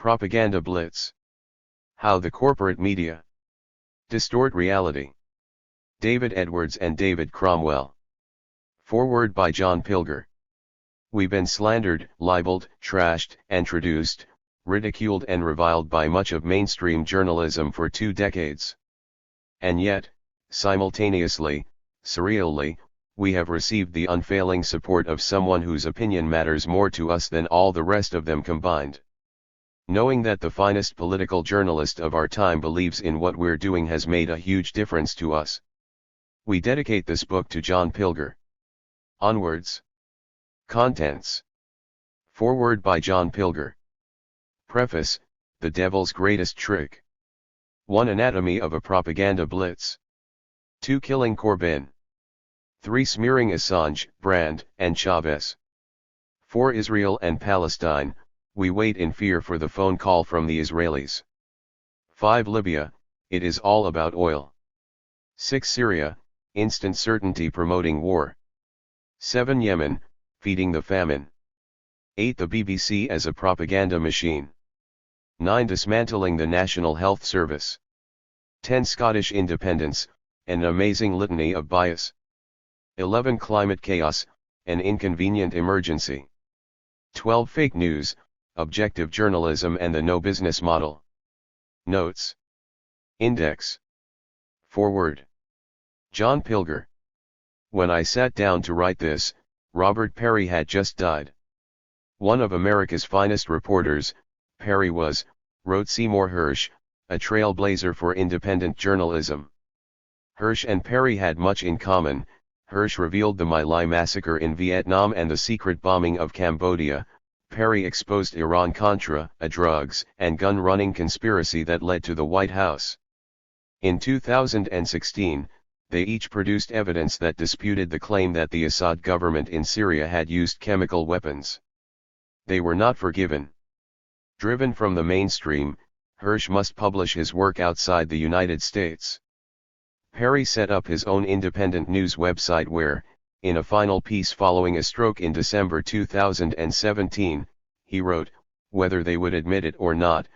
Propaganda Blitz. How the corporate media distort reality. David Edwards and David Cromwell. Foreword by John Pilger. We've been slandered, libeled, trashed, and traduced, ridiculed and reviled by much of mainstream journalism for 2 decades. And yet, simultaneously, surreally, we have received the unfailing support of someone whose opinion matters more to us than all the rest of them combined. Knowing that the finest political journalist of our time believes in what we're doing has made a huge difference to us. We dedicate this book to John Pilger. Onwards. Contents. Foreword by John Pilger. Preface: The Devil's Greatest Trick. 1. Anatomy of a Propaganda Blitz. 2. Killing Corbyn. 3. Smearing Assange, Brand, and Chavez. 4. Israel and Palestine. We wait in fear for the phone call from the Israelis. 5. Libya, it is all about oil. 6. Syria, instant certainty promoting war. 7. Yemen, feeding the famine. 8. The BBC as a propaganda machine. 9. Dismantling the National Health Service. 10. Scottish independence, an amazing litany of bias. 11. Climate chaos, an inconvenient emergency. 12. Fake news, objective journalism and the no business model. Notes. Index. Foreword. John Pilger. When I sat down to write this, Robert Perry had just died. One of America's finest reporters, Perry was, wrote Seymour Hersh, a trailblazer for independent journalism. Hersh and Perry had much in common. Hersh revealed the My Lai massacre in Vietnam and the secret bombing of Cambodia. Perry exposed Iran-Contra, a drugs and gun-running conspiracy that led to the White House. In 2016, they each produced evidence that disputed the claim that the Assad government in Syria had used chemical weapons. They were not forgiven. Driven from the mainstream, Hersh must publish his work outside the United States. Perry set up his own independent news website where, in a final piece following a stroke in December 2017, he wrote, "Whether they would admit it or not,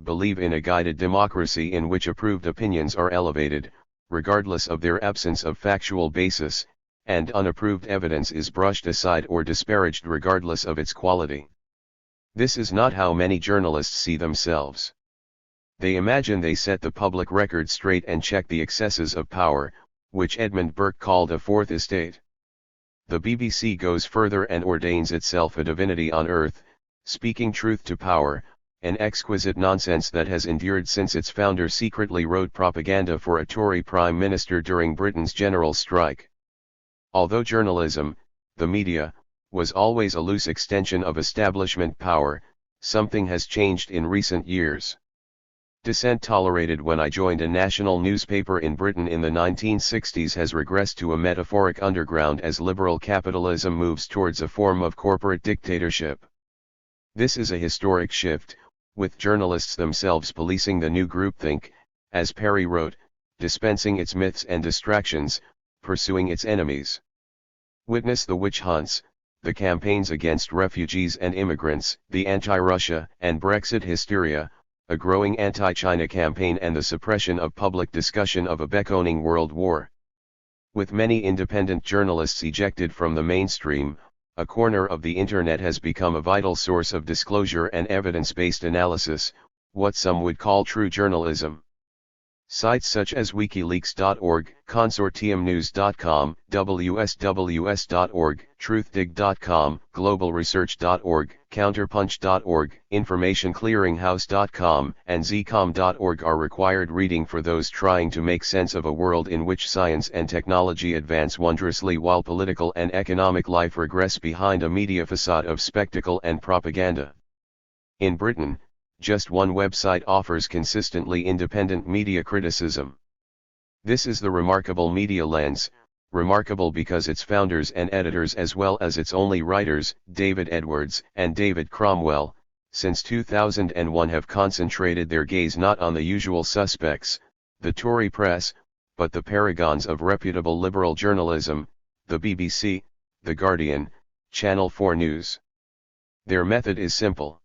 believe in a guided democracy in which approved opinions are elevated, regardless of their absence of factual basis, and unapproved evidence is brushed aside or disparaged regardless of its quality." This is not how many journalists see themselves. They imagine they set the public record straight and check the excesses of power, which Edmund Burke called a fourth estate. The BBC goes further and ordains itself a divinity on earth, speaking truth to power, an exquisite nonsense that has endured since its founder secretly wrote propaganda for a Tory Prime Minister during Britain's general strike. Although journalism, the media, was always a loose extension of establishment power, something has changed in recent years. Dissent tolerated when I joined a national newspaper in Britain in the 1960s has regressed to a metaphoric underground as liberal capitalism moves towards a form of corporate dictatorship. This is a historic shift, with journalists themselves policing the new groupthink, as Perry wrote, dispensing its myths and distractions, pursuing its enemies. Witness the witch hunts, the campaigns against refugees and immigrants, the anti-Russia and Brexit hysteria, a growing anti-China campaign and the suppression of public discussion of a beckoning world war. With many independent journalists ejected from the mainstream, a corner of the internet has become a vital source of disclosure and evidence-based analysis, what some would call true journalism. Sites such as wikileaks.org, consortiumnews.com, wsws.org, truthdig.com, globalresearch.org, counterpunch.org, informationclearinghouse.com, and zcom.org are required reading for those trying to make sense of a world in which science and technology advance wondrously while political and economic life regress behind a media facade of spectacle and propaganda. In Britain, just one website offers consistently independent media criticism. This is the Remarkable Media Lens, remarkable because its founders and editors as well as its only writers, David Edwards and David Cromwell, since 2001 have concentrated their gaze not on the usual suspects, the Tory press, but the paragons of reputable liberal journalism, the BBC, The Guardian, Channel 4 News. Their method is simple.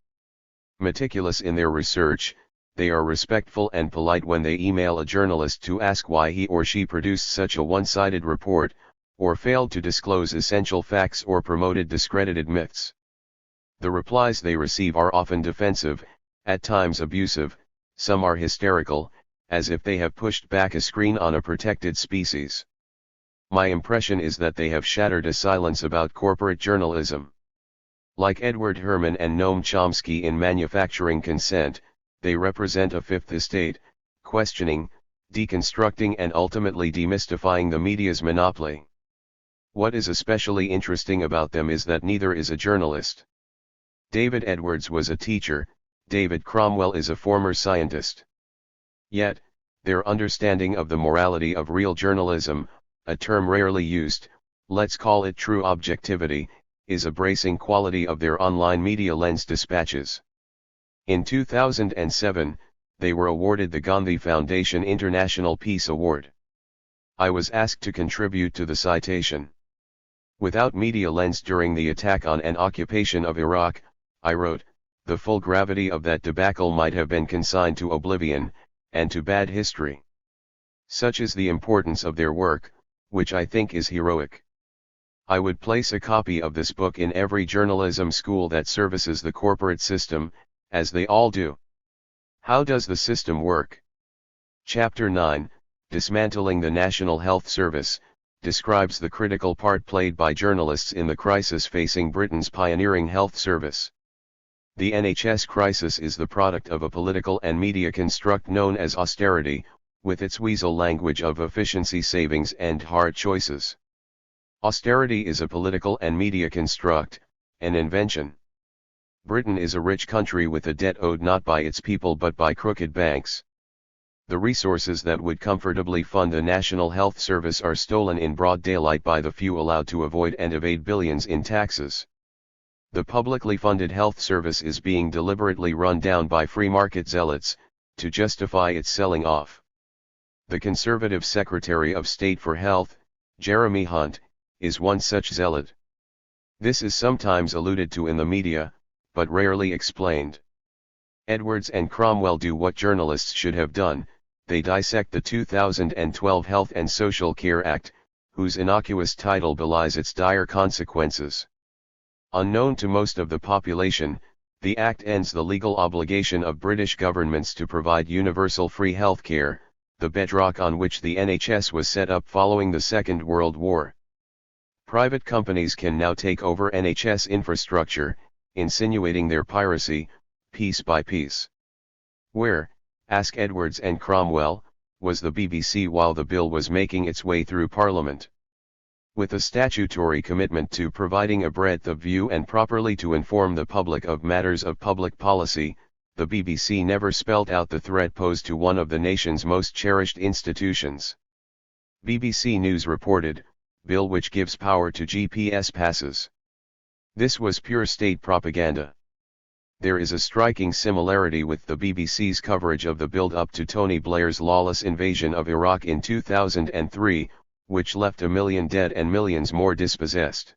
Meticulous in their research, they are respectful and polite when they email a journalist to ask why he or she produced such a one-sided report, or failed to disclose essential facts or promoted discredited myths. The replies they receive are often defensive, at times abusive, some are hysterical, as if they have pushed back a screen on a protected species. My impression is that they have shattered a silence about corporate journalism. Like Edward Herman and Noam Chomsky in Manufacturing Consent, they represent a fifth estate, questioning, deconstructing and ultimately demystifying the media's monopoly. What is especially interesting about them is that neither is a journalist. David Edwards was a teacher, David Cromwell is a former scientist. Yet, their understanding of the morality of real journalism, a term rarely used, let's call it true objectivity, is a bracing quality of their online media lens dispatches. In 2007, they were awarded the Gandhi Foundation International Peace Award. I was asked to contribute to the citation. Without media lens during the attack on and occupation of Iraq, I wrote, the full gravity of that debacle might have been consigned to oblivion, and to bad history. Such is the importance of their work, which I think is heroic. I would place a copy of this book in every journalism school that services the corporate system, as they all do. How does the system work? Chapter 9, Dismantling the National Health Service, describes the critical part played by journalists in the crisis facing Britain's pioneering health service. The NHS crisis is the product of a political and media construct known as austerity, with its weasel language of efficiency savings and hard choices. Austerity is a political and media construct, an invention. Britain is a rich country with a debt owed not by its people but by crooked banks. The resources that would comfortably fund a national health service are stolen in broad daylight by the few allowed to avoid and evade billions in taxes. The publicly funded health service is being deliberately run down by free market zealots, to justify its selling off. The Conservative Secretary of State for Health, Jeremy Hunt, is one such zealot. This is sometimes alluded to in the media, but rarely explained. Edwards and Cromwell do what journalists should have done, they dissect the 2012 Health and Social Care Act, whose innocuous title belies its dire consequences. Unknown to most of the population, the Act ends the legal obligation of British governments to provide universal free health care, the bedrock on which the NHS was set up following the Second World War. Private companies can now take over NHS infrastructure, insinuating their piracy, piece by piece. Where, ask Edwards and Cromwell, was the BBC while the bill was making its way through Parliament? With a statutory commitment to providing a breadth of view and properly to inform the public of matters of public policy, the BBC never spelt out the threat posed to one of the nation's most cherished institutions. BBC News reported, bill which gives power to GPS passes. This was pure state propaganda. There is a striking similarity with the BBC's coverage of the build-up to Tony Blair's lawless invasion of Iraq in 2003, which left 1 million dead and millions more dispossessed.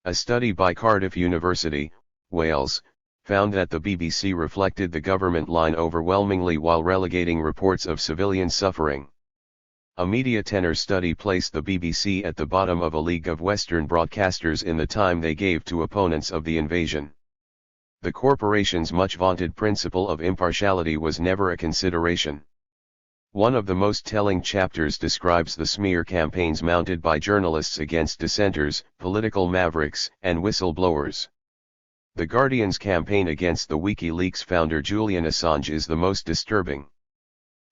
A study by Cardiff University, Wales, found that the BBC reflected the government line overwhelmingly while relegating reports of civilian suffering. A media tenor study placed the BBC at the bottom of a league of Western broadcasters in the time they gave to opponents of the invasion. The corporation's much vaunted principle of impartiality was never a consideration. One of the most telling chapters describes the smear campaigns mounted by journalists against dissenters, political mavericks, and whistleblowers. The Guardian's campaign against the WikiLeaks founder Julian Assange is the most disturbing.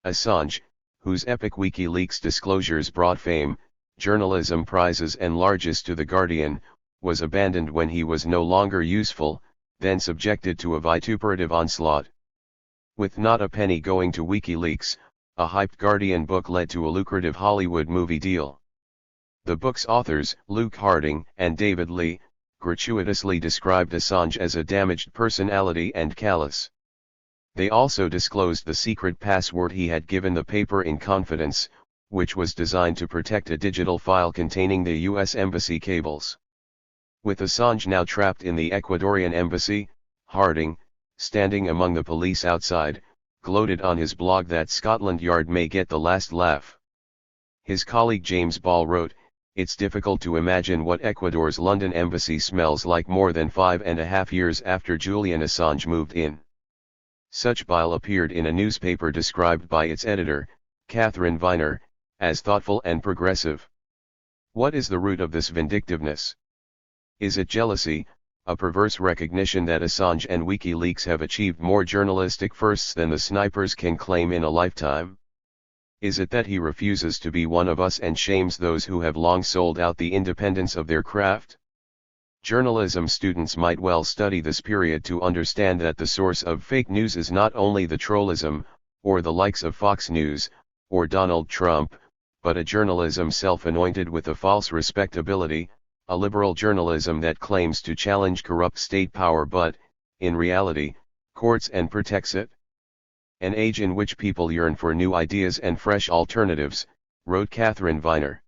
Assange, whose epic WikiLeaks disclosures brought fame, journalism prizes and largesse to the Guardian, was abandoned when he was no longer useful, then subjected to a vituperative onslaught. With not a penny going to WikiLeaks, a hyped Guardian book led to a lucrative Hollywood movie deal. The book's authors, Luke Harding and David Lee, gratuitously described Assange as a damaged personality and callous. They also disclosed the secret password he had given the paper in confidence, which was designed to protect a digital file containing the U.S. Embassy cables. With Assange now trapped in the Ecuadorian embassy, Harding, standing among the police outside, gloated on his blog that Scotland Yard may get the last laugh. His colleague James Ball wrote, "It's difficult to imagine what Ecuador's London embassy smells like more than 5.5 years after Julian Assange moved in." Such bile appeared in a newspaper described by its editor, Catherine Viner, as thoughtful and progressive. What is the root of this vindictiveness? Is it jealousy, a perverse recognition that Assange and WikiLeaks have achieved more journalistic firsts than the snipers can claim in a lifetime? Is it that he refuses to be one of us and shames those who have long sold out the independence of their craft? Journalism students might well study this period to understand that the source of fake news is not only the trollism, or the likes of Fox News, or Donald Trump, but a journalism self-anointed with a false respectability, a liberal journalism that claims to challenge corrupt state power but, in reality, courts and protects it. An age in which people yearn for new ideas and fresh alternatives, wrote Catherine Viner.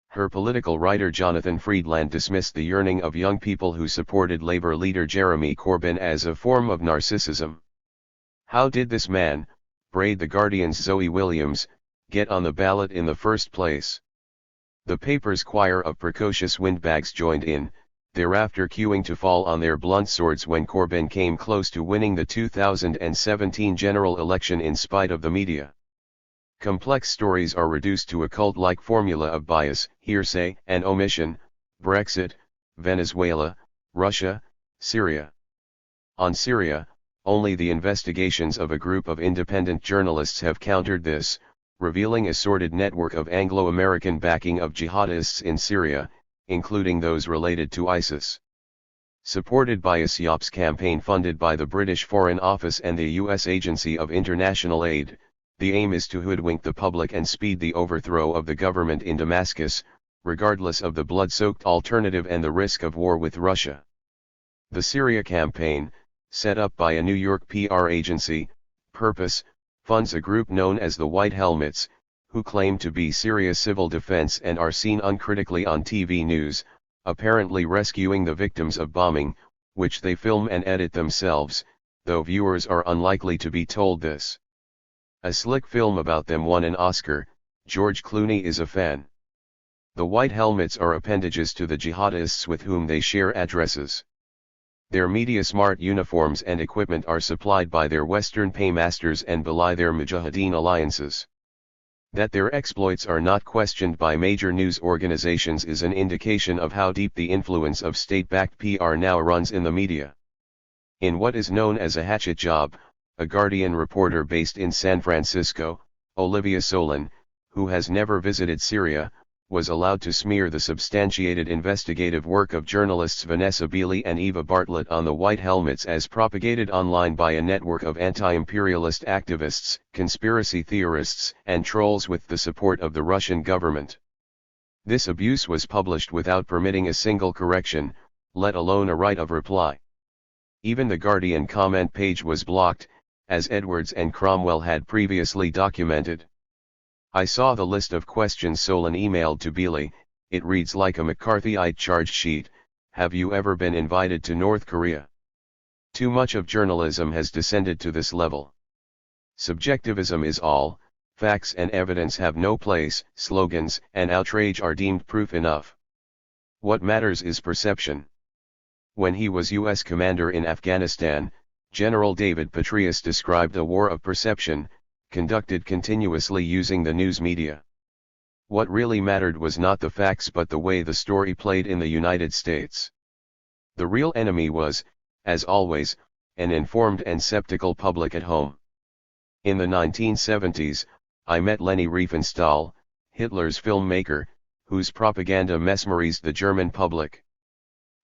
Her political writer Jonathan Friedland dismissed the yearning of young people who supported Labour leader Jeremy Corbyn as a form of narcissism. How did this man, Braid the Guardian's Zoe Williams, get on the ballot in the first place? The paper's choir of precocious windbags joined in, thereafter queuing to fall on their blunt swords when Corbyn came close to winning the 2017 general election in spite of the media. Complex stories are reduced to a cult-like formula of bias, hearsay, and omission: Brexit, Venezuela, Russia, Syria. On Syria, only the investigations of a group of independent journalists have countered this, revealing a sordid network of Anglo-American backing of jihadists in Syria, including those related to ISIS. Supported by a SIOPS campaign funded by the British Foreign Office and the U.S. Agency of International Aid, the aim is to hoodwink the public and speed the overthrow of the government in Damascus, regardless of the blood-soaked alternative and the risk of war with Russia. The Syria campaign, set up by a New York PR agency, Purpose, funds a group known as the White Helmets, who claim to be Syria's civil defense and are seen uncritically on TV news, apparently rescuing the victims of bombing, which they film and edit themselves, though viewers are unlikely to be told this. A slick film about them won an Oscar. George Clooney is a fan. The White Helmets are appendages to the jihadists with whom they share addresses. Their media-smart uniforms and equipment are supplied by their Western paymasters and belie their Mujahideen alliances. That their exploits are not questioned by major news organizations is an indication of how deep the influence of state-backed PR now runs in the media. In what is known as a hatchet job, a Guardian reporter based in San Francisco, Olivia Solon, who has never visited Syria, was allowed to smear the substantiated investigative work of journalists Vanessa Beeley and Eva Bartlett on the White Helmets as propagated online by a network of anti-imperialist activists, conspiracy theorists, and trolls with the support of the Russian government. This abuse was published without permitting a single correction, let alone a right of reply. Even the Guardian comment page was blocked, as Edwards and Cromwell had previously documented. I saw the list of questions Solon emailed to Beeley. It reads like a McCarthyite charge sheet. Have you ever been invited to North Korea? Too much of journalism has descended to this level. Subjectivism is all, facts and evidence have no place, slogans and outrage are deemed proof enough. What matters is perception. When he was U.S. commander in Afghanistan, General David Petraeus described a war of perception, conducted continuously using the news media. What really mattered was not the facts but the way the story played in the United States. The real enemy was, as always, an informed and skeptical public at home. In the 1970s, I met Leni Riefenstahl, Hitler's filmmaker, whose propaganda mesmerized the German public.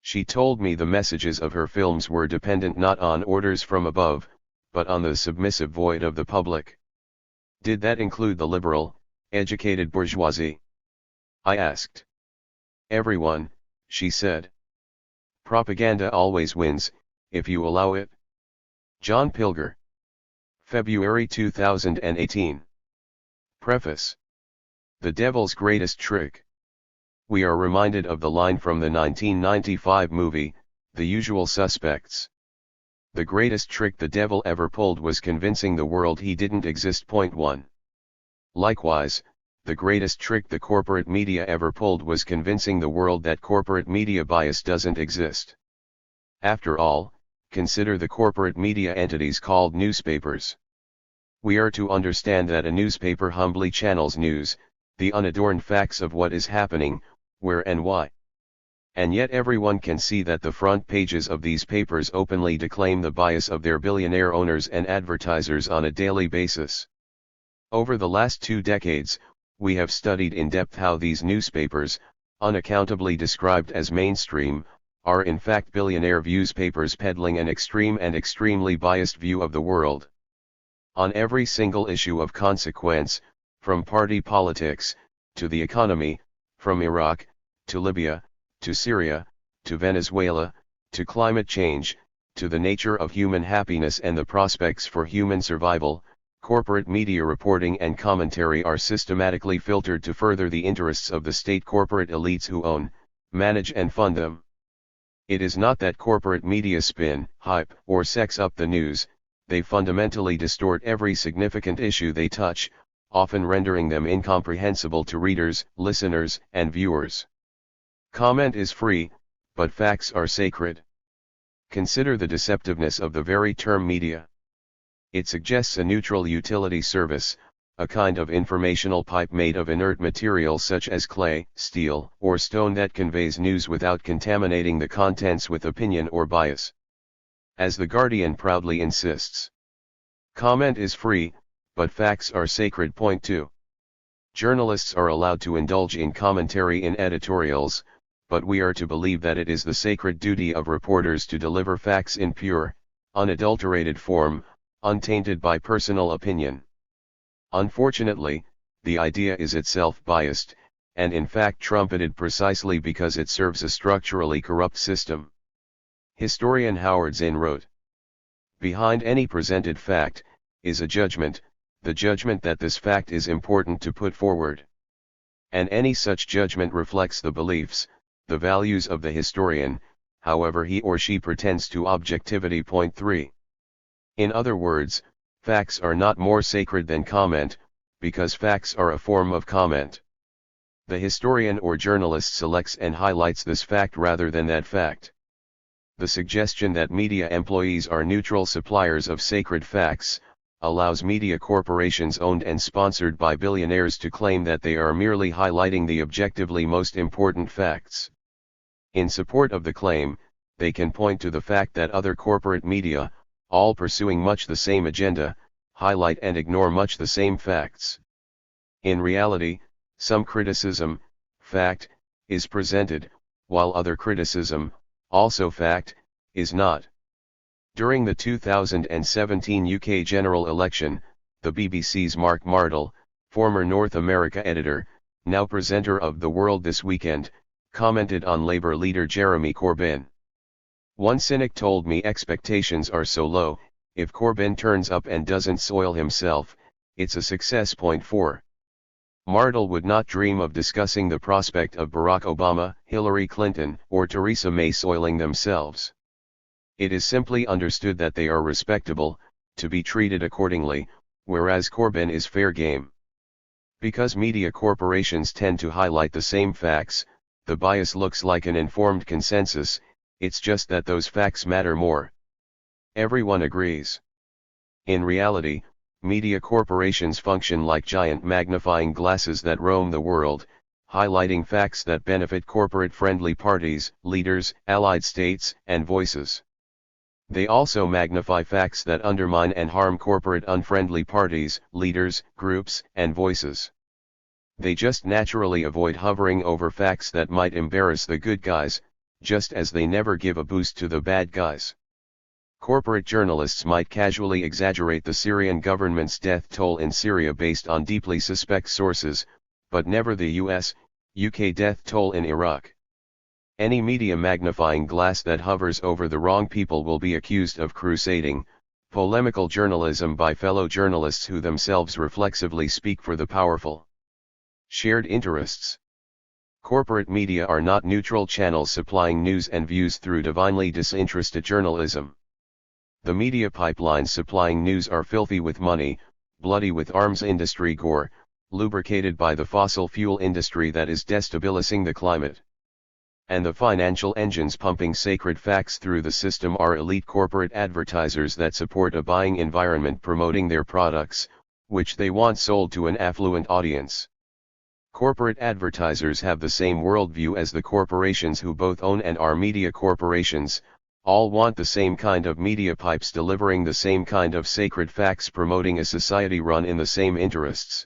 She told me the messages of her films were dependent not on orders from above, but on the submissive void of the public. Did that include the liberal, educated bourgeoisie? I asked. Everyone, she said. Propaganda always wins, if you allow it. John Pilger. February 2018. Preface. The Devil's Greatest Trick. We are reminded of the line from the 1995 movie, The Usual Suspects. The greatest trick the devil ever pulled was convincing the world he didn't exist. Point 1. Likewise, the greatest trick the corporate media ever pulled was convincing the world that corporate media bias doesn't exist. After all, consider the corporate media entities called newspapers. We are to understand that a newspaper humbly channels news, the unadorned facts of what is happening, where and why. And yet everyone can see that the front pages of these papers openly declaim the bias of their billionaire owners and advertisers on a daily basis. Over the last 2 decades, we have studied in depth how these newspapers, unaccountably described as mainstream, are in fact billionaire newspapers peddling an extreme and extremely biased view of the world. On every single issue of consequence, from party politics, to the economy, from Iraq, to Libya, to Syria, to Venezuela, to climate change, to the nature of human happiness and the prospects for human survival, corporate media reporting and commentary are systematically filtered to further the interests of the state corporate elites who own, manage and fund them. It is not that corporate media spin, hype, or sex up the news, they fundamentally distort every significant issue they touch, often rendering them incomprehensible to readers, listeners, and viewers. Comment is free, but facts are sacred. Consider the deceptiveness of the very term media. It suggests a neutral utility service, a kind of informational pipe made of inert material such as clay, steel, or stone that conveys news without contaminating the contents with opinion or bias. As The Guardian proudly insists, comment is free, but facts are sacred. Point 2. Journalists are allowed to indulge in commentary in editorials, but we are to believe that it is the sacred duty of reporters to deliver facts in pure, unadulterated form, untainted by personal opinion. Unfortunately, the idea is itself biased, and in fact trumpeted precisely because it serves a structurally corrupt system. Historian Howard Zinn wrote, "Behind any presented fact, is a judgment, the judgment that this fact is important to put forward. And any such judgment reflects the beliefs, the values of the historian, however he or she pretends to objectivity." Point 3. In other words, facts are not more sacred than comment, because facts are a form of comment. The historian or journalist selects and highlights this fact rather than that fact. The suggestion that media employees are neutral suppliers of sacred facts, allows media corporations owned and sponsored by billionaires to claim that they are merely highlighting the objectively most important facts. In support of the claim, they can point to the fact that other corporate media, all pursuing much the same agenda, highlight and ignore much the same facts. In reality, some criticism, fact, is presented, while other criticism, also fact, is not. During the 2017 UK general election, the BBC's Mark Martle, former North America editor, now presenter of The World This Weekend, commented on Labour leader Jeremy Corbyn. "One cynic told me expectations are so low, if Corbyn turns up and doesn't soil himself, it's a success." Point 4. Martle would not dream of discussing the prospect of Barack Obama, Hillary Clinton, or Theresa May soiling themselves. It is simply understood that they are respectable, to be treated accordingly, whereas Corbyn is fair game. Because media corporations tend to highlight the same facts, the bias looks like an informed consensus, it's just that those facts matter more. Everyone agrees. In reality, media corporations function like giant magnifying glasses that roam the world, highlighting facts that benefit corporate-friendly parties, leaders, allied states, and voices. They also magnify facts that undermine and harm corporate-unfriendly parties, leaders, groups, and voices. They just naturally avoid hovering over facts that might embarrass the good guys, just as they never give a boost to the bad guys. Corporate journalists might casually exaggerate the Syrian government's death toll in Syria based on deeply suspect sources, but never the US, UK death toll in Iraq. Any media magnifying glass that hovers over the wrong people will be accused of crusading, polemical journalism by fellow journalists who themselves reflexively speak for the powerful. Shared interests. Corporate media are not neutral channels supplying news and views through divinely disinterested journalism. The media pipelines supplying news are filthy with money, bloody with arms industry gore, lubricated by the fossil fuel industry that is destabilizing the climate. And the financial engines pumping sacred facts through the system are elite corporate advertisers that support a buying environment promoting their products, which they want sold to an affluent audience. Corporate advertisers have the same worldview as the corporations who both own and are media corporations, all want the same kind of media pipes delivering the same kind of sacred facts promoting a society run in the same interests.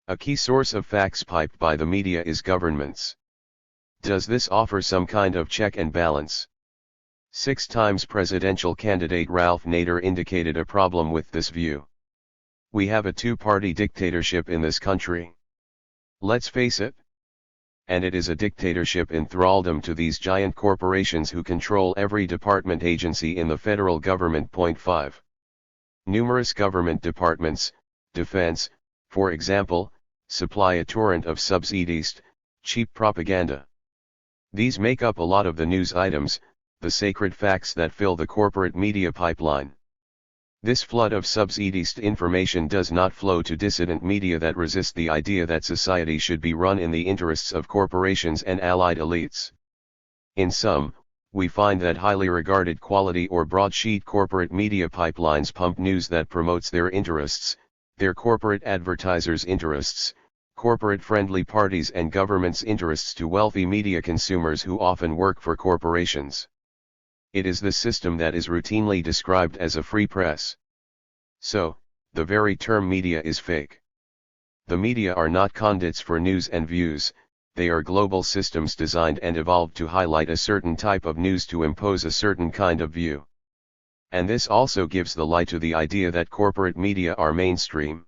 A key source of facts piped by the media is governments. Does this offer some kind of check and balance? 6 times presidential candidate Ralph Nader indicated a problem with this view. We have a two-party dictatorship in this country. Let's face it. And it is a dictatorship in thraldom to these giant corporations who control every department agency in the federal government. 5. Numerous government departments, defense, for example, supply a torrent of subsidized, cheap propaganda. These make up a lot of the news items, the sacred facts that fill the corporate media pipeline. This flood of subsidized information does not flow to dissident media that resist the idea that society should be run in the interests of corporations and allied elites. In sum, we find that highly regarded quality or broadsheet corporate media pipelines pump news that promotes their interests, their corporate advertisers' interests, corporate-friendly parties and governments' interests to wealthy media consumers who often work for corporations. It is this system that is routinely described as a free press. So, the very term media is fake. The media are not conduits for news and views, they are global systems designed and evolved to highlight a certain type of news to impose a certain kind of view. And this also gives the lie to the idea that corporate media are mainstream.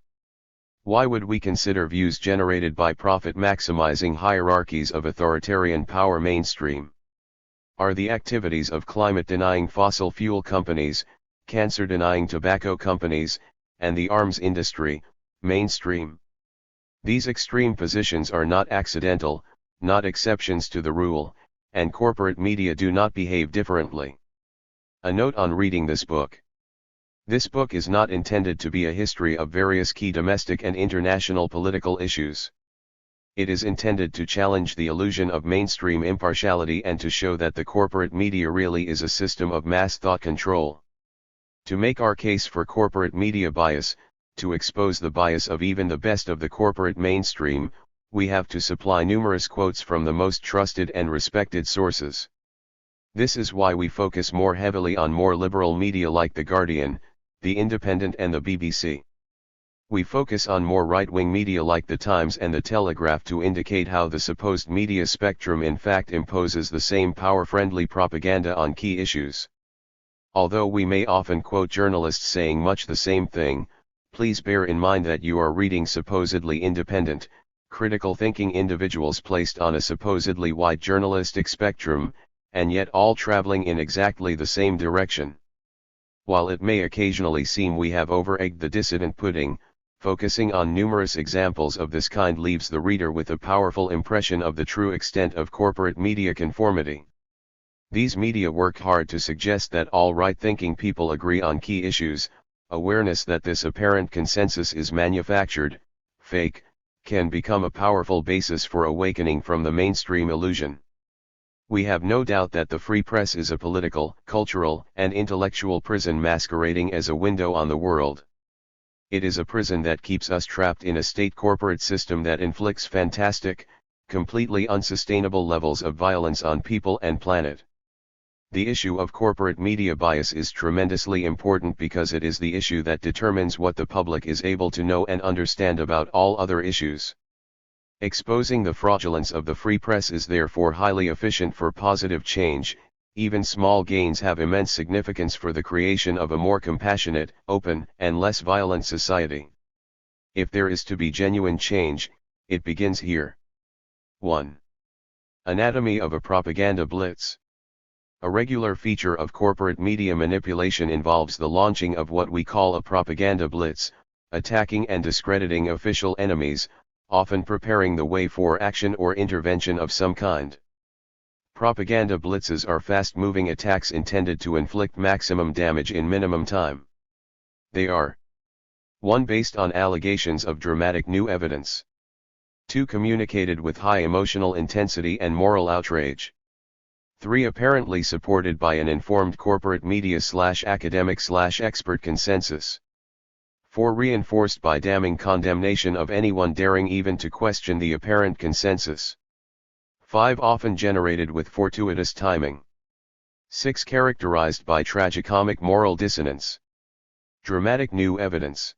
Why would we consider views generated by profit-maximizing hierarchies of authoritarian power mainstream? Are the activities of climate-denying fossil fuel companies, cancer-denying tobacco companies, and the arms industry, mainstream? These extreme positions are not accidental, not exceptions to the rule, and corporate media do not behave differently. A note on reading this book. This book is not intended to be a history of various key domestic and international political issues. It is intended to challenge the illusion of mainstream impartiality and to show that the corporate media really is a system of mass thought control. To make our case for corporate media bias, to expose the bias of even the best of the corporate mainstream, we have to supply numerous quotes from the most trusted and respected sources. This is why we focus more heavily on more liberal media like The Guardian, The Independent and the BBC. We focus on more right-wing media like The Times and The Telegraph to indicate how the supposed media spectrum in fact imposes the same power-friendly propaganda on key issues. Although we may often quote journalists saying much the same thing, please bear in mind that you are reading supposedly independent, critical thinking individuals placed on a supposedly wide journalistic spectrum, and yet all traveling in exactly the same direction. While it may occasionally seem we have over-egged the dissident pudding, focusing on numerous examples of this kind leaves the reader with a powerful impression of the true extent of corporate media conformity. These media work hard to suggest that all right-thinking people agree on key issues. Awareness that this apparent consensus is manufactured, fake, can become a powerful basis for awakening from the mainstream illusion. We have no doubt that the free press is a political, cultural, and intellectual prison masquerading as a window on the world. It is a prison that keeps us trapped in a state corporate system that inflicts fantastic, completely unsustainable levels of violence on people and planet. The issue of corporate media bias is tremendously important because it is the issue that determines what the public is able to know and understand about all other issues. Exposing the fraudulence of the free press is therefore highly efficient for positive change. Even small gains have immense significance for the creation of a more compassionate, open, and less violent society. If there is to be genuine change, it begins here. 1. Anatomy of a propaganda blitz. A regular feature of corporate media manipulation involves the launching of what we call a propaganda blitz, attacking and discrediting official enemies, often preparing the way for action or intervention of some kind. Propaganda blitzes are fast-moving attacks intended to inflict maximum damage in minimum time. They are 1. Based on allegations of dramatic new evidence. 2. Communicated with high emotional intensity and moral outrage. 3. Apparently supported by an informed corporate media/academic/expert consensus. 4. Reinforced by damning condemnation of anyone daring even to question the apparent consensus. 5. Often generated with fortuitous timing. 6. Characterized by tragicomic moral dissonance. Dramatic new evidence.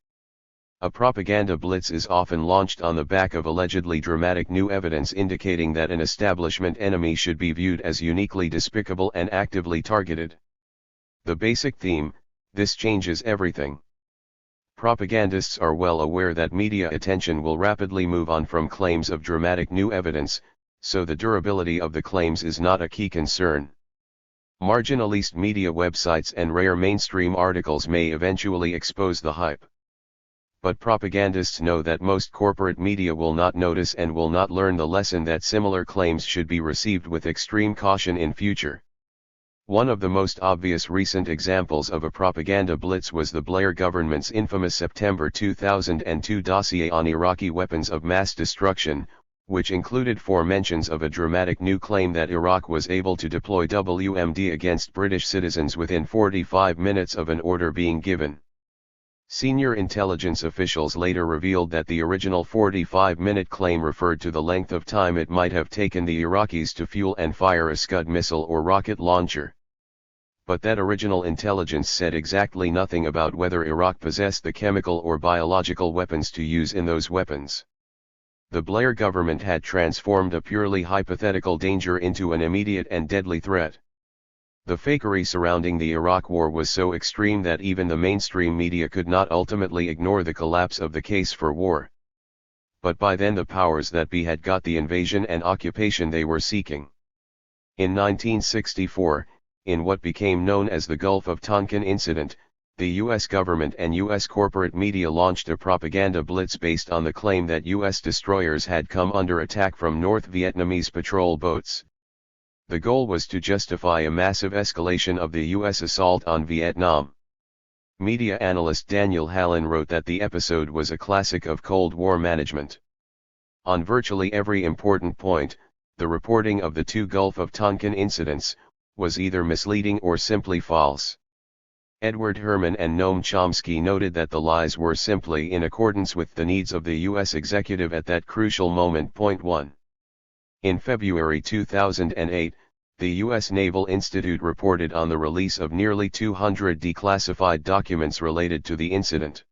A propaganda blitz is often launched on the back of allegedly dramatic new evidence indicating that an establishment enemy should be viewed as uniquely despicable and actively targeted. The basic theme: this changes everything. Propagandists are well aware that media attention will rapidly move on from claims of dramatic new evidence, so the durability of the claims is not a key concern. Marginalist media websites and rare mainstream articles may eventually expose the hype. But propagandists know that most corporate media will not notice and will not learn the lesson that similar claims should be received with extreme caution in future. One of the most obvious recent examples of a propaganda blitz was the Blair government's infamous September 2002 dossier on Iraqi weapons of mass destruction, which included 4 mentions of a dramatic new claim that Iraq was able to deploy WMD against British citizens within 45 minutes of an order being given. Senior intelligence officials later revealed that the original 45-minute claim referred to the length of time it might have taken the Iraqis to fuel and fire a Scud missile or rocket launcher. But that original intelligence said exactly nothing about whether Iraq possessed the chemical or biological weapons to use in those weapons. The Blair government had transformed a purely hypothetical danger into an immediate and deadly threat. The fakery surrounding the Iraq War was so extreme that even the mainstream media could not ultimately ignore the collapse of the case for war. But by then the powers that be had got the invasion and occupation they were seeking. In 1964, in what became known as the Gulf of Tonkin incident, the U.S. government and U.S. corporate media launched a propaganda blitz based on the claim that U.S. destroyers had come under attack from North Vietnamese patrol boats. The goal was to justify a massive escalation of the U.S. assault on Vietnam. Media analyst Daniel Hallen wrote that the episode was a classic of Cold War management. On virtually every important point, the reporting of the 2 Gulf of Tonkin incidents was either misleading or simply false. Edward Herman and Noam Chomsky noted that the lies were simply in accordance with the needs of the U.S. executive at that crucial moment. 1. In February 2008, the U.S. Naval Institute reported on the release of nearly 200 declassified documents related to the incident.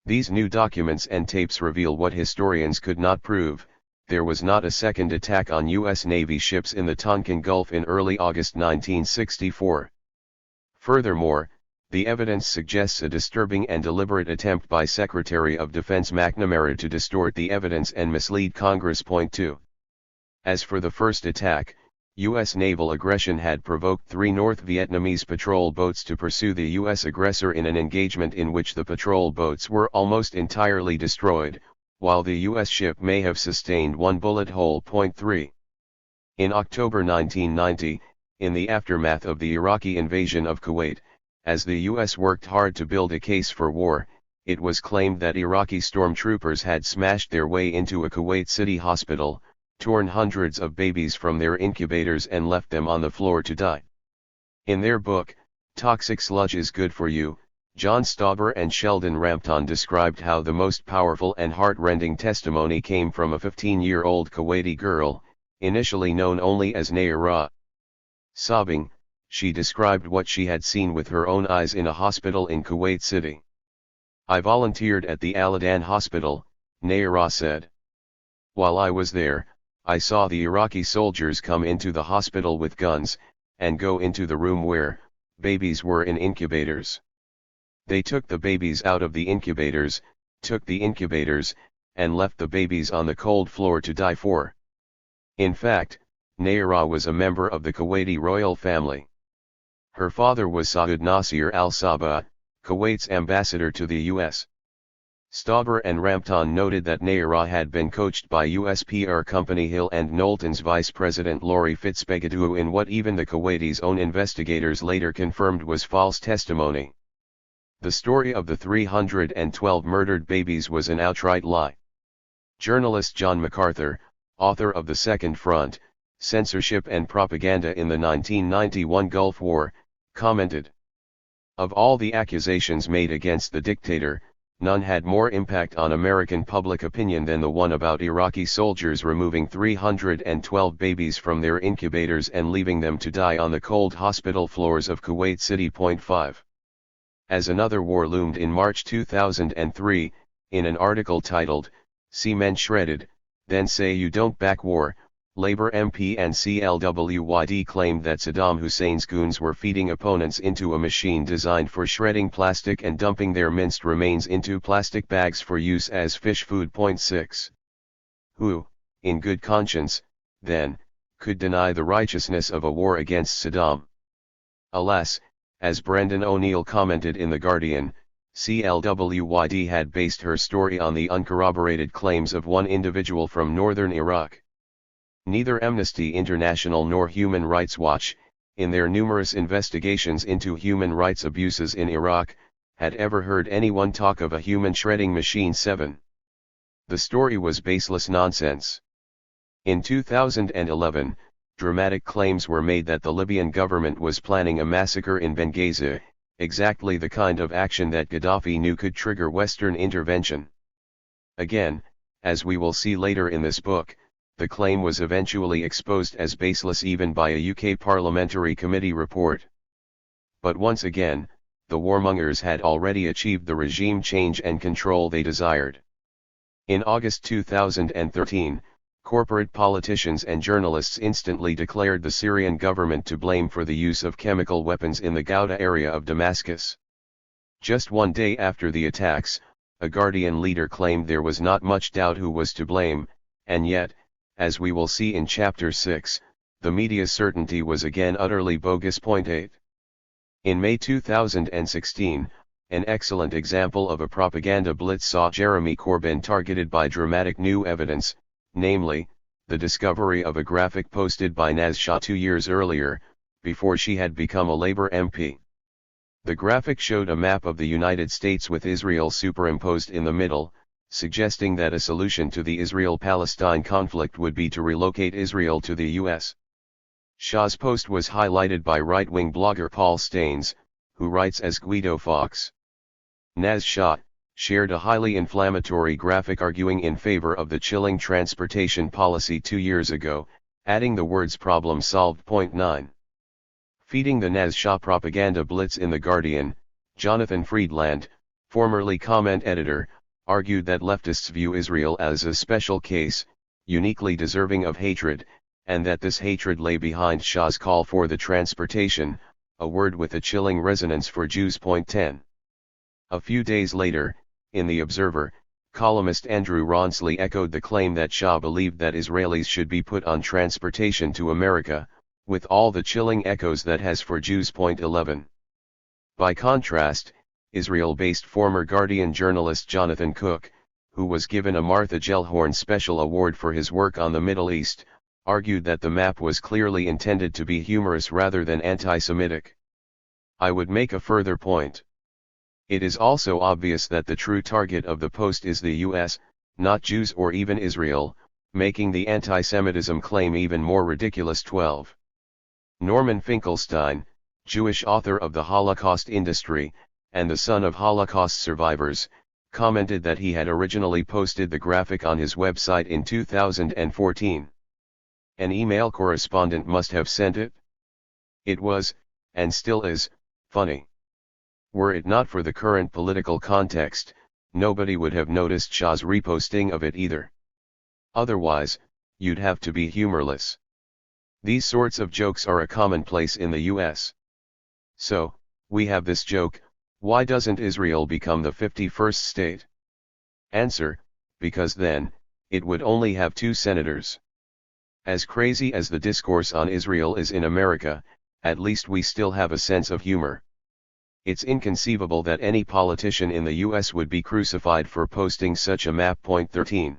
These new documents and tapes reveal what historians could not prove: there was not a second attack on U.S. Navy ships in the Tonkin Gulf in early August 1964. Furthermore, the evidence suggests a disturbing and deliberate attempt by Secretary of Defense McNamara to distort the evidence and mislead Congress. 2. As for the first attack, U.S. naval aggression had provoked 3 North Vietnamese patrol boats to pursue the U.S. aggressor in an engagement in which the patrol boats were almost entirely destroyed, while the U.S. ship may have sustained 1 bullet hole. 3. In October 1990, in the aftermath of the Iraqi invasion of Kuwait, as the U.S. worked hard to build a case for war, it was claimed that Iraqi stormtroopers had smashed their way into a Kuwait City hospital, torn hundreds of babies from their incubators and left them on the floor to die. In their book, Toxic Sludge is Good for You, John Stauber and Sheldon Rampton described how the most powerful and heart-rending testimony came from a 15-year-old Kuwaiti girl, initially known only as Nayara. Sobbing, she described what she had seen with her own eyes in a hospital in Kuwait City. "I volunteered at the Al-Adan hospital," Nayara said. "While I was there, I saw the Iraqi soldiers come into the hospital with guns, and go into the room where babies were in incubators. They took the babies out of the incubators, took the incubators, and left the babies on the cold floor to die for." In fact, Nayara was a member of the Kuwaiti royal family. Her father was Saud Nasir al-Sabah, Kuwait's ambassador to the U.S. Stauber and Rampton noted that Nayara had been coached by US PR company Hill and Knowlton's vice president Laurie Fitzpatrick in what even the Kuwaitis' own investigators later confirmed was false testimony. The story of the 312 murdered babies was an outright lie. Journalist John MacArthur, author of The Second Front, Censorship and Propaganda in the 1991 Gulf War, commented, "Of all the accusations made against the dictator, none had more impact on American public opinion than the one about Iraqi soldiers removing 312 babies from their incubators and leaving them to die on the cold hospital floors of Kuwait City. 5. As another war loomed in March 2003, in an article titled, "See Men Shredded, Then Say You Don't Back War," Labour MP and CLWYD claimed that Saddam Hussein's goons were feeding opponents into a machine designed for shredding plastic and dumping their minced remains into plastic bags for use as fish food. 6. Who, in good conscience, then, could deny the righteousness of a war against Saddam? Alas, as Brendan O'Neill commented in The Guardian, CLWYD had based her story on the uncorroborated claims of one individual from northern Iraq. Neither Amnesty International nor Human Rights Watch, in their numerous investigations into human rights abuses in Iraq, had ever heard anyone talk of a human shredding machine. 7. The story was baseless nonsense. In 2011, dramatic claims were made that the Libyan government was planning a massacre in Benghazi, exactly the kind of action that Gaddafi knew could trigger Western intervention. Again, as we will see later in this book, the claim was eventually exposed as baseless even by a UK parliamentary committee report. But once again, the warmongers had already achieved the regime change and control they desired. In August 2013, corporate politicians and journalists instantly declared the Syrian government to blame for the use of chemical weapons in the Ghouta area of Damascus. Just one day after the attacks, a Guardian leader claimed there was not much doubt who was to blame, and yet, as we will see in Chapter 6, the media's certainty was again utterly bogus. 8. In May 2016, an excellent example of a propaganda blitz saw Jeremy Corbyn targeted by dramatic new evidence, namely, the discovery of a graphic posted by Naz Shah 2 years earlier, before she had become a Labour MP. The graphic showed a map of the United States with Israel superimposed in the middle, suggesting that a solution to the Israel-Palestine conflict would be to relocate Israel to the U.S. Shah's post was highlighted by right-wing blogger Paul Staines, who writes as Guido Fawkes. Naz Shah shared a highly inflammatory graphic arguing in favor of the chilling transportation policy 2 years ago, adding the words "problem solved." 9. Feeding the Naz Shah propaganda blitz in The Guardian, Jonathan Friedland, formerly comment editor, argued that leftists view Israel as a special case, uniquely deserving of hatred, and that this hatred lay behind Shah's call for the transportation, a word with a chilling resonance for Jews. 10. A few days later, in The Observer, columnist Andrew Ronsley echoed the claim that Shah believed that Israelis should be put on transportation to America, with all the chilling echoes that has for Jews. 11. By contrast, Israel-based former Guardian journalist Jonathan Cook, who was given a Martha Gellhorn Special Award for his work on the Middle East, argued that the map was clearly intended to be humorous rather than anti-Semitic. I would make a further point. It is also obvious that the true target of the post is the US, not Jews or even Israel, making the anti-Semitism claim even more ridiculous. 12. Norman Finkelstein, Jewish author of The Holocaust Industry, and the son of Holocaust survivors, commented that he had originally posted the graphic on his website in 2014. An email correspondent must have sent it. It was, and still is, funny. Were it not for the current political context, nobody would have noticed Shah's reposting of it either. Otherwise, you'd have to be humorless. These sorts of jokes are a commonplace in the US. So, we have this joke: why doesn't Israel become the 51st state? Answer: because then, it would only have 2 senators. As crazy as the discourse on Israel is in America, at least we still have a sense of humor. It's inconceivable that any politician in the US would be crucified for posting such a map. Point 13.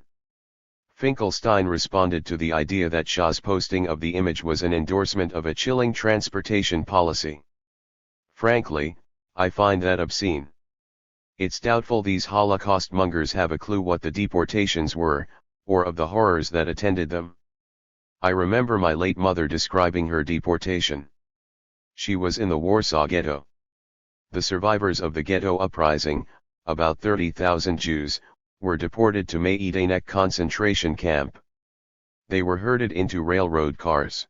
Finkelstein responded to the idea that Shah's posting of the image was an endorsement of a chilling transportation policy. Frankly, I find that obscene. It's doubtful these Holocaust mongers have a clue what the deportations were, or of the horrors that attended them. I remember my late mother describing her deportation. She was in the Warsaw Ghetto. The survivors of the Ghetto Uprising, about 30,000 Jews, were deported to Majdanek concentration camp. They were herded into railroad cars.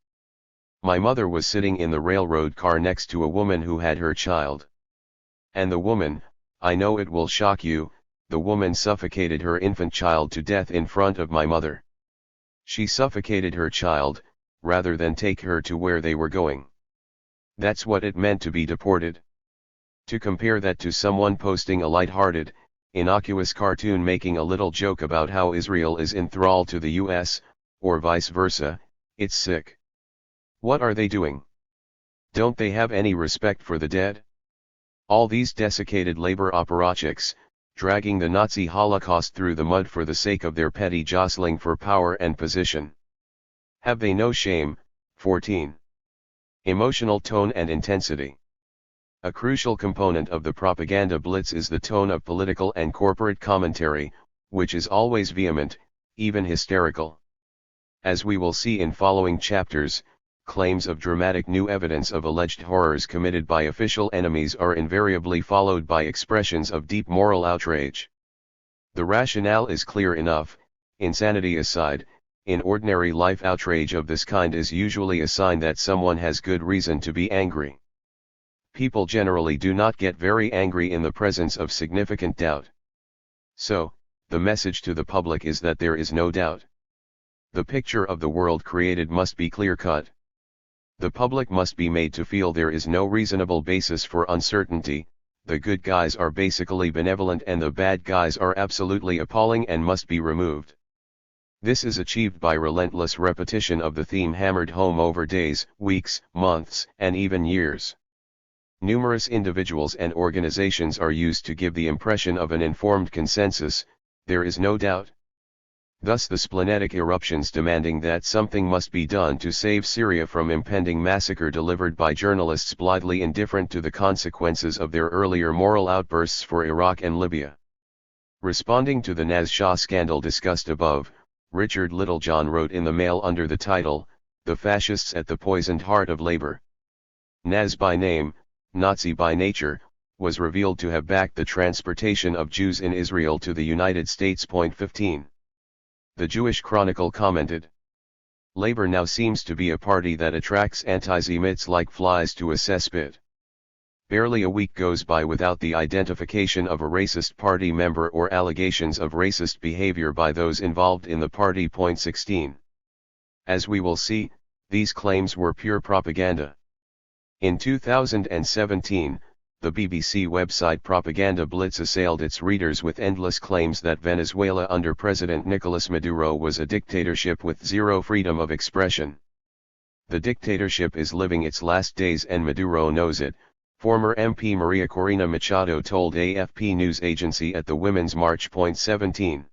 My mother was sitting in the railroad car next to a woman who had her child. And the woman, I know it will shock you, the woman suffocated her infant child to death in front of my mother. She suffocated her child, rather than take her to where they were going. That's what it meant to be deported. To compare that to someone posting a light-hearted, innocuous cartoon making a little joke about how Israel is enthralled to the US, or vice versa, it's sick. What are they doing? Don't they have any respect for the dead? All these desiccated labor apparatchiks, dragging the Nazi Holocaust through the mud for the sake of their petty jostling for power and position. Have they no shame? 14. Emotional tone and intensity. A crucial component of the propaganda blitz is the tone of political and corporate commentary, which is always vehement, even hysterical. As we will see in following chapters, claims of dramatic new evidence of alleged horrors committed by official enemies are invariably followed by expressions of deep moral outrage. The rationale is clear enough: insanity aside, in ordinary life outrage of this kind is usually a sign that someone has good reason to be angry. People generally do not get very angry in the presence of significant doubt. So, the message to the public is that there is no doubt. The picture of the world created must be clear-cut. The public must be made to feel there is no reasonable basis for uncertainty, the good guys are basically benevolent and the bad guys are absolutely appalling and must be removed. This is achieved by relentless repetition of the theme hammered home over days, weeks, months, and even years. Numerous individuals and organizations are used to give the impression of an informed consensus: there is no doubt. Thus the splenetic eruptions demanding that something must be done to save Syria from impending massacre delivered by journalists blithely indifferent to the consequences of their earlier moral outbursts for Iraq and Libya. Responding to the Naz Shah scandal discussed above, Richard Littlejohn wrote in the Mail under the title, "The Fascists at the Poisoned Heart of Labor." Naz by name, Nazi by nature, was revealed to have backed the transportation of Jews in Israel to the United States. 15. The Jewish Chronicle commented, "Labor now seems to be a party that attracts anti-Semites like flies to a cesspit. Barely a week goes by without the identification of a racist party member or allegations of racist behavior by those involved in the party." 16. As we will see, these claims were pure propaganda. In 2017, the BBC website Propaganda Blitz assailed its readers with endless claims that Venezuela under President Nicolas Maduro was a dictatorship with zero freedom of expression. The dictatorship is living its last days and Maduro knows it, former MP Maria Corina Machado told AFP news agency at the Women's March. 17.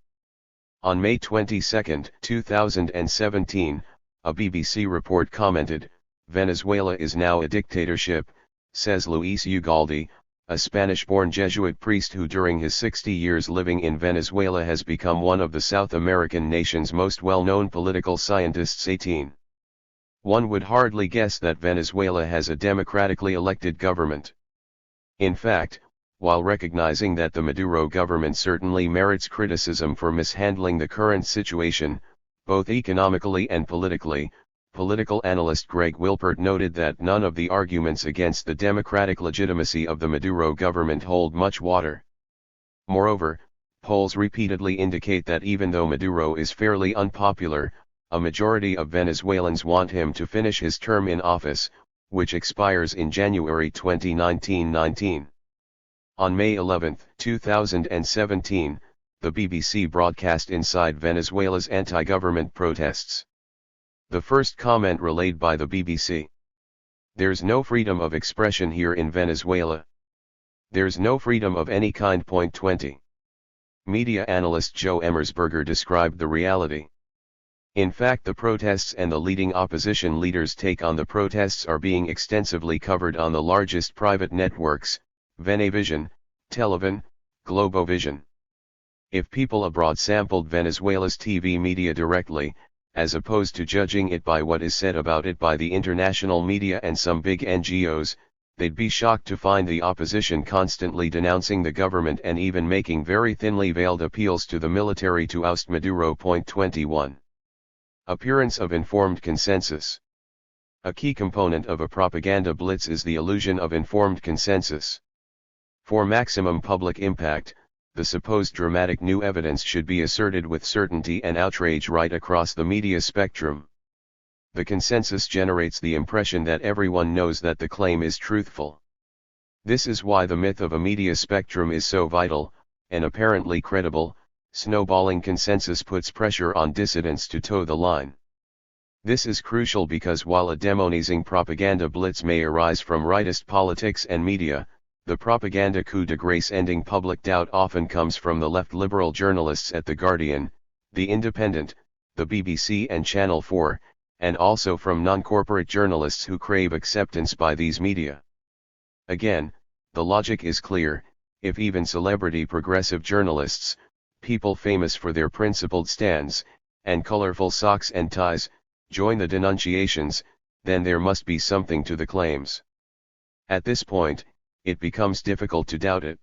On May 22, 2017, a BBC report commented, "Venezuela is now a dictatorship," says Luis Ugalde, a Spanish-born Jesuit priest who during his 60 years living in Venezuela has become one of the South American nation's most well-known political scientists. 18. One would hardly guess that Venezuela has a democratically elected government. In fact, while recognizing that the Maduro government certainly merits criticism for mishandling the current situation, both economically and politically, political analyst Greg Wilpert noted that none of the arguments against the democratic legitimacy of the Maduro government hold much water. Moreover, polls repeatedly indicate that even though Maduro is fairly unpopular, a majority of Venezuelans want him to finish his term in office, which expires in January 2019. On May 11, 2017, the BBC broadcast inside Venezuela's anti-government protests. The first comment relayed by the BBC: "There's no freedom of expression here in Venezuela. There's no freedom of any kind. Point 20. Media analyst Joe Emersberger described the reality. In fact, the protests and the leading opposition leaders' take on the protests are being extensively covered on the largest private networks, Venevision, Television, Globovision. If people abroad sampled Venezuela's TV media directly, as opposed to judging it by what is said about it by the international media and some big NGOs, they'd be shocked to find the opposition constantly denouncing the government and even making very thinly veiled appeals to the military to oust Maduro. Point 21. Appearance of informed consensus. A key component of a propaganda blitz is the illusion of informed consensus. For maximum public impact, the supposed dramatic new evidence should be asserted with certainty and outrage right across the media spectrum. The consensus generates the impression that everyone knows that the claim is truthful. This is why the myth of a media spectrum is so vital. An apparently credible, snowballing consensus puts pressure on dissidents to toe the line. This is crucial because while a demonizing propaganda blitz may arise from rightist politics and media, the propaganda coup de grace ending public doubt often comes from the left liberal journalists at The Guardian, The Independent, the BBC and Channel 4, and also from non-corporate journalists who crave acceptance by these media. Again, the logic is clear: if even celebrity progressive journalists, people famous for their principled stands, and colorful socks and ties, join the denunciations, then there must be something to the claims. At this point, it becomes difficult to doubt it.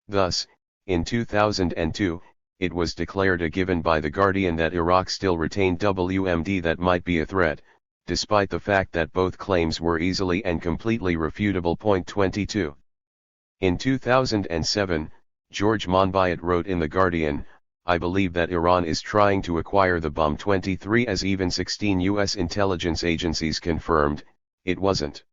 Thus, in 2002, it was declared a given by The Guardian that Iraq still retained WMD that might be a threat, despite the fact that both claims were easily and completely refutable. Point 22. In 2007, George Monbiot wrote in The Guardian, "I believe that Iran is trying to acquire the Bomb 23 as even 16 U.S. intelligence agencies confirmed, it wasn't."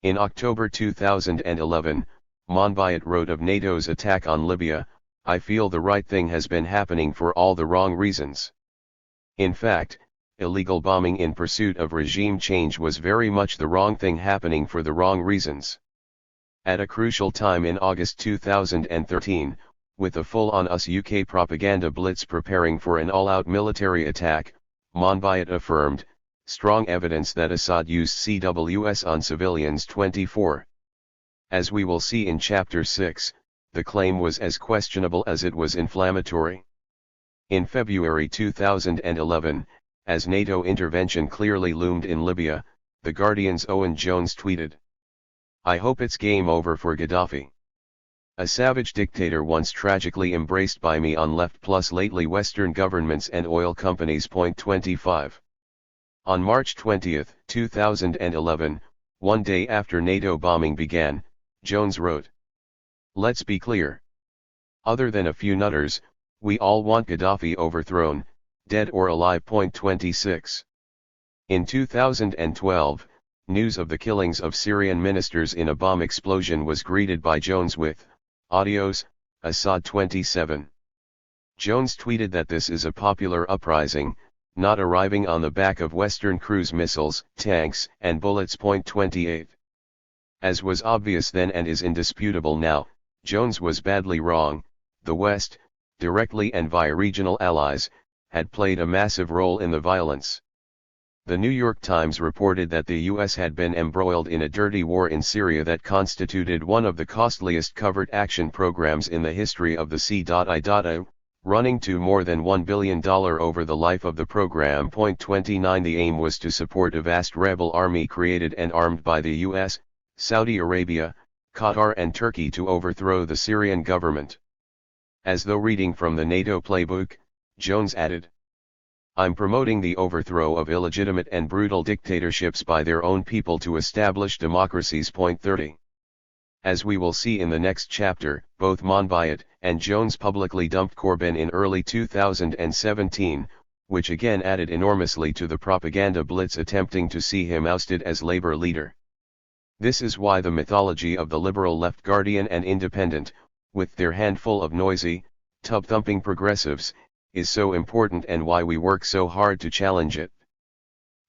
In October 2011, Monbiot wrote of NATO's attack on Libya, "I feel the right thing has been happening for all the wrong reasons." In fact, illegal bombing in pursuit of regime change was very much the wrong thing happening for the wrong reasons. At a crucial time in August 2013, with a full-on-us UK propaganda blitz preparing for an all-out military attack, Monbiot affirmed, "Strong evidence that Assad used CWS on civilians." 24. As we will see in Chapter 6, the claim was as questionable as it was inflammatory. In February 2011, as NATO intervention clearly loomed in Libya, The Guardian's Owen Jones tweeted, "I hope it's game over for Gaddafi. A savage dictator once tragically embraced by me on left plus lately Western governments and oil companies." Point 25. On March 20, 2011, one day after NATO bombing began, Jones wrote, "Let's be clear. Other than a few nutters, we all want Gaddafi overthrown, dead or alive." Point 26. In 2012, news of the killings of Syrian ministers in a bomb explosion was greeted by Jones with, "Adios, Assad." 27. Jones tweeted that this is a popular uprising, not arriving on the back of Western cruise missiles, tanks, and bullets. Point 28. As was obvious then and is indisputable now, Jones was badly wrong. The West, directly and via regional allies, had played a massive role in the violence. The New York Times reported that the U.S. had been embroiled in a dirty war in Syria that constituted one of the costliest covert action programs in the history of the C.I., running to more than $1 billion over the life of the program. Point 29. The aim was to support a vast rebel army created and armed by the U.S., Saudi Arabia, Qatar and Turkey to overthrow the Syrian government. As though reading from the NATO playbook, Jones added, "I'm promoting the overthrow of illegitimate and brutal dictatorships by their own people to establish democracies." Point 30. As we will see in the next chapter, both Monbiot and Jones publicly dumped Corbyn in early 2017, which again added enormously to the propaganda blitz attempting to see him ousted as Labour leader. This is why the mythology of the liberal left Guardian and Independent, with their handful of noisy, tub-thumping progressives, is so important and why we work so hard to challenge it.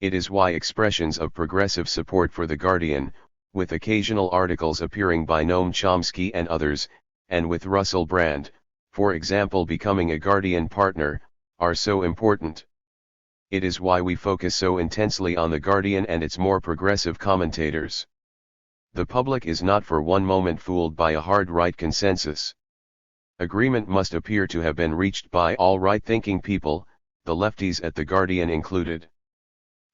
It is why expressions of progressive support for The Guardian, with occasional articles appearing by Noam Chomsky and others, and with Russell Brand, for example, becoming a Guardian partner, are so important. It is why we focus so intensely on The Guardian and its more progressive commentators. The public is not for one moment fooled by a hard right consensus. Agreement must appear to have been reached by all right-thinking people, the lefties at The Guardian included.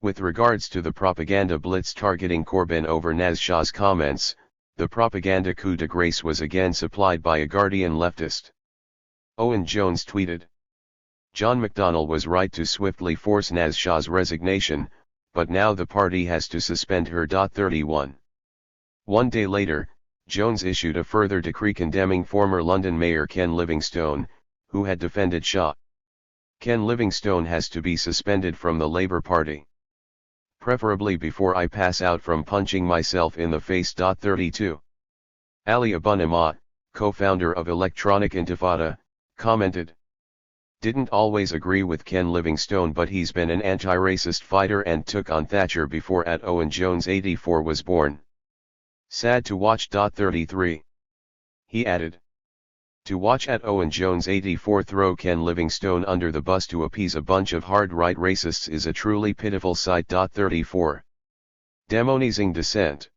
With regards to the propaganda blitz targeting Corbyn over Naz Shah's comments, the propaganda coup de grace was again supplied by a Guardian leftist. Owen Jones tweeted, "John McDonnell was right to swiftly force Naz Shah's resignation, but now the party has to suspend her. 31. One day later, Jones issued a further decree condemning former London Mayor Ken Livingstone, who had defended Shah. Ken Livingstone has to be suspended from the Labour Party. Preferably before I pass out from punching myself in the face. 32. Ali Abunimah, co-founder of Electronic Intifada, commented, "Didn't always agree with Ken Livingstone, but he's been an anti-racist fighter and took on Thatcher before at Owen Jones 84 was born. Sad to watch. 33. He added, "To watch at Owen Jones 84 throw Ken Livingstone under the bus to appease a bunch of hard-right racists is a truly pitiful sight. 34. Demonizing dissent.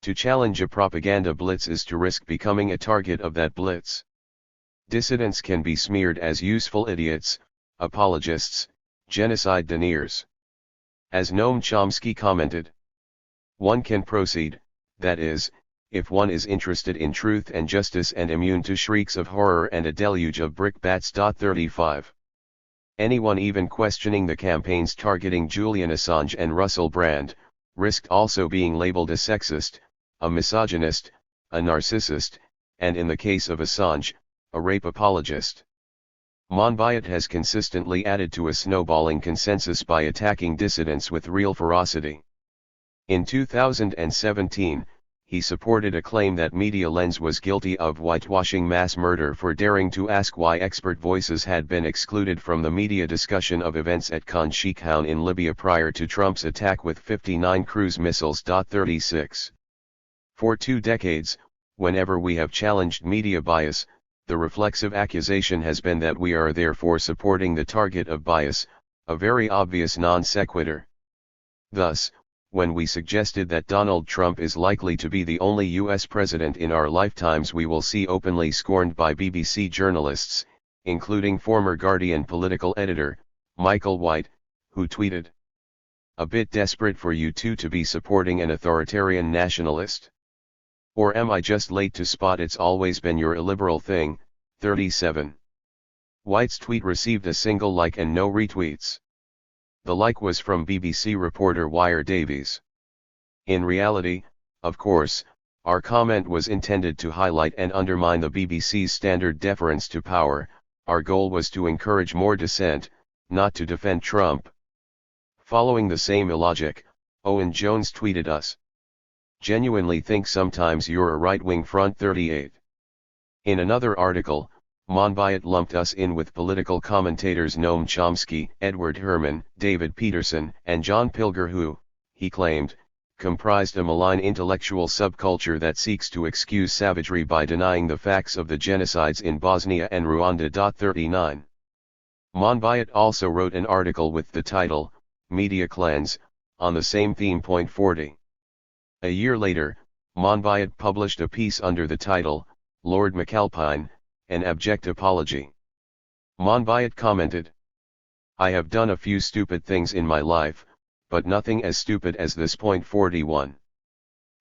To challenge a propaganda blitz is to risk becoming a target of that blitz. Dissidents can be smeared as useful idiots, apologists, genocide deniers. As Noam Chomsky commented, one can proceed, that is, if one is interested in truth and justice and immune to shrieks of horror and a deluge of brickbats. 35. Anyone even questioning the campaigns targeting Julian Assange and Russell Brand, risked also being labeled a sexist, a misogynist, a narcissist, and in the case of Assange, a rape apologist. Monbiot has consistently added to a snowballing consensus by attacking dissidents with real ferocity. In 2017, he supported a claim that Media Lens was guilty of whitewashing mass murder for daring to ask why expert voices had been excluded from the media discussion of events at Khan Sheikhoun in Libya prior to Trump's attack with 59 cruise missiles. 36. For 2 decades, whenever we have challenged media bias, the reflexive accusation has been that we are therefore supporting the target of bias, a very obvious non sequitur. Thus, when we suggested that Donald Trump is likely to be the only U.S. president in our lifetimes we will see openly scorned by BBC journalists, including former Guardian political editor, Michael White, who tweeted, "A bit desperate for you two to be supporting an authoritarian nationalist. Or am I just late to spot it's always been your illiberal thing?" 37. White's tweet received a single like and no retweets. The like was from BBC reporter Wire Davies. In reality, of course, our comment was intended to highlight and undermine the BBC's standard deference to power. Our goal was to encourage more dissent, not to defend Trump. Following the same illogic, Owen Jones tweeted us, "Genuinely think sometimes you're a right-wing front." 38. In another article, Monbiot lumped us in with political commentators Noam Chomsky, Edward Herman, David Peterson, and John Pilger who, he claimed, comprised a malign intellectual subculture that seeks to excuse savagery by denying the facts of the genocides in Bosnia and Rwanda. 39. Monbiot also wrote an article with the title, "Media Cleanse," on the same theme. 40. A year later, Monbiot published a piece under the title, "Lord McAlpine, an Abject Apology." Monbiot commented, "I have done a few stupid things in my life, but nothing as stupid as this." 41.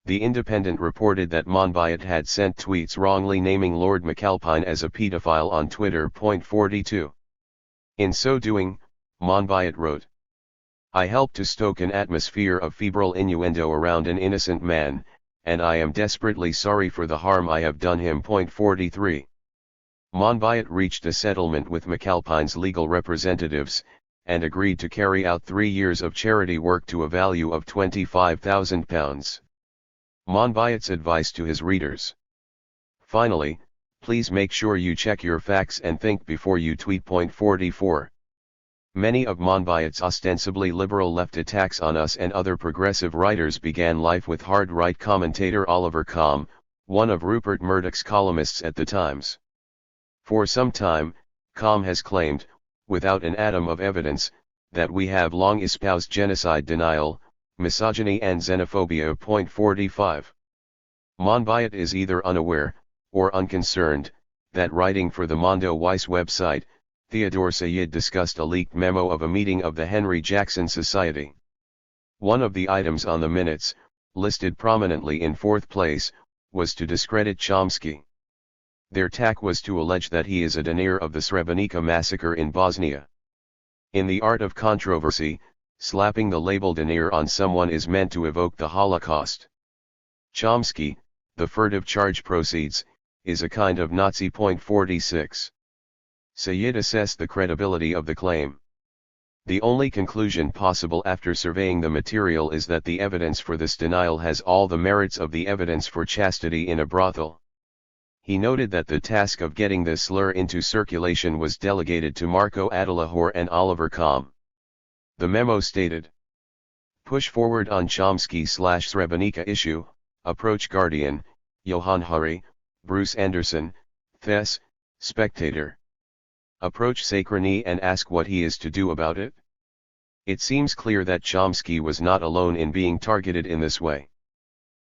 The Independent reported that Monbiot had sent tweets wrongly naming Lord McAlpine as a pedophile on Twitter. 42. In so doing, Monbiot wrote, "I helped to stoke an atmosphere of febrile innuendo around an innocent man, and I am desperately sorry for the harm I have done him." 43. Monbiot reached a settlement with McAlpine's legal representatives, and agreed to carry out 3 years of charity work to a value of £25,000. Monbiot's advice to his readers: finally, please make sure you check your facts and think before you tweet. 44. Many of Monbiot's ostensibly liberal left attacks on us and other progressive writers began life with hard right commentator Oliver Combe, one of Rupert Murdoch's columnists at the Times. For some time, Combe has claimed, without an atom of evidence, that we have long espoused genocide denial, misogyny and xenophobia. 45. Monbiot is either unaware, or unconcerned, that writing for the Mondo Weiss website, Theodore Sayed discussed a leaked memo of a meeting of the Henry Jackson Society. One of the items on the minutes, listed prominently in fourth place, was to discredit Chomsky. Their tack was to allege that he is a denier of the Srebrenica massacre in Bosnia. In the art of controversy, slapping the label denier on someone is meant to evoke the Holocaust. Chomsky, the furtive charge proceeds, is a kind of Nazi. 46. Sayed assessed the credibility of the claim. The only conclusion possible after surveying the material is that the evidence for this denial has all the merits of the evidence for chastity in a brothel. He noted that the task of getting this slur into circulation was delegated to Marco Adalahor and Oliver Combe. The memo stated, "Push forward on Chomsky/Srebrenica issue, approach Guardian, Johan Hari, Bruce Anderson, Thess, Spectator. Approach Sakrani and ask what he is to do about it." It seems clear that Chomsky was not alone in being targeted in this way.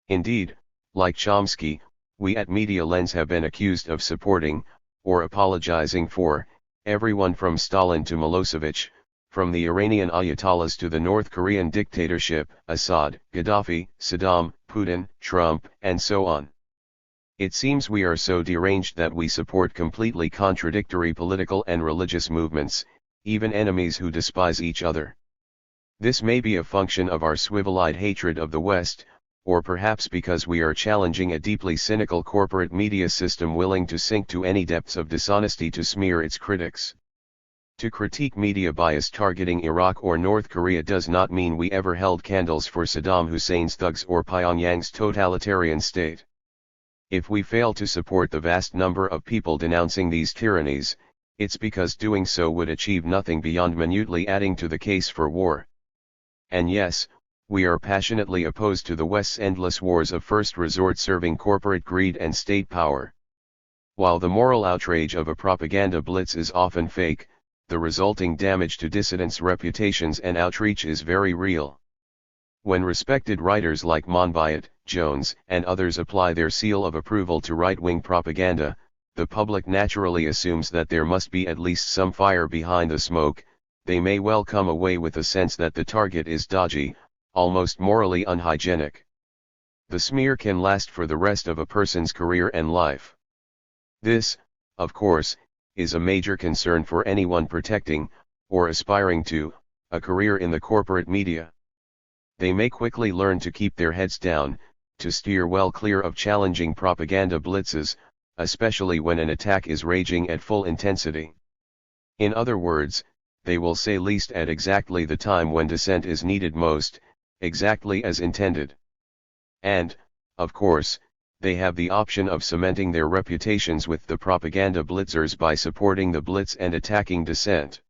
Indeed, like Chomsky, we at Media Lens have been accused of supporting, or apologizing for, everyone from Stalin to Milosevic, from the Iranian Ayatollahs to the North Korean dictatorship, Assad, Gaddafi, Saddam, Putin, Trump, and so on. It seems we are so deranged that we support completely contradictory political and religious movements, even enemies who despise each other. This may be a function of our swivel-eyed hatred of the West, or perhaps because we are challenging a deeply cynical corporate media system willing to sink to any depths of dishonesty to smear its critics. To critique media bias targeting Iraq or North Korea does not mean we ever held candles for Saddam Hussein's thugs or Pyongyang's totalitarian state. If we fail to support the vast number of people denouncing these tyrannies, it's because doing so would achieve nothing beyond minutely adding to the case for war. And yes, we are passionately opposed to the West's endless wars of first resort serving corporate greed and state power. While the moral outrage of a propaganda blitz is often fake, the resulting damage to dissidents' reputations and outreach is very real. When respected writers like Monbiot, Jones, and others apply their seal of approval to right-wing propaganda, the public naturally assumes that there must be at least some fire behind the smoke. They may well come away with a sense that the target is dodgy, almost morally unhygienic. The smear can last for the rest of a person's career and life. This, of course, is a major concern for anyone protecting, or aspiring to, a career in the corporate media. They may quickly learn to keep their heads down, to steer well clear of challenging propaganda blitzes, especially when an attack is raging at full intensity. In other words, they will say least at exactly the time when dissent is needed most, exactly as intended. And, of course, they have the option of cementing their reputations with the propaganda blitzers by supporting the blitz and attacking dissent.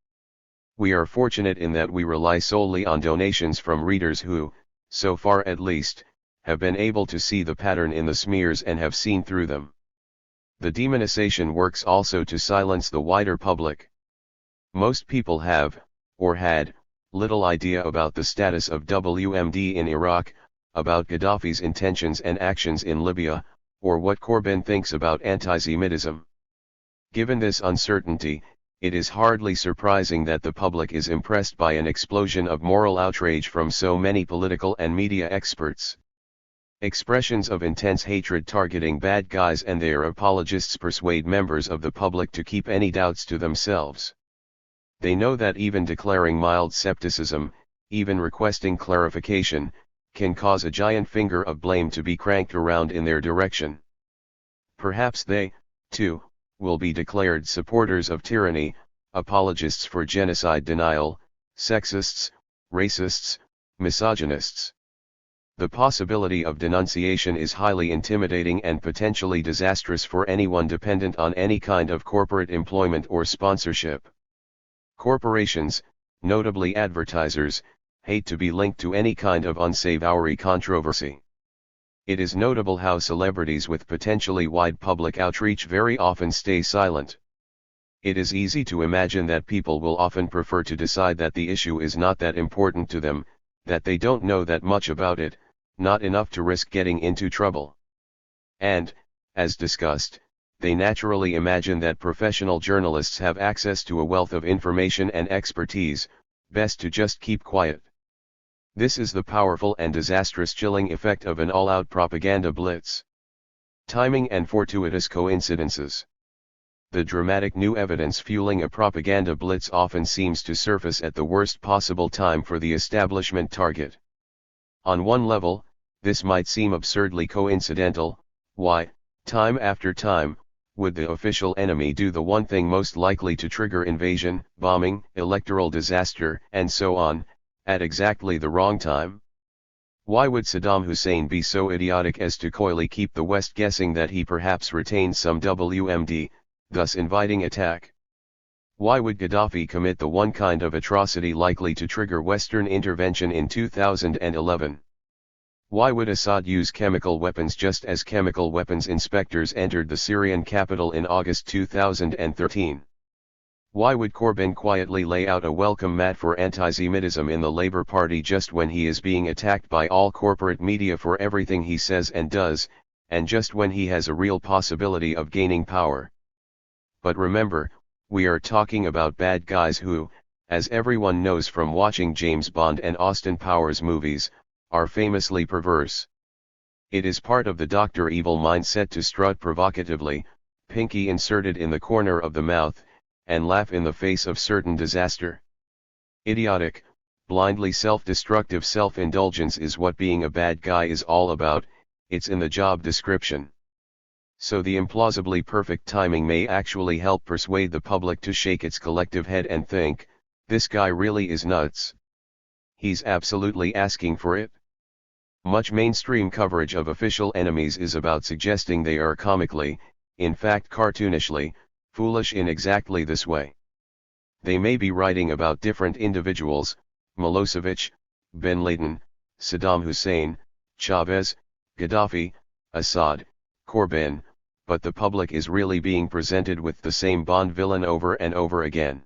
We are fortunate in that we rely solely on donations from readers who, so far at least, have been able to see the pattern in the smears and have seen through them. The demonization works also to silence the wider public. Most people have, or had, little idea about the status of WMD in Iraq, about Gaddafi's intentions and actions in Libya, or what Corbyn thinks about anti-Semitism. Given this uncertainty, it is hardly surprising that the public is impressed by an explosion of moral outrage from so many political and media experts. Expressions of intense hatred targeting bad guys and their apologists persuade members of the public to keep any doubts to themselves. They know that even declaring mild skepticism, even requesting clarification, can cause a giant finger of blame to be cranked around in their direction. Perhaps they, too, will be declared supporters of tyranny, apologists for genocide denial, sexists, racists, misogynists. The possibility of denunciation is highly intimidating and potentially disastrous for anyone dependent on any kind of corporate employment or sponsorship. Corporations, Notably advertisers, hate to be linked to any kind of unsavory controversy. It is notable how celebrities with potentially wide public outreach very often stay silent. It is easy to imagine that people will often prefer to decide that the issue is not that important to them, that they don't know that much about it, not enough to risk getting into trouble. And, as discussed, they naturally imagine that professional journalists have access to a wealth of information and expertise, best to just keep quiet. This is the powerful and disastrous chilling effect of an all-out propaganda blitz. Timing and fortuitous coincidences. The dramatic new evidence fueling a propaganda blitz often seems to surface at the worst possible time for the establishment target. On one level, this might seem absurdly coincidental. Why, time after time, would the official enemy do the one thing most likely to trigger invasion, bombing, electoral disaster, and so on, at exactly the wrong time? Why would Saddam Hussein be so idiotic as to coyly keep the West guessing that he perhaps retained some WMD, thus inviting attack? Why would Gaddafi commit the one kind of atrocity likely to trigger Western intervention in 2011? Why would Assad use chemical weapons just as chemical weapons inspectors entered the Syrian capital in August 2013? Why would Corbyn quietly lay out a welcome mat for anti-Semitism in the Labour Party just when he is being attacked by all corporate media for everything he says and does, and just when he has a real possibility of gaining power? But remember, we are talking about bad guys who, as everyone knows from watching James Bond and Austin Powers movies, are famously perverse. It is part of the Dr. Evil mindset to strut provocatively, pinky inserted in the corner of the mouth, and laugh in the face of certain disaster. Idiotic, blindly self-destructive self-indulgence is what being a bad guy is all about, it's in the job description. So the implausibly perfect timing may actually help persuade the public to shake its collective head and think, this guy really is nuts. He's absolutely asking for it. Much mainstream coverage of official enemies is about suggesting they are comically, in fact cartoonishly, foolish in exactly this way. They may be writing about different individuals, Milosevic, bin Laden, Saddam Hussein, Chavez, Gaddafi, Assad, Corbyn, but the public is really being presented with the same Bond villain over and over again.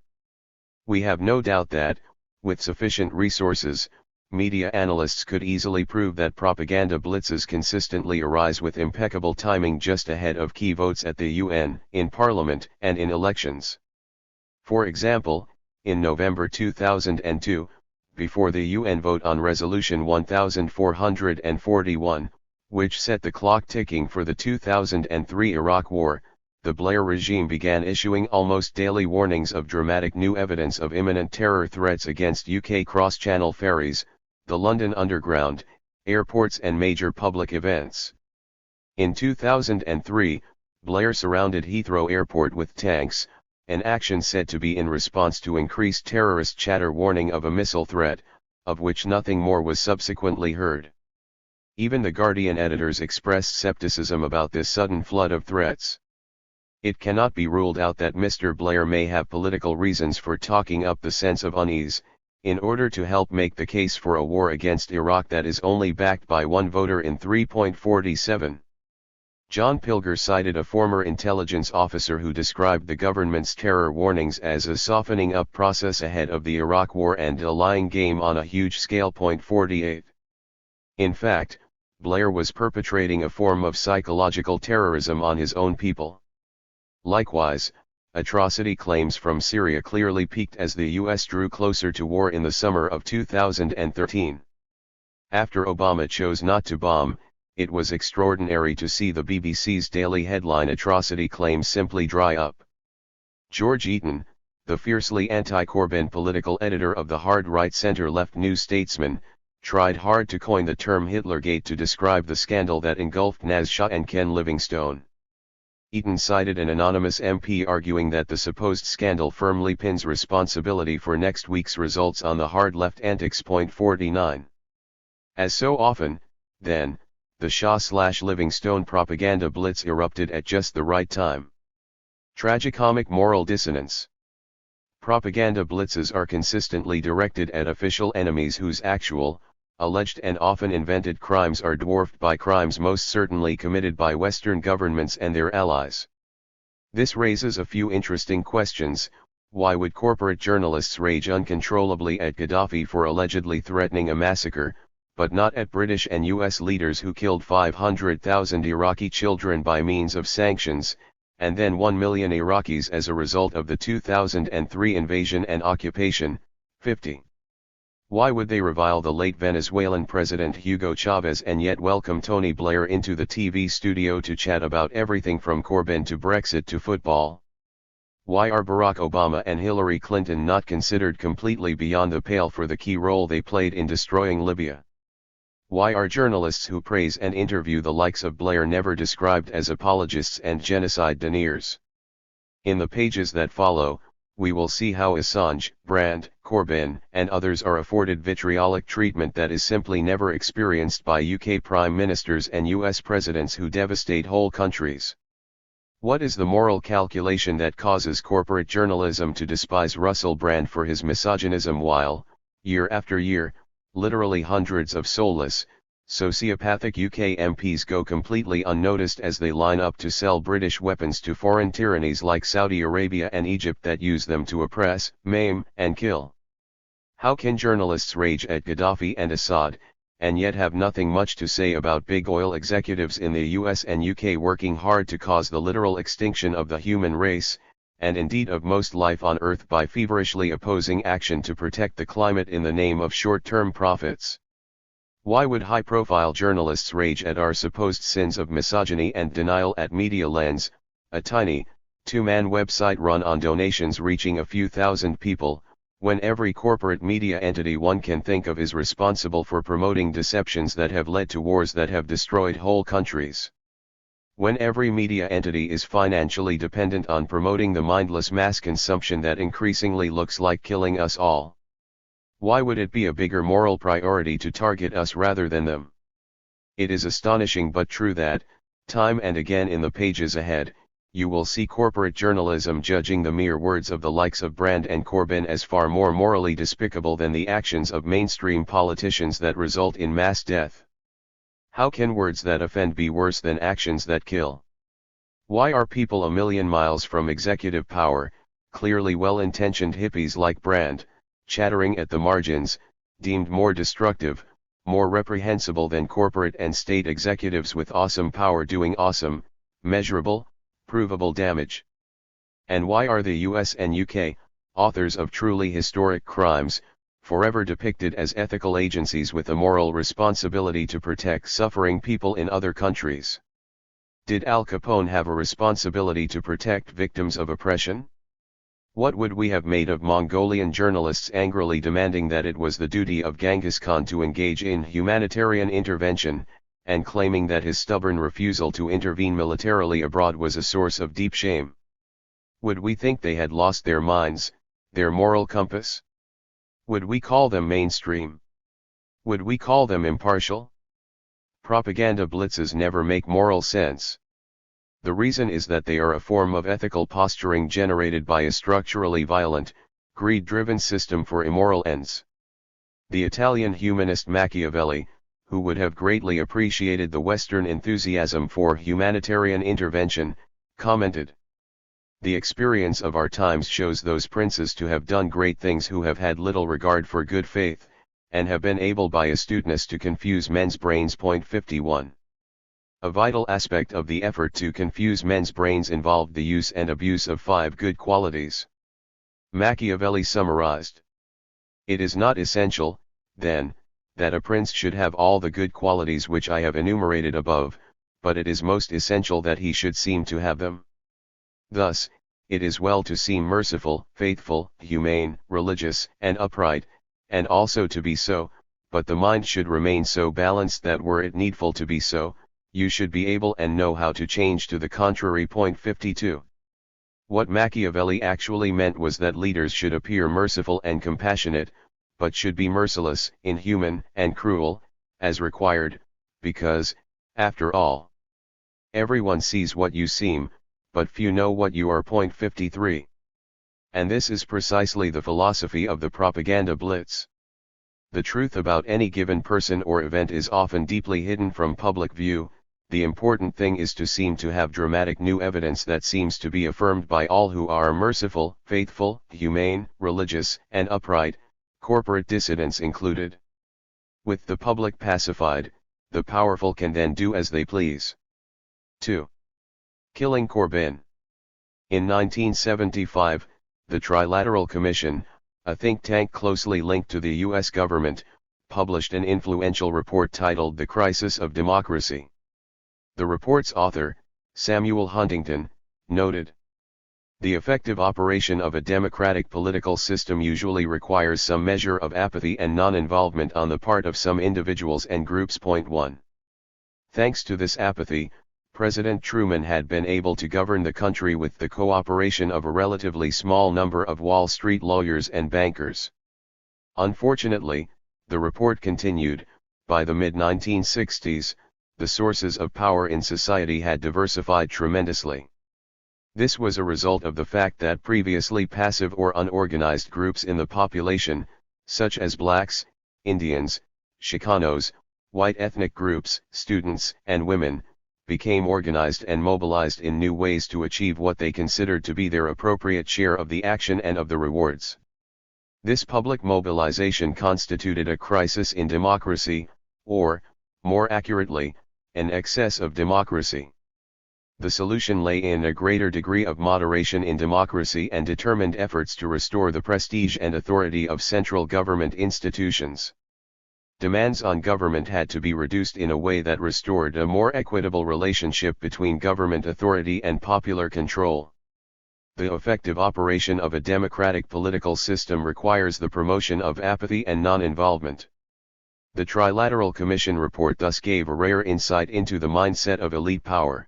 We have no doubt that, with sufficient resources, media analysts could easily prove that propaganda blitzes consistently arise with impeccable timing just ahead of key votes at the UN, in Parliament, and in elections. For example, in November 2002, before the UN vote on Resolution 1441, which set the clock ticking for the 2003 Iraq War, the Blair regime began issuing almost daily warnings of dramatic new evidence of imminent terror threats against UK cross-channel ferries, the London Underground, airports and major public events. In 2003, Blair surrounded Heathrow Airport with tanks, an action said to be in response to increased terrorist chatter warning of a missile threat, of which nothing more was subsequently heard. Even The Guardian editors expressed skepticism about this sudden flood of threats. It cannot be ruled out that Mr. Blair may have political reasons for talking up the sense of unease, in order to help make the case for a war against Iraq that is only backed by one voter in 3.47. John Pilger cited a former intelligence officer who described the government's terror warnings as a softening up process ahead of the Iraq War and a lying game on a huge scale. 48. In fact, Blair was perpetrating a form of psychological terrorism on his own people. Likewise, atrocity claims from Syria clearly peaked as the US drew closer to war in the summer of 2013. After Obama chose not to bomb, it was extraordinary to see the BBC's daily headline atrocity claims simply dry up. George Eaton, the fiercely anti-Corbyn political editor of the hard right centre-left New Statesman, tried hard to coin the term Hitlergate to describe the scandal that engulfed Naz Shah and Ken Livingstone. Eaton cited an anonymous MP arguing that the supposed scandal firmly pins responsibility for next week's results on the hard left antics. 49. As so often, then, the Shah/Livingstone propaganda blitz erupted at just the right time. Tragicomic moral dissonance. Propaganda blitzes are consistently directed at official enemies whose actual, alleged and often invented crimes are dwarfed by crimes most certainly committed by Western governments and their allies. This raises a few interesting questions. Why would corporate journalists rage uncontrollably at Gaddafi for allegedly threatening a massacre, but not at British and US leaders who killed 500,000 Iraqi children by means of sanctions, and then 1 million Iraqis as a result of the 2003 invasion and occupation? 50. Why would they revile the late Venezuelan President Hugo Chavez and yet welcome Tony Blair into the TV studio to chat about everything from Corbyn to Brexit to football? Why are Barack Obama and Hillary Clinton not considered completely beyond the pale for the key role they played in destroying Libya? Why are journalists who praise and interview the likes of Blair never described as apologists and genocide deniers? In the pages that follow, we will see how Assange, Brand, Corbyn, and others are afforded vitriolic treatment that is simply never experienced by UK prime ministers and US presidents who devastate whole countries. What is the moral calculation that causes corporate journalism to despise Russell Brand for his misogynism while, year after year, literally hundreds of soulless, sociopathic UK MPs go completely unnoticed as they line up to sell British weapons to foreign tyrannies like Saudi Arabia and Egypt that use them to oppress, maim, and kill? How can journalists rage at Gaddafi and Assad, and yet have nothing much to say about big oil executives in the US and UK working hard to cause the literal extinction of the human race, and indeed of most life on Earth by feverishly opposing action to protect the climate in the name of short-term profits? Why would high-profile journalists rage at our supposed sins of misogyny and denial at Media Lens, a tiny, two-man website run on donations reaching a few thousand people, when every corporate media entity one can think of is responsible for promoting deceptions that have led to wars that have destroyed whole countries? When every media entity is financially dependent on promoting the mindless mass consumption that increasingly looks like killing us all? Why would it be a bigger moral priority to target us rather than them? It is astonishing but true that, time and again in the pages ahead, you will see corporate journalism judging the mere words of the likes of Brand and Corbyn as far more morally despicable than the actions of mainstream politicians that result in mass death. How can words that offend be worse than actions that kill? Why are people a million miles from executive power, clearly well-intentioned hippies like Brand, chattering at the margins, deemed more destructive, more reprehensible than corporate and state executives with awesome power doing awesome, measurable, provable damage? And why are the US and UK, authors of truly historic crimes, forever depicted as ethical agencies with a moral responsibility to protect suffering people in other countries? Did Al Capone have a responsibility to protect victims of oppression? What would we have made of Mongolian journalists angrily demanding that it was the duty of Genghis Khan to engage in humanitarian intervention, and claiming that his stubborn refusal to intervene militarily abroad was a source of deep shame? Would we think they had lost their minds, their moral compass? Would we call them mainstream? Would we call them impartial? Propaganda blitzes never make moral sense. The reason is that they are a form of ethical posturing generated by a structurally violent, greed-driven system for immoral ends. The Italian humanist Machiavelli, who would have greatly appreciated the Western enthusiasm for humanitarian intervention, commented, "The experience of our times shows those princes to have done great things who have had little regard for good faith, and have been able by astuteness to confuse men's brains." 51. A vital aspect of the effort to confuse men's brains involved the use and abuse of 5 good qualities. Machiavelli summarized, "It is not essential, then, that a prince should have all the good qualities which I have enumerated above, but it is most essential that he should seem to have them. Thus, it is well to seem merciful, faithful, humane, religious, and upright, and also to be so, but the mind should remain so balanced that were it needful to be so, you should be able and know how to change to the contrary." 52. What Machiavelli actually meant was that leaders should appear merciful and compassionate, but should be merciless, inhuman, and cruel, as required, because, after all, everyone sees what you seem, but few know what you are. 53. And this is precisely the philosophy of the propaganda blitz. The truth about any given person or event is often deeply hidden from public view. The important thing is to seem to have dramatic new evidence that seems to be affirmed by all who are merciful, faithful, humane, religious, and upright, corporate dissidents included. With the public pacified, the powerful can then do as they please. 2. Killing Corbyn. In 1975, the Trilateral Commission, a think tank closely linked to the U.S. government, published an influential report titled The Crisis of Democracy. The report's author, Samuel Huntington, noted, "The effective operation of a democratic political system usually requires some measure of apathy and non-involvement on the part of some individuals and groups. 1. Thanks to this apathy, President Truman had been able to govern the country with the cooperation of a relatively small number of Wall Street lawyers and bankers. Unfortunately," the report continued, "by the mid-1960s, the sources of power in society had diversified tremendously. This was a result of the fact that previously passive or unorganized groups in the population, such as blacks, Indians, Chicanos, white ethnic groups, students, and women, became organized and mobilized in new ways to achieve what they considered to be their appropriate share of the action and of the rewards. This public mobilization constituted a crisis in democracy, or, more accurately, an excess of democracy. The solution lay in a greater degree of moderation in democracy and determined efforts to restore the prestige and authority of central government institutions. Demands on government had to be reduced in a way that restored a more equitable relationship between government authority and popular control. The effective operation of a democratic political system requires the promotion of apathy and non-involvement. The Trilateral Commission report thus gave a rare insight into the mindset of elite power.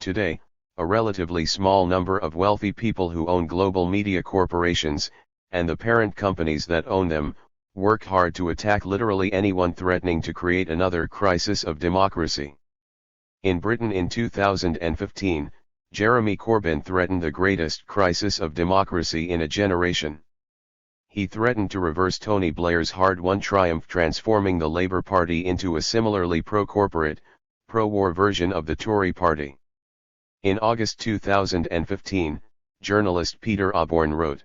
Today, a relatively small number of wealthy people who own global media corporations, and the parent companies that own them, work hard to attack literally anyone threatening to create another crisis of democracy. In Britain in 2015, Jeremy Corbyn threatened the greatest crisis of democracy in a generation. He threatened to reverse Tony Blair's hard-won triumph, transforming the Labour Party into a similarly pro-corporate, pro-war version of the Tory party. In August 2015, journalist Peter Osborne wrote,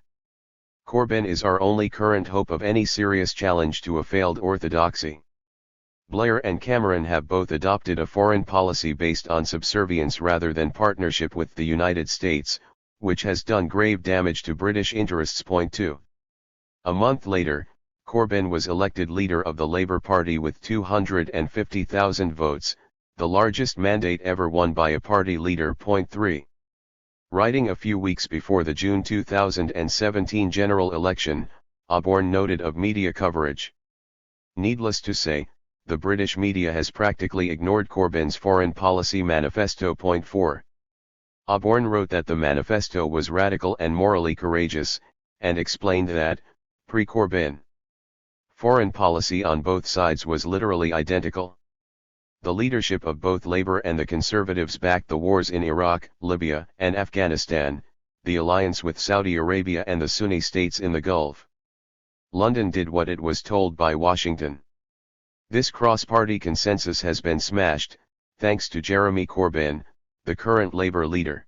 "Corbyn is our only current hope of any serious challenge to a failed orthodoxy. Blair and Cameron have both adopted a foreign policy based on subservience rather than partnership with the United States, which has done grave damage to British interests." 2. A month later, Corbyn was elected leader of the Labour Party with 250,000 votes, the largest mandate ever won by a party leader. 3. Writing a few weeks before the June 2017 general election, Osborne noted of media coverage, "Needless to say, the British media has practically ignored Corbyn's foreign policy manifesto." 4. Osborne wrote that the manifesto was radical and morally courageous, and explained that, pre-Corbyn, foreign policy on both sides was literally identical. The leadership of both Labour and the Conservatives backed the wars in Iraq, Libya, and Afghanistan, the alliance with Saudi Arabia and the Sunni states in the Gulf. London did what it was told by Washington. This cross-party consensus has been smashed, thanks to Jeremy Corbyn, the current Labour leader.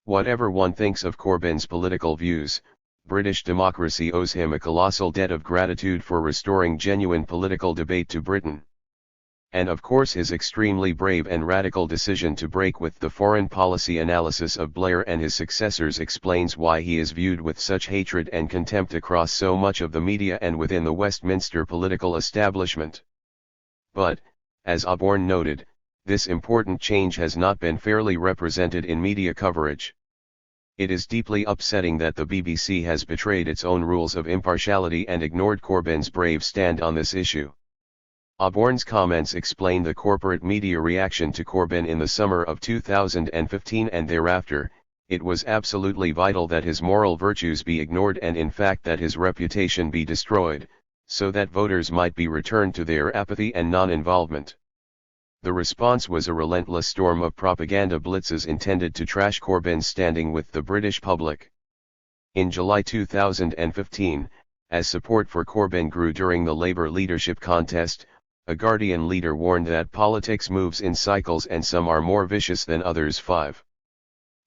Whatever one thinks of Corbyn's political views, British democracy owes him a colossal debt of gratitude for restoring genuine political debate to Britain. And of course his extremely brave and radical decision to break with the foreign policy analysis of Blair and his successors explains why he is viewed with such hatred and contempt across so much of the media and within the Westminster political establishment. But, as Osborne noted, this important change has not been fairly represented in media coverage. It is deeply upsetting that the BBC has betrayed its own rules of impartiality and ignored Corbyn's brave stand on this issue. Osborne's comments explain the corporate media reaction to Corbyn in the summer of 2015 and thereafter. It was absolutely vital that his moral virtues be ignored and in fact that his reputation be destroyed, so that voters might be returned to their apathy and non-involvement. The response was a relentless storm of propaganda blitzes intended to trash Corbyn's standing with the British public. In July 2015, as support for Corbyn grew during the Labour leadership contest, a Guardian leader warned that politics moves in cycles and some are more vicious than others. 5.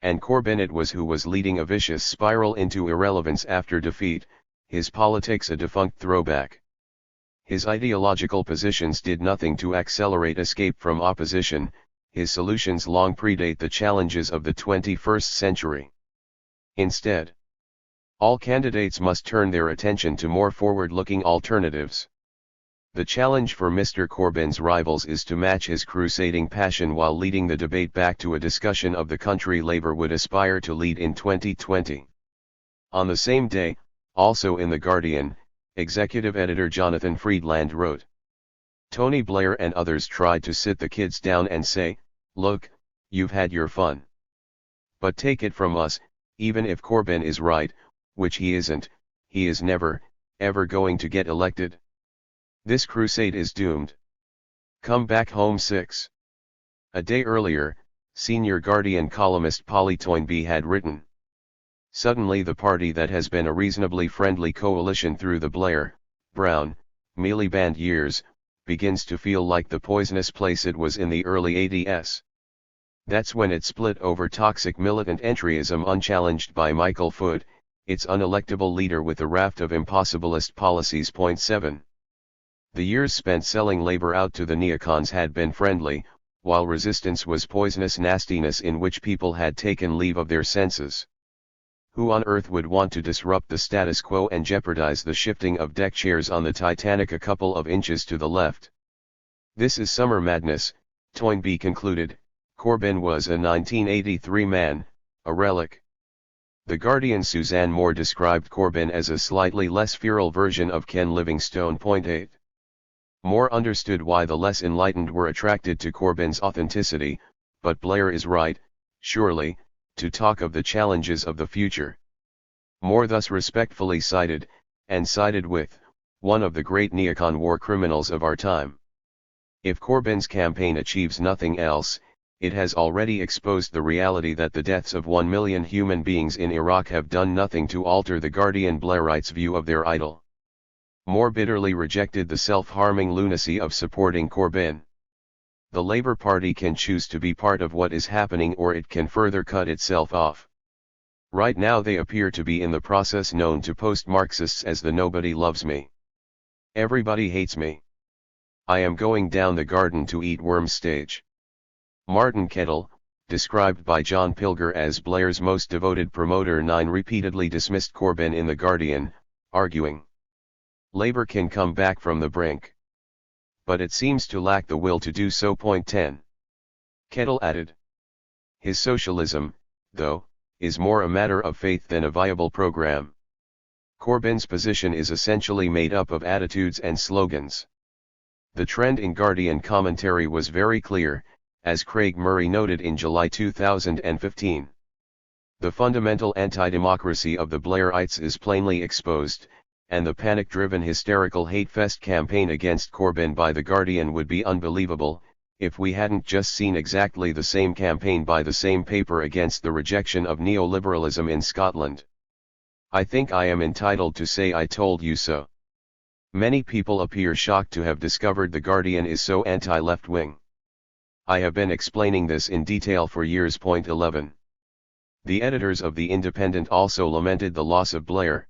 And Corbyn it was who was leading a vicious spiral into irrelevance after defeat, his politics a defunct throwback. His ideological positions did nothing to accelerate escape from opposition, his solutions long predate the challenges of the 21st century. Instead, all candidates must turn their attention to more forward-looking alternatives. The challenge for Mr. Corbyn's rivals is to match his crusading passion while leading the debate back to a discussion of the country Labour would aspire to lead in 2020. On the same day, also in The Guardian, executive editor Jonathan Freedland wrote, "Tony Blair and others tried to sit the kids down and say, look, you've had your fun. But take it from us, even if Corbyn is right, which he isn't, he is never, ever going to get elected. This crusade is doomed. Come back home." 6. A day earlier, senior Guardian columnist Polly Toynbee had written, "Suddenly the party that has been a reasonably friendly coalition through the Blair, Brown, Miliband years, begins to feel like the poisonous place it was in the early 80s. That's when it split over toxic militant entryism unchallenged by Michael Foot, its unelectable leader with a raft of impossibilist policies. 7. The years spent selling Labour out to the neocons had been friendly, while resistance was poisonous nastiness in which people had taken leave of their senses. Who on earth would want to disrupt the status quo and jeopardize the shifting of deck chairs on the Titanic a couple of inches to the left? This is summer madness," Toynbee concluded. Corbyn was a 1983 man, a relic. The Guardian's Suzanne Moore described Corbyn as a slightly less feral version of Ken Livingstone. 8. Moore understood why the less enlightened were attracted to Corbyn's authenticity, but Blair is right, surely, to talk of the challenges of the future. Moore thus respectfully sided, and sided with, one of the great neocon war criminals of our time. If Corbyn's campaign achieves nothing else, it has already exposed the reality that the deaths of 1 million human beings in Iraq have done nothing to alter the Guardian Blairites' view of their idol. Moore bitterly rejected the self-harming lunacy of supporting Corbyn. The Labour Party can choose to be part of what is happening or it can further cut itself off. Right now they appear to be in the process known to post-Marxists as the "nobody loves me. Everybody hates me. I am going down the garden to eat worms" stage. Martin Kettle, described by John Pilger as Blair's most devoted promoter, repeatedly dismissed Corbyn in The Guardian, arguing, "Labour can come back from the brink. But it seems to lack the will to do so." 10. Kettle added, "His socialism, though, is more a matter of faith than a viable program. Corbyn's position is essentially made up of attitudes and slogans." The trend in Guardian commentary was very clear, as Craig Murray noted in July 2015. The fundamental anti-democracy of the Blairites is plainly exposed, and the panic-driven hysterical hate-fest campaign against Corbyn by The Guardian would be unbelievable, if we hadn't just seen exactly the same campaign by the same paper against the rejection of neoliberalism in Scotland. I think I am entitled to say I told you so. Many people appear shocked to have discovered The Guardian is so anti-left-wing. I have been explaining this in detail for years. 11. The editors of The Independent also lamented the loss of Blair.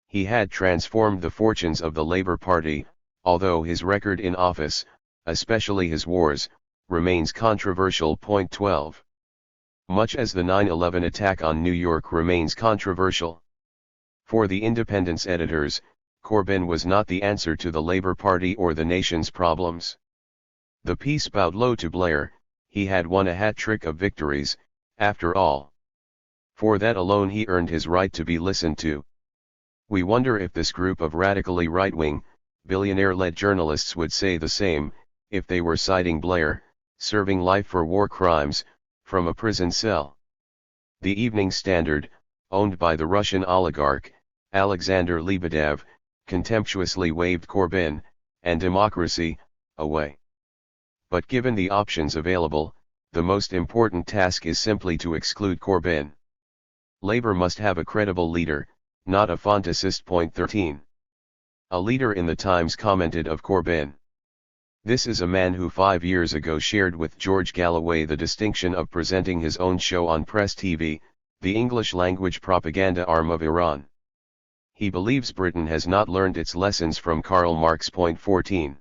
He had transformed the fortunes of the Labour Party, although his record in office, especially his wars, remains controversial. 12. Much as the 9/11 attack on New York remains controversial. For The Independent's editors, Corbyn was not the answer to the Labour Party or the nation's problems. The piece bowed low to Blair. He had won a hat-trick of victories, after all. For that alone he earned his right to be listened to. We wonder if this group of radically right-wing, billionaire-led journalists would say the same, if they were citing Blair, serving life for war crimes, from a prison cell. The Evening Standard, owned by the Russian oligarch, Alexander Lebedev, contemptuously waved Corbyn, and democracy, away. But given the options available, the most important task is simply to exclude Corbyn. Labour must have a credible leader, not a fantasist. 13. A leader in the Times commented of Corbyn. This is a man who 5 years ago shared with George Galloway the distinction of presenting his own show on Press TV, the English-language propaganda arm of Iran. He believes Britain has not learned its lessons from Karl Marx. 14.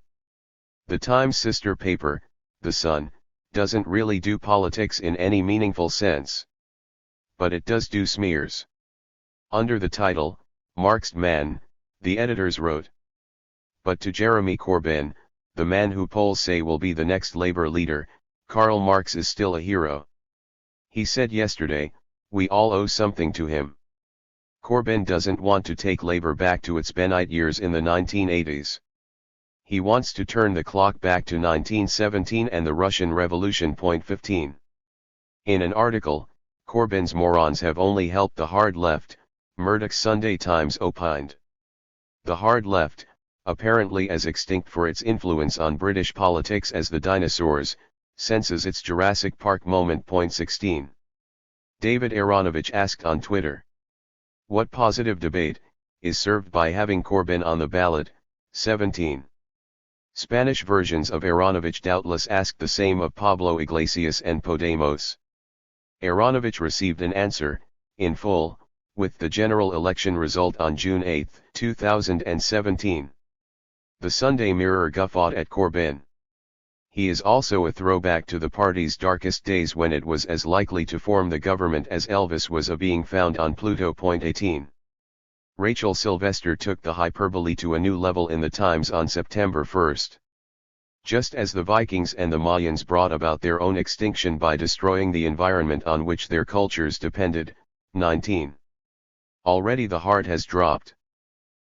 The Times' sister paper, The Sun, doesn't really do politics in any meaningful sense. But it does do smears. Under the title, Marxed Man, the editors wrote. But to Jeremy Corbyn, the man who polls say will be the next Labour leader, Karl Marx is still a hero. He said yesterday, we all owe something to him. Corbyn doesn't want to take Labour back to its Benite years in the 1980s. He wants to turn the clock back to 1917 and the Russian Revolution. 15. In an article, Corbyn's morons have only helped the hard left, Murdoch's Sunday Times opined. The hard left, apparently as extinct for its influence on British politics as the dinosaurs, senses its Jurassic Park moment. 16. David Aronovich asked on Twitter. What positive debate is served by having Corbyn on the ballot? 17. Spanish versions of Aronovich doubtless asked the same of Pablo Iglesias and Podemos. Aronovich received an answer, in full, with the general election result on June 8, 2017. The Sunday Mirror guffawed at Corbyn. He is also a throwback to the party's darkest days when it was as likely to form the government as Elvis was a being found on Pluto. 18. Rachel Sylvester took the hyperbole to a new level in the Times on September 1. Just as the Vikings and the Mayans brought about their own extinction by destroying the environment on which their cultures depended. 19. Already the heart has dropped.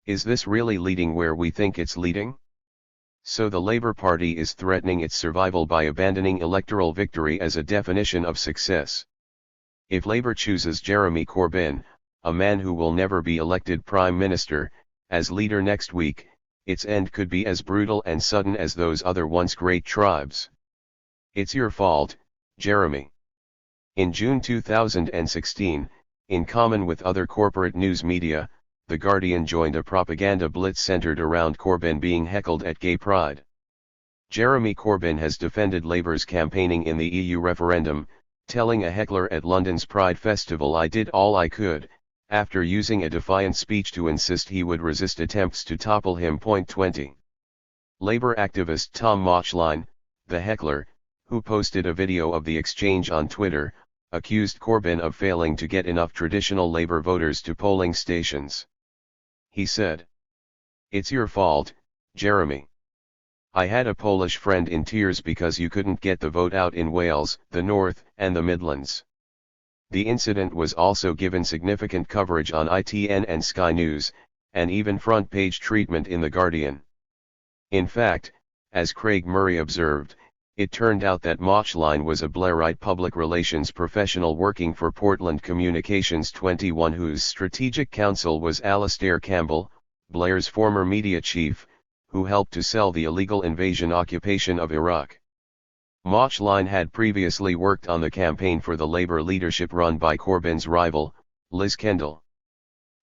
Is this really leading where we think it's leading? So the Labour Party is threatening its survival by abandoning electoral victory as a definition of success. If Labour chooses Jeremy Corbyn, a man who will never be elected Prime Minister, as leader next week, its end could be as brutal and sudden as those other once great tribes. It's your fault, Jeremy. In June 2016, in common with other corporate news media, The Guardian joined a propaganda blitz centered around Corbyn being heckled at Gay Pride. Jeremy Corbyn has defended Labour's campaigning in the EU referendum, telling a heckler at London's Pride Festival, "I did all I could," after using a defiant speech to insist he would resist attempts to topple him. 20. Labour activist Tom Mauchline, the heckler, who posted a video of the exchange on Twitter, accused Corbyn of failing to get enough traditional Labour voters to polling stations. He said, "It's your fault, Jeremy. I had a Polish friend in tears because you couldn't get the vote out in Wales, the North, and the Midlands." The incident was also given significant coverage on ITN and Sky News, and even front-page treatment in The Guardian. In fact, as Craig Murray observed, it turned out that Mauchline was a Blairite public relations professional working for Portland Communications 21, whose strategic counsel was Alastair Campbell, Blair's former media chief, who helped to sell the illegal occupation of Iraq. Mauchline had previously worked on the campaign for the Labour leadership run by Corbyn's rival, Liz Kendall.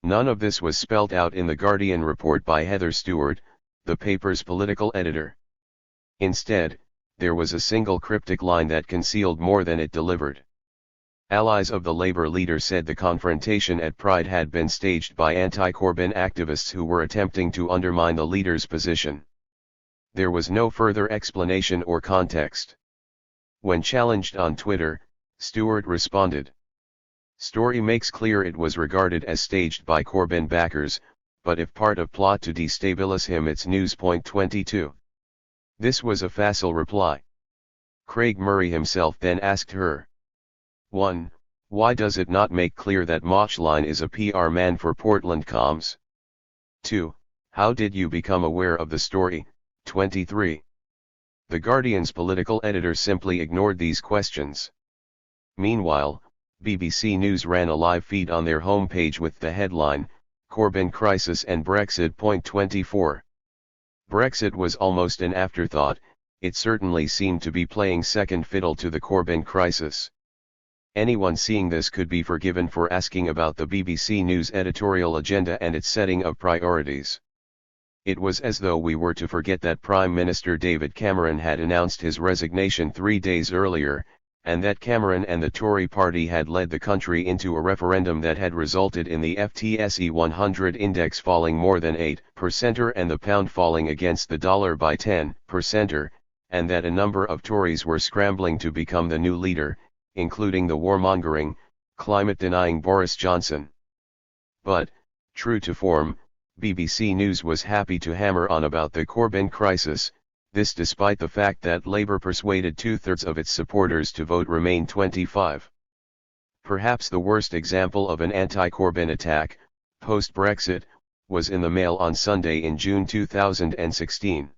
None of this was spelt out in the Guardian report by Heather Stewart, the paper's political editor. Instead, there was a single cryptic line that concealed more than it delivered. Allies of the Labour leader said the confrontation at Pride had been staged by anti-Corbyn activists who were attempting to undermine the leader's position. There was no further explanation or context. When challenged on Twitter, Stewart responded, "Story makes clear it was regarded as staged by Corbyn backers, but if part of plot to destabilize him, it's news." 22. This was a facile reply. Craig Murray himself then asked her, 1. Why does it not make clear that Mauchline is a PR man for Portland Comms? 2. How did you become aware of the story? 23. The Guardian's political editor simply ignored these questions. Meanwhile, BBC News ran a live feed on their homepage with the headline, "Corbyn Crisis and Brexit." 24. Brexit was almost an afterthought. It certainly seemed to be playing second fiddle to the Corbyn crisis. Anyone seeing this could be forgiven for asking about the BBC News editorial agenda and its setting of priorities. It was as though we were to forget that Prime Minister David Cameron had announced his resignation 3 days earlier, and that Cameron and the Tory party had led the country into a referendum that had resulted in the FTSE 100 index falling more than 8% and the pound falling against the dollar by 10%, and that a number of Tories were scrambling to become the new leader, including the warmongering, climate-denying Boris Johnson. But, true to form, BBC News was happy to hammer on about the Corbyn crisis, this despite the fact that Labour persuaded 2/3 of its supporters to vote Remain 25. Perhaps the worst example of an anti-Corbyn attack, post-Brexit, was in the Mail on Sunday in June 2016.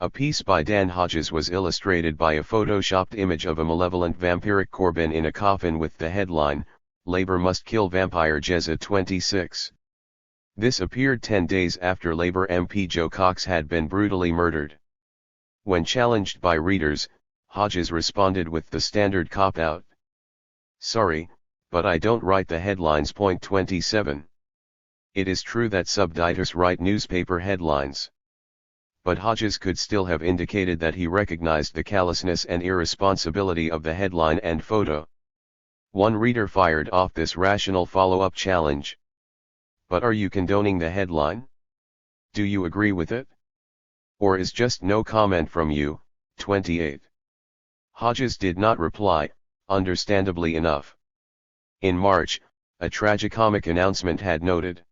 A piece by Dan Hodges was illustrated by a photoshopped image of a malevolent vampiric Corbyn in a coffin with the headline, "Labour must kill vampire Jezza 26. This appeared 10 days after Labour MP Joe Cox had been brutally murdered. When challenged by readers, Hodges responded with the standard cop-out. "Sorry, but I don't write the headlines. 27. It is true that subeditors write newspaper headlines. But Hodges could still have indicated that he recognized the callousness and irresponsibility of the headline and photo. One reader fired off this rational follow-up challenge. "But are you condoning the headline? Do you agree with it? Or is just no comment from you?" 28. Hodges did not reply, understandably enough. In March, a tragicomic announcement had noted.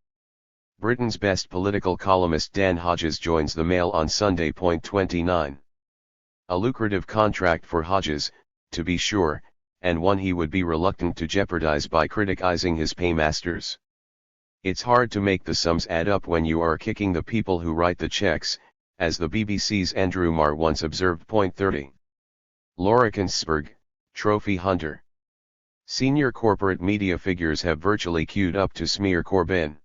Britain's best political columnist Dan Hodges joins the Mail on Sunday. 29. A lucrative contract for Hodges, to be sure, and one he would be reluctant to jeopardize by criticizing his paymasters. It's hard to make the sums add up when you are kicking the people who write the checks, as the BBC's Andrew Marr once observed. 30. Laura Ginsberg, trophy hunter. Senior corporate media figures have virtually queued up to smear Corbyn.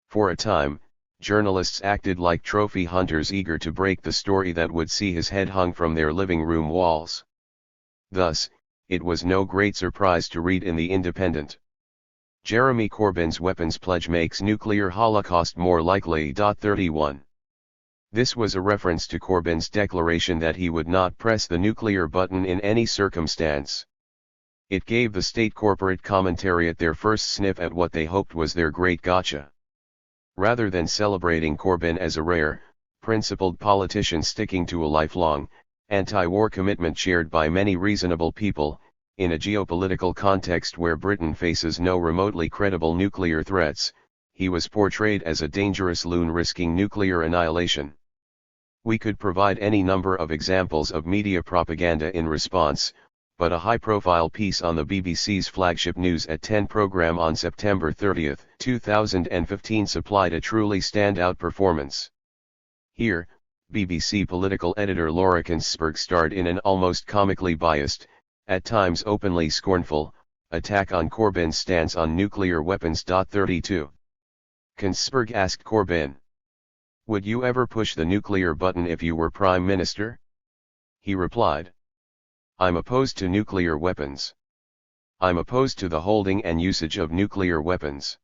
For a time, journalists acted like trophy hunters eager to break the story that would see his head hung from their living room walls. Thus, it was no great surprise to read in The Independent, "Jeremy Corbyn's weapons pledge makes nuclear holocaust more likely." 31. This was a reference to Corbyn's declaration that he would not press the nuclear button in any circumstance. It gave the state corporate commentariat their first sniff at what they hoped was their great gotcha. Rather than celebrating Corbyn as a rare, principled politician sticking to a lifelong, anti-war commitment shared by many reasonable people, in a geopolitical context where Britain faces no remotely credible nuclear threats, he was portrayed as a dangerous loon risking nuclear annihilation. We could provide any number of examples of media propaganda in response, but a high-profile piece on the BBC's flagship News at 10 program on September 30, 2015 supplied a truly standout performance. Here, BBC political editor Laura Ginsberg starred in an almost comically biased, at times openly scornful, attack on Corbyn's stance on nuclear weapons. 32. Ginsberg asked Corbyn, "Would you ever push the nuclear button if you were Prime Minister?" He replied, "I'm opposed to nuclear weapons. I'm opposed to the holding and usage of nuclear weapons.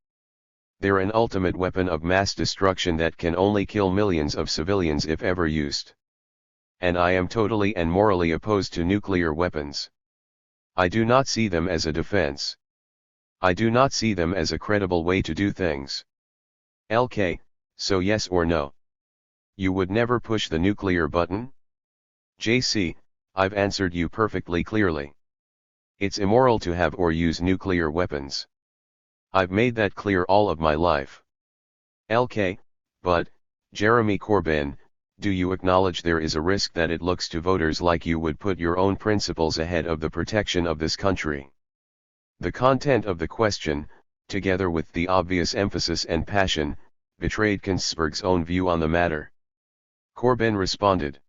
They're an ultimate weapon of mass destruction that can only kill millions of civilians if ever used. And I am totally and morally opposed to nuclear weapons. I do not see them as a defense. I do not see them as a credible way to do things. LK, so yes or no? You would never push the nuclear button?" JC, I've answered you perfectly clearly. It's immoral to have or use nuclear weapons. I've made that clear all of my life. LK, but, Jeremy Corbyn, do you acknowledge there is a risk that it looks to voters like you would put your own principles ahead of the protection of this country? The content of the question, together with the obvious emphasis and passion, betrayed Ginsberg's own view on the matter. Corbyn responded,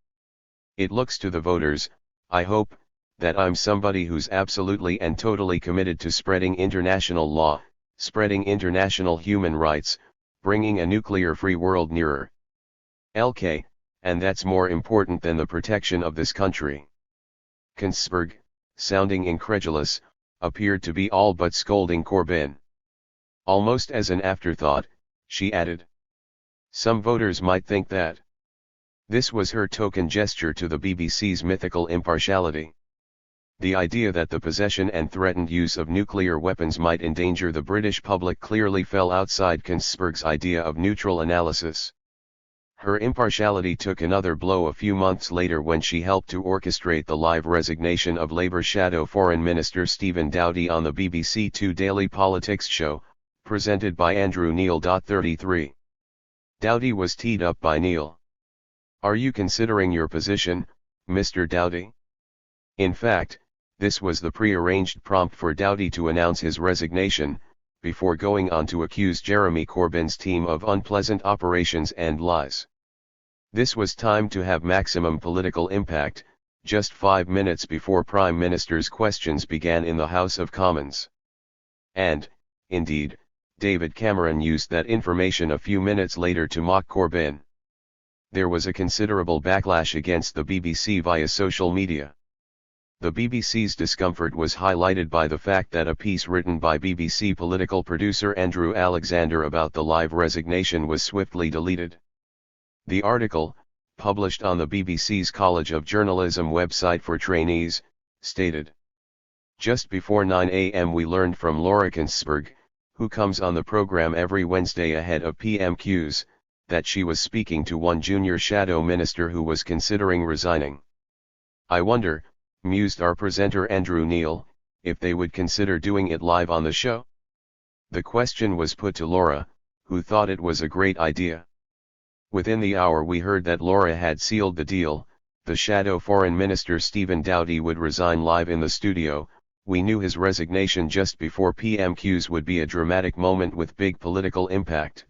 "It looks to the voters, I hope, that I'm somebody who's absolutely and totally committed to spreading international law, spreading international human rights, bringing a nuclear-free world nearer. LK, and that's more important than the protection of this country." Ginsberg, sounding incredulous, appeared to be all but scolding Corbyn. Almost as an afterthought, she added, "Some voters might think that." This was her token gesture to the BBC's mythical impartiality. The idea that the possession and threatened use of nuclear weapons might endanger the British public clearly fell outside Ginsburg's idea of neutral analysis. Her impartiality took another blow a few months later when she helped to orchestrate the live resignation of Labour shadow Foreign Minister Stephen Doughty on the BBC Two Daily Politics show, presented by Andrew Neil. 33. Doughty was teed up by Neil. "Are you considering your position, Mr. Doughty?" In fact, this was the pre-arranged prompt for Doughty to announce his resignation, before going on to accuse Jeremy Corbyn's team of unpleasant operations and lies. This was timed to have maximum political impact, just 5 minutes before Prime Minister's questions began in the House of Commons. And, indeed, David Cameron used that information a few minutes later to mock Corbyn. There was a considerable backlash against the BBC via social media. The BBC's discomfort was highlighted by the fact that a piece written by BBC political producer Andrew Alexander about the live resignation was swiftly deleted. The article, published on the BBC's College of Journalism website for trainees, stated, "Just before 9 a.m. we learned from Laura Ginsburg, who comes on the program every Wednesday ahead of PMQs, that she was speaking to one junior shadow minister who was considering resigning. I wonder, mused our presenter Andrew Neil, if they would consider doing it live on the show?" The question was put to Laura, who thought it was a great idea. Within the hour we heard that Laura had sealed the deal. The shadow Foreign Minister Stephen Doughty would resign live in the studio. We knew his resignation just before PMQs would be a dramatic moment with big political impact.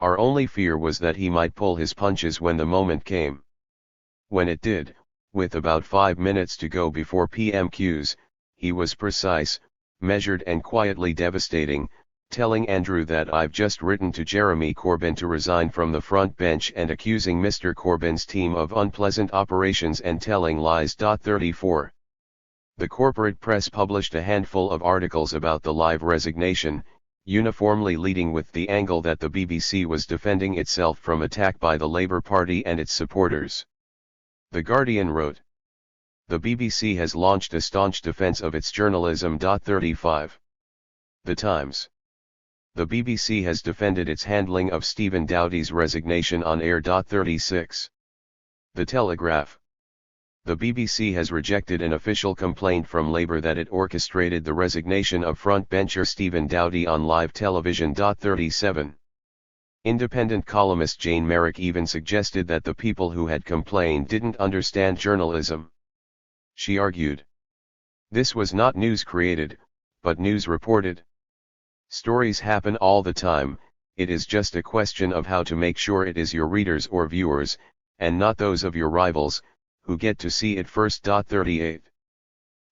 Our only fear was that he might pull his punches when the moment came. When it did, with about 5 minutes to go before PMQs, he was precise, measured and quietly devastating, telling Andrew that "I've just written to Jeremy Corbyn to resign from the front bench," and accusing Mr. Corbyn's team of unpleasant operations and telling lies. 34. The corporate press published a handful of articles about the live resignation, uniformly leading with the angle that the BBC was defending itself from attack by the Labour Party and its supporters. The Guardian wrote, "The BBC has launched a staunch defence of its journalism." 35. The Times. The BBC has defended its handling of Stephen Doughty's resignation on air. 36. The Telegraph. The BBC has rejected an official complaint from Labour that it orchestrated the resignation of frontbencher Stephen Doughty on live television. 37. Independent columnist Jane Merrick even suggested that the people who had complained didn't understand journalism. She argued, "This was not news created, but news reported. Stories happen all the time, it is just a question of how to make sure it is your readers or viewers, and not those of your rivals, who get to see it first." 38.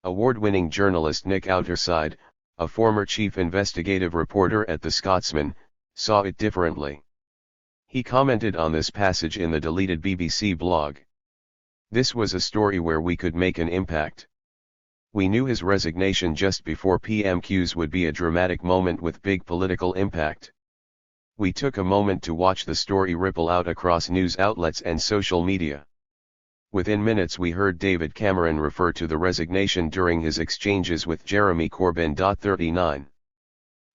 Award-winning journalist Nick Outerside, a former chief investigative reporter at The Scotsman, saw it differently. He commented on this passage in the deleted BBC blog. "This was a story where we could make an impact. We knew his resignation just before PMQs would be a dramatic moment with big political impact. We took a moment to watch the story ripple out across news outlets and social media. Within minutes we heard David Cameron refer to the resignation during his exchanges with Jeremy Corbyn." 39.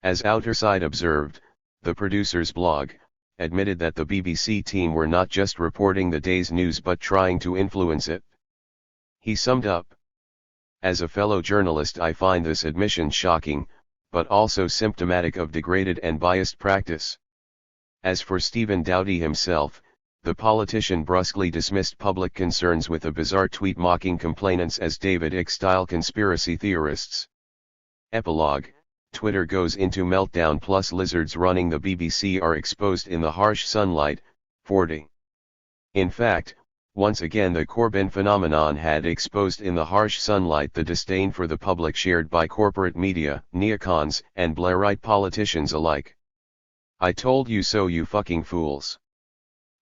As Outerside observed, the producer's blog admitted that the BBC team were not just reporting the day's news but trying to influence it. He summed up, "As a fellow journalist I find this admission shocking, but also symptomatic of degraded and biased practice." As for Stephen Doughty himself, the politician brusquely dismissed public concerns with a bizarre tweet mocking complainants as David Icke-style conspiracy theorists. Epilogue: Twitter goes into meltdown plus lizards running the BBC are exposed in the harsh sunlight. 40. In fact, once again the Corbyn phenomenon had exposed in the harsh sunlight the disdain for the public shared by corporate media, neocons, and Blairite politicians alike. "I told you so, you fucking fools."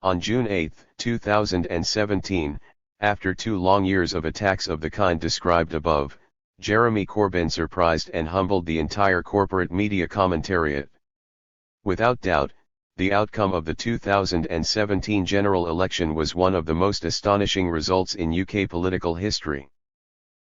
On June 8, 2017, after 2 long years of attacks of the kind described above, Jeremy Corbyn surprised and humbled the entire corporate media commentariat. Without doubt, the outcome of the 2017 general election was one of the most astonishing results in UK political history.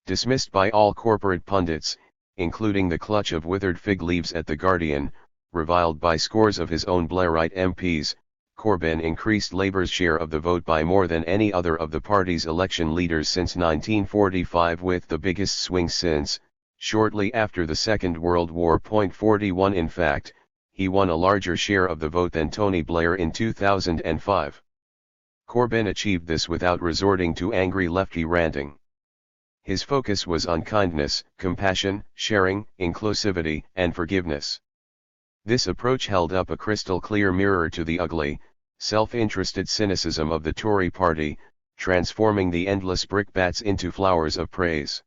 Dismissed by all corporate pundits, including the clutch of withered fig leaves at The Guardian, reviled by scores of his own Blairite MPs, Corbyn increased Labour's share of the vote by more than any other of the party's election leaders since 1945, with the biggest swing since, shortly after the Second World War. 41 In fact, he won a larger share of the vote than Tony Blair in 2005. Corbyn achieved this without resorting to angry lefty ranting. His focus was on kindness, compassion, sharing, inclusivity, and forgiveness. This approach held up a crystal-clear mirror to the ugly, self-interested cynicism of the Tory party, transforming the endless brickbats into flowers of praise.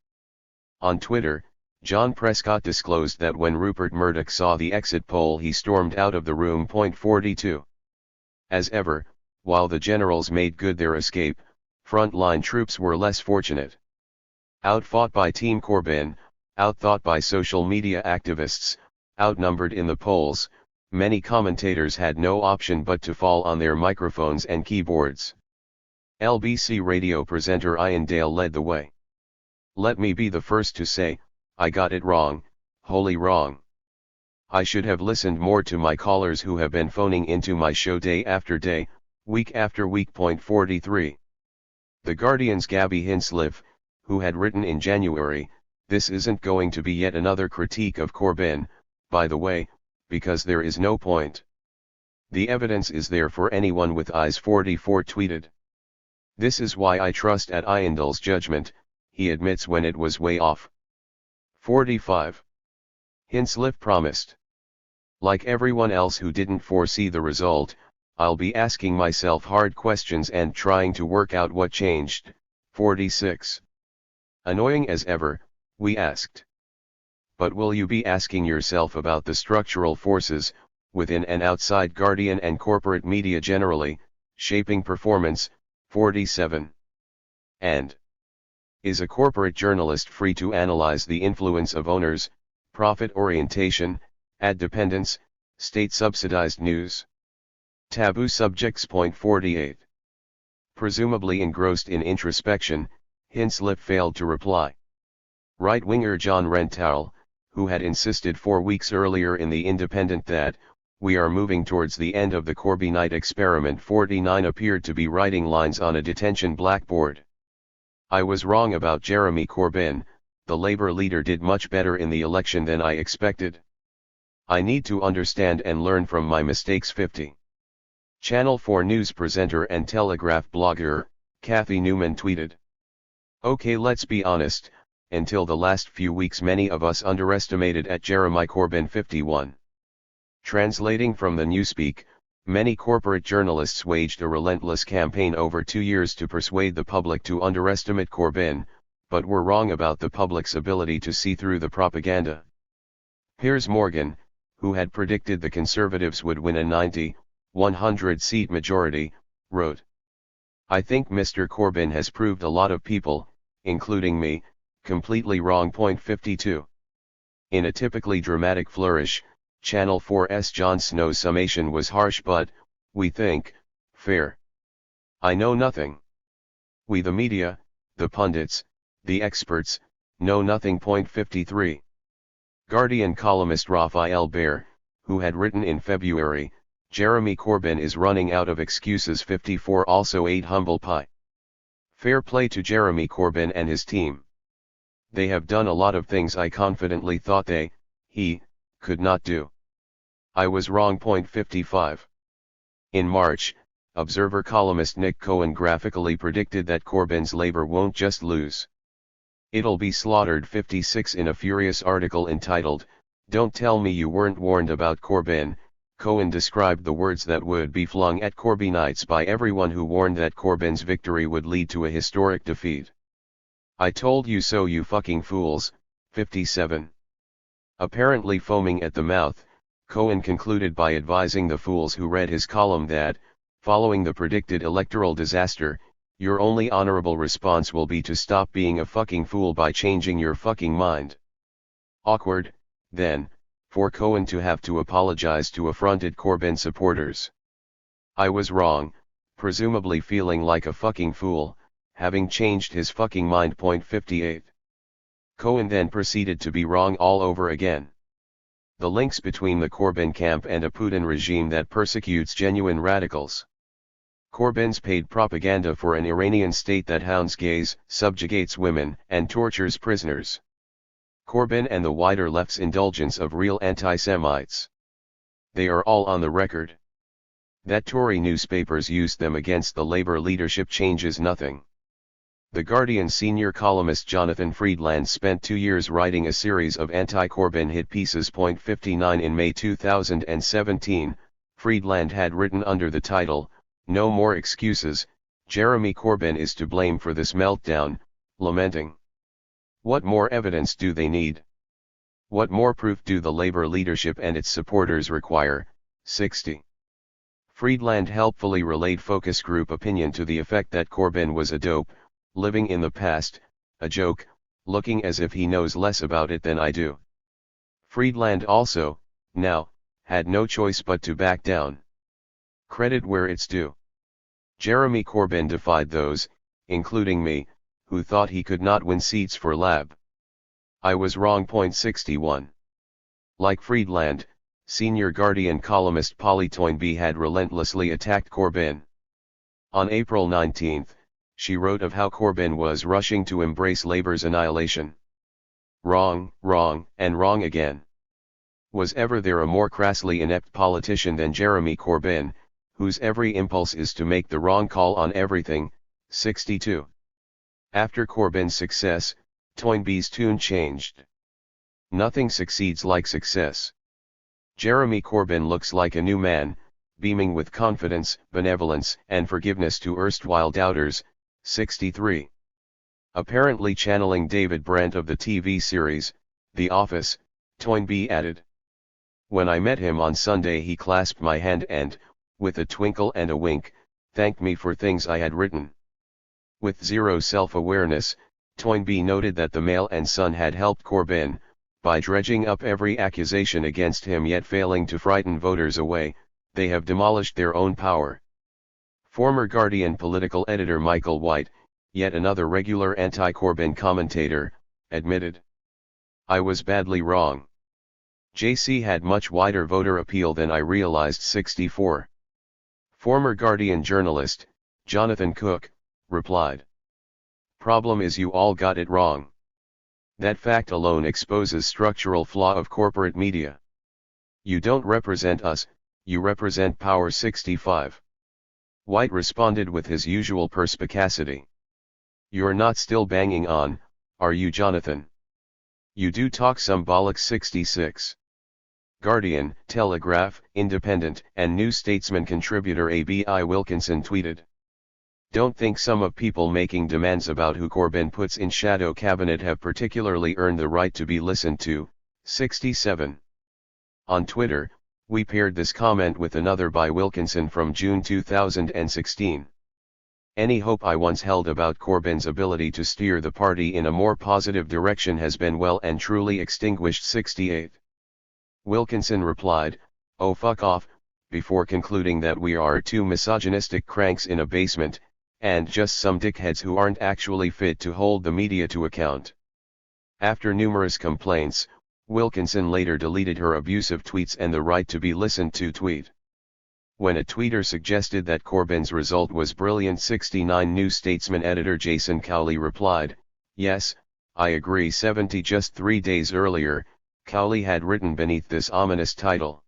On Twitter, John Prescott disclosed that when Rupert Murdoch saw the exit poll he stormed out of the room. 42. As ever, while the generals made good their escape, frontline troops were less fortunate. Outfought by Team Corbyn, outthought by social media activists, outnumbered in the polls, many commentators had no option but to fall on their microphones and keyboards. LBC radio presenter Ian Dale led the way. "Let me be the first to say, I got it wrong, wholly wrong. I should have listened more to my callers who have been phoning into my show day after day, week after week." 43. The Guardian's Gabby Hinsliff, who had written in January, "This isn't going to be yet another critique of Corbyn, by the way, because there is no point. The evidence is there for anyone with eyes." 44 tweeted. "This is why I trust at Iandale's judgment, he admits when it was way off." 45. Hinsliff promised. "Like everyone else who didn't foresee the result, I'll be asking myself hard questions and trying to work out what changed." 46. Annoying as ever, we asked. But will you be asking yourself about the structural forces, within and outside Guardian and corporate media generally, shaping performance? 47. And is a corporate journalist free to analyze the influence of owners, profit orientation, ad dependence, state-subsidized news? Taboo subjects. 48. Presumably engrossed in introspection, Hinsliff failed to reply. Right-winger John Rentowell, who had insisted 4 weeks earlier in The Independent that, "we are moving towards the end of the Corbynite experiment," 49, appeared to be writing lines on a detention blackboard. "I was wrong about Jeremy Corbyn, the Labour leader did much better in the election than I expected. I need to understand and learn from my mistakes." 50. Channel 4 news presenter and Telegraph blogger, Kathy Newman tweeted. "Okay, let's be honest, until the last few weeks many of us underestimated at Jeremy Corbyn." 51. Translating from the Newspeak, many corporate journalists waged a relentless campaign over 2 years to persuade the public to underestimate Corbyn, but were wrong about the public's ability to see through the propaganda. Piers Morgan, who had predicted the Conservatives would win a 90-100 majority, wrote, "I think Mr. Corbyn has proved a lot of people, including me, completely wrong." 52. In a typically dramatic flourish, Channel 4's Jon Snow's summation was harsh but, we think, fair. "I know nothing. We the media, the pundits, the experts, know nothing." 53. Guardian columnist Raphael Baer, who had written in February, "Jeremy Corbyn is running out of excuses." 54 also ate humble pie. Fair play to Jeremy Corbyn and his team. They have done a lot of things I confidently thought he, could not do. I was wrong. 55. In March, Observer columnist Nick Cohen graphically predicted that Corbyn's Labour won't just lose. It'll be slaughtered. 56. In a furious article entitled, "Don't Tell Me You Weren't Warned About Corbyn," Cohen described the words that would be flung at Corbynites by everyone who warned that Corbyn's victory would lead to a historic defeat. "I told you so, you fucking fools." 57. Apparently foaming at the mouth, Cohen concluded by advising the fools who read his column that, following the predicted electoral disaster, Your only honorable response will be to stop being a fucking fool by changing your fucking mind. Awkward, then, for Cohen to have to apologize to affronted Corbyn supporters. I was wrong, presumably feeling like a fucking fool, having changed his fucking mind. 58. Cohen then proceeded to be wrong all over again. The links between the Corbyn camp and a Putin regime that persecutes genuine radicals. Corbyn's paid propaganda for an Iranian state that hounds gays, subjugates women, and tortures prisoners. Corbyn and the wider left's indulgence of real anti-Semites. They are all on the record. That Tory newspapers used them against the Labour leadership changes nothing. The Guardian senior columnist Jonathan Freedland spent 2 years writing a series of anti-Corbyn hit pieces. 59 In May 2017, Freedland had written under the title, "No More Excuses, Jeremy Corbyn is to blame for this meltdown," lamenting. What more evidence do they need? What more proof do the Labour leadership and its supporters require? 60. Freedland helpfully relayed focus group opinion to the effect that Corbyn was a dope, living in the past, a joke, looking as if he knows less about it than I do. Freedland also, now, had no choice but to back down. Credit where it's due. Jeremy Corbyn defied those, including me, who thought he could not win seats for Lab. I was wrong. 61. Like Freedland, senior Guardian columnist Polly Toynbee had relentlessly attacked Corbyn. On April 19, she wrote of how Corbyn was rushing to embrace Labour's annihilation. Wrong, wrong, and wrong again. Was ever there a more crassly inept politician than Jeremy Corbyn, whose every impulse is to make the wrong call on everything? 62. After Corbyn's success, Toynbee's tune changed. Nothing succeeds like success. Jeremy Corbyn looks like a new man, beaming with confidence, benevolence, and forgiveness to erstwhile doubters. 63. Apparently channeling David Brent of the TV series, The Office, Toynbee added. When I met him on Sunday he clasped my hand and, with a twinkle and a wink, thanked me for things I had written. With zero self-awareness, Toynbee noted that the Mail and Sun had helped Corbyn, by dredging up every accusation against him yet failing to frighten voters away, they have demolished their own power. Former Guardian political editor Michael White, yet another regular anti-Corbyn commentator, admitted. I was badly wrong. JC had much wider voter appeal than I realized. 64. Former Guardian journalist, Jonathan Cook, replied. Problem is you all got it wrong. That fact alone exposes structural flaw of corporate media. You don't represent us, you represent power. 65. White responded with his usual perspicacity. You're not still banging on, are you, Jonathan? You do talk some bollocks. 66. Guardian, Telegraph, Independent, and New Statesman contributor A.B.I. Wilkinson tweeted. Don't think some of people making demands about who Corbyn puts in shadow cabinet have particularly earned the right to be listened to. 67. On Twitter, we paired this comment with another by Wilkinson from June 2016. Any hope I once held about Corbyn's ability to steer the party in a more positive direction has been well and truly extinguished. 68. Wilkinson replied, oh fuck off, before concluding that we are two misogynistic cranks in a basement, and just some dickheads who aren't actually fit to hold the media to account. After numerous complaints, Wilkinson later deleted her abusive tweets and the right to be listened to tweet. When a tweeter suggested that Corbyn's result was brilliant, 69 New Statesman editor Jason Cowley replied, yes, I agree. 70 Just 3 days earlier, Cowley had written beneath this ominous title.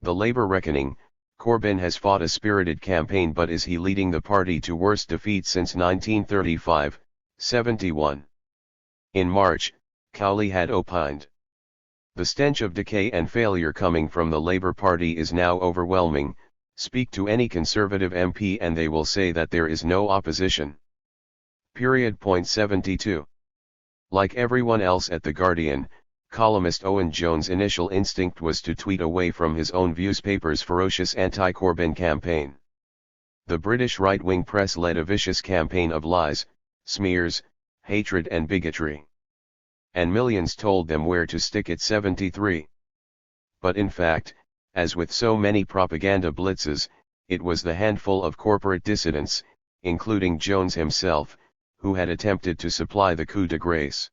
The Labour Reckoning, Corbyn has fought a spirited campaign, but is he leading the party to worst defeat since 1935? 71. In March, Cowley had opined. The stench of decay and failure coming from the Labour Party is now overwhelming. Speak to any Conservative MP and they will say that there is no opposition. Period. 72. Like everyone else at The Guardian, columnist Owen Jones' initial instinct was to tweet away from his own viewspaper's ferocious anti-Corbyn campaign. The British right-wing press led a vicious campaign of lies, smears, hatred and bigotry. And millions told them where to stick at 73. But in fact, as with so many propaganda blitzes, it was the handful of corporate dissidents, including Jones himself, who had attempted to supply the coup de grace.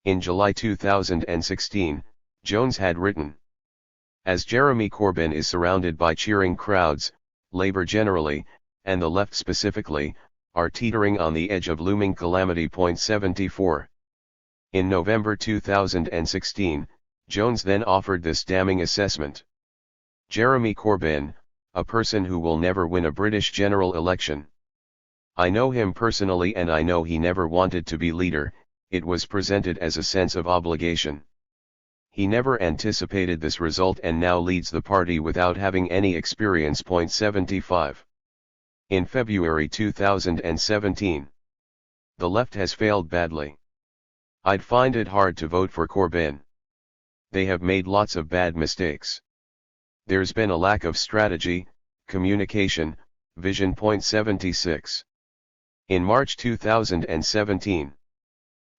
In July 2016, Jones had written, "As Jeremy Corbyn is surrounded by cheering crowds, Labour generally, and the left specifically, are teetering on the edge of looming calamity." 74. In November 2016, Jones then offered this damning assessment. Jeremy Corbyn, a person who will never win a British general election. I know him personally and I know he never wanted to be leader, it was presented as a sense of obligation. He never anticipated this result and now leads the party without having any experience. 75. In February 2017. The left has failed badly. I'd find it hard to vote for Corbyn. They have made lots of bad mistakes. There's been a lack of strategy, communication, vision. 76. In March 2017.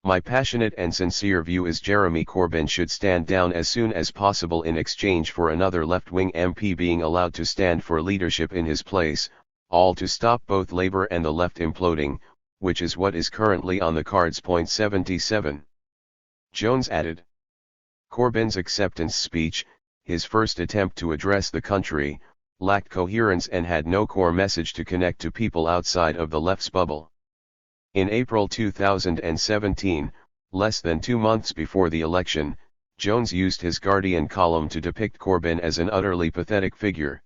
My passionate and sincere view is Jeremy Corbyn should stand down as soon as possible in exchange for another left-wing MP being allowed to stand for leadership in his place, all to stop both Labour and the left imploding, which is what is currently on the cards. 77. Jones added. Corbyn's acceptance speech, his first attempt to address the country, lacked coherence and had no core message to connect to people outside of the left's bubble. In April 2017, less than 2 months before the election, Jones used his Guardian column to depict Corbyn as an utterly pathetic figure.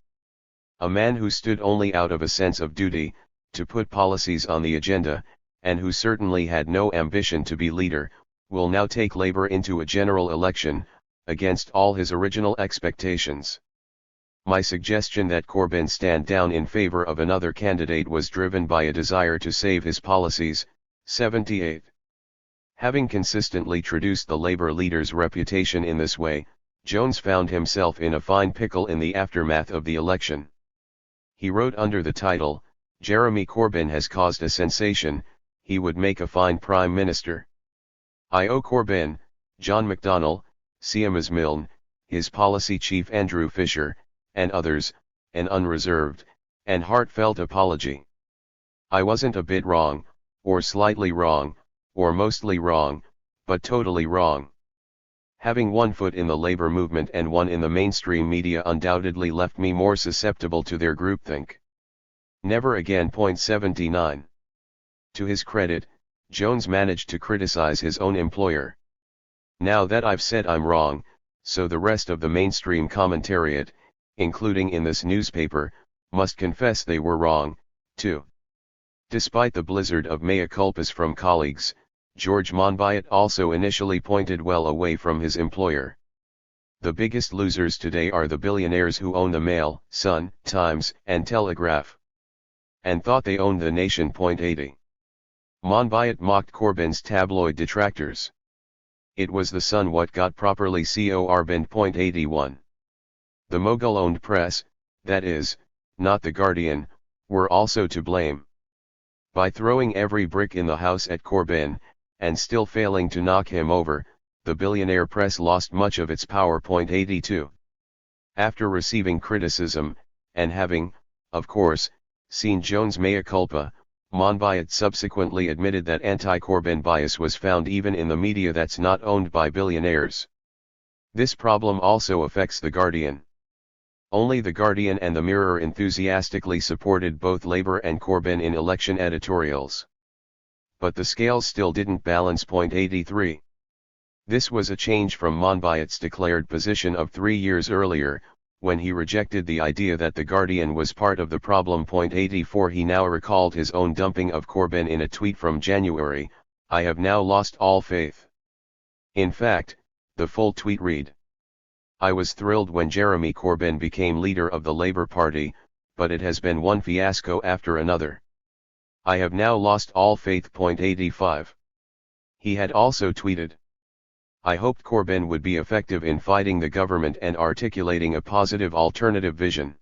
A man who stood only out of a sense of duty, to put policies on the agenda, and who certainly had no ambition to be leader, will now take Labour into a general election, against all his original expectations. My suggestion that Corbyn stand down in favour of another candidate was driven by a desire to save his policies. 78. Having consistently traduced the Labour leader's reputation in this way, Jones found himself in a fine pickle in the aftermath of the election. He wrote under the title, "Jeremy Corbyn has caused a sensation, he would make a fine Prime Minister. I owe Corbyn, John McDonnell, Seamus Milne, his policy chief Andrew Fisher, and others, an unreserved, and heartfelt apology. I wasn't a bit wrong, or slightly wrong, or mostly wrong, but totally wrong. Having one foot in the Labour movement and one in the mainstream media undoubtedly left me more susceptible to their groupthink. Never again." 79. To his credit, Jones managed to criticize his own employer. Now that I've said I'm wrong, so the rest of the mainstream commentariat, including in this newspaper, must confess they were wrong, too. Despite the blizzard of mea culpas from colleagues, George Monbiot also initially pointed well away from his employer. The biggest losers today are the billionaires who own the Mail, Sun, Times, and Telegraph. And thought they owned the nation. 80. Monbiot mocked Corbyn's tabloid detractors. It was the Sun what got properly cor-banned. 81. The mogul-owned press, that is, not the Guardian, were also to blame. By throwing every brick in the house at Corbyn, and still failing to knock him over, the billionaire press lost much of its power. 82. After receiving criticism, and having, of course, seen Jones' mea culpa, Monbiot subsequently admitted that anti-Corbyn bias was found even in the media that's not owned by billionaires. This problem also affects The Guardian. Only The Guardian and The Mirror enthusiastically supported both Labour and Corbyn in election editorials. But the scales still didn't balance. 83. This was a change from Monbiot's declared position of 3 years earlier, when he rejected the idea that The Guardian was part of the problem. 84. He now recalled his own dumping of Corbyn in a tweet from January, "I have now lost all faith." In fact, the full tweet read, "I was thrilled when Jeremy Corbyn became leader of the Labour Party, but it has been one fiasco after another. I have now lost all faith." 85. He had also tweeted, "I hoped Corbyn would be effective in fighting the government and articulating a positive alternative vision.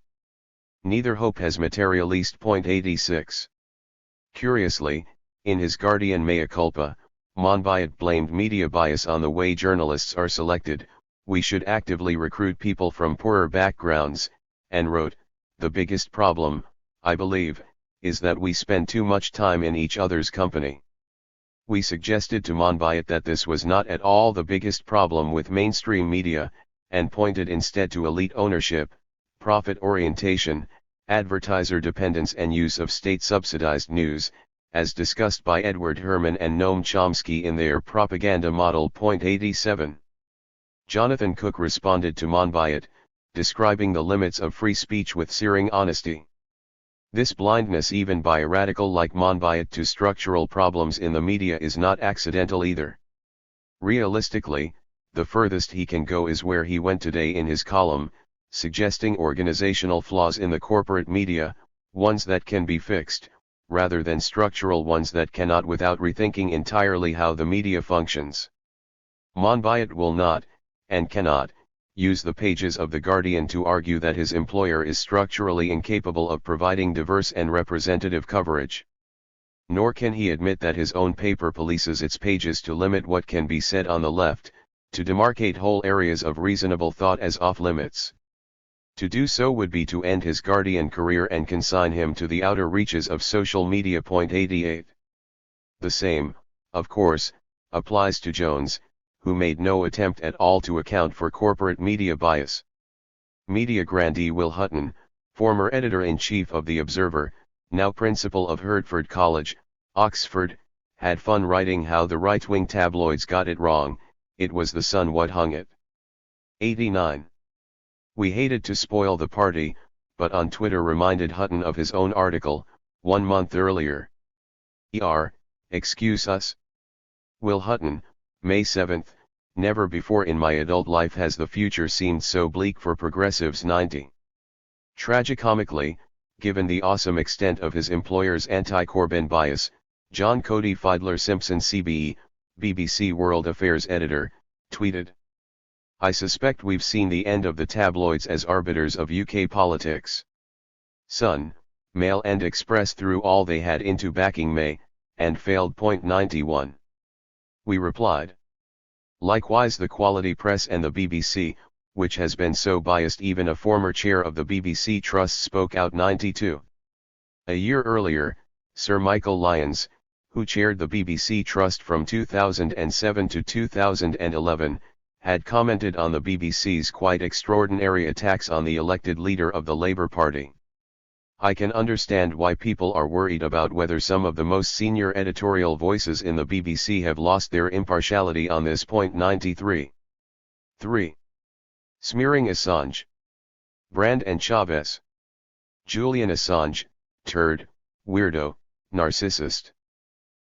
Neither hope has materialized. 86. Curiously, in his Guardian mea culpa, Monbiot blamed media bias on the way journalists are selected. We should actively recruit people from poorer backgrounds, and wrote, the biggest problem, I believe, is that we spend too much time in each other's company. We suggested to Monbiot that this was not at all the biggest problem with mainstream media, and pointed instead to elite ownership, profit orientation, advertiser dependence and use of state-subsidized news, as discussed by Edward Herman and Noam Chomsky in their propaganda model. 87. Jonathan Cook responded to Monbiot, describing the limits of free speech with searing honesty. This blindness even by a radical like Monbiot to structural problems in the media is not accidental either. Realistically, the furthest he can go is where he went today in his column, suggesting organizational flaws in the corporate media, ones that can be fixed, rather than structural ones that cannot, without rethinking entirely how the media functions. Monbiot will not, and cannot, use the pages of The Guardian to argue that his employer is structurally incapable of providing diverse and representative coverage. Nor can he admit that his own paper polices its pages to limit what can be said on the left, to demarcate whole areas of reasonable thought as off-limits. To do so would be to end his Guardian career and consign him to the outer reaches of social media. 88. The same, of course, applies to Jones, who made no attempt at all to account for corporate media bias. Media grandee Will Hutton, former editor-in-chief of The Observer, now principal of Hertford College, Oxford, had fun writing how the right-wing tabloids got it wrong. It was the Sun what hung it. 89. We hated to spoil the party, but on Twitter reminded Hutton of his own article, 1 month earlier. Excuse us? Will Hutton, May 7, never before in my adult life has the future seemed so bleak for progressives. 90. Tragicomically, given the awesome extent of his employer's anti-Corbyn bias, John Cody Fiedler Simpson CBE, BBC World Affairs editor, tweeted, I suspect we've seen the end of the tabloids as arbiters of UK politics. Sun, Mail and Express threw all they had into backing May, and failed. 91. We replied. Likewise the Quality Press and the BBC, which has been so biased even a former chair of the BBC Trust spoke out. 92. A year earlier, Sir Michael Lyons, who chaired the BBC Trust from 2007 to 2011, had commented on the BBC's quite extraordinary attacks on the elected leader of the Labour Party. I can understand why people are worried about whether some of the most senior editorial voices in the BBC have lost their impartiality on this point. 93. 3. Smearing Assange. Brand and Chavez. Julian Assange, turd, weirdo, narcissist.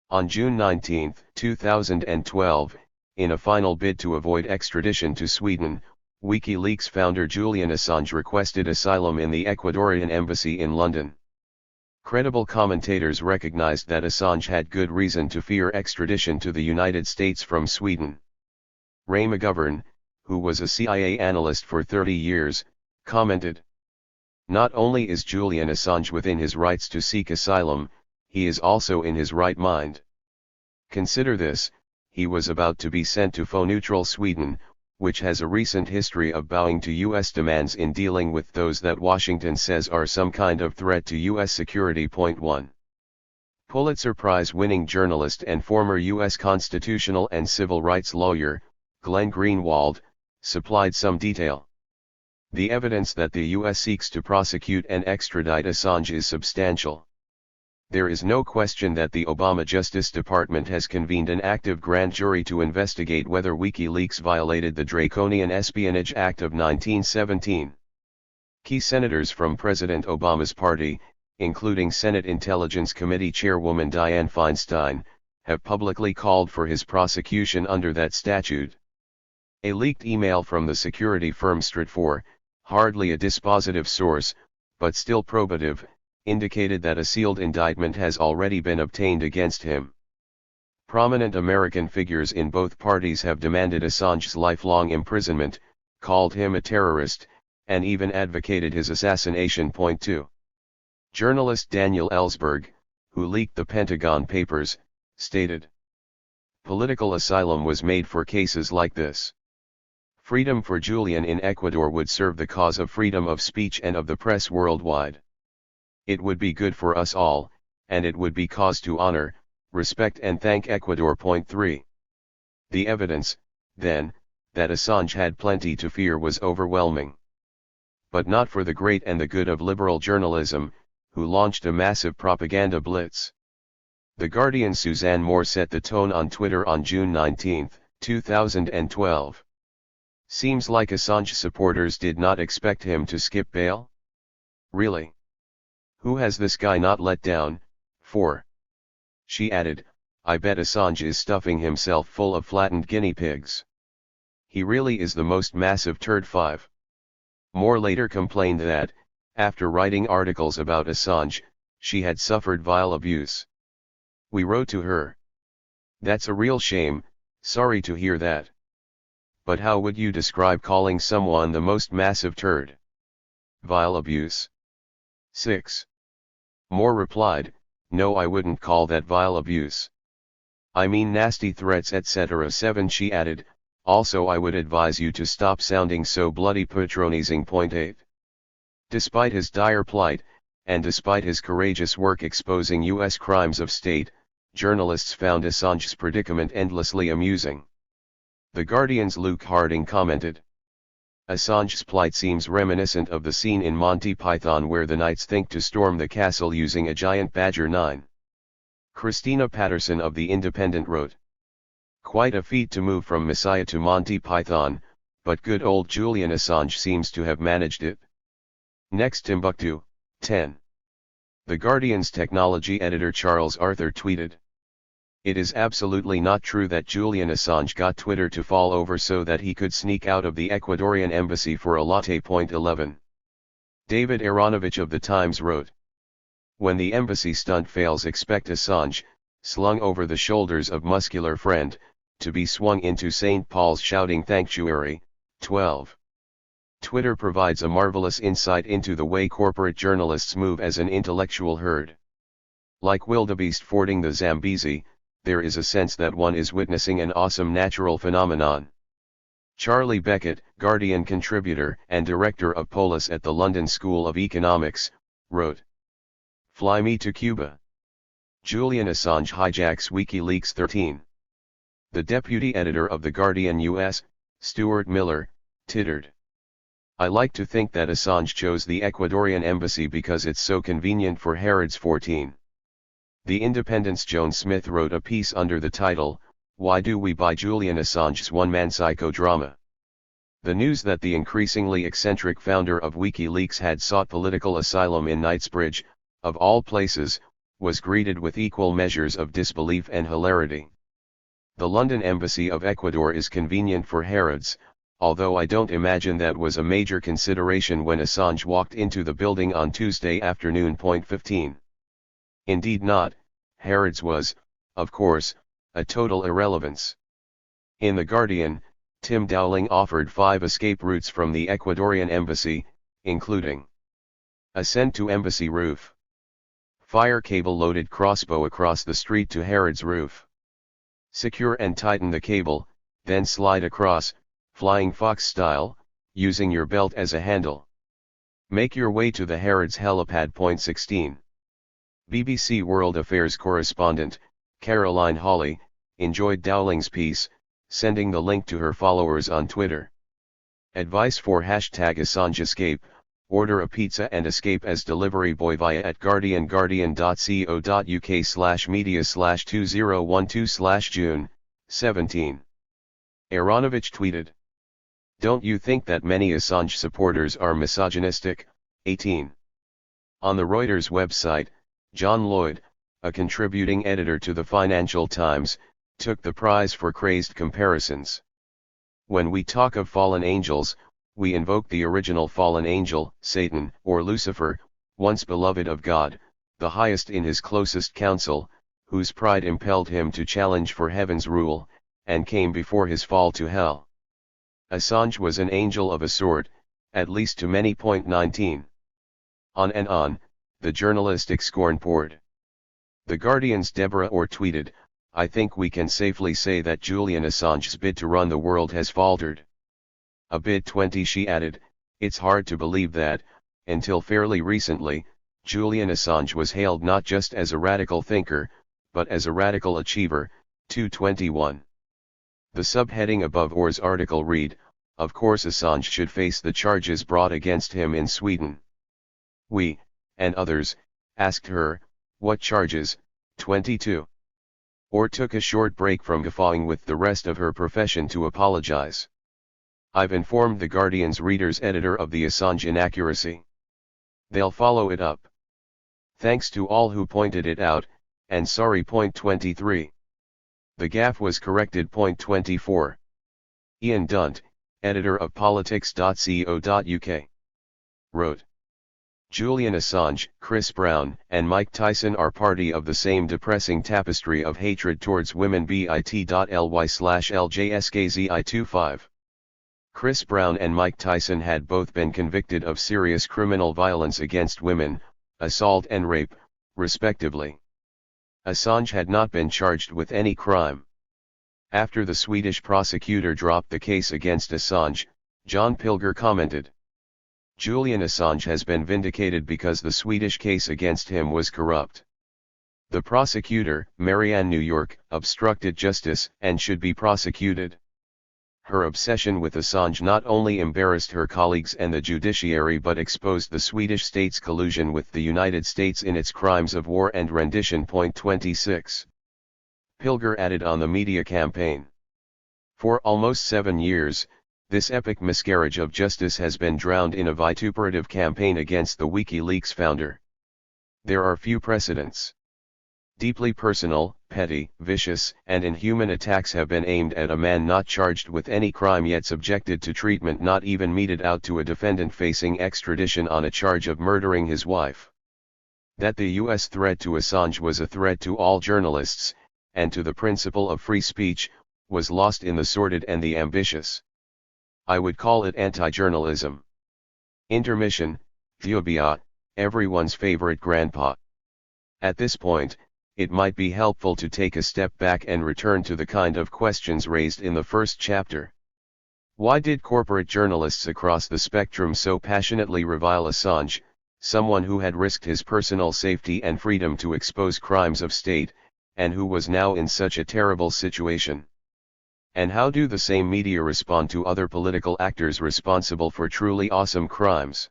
On June 19, 2012, in a final bid to avoid extradition to Sweden, WikiLeaks founder Julian Assange requested asylum in the Ecuadorian embassy in London. Credible commentators recognized that Assange had good reason to fear extradition to the United States from Sweden. Ray McGovern, who was a CIA analyst for 30 years, commented, not only is Julian Assange within his rights to seek asylum, he is also in his right mind. Consider this, he was about to be sent to foe-neutral Sweden, which has a recent history of bowing to U.S. demands in dealing with those that Washington says are some kind of threat to U.S. security. 1. Pulitzer Prize-winning journalist and former U.S. constitutional and civil rights lawyer, Glenn Greenwald, supplied some detail. The evidence that the U.S. seeks to prosecute and extradite Assange is substantial. There is no question that the Obama Justice Department has convened an active grand jury to investigate whether WikiLeaks violated the Draconian Espionage Act of 1917. Key senators from President Obama's party, including Senate Intelligence Committee Chairwoman Dianne Feinstein, have publicly called for his prosecution under that statute. A leaked email from the security firm Stratfor, hardly a dispositive source, but still probative, indicated that a sealed indictment has already been obtained against him. Prominent American figures in both parties have demanded Assange's lifelong imprisonment, called him a terrorist, and even advocated his assassination. Point 2. Journalist Daniel Ellsberg, who leaked the Pentagon Papers, stated, "Political asylum was made for cases like this. Freedom for Julian in Ecuador would serve the cause of freedom of speech and of the press worldwide. It would be good for us all, and it would be cause to honor, respect and thank Ecuador." Point 3. The evidence, then, that Assange had plenty to fear was overwhelming. But not for the great and the good of liberal journalism, who launched a massive propaganda blitz. The Guardian's Suzanne Moore set the tone on Twitter on June 19, 2012. "Seems like Assange supporters did not expect him to skip bail? Really? Who has this guy not let down, for?" She added, "I bet Assange is stuffing himself full of flattened guinea pigs. He really is the most massive turd." 5. Moore later complained that, after writing articles about Assange, she had suffered vile abuse. "We wrote to her. That's a real shame, sorry to hear that. But how would you describe calling someone the most massive turd? Vile abuse?" 6. Moore replied, "No, I wouldn't call that vile abuse. I mean nasty threats etc." 7. She added, "Also I would advise you to stop sounding so bloody patronizing." Point 8. Despite his dire plight, and despite his courageous work exposing U.S. crimes of state, journalists found Assange's predicament endlessly amusing. The Guardian's Luke Harding commented, "Assange's plight seems reminiscent of the scene in Monty Python where the knights think to storm the castle using a giant badger." 9. Christina Patterson of The Independent wrote, "Quite a feat to move from Messiah to Monty Python, but good old Julian Assange seems to have managed it." Next, Timbuktu. 10. The Guardian's technology editor Charles Arthur tweeted, "It is absolutely not true that Julian Assange got Twitter to fall over so that he could sneak out of the Ecuadorian embassy for a latte." Point 11. David Aronovich of The Times wrote, "When the embassy stunt fails, expect Assange, slung over the shoulders of muscular friend, to be swung into St. Paul's shouting thanctuary." 12. Twitter provides a marvelous insight into the way corporate journalists move as an intellectual herd. Like wildebeest fording the Zambezi, there is a sense that one is witnessing an awesome natural phenomenon. Charlie Beckett, Guardian contributor and director of Polis at the London School of Economics, wrote, "Fly me to Cuba. Julian Assange hijacks WikiLeaks." 13. The deputy editor of The Guardian US, Stuart Miller, tittered, "I like to think that Assange chose the Ecuadorian embassy because it's so convenient for Harrods." 14. The Independent's Joan Smith wrote a piece under the title, "Why Do We Buy Julian Assange's One-Man Psychodrama?" The news that the increasingly eccentric founder of WikiLeaks had sought political asylum in Knightsbridge, of all places, was greeted with equal measures of disbelief and hilarity. The London Embassy of Ecuador is convenient for Harrods, although I don't imagine that was a major consideration when Assange walked into the building on Tuesday afternoon. 15. Indeed not, Harrods was, of course, a total irrelevance. In The Guardian, Tim Dowling offered 5 escape routes from the Ecuadorian embassy, including ascent to embassy roof, fire cable-loaded crossbow across the street to Harrods roof, secure and tighten the cable, then slide across, flying fox style, using your belt as a handle. Make your way to the Harrods helipad. 16. BBC World Affairs correspondent, Caroline Hawley, enjoyed Dowling's piece, sending the link to her followers on Twitter. Advice for #Assange Escape: order a pizza and escape as delivery boy via @guardian.co.uk/media/2012/June, 17. Aronovich tweeted, "Don't you think that many Assange supporters are misogynistic?" 18. On the Reuters website, John Lloyd, a contributing editor to the Financial Times, took the prize for crazed comparisons. "When we talk of fallen angels, we invoke the original fallen angel, Satan, or Lucifer, once beloved of God, the highest in his closest council, whose pride impelled him to challenge for heaven's rule, and came before his fall to hell. Assange was an angel of a sort, at least to many. 19. On and on, the journalistic scorn poured. The Guardian's Deborah Orr tweeted, "I think we can safely say that Julian Assange's bid to run the world has faltered." A bit 20 she added, "It's hard to believe that, until fairly recently, Julian Assange was hailed not just as a radical thinker, but as a radical achiever." 221. The subheading above Orr's article read, "Of course Assange should face the charges brought against him in Sweden." We, and others, asked her, "What charges?" 22. Orr took a short break from guffawing with the rest of her profession to apologize. "I've informed the Guardian's readers editor of the Assange inaccuracy. They'll follow it up. Thanks to all who pointed it out, and sorry." 23. The gaffe was corrected. 24. Ian Dunt, editor of politics.co.uk, wrote, "Julian Assange, Chris Brown, and Mike Tyson are party of the same depressing tapestry of hatred towards women. bit.ly/ljskzi25. Chris Brown and Mike Tyson had both been convicted of serious criminal violence against women, assault and rape, respectively. Assange had not been charged with any crime." After the Swedish prosecutor dropped the case against Assange, John Pilger commented, "Julian Assange has been vindicated because the Swedish case against him was corrupt. The prosecutor, Marianne New York, obstructed justice and should be prosecuted." Her obsession with Assange not only embarrassed her colleagues and the judiciary but exposed the Swedish state's collusion with the United States in its crimes of war and rendition. 26. Pilger added on the media campaign, "For almost 7 years, this epic miscarriage of justice has been drowned in a vituperative campaign against the WikiLeaks founder. There are few precedents. Deeply personal, petty, vicious, and inhuman attacks have been aimed at a man not charged with any crime yet subjected to treatment not even meted out to a defendant facing extradition on a charge of murdering his wife. That the U.S. threat to Assange was a threat to all journalists, and to the principle of free speech, was lost in the sordid and the ambitious. I would call it anti-journalism." Intermission, Theobia, everyone's favorite grandpa. At this point, it might be helpful to take a step back and return to the kind of questions raised in the first chapter. Why did corporate journalists across the spectrum so passionately revile Assange, someone who had risked his personal safety and freedom to expose crimes of state, and who was now in such a terrible situation? And how do the same media respond to other political actors responsible for truly awesome crimes?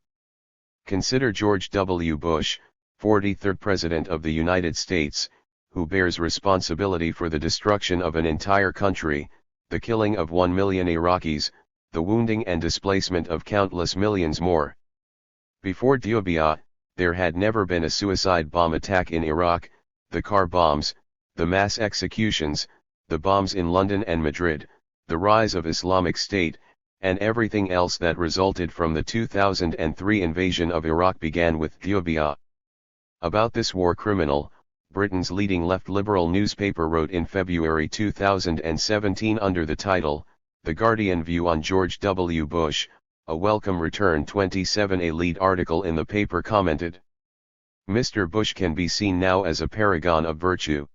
Consider George W. Bush, 43rd President of the United States, who bears responsibility for the destruction of an entire country, the killing of 1 million Iraqis, the wounding and displacement of countless millions more. Before Diobia, there had never been a suicide bomb attack in Iraq, the car bombs, the mass executions, the bombs in London and Madrid, the rise of Islamic State, and everything else that resulted from the 2003 invasion of Iraq began with Diobia. About this war criminal, Britain's leading left liberal newspaper wrote in February 2017 under the title, "The Guardian View on George W. Bush, a Welcome Return." 27. A lead article in the paper commented, "Mr. Bush can be seen now as a paragon of virtue.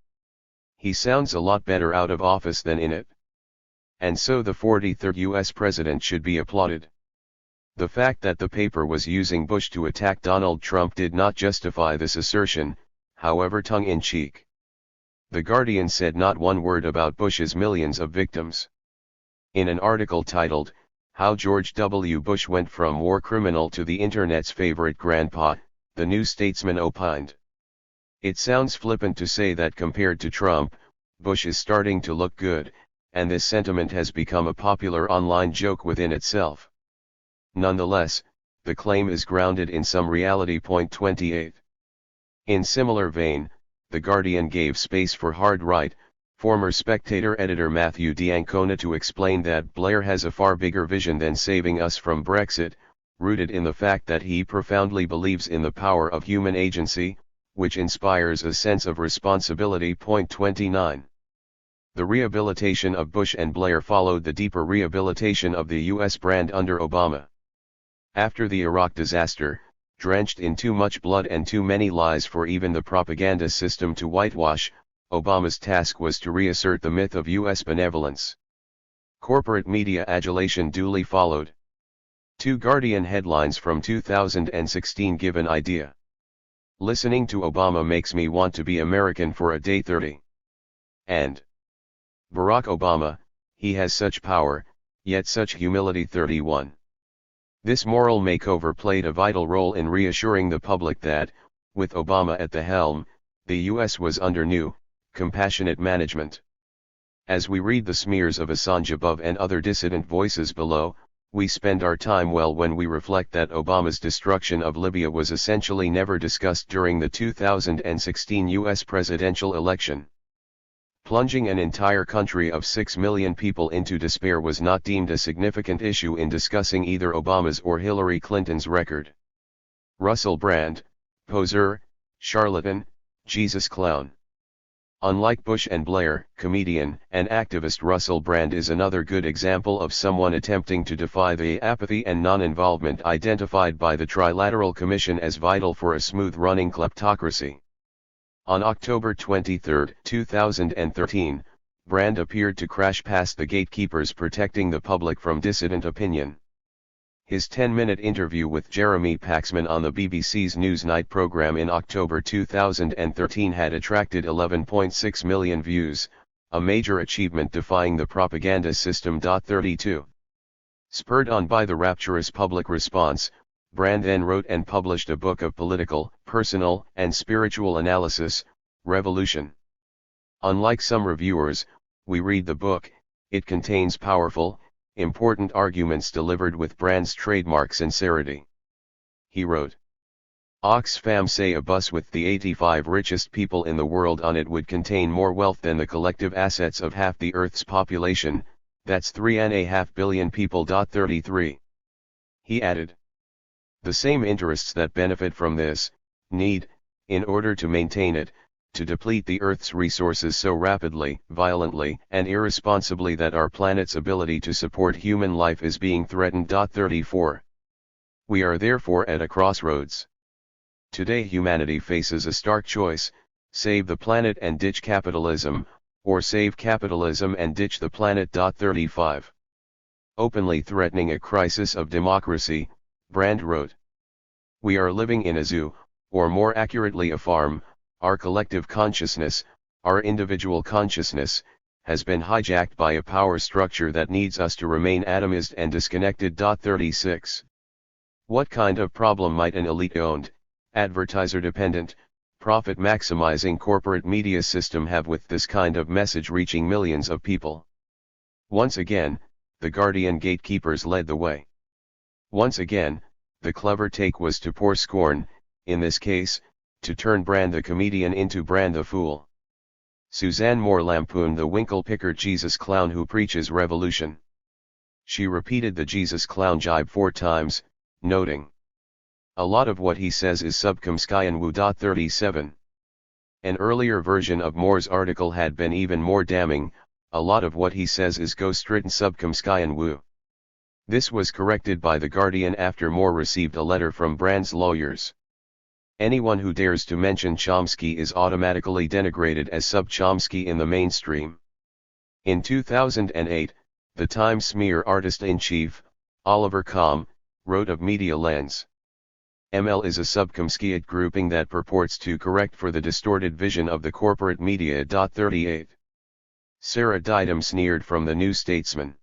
He sounds a lot better out of office than in it. And so the 43rd U.S. president should be applauded." The fact that the paper was using Bush to attack Donald Trump did not justify this assertion, however tongue-in-cheek. The Guardian said not one word about Bush's millions of victims. In an article titled, "How George W. Bush Went from War Criminal to the Internet's Favorite Grandpa," the New Statesman opined, "It sounds flippant to say that compared to Trump, Bush is starting to look good, and this sentiment has become a popular online joke within itself. Nonetheless, the claim is grounded in some reality." 28. In similar vein, The Guardian gave space for hard-right, former Spectator editor Matthew D'Ancona to explain that Blair has a far bigger vision than saving us from Brexit, rooted in the fact that he profoundly believes in the power of human agency, which inspires a sense of responsibility. 29. The rehabilitation of Bush and Blair followed the deeper rehabilitation of the U.S. brand under Obama. After the Iraq disaster, drenched in too much blood and too many lies for even the propaganda system to whitewash, Obama's task was to reassert the myth of U.S. benevolence. Corporate media adulation duly followed. Two Guardian headlines from 2016 give an idea. Listening to Obama makes me want to be American for a day 30. And Barack Obama, he has such power, yet such humility 31. This moral makeover played a vital role in reassuring the public that, with Obama at the helm, the U.S. was under new, compassionate management. As we read the smears of Assange above and other dissident voices below, we spend our time well when we reflect that Obama's destruction of Libya was essentially never discussed during the 2016 U.S. presidential election. Plunging an entire country of 6 million people into despair was not deemed a significant issue in discussing either Obama's or Hillary Clinton's record. Russell Brand, poser, charlatan, Jesus clown. Unlike Bush and Blair, comedian and activist Russell Brand is another good example of someone attempting to defy the apathy and non-involvement identified by the Trilateral Commission as vital for a smooth-running kleptocracy. On October 23, 2013, Brand appeared to crash past the gatekeepers protecting the public from dissident opinion. His 10-minute interview with Jeremy Paxman on the BBC's Newsnight program in October 2013 had attracted 11.6 million views, a major achievement defying the propaganda system. 32. Spurred on by the rapturous public response, Brand then wrote and published a book of political, personal, and spiritual analysis, Revolution. Unlike some reviewers, we read the book, it contains powerful, important arguments delivered with Brand's trademark sincerity. He wrote, Oxfam say a bus with the 85 richest people in the world on it would contain more wealth than the collective assets of half the Earth's population, that's 3.5 billion people. 33. He added, the same interests that benefit from this, need, in order to maintain it, to deplete the Earth's resources so rapidly, violently, and irresponsibly that our planet's ability to support human life is being threatened. 34. We are therefore at a crossroads. Today humanity faces a stark choice, save the planet and ditch capitalism, or save capitalism and ditch the planet. 35. Openly threatening a crisis of democracy, Brand wrote, we are living in a zoo, or more accurately a farm. Our collective consciousness, our individual consciousness, has been hijacked by a power structure that needs us to remain atomized and disconnected. 36. What kind of problem might an elite-owned, advertiser-dependent, profit-maximizing corporate media system have with this kind of message reaching millions of people? Once again, the Guardian gatekeepers led the way. Once again, the clever take was to pour scorn, in this case, to turn Brand the comedian into Brand the fool. Suzanne Moore lampooned the winkle-picker Jesus clown who preaches revolution. She repeated the Jesus clown jibe 4 times, noting, a lot of what he says is subcomskyan woo. 37. An earlier version of Moore's article had been even more damning, a lot of what he says is ghost-written subcomskyan woo. This was corrected by The Guardian after Moore received a letter from Brand's lawyers. Anyone who dares to mention Chomsky is automatically denigrated as sub-Chomsky in the mainstream. In 2008, the Times smear artist-in-chief, Oliver Kahn, wrote of Media Lens. ML is a subcomskiate grouping that purports to correct for the distorted vision of the corporate media. 38. Sarah Didam sneered from The New Statesman.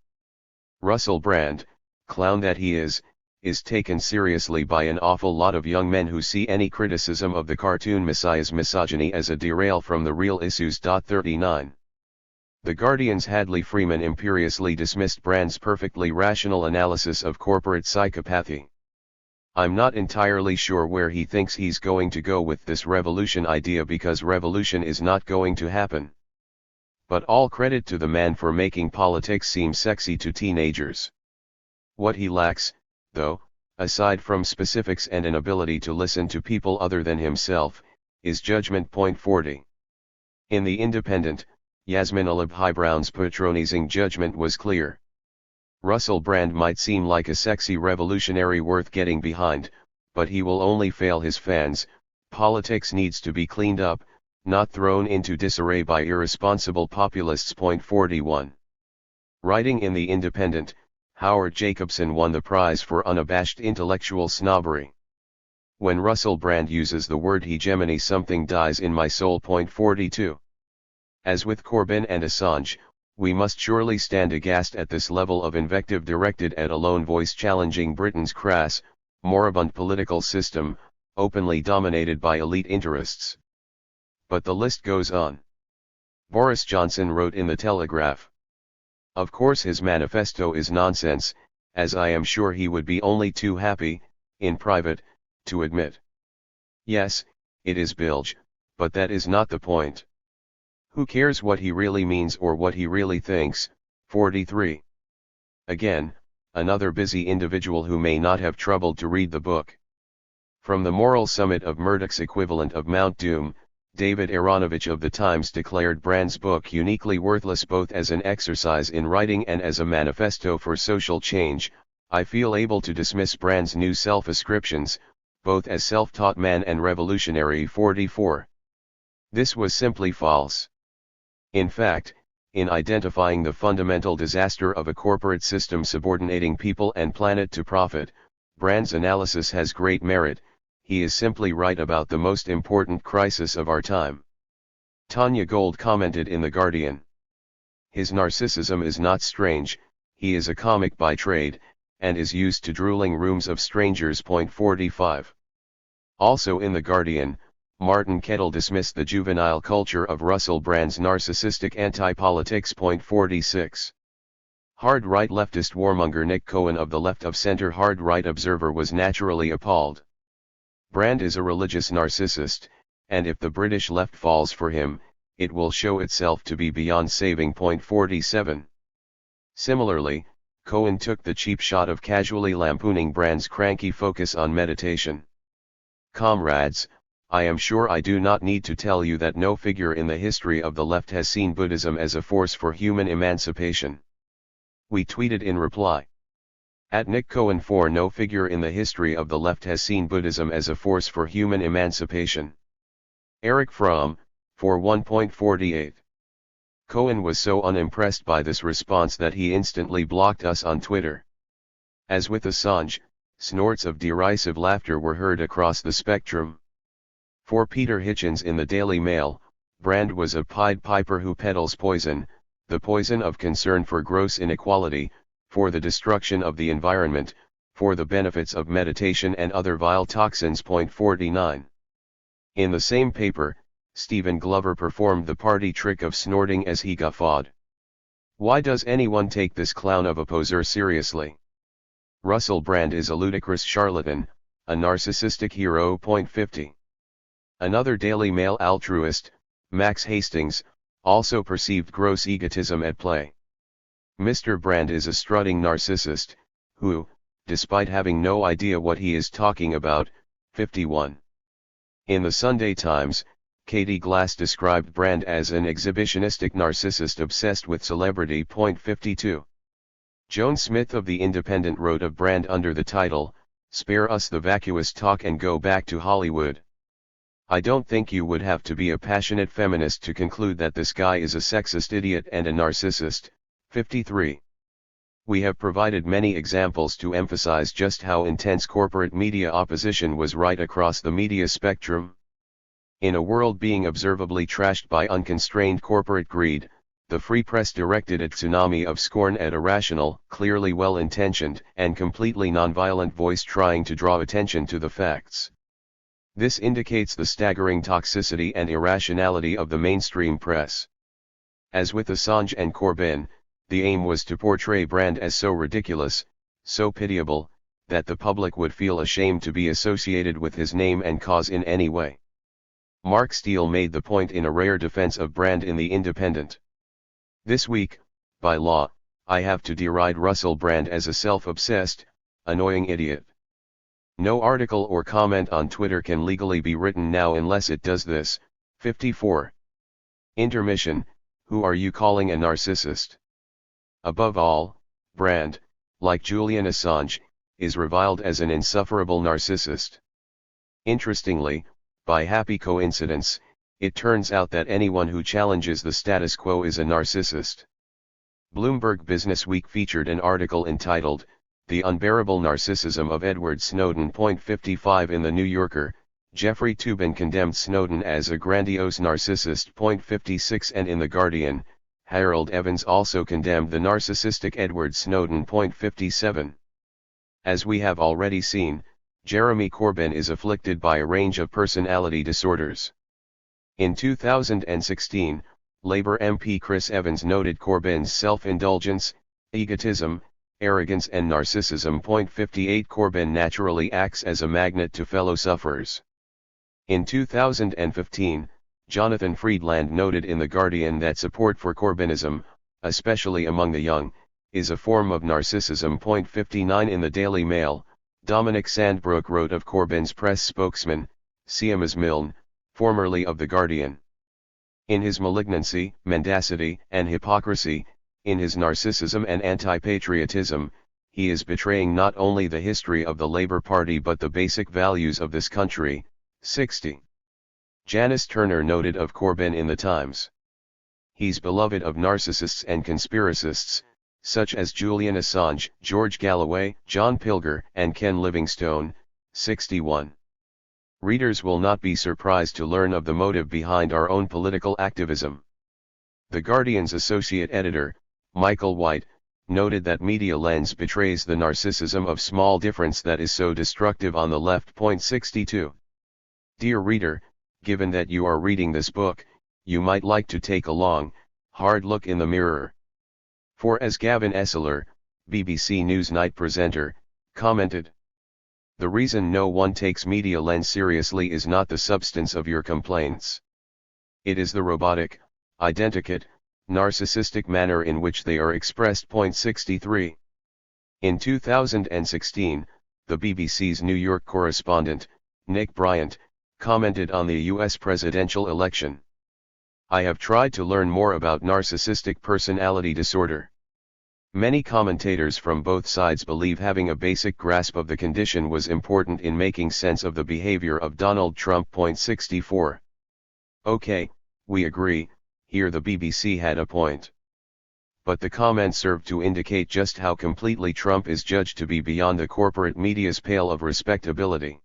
Russell Brand, clown that he is taken seriously by an awful lot of young men who see any criticism of the cartoon Messiah's misogyny as a derail from the real issues. 39. The Guardian's Hadley Freeman imperiously dismissed Brand's perfectly rational analysis of corporate psychopathy. I'm not entirely sure where he thinks he's going to go with this revolution idea because revolution is not going to happen. But all credit to the man for making politics seem sexy to teenagers. What he lacks, though, aside from specifics and an ability to listen to people other than himself, is judgment. 40. In The Independent, Yasmin Alib Highbrown's patronizing judgment was clear. Russell Brand might seem like a sexy revolutionary worth getting behind, but he will only fail his fans. Politics needs to be cleaned up, not thrown into disarray by irresponsible populists. 41. Writing in The Independent, Howard Jacobson won the prize for unabashed intellectual snobbery. When Russell Brand uses the word hegemony, something dies in my soul. 42. As with Corbyn and Assange, we must surely stand aghast at this level of invective directed at a lone voice challenging Britain's crass, moribund political system, openly dominated by elite interests. But the list goes on. Boris Johnson wrote in the Telegraph. Of course his manifesto is nonsense, as I am sure he would be only too happy, in private, to admit. Yes, it is bilge, but that is not the point. Who cares what he really means or what he really thinks? 43. Again, another busy individual who may not have troubled to read the book. From the moral summit of Murdoch's equivalent of Mount Doom, David Aronovich of The Times declared Brand's book uniquely worthless both as an exercise in writing and as a manifesto for social change. I feel able to dismiss Brand's new self-ascriptions, both as self-taught man and revolutionary. 44. This was simply false. In fact, in identifying the fundamental disaster of a corporate system subordinating people and planet to profit, Brand's analysis has great merit. He is simply right about the most important crisis of our time. Tanya Gold commented in The Guardian. His narcissism is not strange, he is a comic by trade, and is used to drooling rooms of strangers. 45. Also in The Guardian, Martin Kettle dismissed the juvenile culture of Russell Brand's narcissistic anti-politics. 46. Hard-right leftist warmonger Nick Cohen of the Left of Center Hard-Right Observer was naturally appalled. Brand is a religious narcissist, and if the British left falls for him, it will show itself to be beyond saving. 47. Similarly, Cohen took the cheap shot of casually lampooning Brand's cranky focus on meditation. Comrades, I am sure I do not need to tell you that no figure in the history of the left has seen Buddhism as a force for human emancipation. We tweeted in reply. At Nick Cohen 4. No figure in the history of the left has seen Buddhism as a force for human emancipation. Eric Fromm, 1.48. Cohen was so unimpressed by this response that he instantly blocked us on Twitter. As with Assange, snorts of derisive laughter were heard across the spectrum. For Peter Hitchens in the Daily Mail, Brand was a Pied Piper who peddles poison, the poison of concern for gross inequality, for the destruction of the environment, for the benefits of meditation and other vile toxins. 49. In the same paper, Stephen Glover performed the party trick of snorting as he guffawed. Why does anyone take this clown of a poser seriously? Russell Brand is a ludicrous charlatan, a narcissistic hero. 50. Another Daily Mail altruist, Max Hastings, also perceived gross egotism at play. Mr. Brand is a strutting narcissist, who, despite having no idea what he is talking about. 51. In the Sunday Times, Katie Glass described Brand as an exhibitionistic narcissist obsessed with celebrity. 52. Joan Smith of The Independent wrote of Brand under the title, "Spare us the vacuous talk and go back to Hollywood." I don't think you would have to be a passionate feminist to conclude that this guy is a sexist idiot and a narcissist. 53. We have provided many examples to emphasize just how intense corporate media opposition was right across the media spectrum. In a world being observably trashed by unconstrained corporate greed, the free press directed a tsunami of scorn at a rational, clearly well-intentioned, and completely nonviolent voice trying to draw attention to the facts. This indicates the staggering toxicity and irrationality of the mainstream press. As with Assange and Corbyn, the aim was to portray Brand as so ridiculous, so pitiable, that the public would feel ashamed to be associated with his name and cause in any way. Mark Steele made the point in a rare defense of Brand in The Independent. This week, by law, I have to deride Russell Brand as a self-obsessed, annoying idiot. No article or comment on Twitter can legally be written now unless it does this. 54. Intermission, who are you calling a narcissist? Above all, Brand, like Julian Assange, is reviled as an insufferable narcissist. Interestingly, by happy coincidence, it turns out that anyone who challenges the status quo is a narcissist. Bloomberg Businessweek featured an article entitled, "The Unbearable Narcissism of Edward Snowden." 55 in The New Yorker, Jeffrey Toobin condemned Snowden as a grandiose narcissist. 56 and in The Guardian, Harold Evans also condemned the narcissistic Edward Snowden. 57. As we have already seen, Jeremy Corbyn is afflicted by a range of personality disorders. In 2016, Labour MP Chris Evans noted Corbyn's self-indulgence, egotism, arrogance and narcissism. 58 Corbyn naturally acts as a magnet to fellow sufferers. In 2015, Jonathan Friedland noted in The Guardian that support for Corbynism, especially among the young, is a form of narcissism. 59 in the Daily Mail, Dominic Sandbrook wrote of Corbyn's press spokesman, Seamus Milne, formerly of The Guardian. In his malignancy, mendacity, and hypocrisy, in his narcissism and anti-patriotism, he is betraying not only the history of the Labour Party but the basic values of this country. 60. Janice Turner noted of Corbyn in The Times. He's beloved of narcissists and conspiracists, such as Julian Assange, George Galloway, John Pilger, and Ken Livingstone. 61. Readers will not be surprised to learn of the motive behind our own political activism. The Guardian's associate editor, Michael White, noted that Media Lens betrays the narcissism of small difference that is so destructive on the left. 62. Dear reader, given that you are reading this book, you might like to take a long, hard look in the mirror. For as Gavin Esseler, BBC News night presenter, commented, "The reason no one takes Media Lens seriously is not the substance of your complaints. It is the robotic, identikit, narcissistic manner in which they are expressed." 63. In 2016, the BBC's New York correspondent, Nick Bryant, commented on the US presidential election. "I have tried to learn more about narcissistic personality disorder. Many commentators from both sides believe having a basic grasp of the condition was important in making sense of the behavior of Donald Trump." 64. Okay, we agree, here the BBC had a point. But the comment served to indicate just how completely Trump is judged to be beyond the corporate media's pale of respectability.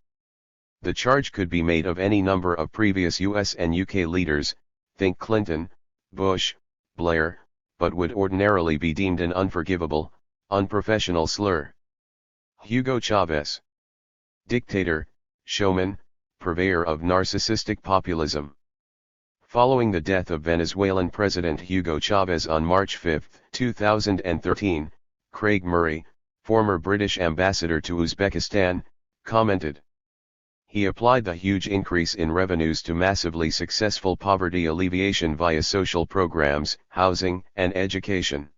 The charge could be made of any number of previous US and UK leaders, think Clinton, Bush, Blair, but would ordinarily be deemed an unforgivable, unprofessional slur. Hugo Chavez. Dictator, showman, purveyor of narcissistic populism. Following the death of Venezuelan President Hugo Chavez on March 5, 2013, Craig Murray, former British ambassador to Uzbekistan, commented. He applied the huge increase in revenues to massively successful poverty alleviation via social programs, housing, and education.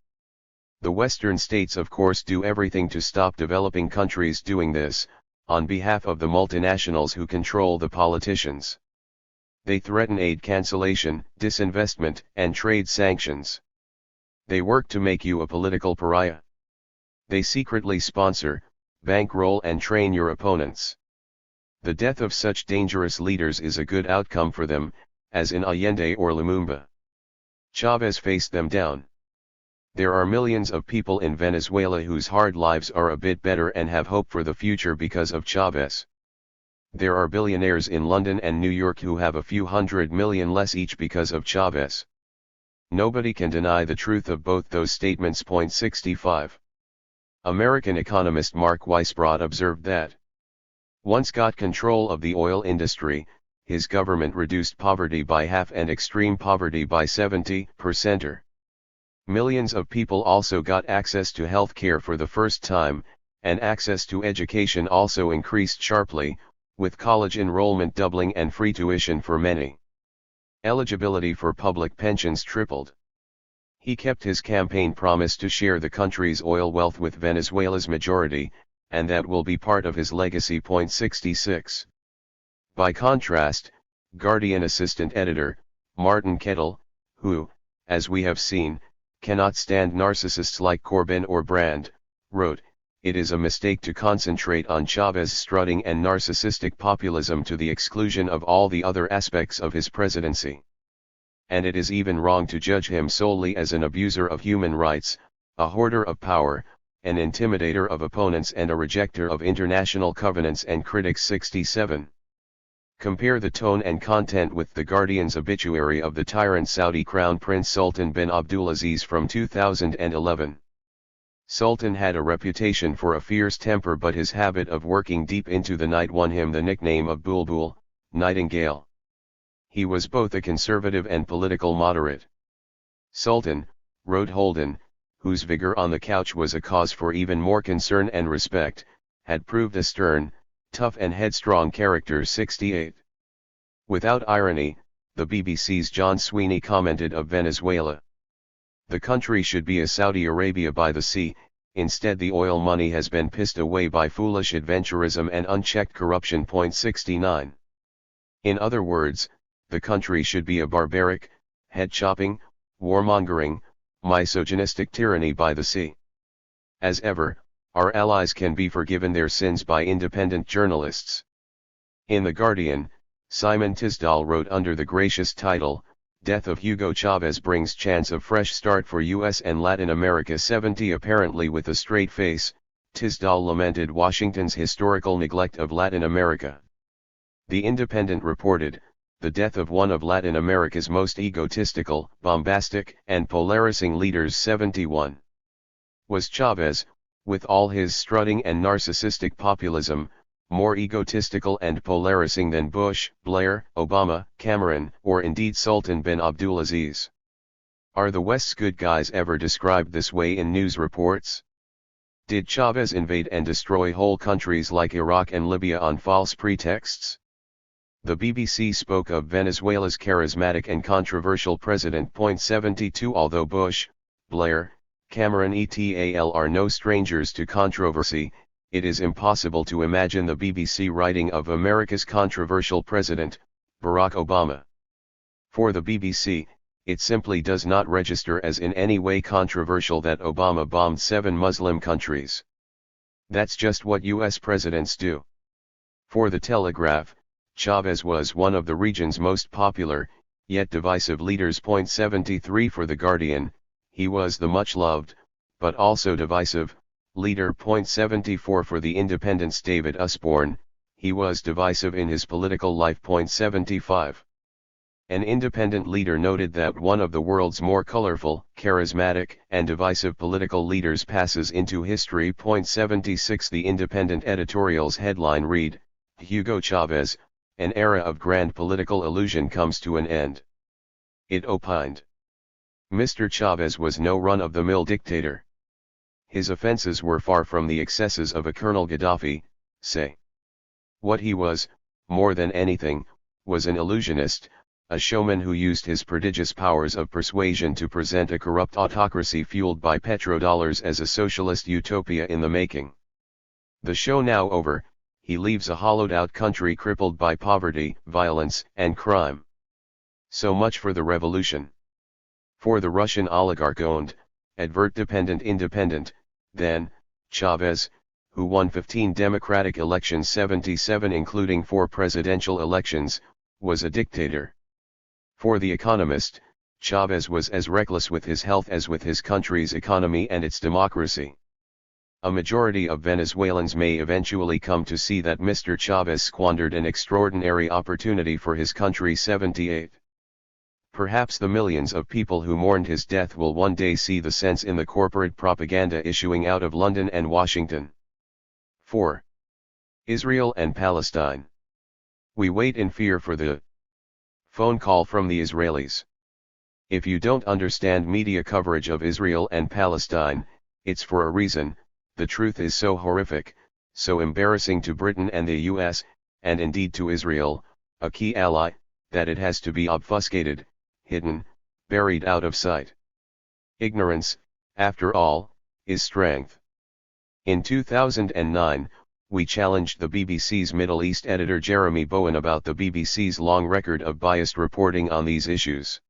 The Western states of course do everything to stop developing countries doing this, on behalf of the multinationals who control the politicians. They threaten aid cancellation, disinvestment, and trade sanctions. They work to make you a political pariah. They secretly sponsor, bankroll and train your opponents. The death of such dangerous leaders is a good outcome for them, as in Allende or Lumumba. Chavez faced them down. There are millions of people in Venezuela whose hard lives are a bit better and have hope for the future because of Chavez. There are billionaires in London and New York who have a few $100 million less each because of Chavez. Nobody can deny the truth of both those statements. 65. American economist Mark Weisbrod observed that once got control of the oil industry, his government reduced poverty by half and extreme poverty by 70%. Millions of people also got access to health care for the first time, and access to education also increased sharply, with college enrollment doubling and free tuition for many. Eligibility for public pensions tripled. He kept his campaign promise to share the country's oil wealth with Venezuela's majority, and that will be part of his legacy. 66. By contrast, Guardian assistant editor, Martin Kettle, who, as we have seen, cannot stand narcissists like Corbyn or Brand, wrote, it is a mistake to concentrate on Chavez strutting and narcissistic populism to the exclusion of all the other aspects of his presidency. And it is even wrong to judge him solely as an abuser of human rights, a hoarder of power, an intimidator of opponents and a rejecter of international covenants and critics. 67. Compare the tone and content with The Guardian's obituary of the tyrant Saudi Crown Prince Sultan bin Abdulaziz from 2011. Sultan had a reputation for a fierce temper, but his habit of working deep into the night won him the nickname of Bulbul, Nightingale. He was both a conservative and political moderate. Sultan, wrote Holden, whose vigor on the couch was a cause for even more concern and respect, had proved a stern, tough and headstrong character. 68. Without irony, the BBC's John Sweeney commented of Venezuela: "The country should be a Saudi Arabia by the sea, instead the oil money has been pissed away by foolish adventurism and unchecked corruption." 69. In other words, the country should be a barbaric, head-chopping, warmongering, misogynistic tyranny by the sea. As ever, our allies can be forgiven their sins by independent journalists. In The Guardian, Simon Tisdall wrote under the gracious title, "Death of Hugo Chavez brings chance of fresh start for US and Latin America." 70. Apparently with a straight face, Tisdall lamented Washington's historical neglect of Latin America. The Independent reported, "The death of one of Latin America's most egotistical, bombastic, and polarizing leaders." 71. Was Chavez, with all his strutting and narcissistic populism, more egotistical and polarizing than Bush, Blair, Obama, Cameron, or indeed Sultan bin Abdulaziz? Are the West's good guys ever described this way in news reports? Did Chavez invade and destroy whole countries like Iraq and Libya on false pretexts? The BBC spoke of Venezuela's charismatic and controversial president. 72. Although Bush, Blair, Cameron et al. Are no strangers to controversy, it is impossible to imagine the BBC writing of America's controversial president, Barack Obama. For the BBC, it simply does not register as in any way controversial that Obama bombed 7 Muslim countries. That's just what US presidents do. For The Telegraph, Chavez was one of the region's most popular, yet divisive leaders. 73. For The Guardian, he was the much-loved, but also divisive, leader. 74. For The Independent's David Usborne, he was divisive in his political life. 75. An independent leader noted that one of the world's more colorful, charismatic, and divisive political leaders passes into history. 76. The Independent editorial's headline read, "Hugo Chavez, an era of grand political illusion comes to an end." It opined, Mr. Chavez was no run-of-the-mill dictator. His offenses were far from the excesses of a Colonel Gaddafi, say. What he was, more than anything, was an illusionist, a showman who used his prodigious powers of persuasion to present a corrupt autocracy fueled by petrodollars as a socialist utopia in the making. The show now over, he leaves a hollowed-out country crippled by poverty, violence, and crime. So much for the revolution. For the Russian oligarch-owned, advert-dependent independent, then, Chavez, who won 15 democratic elections, 77 including 4 presidential elections, was a dictator. For The Economist, Chavez was as reckless with his health as with his country's economy and its democracy. A majority of Venezuelans may eventually come to see that Mr. Chavez squandered an extraordinary opportunity for his country. 78. Perhaps the millions of people who mourned his death will one day see the sense in the corporate propaganda issuing out of London and Washington. 4. Israel and Palestine. We wait in fear for the phone call from the Israelis. If you don't understand media coverage of Israel and Palestine, it's for a reason. The truth is so horrific, so embarrassing to Britain and the US, and indeed to Israel, a key ally, that it has to be obfuscated, hidden, buried out of sight. Ignorance, after all, is strength. In 2009, we challenged the BBC's Middle East editor Jeremy Bowen about the BBC's long record of biased reporting on these issues.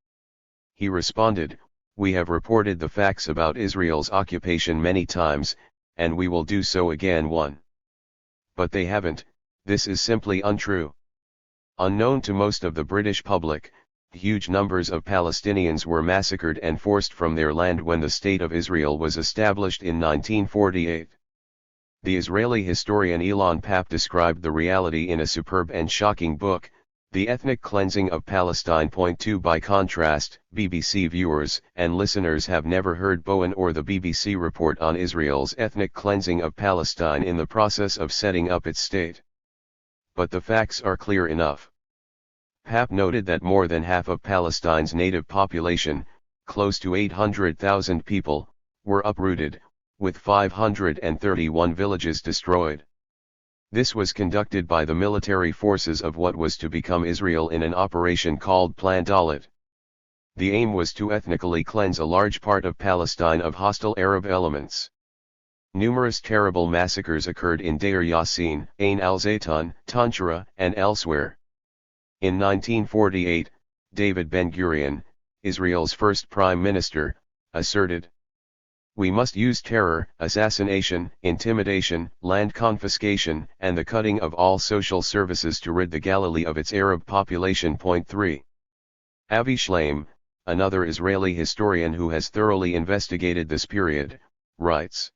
He responded, "We have reported the facts about Israel's occupation many times, and we will do so again 1. But they haven't. This is simply untrue. Unknown to most of the British public, huge numbers of Palestinians were massacred and forced from their land when the State of Israel was established in 1948. The Israeli historian Elon Papp described the reality in a superb and shocking book, The Ethnic Cleansing of Palestine. 2 By contrast, BBC viewers and listeners have never heard Bowen or the BBC report on Israel's ethnic cleansing of Palestine in the process of setting up its state. But the facts are clear enough. Papp noted that more than half of Palestine's native population, close to 800,000 people, were uprooted, with 531 villages destroyed. This was conducted by the military forces of what was to become Israel in an operation called Plan Dalet. The aim was to ethnically cleanse a large part of Palestine of hostile Arab elements. Numerous terrible massacres occurred in Deir Yassin, Ain al-Zaytun, Tanshara, and elsewhere. In 1948, David Ben-Gurion, Israel's first prime minister, asserted, "We must use terror, assassination, intimidation, land confiscation, and the cutting of all social services to rid the Galilee of its Arab population." 3. Avi Shlaim, another Israeli historian who has thoroughly investigated this period, writes,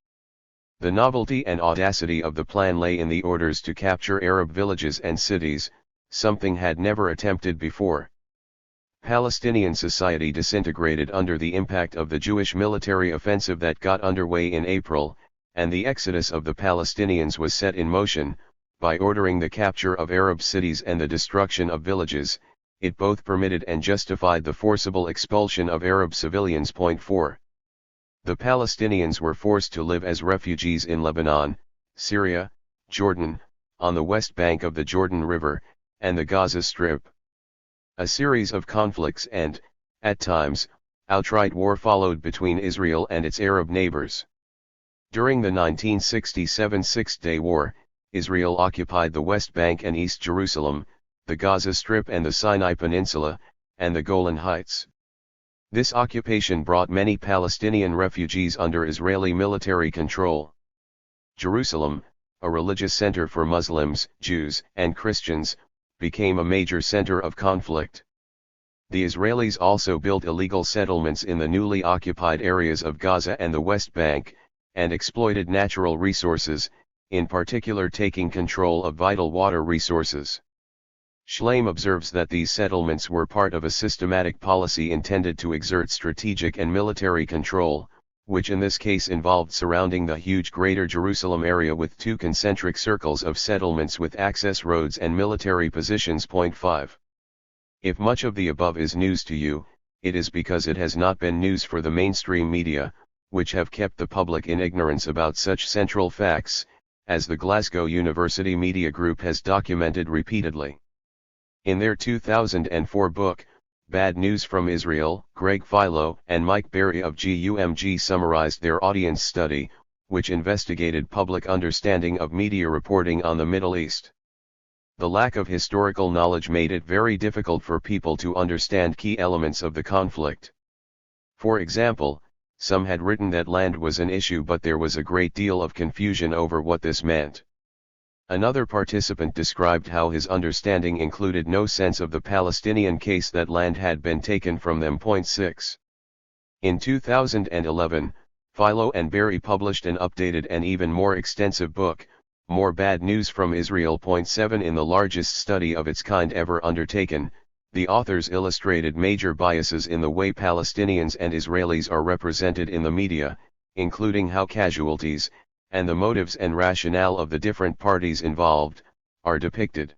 "The novelty and audacity of the plan lay in the orders to capture Arab villages and cities, something had never attempted before. Palestinian society disintegrated under the impact of the Jewish military offensive that got underway in April, and the exodus of the Palestinians was set in motion. By ordering the capture of Arab cities and the destruction of villages, it both permitted and justified the forcible expulsion of Arab civilians." 4. The Palestinians were forced to live as refugees in Lebanon, Syria, Jordan, on the west bank of the Jordan River, and the Gaza Strip. A series of conflicts and, at times, outright war followed between Israel and its Arab neighbors. During the 1967 Six-Day War, Israel occupied the West Bank and East Jerusalem, the Gaza Strip and the Sinai Peninsula, and the Golan Heights. This occupation brought many Palestinian refugees under Israeli military control. Jerusalem, a religious center for Muslims, Jews, and Christians, became a major center of conflict. The Israelis also built illegal settlements in the newly occupied areas of Gaza and the West Bank, and exploited natural resources, in particular taking control of vital water resources. Shlaim observes that these settlements were part of a systematic policy intended to exert strategic and military control, which in this case involved surrounding the huge Greater Jerusalem area with two concentric circles of settlements with access roads and military positions. 5. If much of the above is news to you, it is because it has not been news for the mainstream media, which have kept the public in ignorance about such central facts, as the Glasgow University Media Group has documented repeatedly. In their 2004 book, Bad News from Israel, Greg Philo and Mike Berry of GUMG summarized their audience study, which investigated public understanding of media reporting on the Middle East. The lack of historical knowledge made it very difficult for people to understand key elements of the conflict. For example, some had written that land was an issue, but there was a great deal of confusion over what this meant. Another participant described how his understanding included no sense of the Palestinian case that land had been taken from them. 6. In 2011, Philo and Berry published an updated and even more extensive book, More Bad News from Israel. 7. In the largest study of its kind ever undertaken, the authors illustrated major biases in the way Palestinians and Israelis are represented in the media, including how casualties, and the motives and rationale of the different parties involved, are depicted.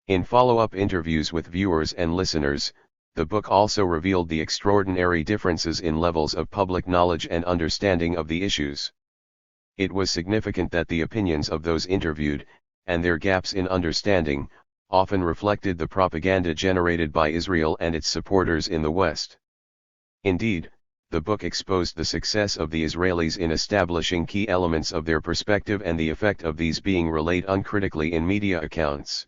In follow-up interviews with viewers and listeners, the book also revealed the extraordinary differences in levels of public knowledge and understanding of the issues. It was significant that the opinions of those interviewed, and their gaps in understanding, often reflected the propaganda generated by Israel and its supporters in the West. Indeed, the book exposed the success of the Israelis in establishing key elements of their perspective and the effect of these being relayed uncritically in media accounts.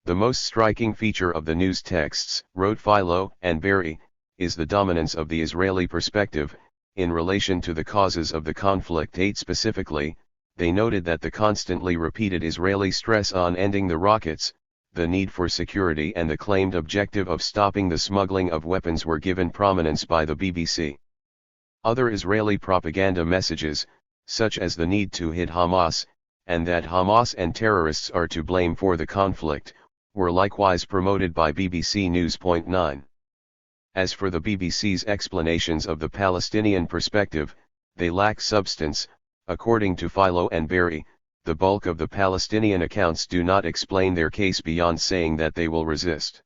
The most striking feature of the news texts, wrote Philo and Berry, is the dominance of the Israeli perspective, in relation to the causes of the conflict 8 specifically, they noted that the constantly repeated Israeli stress on ending the rockets, the need for security and the claimed objective of stopping the smuggling of weapons were given prominence by the BBC. Other Israeli propaganda messages, such as the need to hit Hamas, and that Hamas and terrorists are to blame for the conflict, were likewise promoted by BBC News. 9. As for the BBC's explanations of the Palestinian perspective, they lack substance. According to Philo and Barry, the bulk of the Palestinian accounts do not explain their case beyond saying that they will resist.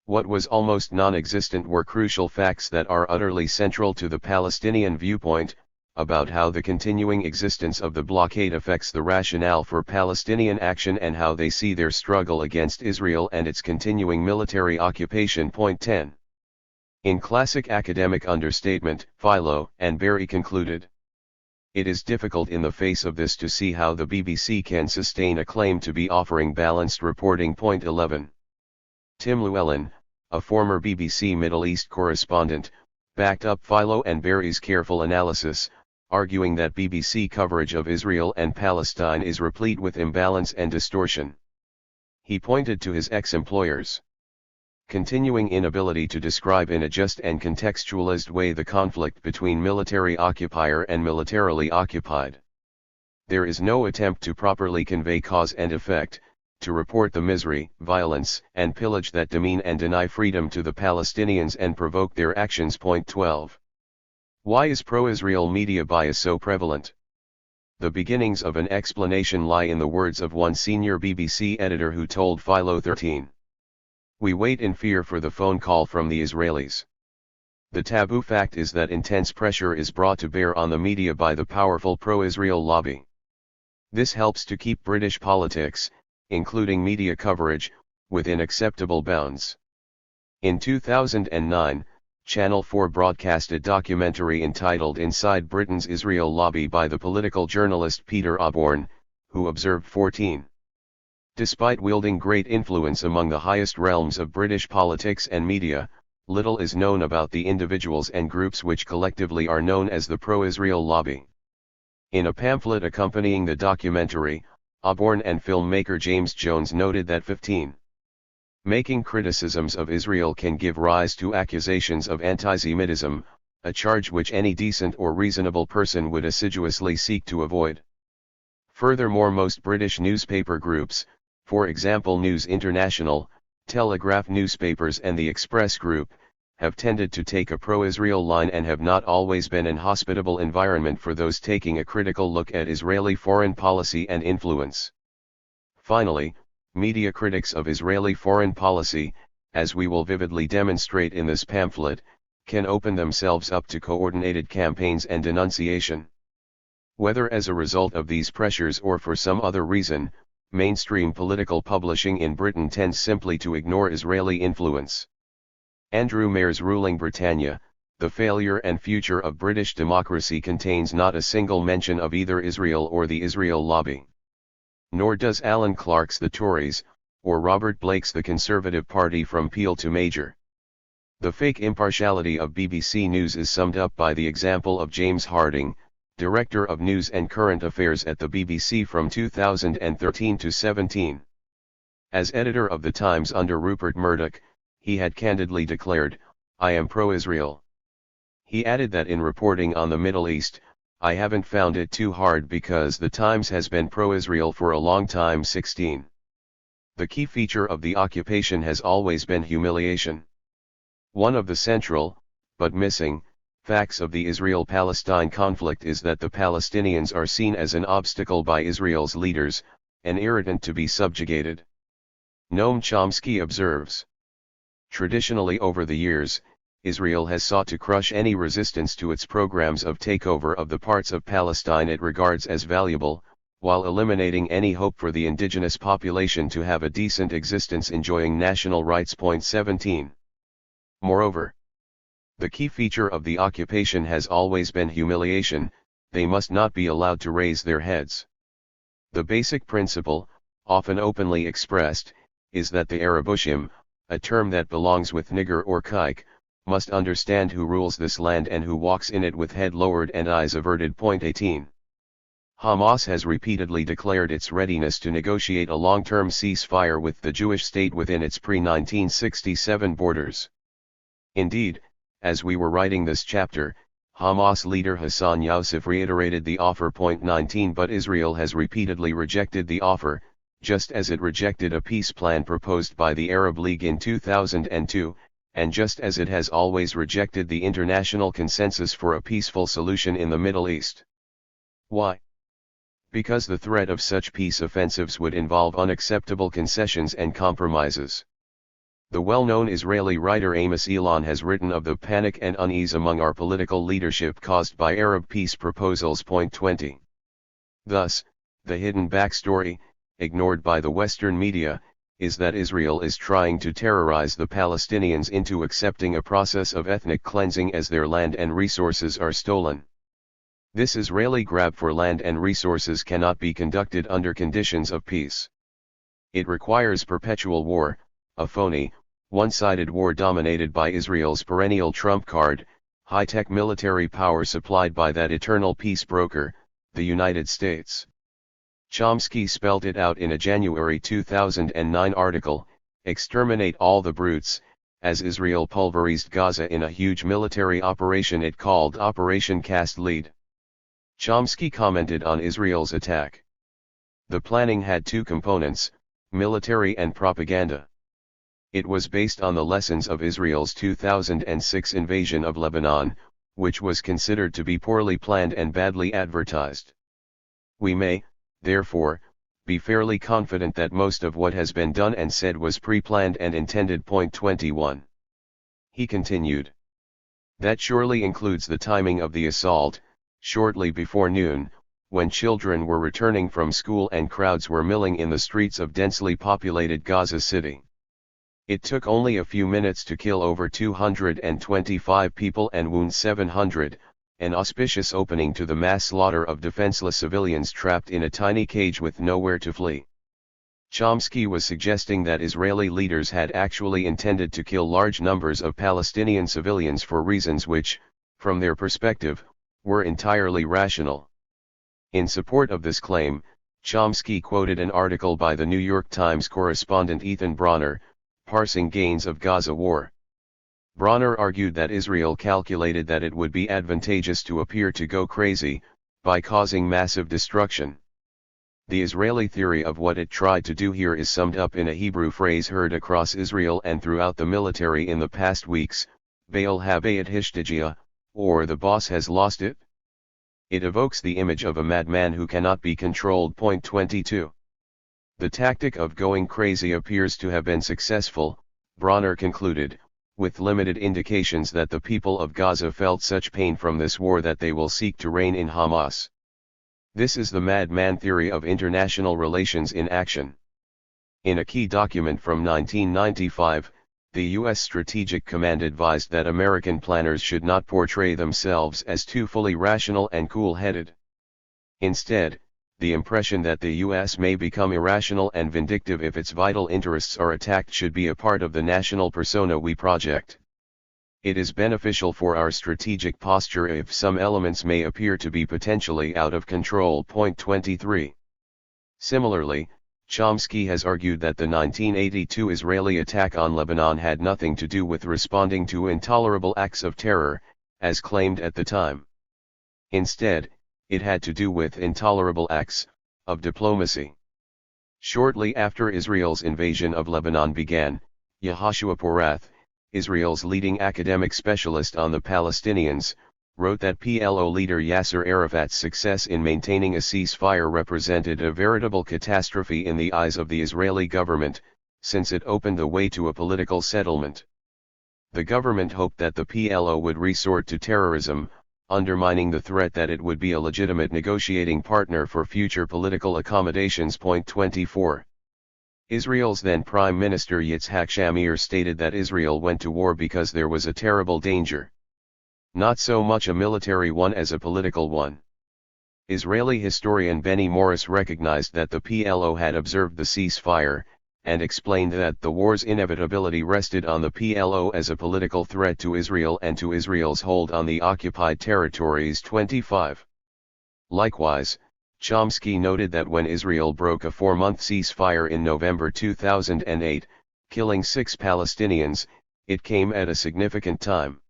What was almost non-existent were crucial facts that are utterly central to the Palestinian viewpoint, about how the continuing existence of the blockade affects the rationale for Palestinian action and how they see their struggle against Israel and its continuing military occupation. 10. In classic academic understatement, Philo and Barry concluded, "It is difficult in the face of this to see how the BBC can sustain a claim to be offering balanced reporting." 11. Tim Llewellyn, a former BBC Middle East correspondent, backed up Philo and Barry's careful analysis, arguing that BBC coverage of Israel and Palestine is replete with imbalance and distortion. He pointed to his ex-employers' continuing inability to describe in a just and contextualized way the conflict between military occupier and militarily occupied. There is no attempt to properly convey cause and effect, to report the misery, violence, and pillage that demean and deny freedom to the Palestinians and provoke their actions. 12. Why is pro-Israel media bias so prevalent? The beginnings of an explanation lie in the words of one senior BBC editor who told Philo 13. "We wait in fear for the phone call from the Israelis. The taboo fact is that intense pressure is brought to bear on the media by the powerful pro-Israel lobby. This helps to keep British politics, including media coverage, within acceptable bounds." In 2009, Channel 4 broadcast a documentary entitled Inside Britain's Israel Lobby by the political journalist Peter Osborne, who observed 14. Despite wielding great influence among the highest realms of British politics and media, little is known about the individuals and groups which collectively are known as the pro-Israel lobby. In a pamphlet accompanying the documentary, Osborne and filmmaker James Jones noted that 15. Making criticisms of Israel can give rise to accusations of anti-Semitism, a charge which any decent or reasonable person would assiduously seek to avoid. Furthermore, most British newspaper groups, for example News International, Telegraph newspapers and the Express Group, have tended to take a pro-Israel line and have not always been an hospitable environment for those taking a critical look at Israeli foreign policy and influence. Finally, media critics of Israeli foreign policy, as we will vividly demonstrate in this pamphlet, can open themselves up to coordinated campaigns and denunciation. Whether as a result of these pressures or for some other reason, mainstream political publishing in Britain tends simply to ignore Israeli influence. Andrew Mayer's ruling Britannia, The Failure and Future of British Democracy contains not a single mention of either Israel or the Israel lobby. Nor does Alan Clark's The Tories, or Robert Blake's The Conservative Party from Peel to Major. The fake impartiality of BBC News is summed up by the example of James Harding, Director of News and Current Affairs at the BBC from 2013 to 17. As editor of The Times under Rupert Murdoch, he had candidly declared, "I am pro-Israel." He added that in reporting on the Middle East, "I haven't found it too hard because The Times has been pro-Israel for a long time." 16. The key feature of the occupation has always been humiliation. One of the central, but missing, facts of the Israel-Palestine conflict is that the Palestinians are seen as an obstacle by Israel's leaders, an irritant to be subjugated. Noam Chomsky observes, "Traditionally over the years, Israel has sought to crush any resistance to its programs of takeover of the parts of Palestine it regards as valuable, while eliminating any hope for the indigenous population to have a decent existence enjoying national rights." 17. Moreover, the key feature of the occupation has always been humiliation. They must not be allowed to raise their heads. The basic principle, often openly expressed, is that the Arabushim, a term that belongs with nigger or kike, must understand who rules this land and who walks in it with head lowered and eyes averted. 18. Hamas has repeatedly declared its readiness to negotiate a long-term ceasefire with the Jewish state within its pre-1967 borders. Indeed, as we were writing this chapter, Hamas leader Hassan Youssef reiterated the offer. 19 But Israel has repeatedly rejected the offer, just as it rejected a peace plan proposed by the Arab League in 2002, and just as it has always rejected the international consensus for a peaceful solution in the Middle East. Why? Because the threat of such peace offensives would involve unacceptable concessions and compromises. The well-known Israeli writer Amos Elon has written of the panic and unease among our political leadership caused by Arab peace proposals. 20. Thus, the hidden backstory, ignored by the Western media, is that Israel is trying to terrorize the Palestinians into accepting a process of ethnic cleansing as their land and resources are stolen. This Israeli grab for land and resources cannot be conducted under conditions of peace. It requires perpetual war, a phony, one-sided war dominated by Israel's perennial trump card, high-tech military power supplied by that eternal peace broker, the United States. Chomsky spelled it out in a January 2009 article, "Exterminate all the brutes," as Israel pulverized Gaza in a huge military operation it called Operation Cast Lead. Chomsky commented on Israel's attack. The planning had two components, military and propaganda. It was based on the lessons of Israel's 2006 invasion of Lebanon, which was considered to be poorly planned and badly advertised. We may, therefore, be fairly confident that most of what has been done and said was pre-planned and intended. 21. He continued. That surely includes the timing of the assault, shortly before noon, when children were returning from school and crowds were milling in the streets of densely populated Gaza City. It took only a few minutes to kill over 225 people and wound 700, an auspicious opening to the mass slaughter of defenseless civilians trapped in a tiny cage with nowhere to flee. Chomsky was suggesting that Israeli leaders had actually intended to kill large numbers of Palestinian civilians for reasons which, from their perspective, were entirely rational. In support of this claim, Chomsky quoted an article by the New York Times correspondent Ethan Bronner, Parsing Gains of Gaza War. Bronner argued that Israel calculated that it would be advantageous to appear to go crazy, by causing massive destruction. The Israeli theory of what it tried to do here is summed up in a Hebrew phrase heard across Israel and throughout the military in the past weeks, Baal habayit hishtagia, or the boss has lost it. It evokes the image of a madman who cannot be controlled. 22. The tactic of going crazy appears to have been successful, Bronner concluded, with limited indications that the people of Gaza felt such pain from this war that they will seek to rein in Hamas. This is the madman theory of international relations in action. In a key document from 1995, the U.S. Strategic Command advised that American planners should not portray themselves as too fully rational and cool-headed. Instead, the impression that the U.S. may become irrational and vindictive if its vital interests are attacked should be a part of the national persona we project. It is beneficial for our strategic posture if some elements may appear to be potentially out of control. 23. Similarly, Chomsky has argued that the 1982 Israeli attack on Lebanon had nothing to do with responding to intolerable acts of terror, as claimed at the time. Instead, it had to do with intolerable acts of diplomacy. Shortly after Israel's invasion of Lebanon began, Yehoshua Porath, Israel's leading academic specialist on the Palestinians, wrote that PLO leader Yasser Arafat's success in maintaining a ceasefire represented a veritable catastrophe in the eyes of the Israeli government, since it opened the way to a political settlement. The government hoped that the PLO would resort to terrorism, undermining the threat that it would be a legitimate negotiating partner for future political accommodations. 24. Israel's then Prime Minister Yitzhak Shamir stated that Israel went to war because there was a terrible danger. Not so much a military one as a political one. Israeli historian Benny Morris recognized that the PLO had observed the ceasefire, and explained that the war's inevitability rested on the PLO as a political threat to Israel and to Israel's hold on the occupied territories. 25. Likewise, Chomsky noted that when Israel broke a 4-month ceasefire in November 2008, killing 6 Palestinians, it came at a significant time.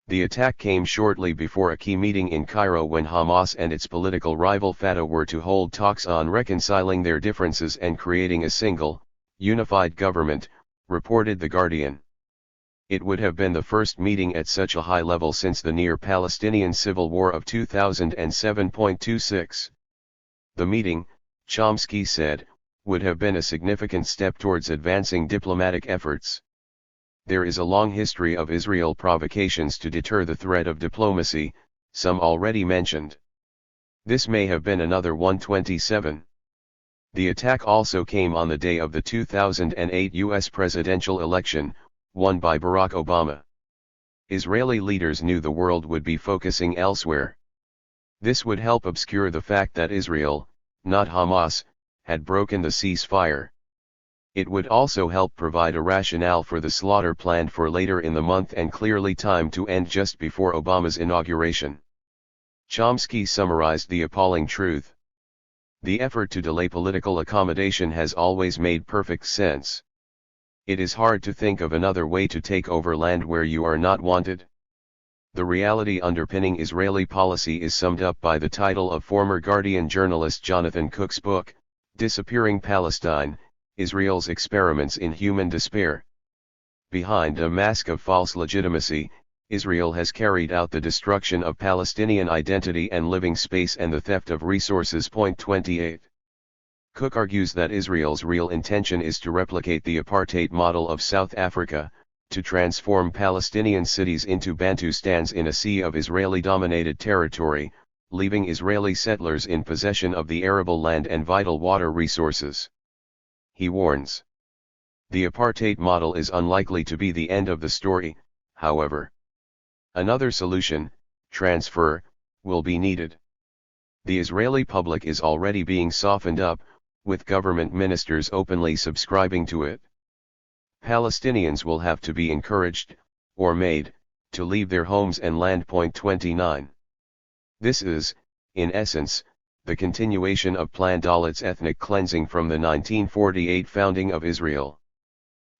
The attack came shortly before a key meeting in Cairo when Hamas and its political rival Fatah were to hold talks on reconciling their differences and creating a single, unified government, reported The Guardian. It would have been the first meeting at such a high level since the near-Palestinian civil war of 2007.26. The meeting, Chomsky said, would have been a significant step towards advancing diplomatic efforts. There is a long history of Israel provocations to deter the threat of diplomacy, some already mentioned. This may have been another 127. The attack also came on the day of the 2008 U.S. presidential election, won by Barack Obama. Israeli leaders knew the world would be focusing elsewhere. This would help obscure the fact that Israel, not Hamas, had broken the ceasefire. It would also help provide a rationale for the slaughter planned for later in the month and clearly timed to end just before Obama's inauguration. Chomsky summarized the appalling truth. The effort to delay political accommodation has always made perfect sense. It is hard to think of another way to take over land where you are not wanted. The reality underpinning Israeli policy is summed up by the title of former Guardian journalist Jonathan Cook's book, Disappearing Palestine: Israel's Experiments in Human Despair. Behind a mask of false legitimacy, Israel has carried out the destruction of Palestinian identity and living space and the theft of resources. 28. Cook argues that Israel's real intention is to replicate the apartheid model of South Africa, to transform Palestinian cities into Bantustans in a sea of Israeli-dominated territory, leaving Israeli settlers in possession of the arable land and vital water resources. He warns. The apartheid model is unlikely to be the end of the story, however. Another solution, transfer, will be needed. The Israeli public is already being softened up, with government ministers openly subscribing to it. Palestinians will have to be encouraged, or made, to leave their homes and land. 29. This is, in essence, the continuation of Plan Dalit's ethnic cleansing from the 1948 founding of Israel.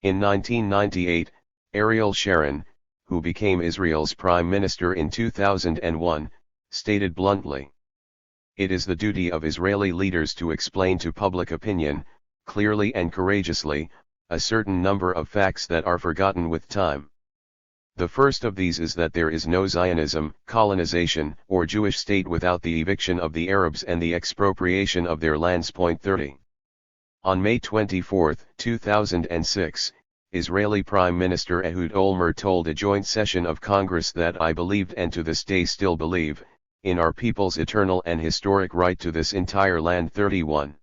In 1998, Ariel Sharon, who became Israel's prime minister in 2001, stated bluntly, "It is the duty of Israeli leaders to explain to public opinion, clearly and courageously, a certain number of facts that are forgotten with time. The first of these is that there is no Zionism, colonization, or Jewish state without the eviction of the Arabs and the expropriation of their lands." 30. On May 24, 2006, Israeli Prime Minister Ehud Olmert told a joint session of Congress that "I believed and to this day still believe, in our people's eternal and historic right to this entire land." 31.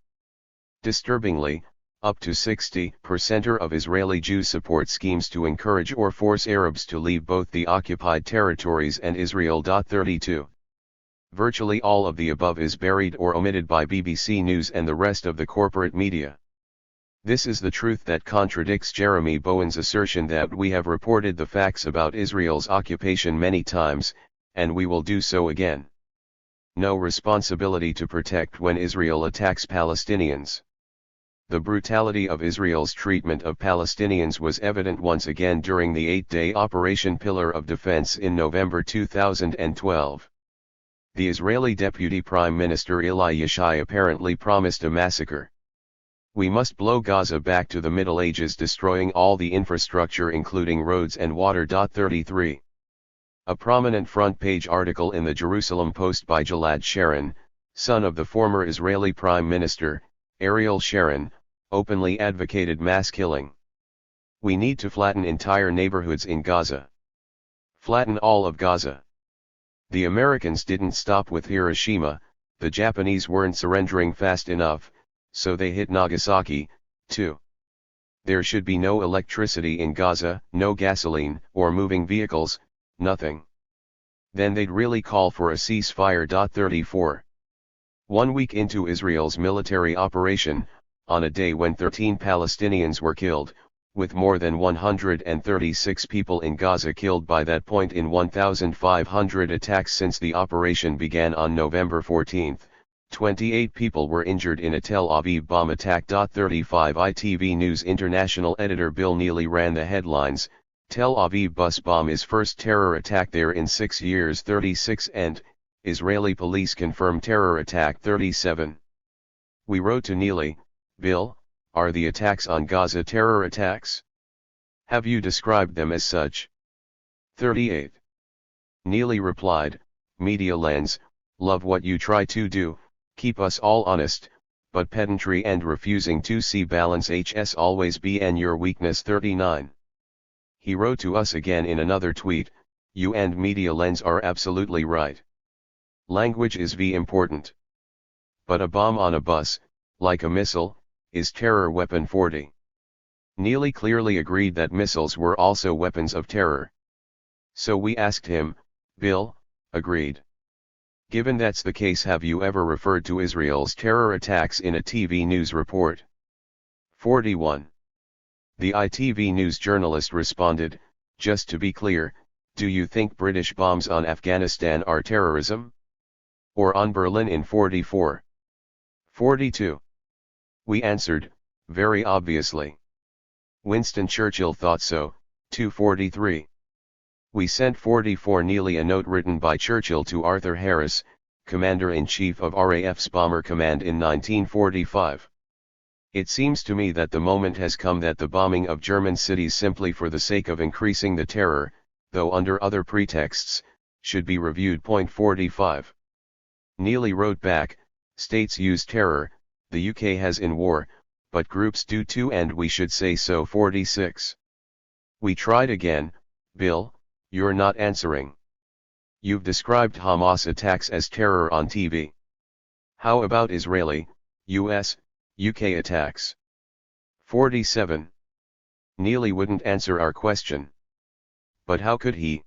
Disturbingly, up to 60% of Israeli Jews support schemes to encourage or force Arabs to leave both the occupied territories and Israel. 32. Virtually all of the above is buried or omitted by BBC News and the rest of the corporate media. This is the truth that contradicts Jeremy Bowen's assertion that we have reported the facts about Israel's occupation many times, and we will do so again. No responsibility to protect when Israel attacks Palestinians. The brutality of Israel's treatment of Palestinians was evident once again during the 8-day Operation Pillar of Defense in November 2012. The Israeli Deputy Prime Minister Eli Yishai apparently promised a massacre. "We must blow Gaza back to the Middle Ages, destroying all the infrastructure including roads and water." 33. A prominent front-page article in the Jerusalem Post by Gilad Sharon, son of the former Israeli Prime Minister, Ariel Sharon, openly advocated mass killing. "We need to flatten entire neighborhoods in Gaza. Flatten all of Gaza. The Americans didn't stop with Hiroshima, the Japanese weren't surrendering fast enough, so they hit Nagasaki, too. There should be no electricity in Gaza, no gasoline, or moving vehicles, nothing. Then they'd really call for a ceasefire." 34. 1 week into Israel's military operation, on a day when 13 Palestinians were killed, with more than 136 people in Gaza killed by that point in 1,500 attacks since the operation began on November 14. 28 people were injured in a Tel Aviv bomb attack. 35 ITV News International editor Bill Neely ran the headlines, Tel Aviv bus bomb is first terror attack there in 6 years. 36 and, Israeli police confirm terror attack. 37. We wrote to Neely, Bill, are the attacks on Gaza terror attacks? Have you described them as such? 38. Neely replied, Media Lens, love what you try to do, keep us all honest, but pedantry and refusing to see balance HS always been your weakness. 39. He wrote to us again in another tweet, you and Media Lens are absolutely right. Language is important. But a bomb on a bus, like a missile, is terror weapon. 40. Neely clearly agreed that missiles were also weapons of terror. So we asked him, Bill, agreed. Given that's the case, have you ever referred to Israel's terror attacks in a TV news report? 41. The ITV News journalist responded, just to be clear, do you think British bombs on Afghanistan are terrorism? Or on Berlin in 44? 42. We answered, very obviously. Winston Churchill thought so. 243. We sent 44 Neely a note written by Churchill to Arthur Harris, Commander-in-Chief of RAF's Bomber Command in 1945. It seems to me that the moment has come that the bombing of German cities simply for the sake of increasing the terror, though under other pretexts, should be reviewed. 45. Neely wrote back, states use terror, the UK has in war, but groups do too and we should say so. 46. We tried again, Bill, you're not answering. You've described Hamas attacks as terror on TV. How about Israeli, US, UK attacks? 47. Neely wouldn't answer our question. But how could he?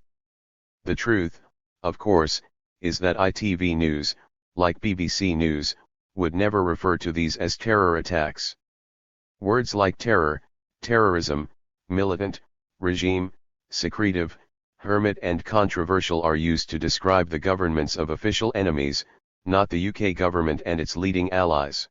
The truth, of course, is that ITV News, like BBC News, would never refer to these as terror attacks. Words like terror, terrorism, militant, regime, secretive, hermit and controversial are used to describe the governments of official enemies, not the UK government and its leading allies.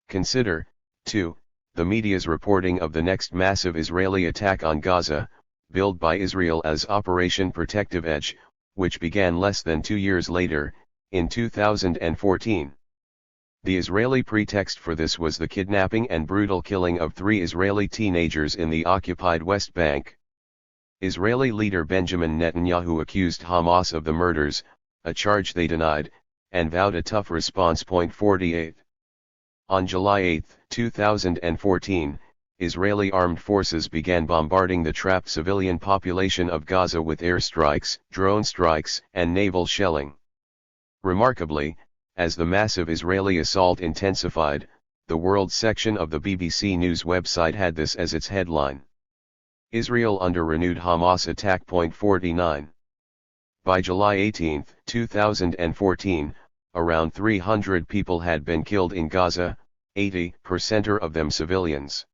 Consider, too, the media's reporting of the next massive Israeli attack on Gaza, billed by Israel as Operation Protective Edge, which began less than 2 years later, in 2014. The Israeli pretext for this was the kidnapping and brutal killing of 3 Israeli teenagers in the occupied West Bank. Israeli leader Benjamin Netanyahu accused Hamas of the murders, a charge they denied, and vowed a tough response. 48. On July 8, 2014, Israeli armed forces began bombarding the trapped civilian population of Gaza with airstrikes, drone strikes, and naval shelling. Remarkably, as the massive Israeli assault intensified, the world section of the BBC News website had this as its headline. Israel under renewed Hamas attack. 49. By July 18, 2014, around 300 people had been killed in Gaza, 80% of them civilians.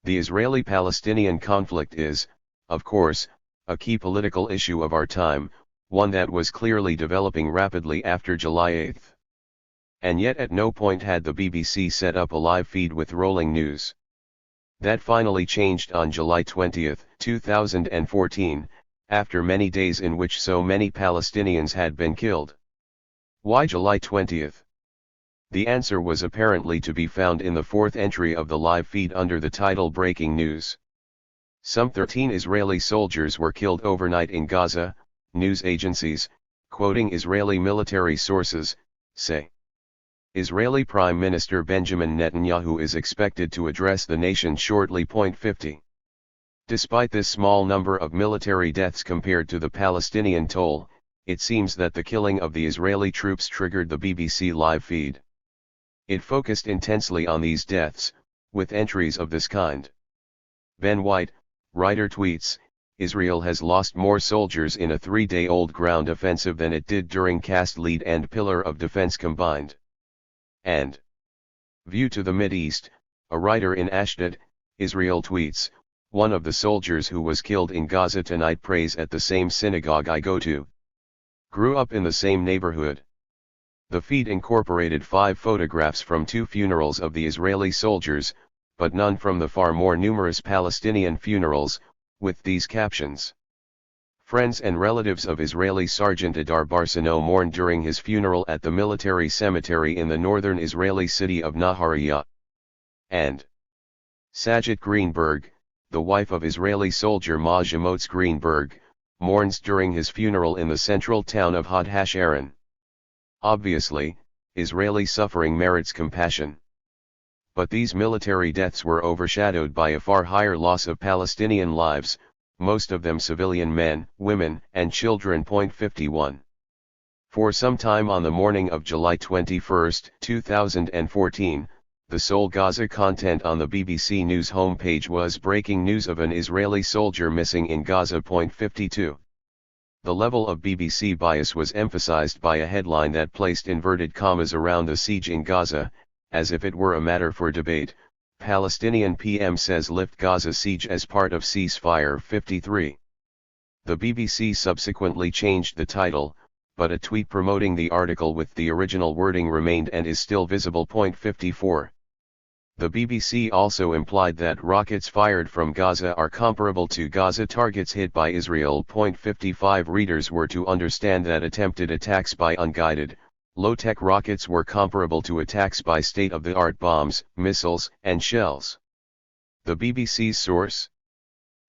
The Israeli-Palestinian conflict is, of course, a key political issue of our time, one that was clearly developing rapidly after July 8. And yet at no point had the BBC set up a live feed with rolling news. That finally changed on July 20, 2014, after many days in which so many Palestinians had been killed. Why July 20? The answer was apparently to be found in the 4th entry of the live feed under the title Breaking News. Some 13 Israeli soldiers were killed overnight in Gaza, news agencies, quoting Israeli military sources, say. Israeli Prime Minister Benjamin Netanyahu is expected to address the nation shortly. 50. Despite this small number of military deaths compared to the Palestinian toll, it seems that the killing of the Israeli troops triggered the BBC live feed. It focused intensely on these deaths, with entries of this kind. Ben White, writer, tweets, Israel has lost more soldiers in a 3-day-old ground offensive than it did during Cast Lead and Pillar of Defense combined. And View to the Mideast. A writer in Ashdod, Israel tweets, "One of the soldiers who was killed in Gaza tonight prays at the same synagogue I go to. Grew up in the same neighborhood." The feed incorporated 5 photographs from 2 funerals of the Israeli soldiers, but none from the far more numerous Palestinian funerals, with these captions. Friends and relatives of Israeli Sergeant Adar Barcino mourned during his funeral at the military cemetery in the northern Israeli city of Nahariya. And Sajid Greenberg, the wife of Israeli soldier Maj Amotz Greenberg, mourns during his funeral in the central town of Had Hasharon. Obviously, Israeli suffering merits compassion. But these military deaths were overshadowed by a far higher loss of Palestinian lives, most of them civilian men, women, and children. 51. For some time on the morning of July 21, 2014, the sole Gaza content on the BBC News homepage was breaking news of an Israeli soldier missing in Gaza. 52. The level of BBC bias was emphasized by a headline that placed inverted commas around the siege in Gaza, as if it were a matter for debate. Palestinian PM says lift Gaza siege as part of ceasefire. 53. The BBC subsequently changed the title, but a tweet promoting the article with the original wording remained and is still visible. 54. The BBC also implied that rockets fired from Gaza are comparable to Gaza targets hit by Israel. 55. Readers were to understand that attempted attacks by unguided, low-tech rockets were comparable to attacks by state-of-the-art bombs, missiles, and shells. The BBC's source?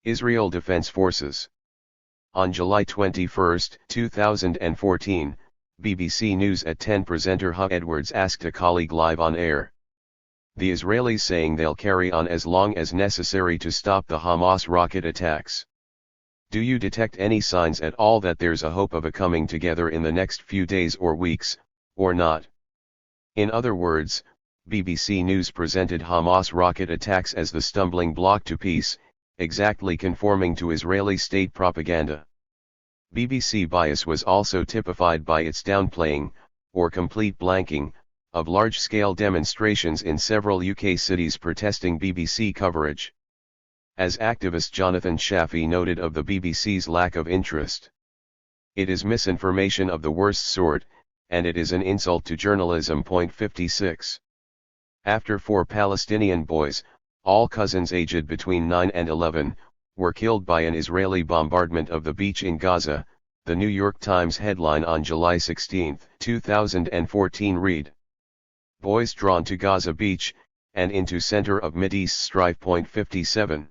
Israel Defense Forces. On July 21, 2014, BBC News at 10 presenter Hugh Edwards asked a colleague live on air. The Israelis saying they'll carry on as long as necessary to stop the Hamas rocket attacks. Do you detect any signs at all that there's a hope of a coming together in the next few days or weeks, or not? In other words, BBC News presented Hamas rocket attacks as the stumbling block to peace, exactly conforming to Israeli state propaganda. BBC bias was also typified by its downplaying, or complete blanking, of large-scale demonstrations in several UK cities protesting BBC coverage. As activist Jonathan Shafi noted of the BBC's lack of interest, "It is misinformation of the worst sort, and it is an insult to journalism." 56. After 4 Palestinian boys, all cousins aged between 9 and 11, were killed by an Israeli bombardment of the beach in Gaza, the New York Times headline on July 16, 2014 read, "Boys drawn to Gaza Beach, and into center of Mideast strife." 57.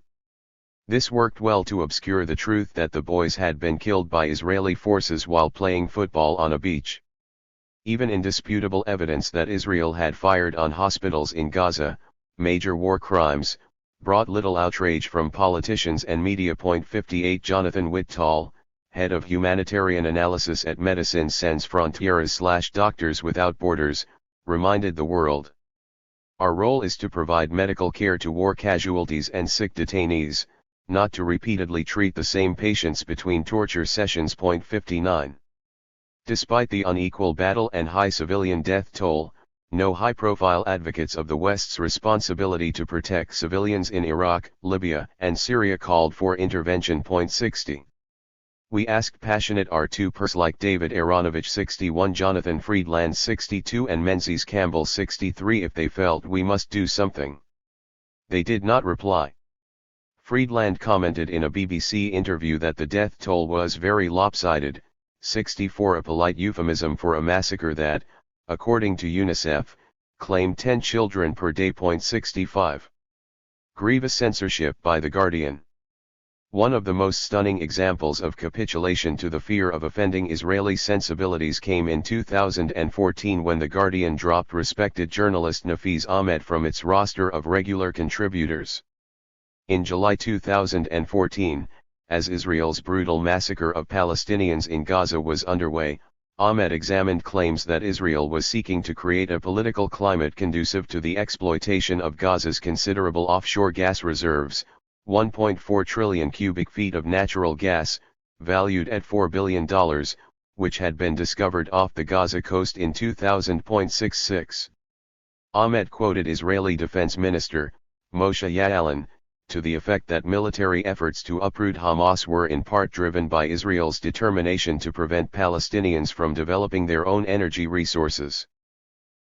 This worked well to obscure the truth that the boys had been killed by Israeli forces while playing football on a beach. Even indisputable evidence that Israel had fired on hospitals in Gaza, major war crimes, brought little outrage from politicians and media. 58. Jonathan Whittall, head of humanitarian analysis at Médecins Sans Frontières / Doctors Without Borders, reminded the world, "Our role is to provide medical care to war casualties and sick detainees, not to repeatedly treat the same patients between torture sessions." 59. Despite the unequal battle and high civilian death toll, no high-profile advocates of the West's responsibility to protect civilians in Iraq, Libya, and Syria called for intervention. 60. We asked passionate R2pers like David Aronovich 61, Jonathan Friedland 62 and Menzies Campbell 63 if they felt we must do something. They did not reply. Friedland commented in a BBC interview that the death toll was very lopsided, 64 a polite euphemism for a massacre that, according to UNICEF, claimed 10 children per day. 65. Grievous censorship by The Guardian. One of the most stunning examples of capitulation to the fear of offending Israeli sensibilities came in 2014 when The Guardian dropped respected journalist Nafeez Ahmed from its roster of regular contributors. In July 2014, as Israel's brutal massacre of Palestinians in Gaza was underway, Ahmed examined claims that Israel was seeking to create a political climate conducive to the exploitation of Gaza's considerable offshore gas reserves, 1.4 trillion cubic feet of natural gas, valued at $4 billion, which had been discovered off the Gaza coast in 2000. 66. Ahmed quoted Israeli Defense Minister, Moshe Ya'alon, to the effect that military efforts to uproot Hamas were in part driven by Israel's determination to prevent Palestinians from developing their own energy resources.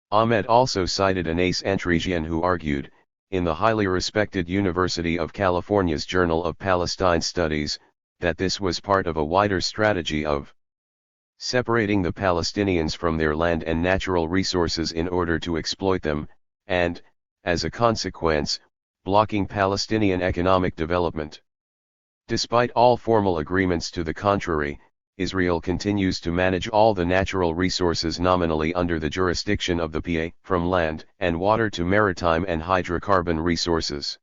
Ahmed also cited Anas Antresian, who argued, in the highly respected University of California's Journal of Palestine Studies, that this was part of a wider strategy of separating the Palestinians from their land and natural resources in order to exploit them, and, as a consequence, blocking Palestinian economic development. Despite all formal agreements to the contrary, Israel continues to manage all the natural resources nominally under the jurisdiction of the PA, from land and water to maritime and hydrocarbon resources.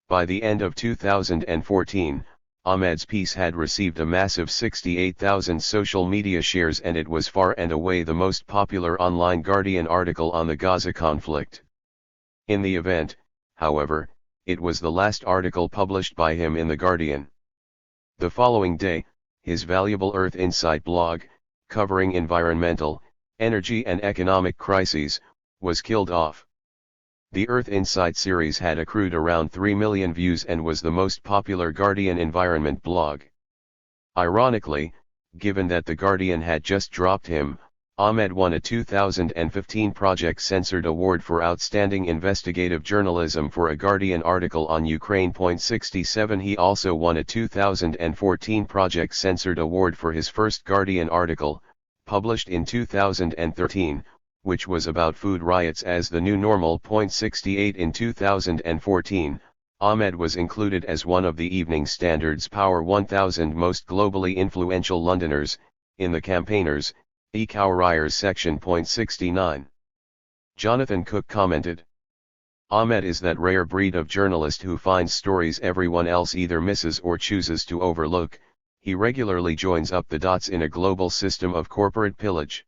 By the end of 2014, Ahmed's piece had received a massive 68,000 social media shares, and it was far and away the most popular online Guardian article on the Gaza conflict. In the event, however, it was the last article published by him in the Guardian. The following day, his valuable Earth Insight blog, covering environmental, energy and economic crises, was killed off. The Earth Insight series had accrued around 3 million views and was the most popular Guardian environment blog. Ironically, given that the Guardian had just dropped him, Ahmed won a 2015 Project Censored Award for Outstanding Investigative Journalism for a Guardian article on Ukraine. 67 He also won a 2014 Project Censored Award for his first Guardian article, published in 2013, which was about food riots as the new normal. 68 In 2014, Ahmed was included as one of the Evening Standard's Power 1000 Most Globally Influential Londoners, in the Campaigners, e-Careers section. 69. Jonathan Cook commented, Ahmed is that rare breed of journalist who finds stories everyone else either misses or chooses to overlook. He regularly joins up the dots in a global system of corporate pillage.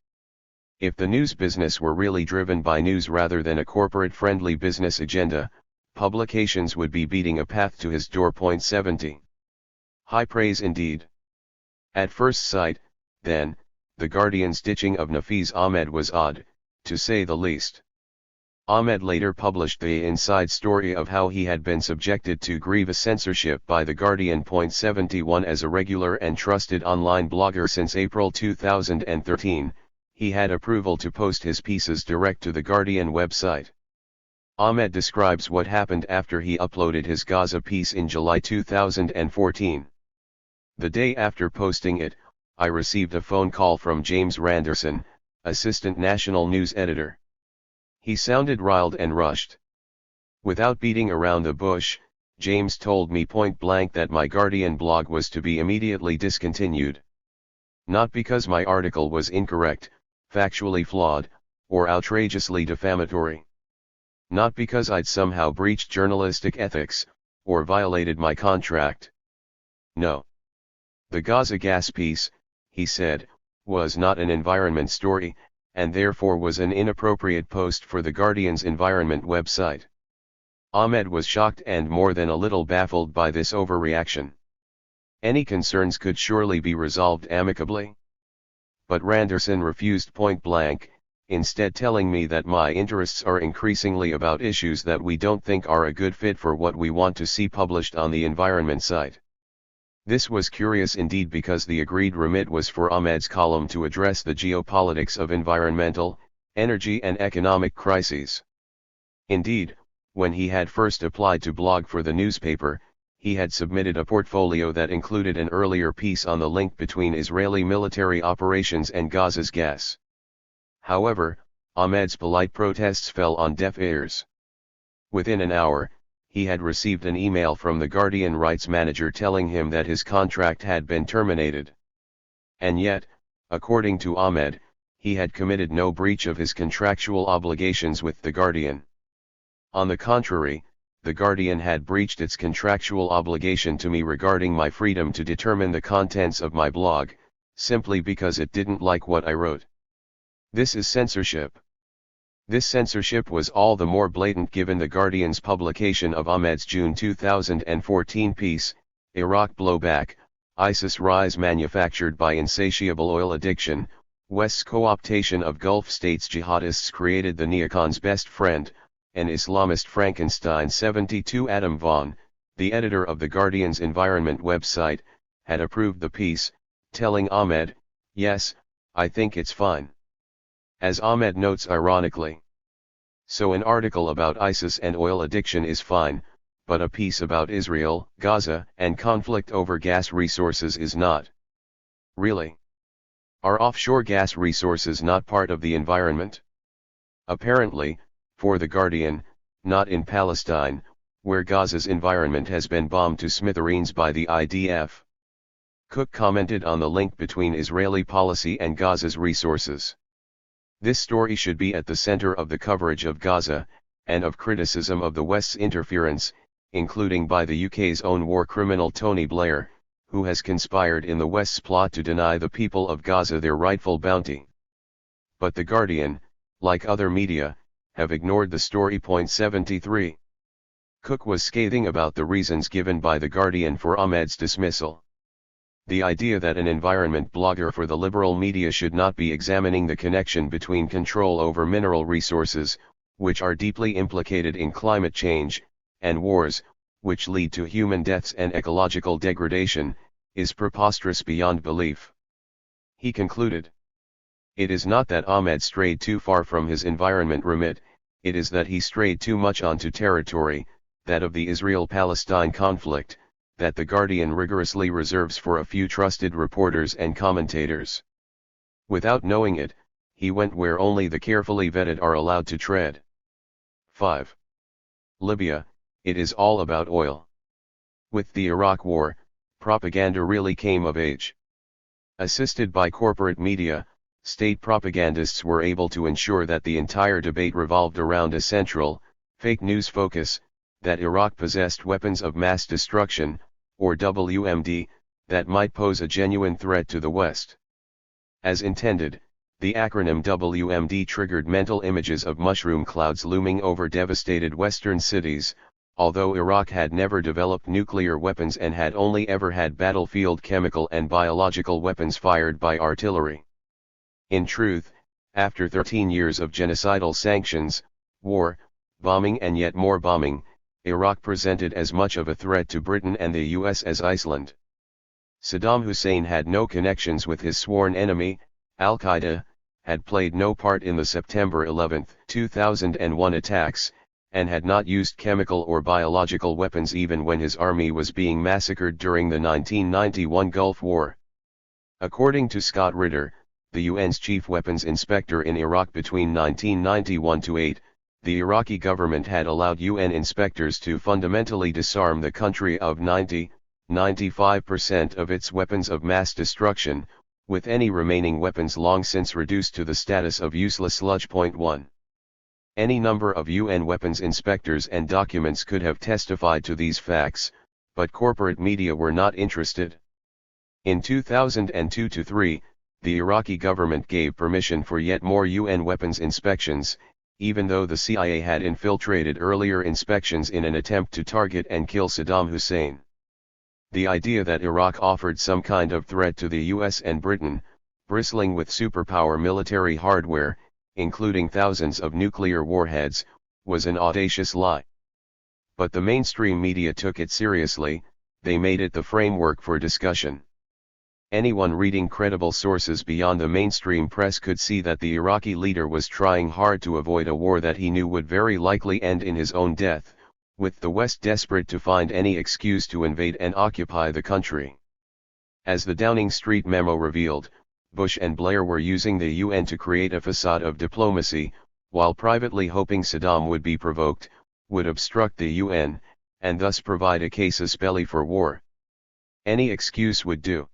If the news business were really driven by news rather than a corporate-friendly business agenda, publications would be beating a path to his door. 70. High praise indeed. At first sight, then, the Guardian's ditching of Nafeez Ahmed was odd, to say the least. Ahmed later published the inside story of how he had been subjected to grievous censorship by the Guardian. 71 As a regular and trusted online blogger since April 2013, he had approval to post his pieces direct to the Guardian website. Ahmed describes what happened after he uploaded his Gaza piece in July 2014. The day after posting it, I received a phone call from James Randerson, assistant national news editor. He sounded riled and rushed. Without beating around the bush, James told me point blank that my Guardian blog was to be immediately discontinued. Not because my article was incorrect, factually flawed, or outrageously defamatory. Not because I'd somehow breached journalistic ethics, or violated my contract. No. The Gaza gas piece, he said, was not an environment story, and therefore was an inappropriate post for the Guardian's environment website. Ahmed was shocked and more than a little baffled by this overreaction. Any concerns could surely be resolved amicably. But Randerson refused point blank, instead telling me that my interests are increasingly about issues that we don't think are a good fit for what we want to see published on the environment site. This was curious indeed, because the agreed remit was for Ahmed's column to address the geopolitics of environmental, energy and economic crises. Indeed, when he had first applied to blog for the newspaper, he had submitted a portfolio that included an earlier piece on the link between Israeli military operations and Gaza's gas. However, Ahmed's polite protests fell on deaf ears. Within an hour, he had received an email from the Guardian rights manager telling him that his contract had been terminated. And yet, according to Ahmed, he had committed no breach of his contractual obligations with the Guardian. On the contrary, the Guardian had breached its contractual obligation to me regarding my freedom to determine the contents of my blog, simply because it didn't like what I wrote. This is censorship. This censorship was all the more blatant given the Guardian's publication of Ahmed's June 2014 piece, Iraq Blowback, ISIS Rise Manufactured by Insatiable Oil Addiction, West's co-optation of Gulf states jihadists created the neocon's best friend, an Islamist Frankenstein. 72 Adam Vaughan, the editor of The Guardian's environment website, had approved the piece, telling Ahmed, "Yes, I think it's fine." As Ahmed notes ironically. So an article about ISIS and oil addiction is fine, but a piece about Israel, Gaza, and conflict over gas resources is not. Really? Are offshore gas resources not part of the environment? Apparently, for The Guardian, not in Palestine, where Gaza's environment has been bombed to smithereens by the IDF. Cook commented on the link between Israeli policy and Gaza's resources. This story should be at the center of the coverage of Gaza, and of criticism of the West's interference, including by the UK's own war criminal Tony Blair, who has conspired in the West's plot to deny the people of Gaza their rightful bounty. But The Guardian, like other media, have ignored the story. 73. Cook was scathing about the reasons given by The Guardian for Ahmed's dismissal. The idea that an environment blogger for the liberal media should not be examining the connection between control over mineral resources, which are deeply implicated in climate change, and wars, which lead to human deaths and ecological degradation, is preposterous beyond belief. He concluded. It is not that Ahmed strayed too far from his environment remit, it is that he strayed too much onto territory, that of the Israel-Palestine conflict, that The Guardian rigorously reserves for a few trusted reporters and commentators. Without knowing it, he went where only the carefully vetted are allowed to tread. 5. Libya, it is all about oil. With the Iraq War, propaganda really came of age. Assisted by corporate media, state propagandists were able to ensure that the entire debate revolved around a central, fake news focus, that Iraq possessed weapons of mass destruction, or WMD, that might pose a genuine threat to the West. As intended, the acronym WMD triggered mental images of mushroom clouds looming over devastated Western cities, although Iraq had never developed nuclear weapons and had only ever had battlefield chemical and biological weapons fired by artillery. In truth, after 13 years of genocidal sanctions, war, bombing and yet more bombing, Iraq presented as much of a threat to Britain and the US as Iceland. Saddam Hussein had no connections with his sworn enemy, Al-Qaeda, had played no part in the September 11, 2001 attacks, and had not used chemical or biological weapons even when his army was being massacred during the 1991 Gulf War. According to Scott Ritter, the UN's chief weapons inspector in Iraq between 1991-8, the Iraqi government had allowed UN inspectors to fundamentally disarm the country of 90–95% of its weapons of mass destruction, with any remaining weapons long since reduced to the status of useless sludge. 1. Any number of UN weapons inspectors and documents could have testified to these facts, but corporate media were not interested. In 2002-3, the Iraqi government gave permission for yet more UN weapons inspections, even though the CIA had infiltrated earlier inspections in an attempt to target and kill Saddam Hussein. The idea that Iraq offered some kind of threat to the US and Britain, bristling with superpower military hardware, including thousands of nuclear warheads, was an audacious lie. But the mainstream media took it seriously, they made it the framework for discussion. Anyone reading credible sources beyond the mainstream press could see that the Iraqi leader was trying hard to avoid a war that he knew would very likely end in his own death, with the West desperate to find any excuse to invade and occupy the country. As the Downing Street memo revealed, Bush and Blair were using the UN to create a facade of diplomacy, while privately hoping Saddam would be provoked, would obstruct the UN, and thus provide a casus belli for war. Any excuse would do.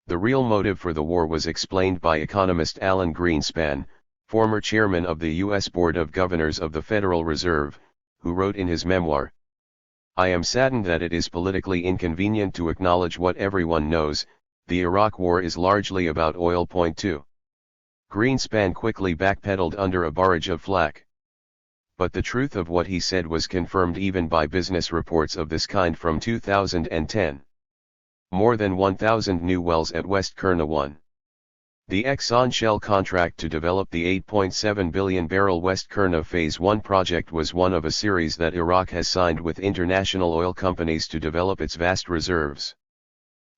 The real motive for the war was explained by economist Alan Greenspan, former chairman of the U.S. Board of Governors of the Federal Reserve, who wrote in his memoir, "I am saddened that it is politically inconvenient to acknowledge what everyone knows, the Iraq War is largely about oil." 2. Greenspan quickly backpedaled under a barrage of flack. But the truth of what he said was confirmed even by business reports of this kind from 2010. More than 1,000 new wells at West Kurna 1. The Exxon Shell contract to develop the 8.7 billion barrel West Kurna Phase 1 project was one of a series that Iraq has signed with international oil companies to develop its vast reserves.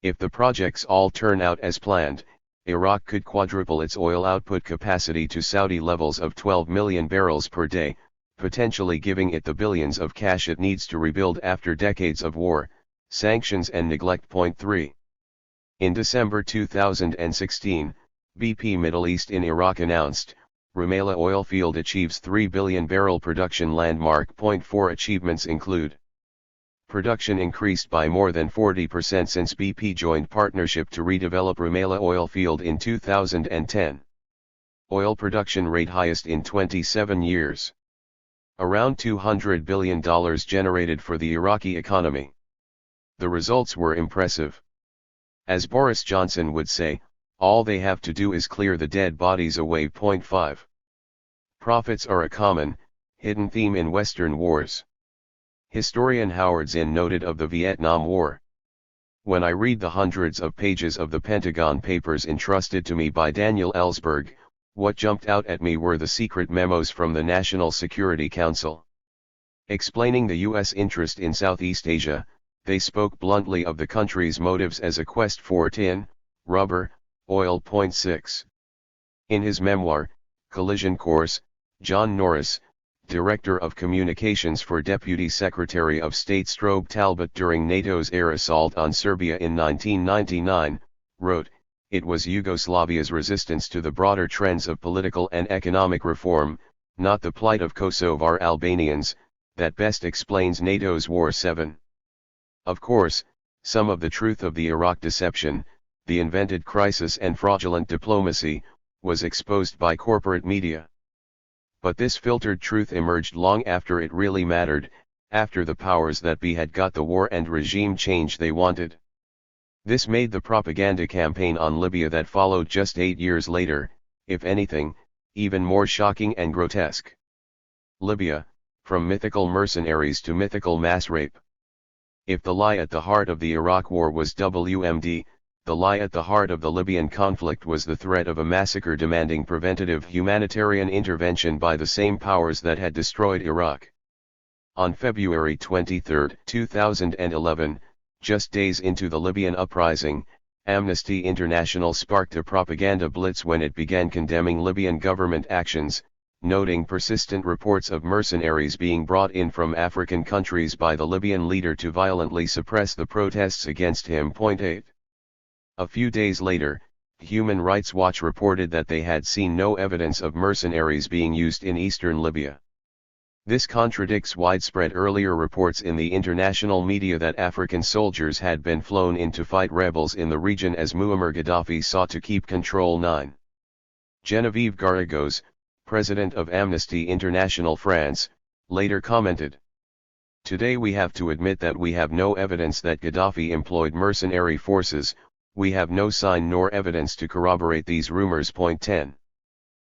If the projects all turn out as planned, Iraq could quadruple its oil output capacity to Saudi levels of 12 million barrels per day, potentially giving it the billions of cash it needs to rebuild after decades of war, sanctions and neglect. 3. In December 2016, BP Middle East in Iraq announced, Rumaila oil field achieves 3 billion barrel production landmark. 4 achievements include: production increased by more than 40% since BP joined partnership to redevelop Rumaila oil field in 2010. Oil production rate highest in 27 years. Around $200 billion generated for the Iraqi economy. The results were impressive. As Boris Johnson would say, all they have to do is clear the dead bodies away. 5. Profits are a common, hidden theme in Western wars. Historian Howard Zinn noted of the Vietnam War. When I read the hundreds of pages of the Pentagon Papers entrusted to me by Daniel Ellsberg, what jumped out at me were the secret memos from the National Security Council. Explaining the U.S. interest in Southeast Asia, they spoke bluntly of the country's motives as a quest for tin, rubber, oil. 6. In his memoir, Collision Course, John Norris, Director of Communications for Deputy Secretary of State Strobe Talbot during NATO's air assault on Serbia in 1999, wrote, "It was Yugoslavia's resistance to the broader trends of political and economic reform, not the plight of Kosovar Albanians, that best explains NATO's War." 7. Of course, some of the truth of the Iraq deception, the invented crisis and fraudulent diplomacy, was exposed by corporate media. But this filtered truth emerged long after it really mattered, after the powers that be had got the war and regime change they wanted. This made the propaganda campaign on Libya that followed just 8 years later, if anything, even more shocking and grotesque. Libya, from mythical mercenaries to mythical mass rape. If the lie at the heart of the Iraq War was WMD, the lie at the heart of the Libyan conflict was the threat of a massacre demanding preventative humanitarian intervention by the same powers that had destroyed Iraq. On February 23, 2011, just days into the Libyan uprising, Amnesty International sparked a propaganda blitz when it began condemning Libyan government actions, noting persistent reports of mercenaries being brought in from African countries by the Libyan leader to violently suppress the protests against him. 8. A few days later, Human Rights Watch reported that they had seen no evidence of mercenaries being used in eastern Libya. This contradicts widespread earlier reports in the international media that African soldiers had been flown in to fight rebels in the region as Muammar Gaddafi sought to keep control. 9. Genevieve Garrigos, president of Amnesty International France, later commented, "Today we have to admit that we have no evidence that Gaddafi employed mercenary forces. We have no sign nor evidence to corroborate these rumors." 10.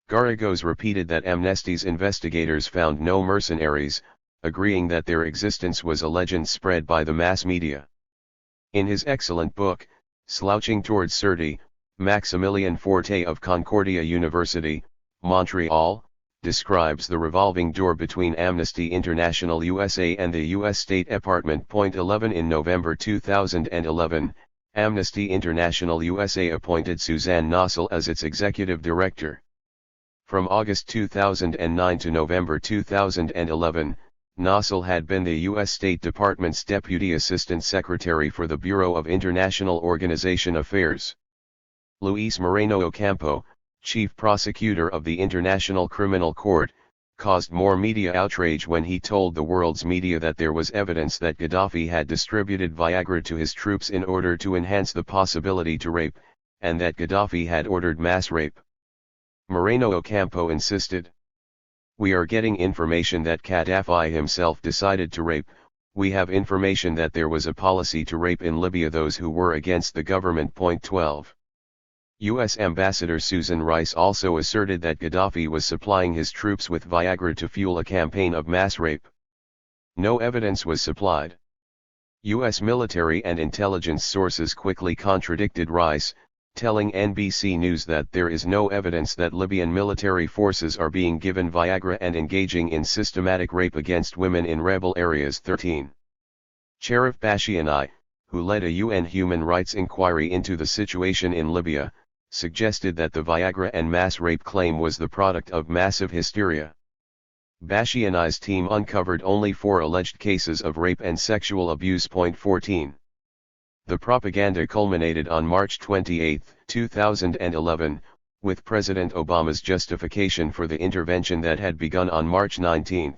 Garrigos repeated that Amnesty's investigators found no mercenaries, agreeing that their existence was a legend spread by the mass media. In his excellent book, Slouching Towards Sirte, Maximilien Forte of Concordia University, Montreal, describes the revolving door between Amnesty International USA and the U.S. State Department. 11. In November 2011, Amnesty International USA appointed Suzanne Nossel as its executive director. From August 2009 to November 2011, Nossel had been the U.S. State Department's Deputy Assistant Secretary for the Bureau of International Organization Affairs. Luis Moreno Ocampo, Chief Prosecutor of the International Criminal Court, caused more media outrage when he told the world's media that there was evidence that Gaddafi had distributed Viagra to his troops in order to enhance the possibility to rape, and that Gaddafi had ordered mass rape. Moreno Ocampo insisted, "We are getting information that Gaddafi himself decided to rape. We have information that there was a policy to rape in Libya those who were against the government." 12. U.S. Ambassador Susan Rice also asserted that Gaddafi was supplying his troops with Viagra to fuel a campaign of mass rape. No evidence was supplied. U.S. military and intelligence sources quickly contradicted Rice, telling NBC News that there is no evidence that Libyan military forces are being given Viagra and engaging in systematic rape against women in rebel areas. 13. Cherif Bashiani, who led a UN human rights inquiry into the situation in Libya, suggested that the Viagra and mass rape claim was the product of massive hysteria. Bashiani's team uncovered only 4 alleged cases of rape and sexual abuse. 14. The propaganda culminated on March 28, 2011, with President Obama's justification for the intervention that had begun on March 19.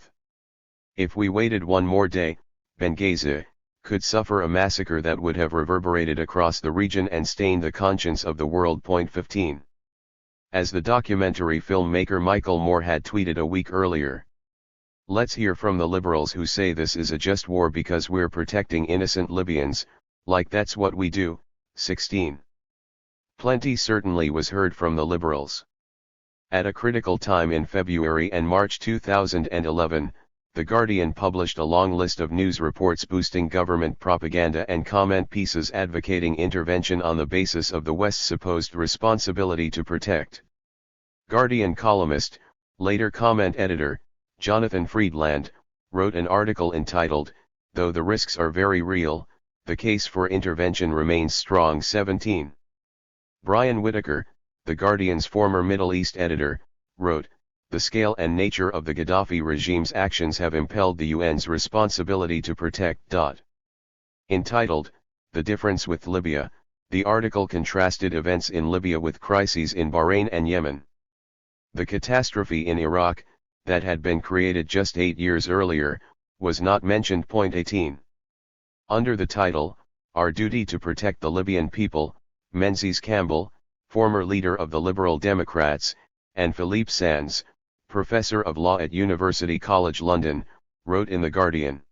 If we waited one more day, Benghazi could suffer a massacre that would have reverberated across the region and stained the conscience of the world. 15. As the documentary filmmaker Michael Moore had tweeted a week earlier. Let's hear from the liberals who say this is a just war because we're protecting innocent Libyans, like that's what we do. 16. Plenty certainly was heard from the liberals. At a critical time in February and March 2011, The Guardian published a long list of news reports boosting government propaganda and comment pieces advocating intervention on the basis of the West's supposed responsibility to protect. Guardian columnist, later comment editor, Jonathan Friedland, wrote an article entitled, "Though the risks are very real, the case for intervention remains strong." 17. Brian Whitaker, The Guardian's former Middle East editor, wrote, "The scale and nature of the Gaddafi regime's actions have impelled the UN's responsibility to protect." Entitled, "The Difference with Libya," the article contrasted events in Libya with crises in Bahrain and Yemen. The catastrophe in Iraq, that had been created just 8 years earlier, was not mentioned. 18. Under the title, "Our Duty to Protect the Libyan People," Menzies Campbell, former leader of the Liberal Democrats, and Philippe Sands, professor of law at University College London, wrote in The Guardian,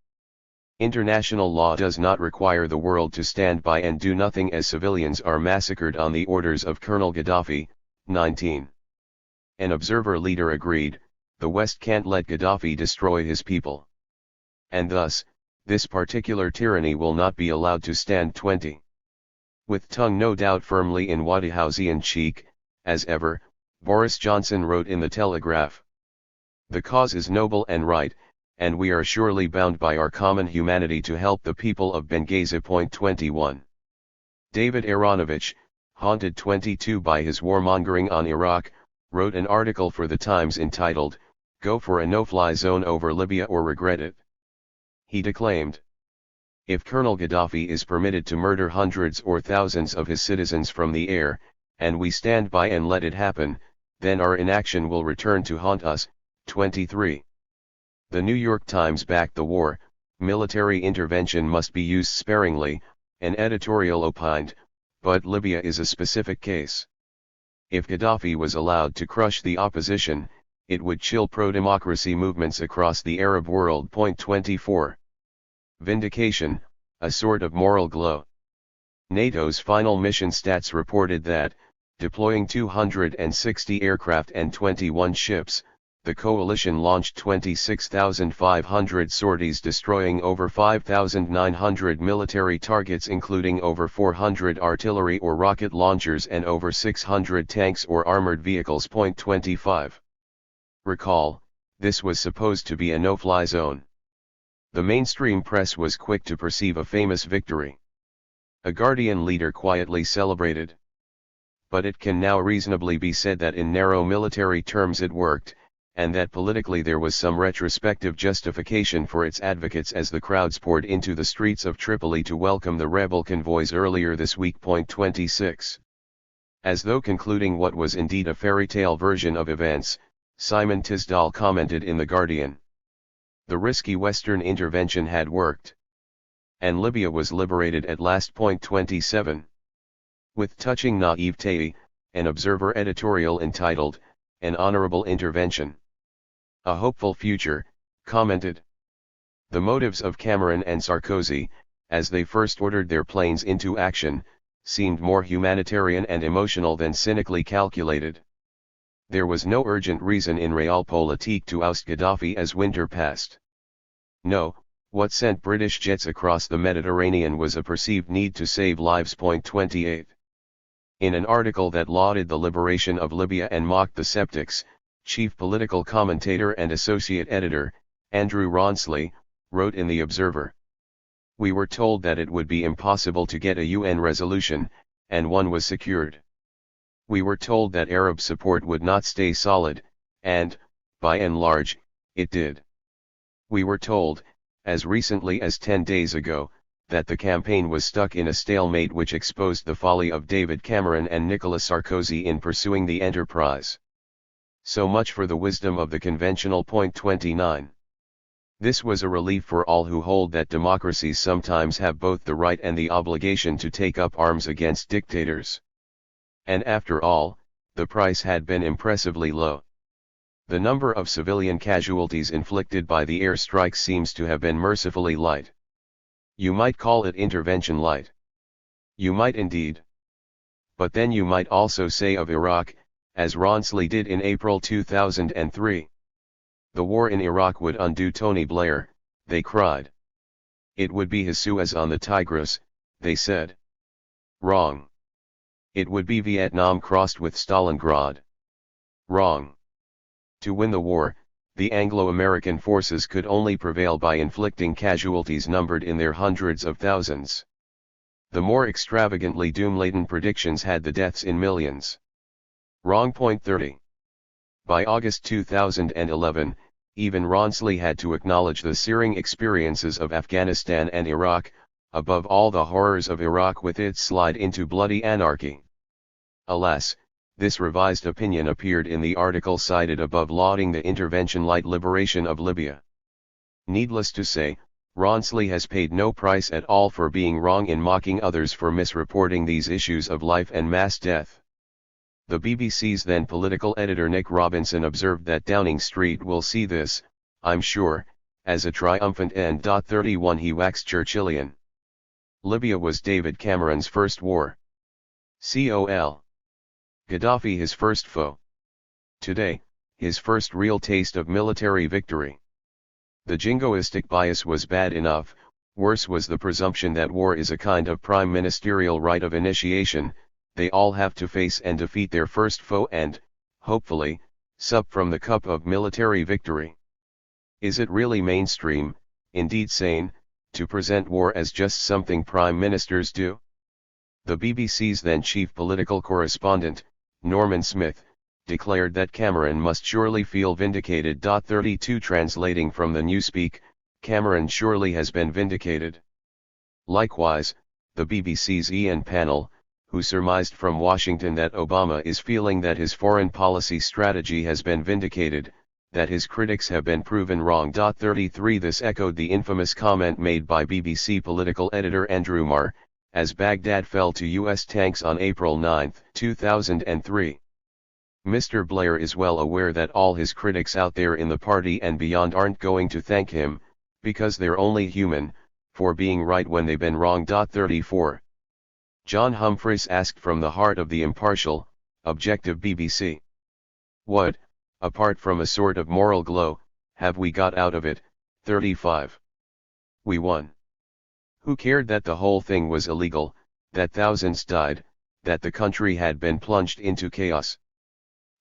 "International law does not require the world to stand by and do nothing as civilians are massacred on the orders of Colonel Gaddafi." 19. An observer leader agreed, "The West can't let Gaddafi destroy his people. And thus, this particular tyranny will not be allowed to stand." 20. With tongue no doubt firmly in Wadihousian cheek, as ever, Boris Johnson wrote in The Telegraph, "The cause is noble and right, and we are surely bound by our common humanity to help the people of Benghazi." 21. David Aronovich, haunted 22 by his warmongering on Iraq, wrote an article for The Times entitled, "Go for a no-fly zone over Libya or regret it." He declaimed, "If Colonel Gaddafi is permitted to murder hundreds or thousands of his citizens from the air, and we stand by and let it happen, then our inaction will return to haunt us." 23. The New York Times backed the war. "Military intervention must be used sparingly," an editorial opined, "but Libya is a specific case. If Gaddafi was allowed to crush the opposition, it would chill pro-democracy movements across the Arab world." 24. Vindication, a sort of moral glow. NATO's final mission stats reported that, deploying 260 aircraft and 21 ships, the coalition launched 26,500 sorties destroying over 5,900 military targets including over 400 artillery or rocket launchers and over 600 tanks or armored vehicles. 25. Recall, this was supposed to be a no-fly zone. The mainstream press was quick to perceive a famous victory. A Guardian leader quietly celebrated. But it can now reasonably be said that in narrow military terms it worked, and that politically there was some retrospective justification for its advocates as the crowds poured into the streets of Tripoli to welcome the rebel convoys earlier this week. 26. As though concluding what was indeed a fairy tale version of events, Simon Tisdall commented in The Guardian, "The risky Western intervention had worked. And Libya was liberated at last." 27. With touching naivete, an Observer editorial entitled, "An Honorable Intervention. A Hopeful Future," commented, "The motives of Cameron and Sarkozy, as they first ordered their planes into action, seemed more humanitarian and emotional than cynically calculated. There was no urgent reason in realpolitik to oust Gaddafi as winter passed. No, what sent British jets across the Mediterranean was a perceived need to save lives." 28. In an article that lauded the liberation of Libya and mocked the skeptics, chief political commentator and associate editor, Andrew Rawnsley, wrote in The Observer. We were told that it would be impossible to get a UN resolution, and one was secured. We were told that Arab support would not stay solid, and, by and large, it did. We were told, as recently as 10 days ago, that the campaign was stuck in a stalemate which exposed the folly of David Cameron and Nicolas Sarkozy in pursuing the enterprise. So much for the wisdom of the conventional. Point 29. This was a relief for all who hold that democracies sometimes have both the right and the obligation to take up arms against dictators. And after all, the price had been impressively low. The number of civilian casualties inflicted by the airstrikes seems to have been mercifully light. You might call it intervention light. You might indeed. But then you might also say of Iraq, as Rawnsley did in April 2003. The war in Iraq would undo Tony Blair, they cried. It would be his Suez on the Tigris, they said. Wrong. It would be Vietnam crossed with Stalingrad. Wrong. To win the war, the Anglo-American forces could only prevail by inflicting casualties numbered in their hundreds of thousands. The more extravagantly doom-laden predictions had the deaths in millions. Wrong. Point 30. By August 2011, even Rawnsley had to acknowledge the searing experiences of Afghanistan and Iraq, above all the horrors of Iraq with its slide into bloody anarchy. Alas, this revised opinion appeared in the article cited above lauding the intervention-light liberation of Libya. Needless to say, Rawnsley has paid no price at all for being wrong in mocking others for misreporting these issues of life and mass death. The BBC's then political editor Nick Robinson observed that Downing Street will see this, I'm sure, as a triumphant end. 31 He waxed Churchillian. Libya was David Cameron's first war. Col. Gaddafi his first foe. Today, his first real taste of military victory. The jingoistic bias was bad enough, worse was the presumption that war is a kind of prime ministerial rite of initiation. They all have to face and defeat their first foe and, hopefully, sup from the cup of military victory. Is it really mainstream, indeed sane, to present war as just something prime ministers do? The BBC's then chief political correspondent, Norman Smith, declared that Cameron must surely feel vindicated. 32 Translating from the Newspeak, Cameron surely has been vindicated. Likewise, the BBC's Ian Pannell, who surmised from Washington that Obama is feeling that his foreign policy strategy has been vindicated, that his critics have been proven wrong. 33 This echoed the infamous comment made by BBC political editor Andrew Marr, as Baghdad fell to US tanks on April 9, 2003. Mr. Blair is well aware that all his critics out there in the party and beyond aren't going to thank him, because they're only human, for being right when they've been wrong. 34. John Humphreys asked from the heart of the impartial, objective BBC. What, apart from a sort of moral glow, have we got out of it? 35. We won. Who cared that the whole thing was illegal, that thousands died, that the country had been plunged into chaos?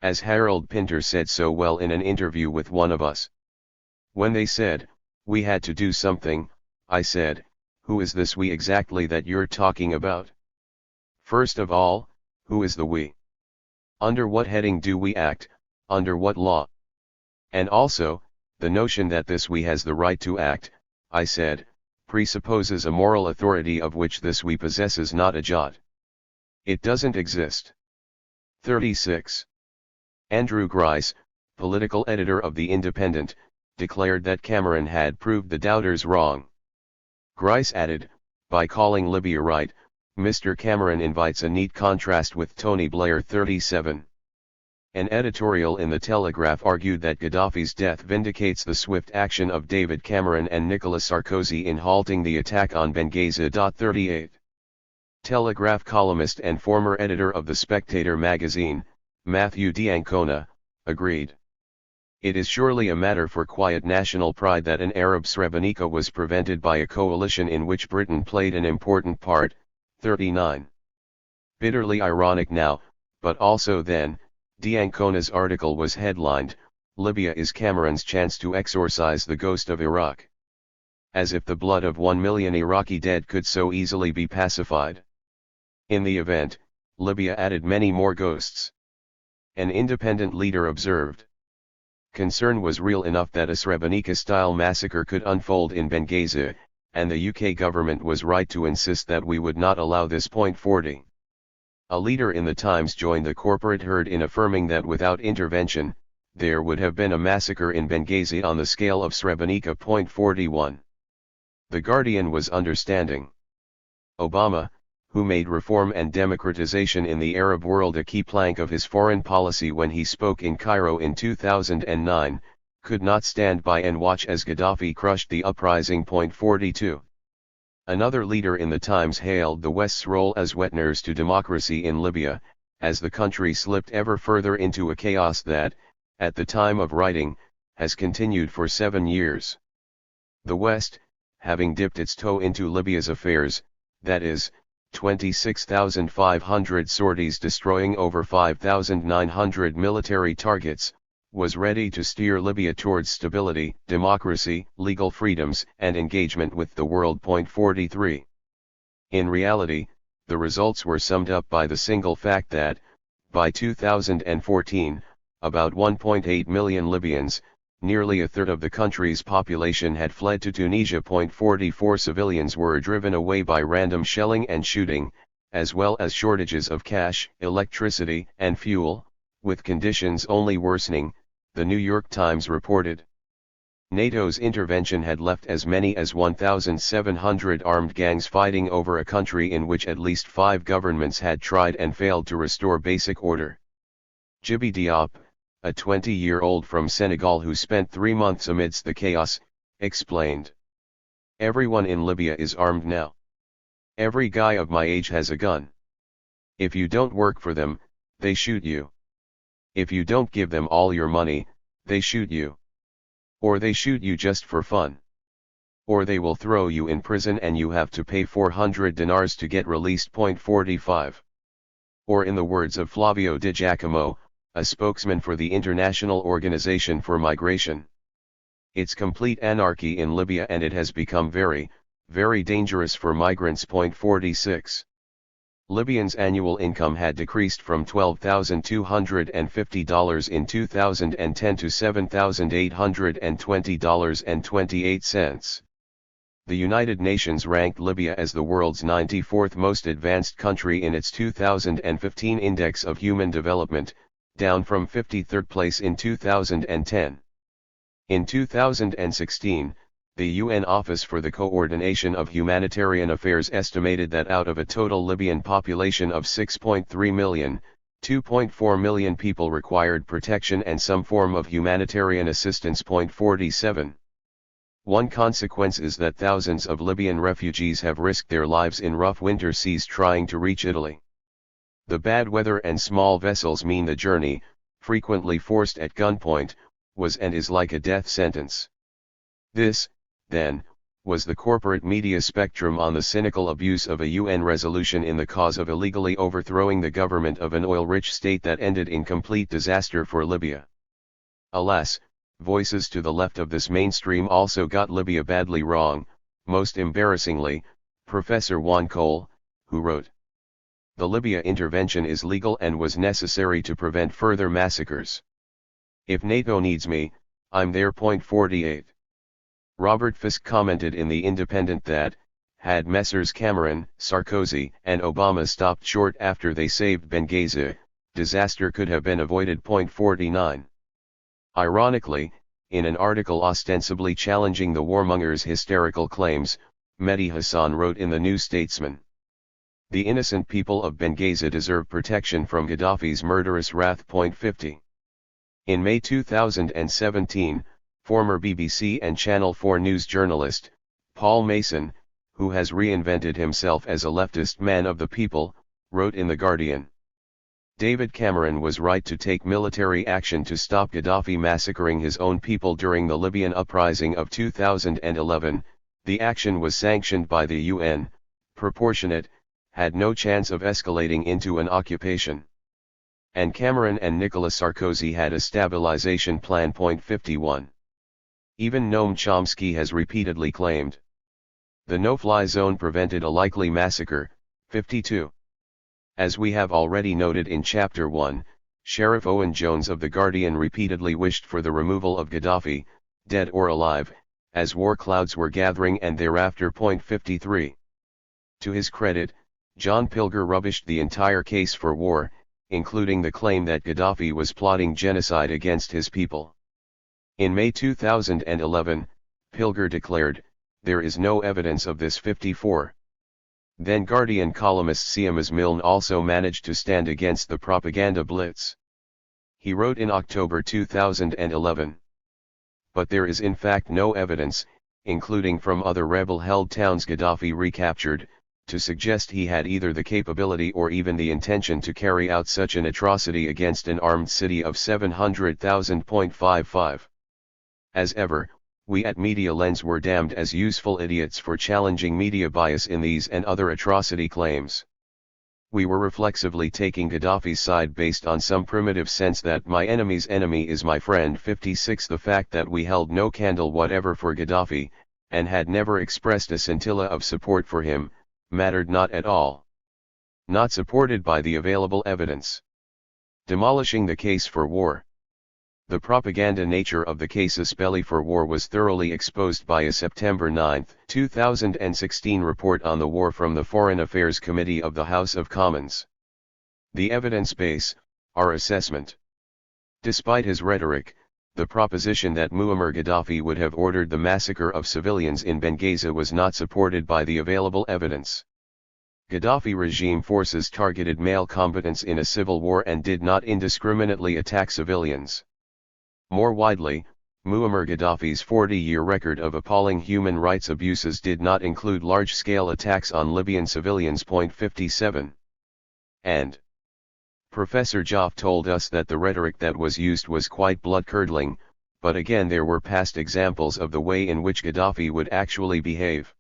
As Harold Pinter said so well in an interview with one of us. When they said, we had to do something, I said, who is this we exactly that you're talking about? First of all, who is the we? Under what heading do we act, under what law? And also, the notion that this we has the right to act, I said, presupposes a moral authority of which this we possesses not a jot. It doesn't exist. 36. Andrew Grice, political editor of The Independent, declared that Cameron had proved the doubters wrong. Grice added, by calling Libya right, Mr. Cameron invites a neat contrast with Tony Blair. 37. An editorial in The Telegraph argued that Gaddafi's death vindicates the swift action of David Cameron and Nicolas Sarkozy in halting the attack on Benghazi. 38. Telegraph columnist and former editor of The Spectator magazine, Matthew D'Ancona, agreed. It is surely a matter for quiet national pride that an Arab Srebrenica was prevented by a coalition in which Britain played an important part. 39. Bitterly ironic now, but also then, D'Ancona's article was headlined, "Libya is Cameron's chance to exorcise the ghost of Iraq." As if the blood of 1 million Iraqi dead could so easily be pacified. In the event, Libya added many more ghosts. An independent leader observed. Concern was real enough that a Srebrenica-style massacre could unfold in Benghazi, and the UK government was right to insist that we would not allow this. 40. A leader in the Times joined the corporate herd in affirming that without intervention, there would have been a massacre in Benghazi on the scale of Srebrenica. 41. The Guardian was understanding. Obama, who made reform and democratization in the Arab world a key plank of his foreign policy when he spoke in Cairo in 2009, could not stand by and watch as Gaddafi crushed the uprising. 42. Another leader in the Times hailed the West's role as wet nurse to democracy in Libya, as the country slipped ever further into a chaos that, at the time of writing, has continued for 7 years. The West, having dipped its toe into Libya's affairs, that is, 26,500 sorties destroying over 5,900 military targets, was ready to steer Libya towards stability, democracy, legal freedoms, and engagement with the world. 43. In reality, the results were summed up by the single fact that, by 2014, about 1.8 million Libyans, nearly a third of the country's population, had fled to Tunisia. 44. Civilians were driven away by random shelling and shooting, as well as shortages of cash, electricity, and fuel, with conditions only worsening, the New York Times reported. NATO's intervention had left as many as 1,700 armed gangs fighting over a country in which at least 5 governments had tried and failed to restore basic order. Djibi Diop, a 20-year-old from Senegal who spent 3 months amidst the chaos, explained. "Everyone in Libya is armed now. Every guy of my age has a gun. If you don't work for them, they shoot you. If you don't give them all your money, they shoot you. Or they shoot you just for fun. Or they will throw you in prison and you have to pay 400 dinars to get released." 45. Or in the words of Flavio Di Giacomo, a spokesman for the International Organization for Migration, "It's complete anarchy in Libya and it has become very, very dangerous for migrants." 46. Libyans' annual income had decreased from $12,250 in 2010 to $7,820.28. The United Nations ranked Libya as the world's 94th most advanced country in its 2015 Index of Human Development, down from 53rd place in 2010. In 2016, the UN Office for the Coordination of Humanitarian Affairs estimated that out of a total Libyan population of 6.3 million, 2.4 million people required protection and some form of humanitarian assistance. 47. One consequence is that thousands of Libyan refugees have risked their lives in rough winter seas trying to reach Italy. The bad weather and small vessels mean the journey, frequently forced at gunpoint, was and is like a death sentence. This, then, was the corporate media spectrum on the cynical abuse of a UN resolution in the cause of illegally overthrowing the government of an oil-rich state that ended in complete disaster for Libya. Alas, voices to the left of this mainstream also got Libya badly wrong, most embarrassingly, Professor Juan Cole, who wrote, "The Libya intervention is legal and was necessary to prevent further massacres. If NATO needs me, I'm there." 48. Robert Fisk commented in The Independent that, had Messrs. Cameron, Sarkozy, and Obama stopped short after they saved Benghazi, disaster could have been avoided. 49. Ironically, in an article ostensibly challenging the warmongers' hysterical claims, Mehdi Hassan wrote in the New Statesman, "The innocent people of Benghazi deserve protection from Gaddafi's murderous wrath." 50. In May 2017, former BBC and Channel 4 News journalist, Paul Mason, who has reinvented himself as a leftist man of the people, wrote in The Guardian, "David Cameron was right to take military action to stop Gaddafi massacring his own people during the Libyan uprising of 2011, the action was sanctioned by the UN, proportionate, had no chance of escalating into an occupation. And Cameron and Nicolas Sarkozy had a stabilization plan. 51. Even Noam Chomsky has repeatedly claimed the no-fly zone prevented a likely massacre. 52. As we have already noted in Chapter 1, Sheriff Owen Jones of The Guardian repeatedly wished for the removal of Gaddafi, dead or alive, as war clouds were gathering and thereafter. 53. To his credit, John Pilger rubbished the entire case for war, including the claim that Gaddafi was plotting genocide against his people. In May 2011, Pilger declared, "There is no evidence of this." 54. Then Guardian columnist Siamas Milne also managed to stand against the propaganda blitz. He wrote in October 2011. But there is in fact no evidence, including from other rebel-held towns Gaddafi recaptured, to suggest he had either the capability or even the intention to carry out such an atrocity against an armed city of 700,000. 55. As ever, we at Media Lens were damned as useful idiots for challenging media bias in these and other atrocity claims. We were reflexively taking Gaddafi's side based on some primitive sense that my enemy's enemy is my friend. 56. The fact that we held no candle whatever for Gaddafi, and had never expressed a scintilla of support for him, mattered not at all. Not supported by the available evidence. Demolishing the case for war. The propaganda nature of the casus belli for war was thoroughly exposed by a September 9, 2016 report on the war from the Foreign Affairs Committee of the House of Commons. The evidence base, our assessment. Despite his rhetoric, the proposition that Muammar Gaddafi would have ordered the massacre of civilians in Benghazi was not supported by the available evidence. Gaddafi regime forces targeted male combatants in a civil war and did not indiscriminately attack civilians. More widely, Muammar Gaddafi's 40-year record of appalling human rights abuses did not include large-scale attacks on Libyan civilians. 57. And Professor Joff told us that the rhetoric that was used was quite blood-curdling, but again there were past examples of the way in which Gaddafi would actually behave.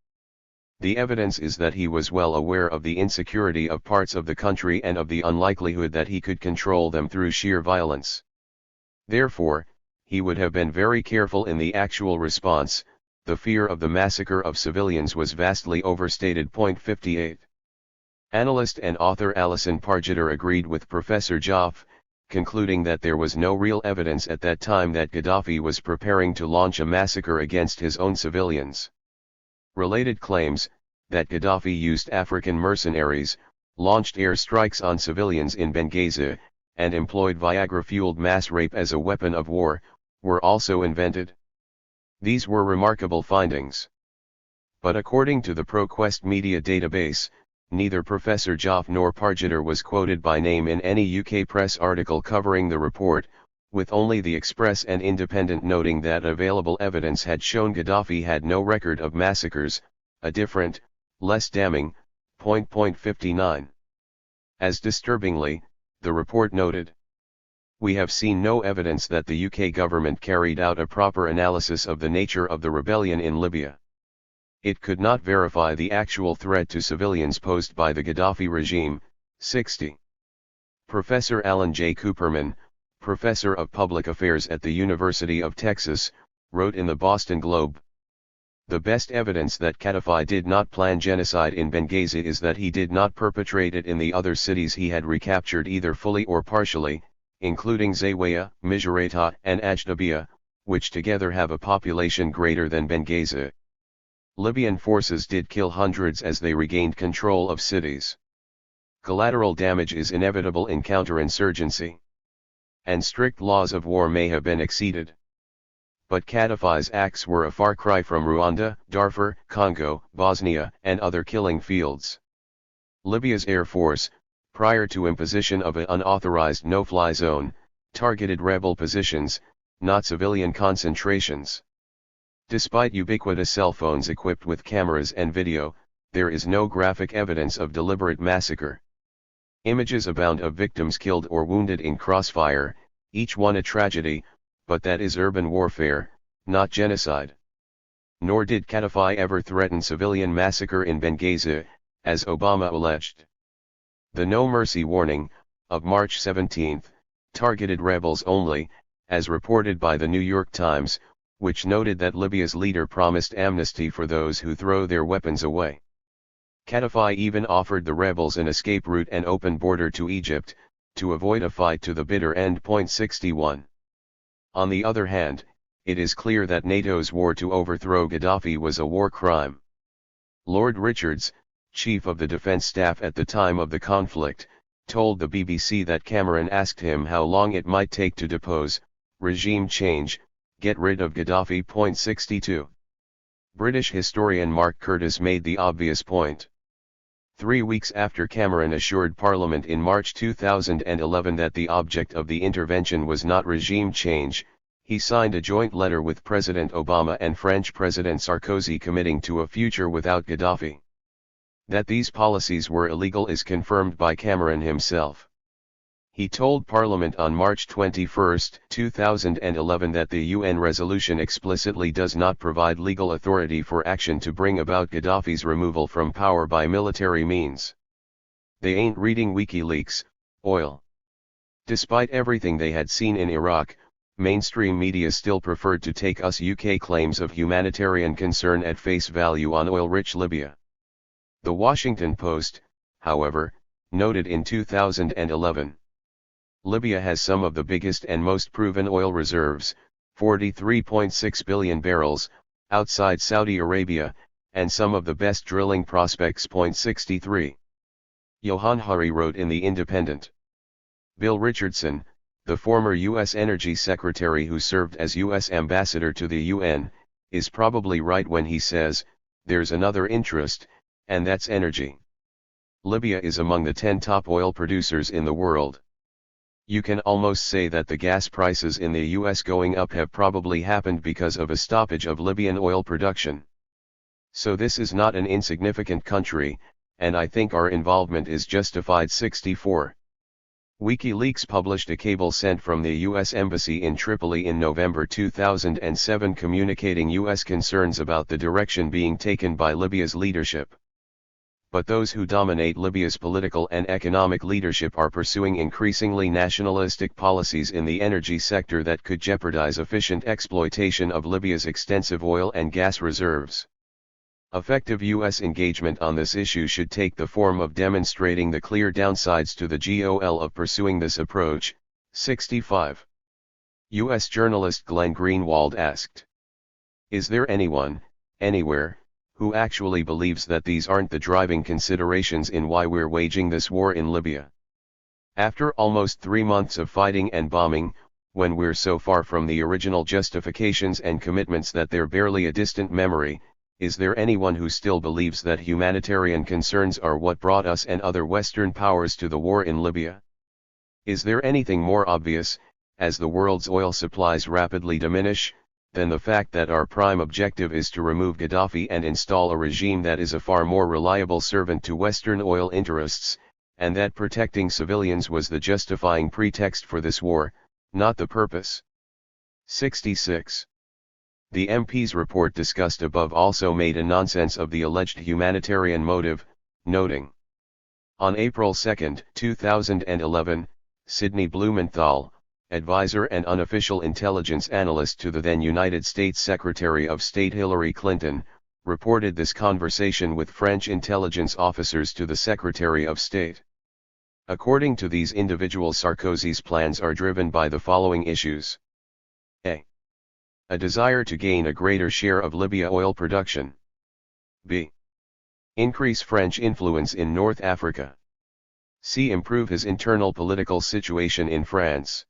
The evidence is that he was well aware of the insecurity of parts of the country and of the unlikelihood that he could control them through sheer violence. Therefore, he would have been very careful in the actual response. The fear of the massacre of civilians was vastly overstated. 58. Analyst and author Alison Pargeter agreed with Professor Joff, concluding that there was no real evidence at that time that Gaddafi was preparing to launch a massacre against his own civilians. Related claims, that Gaddafi used African mercenaries, launched air strikes on civilians in Benghazi, and employed Viagra-fueled mass rape as a weapon of war, were also invented. These were remarkable findings. But according to the ProQuest media database, neither Professor Joff nor Pargeter was quoted by name in any UK press article covering the report, with only the Express and Independent noting that available evidence had shown Gaddafi had no record of massacres, a different, less damning, point. 59. As disturbingly, the report noted, "We have seen no evidence that the UK government carried out a proper analysis of the nature of the rebellion in Libya. It could not verify the actual threat to civilians posed by the Gaddafi regime." 60. Professor Alan J. Cooperman, professor of public affairs at the University of Texas, wrote in the Boston Globe, "The best evidence that Gaddafi did not plan genocide in Benghazi is that he did not perpetrate it in the other cities he had recaptured either fully or partially, including Zawiya, Misrata, and Ajdabiya, which together have a population greater than Benghazi. Libyan forces did kill hundreds as they regained control of cities. Collateral damage is inevitable in counterinsurgency. And strict laws of war may have been exceeded. But Gaddafi's acts were a far cry from Rwanda, Darfur, Congo, Bosnia, and other killing fields. Libya's air force, prior to imposition of an unauthorized no-fly zone, targeted rebel positions, not civilian concentrations. Despite ubiquitous cell phones equipped with cameras and video, there is no graphic evidence of deliberate massacre. Images abound of victims killed or wounded in crossfire, each one a tragedy, but that is urban warfare, not genocide. Nor did Gaddafi ever threaten civilian massacre in Benghazi, as Obama alleged. The No Mercy warning, of March 17, targeted rebels only, as reported by the New York Times, which noted that Libya's leader promised amnesty for those who throw their weapons away. Gaddafi even offered the rebels an escape route and open border to Egypt, to avoid a fight to the bitter end. 61. On the other hand, it is clear that NATO's war to overthrow Gaddafi was a war crime. Lord Richards, Chief of the Defence Staff at the time of the conflict, told the BBC that Cameron asked him how long it might take to depose, regime change, get rid of Gaddafi. 62. British historian Mark Curtis made the obvious point. 3 weeks after Cameron assured Parliament in March 2011 that the object of the intervention was not regime change, he signed a joint letter with President Obama and French President Sarkozy committing to a future without Gaddafi. That these policies were illegal is confirmed by Cameron himself. He told Parliament on March 21, 2011 that the UN resolution explicitly does not provide legal authority for action to bring about Gaddafi's removal from power by military means. They ain't reading WikiLeaks, oil. Despite everything they had seen in Iraq, mainstream media still preferred to take US UK claims of humanitarian concern at face value on oil-rich Libya. The Washington Post, however, noted in 2011. Libya has some of the biggest and most proven oil reserves, 43.6 billion barrels, outside Saudi Arabia, and some of the best drilling prospects. 63. Johan Hari wrote in The Independent. Bill Richardson, the former U.S. Energy Secretary who served as U.S. Ambassador to the UN, is probably right when he says, there's another interest, and that's energy. Libya is among the 10 top oil producers in the world. You can almost say that the gas prices in the US going up have probably happened because of a stoppage of Libyan oil production. So this is not an insignificant country, and I think our involvement is justified. 64. WikiLeaks published a cable sent from the US Embassy in Tripoli in November 2007 communicating US concerns about the direction being taken by Libya's leadership. But those who dominate Libya's political and economic leadership are pursuing increasingly nationalistic policies in the energy sector that could jeopardize efficient exploitation of Libya's extensive oil and gas reserves. Effective U.S. engagement on this issue should take the form of demonstrating the clear downsides to the GOL of pursuing this approach. 65. U.S. journalist Glenn Greenwald asked, "Is there anyone, anywhere, who actually believes that these aren't the driving considerations in why we're waging this war in Libya? After almost 3 months of fighting and bombing, when we're so far from the original justifications and commitments that they're barely a distant memory, is there anyone who still believes that humanitarian concerns are what brought us and other Western powers to the war in Libya? Is there anything more obvious, as the world's oil supplies rapidly diminish, than the fact that our prime objective is to remove Gaddafi and install a regime that is a far more reliable servant to Western oil interests, and that protecting civilians was the justifying pretext for this war, not the purpose?" 66. The MP's report discussed above also made a nonsense of the alleged humanitarian motive, noting, on April 2, 2011, Sidney Blumenthal, advisor and unofficial intelligence analyst to the then United States Secretary of State Hillary Clinton, reported this conversation with French intelligence officers to the Secretary of State. According to these individuals, Sarkozy's plans are driven by the following issues. A desire to gain a greater share of Libya oil production. B. Increase French influence in North Africa. C. Improve his internal political situation in France.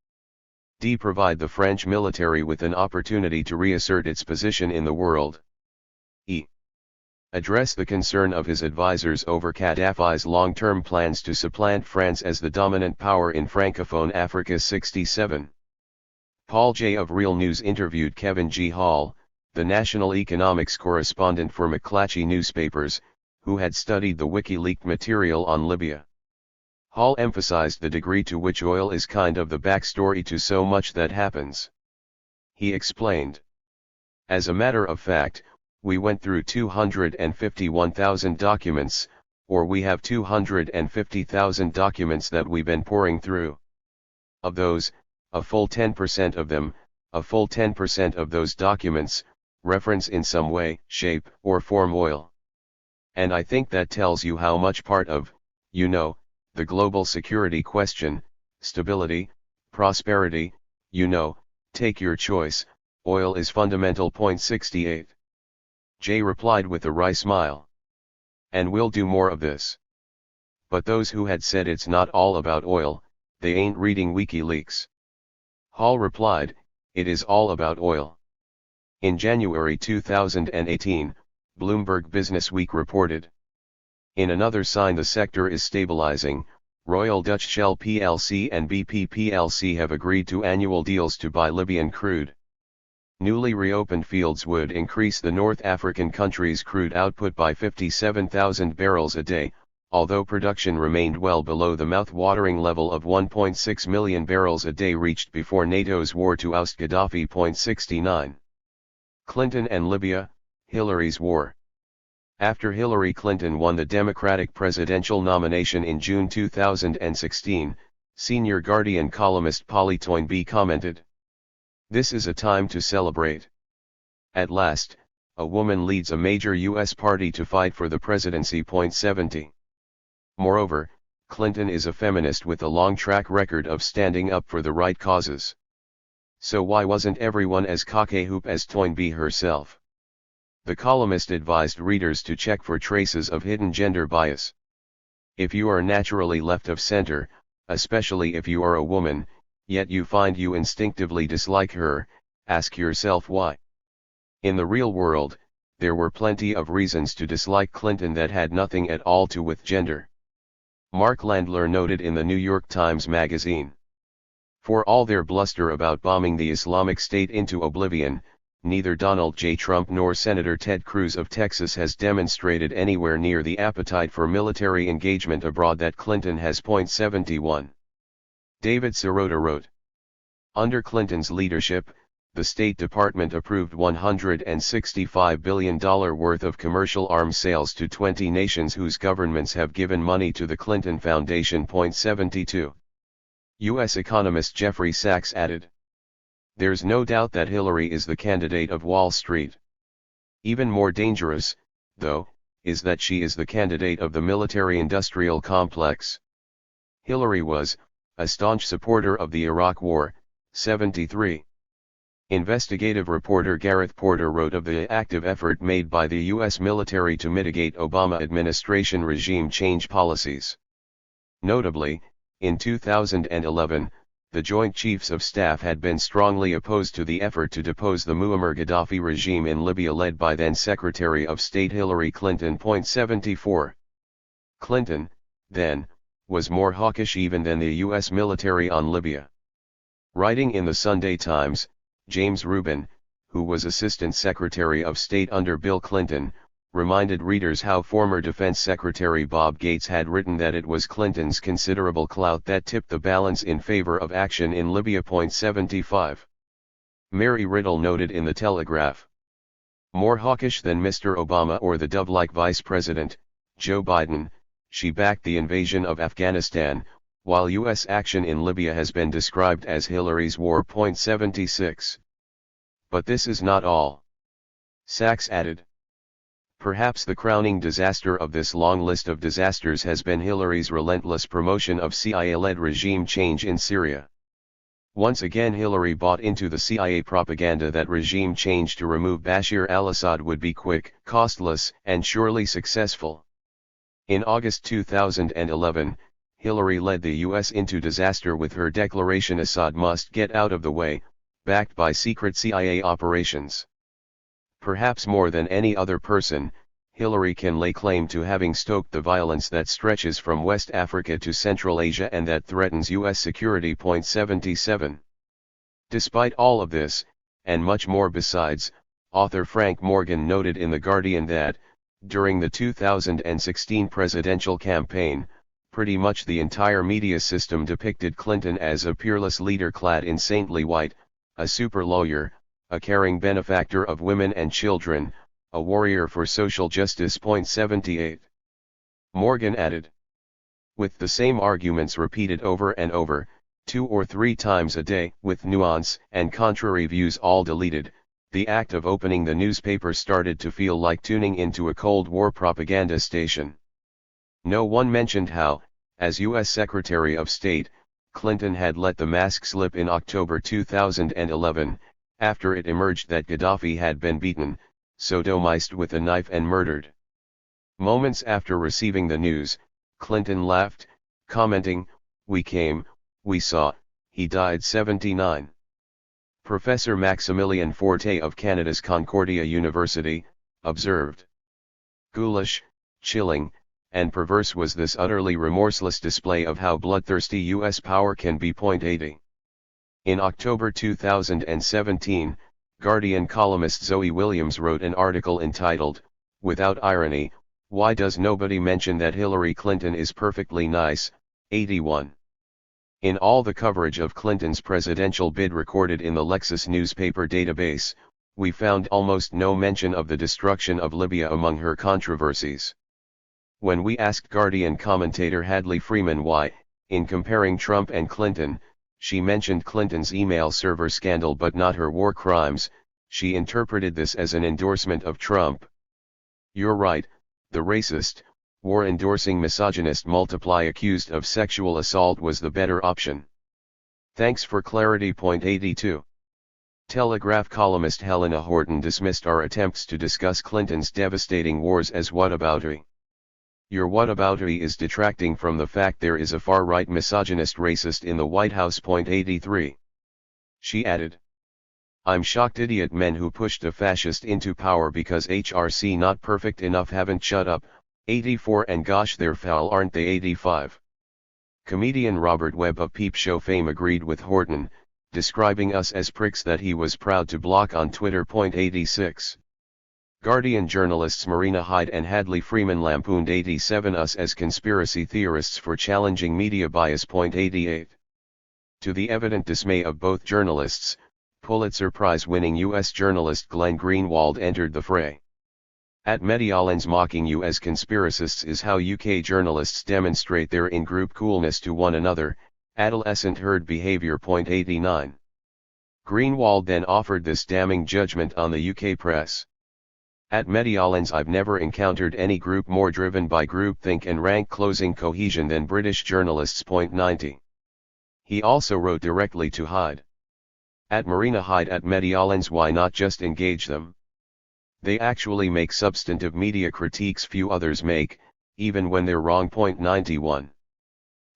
D. Provide the French military with an opportunity to reassert its position in the world. E. Address the concern of his advisors over Gaddafi's long-term plans to supplant France as the dominant power in Francophone Africa. 67. Paul J. of Real News interviewed Kevin G. Hall, the national economics correspondent for McClatchy newspapers, who had studied the WikiLeaks material on Libya. Hall emphasized the degree to which oil is kind of the backstory to so much that happens. He explained, "As a matter of fact, we went through 251,000 documents, or we have 250,000 documents that we've been pouring through. Of those, a full 10% of them, a full 10% of those documents, reference in some way, shape, or form oil. And I think that tells you how much part of, the global security question, stability, prosperity, take your choice, oil is fundamental. 68. Jay replied with a wry smile. And we'll do more of this. But those who had said it's not all about oil, they ain't reading WikiLeaks. Hall replied, it is all about oil. In January 2018, Bloomberg Businessweek reported. In another sign the sector is stabilizing, Royal Dutch Shell plc and BP plc have agreed to annual deals to buy Libyan crude. Newly reopened fields would increase the North African country's crude output by 57,000 barrels a day, although production remained well below the mouth-watering level of 1.6 million barrels a day reached before NATO's war to oust Gaddafi. 69. Clinton and Libya, Hillary's war. After Hillary Clinton won the Democratic presidential nomination in June 2016, senior Guardian columnist Polly Toynbee commented, "This is a time to celebrate. At last, a woman leads a major U.S. party to fight for the presidency." 70. Moreover, Clinton is a feminist with a long track record of standing up for the right causes. So why wasn't everyone as cock-a-hoop as Toynbee herself? The columnist advised readers to check for traces of hidden gender bias. If you are naturally left of center, especially if you are a woman, yet you find you instinctively dislike her, ask yourself why. In the real world, there were plenty of reasons to dislike Clinton that had nothing at all to do with gender. Mark Landler noted in the New York Times Magazine. For all their bluster about bombing the Islamic State into oblivion, neither Donald J. Trump nor Senator Ted Cruz of Texas has demonstrated anywhere near the appetite for military engagement abroad that Clinton has. 71. David Sirota wrote. Under Clinton's leadership, the State Department approved $165 billion worth of commercial arms sales to 20 nations whose governments have given money to the Clinton Foundation. 72. U.S. economist Jeffrey Sachs added. There's no doubt that Hillary is the candidate of Wall Street. Even more dangerous, though, is that she is the candidate of the military-industrial complex. Hillary was a staunch supporter of the Iraq War. 73. Investigative reporter Gareth Porter wrote of the active effort made by the U.S. military to mitigate Obama administration regime change policies. Notably, in 2011, the Joint Chiefs of Staff had been strongly opposed to the effort to depose the Muammar Gaddafi regime in Libya led by then Secretary of State Hillary Clinton. 74. Clinton, then, was more hawkish even than the U.S. military on Libya. Writing in the Sunday Times, James Rubin, who was Assistant Secretary of State under Bill Clinton, reminded readers how former Defense Secretary Bob Gates had written that it was Clinton's considerable clout that tipped the balance in favor of action in Libya. 75. Mary Riddle noted in the Telegraph. More hawkish than Mr. Obama or the dove-like Vice President, Joe Biden, she backed the invasion of Afghanistan, while U.S. action in Libya has been described as Hillary's war. 76. But this is not all. Sachs added. Perhaps the crowning disaster of this long list of disasters has been Hillary's relentless promotion of CIA-led regime change in Syria. Once again Hillary bought into the CIA propaganda that regime change to remove Bashar al-Assad would be quick, costless, and surely successful. In August 2011, Hillary led the U.S. into disaster with her declaration Assad must get out of the way, backed by secret CIA operations. Perhaps more than any other person, Hillary can lay claim to having stoked the violence that stretches from West Africa to Central Asia and that threatens U.S. security. 77. Despite all of this, and much more besides, author Frank Morgan noted in The Guardian that, during the 2016 presidential campaign, pretty much the entire media system depicted Clinton as a peerless leader clad in saintly white, a super lawyer, a caring benefactor of women and children, a warrior for social justice. 78. Morgan added. With the same arguments repeated over and over, 2 or 3 times a day, with nuance and contrary views all deleted, the act of opening the newspaper started to feel like tuning into a Cold War propaganda station. No one mentioned how, as U.S. Secretary of State, Clinton had let the mask slip in October 2011, after it emerged that Gaddafi had been beaten, sodomized with a knife and murdered. Moments after receiving the news, Clinton laughed, commenting, "We came, we saw, he died 79. Professor Maximilian Forte of Canada's Concordia University, observed. Ghoulish, chilling, and perverse was this utterly remorseless display of how bloodthirsty U.S. power can be. 80. In October 2017, Guardian columnist Zoe Williams wrote an article entitled, "Without Irony, Why Does Nobody Mention That Hillary Clinton Is Perfectly Nice?" 81. In all the coverage of Clinton's presidential bid recorded in the Lexis newspaper database, we found almost no mention of the destruction of Libya among her controversies. When we asked Guardian commentator Hadley Freeman why, in comparing Trump and Clinton, she mentioned Clinton's email server scandal but not her war crimes, she interpreted this as an endorsement of Trump. "You're right, the racist, war-endorsing misogynist multiply accused of sexual assault was the better option. Thanks for clarity." 82. Telegraph columnist Helena Horton dismissed our attempts to discuss Clinton's devastating wars as whataboutery. "Your whataboutery is detracting from the fact there is a far-right misogynist racist in the White House." 83. She added. "I'm shocked idiot men who pushed a fascist into power because HRC not perfect enough haven't shut up." 84. And gosh they're foul aren't they? 85. Comedian Robert Webb of Peep Show fame agreed with Horton, describing us as pricks that he was proud to block on Twitter. 86. Guardian journalists Marina Hyde and Hadley Freeman lampooned 87 us as conspiracy theorists for challenging media bias. 88. To the evident dismay of both journalists, Pulitzer Prize-winning U.S. journalist Glenn Greenwald entered the fray. At Medialens mocking you as conspiracists is how UK journalists demonstrate their in-group coolness to one another, adolescent herd behavior. 89. Greenwald then offered this damning judgment on the UK press. At Medialens I've never encountered any group more driven by groupthink and rank-closing cohesion than British journalists. 90. He also wrote directly to Hyde. At Marina Hyde at Medialens why not just engage them? They actually make substantive media critiques few others make, even when they're wrong. 91.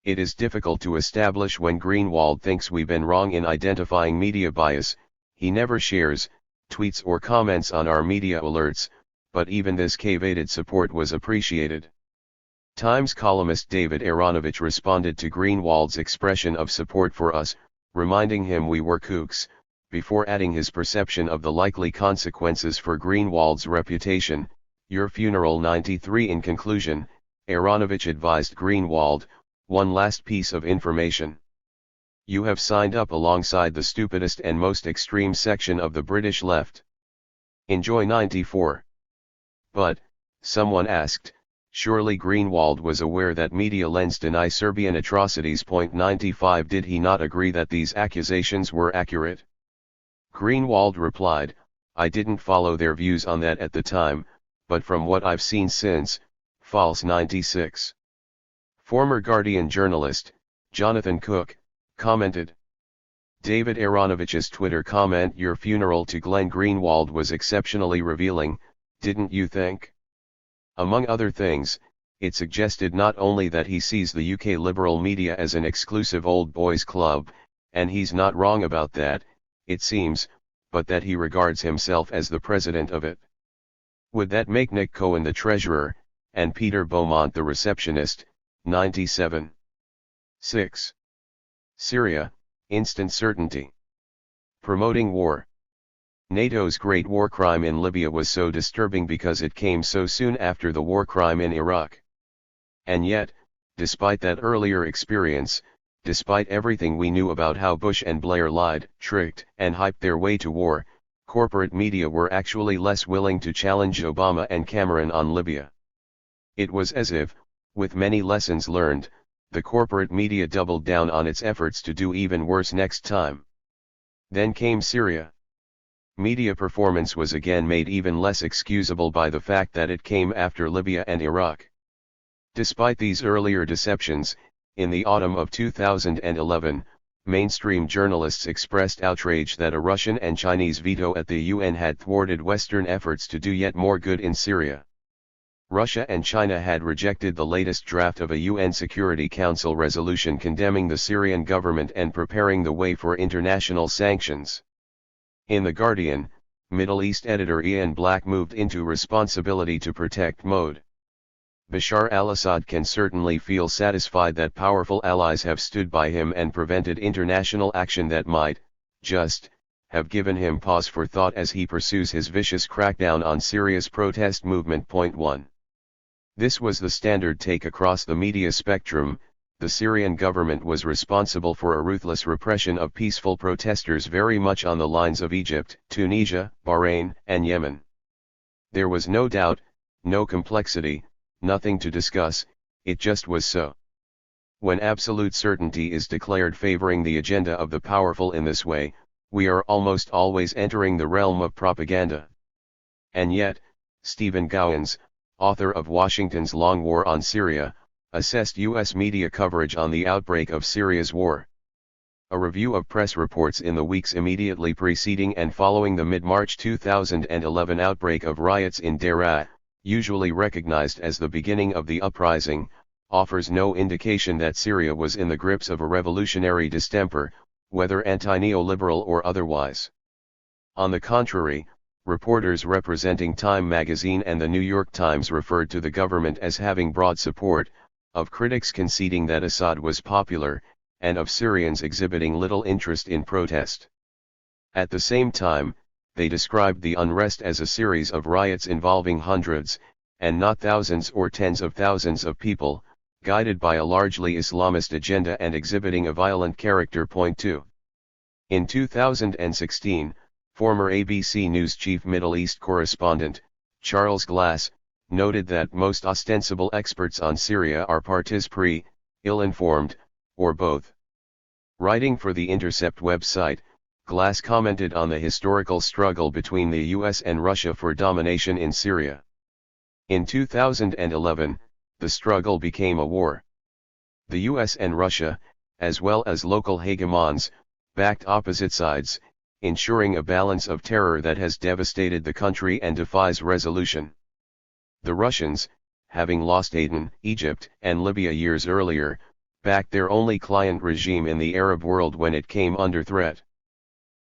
It is difficult to establish when Greenwald thinks we've been wrong in identifying media bias. He never shares, tweets or comments on our media alerts, but even this caveated support was appreciated. Times columnist David Aaronovitch responded to Greenwald's expression of support for us, reminding him we were kooks, before adding his perception of the likely consequences for Greenwald's reputation. Your funeral. 93. In conclusion, Aaronovitch advised Greenwald, one last piece of information. You have signed up alongside the stupidest and most extreme section of the British left. Enjoy. 94. But, someone asked, surely Greenwald was aware that Medialens deny Serbian atrocities. 95. Did he not agree that these accusations were accurate? Greenwald replied, I didn't follow their views on that at the time, but from what I've seen since, false. 96. Former Guardian journalist, Jonathan Cook, commented. David Aaronovich's Twitter comment, your funeral to Glenn Greenwald was exceptionally revealing, didn't you think? Among other things, it suggested not only that he sees the UK liberal media as an exclusive old boys club, and he's not wrong about that, it seems, but that he regards himself as the president of it. Would that make Nick Cohen the treasurer, and Peter Beaumont the receptionist? 97. 6. Syria, instant certainty. Promoting war. NATO's great war crime in Libya was so disturbing because it came so soon after the war crime in Iraq. And yet, despite that earlier experience, despite everything we knew about how Bush and Blair lied, tricked, and hyped their way to war, corporate media were actually less willing to challenge Obama and Cameron on Libya. It was as if, With many lessons learned, the corporate media doubled down on its efforts to do even worse next time. Then came Syria. Media performance was again made even less excusable by the fact that it came after Libya and Iraq. Despite these earlier deceptions, in the autumn of 2011, mainstream journalists expressed outrage that a Russian and Chinese veto at the UN had thwarted Western efforts to do yet more good in Syria. Russia and China had rejected the latest draft of a UN Security Council resolution condemning the Syrian government and preparing the way for international sanctions. In The Guardian, Middle East editor Ian Black moved into responsibility to protect mode. Bashar al-Assad can certainly feel satisfied that powerful allies have stood by him and prevented international action that might, just, have given him pause for thought as he pursues his vicious crackdown on Syria's protest movement. 1. This was the standard take across the media spectrum. The Syrian government was responsible for a ruthless repression of peaceful protesters very much on the lines of Egypt, Tunisia, Bahrain, and Yemen. There was no doubt, no complexity, nothing to discuss, it just was so. When absolute certainty is declared favoring the agenda of the powerful in this way, we are almost always entering the realm of propaganda. And yet, Stephen Gowans, author of Washington's Long War on Syria, assessed U.S. media coverage on the outbreak of Syria's war. A review of press reports in the weeks immediately preceding and following the mid-March 2011 outbreak of riots in Daraa, usually recognized as the beginning of the uprising, offers no indication that Syria was in the grips of a revolutionary distemper, whether anti-neoliberal or otherwise. On the contrary, reporters representing Time magazine and the New York Times referred to the government as having broad support, of critics conceding that Assad was popular, and of Syrians exhibiting little interest in protest. At the same time, they described the unrest as a series of riots involving hundreds, and not thousands or tens of thousands of people, guided by a largely Islamist agenda and exhibiting a violent character. 2. In 2016, former ABC News chief Middle East correspondent, Charles Glass, noted that most ostensible experts on Syria are partis pris, ill-informed, or both. Writing for the Intercept website, Glass commented on the historical struggle between the US and Russia for domination in Syria. In 2011, the struggle became a war. The US and Russia, as well as local hegemons, backed opposite sides, ensuring a balance of terror that has devastated the country and defies resolution. The Russians, having lost Aden, Egypt, and Libya years earlier, backed their only client regime in the Arab world when it came under threat.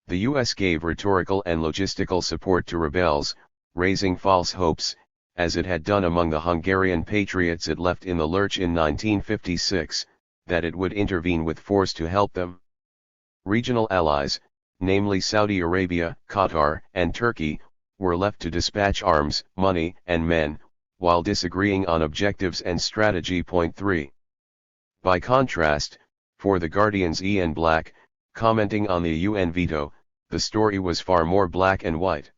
The US gave rhetorical and logistical support to rebels, raising false hopes, as it had done among the Hungarian patriots it left in the lurch in 1956, that it would intervene with force to help them. Regional allies, namely Saudi Arabia, Qatar, and Turkey, were left to dispatch arms, money, and men, while disagreeing on objectives and strategy. 3. By contrast, for The Guardian's Ian Black, commenting on the UN veto, the story was far more black and white.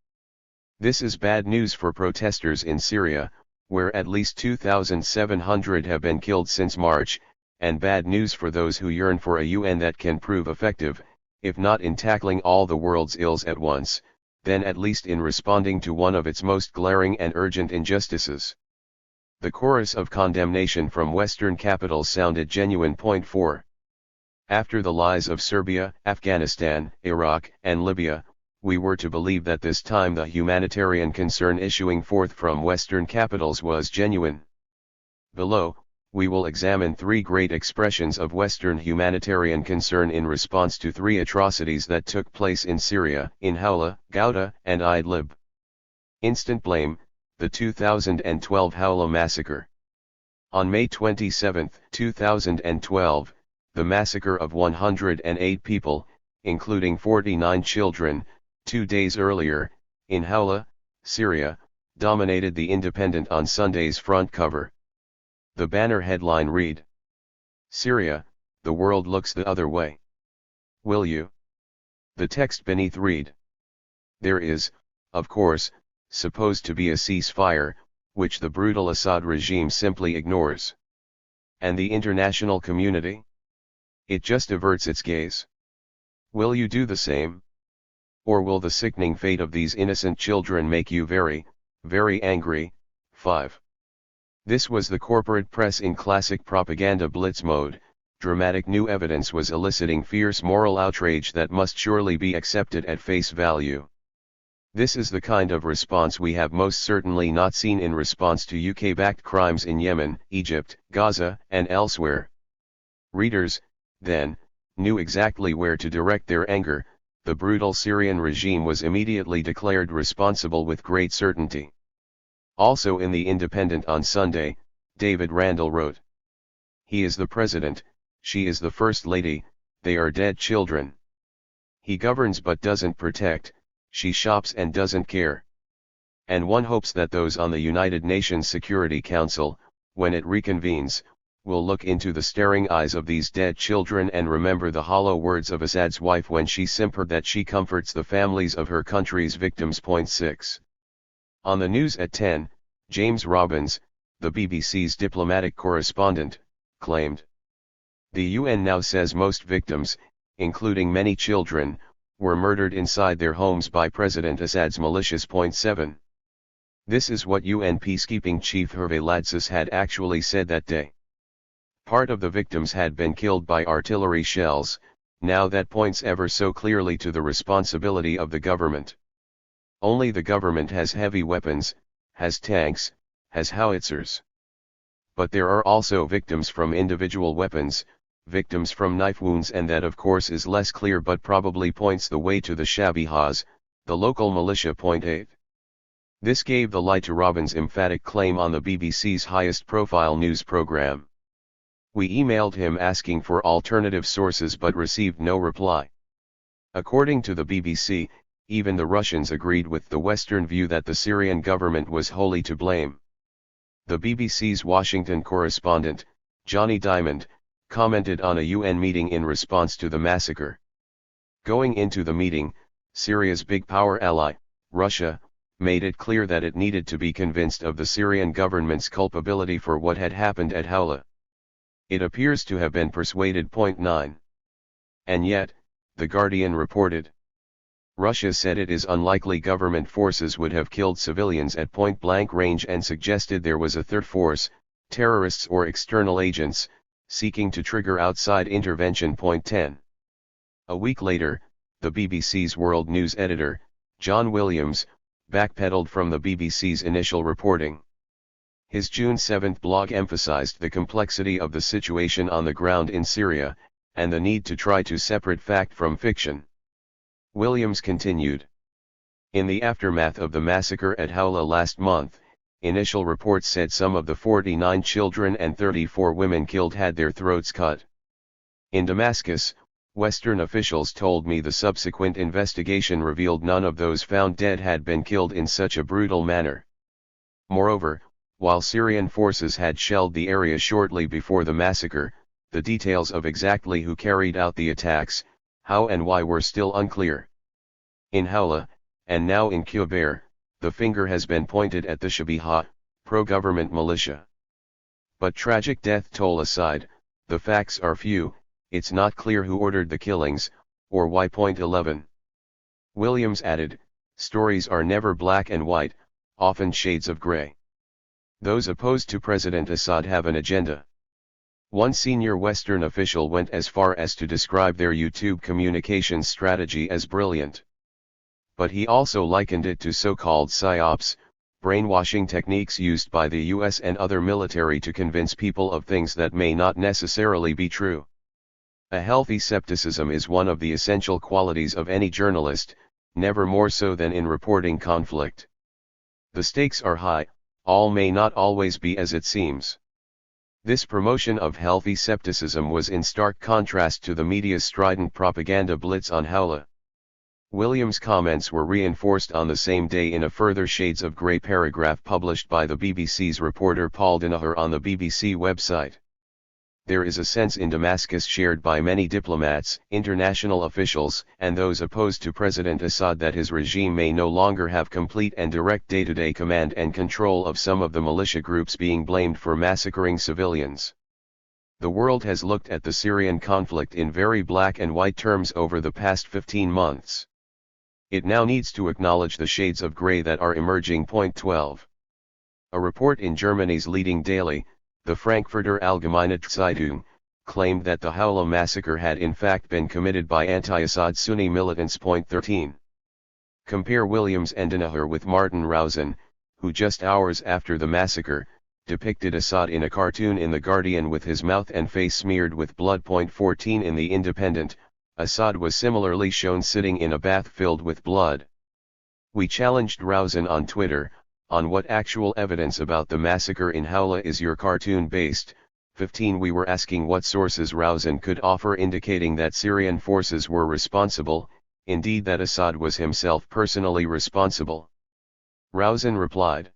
This is bad news for protesters in Syria, where at least 2,700 have been killed since March, and bad news for those who yearn for a UN that can prove effective, if not in tackling all the world's ills at once, then at least in responding to one of its most glaring and urgent injustices. The chorus of condemnation from Western capitals sounded genuine. 4. After the lies of Serbia, Afghanistan, Iraq, and Libya, we were to believe that this time the humanitarian concern issuing forth from Western capitals was genuine. Below, we will examine three great expressions of Western humanitarian concern in response to three atrocities that took place in Syria, in Hawla, Ghouta, and Idlib. Instant blame, the 2012 Hawla massacre. On May 27, 2012, the massacre of 108 people, including 49 children, 2 days earlier, in Hawla, Syria, dominated The Independent on Sunday's front cover. The banner headline read, "Syria, the world looks the other way. Will you?" The text beneath read, "There is, of course, supposed to be a ceasefire, which the brutal Assad regime simply ignores. And the international community? It just averts its gaze. Will you do the same? Or will the sickening fate of these innocent children make you very, very angry? 5. This was the corporate press in classic propaganda blitz mode. Dramatic new evidence was eliciting fierce moral outrage that must surely be accepted at face value. This is the kind of response we have most certainly not seen in response to UK-backed crimes in Yemen, Egypt, Gaza, and elsewhere. Readers, then, knew exactly where to direct their anger. The brutal Syrian regime was immediately declared responsible with great certainty. Also in The Independent on Sunday, David Randall wrote, "He is the president, she is the first lady, they are dead children. He governs but doesn't protect, she shops and doesn't care." And one hopes that those on the United Nations Security Council, when it reconvenes, will look into the staring eyes of these dead children and remember the hollow words of Assad's wife when she simpered that she comforts the families of her country's victims. 6. On the news at 10, James Robbins, the BBC's diplomatic correspondent, claimed, "The UN now says most victims, including many children, were murdered inside their homes by President Assad's militias. 7. This is what UN peacekeeping chief Hervé Ladsis had actually said that day. Part of the victims had been killed by artillery shells. Now that points ever so clearly to the responsibility of the government. Only the government has heavy weapons, has tanks, has howitzers. But there are also victims from individual weapons, victims from knife wounds, and that of course is less clear but probably points the way to the Shabihas, the local militia. 8. This gave the lie to Robbins' emphatic claim on the BBC's highest profile news program. We emailed him asking for alternative sources but received no reply. According to the BBC, even the Russians agreed with the Western view that the Syrian government was wholly to blame. The BBC's Washington correspondent, Johnny Diamond, commented on a UN meeting in response to the massacre. Going into the meeting, Syria's big power ally, Russia, made it clear that it needed to be convinced of the Syrian government's culpability for what had happened at Hawla. It appears to have been persuaded. 9. And yet, The Guardian reported, Russia said it is unlikely government forces would have killed civilians at point-blank range and suggested there was a third force, terrorists or external agents, seeking to trigger outside intervention. 10. A week later, the BBC's World News editor, John Williams, backpedaled from the BBC's initial reporting. His June 7 blog emphasized the complexity of the situation on the ground in Syria, and the need to try to separate fact from fiction. Williams continued, in the aftermath of the massacre at Hawla last month, initial reports said some of the 49 children and 34 women killed had their throats cut. In Damascus, Western officials told me the subsequent investigation revealed none of those found dead had been killed in such a brutal manner. Moreover, while Syrian forces had shelled the area shortly before the massacre, the details of exactly who carried out the attacks, how and why were still unclear. In Hawla, and now in Qubair, the finger has been pointed at the Shabiha, pro-government militia. But tragic death toll aside, the facts are few. It's not clear who ordered the killings, or why. 11. Williams added, stories are never black and white, often shades of gray. Those opposed to President Assad have an agenda. One senior Western official went as far as to describe their YouTube communications strategy as brilliant. But he also likened it to so-called psyops, brainwashing techniques used by the US and other military to convince people of things that may not necessarily be true. A healthy skepticism is one of the essential qualities of any journalist, never more so than in reporting conflict. The stakes are high, all may not always be as it seems. This promotion of healthy skepticism was in stark contrast to the media's strident propaganda blitz on Hawla. Williams' comments were reinforced on the same day in a further shades of grey paragraph published by the BBC's reporter Paul Danaher on the BBC website. There is a sense in Damascus shared by many diplomats, international officials, and those opposed to President Assad that his regime may no longer have complete and direct day-to-day command and control of some of the militia groups being blamed for massacring civilians. The world has looked at the Syrian conflict in very black and white terms over the past 15 months. It now needs to acknowledge the shades of gray that are emerging. Point 12. A report in Germany's leading daily, the Frankfurter Allgemeine Zeitung, claimed that the Hawla massacre had in fact been committed by anti-Assad Sunni militants. Point 13. Compare Williams and Danaher with Martin Rowson, who just hours after the massacre, depicted Assad in a cartoon in The Guardian with his mouth and face smeared with blood. Point 14. In The Independent, Assad was similarly shown sitting in a bath filled with blood. We challenged Rowson on Twitter, on what actual evidence about the massacre in Hawla is your cartoon based. 15. We were asking what sources Rowson could offer indicating that Syrian forces were responsible, indeed that Assad was himself personally responsible. Rowson replied,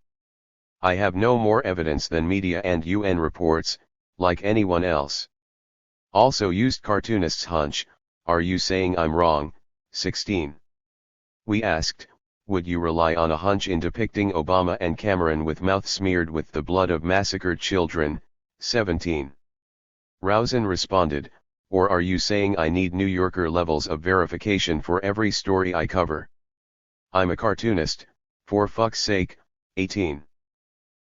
"I have no more evidence than media and UN reports, like anyone else." Also used cartoonist's hunch, "Are you saying I'm wrong?" 16. We asked, would you rely on a hunch in depicting Obama and Cameron with mouth smeared with the blood of massacred children? 17. Rowson responded, or are you saying I need New Yorker levels of verification for every story I cover? I'm a cartoonist, for fuck's sake. 18.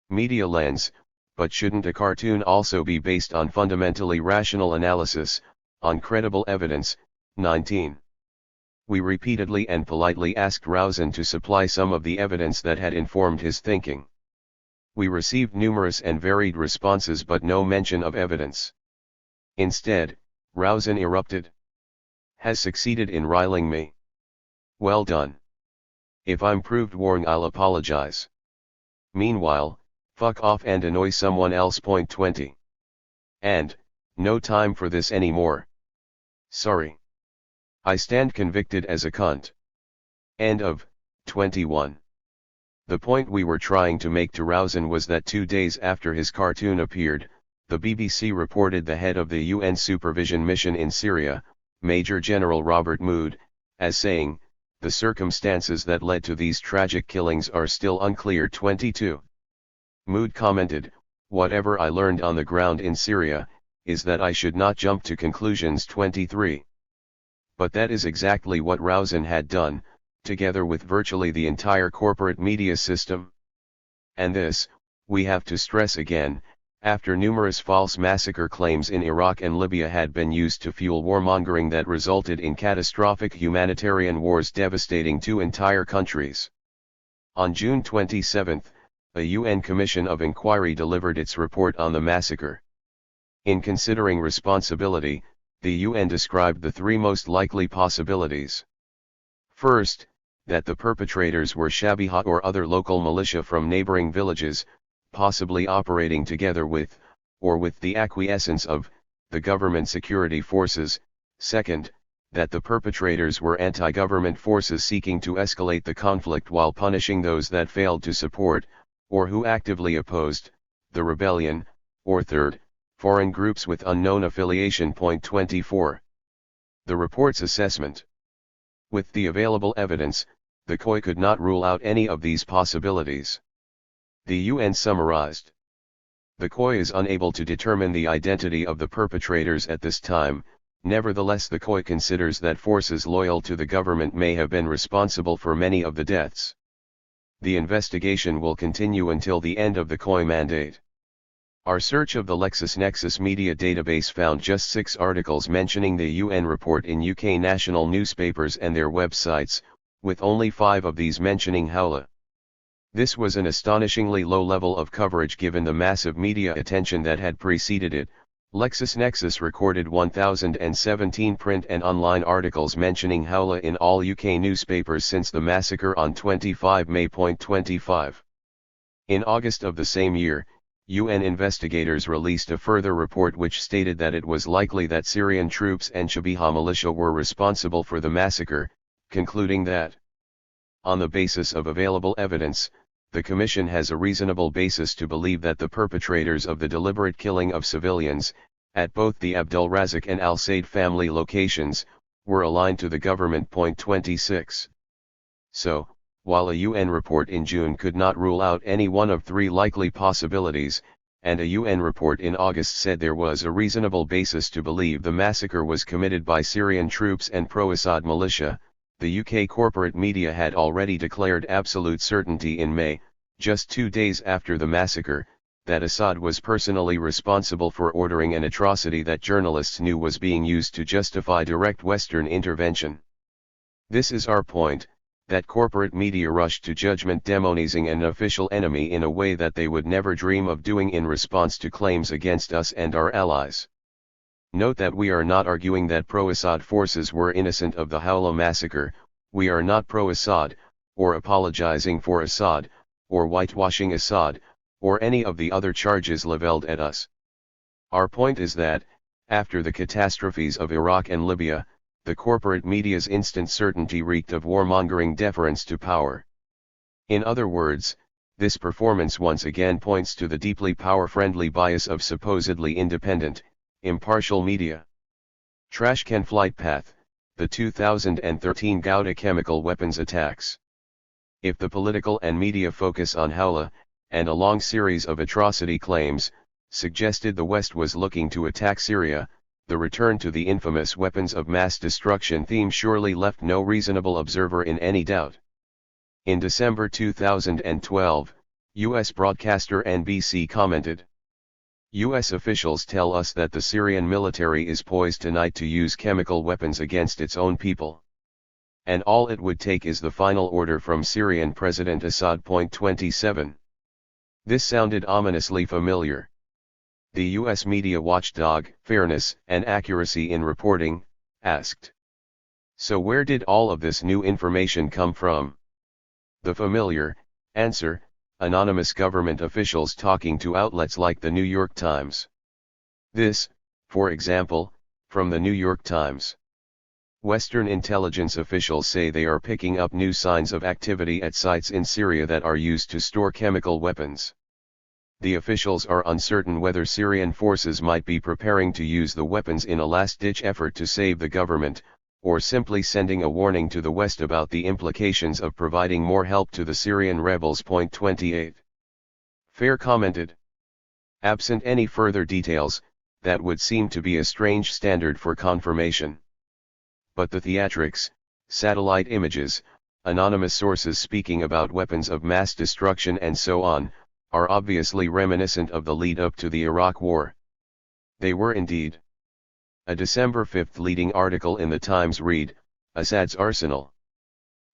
Media lens, but shouldn't a cartoon also be based on fundamentally rational analysis, on credible evidence? 19. We repeatedly and politely asked Rowson to supply some of the evidence that had informed his thinking. We received numerous and varied responses but no mention of evidence. Instead, Rowson erupted. "Has succeeded in riling me. Well done. If I'm proved wrong I'll apologize. Meanwhile, fuck off and annoy someone else." Point 20. And, no time for this anymore. Sorry. I stand convicted as a cunt. End of. 21. The point we were trying to make to Rowson was that 2 days after his cartoon appeared, the BBC reported the head of the UN supervision mission in Syria, Major General Robert Mood, as saying, "The circumstances that led to these tragic killings are still unclear." 22. Mood commented, "Whatever I learned on the ground in Syria, is that I should not jump to conclusions." 23. But that is exactly what Rowson had done, together with virtually the entire corporate media system. And this, we have to stress again, after numerous false massacre claims in Iraq and Libya had been used to fuel warmongering that resulted in catastrophic humanitarian wars devastating 2 entire countries. On June 27, a UN Commission of Inquiry delivered its report on the massacre. In considering responsibility, the UN described the 3 most likely possibilities. First, that the perpetrators were Shabiha or other local militia from neighboring villages, possibly operating together with, or with the acquiescence of, the government security forces. Second, that the perpetrators were anti-government forces seeking to escalate the conflict while punishing those that failed to support, or who actively opposed, the rebellion. Or third, foreign groups with unknown affiliation. Point 24. The report's assessment. With the available evidence, the COI could not rule out any of these possibilities. The UN summarized. The COI is unable to determine the identity of the perpetrators at this time. Nevertheless, the COI considers that forces loyal to the government may have been responsible for many of the deaths. The investigation will continue until the end of the COI mandate. Our search of the LexisNexis media database found just 6 articles mentioning the UN report in UK national newspapers and their websites, with only 5 of these mentioning Hawla. This was an astonishingly low level of coverage given the massive media attention that had preceded it. LexisNexis recorded 1,017 print and online articles mentioning Hawla in all UK newspapers since the massacre on 25 May. 25. In August of the same year, UN investigators released a further report which stated that it was likely that Syrian troops and Shabiha militia were responsible for the massacre, concluding that, on the basis of available evidence, the Commission has a reasonable basis to believe that the perpetrators of the deliberate killing of civilians, at both the Abdul Razak and Al Said family locations, were aligned to the government. Point 26. So, while a UN report in June could not rule out any one of 3 likely possibilities, and a UN report in August said there was a reasonable basis to believe the massacre was committed by Syrian troops and pro-Assad militia. The UK corporate media had already declared absolute certainty in May, just 2 days after the massacre, that Assad was personally responsible for ordering an atrocity that journalists knew was being used to justify direct Western intervention. This is our point, that corporate media rushed to judgment demonizing an official enemy in a way that they would never dream of doing in response to claims against us and our allies. Note that we are not arguing that pro-Assad forces were innocent of the Hawla massacre. We are not pro-Assad, or apologizing for Assad, or whitewashing Assad, or any of the other charges leveled at us. Our point is that, after the catastrophes of Iraq and Libya, the corporate media's instant certainty reeked of warmongering deference to power. In other words, this performance once again points to the deeply power-friendly bias of supposedly independent, impartial media. Trashcan Flight Path, the 2013 Ghouta chemical weapons attacks. If the political and media focus on Hawla, and a long series of atrocity claims, suggested the West was looking to attack Syria, the return to the infamous weapons of mass destruction theme surely left no reasonable observer in any doubt. In December 2012, U.S. broadcaster NBC commented, U.S. officials tell us that the Syrian military is poised tonight to use chemical weapons against its own people. And all it would take is the final order from Syrian President Assad. 27. This sounded ominously familiar. The U.S. media watchdog, Fairness and Accuracy in Reporting, asked. So where did all of this new information come from? The familiar answer, anonymous government officials talking to outlets like the New York Times. This, for example, from the New York Times. Western intelligence officials say they are picking up new signs of activity at sites in Syria that are used to store chemical weapons. The officials are uncertain whether Syrian forces might be preparing to use the weapons in a last-ditch effort to save the government, or simply sending a warning to the West about the implications of providing more help to the Syrian rebels. 28. Fair commented. Absent any further details, that would seem to be a strange standard for confirmation. But the theatrics, satellite images, anonymous sources speaking about weapons of mass destruction and so on, are obviously reminiscent of the lead-up to the Iraq War. They were indeed. A December 5 leading article in the Times read, Assad's Arsenal.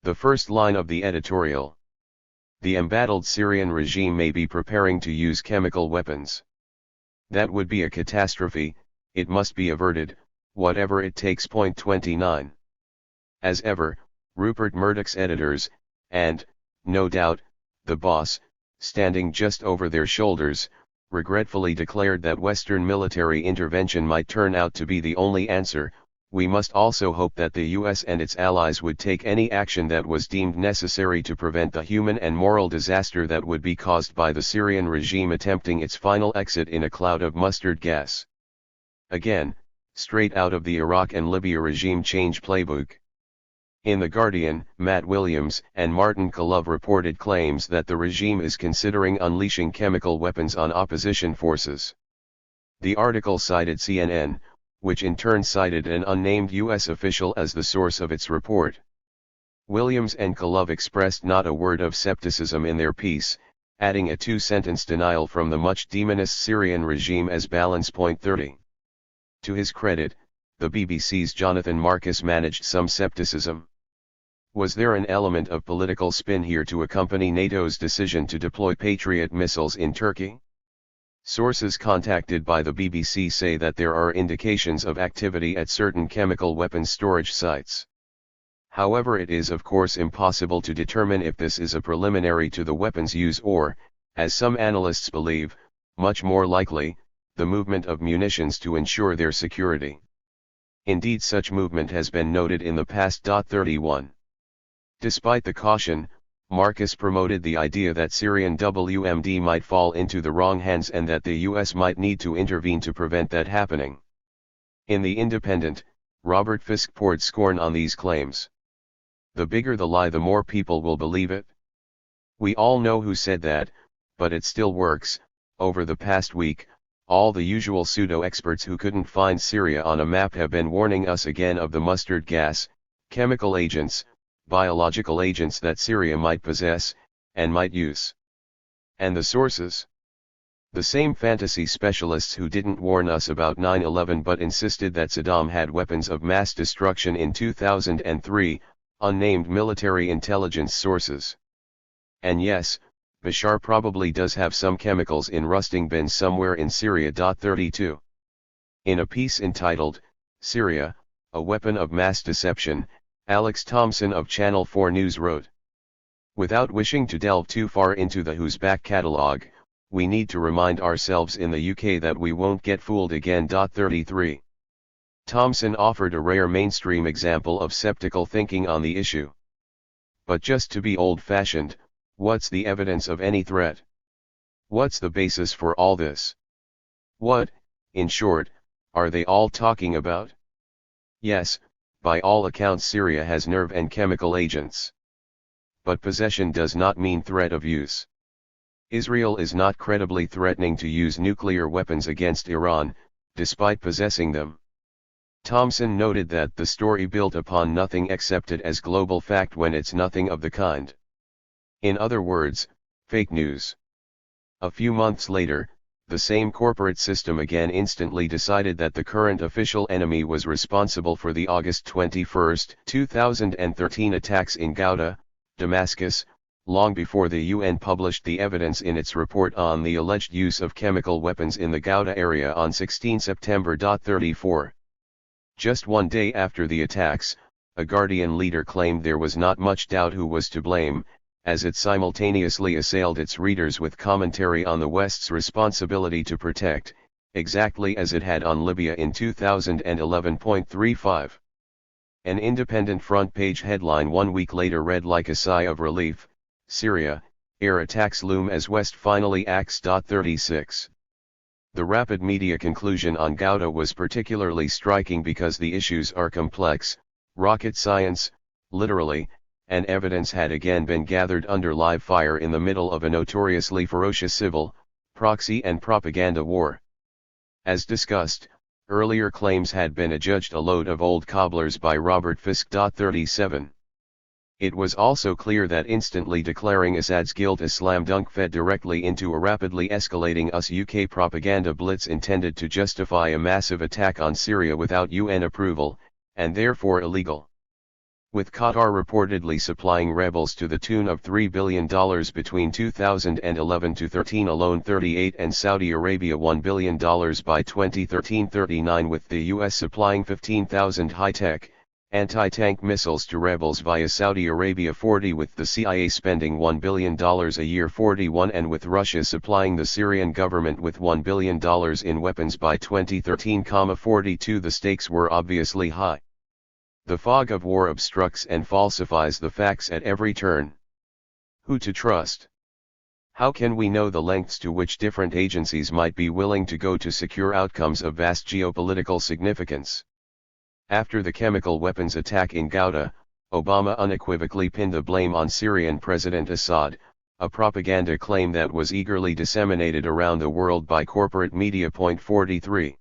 The first line of the editorial. The embattled Syrian regime may be preparing to use chemical weapons. That would be a catastrophe, it must be averted, whatever it takes. 29. As ever, Rupert Murdoch's editors, and, no doubt, the boss, standing just over their shoulders, regretfully declared that Western military intervention might turn out to be the only answer. We must also hope that the US and its allies would take any action that was deemed necessary to prevent the human and moral disaster that would be caused by the Syrian regime attempting its final exit in a cloud of mustard gas. Again, straight out of the Iraq and Libya regime change playbook. In The Guardian, Matt Williams and Martin Kalov reported claims that the regime is considering unleashing chemical weapons on opposition forces. The article cited CNN, which in turn cited an unnamed U.S. official as the source of its report. Williams and Kalov expressed not a word of skepticism in their piece, adding a two-sentence denial from the much demonized Syrian regime as balance. 30. To his credit, the BBC's Jonathan Marcus managed some skepticism. Was there an element of political spin here to accompany NATO's decision to deploy Patriot missiles in Turkey? Sources contacted by the BBC say that there are indications of activity at certain chemical weapons storage sites. However, it is of course impossible to determine if this is a preliminary to the weapons use or, as some analysts believe, much more likely, the movement of munitions to ensure their security. Indeed, such movement has been noted in the past. 31. Despite the caution, Marcus promoted the idea that Syrian WMD might fall into the wrong hands and that the US might need to intervene to prevent that happening. In The Independent, Robert Fisk poured scorn on these claims. The bigger the lie, the more people will believe it. We all know who said that, but it still works. over the past week, all the usual pseudo-experts who couldn't find Syria on a map have been warning us again of the mustard gas, chemical agents, biological agents that Syria might possess, and might use. And the sources? The same fantasy specialists who didn't warn us about 9/11 but insisted that Saddam had weapons of mass destruction in 2003, unnamed military intelligence sources. And yes, Bashar probably does have some chemicals in rusting bins somewhere in Syria. 32. In a piece entitled, Syria, a Weapon of Mass Deception, Alex Thompson of Channel 4 News wrote, "Without wishing to delve too far into the Who's back catalogue, we need to remind ourselves in the UK that we won't get fooled again." 33. Thompson offered a rare mainstream example of skeptical thinking on the issue. But just to be old-fashioned, what's the evidence of any threat? What's the basis for all this? What, in short, are they all talking about? Yes, by all accounts Syria has nerve and chemical agents. But possession does not mean threat of use. Israel is not credibly threatening to use nuclear weapons against Iran, despite possessing them. Thompson noted that the story built upon nothing accepted as global fact when it's nothing of the kind. In other words, fake news. A few months later, the same corporate system again instantly decided that the current official enemy was responsible for the August 21, 2013 attacks in Ghouta, Damascus, long before the UN published the evidence in its report on the alleged use of chemical weapons in the Ghouta area on 16 September. 34. Just one day after the attacks, a Guardian leader claimed there was not much doubt who was to blame, as it simultaneously assailed its readers with commentary on the West's responsibility to protect, exactly as it had on Libya in 2011.35. An independent front-page headline 1 week later read like a sigh of relief, Syria, air attacks loom as West finally acts. 36. The rapid media conclusion on Ghouta was particularly striking because the issues are complex, rocket science, literally, and evidence had again been gathered under live fire in the middle of a notoriously ferocious civil, proxy and propaganda war. As discussed, earlier claims had been adjudged a load of old cobblers by Robert Fisk. 37. It was also clear that instantly declaring Assad's guilt a slam dunk fed directly into a rapidly escalating UK propaganda blitz intended to justify a massive attack on Syria without UN approval, and therefore illegal. With Qatar reportedly supplying rebels to the tune of $3 billion between 2011 to 13 alone 38 and Saudi Arabia $1 billion by 2013-39 with the US supplying 15,000 high-tech, anti-tank missiles to rebels via Saudi Arabia 40 with the CIA spending $1 billion a year 41 and with Russia supplying the Syrian government with $1 billion in weapons by 2013-42 the stakes were obviously high. The fog of war obstructs and falsifies the facts at every turn. Who to trust? How can we know the lengths to which different agencies might be willing to go to secure outcomes of vast geopolitical significance? After the chemical weapons attack in Ghouta, Obama unequivocally pinned the blame on Syrian President Assad, a propaganda claim that was eagerly disseminated around the world by corporate media. 43.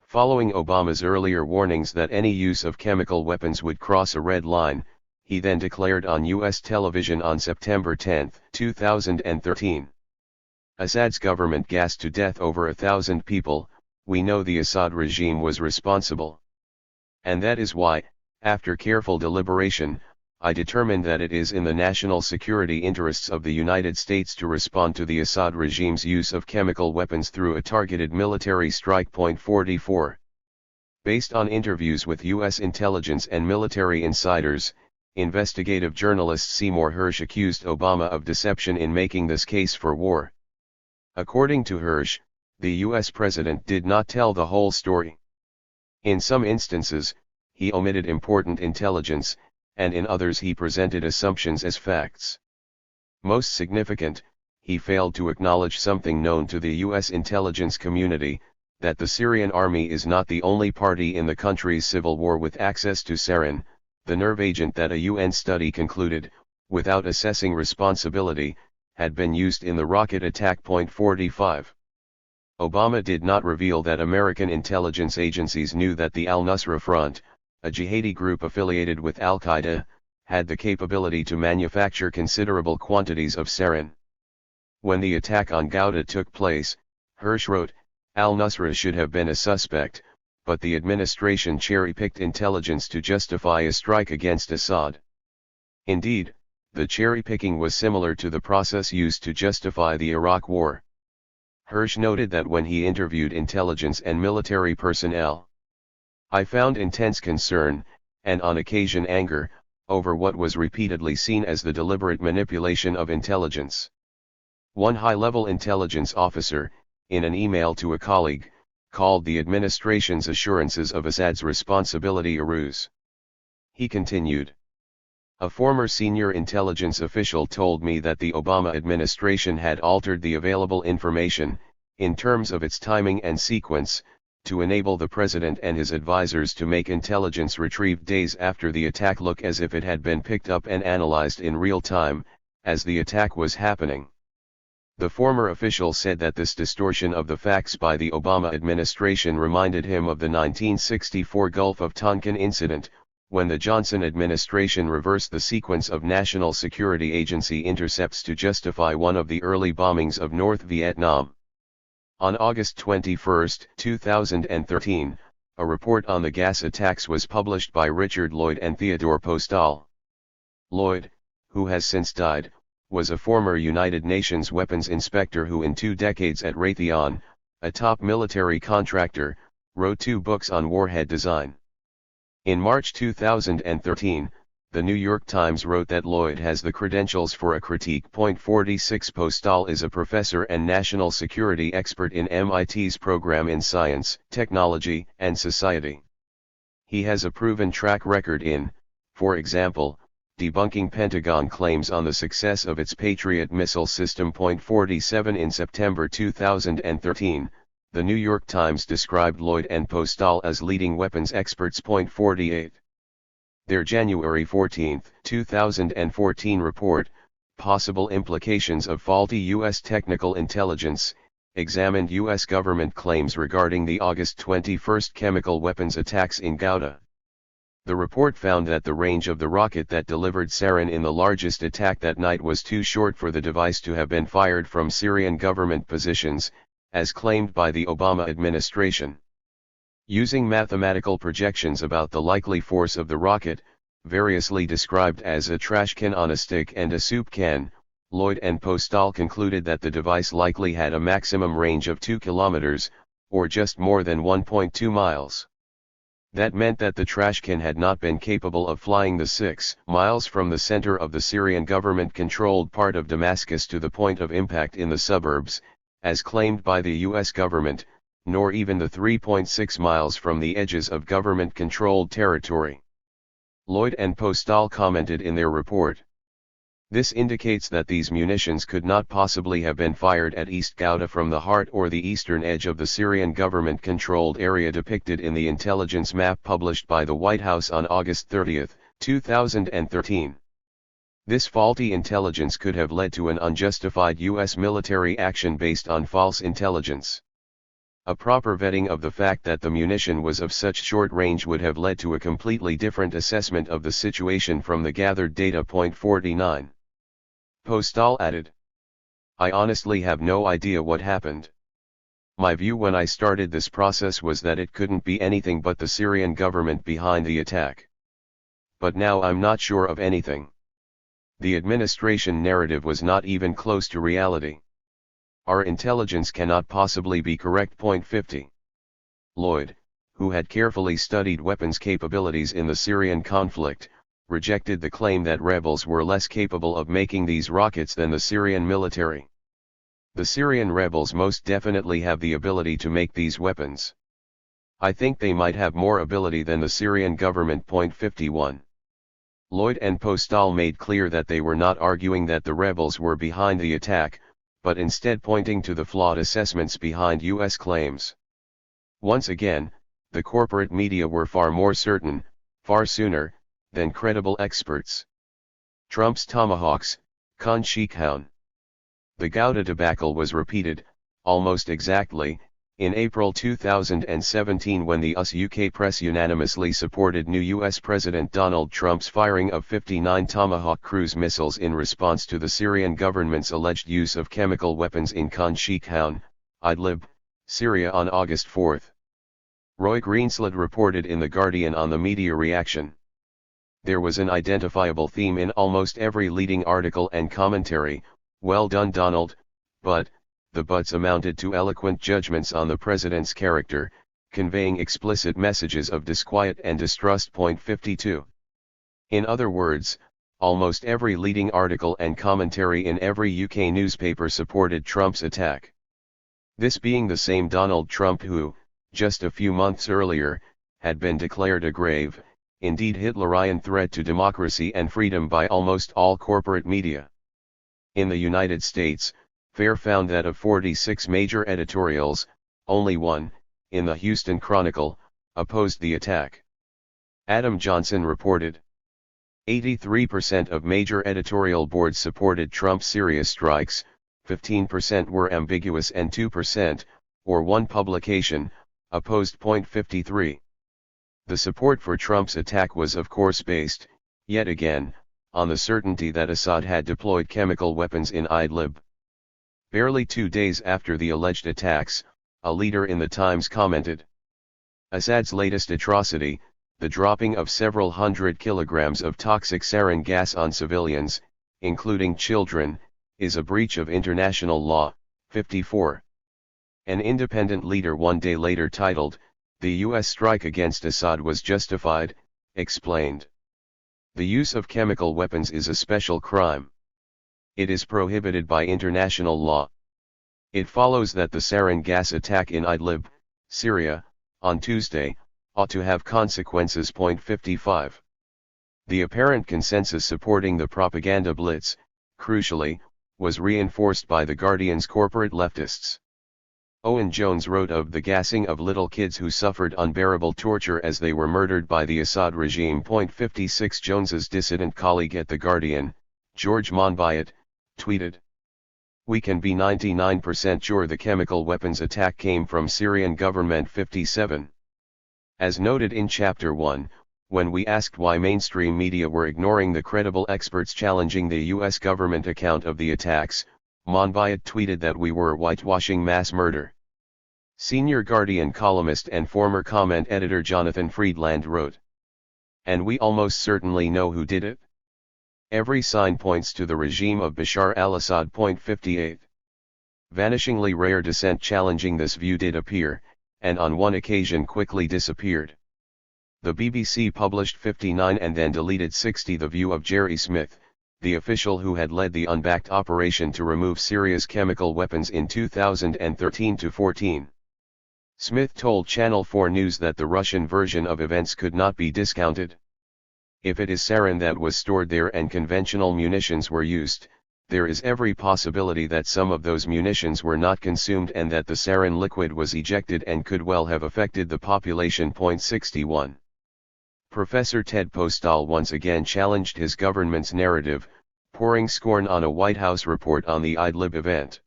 Following Obama's earlier warnings that any use of chemical weapons would cross a red line, he then declared on U.S. television on September 10, 2013. Assad's government gassed to death over 1,000 people, we know the Assad regime was responsible. And that is why, after careful deliberation, I determined that it is in the national security interests of the United States to respond to the Assad regime's use of chemical weapons through a targeted military strike. 44. Based on interviews with U.S. intelligence and military insiders, investigative journalist Seymour Hersh accused Obama of deception in making this case for war. According to Hersh, the U.S. president did not tell the whole story. In some instances, he omitted important intelligence, and in others he presented assumptions as facts. Most significant, he failed to acknowledge something known to the U.S. intelligence community, that the Syrian army is not the only party in the country's civil war with access to sarin, the nerve agent that a UN study concluded, without assessing responsibility, had been used in the rocket attack. 45. Obama did not reveal that American intelligence agencies knew that the al-Nusra Front, a jihadi group affiliated with al-Qaeda, had the capability to manufacture considerable quantities of sarin. When the attack on Ghouta took place, Hirsch wrote, al-Nusra should have been a suspect, but the administration cherry-picked intelligence to justify a strike against Assad. Indeed, the cherry-picking was similar to the process used to justify the Iraq War. Hirsch noted that when he interviewed intelligence and military personnel, I found intense concern, and on occasion anger, over what was repeatedly seen as the deliberate manipulation of intelligence. One high-level intelligence officer, in an email to a colleague, called the administration's assurances of Assad's responsibility a ruse. He continued. A former senior intelligence official told me that the Obama administration had altered the available information, in terms of its timing and sequence, to enable the president and his advisors to make intelligence retrieved days after the attack look as if it had been picked up and analyzed in real time, as the attack was happening. The former official said that this distortion of the facts by the Obama administration reminded him of the 1964 Gulf of Tonkin incident, when the Johnson administration reversed the sequence of National Security Agency intercepts to justify one of the early bombings of North Vietnam. On August 21, 2013, a report on the gas attacks was published by Richard Lloyd and Theodore Postal. Lloyd, who has since died, was a former United Nations weapons inspector who in 2 decades at Raytheon, a top military contractor, wrote 2 books on warhead design. In March 2013, the New York Times wrote that Lloyd has the credentials for a critique. 46 Postal is a professor and national security expert in MIT's program in Science, Technology, and Society. He has a proven track record in, for example, debunking Pentagon claims on the success of its Patriot missile system. 47 In September 2013, the New York Times described Lloyd and Postal as leading weapons experts. 48. Their January 14, 2014 report, Possible Implications of Faulty U.S. Technical Intelligence, examined U.S. government claims regarding the August 21 chemical weapons attacks in Ghouta. The report found that the range of the rocket that delivered sarin in the largest attack that night was too short for the device to have been fired from Syrian government positions, as claimed by the Obama administration. Using mathematical projections about the likely force of the rocket, variously described as a trash can on a stick and a soup can, Lloyd and Postal concluded that the device likely had a maximum range of 2 kilometers, or just more than 1.2 miles. That meant that the trash can had not been capable of flying the 6 miles from the center of the Syrian government-controlled part of Damascus to the point of impact in the suburbs, as claimed by the U.S. government, nor even the 3.6 miles from the edges of government-controlled territory. Lloyd and Postal commented in their report. This indicates that these munitions could not possibly have been fired at East Ghouta from the heart or the eastern edge of the Syrian government-controlled area depicted in the intelligence map published by the White House on August 30, 2013. This faulty intelligence could have led to an unjustified U.S. military action based on false intelligence. A proper vetting of the fact that the munition was of such short range would have led to a completely different assessment of the situation from the gathered data. 49. Postal added. I honestly have no idea what happened. My view when I started this process was that it couldn't be anything but the Syrian government behind the attack. But now I'm not sure of anything. The administration narrative was not even close to reality. Our intelligence cannot possibly be correct. 50. Lloyd, who had carefully studied weapons capabilities in the Syrian conflict, rejected the claim that rebels were less capable of making these rockets than the Syrian military. The Syrian rebels most definitely have the ability to make these weapons. I think they might have more ability than the Syrian government. 51. Lloyd and Postal made clear that they were not arguing that the rebels were behind the attack, but instead pointing to the flawed assessments behind U.S. claims. Once again, the corporate media were far more certain, far sooner, than credible experts. Trump's tomahawks, Khan Sheikhoun. The Gouda debacle was repeated, almost exactly, in April 2017 when the US-UK press unanimously supported new US President Donald Trump's firing of 59 Tomahawk cruise missiles in response to the Syrian government's alleged use of chemical weapons in Khan Sheikhoun, Idlib, Syria on August 4. Roy Greenslade reported in The Guardian on the media reaction. There was an identifiable theme in almost every leading article and commentary: "Well done, Donald," but the buts amounted to eloquent judgments on the president's character, conveying explicit messages of disquiet and distrust. 52. In other words, almost every leading article and commentary in every UK newspaper supported Trump's attack. This being the same Donald Trump who, just a few months earlier, had been declared a grave, indeed Hitlerian threat to democracy and freedom by almost all corporate media. In the United States, FAIR found that of 46 major editorials, only one, in the Houston Chronicle, opposed the attack. Adam Johnson reported. 83% of major editorial boards supported Trump's Syria strikes, 15% were ambiguous and 2%, or one publication, opposed. 53. The support for Trump's attack was of course based, yet again, on the certainty that Assad had deployed chemical weapons in Idlib. Barely 2 days after the alleged attacks, a leader in the Times commented, "Assad's latest atrocity, the dropping of several hundred kilograms of toxic sarin gas on civilians, including children, is a breach of international law." 54. An independent leader one day later titled, "The U.S. strike against Assad was justified," explained. The use of chemical weapons is a special crime. It is prohibited by international law. It follows that the sarin gas attack in Idlib, Syria, on Tuesday, ought to have consequences. 55. The apparent consensus supporting the propaganda blitz, crucially, was reinforced by The Guardian's corporate leftists. Owen Jones wrote of the gassing of little kids who suffered unbearable torture as they were murdered by the Assad regime. 56. Jones's dissident colleague at The Guardian, George Monbiot, tweeted, "We can be 99% sure the chemical weapons attack came from Syrian government." 57. As noted in Chapter 1, when we asked why mainstream media were ignoring the credible experts challenging the US government account of the attacks, Monbiot tweeted that we were whitewashing mass murder. Senior Guardian columnist and former comment editor Jonathan Friedland wrote, "And we almost certainly know who did it. Every sign points to the regime of Bashar al-Assad." 58. Vanishingly rare dissent challenging this view did appear, and on one occasion quickly disappeared. The BBC published 59 and then deleted 60. The view of Jerry Smith, the official who had led the unbacked operation to remove Syria's chemical weapons in 2013-14. Smith told Channel 4 News that the Russian version of events could not be discounted. If it is sarin that was stored there and conventional munitions were used, there is every possibility that some of those munitions were not consumed and that the sarin liquid was ejected and could well have affected the population. 61. Professor Ted Postal once again challenged his government's narrative, pouring scorn on a White House report on the Idlib event.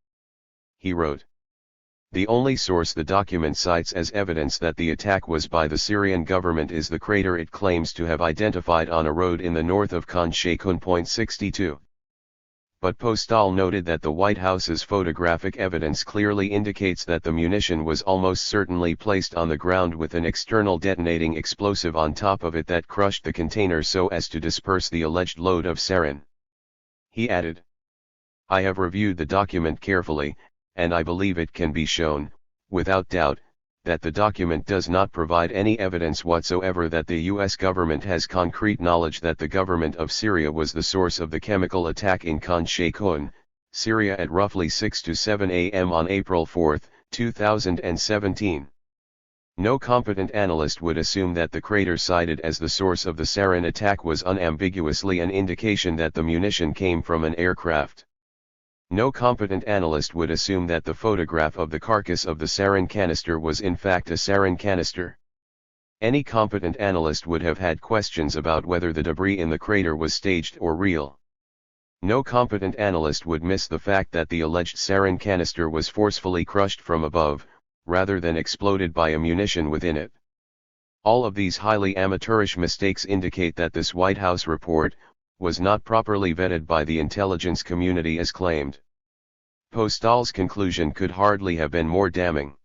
He wrote, "The only source the document cites as evidence that the attack was by the Syrian government is the crater it claims to have identified on a road in the north of Khan Sheikhoun." 62. But Postal noted that the White House's photographic evidence clearly indicates that the munition was almost certainly placed on the ground with an external detonating explosive on top of it that crushed the container so as to disperse the alleged load of sarin. He added, "I have reviewed the document carefully, and I believe it can be shown, without doubt, that the document does not provide any evidence whatsoever that the US government has concrete knowledge that the government of Syria was the source of the chemical attack in Khan Sheikhoun, Syria at roughly 6 to 7 a.m. on April 4, 2017. No competent analyst would assume that the crater cited as the source of the sarin attack was unambiguously an indication that the munition came from an aircraft. No competent analyst would assume that the photograph of the carcass of the sarin canister was in fact a sarin canister. Any competent analyst would have had questions about whether the debris in the crater was staged or real. No competent analyst would miss the fact that the alleged sarin canister was forcefully crushed from above, rather than exploded by a munition within it. All of these highly amateurish mistakes indicate that this White House report was not properly vetted by the intelligence community as claimed. Postal's conclusion could hardly have been more damning.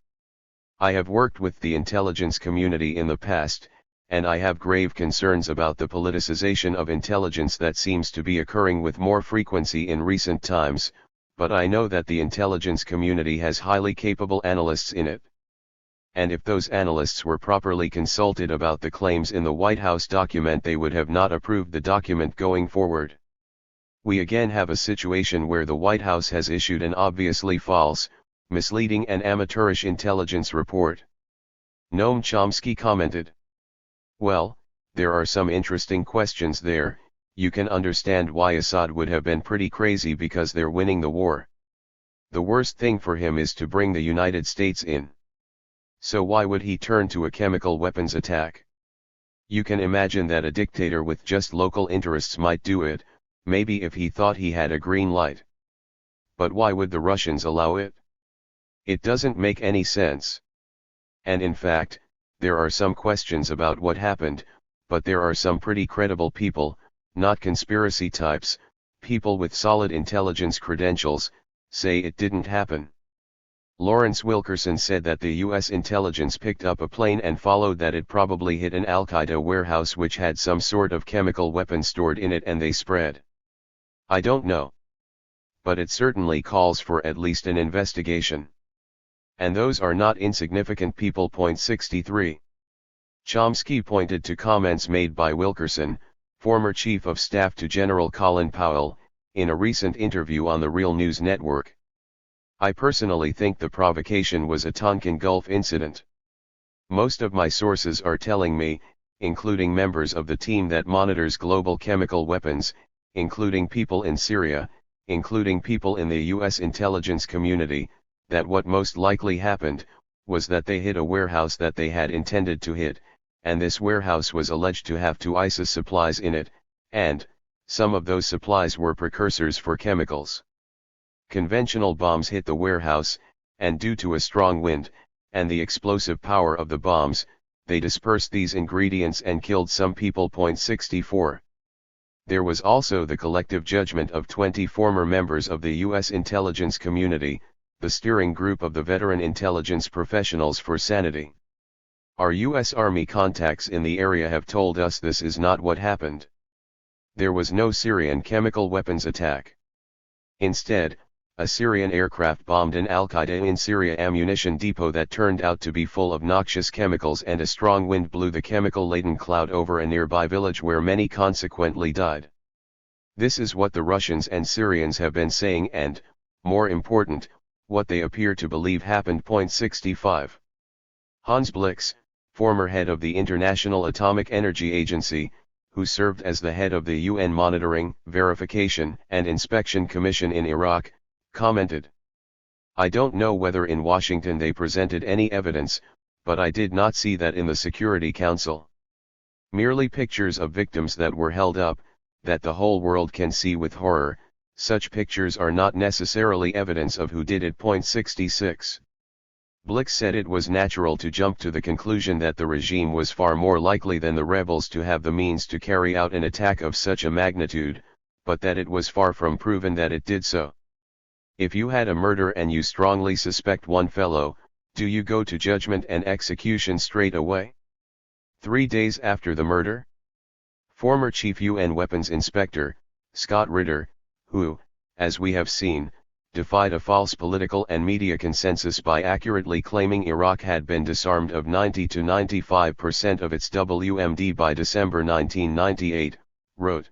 I have worked with the intelligence community in the past, and I have grave concerns about the politicization of intelligence that seems to be occurring with more frequency in recent times, but I know that the intelligence community has highly capable analysts in it. And if those analysts were properly consulted about the claims in the White House document, they would have not approved the document going forward. We again have a situation where the White House has issued an obviously false, misleading and amateurish intelligence report. Noam Chomsky commented, "Well, there are some interesting questions there. You can understand why Assad would have been pretty crazy because they're winning the war. The worst thing for him is to bring the United States in. So why would he turn to a chemical weapons attack? You can imagine that a dictator with just local interests might do it, maybe if he thought he had a green light. But why would the Russians allow it? It doesn't make any sense. And in fact, there are some questions about what happened, but there are some pretty credible people, not conspiracy types, people with solid intelligence credentials, say it didn't happen." Lawrence Wilkerson said that the U.S. intelligence picked up a plane and followed that it probably hit an Al-Qaeda warehouse which had some sort of chemical weapon stored in it and they spread. I don't know. But it certainly calls for at least an investigation. And those are not insignificant people. 63. Chomsky pointed to comments made by Wilkerson, former Chief of Staff to General Colin Powell, in a recent interview on the Real News Network. "I personally think the provocation was a Tonkin Gulf incident. Most of my sources are telling me, including members of the team that monitors global chemical weapons, including people in Syria, including people in the U.S. intelligence community, that what most likely happened, was that they hit a warehouse that they had intended to hit, and this warehouse was alleged to have two ISIS supplies in it, and some of those supplies were precursors for chemicals. Conventional bombs hit the warehouse, and due to a strong wind, and the explosive power of the bombs, they dispersed these ingredients and killed some people." 64. There was also the collective judgment of 20 former members of the U.S. intelligence community, the steering group of the Veteran Intelligence Professionals for Sanity. Our U.S. Army contacts in the area have told us this is not what happened. There was no Syrian chemical weapons attack. Instead, a Syrian aircraft bombed an Al-Qaeda in Syria ammunition depot that turned out to be full of noxious chemicals, and a strong wind blew the chemical-laden cloud over a nearby village where many consequently died. This is what the Russians and Syrians have been saying and, more important, what they appear to believe happened. 65. Hans Blix, former head of the International Atomic Energy Agency, who served as the head of the UN Monitoring, Verification, and Inspection Commission in Iraq, commented, "I don't know whether in Washington they presented any evidence, but I did not see that in the Security Council. Merely pictures of victims that were held up, that the whole world can see with horror. Such pictures are not necessarily evidence of who did it." 66. Blix said it was natural to jump to the conclusion that the regime was far more likely than the rebels to have the means to carry out an attack of such a magnitude, but that it was far from proven that it did so. If you had a murder and you strongly suspect one fellow, do you go to judgment and execution straight away? 3 days after the murder? Former Chief UN Weapons Inspector, Scott Ritter, who, as we have seen, defied a false political and media consensus by accurately claiming Iraq had been disarmed of 90 to 95% of its WMD by December 1998, wrote,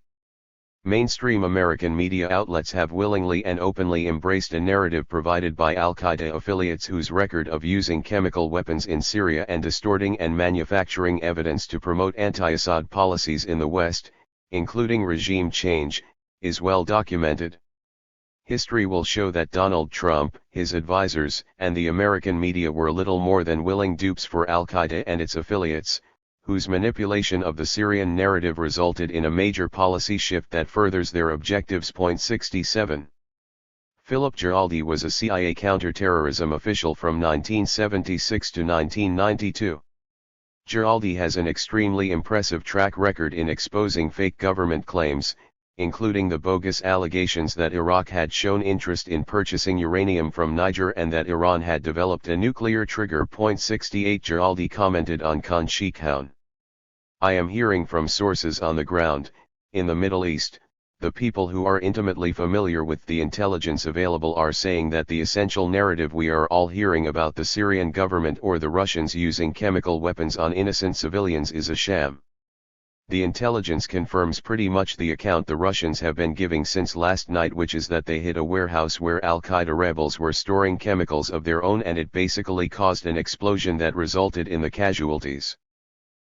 "Mainstream American media outlets have willingly and openly embraced a narrative provided by Al-Qaeda affiliates whose record of using chemical weapons in Syria and distorting and manufacturing evidence to promote anti-Assad policies in the West, including regime change, is well documented. History will show that Donald Trump, his advisors, and the American media were little more than willing dupes for Al-Qaeda and its affiliates, whose manipulation of the Syrian narrative resulted in a major policy shift that furthers their objectives. 67. Philip Giraldi was a CIA counterterrorism official from 1976 to 1992. Giraldi has an extremely impressive track record in exposing fake government claims, including the bogus allegations that Iraq had shown interest in purchasing uranium from Niger and that Iran had developed a nuclear trigger. 68. Giraldi commented on Khan Sheikhoun. I am hearing from sources on the ground, in the Middle East, the people who are intimately familiar with the intelligence available are saying that the essential narrative we are all hearing about the Syrian government or the Russians using chemical weapons on innocent civilians is a sham. The intelligence confirms pretty much the account the Russians have been giving since last night, which is that they hit a warehouse where Al-Qaeda rebels were storing chemicals of their own and it basically caused an explosion that resulted in the casualties.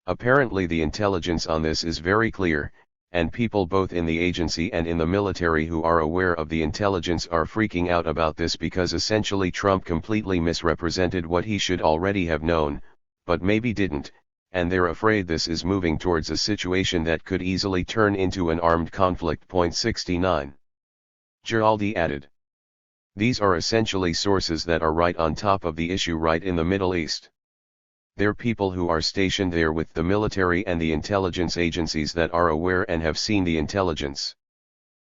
Apparently the intelligence on this is very clear, and people both in the agency and in the military who are aware of the intelligence are freaking out about this because essentially Trump completely misrepresented what he should already have known, but maybe didn't, and they're afraid this is moving towards a situation that could easily turn into an armed conflict. 69. Giraldi added. These are essentially sources that are right on top of the issue right in the Middle East. They're people who are stationed there with the military and the intelligence agencies that are aware and have seen the intelligence.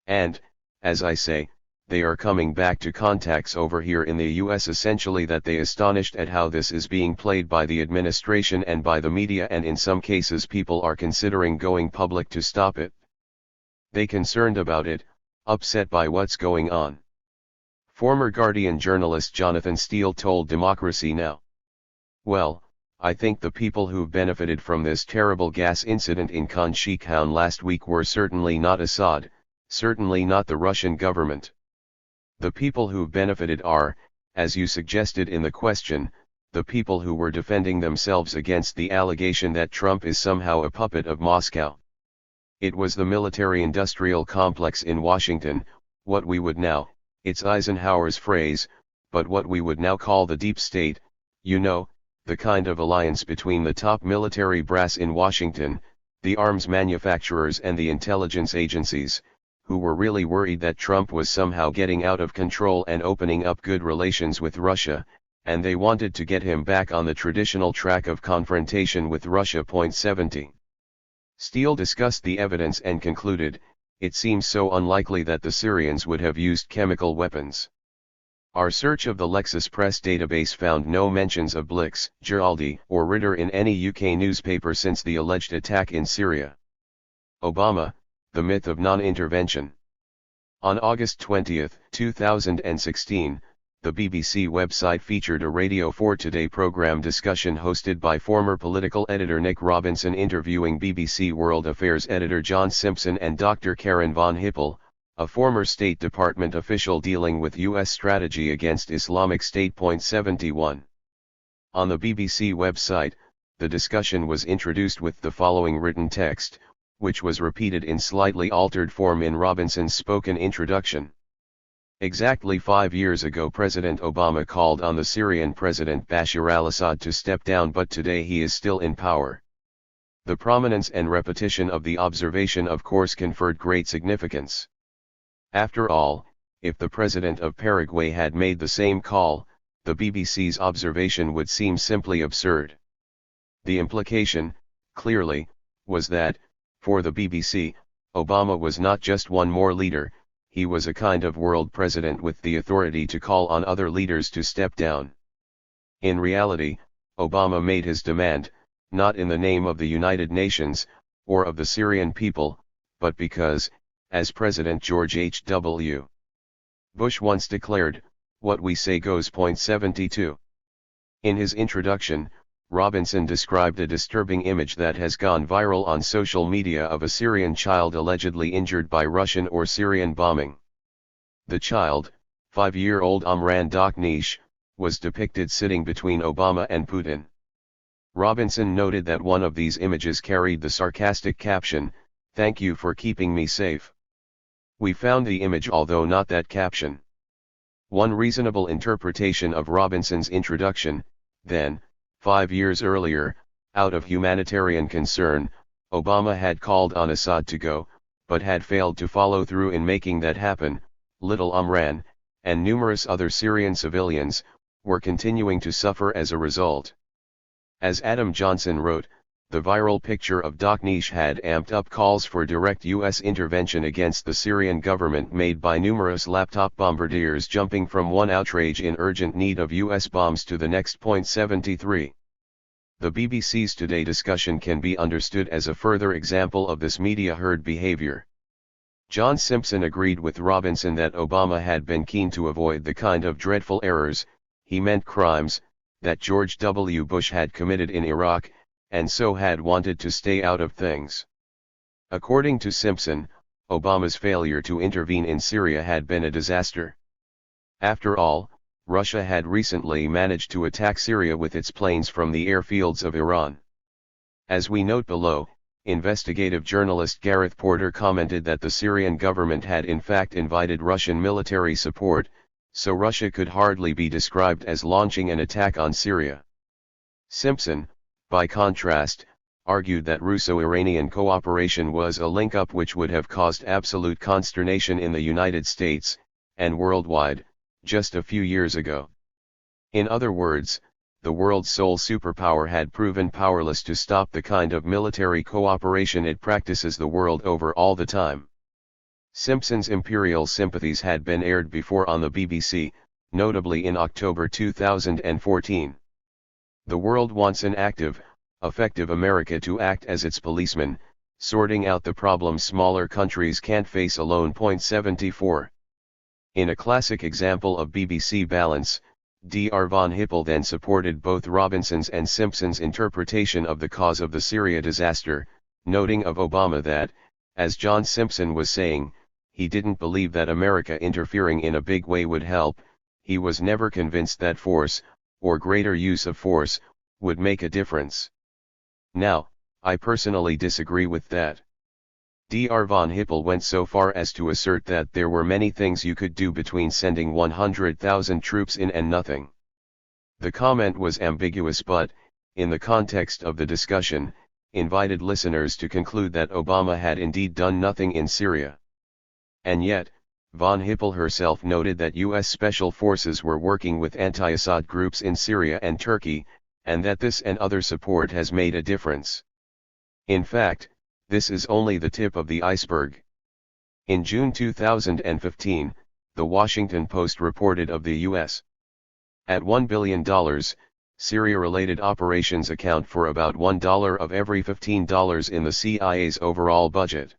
And, as I say, they are coming back to contacts over here in the US essentially that they astonished at how this is being played by the administration and by the media, and in some cases people are considering going public to stop it. They concerned about it, upset by what's going on. Former Guardian journalist Jonathan Steele told Democracy Now! Well, I think the people who've benefited from this terrible gas incident in Khan Sheikhoun last week were certainly not Assad, certainly not the Russian government. The people who've benefited are, as you suggested in the question, the people who were defending themselves against the allegation that Trump is somehow a puppet of Moscow. It was the military-industrial complex in Washington, what we would now, it's Eisenhower's phrase, but what we would now call the deep state, you know, the kind of alliance between the top military brass in Washington, the arms manufacturers and the intelligence agencies, who were really worried that Trump was somehow getting out of control and opening up good relations with Russia, and they wanted to get him back on the traditional track of confrontation with Russia. 70. Steele discussed the evidence and concluded, it seems so unlikely that the Syrians would have used chemical weapons. Our search of the Lexis Press database found no mentions of Blitz, Giraldi, or Ritter in any UK newspaper since the alleged attack in Syria. Obama, the myth of non-intervention. On August 20, 2016, the BBC website featured a Radio 4 Today programme discussion hosted by former political editor Nick Robinson interviewing BBC World Affairs editor John Simpson and Dr. Karen von Hippel, a former State Department official dealing with U.S. strategy against Islamic State. 71. On the BBC website, the discussion was introduced with the following written text, which was repeated in slightly altered form in Robinson's spoken introduction. Exactly 5 years ago President Obama called on the Syrian President Bashar al-Assad to step down, but today he is still in power. The prominence and repetition of the observation of course conferred great significance. After all, if the president of Paraguay had made the same call, the BBC's observation would seem simply absurd. The implication, clearly, was that, for the BBC, Obama was not just one more leader, he was a kind of world president with the authority to call on other leaders to step down. In reality, Obama made his demand, not in the name of the United Nations, or of the Syrian people, but because, as President George H.W. Bush once declared, what we say goes. 72. In his introduction, Robinson described a disturbing image that has gone viral on social media of a Syrian child allegedly injured by Russian or Syrian bombing. The child, 5-year-old Amran Dakhnish, was depicted sitting between Obama and Putin. Robinson noted that one of these images carried the sarcastic caption, "Thank you for keeping me safe." We found the image although not that caption. One reasonable interpretation of Robinson's introduction, then, 5 years earlier, Out of humanitarian concern, Obama had called on Assad to go, but had failed to follow through in making that happen. Little Umran, and numerous other Syrian civilians, were continuing to suffer as a result. As Adam Johnson wrote, the viral picture of Dakhnish had amped up calls for direct U.S. intervention against the Syrian government made by numerous laptop bombardiers jumping from one outrage in urgent need of U.S. bombs to the next. 73. The BBC's Today discussion can be understood as a further example of this media herd behavior. John Simpson agreed with Robinson that Obama had been keen to avoid the kind of dreadful errors, he meant crimes, that George W. Bush had committed in Iraq, and so had wanted to stay out of things. According to Simpson, Obama's failure to intervene in Syria had been a disaster. After all, Russia had recently managed to attack Syria with its planes from the airfields of Iran. As we note below, investigative journalist Gareth Porter commented that the Syrian government had in fact invited Russian military support, so Russia could hardly be described as launching an attack on Syria. Simpson, by contrast, argued that Russo-Iranian cooperation was a link-up which would have caused absolute consternation in the United States, and worldwide, just a few years ago. In other words, the world's sole superpower had proven powerless to stop the kind of military cooperation it practices the world over all the time. Simpson's imperial sympathies had been aired before on the BBC, notably in October 2014. The world wants an active, effective America to act as its policeman, sorting out the problems smaller countries can't face alone. 74. In a classic example of BBC balance, Dr. von Hippel then supported both Robinson's and Simpson's interpretation of the cause of the Syria disaster, noting of Obama that, as John Simpson was saying, he didn't believe that America interfering in a big way would help. He was never convinced that force, or greater use of force, would make a difference. Now, I personally disagree with that. Dr. von Hippel went so far as to assert that there were many things you could do between sending 100,000 troops in and nothing. The comment was ambiguous but, in the context of the discussion, invited listeners to conclude that Obama had indeed done nothing in Syria. And yet, von Hippel herself noted that U.S. special forces were working with anti-Assad groups in Syria and Turkey, and that this and other support has made a difference. In fact, this is only the tip of the iceberg. In June 2015, The Washington Post reported of the U.S. at $1 billion, Syria-related operations account for about $1 of every $15 in the CIA's overall budget.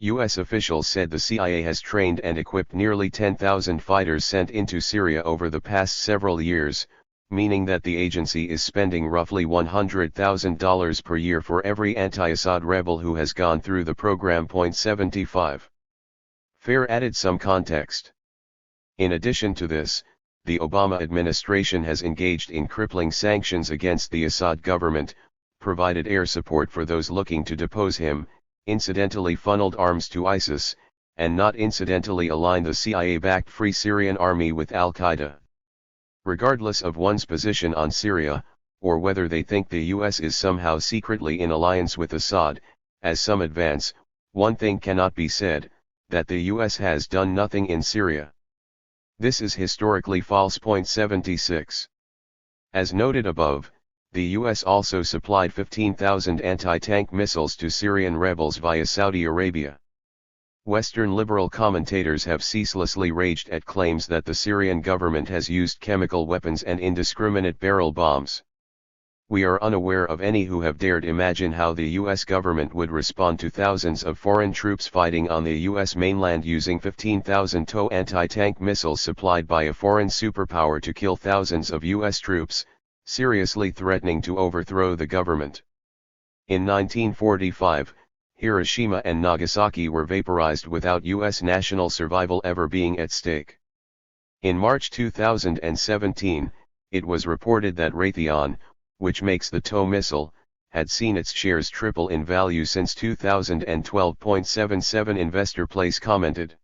U.S. officials said the CIA has trained and equipped nearly 10,000 fighters sent into Syria over the past several years, meaning that the agency is spending roughly $100,000 per year for every anti-Assad rebel who has gone through the program. 75. Fair added some context. In addition to this, the Obama administration has engaged in crippling sanctions against the Assad government, provided air support for those looking to depose him, incidentally funneled arms to ISIS, and not incidentally aligned the CIA-backed Free Syrian Army with al-Qaeda. Regardless of one's position on Syria, or whether they think the US is somehow secretly in alliance with Assad, as some advance, one thing cannot be said, that the US has done nothing in Syria. This is historically false. 76. As noted above, the US also supplied 15,000 anti-tank missiles to Syrian rebels via Saudi Arabia. Western liberal commentators have ceaselessly raged at claims that the Syrian government has used chemical weapons and indiscriminate barrel bombs. We are unaware of any who have dared imagine how the US government would respond to thousands of foreign troops fighting on the US mainland using 15,000 TOW anti-tank missiles supplied by a foreign superpower to kill thousands of US troops, seriously threatening to overthrow the government. In 1945, Hiroshima and Nagasaki were vaporized without U.S. national survival ever being at stake. In March 2017, it was reported that Raytheon, which makes the TOW missile, had seen its shares triple in value since 2012. 77 Investor Place commented.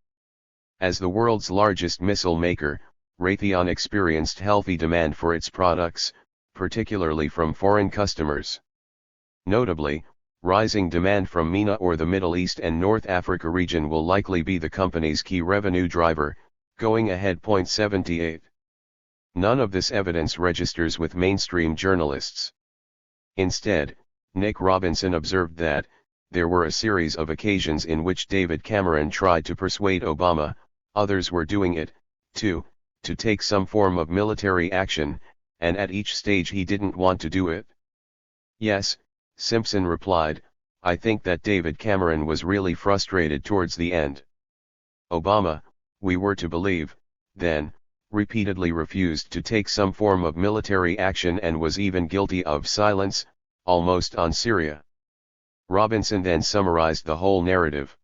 As the world's largest missile maker, Raytheon experienced healthy demand for its products, particularly from foreign customers. Notably, rising demand from MENA or the Middle East and North Africa region will likely be the company's key revenue driver, going ahead. 78. None of this evidence registers with mainstream journalists. Instead, Nick Robinson observed that, there were a series of occasions in which David Cameron tried to persuade Obama, others were doing it, too, to take some form of military action, and at each stage he didn't want to do it. Yes, Simpson replied, I think that David Cameron was really frustrated towards the end. Obama, we were to believe, then, repeatedly refused to take some form of military action and was even guilty of silence, almost on Syria. Robinson then summarized the whole narrative.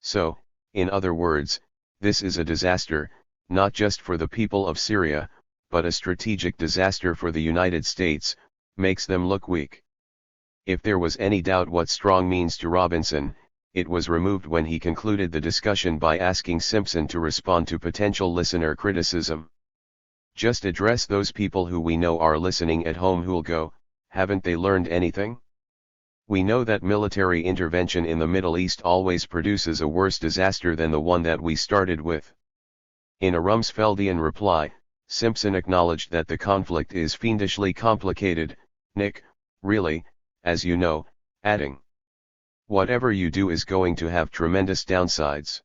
So, in other words, this is a disaster, not just for the people of Syria, but a strategic disaster for the United States, makes them look weak. If there was any doubt what strong means to Robinson, it was removed when he concluded the discussion by asking Simpson to respond to potential listener criticism. Just address those people who we know are listening at home who'll go, haven't they learned anything? We know that military intervention in the Middle East always produces a worse disaster than the one that we started with. In a Rumsfeldian reply, Simpson acknowledged that the conflict is fiendishly complicated, Nick, really, as you know, adding, whatever you do is going to have tremendous downsides.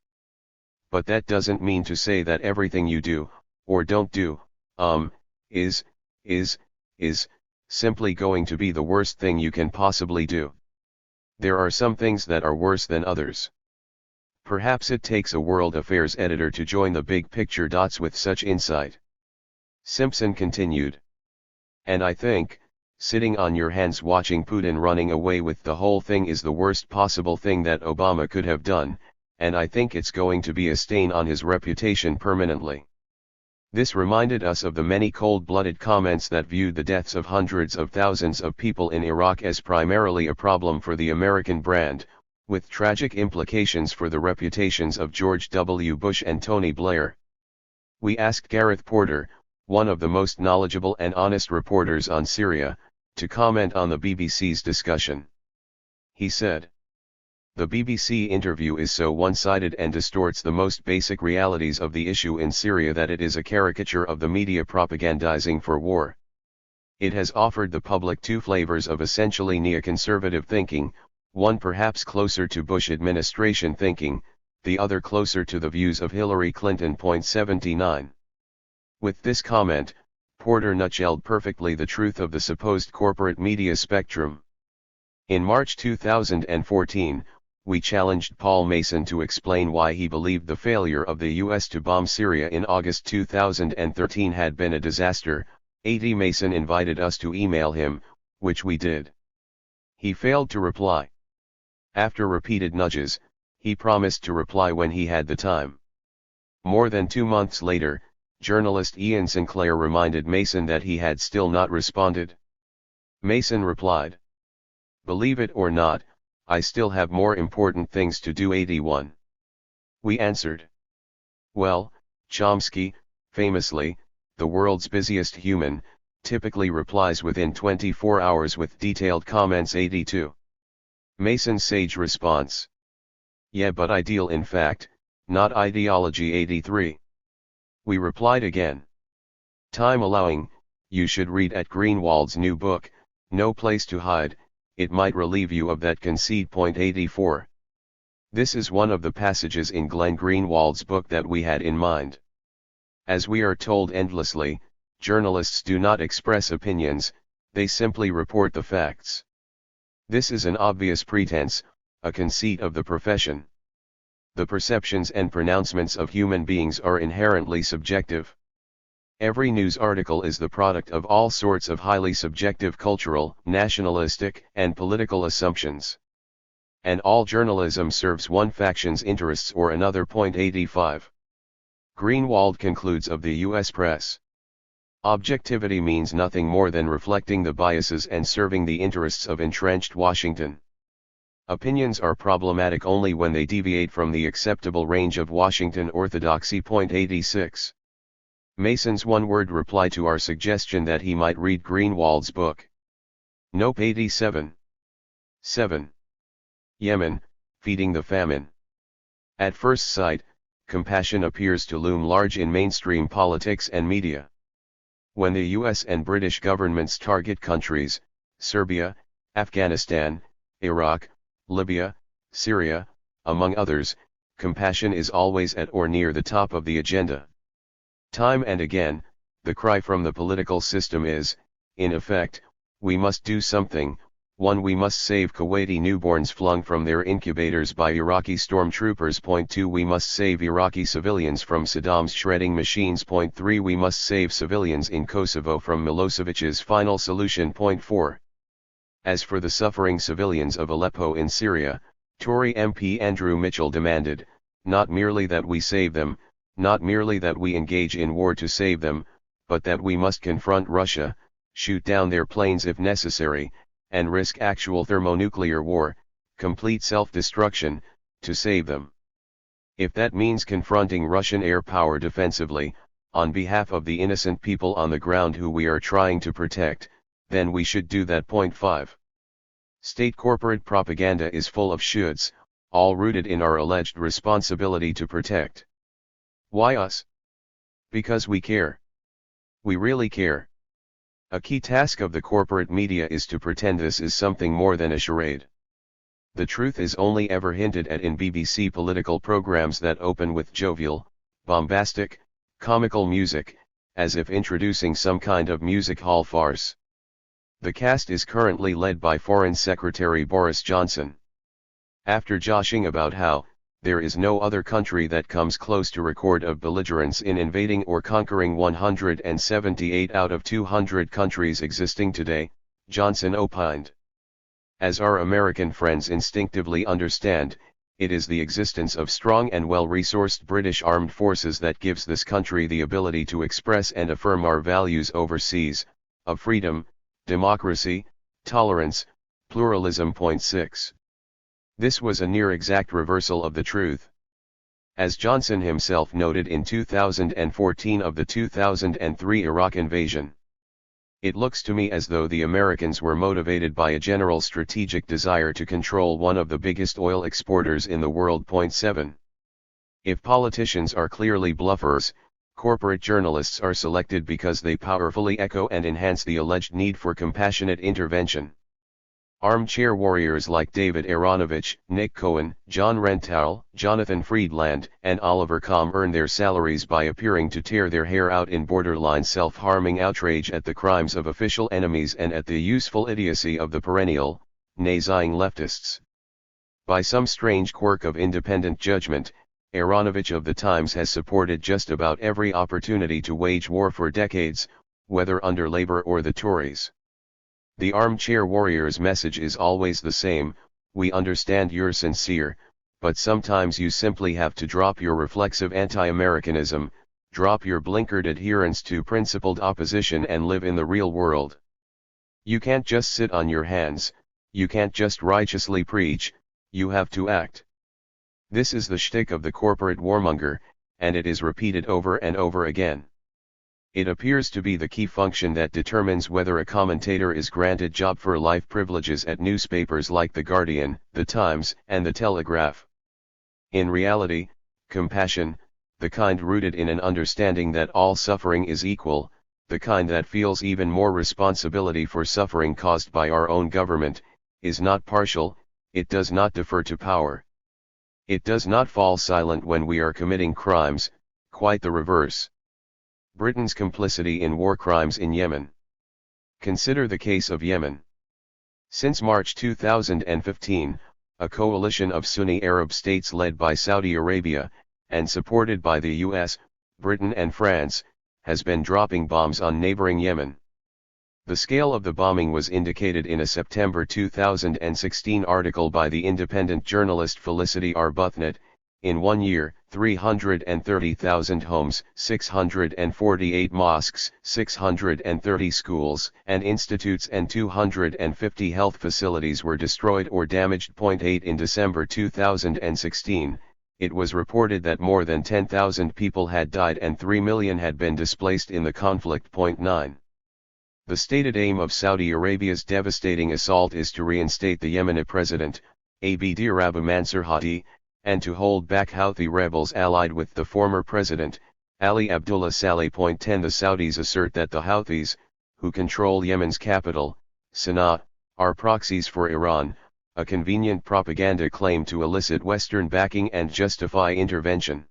But that doesn't mean to say that everything you do, or don't do, is simply going to be the worst thing you can possibly do. There are some things that are worse than others. Perhaps it takes a world affairs editor to join the big picture dots with such insight. Simpson continued. And I think, sitting on your hands watching Putin running away with the whole thing is the worst possible thing that Obama could have done, and I think it's going to be a stain on his reputation permanently. This reminded us of the many cold-blooded comments that viewed the deaths of hundreds of thousands of people in Iraq as primarily a problem for the American brand, with tragic implications for the reputations of George W. Bush and Tony Blair. We asked Gareth Porter, one of the most knowledgeable and honest reporters on Syria, to comment on the BBC's discussion. He said, the BBC interview is so one-sided and distorts the most basic realities of the issue in Syria that it is a caricature of the media propagandizing for war. It has offered the public two flavors of essentially neoconservative thinking, one perhaps closer to Bush administration thinking, the other closer to the views of Hillary Clinton. 79. With this comment, Porter nutshelled perfectly the truth of the supposed corporate media spectrum. In March 2014, we challenged Paul Mason to explain why he believed the failure of the U.S. to bomb Syria in August 2013 had been a disaster. A.D. Mason invited us to email him, which we did. He failed to reply. After repeated nudges, he promised to reply when he had the time. More than 2 months later, journalist Ian Sinclair reminded Mason that he had still not responded. Mason replied, believe it or not, I still have more important things to do. 81. We answered. Well, Chomsky, famously, the world's busiest human, typically replies within 24 hours with detailed comments. 82. Mason's sage response. Yeah, but ideal in fact, not ideology. 83. We replied again. Time allowing, you should read at Greenwald's new book, No Place to Hide. It might relieve you of that conceit. 84. This is one of the passages in Glenn Greenwald's book that we had in mind. As we are told endlessly, journalists do not express opinions, they simply report the facts. This is an obvious pretense, a conceit of the profession. The perceptions and pronouncements of human beings are inherently subjective. Every news article is the product of all sorts of highly subjective cultural, nationalistic, and political assumptions. And all journalism serves one faction's interests or another. 85. Greenwald concludes of the U.S. press. Objectivity means nothing more than reflecting the biases and serving the interests of entrenched Washington. Opinions are problematic only when they deviate from the acceptable range of Washington orthodoxy. 86. Mason's one-word reply to our suggestion that he might read Greenwald's book. Nope. 87. 7. Yemen, feeding the famine. At first sight, compassion appears to loom large in mainstream politics and media. When the US and British governments target countries, Serbia, Afghanistan, Iraq, Libya, Syria, among others, compassion is always at or near the top of the agenda. Time and again, the cry from the political system is, in effect, we must do something. 1. We must save Kuwaiti newborns flung from their incubators by Iraqi stormtroopers. 2. We must save Iraqi civilians from Saddam's shredding machines. 3. We must save civilians in Kosovo from Milosevic's final solution. 4. As for the suffering civilians of Aleppo in Syria, Tory MP Andrew Mitchell demanded, not merely that we save them, not merely that we engage in war to save them, but that we must confront Russia, shoot down their planes if necessary, and risk actual thermonuclear war, complete self-destruction, to save them. If that means confronting Russian air power defensively, on behalf of the innocent people on the ground who we are trying to protect, then we should do that. 5. State corporate propaganda is full of shoulds, all rooted in our alleged responsibility to protect. Why us? Because we care. We really care. A key task of the corporate media is to pretend this is something more than a charade. The truth is only ever hinted at in BBC political programs that open with jovial, bombastic, comical music, as if introducing some kind of music hall farce. The cast is currently led by Foreign Secretary Boris Johnson. After joshing about how, there is no other country that comes close to record of belligerence in invading or conquering 178 out of 200 countries existing today, Johnson opined. As our American friends instinctively understand, it is the existence of strong and well-resourced British armed forces that gives this country the ability to express and affirm our values overseas, of freedom, democracy, tolerance, pluralism. 6. This was a near-exact reversal of the truth. As Johnson himself noted in 2014 of the 2003 Iraq invasion. It looks to me as though the Americans were motivated by a general strategic desire to control one of the biggest oil exporters in the world. 7. If politicians are clearly bluffers, corporate journalists are selected because they powerfully echo and enhance the alleged need for compassionate intervention. Armchair warriors like David Aaronovitch, Nick Cohen, John Rentall, Jonathan Friedland, and Oliver Kahn earn their salaries by appearing to tear their hair out in borderline self-harming outrage at the crimes of official enemies and at the useful idiocy of the perennial, naysaying leftists. By some strange quirk of independent judgment, Aaronovitch of the Times has supported just about every opportunity to wage war for decades, whether under Labour or the Tories. The armchair warrior's message is always the same: we understand you're sincere, but sometimes you simply have to drop your reflexive anti-Americanism, drop your blinkered adherence to principled opposition and live in the real world. You can't just sit on your hands, you can't just righteously preach, you have to act. This is the shtick of the corporate warmonger, and it is repeated over and over again. It appears to be the key function that determines whether a commentator is granted job for life privileges at newspapers like The Guardian, The Times, and The Telegraph. In reality, compassion, the kind rooted in an understanding that all suffering is equal, the kind that feels even more responsibility for suffering caused by our own government, is not partial, it does not defer to power. It does not fall silent when we are committing crimes, quite the reverse. Britain's complicity in war crimes in Yemen. Consider the case of Yemen. Since March 2015, a coalition of Sunni Arab states led by Saudi Arabia, and supported by the US, Britain and France, has been dropping bombs on neighboring Yemen. The scale of the bombing was indicated in a September 2016 article by the independent journalist Felicity Arbuthnot. In 1 year, 330,000 homes, 648 mosques, 630 schools and institutes and 250 health facilities were destroyed or damaged. 8. In December 2016, it was reported that more than 10,000 people had died and 3 million had been displaced in the conflict. 9. The stated aim of Saudi Arabia's devastating assault is to reinstate the Yemeni president, Abd Rabbu Mansur Hadi, and to hold back Houthi rebels allied with the former president, Ali Abdullah Saleh. 10 The Saudis assert that the Houthis, who control Yemen's capital, Sana'a, are proxies for Iran, a convenient propaganda claim to elicit Western backing and justify intervention.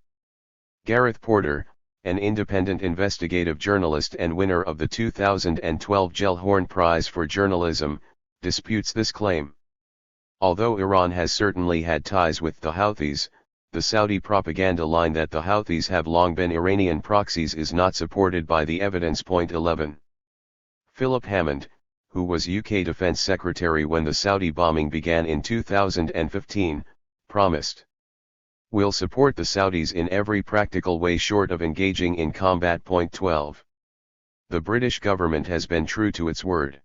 Gareth Porter, an independent investigative journalist and winner of the 2012 Gellhorn Prize for Journalism, disputes this claim. Although Iran has certainly had ties with the Houthis, the Saudi propaganda line that the Houthis have long been Iranian proxies is not supported by the evidence. 11. Philip Hammond, who was UK Defence Secretary when the Saudi bombing began in 2015, promised, "We'll support the Saudis in every practical way short of engaging in combat." 12. The British government has been true to its word.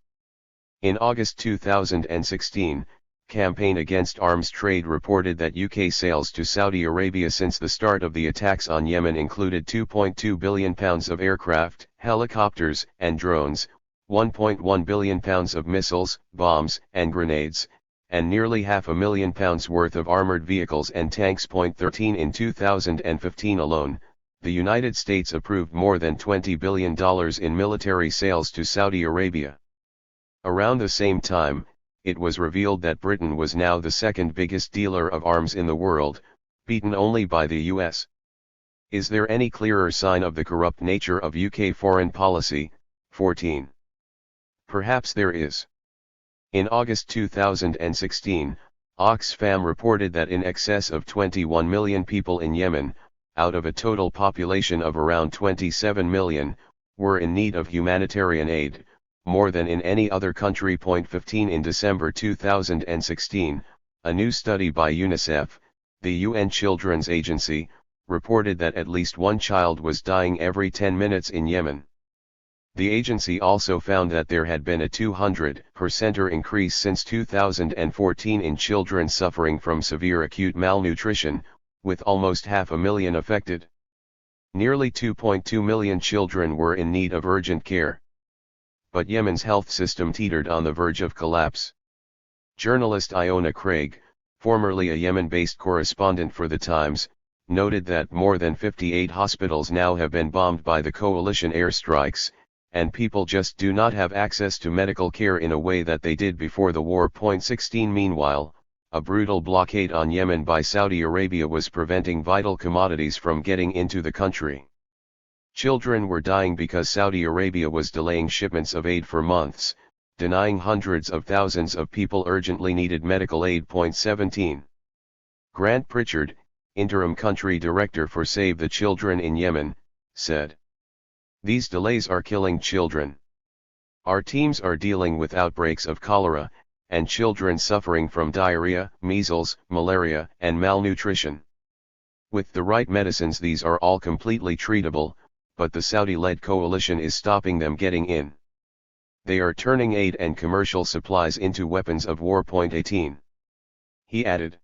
In August 2016, Campaign Against Arms Trade reported that UK sales to Saudi Arabia since the start of the attacks on Yemen included £2.2 billion of aircraft, helicopters, and drones, £1.1 billion of missiles, bombs, and grenades, and nearly £500,000 worth of armored vehicles and tanks. 13 In 2015 alone, the United States approved more than $20 billion in military sales to Saudi Arabia. Around the same time, it was revealed that Britain was now the second biggest dealer of arms in the world, beaten only by the US. Is there any clearer sign of the corrupt nature of UK foreign policy? 14. Perhaps there is. In August 2016, Oxfam reported that in excess of 21 million people in Yemen, out of a total population of around 27 million, were in need of humanitarian aid, more than in any other country. 15 In December 2016, a new study by UNICEF, the UN Children's Agency, reported that at least one child was dying every 10 minutes in Yemen. The agency also found that there had been a 200% increase since 2014 in children suffering from severe acute malnutrition, with almost 500,000 affected. Nearly 2.2 million children were in need of urgent care. But Yemen's health system teetered on the verge of collapse. Journalist Iona Craig, formerly a Yemen-based correspondent for The Times, noted that more than 58 hospitals now have been bombed by the coalition airstrikes, and people just do not have access to medical care in a way that they did before the war. 16 Meanwhile, a brutal blockade on Yemen by Saudi Arabia was preventing vital commodities from getting into the country. Children were dying because Saudi Arabia was delaying shipments of aid for months, denying hundreds of thousands of people urgently needed medical aid. 17. Grant Pritchard, interim country director for Save the Children in Yemen, said, "These delays are killing children. Our teams are dealing with outbreaks of cholera, and children suffering from diarrhea, measles, malaria, and malnutrition. With the right medicines these are all completely treatable, but the Saudi-led coalition is stopping them getting in. They are turning aid and commercial supplies into weapons of war." 18. He added,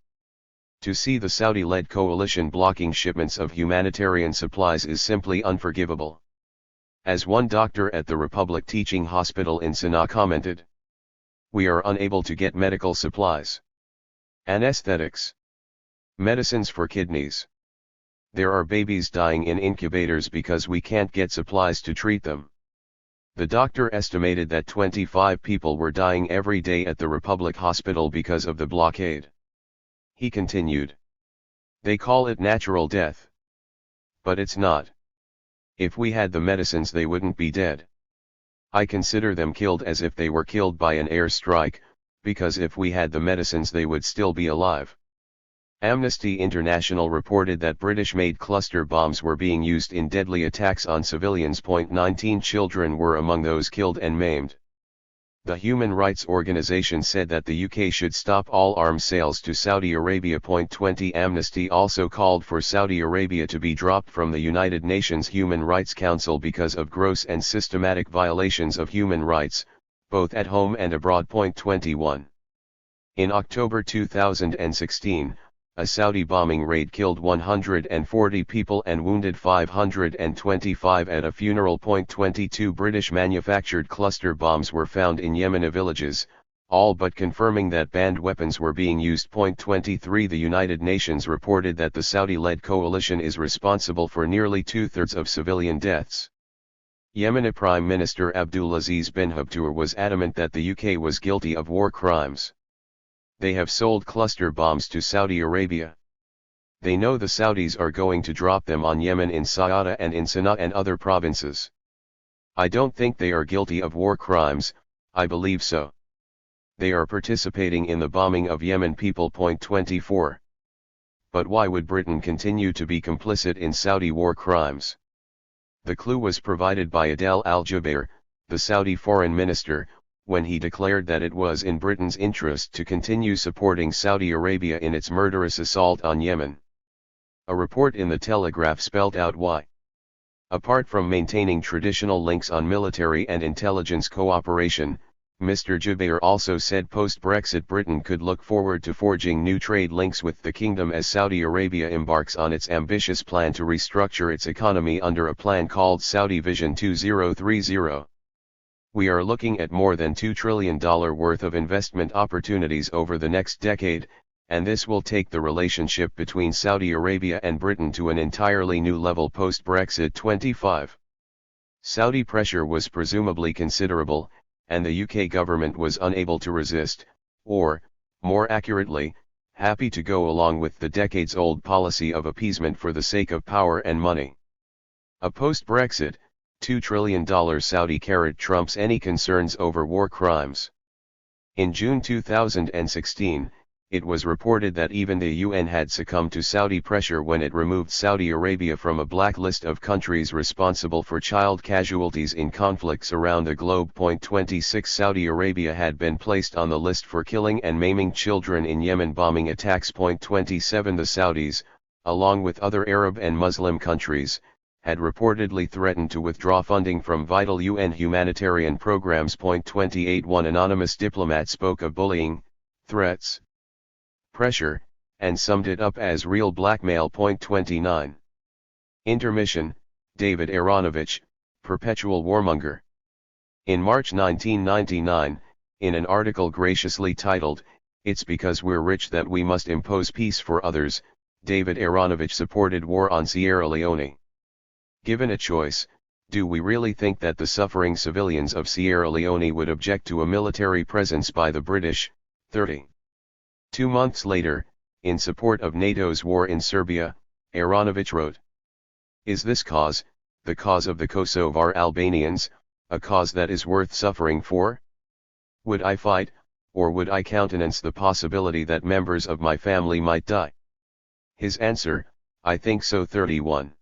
"To see the Saudi-led coalition blocking shipments of humanitarian supplies is simply unforgivable." As one doctor at the Republic Teaching Hospital in Sana'a commented, "We are unable to get medical supplies. Anesthetics. Medicines for kidneys. There are babies dying in incubators because we can't get supplies to treat them." The doctor estimated that 25 people were dying every day at the Republic Hospital because of the blockade. He continued, "They call it natural death. But it's not. If we had the medicines they wouldn't be dead. I consider them killed as if they were killed by an airstrike, because if we had the medicines they would still be alive." Amnesty International reported that British-made cluster bombs were being used in deadly attacks on civilians. 19 Children were among those killed and maimed. The human rights organization said that the UK should stop all arms sales to Saudi Arabia. 20 Amnesty also called for Saudi Arabia to be dropped from the United Nations Human Rights Council because of gross and systematic violations of human rights, both at home and abroad. 21. In October 2016, A Saudi bombing raid killed 140 people and wounded 525 at a funeral. 22 British manufactured cluster bombs were found in Yemeni villages, all but confirming that banned weapons were being used. 23 The United Nations reported that the Saudi-led coalition is responsible for nearly two-thirds of civilian deaths. Yemeni Prime Minister Abdulaziz bin Habtour was adamant that the UK was guilty of war crimes. They have sold cluster bombs to Saudi Arabia. They know the Saudis are going to drop them on Yemen in Saada and in Sana'a and other provinces. I don't think they are guilty of war crimes, I believe so. They are participating in the bombing of Yemen people. 24. But why would Britain continue to be complicit in Saudi war crimes? The clue was provided by Adel al-Jubair, the Saudi foreign minister, when he declared that it was in Britain's interest to continue supporting Saudi Arabia in its murderous assault on Yemen. A report in the Telegraph spelled out why. Apart from maintaining traditional links on military and intelligence cooperation, Mr. Jubair also said post-Brexit Britain could look forward to forging new trade links with the kingdom as Saudi Arabia embarks on its ambitious plan to restructure its economy under a plan called Saudi Vision 2030. We are looking at more than $2 trillion worth of investment opportunities over the next decade, and this will take the relationship between Saudi Arabia and Britain to an entirely new level post-Brexit. 25. Saudi pressure was presumably considerable, and the UK government was unable to resist, or, more accurately, happy to go along with the decades-old policy of appeasement for the sake of power and money. A post-Brexit, $2 trillion Saudi carrot trumps any concerns over war crimes. In June 2016, it was reported that even the UN had succumbed to Saudi pressure when it removed Saudi Arabia from a blacklist of countries responsible for child casualties in conflicts around the globe. 26 Saudi Arabia had been placed on the list for killing and maiming children in Yemen bombing attacks. 27 The Saudis, along with other Arab and Muslim countries, had reportedly threatened to withdraw funding from vital UN humanitarian programs. 28 One anonymous diplomat spoke of bullying, threats, pressure, and summed it up as real blackmail. 29. Intermission, David Aronovich, perpetual warmonger. In March 1999, in an article graciously titled, "It's because we're rich that we must impose peace for others," David Aronovich supported war on Sierra Leone. Given a choice, do we really think that the suffering civilians of Sierra Leone would object to a military presence by the British? 30. 2 months later, in support of NATO's war in Serbia, Aronovich wrote, "Is this cause, the cause of the Kosovar Albanians, a cause that is worth suffering for? Would I fight, or would I countenance the possibility that members of my family might die?" His answer, "I think so." 31.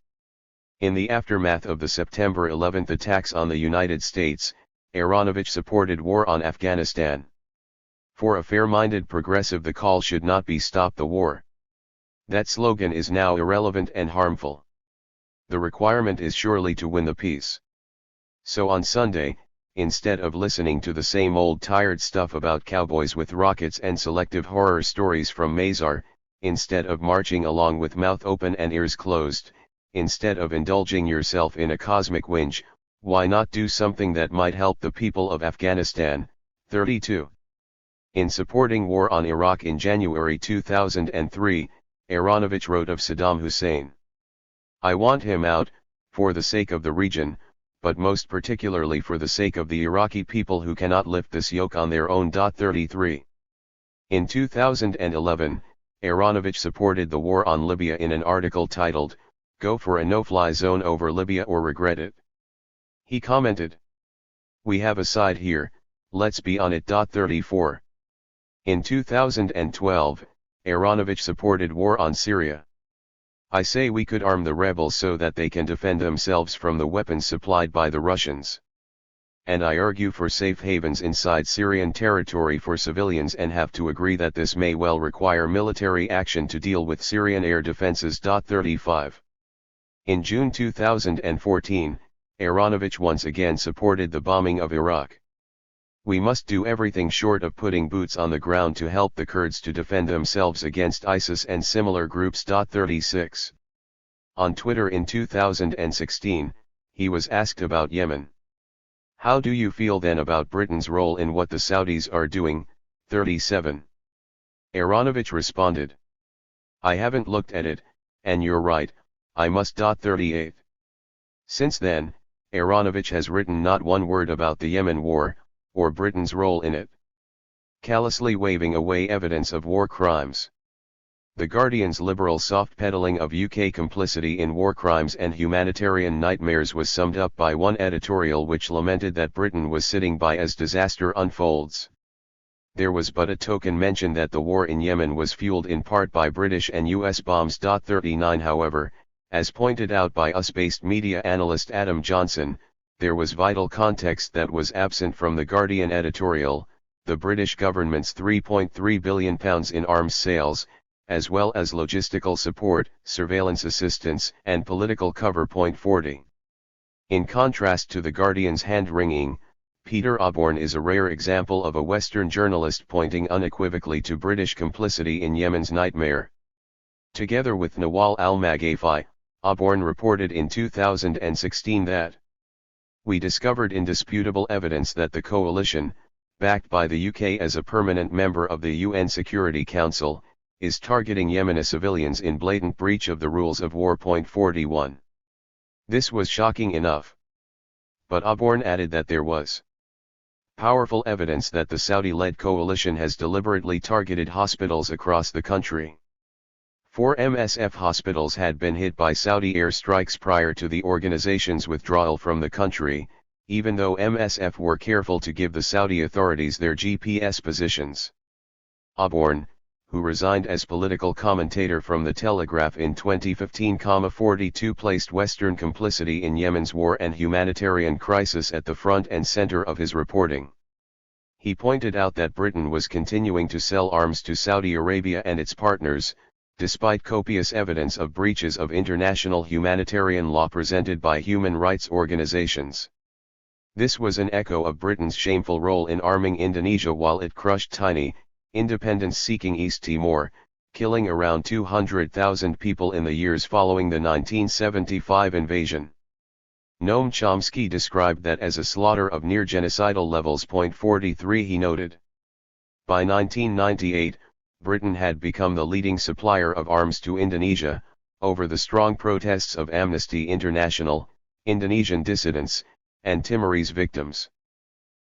In the aftermath of the September 11 attacks on the United States, Aronovich supported war on Afghanistan. For a fair-minded progressive, the call should not be "stop the war." That slogan is now irrelevant and harmful. The requirement is surely to win the peace. So on Sunday, instead of listening to the same old tired stuff about cowboys with rockets and selective horror stories from Mazar, instead of marching along with mouth open and ears closed, instead of indulging yourself in a cosmic whinge, why not do something that might help the people of Afghanistan? 32. In supporting war on Iraq in January 2003, Aronovich wrote of Saddam Hussein, "I want him out, for the sake of the region, but most particularly for the sake of the Iraqi people who cannot lift this yoke on their own." 33. In 2011, Aronovich supported the war on Libya in an article titled, "Go for a no-fly zone over Libya or regret it." He commented, "We have a side here, let's be on it." 34. In 2012, Aronovich supported war on Syria. "I say we could arm the rebels so that they can defend themselves from the weapons supplied by the Russians. And I argue for safe havens inside Syrian territory for civilians and have to agree that this may well require military action to deal with Syrian air defenses." 35. In June 2014, Aronovich once again supported the bombing of Iraq. We must do everything short of putting boots on the ground to help the Kurds to defend themselves against ISIS and similar groups. 36. On Twitter in 2016, he was asked about Yemen. How do you feel then about Britain's role in what the Saudis are doing? 37. Aronovich responded, I haven't looked at it, and you're right, I must. 38. Since then, Aronovich has written not one word about the Yemen war, or Britain's role in it, callously waving away evidence of war crimes. The Guardian's liberal soft-peddling of UK complicity in war crimes and humanitarian nightmares was summed up by one editorial which lamented that Britain was sitting by as disaster unfolds. There was but a token mention that the war in Yemen was fueled in part by British and US bombs. 39. However, as pointed out by US-based media analyst Adam Johnson, there was vital context that was absent from the Guardian editorial: the British government's £3.3 billion in arms sales, as well as logistical support, surveillance assistance, and political cover. 40. In contrast to the Guardian's hand-wringing, Peter Auborn is a rare example of a Western journalist pointing unequivocally to British complicity in Yemen's nightmare. Together with Nawal al-Maghafi, Auborn reported in 2016 that we discovered indisputable evidence that the coalition, backed by the UK as a permanent member of the UN Security Council, is targeting Yemeni civilians in blatant breach of the rules of war. 41. This was shocking enough. But Auborn added that there was powerful evidence that the Saudi-led coalition has deliberately targeted hospitals across the country. 4 MSF hospitals had been hit by Saudi airstrikes prior to the organization's withdrawal from the country, even though MSF were careful to give the Saudi authorities their GPS positions. Auborn, who resigned as political commentator from The Telegraph in 2015, 42, placed Western complicity in Yemen's war and humanitarian crisis at the front and center of his reporting. He pointed out that Britain was continuing to sell arms to Saudi Arabia and its partners, despite copious evidence of breaches of international humanitarian law presented by human rights organizations. This was an echo of Britain's shameful role in arming Indonesia while it crushed tiny, independence-seeking East Timor, killing around 200,000 people in the years following the 1975 invasion. Noam Chomsky described that as a slaughter of near-genocidal levels. 43. He noted, by 1998, Britain had become the leading supplier of arms to Indonesia, over the strong protests of Amnesty International, Indonesian dissidents, and Timorese victims.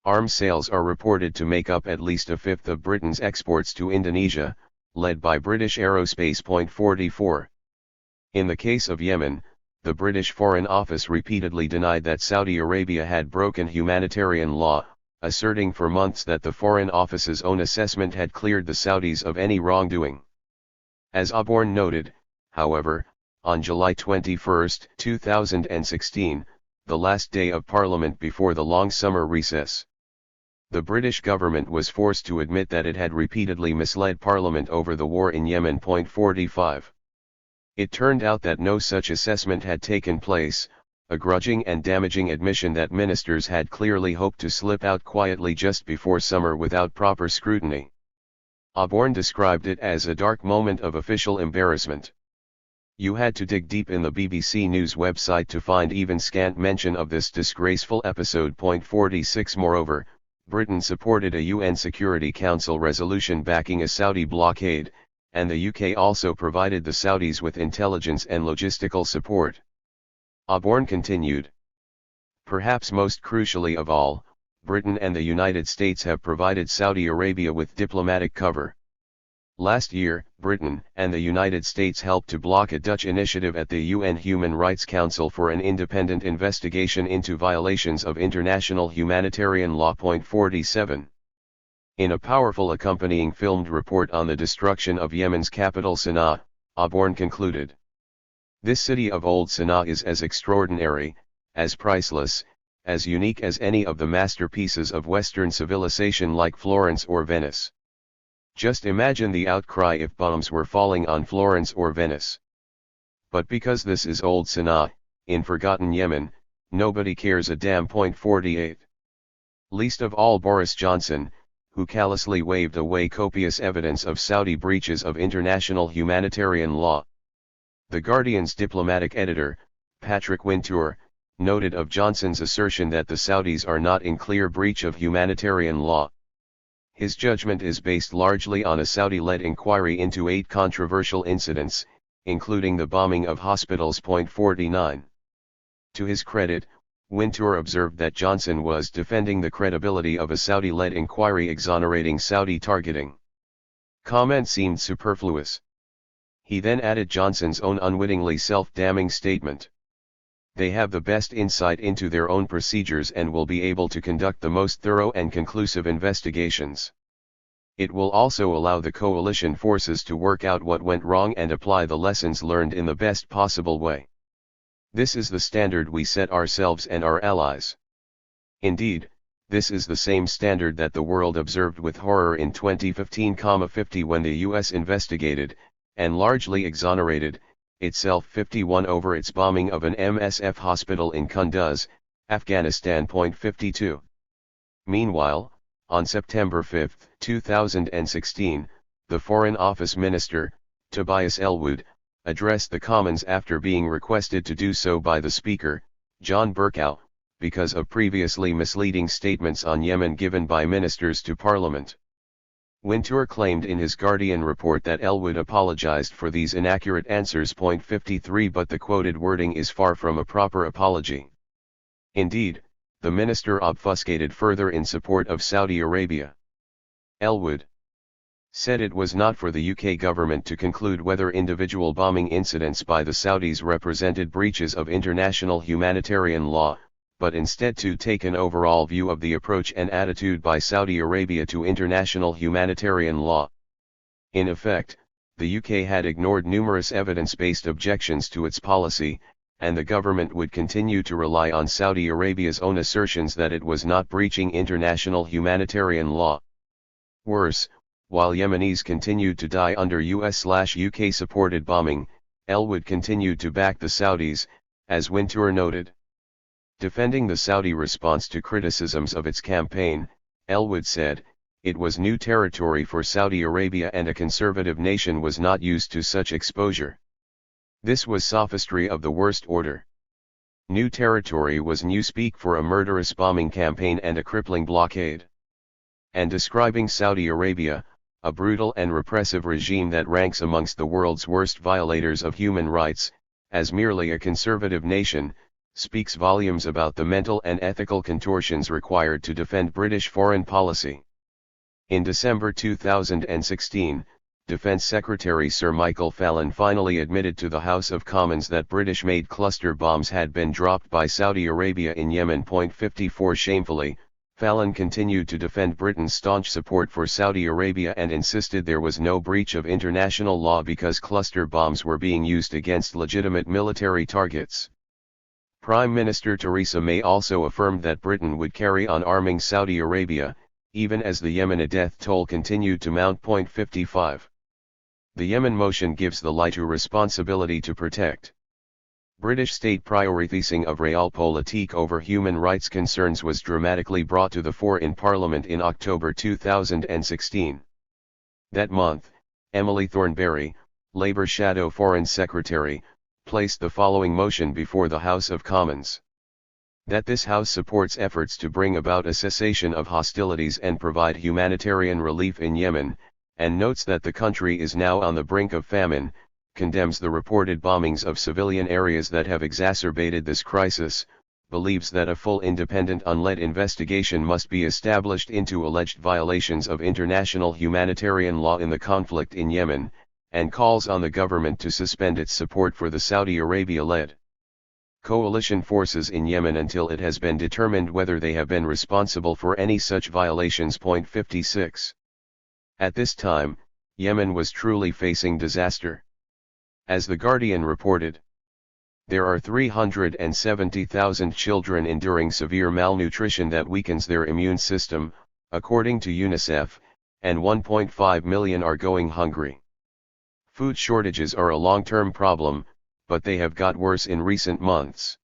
Arms sales are reported to make up at least a fifth of Britain's exports to Indonesia, led by British aerospace. 44. In the case of Yemen, the British Foreign Office repeatedly denied that Saudi Arabia had broken humanitarian law, asserting for months that the Foreign Office's own assessment had cleared the Saudis of any wrongdoing. As Auborn noted, however, on July 21, 2016, the last day of Parliament before the long summer recess, the British government was forced to admit that it had repeatedly misled Parliament over the war in Yemen. 45. It turned out that no such assessment had taken place, a grudging and damaging admission that ministers had clearly hoped to slip out quietly just before summer without proper scrutiny. Auborn described it as a dark moment of official embarrassment. You had to dig deep in the BBC News website to find even scant mention of this disgraceful episode. 46. Moreover, Britain supported a UN Security Council resolution backing a Saudi blockade, and the UK also provided the Saudis with intelligence and logistical support. Auborn continued, perhaps most crucially of all, Britain and the United States have provided Saudi Arabia with diplomatic cover. Last year, Britain and the United States helped to block a Dutch initiative at the UN Human Rights Council for an independent investigation into violations of international humanitarian law. 47. In a powerful accompanying filmed report on the destruction of Yemen's capital Sana'a, Auborn concluded, this city of old Sana'a is as extraordinary, as priceless, as unique as any of the masterpieces of Western civilization like Florence or Venice. Just imagine the outcry if bombs were falling on Florence or Venice. But because this is old Sana'a, in forgotten Yemen, nobody cares a damn. 48. Least of all Boris Johnson, who callously waved away copious evidence of Saudi breaches of international humanitarian law. The Guardian's diplomatic editor, Patrick Wintour, noted of Johnson's assertion that the Saudis are not in clear breach of humanitarian law. His judgment is based largely on a Saudi-led inquiry into 8 controversial incidents, including the bombing of hospitals. 49. To his credit, Wintour observed that Johnson was defending the credibility of a Saudi-led inquiry exonerating Saudi targeting. Comment seemed superfluous. He then added Johnson's own unwittingly self-damning statement. They have the best insight into their own procedures and will be able to conduct the most thorough and conclusive investigations. It will also allow the coalition forces to work out what went wrong and apply the lessons learned in the best possible way. This is the standard we set ourselves and our allies. Indeed, this is the same standard that the world observed with horror in 2015-50 when the US investigated, and largely exonerated, itself 51 over its bombing of an MSF hospital in Kunduz, Afghanistan. 52. Meanwhile, on September 5, 2016, the Foreign Office Minister, Tobias Ellwood, addressed the Commons after being requested to do so by the Speaker, John Bercow, because of previously misleading statements on Yemen given by ministers to Parliament. Wintour claimed in his Guardian report that Ellwood apologized for these inaccurate answers. 53 But the quoted wording is far from a proper apology. Indeed, the minister obfuscated further in support of Saudi Arabia. Ellwood said it was not for the UK government to conclude whether individual bombing incidents by the Saudis represented breaches of international humanitarian law, but instead to take an overall view of the approach and attitude by Saudi Arabia to international humanitarian law. In effect, the UK had ignored numerous evidence-based objections to its policy, and the government would continue to rely on Saudi Arabia's own assertions that it was not breaching international humanitarian law. Worse, while Yemenis continued to die under US/UK supported bombing, Ellwood continued to back the Saudis, as Wintour noted. Defending the Saudi response to criticisms of its campaign, Ellwood said, "It was new territory for Saudi Arabia and a conservative nation was not used to such exposure. This was sophistry of the worst order. New territory was newspeak for a murderous bombing campaign and a crippling blockade." And describing Saudi Arabia, a brutal and repressive regime that ranks amongst the world's worst violators of human rights, as merely a conservative nation, speaks volumes about the mental and ethical contortions required to defend British foreign policy. In December 2016, Defence Secretary Sir Michael Fallon finally admitted to the House of Commons that British-made cluster bombs had been dropped by Saudi Arabia in Yemen. 54 Shamefully, Fallon continued to defend Britain's staunch support for Saudi Arabia and insisted there was no breach of international law because cluster bombs were being used against legitimate military targets. Prime Minister Theresa May also affirmed that Britain would carry on arming Saudi Arabia, even as the Yemeni death toll continued to mount. 55. The Yemen motion gives the lie to responsibility to protect. British state prioritizing of realpolitik over human rights concerns was dramatically brought to the fore in Parliament in October 2016. That month, Emily Thornberry, Labour Shadow Foreign Secretary, placed the following motion before the House of Commons. That this House supports efforts to bring about a cessation of hostilities and provide humanitarian relief in Yemen, and notes that the country is now on the brink of famine, condemns the reported bombings of civilian areas that have exacerbated this crisis, believes that a full independent unled investigation must be established into alleged violations of international humanitarian law in the conflict in Yemen, and calls on the government to suspend its support for the Saudi Arabia-led coalition forces in Yemen until it has been determined whether they have been responsible for any such violations. 56. At this time, Yemen was truly facing disaster. As The Guardian reported, there are 370,000 children enduring severe malnutrition that weakens their immune system, according to UNICEF, and 1.5 million are going hungry. Food shortages are a long-term problem, but they have got worse in recent months.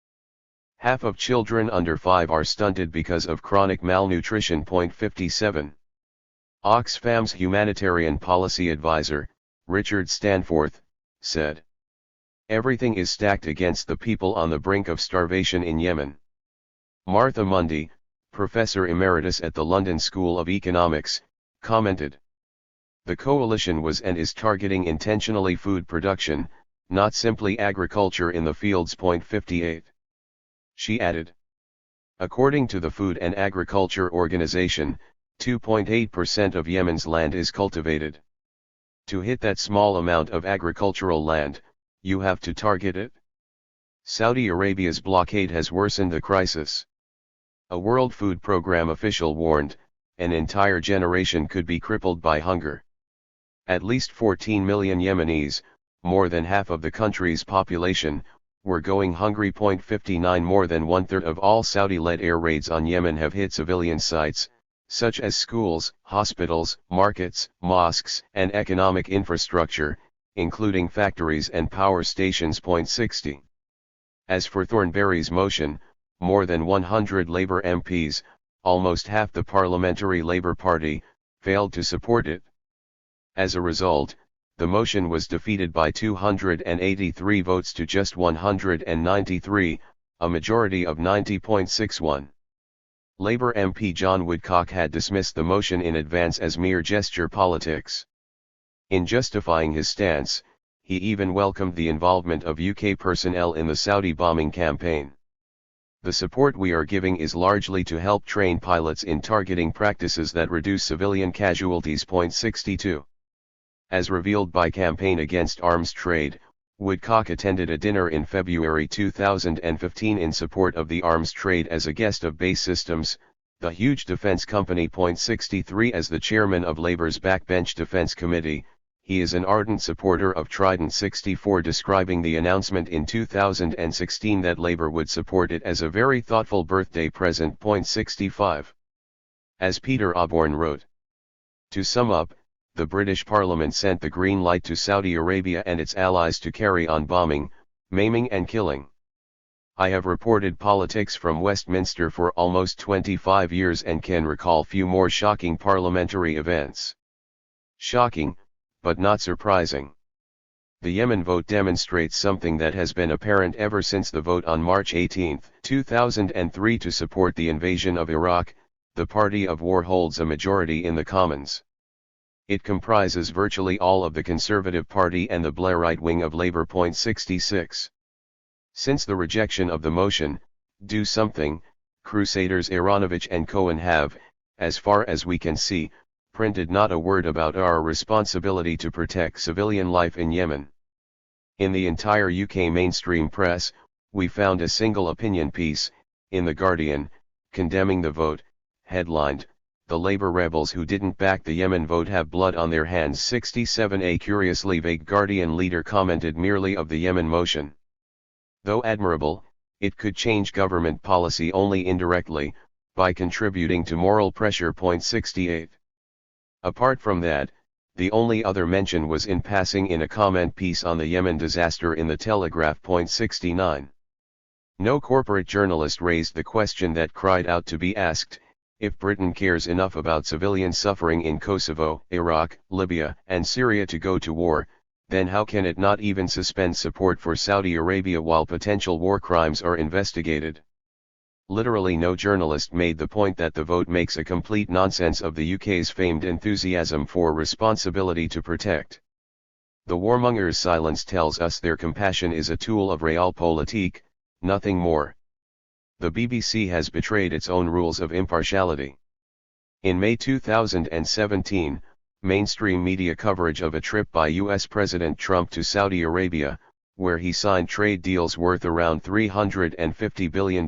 Half of children under 5 are stunted because of chronic malnutrition. 57. Oxfam's humanitarian policy advisor, Richard Stanforth, said, "Everything is stacked against the people on the brink of starvation in Yemen." Martha Mundy, professor emeritus at the London School of Economics, commented, "The coalition was and is targeting intentionally food production, not simply agriculture in the fields." 58. She added, "According to the Food and Agriculture Organization, 2.8% of Yemen's land is cultivated. To hit that small amount of agricultural land, you have to target it." Saudi Arabia's blockade has worsened the crisis. A World Food Programme official warned, an entire generation could be crippled by hunger. At least 14 million Yemenis, more than half of the country's population, were going hungry. 59. More than one-third of all Saudi-led air raids on Yemen have hit civilian sites, such as schools, hospitals, markets, mosques, and economic infrastructure, including factories and power stations. 60. As for Thornberry's motion, more than 100 Labour MPs, almost half the Parliamentary Labour Party, failed to support it. As a result, the motion was defeated by 283 votes to just 193, a majority of 90.61. Labour MP John Woodcock had dismissed the motion in advance as mere gesture politics. In justifying his stance, he even welcomed the involvement of UK personnel in the Saudi bombing campaign. "The support we are giving is largely to help train pilots in targeting practices that reduce civilian casualties." 62. As revealed by Campaign Against Arms Trade, Woodcock attended a dinner in February 2015 in support of the arms trade as a guest of Base Systems, the huge defense company. 63. As the chairman of Labour's Backbench Defense Committee, he is an ardent supporter of Trident 64, describing the announcement in 2016 that Labour would support it as a very thoughtful birthday present. 65. As Peter Osborne wrote, "To sum up, the British Parliament sent the green light to Saudi Arabia and its allies to carry on bombing, maiming and killing. I have reported politics from Westminster for almost 25 years and can recall few more shocking parliamentary events. Shocking, but not surprising. The Yemen vote demonstrates something that has been apparent ever since the vote on March 18, 2003 to support the invasion of Iraq. The party of war holds a majority in the Commons. It comprises virtually all of the Conservative Party and the Blairite wing of Labour." 66. Since the rejection of the motion, "Do Something," Crusaders Aronovich and Cohen have, as far as we can see, printed not a word about our responsibility to protect civilian life in Yemen. In the entire UK mainstream press, we found a single opinion piece, in The Guardian, condemning the vote, headlined, "The Labour rebels who didn't back the Yemen vote have blood on their hands." 67. A curiously vague Guardian leader commented merely of the Yemen motion. Though admirable, it could change government policy only indirectly, by contributing to moral pressure. 68. Apart from that, the only other mention was in passing in a comment piece on the Yemen disaster in the Telegraph. 69. No corporate journalist raised the question that cried out to be asked: if Britain cares enough about civilian suffering in Kosovo, Iraq, Libya, and Syria to go to war, then how can it not even suspend support for Saudi Arabia while potential war crimes are investigated? Literally no journalist made the point that the vote makes a complete nonsense of the UK's famed enthusiasm for responsibility to protect. The warmongers' silence tells us their compassion is a tool of realpolitik, nothing more. The BBC has betrayed its own rules of impartiality. In May 2017, mainstream media coverage of a trip by US President Trump to Saudi Arabia, where he signed trade deals worth around $350 billion,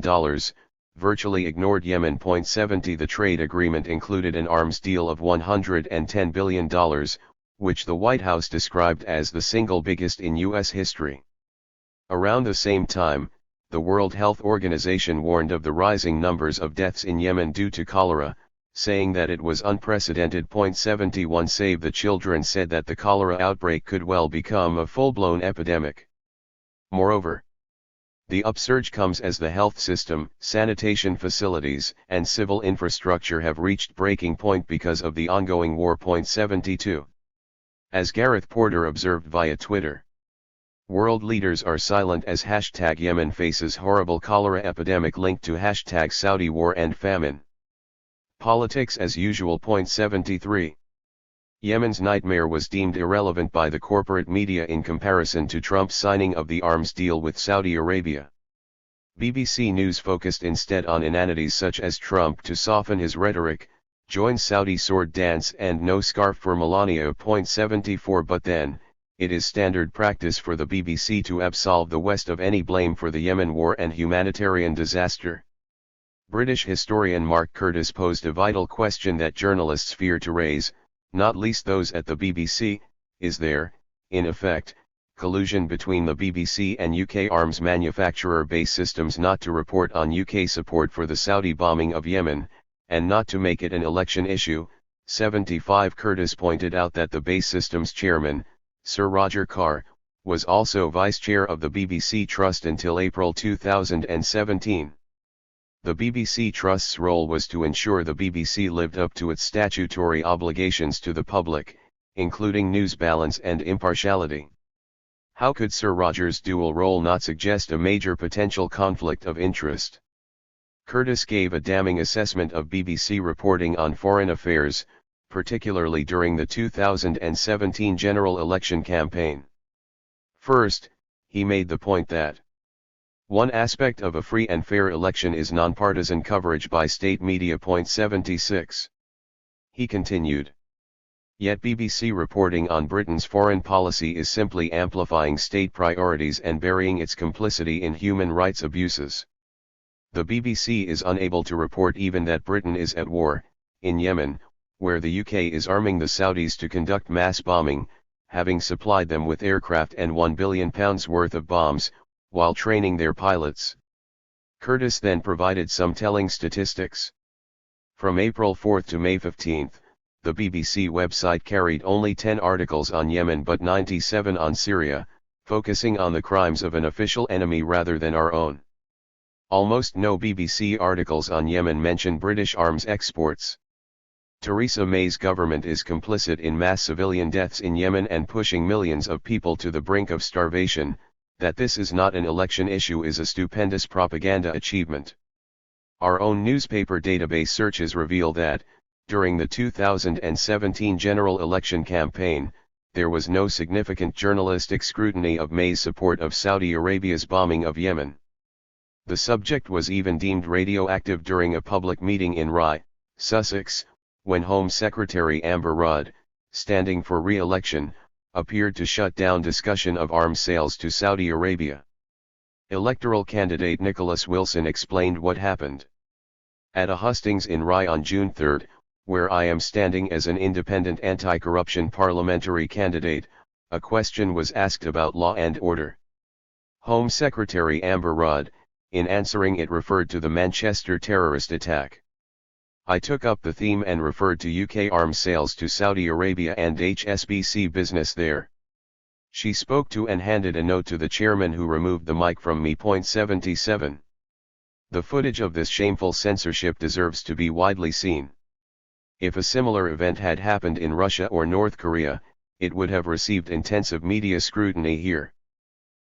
virtually ignored Yemen. 70. The trade agreement included an arms deal of $110 billion, which the White House described as the single biggest in US history. Around the same time, the World Health Organization warned of the rising numbers of deaths in Yemen due to cholera, saying that it was unprecedented. 71. Save the Children said that the cholera outbreak could well become a full-blown epidemic. Moreover, The upsurge comes as the health system, sanitation facilities, and civil infrastructure have reached breaking point because of the ongoing war. 72. As Gareth Porter observed via Twitter, world leaders are silent as #Yemen faces horrible cholera epidemic linked to #Saudi war and famine. Politics as usual. 73. Yemen's nightmare was deemed irrelevant by the corporate media in comparison to Trump's signing of the arms deal with Saudi Arabia. BBC News focused instead on inanities such as Trump to soften his rhetoric, joins Saudi sword dance and no scarf for Melania. 74. But then, it is standard practice for the BBC to absolve the West of any blame for the Yemen war and humanitarian disaster. British historian Mark Curtis posed a vital question that journalists fear to raise, not least those at the BBC: is there, in effect, collusion between the BBC and UK arms manufacturer Base Systems not to report on UK support for the Saudi bombing of Yemen, and not to make it an election issue? 75. Curtis pointed out that the Base Systems chairman, Sir Roger Carr, was also vice-chair of the BBC Trust until April 2017. The BBC Trust's role was to ensure the BBC lived up to its statutory obligations to the public, including news balance and impartiality. How could Sir Roger's dual role not suggest a major potential conflict of interest? Curtis gave a damning assessment of BBC reporting on foreign affairs, particularly during the 2017 general election campaign. First, he made the point that one aspect of a free and fair election is nonpartisan coverage by state media. 76. He continued, yet BBC reporting on Britain's foreign policy is simply amplifying state priorities and burying its complicity in human rights abuses. The BBC is unable to report even that Britain is at war, in Yemen, where the UK is arming the Saudis to conduct mass bombing, having supplied them with aircraft and £1 billion worth of bombs, while training their pilots. Curtis then provided some telling statistics. From April 4 to May 15, the BBC website carried only 10 articles on Yemen but 97 on Syria, focusing on the crimes of an official enemy rather than our own. Almost no BBC articles on Yemen mention British arms exports. Theresa May's government is complicit in mass civilian deaths in Yemen and pushing millions of people to the brink of starvation. That this is not an election issue is a stupendous propaganda achievement. Our own newspaper database searches reveal that, during the 2017 general election campaign, there was no significant journalistic scrutiny of May's support of Saudi Arabia's bombing of Yemen. The subject was even deemed radioactive during a public meeting in Rye, Sussex, when Home Secretary Amber Rudd, standing for re-election, appeared to shut down discussion of arms sales to Saudi Arabia. Electoral candidate Nicholas Wilson explained what happened. At a hustings in Rye on June 3, where I am standing as an independent anti-corruption parliamentary candidate, a question was asked about law and order. Home Secretary Amber Rudd, in answering it, referred to the Manchester terrorist attack. I took up the theme and referred to UK arms sales to Saudi Arabia and HSBC business there. She spoke to and handed a note to the chairman, who removed the mic from me. 77. The footage of this shameful censorship deserves to be widely seen. If a similar event had happened in Russia or North Korea, it would have received intensive media scrutiny here.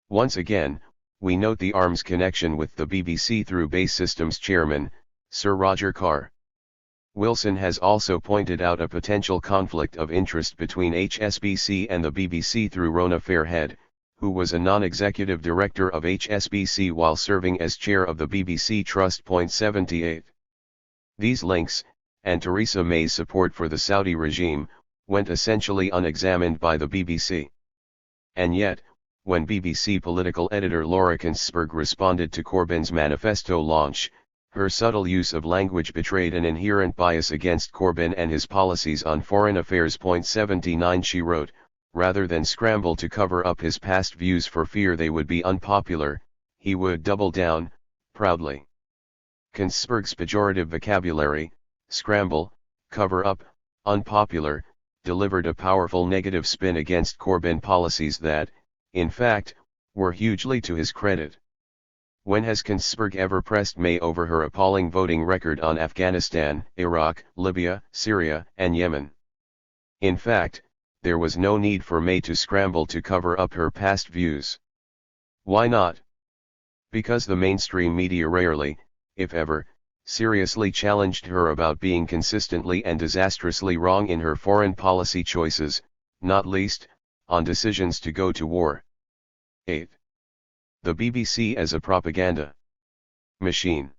Once again, we note the arms connection with the BBC through Base Systems chairman, Sir Roger Carr. Wilson has also pointed out a potential conflict of interest between HSBC and the BBC through Rona Fairhead, who was a non-executive director of HSBC while serving as chair of the BBC Trust. 78. These links, and Theresa May's support for the Saudi regime, went essentially unexamined by the BBC. And yet, when BBC political editor Laura Ginsberg responded to Corbyn's manifesto launch, her subtle use of language betrayed an inherent bias against Corbyn and his policies on foreign affairs. 79. She wrote, rather than scramble to cover up his past views for fear they would be unpopular, he would double down, proudly. Ginsberg's pejorative vocabulary, scramble, cover up, unpopular, delivered a powerful negative spin against Corbyn policies that, in fact, were hugely to his credit. When has Ginsburg ever pressed May over her appalling voting record on Afghanistan, Iraq, Libya, Syria, and Yemen? In fact, there was no need for May to scramble to cover up her past views. Why not? Because the mainstream media rarely, if ever, seriously challenged her about being consistently and disastrously wrong in her foreign policy choices, not least, on decisions to go to war. 8. The BBC as a propaganda machine.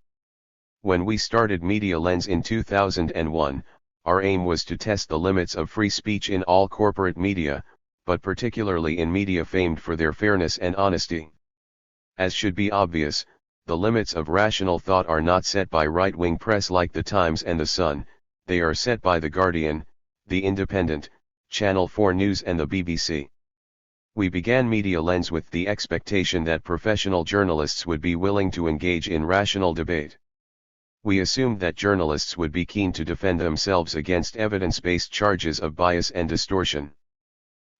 When we started Media Lens in 2001, our aim was to test the limits of free speech in all corporate media, but particularly in media famed for their fairness and honesty. As should be obvious, the limits of rational thought are not set by right-wing press like The Times and The Sun, they are set by The Guardian, The Independent, Channel 4 News and the BBC. We began Media Lens with the expectation that professional journalists would be willing to engage in rational debate. We assumed that journalists would be keen to defend themselves against evidence-based charges of bias and distortion.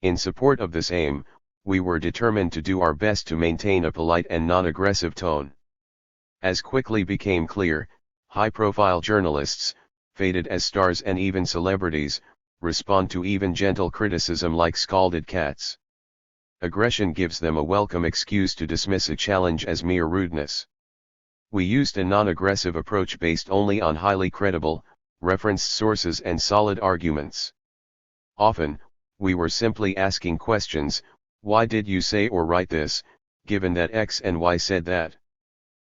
In support of this aim, we were determined to do our best to maintain a polite and non-aggressive tone. As quickly became clear, high-profile journalists, faded as stars and even celebrities, respond to even gentle criticism like scalded cats. Aggression gives them a welcome excuse to dismiss a challenge as mere rudeness. We used a non-aggressive approach based only on highly credible, referenced sources and solid arguments. Often, we were simply asking questions: why did you say or write this, given that X and Y said that?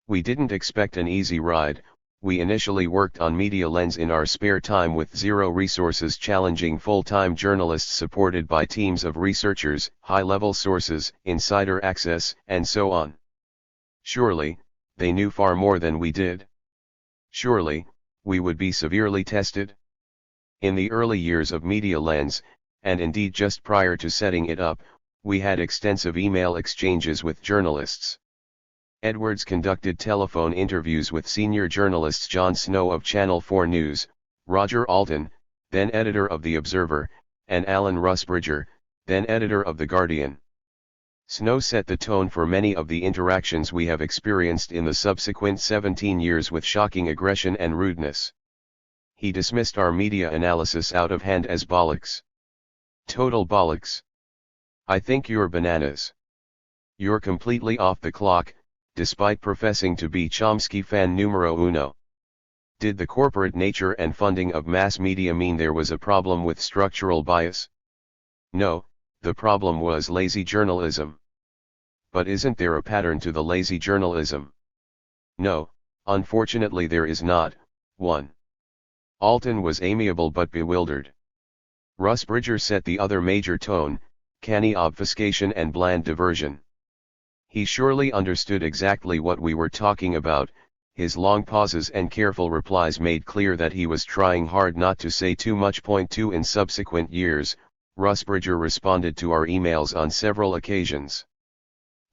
We didn't expect an easy ride. We initially worked on Media Lens in our spare time with zero resources, challenging full-time journalists supported by teams of researchers, high-level sources, insider access, and so on. Surely, they knew far more than we did. Surely, we would be severely tested. In the early years of Media Lens, and indeed just prior to setting it up, we had extensive email exchanges with journalists. Edwards conducted telephone interviews with senior journalists John Snow of Channel 4 News, Roger Alton, then editor of The Observer, and Alan Rusbridger, then editor of The Guardian. Snow set the tone for many of the interactions we have experienced in the subsequent 17 years with shocking aggression and rudeness. He dismissed our media analysis out of hand as bollocks. Total bollocks. I think you're bananas. You're completely off the clock, despite professing to be Chomsky fan numero uno. Did the corporate nature and funding of mass media mean there was a problem with structural bias? No, the problem was lazy journalism. But isn't there a pattern to the lazy journalism? No, unfortunately there is not. 1. Alton was amiable but bewildered. Rusbridger set the other major tone: canny obfuscation and bland diversion. He surely understood exactly what we were talking about. His long pauses and careful replies made clear that he was trying hard not to say too much. 2. In subsequent years, Rusbridger responded to our emails on several occasions.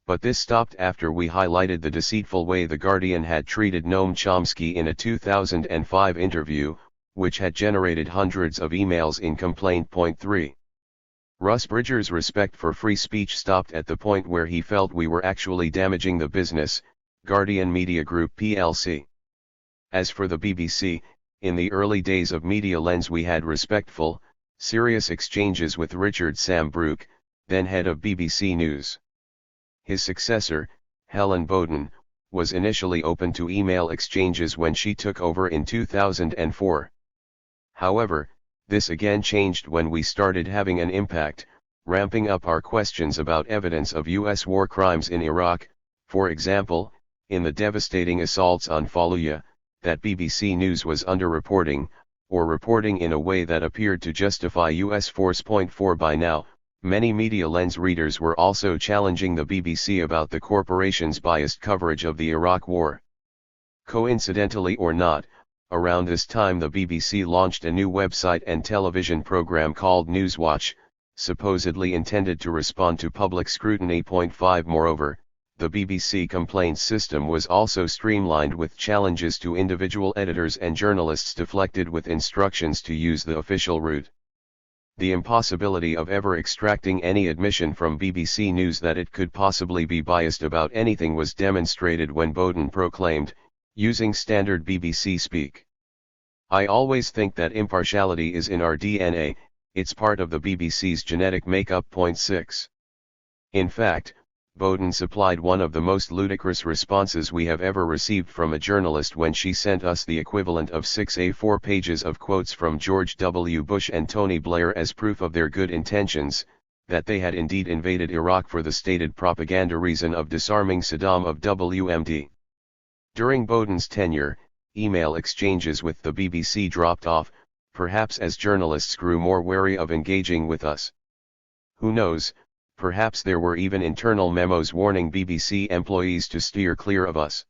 But this stopped after we highlighted the deceitful way The Guardian had treated Noam Chomsky in a 2005 interview, which had generated hundreds of emails in complaint. 3. Rusbridger's respect for free speech stopped at the point where he felt we were actually damaging the business, Guardian Media Group plc. As for the BBC, in the early days of Media Lens we had respectful, serious exchanges with Richard Sam Brooke, then head of BBC News. His successor, Helen Bowden, was initially open to email exchanges when she took over in 2004. However, this again changed when we started having an impact, ramping up our questions about evidence of U.S. war crimes in Iraq, for example, in the devastating assaults on Fallujah, that BBC News was underreporting, or reporting in a way that appeared to justify U.S. force. 4. By now, many Media Lens readers were also challenging the BBC about the corporation's biased coverage of the Iraq War. Coincidentally or not, around this time the BBC launched a new website and television program called Newswatch, supposedly intended to respond to public scrutiny. 5. Moreover, the BBC complaints system was also streamlined with challenges to individual editors and journalists deflected with instructions to use the official route. The impossibility of ever extracting any admission from BBC News that it could possibly be biased about anything was demonstrated when Bowden proclaimed, using standard BBC speak, "I always think that impartiality is in our DNA, it's part of the BBC's genetic makeup." 6. In fact, Bowden supplied one of the most ludicrous responses we have ever received from a journalist when she sent us the equivalent of 6 A4 pages of quotes from George W. Bush and Tony Blair as proof of their good intentions, that they had indeed invaded Iraq for the stated propaganda reason of disarming Saddam of WMD. During Bowden's tenure, email exchanges with the BBC dropped off, perhaps as journalists grew more wary of engaging with us. Who knows? Perhaps there were even internal memos warning BBC employees to steer clear of us.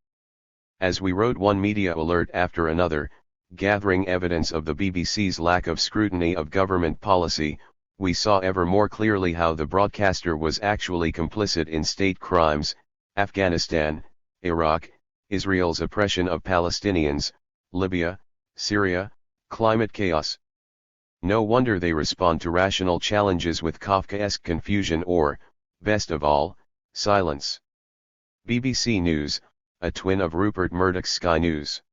As we wrote one media alert after another, gathering evidence of the BBC's lack of scrutiny of government policy, we saw ever more clearly how the broadcaster was actually complicit in state crimes: Afghanistan, Iraq, Israel's oppression of Palestinians, Libya, Syria, climate chaos. No wonder they respond to rational challenges with Kafkaesque confusion or, best of all, silence. BBC News, a twin of Rupert Murdoch's Sky News.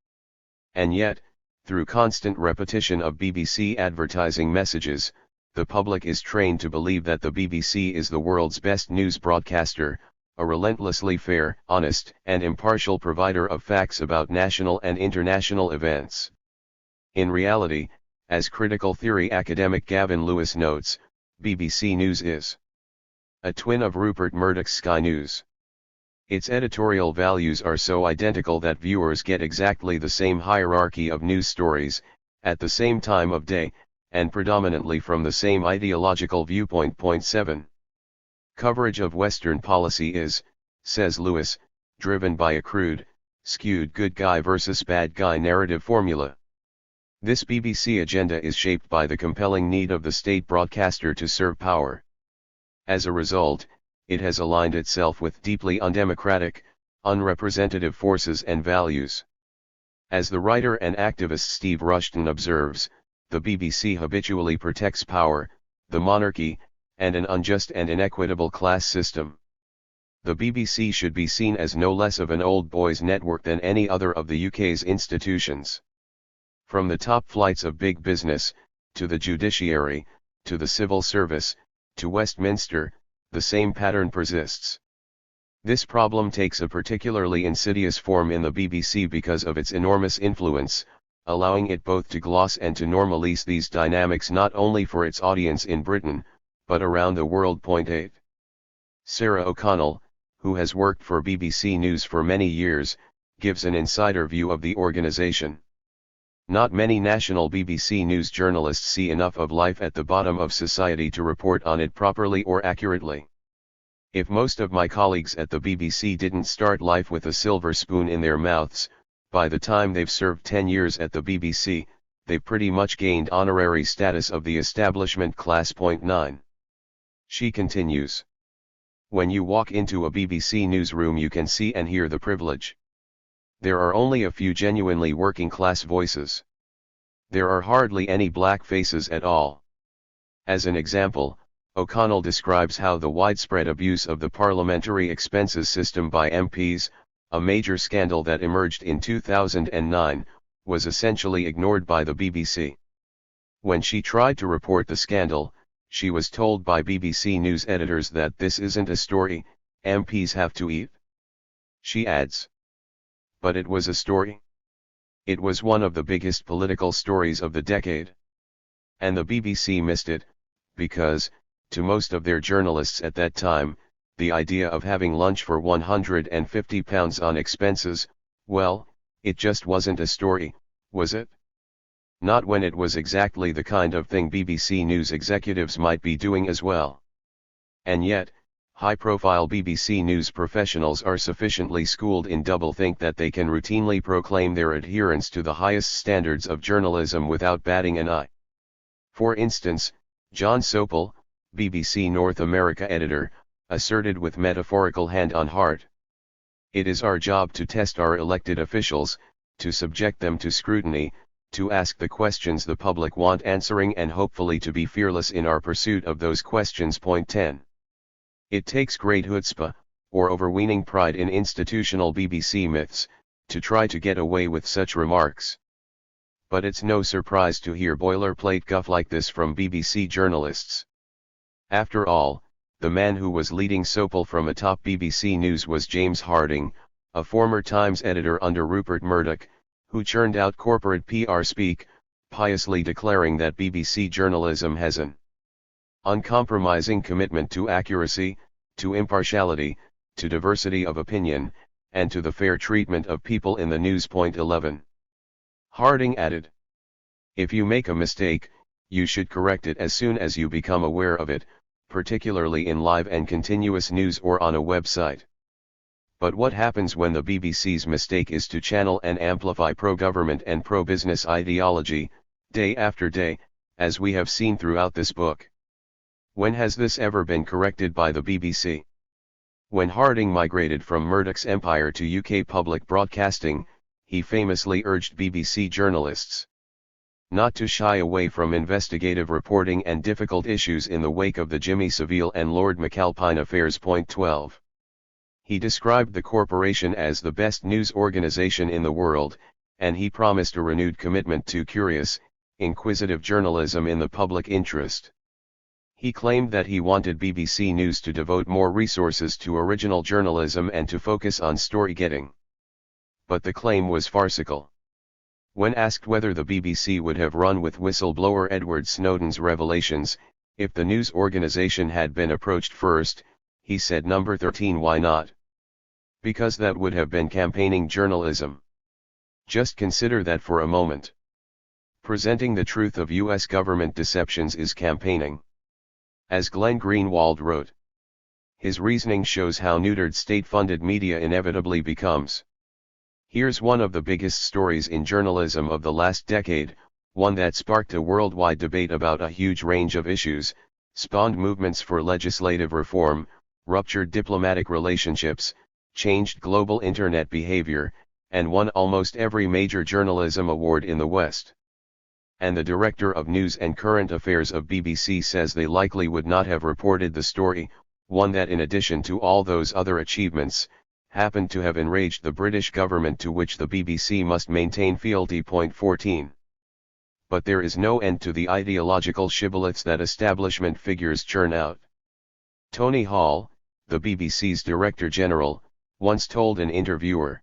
And yet, through constant repetition of BBC advertising messages, the public is trained to believe that the BBC is the world's best news broadcaster, a relentlessly fair, honest, and impartial provider of facts about national and international events. In reality, as critical theory academic Gavin Lewis notes, BBC News is a twin of Rupert Murdoch's Sky News. Its editorial values are so identical that viewers get exactly the same hierarchy of news stories, at the same time of day, and predominantly from the same ideological viewpoint. 7. Coverage of Western policy is, says Lewis, driven by a crude, skewed good guy versus bad guy narrative formula. This BBC agenda is shaped by the compelling need of the state broadcaster to serve power. As a result, it has aligned itself with deeply undemocratic, unrepresentative forces and values. As the writer and activist Steve Rushton observes, the BBC habitually protects power, the monarchy, and an unjust and inequitable class system. The BBC should be seen as no less of an old boys' network than any other of the UK's institutions. From the top flights of big business, to the judiciary, to the civil service, to Westminster, the same pattern persists. This problem takes a particularly insidious form in the BBC because of its enormous influence, allowing it both to gloss and to normalise these dynamics not only for its audience in Britain, but around the world. 8. Sarah O'Connell, who has worked for BBC News for many years, gives an insider view of the organisation. Not many national BBC News journalists see enough of life at the bottom of society to report on it properly or accurately. If most of my colleagues at the BBC didn't start life with a silver spoon in their mouths, by the time they've served 10 years at the BBC, they've pretty much gained honorary status of the establishment class. 9. She continues. When you walk into a BBC newsroom you can see and hear the privilege. There are only a few genuinely working class voices. There are hardly any black faces at all. As an example, O'Connell describes how the widespread abuse of the parliamentary expenses system by MPs, a major scandal that emerged in 2009, was essentially ignored by the BBC. When she tried to report the scandal, she was told by BBC News editors that this isn't a story, MPs have to eat. She adds. But it was a story. It was one of the biggest political stories of the decade. And the BBC missed it, because, to most of their journalists at that time, the idea of having lunch for £150 on expenses, well, it just wasn't a story, was it? Not when it was exactly the kind of thing BBC News executives might be doing as well. And yet, high-profile BBC News professionals are sufficiently schooled in doublethink that they can routinely proclaim their adherence to the highest standards of journalism without batting an eye. For instance, John Sopel, BBC North America editor, asserted with metaphorical hand on heart. It is our job to test our elected officials, to subject them to scrutiny, to ask the questions the public want answering and hopefully to be fearless in our pursuit of those questions. Point 10. It takes great chutzpah, or overweening pride in institutional BBC myths, to try to get away with such remarks. But it's no surprise to hear boilerplate guff like this from BBC journalists. After all, the man who was leading Sopel from atop BBC News was James Harding, a former Times editor under Rupert Murdoch, who churned out corporate PR speak, piously declaring that BBC journalism has an uncompromising commitment to accuracy, to impartiality, to diversity of opinion, and to the fair treatment of people in the news. Point 11. Harding added, "If you make a mistake, you should correct it as soon as you become aware of it, particularly in live and continuous news or on a website. But what happens when the BBC's mistake is to channel and amplify pro-government and pro-business ideology, day after day, as we have seen throughout this book? When has this ever been corrected by the BBC?" When Harding migrated from Murdoch's empire to UK public broadcasting, he famously urged BBC journalists not to shy away from investigative reporting and difficult issues in the wake of the Jimmy Savile and Lord McAlpine affairs. Point 12. He described the corporation as the best news organisation in the world, and he promised a renewed commitment to curious, inquisitive journalism in the public interest. He claimed that he wanted BBC News to devote more resources to original journalism and to focus on story-getting. But the claim was farcical. When asked whether the BBC would have run with whistleblower Edward Snowden's revelations, if the news organisation had been approached first, he said, "Number 13, why not? Because that would have been campaigning journalism. Just consider that for a moment. Presenting the truth of US government deceptions is campaigning." As Glenn Greenwald wrote, his reasoning shows how neutered state-funded media inevitably becomes. Here's one of the biggest stories in journalism of the last decade, one that sparked a worldwide debate about a huge range of issues, spawned movements for legislative reform, ruptured diplomatic relationships, changed global internet behavior, and won almost every major journalism award in the West. And the director of news and current affairs of BBC says they likely would not have reported the story, one that, in addition to all those other achievements, happened to have enraged the British government, to which the BBC must maintain fealty. Point 14. But there is no end to the ideological shibboleths that establishment figures churn out. Tony Hall, the BBC's Director General, once told an interviewer,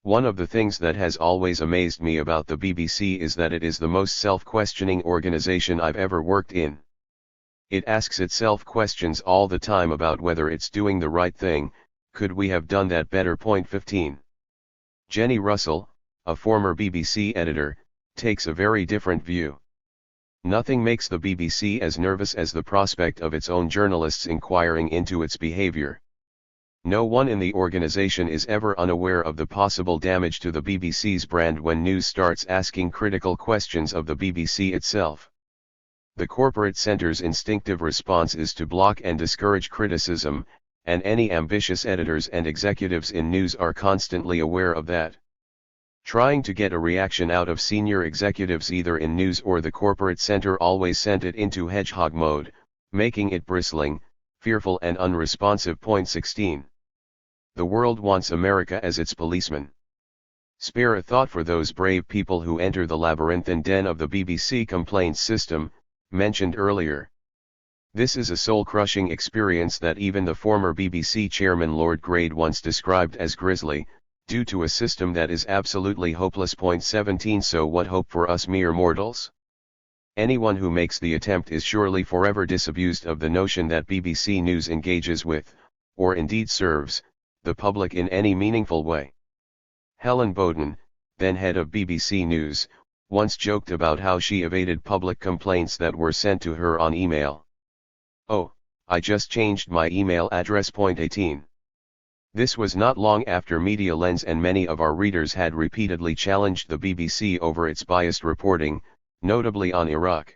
"One of the things that has always amazed me about the BBC is that it is the most self-questioning organization I've ever worked in. It asks itself questions all the time about whether it's doing the right thing. Could we have done that better?" Point 15. Jenny Russell, a former BBC editor, takes a very different view. Nothing makes the BBC as nervous as the prospect of its own journalists inquiring into its behavior. No one in the organization is ever unaware of the possible damage to the BBC's brand when news starts asking critical questions of the BBC itself. The corporate centre's instinctive response is to block and discourage criticism, and any ambitious editors and executives in news are constantly aware of that. Trying to get a reaction out of senior executives either in news or the corporate centre always sent it into hedgehog mode, making it bristling, fearful and unresponsive. Point 16. The world wants America as its policeman. Spare a thought for those brave people who enter the labyrinthine den of the BBC complaints system, mentioned earlier. This is a soul-crushing experience that even the former BBC chairman Lord Grade once described as grisly, due to a system that is absolutely hopeless. Point 17. So what hope for us mere mortals? Anyone who makes the attempt is surely forever disabused of the notion that BBC News engages with, or indeed serves, the public in any meaningful way. Helen Bowden, then head of BBC News, once joked about how she evaded public complaints that were sent to her on email. "Oh, I just changed my email address." Point 18. This was not long after Media Lens and many of our readers had repeatedly challenged the BBC over its biased reporting, notably on Iraq.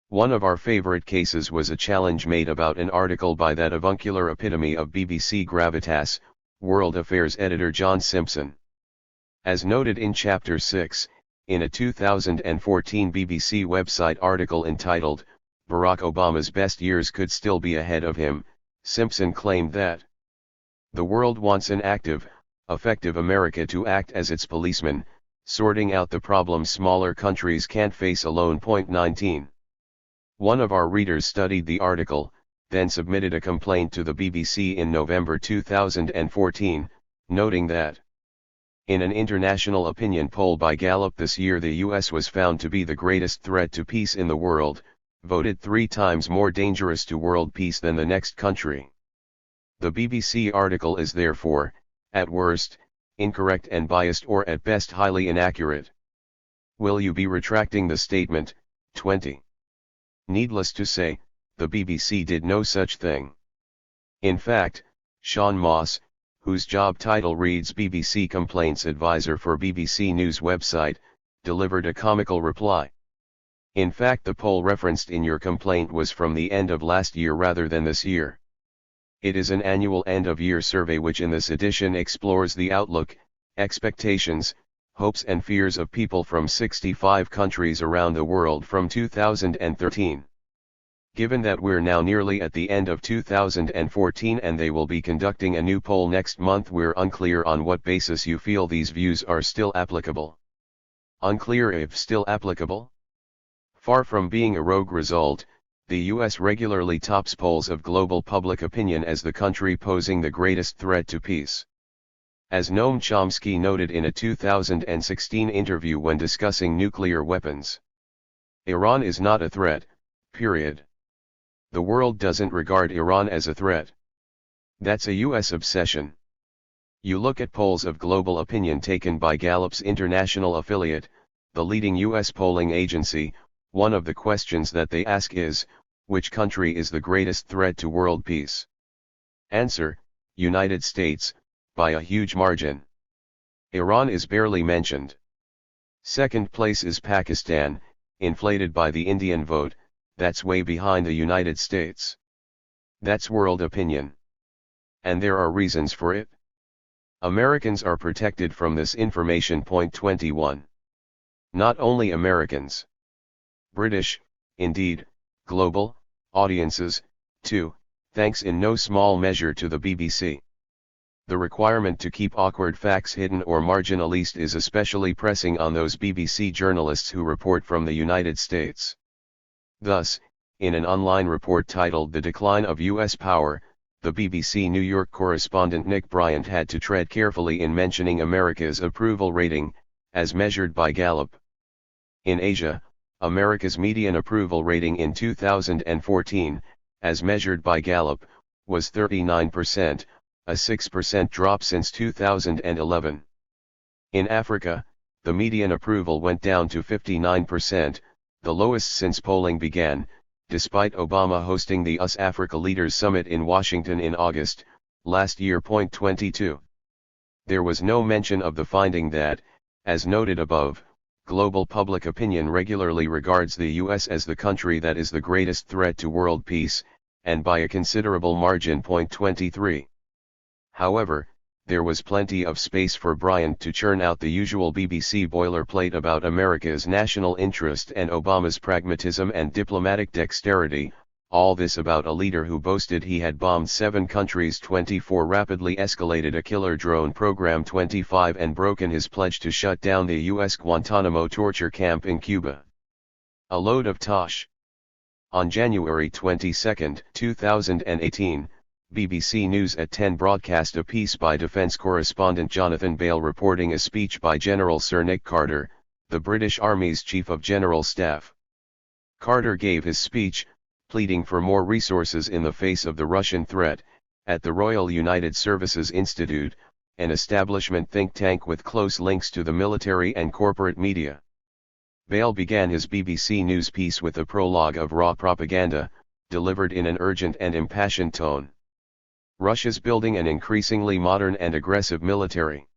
One of our favorite cases was a challenge made about an article by that avuncular epitome of BBC gravitas, World Affairs editor John Simpson. As noted in Chapter 6, In a 2014 BBC website article entitled, "Barack Obama's Best Years Could Still Be Ahead of Him," Simpson claimed that the world wants an active, effective America to act as its policeman, sorting out the problems smaller countries can't face alone. 19. One of our readers studied the article, then submitted a complaint to the BBC in November 2014, noting that in an international opinion poll by Gallup this year, the US was found to be the greatest threat to peace in the world, voted 3 times more dangerous to world peace than the next country. The BBC article is therefore, at worst, incorrect and biased, or at best highly inaccurate. Will you be retracting the statement? 20. Needless to say, the BBC did no such thing. In fact, Sean Moss, whose job title reads BBC Complaints Advisor for BBC News website, delivered a comical reply. In fact, the poll referenced in your complaint was from the end of last year rather than this year. It is an annual end-of-year survey which in this edition explores the outlook, expectations, hopes and fears of people from 65 countries around the world from 2013. Given that we're now nearly at the end of 2014 and they will be conducting a new poll next month, we're unclear on what basis you feel these views are still applicable. Unclear if still applicable? Far from being a rogue result, the US regularly tops polls of global public opinion as the country posing the greatest threat to peace. As Noam Chomsky noted in a 2016 interview when discussing nuclear weapons, Iran is not a threat, period. The world doesn't regard Iran as a threat. That's a US obsession. You look at polls of global opinion taken by Gallup's international affiliate, the leading US polling agency. One of the questions that they ask is, which country is the greatest threat to world peace? Answer, United States, by a huge margin. Iran is barely mentioned. Second place is Pakistan, inflated by the Indian vote, that's way behind the United States. That's world opinion. And there are reasons for it. Americans are protected from this information. 21. Not only Americans. British, indeed, global, audiences, too, thanks in no small measure to the BBC. The requirement to keep awkward facts hidden or marginalized is especially pressing on those BBC journalists who report from the United States. Thus, in an online report titled The Decline of U.S. Power, the BBC New York correspondent Nick Bryant had to tread carefully in mentioning America's approval rating, as measured by Gallup. In Asia, America's median approval rating in 2014, as measured by Gallup, was 39%, a 6% drop since 2011. In Africa, the median approval went down to 59%, the lowest since polling began, despite Obama hosting the US Africa Leaders Summit in Washington in August, last year. 22. There was no mention of the finding that, as noted above, global public opinion regularly regards the US as the country that is the greatest threat to world peace, and by a considerable margin. 23. However, there was plenty of space for Bryant to churn out the usual BBC boilerplate about America's national interest and Obama's pragmatism and diplomatic dexterity, all this about a leader who boasted he had bombed 7 countries. 24. Rapidly escalated a killer drone program. 25. And broken his pledge to shut down the U.S. Guantanamo torture camp in Cuba. A load of tosh. On January 22, 2018, BBC News at 10 broadcast a piece by defense correspondent Jonathan Bale reporting a speech by General Sir Nick Carter, the British Army's Chief of General Staff. Carter gave his speech, pleading for more resources in the face of the Russian threat, at the Royal United Services Institute, an establishment think tank with close links to the military and corporate media. Bale began his BBC News piece with a prologue of raw propaganda, delivered in an urgent and impassioned tone. Russia's building an increasingly modern and aggressive military.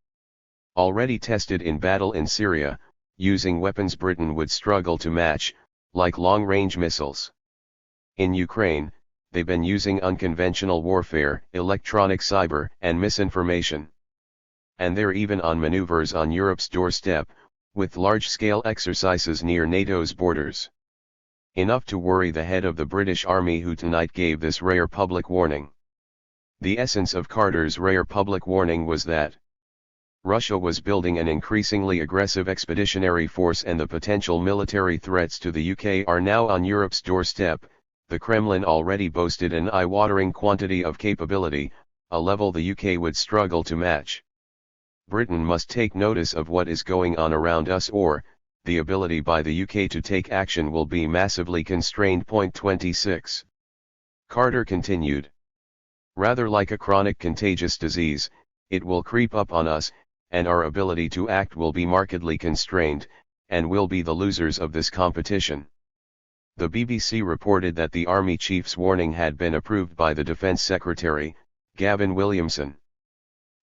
Already tested in battle in Syria, using weapons Britain would struggle to match, like long-range missiles. In Ukraine, they've been using unconventional warfare, electronic cyber and misinformation. And they're even on maneuvers on Europe's doorstep, with large-scale exercises near NATO's borders. Enough to worry the head of the British Army, who tonight gave this rare public warning. The essence of Carter's rare public warning was that Russia was building an increasingly aggressive expeditionary force, and the potential military threats to the UK are now on Europe's doorstep. The Kremlin already boasted an eye-watering quantity of capability, a level the UK would struggle to match. Britain must take notice of what is going on around us, or the ability by the UK to take action will be massively constrained. Point 26. Carter continued. Rather like a chronic contagious disease, it will creep up on us, and our ability to act will be markedly constrained, and we'll be the losers of this competition. The BBC reported that the Army Chief's warning had been approved by the Defence Secretary, Gavin Williamson.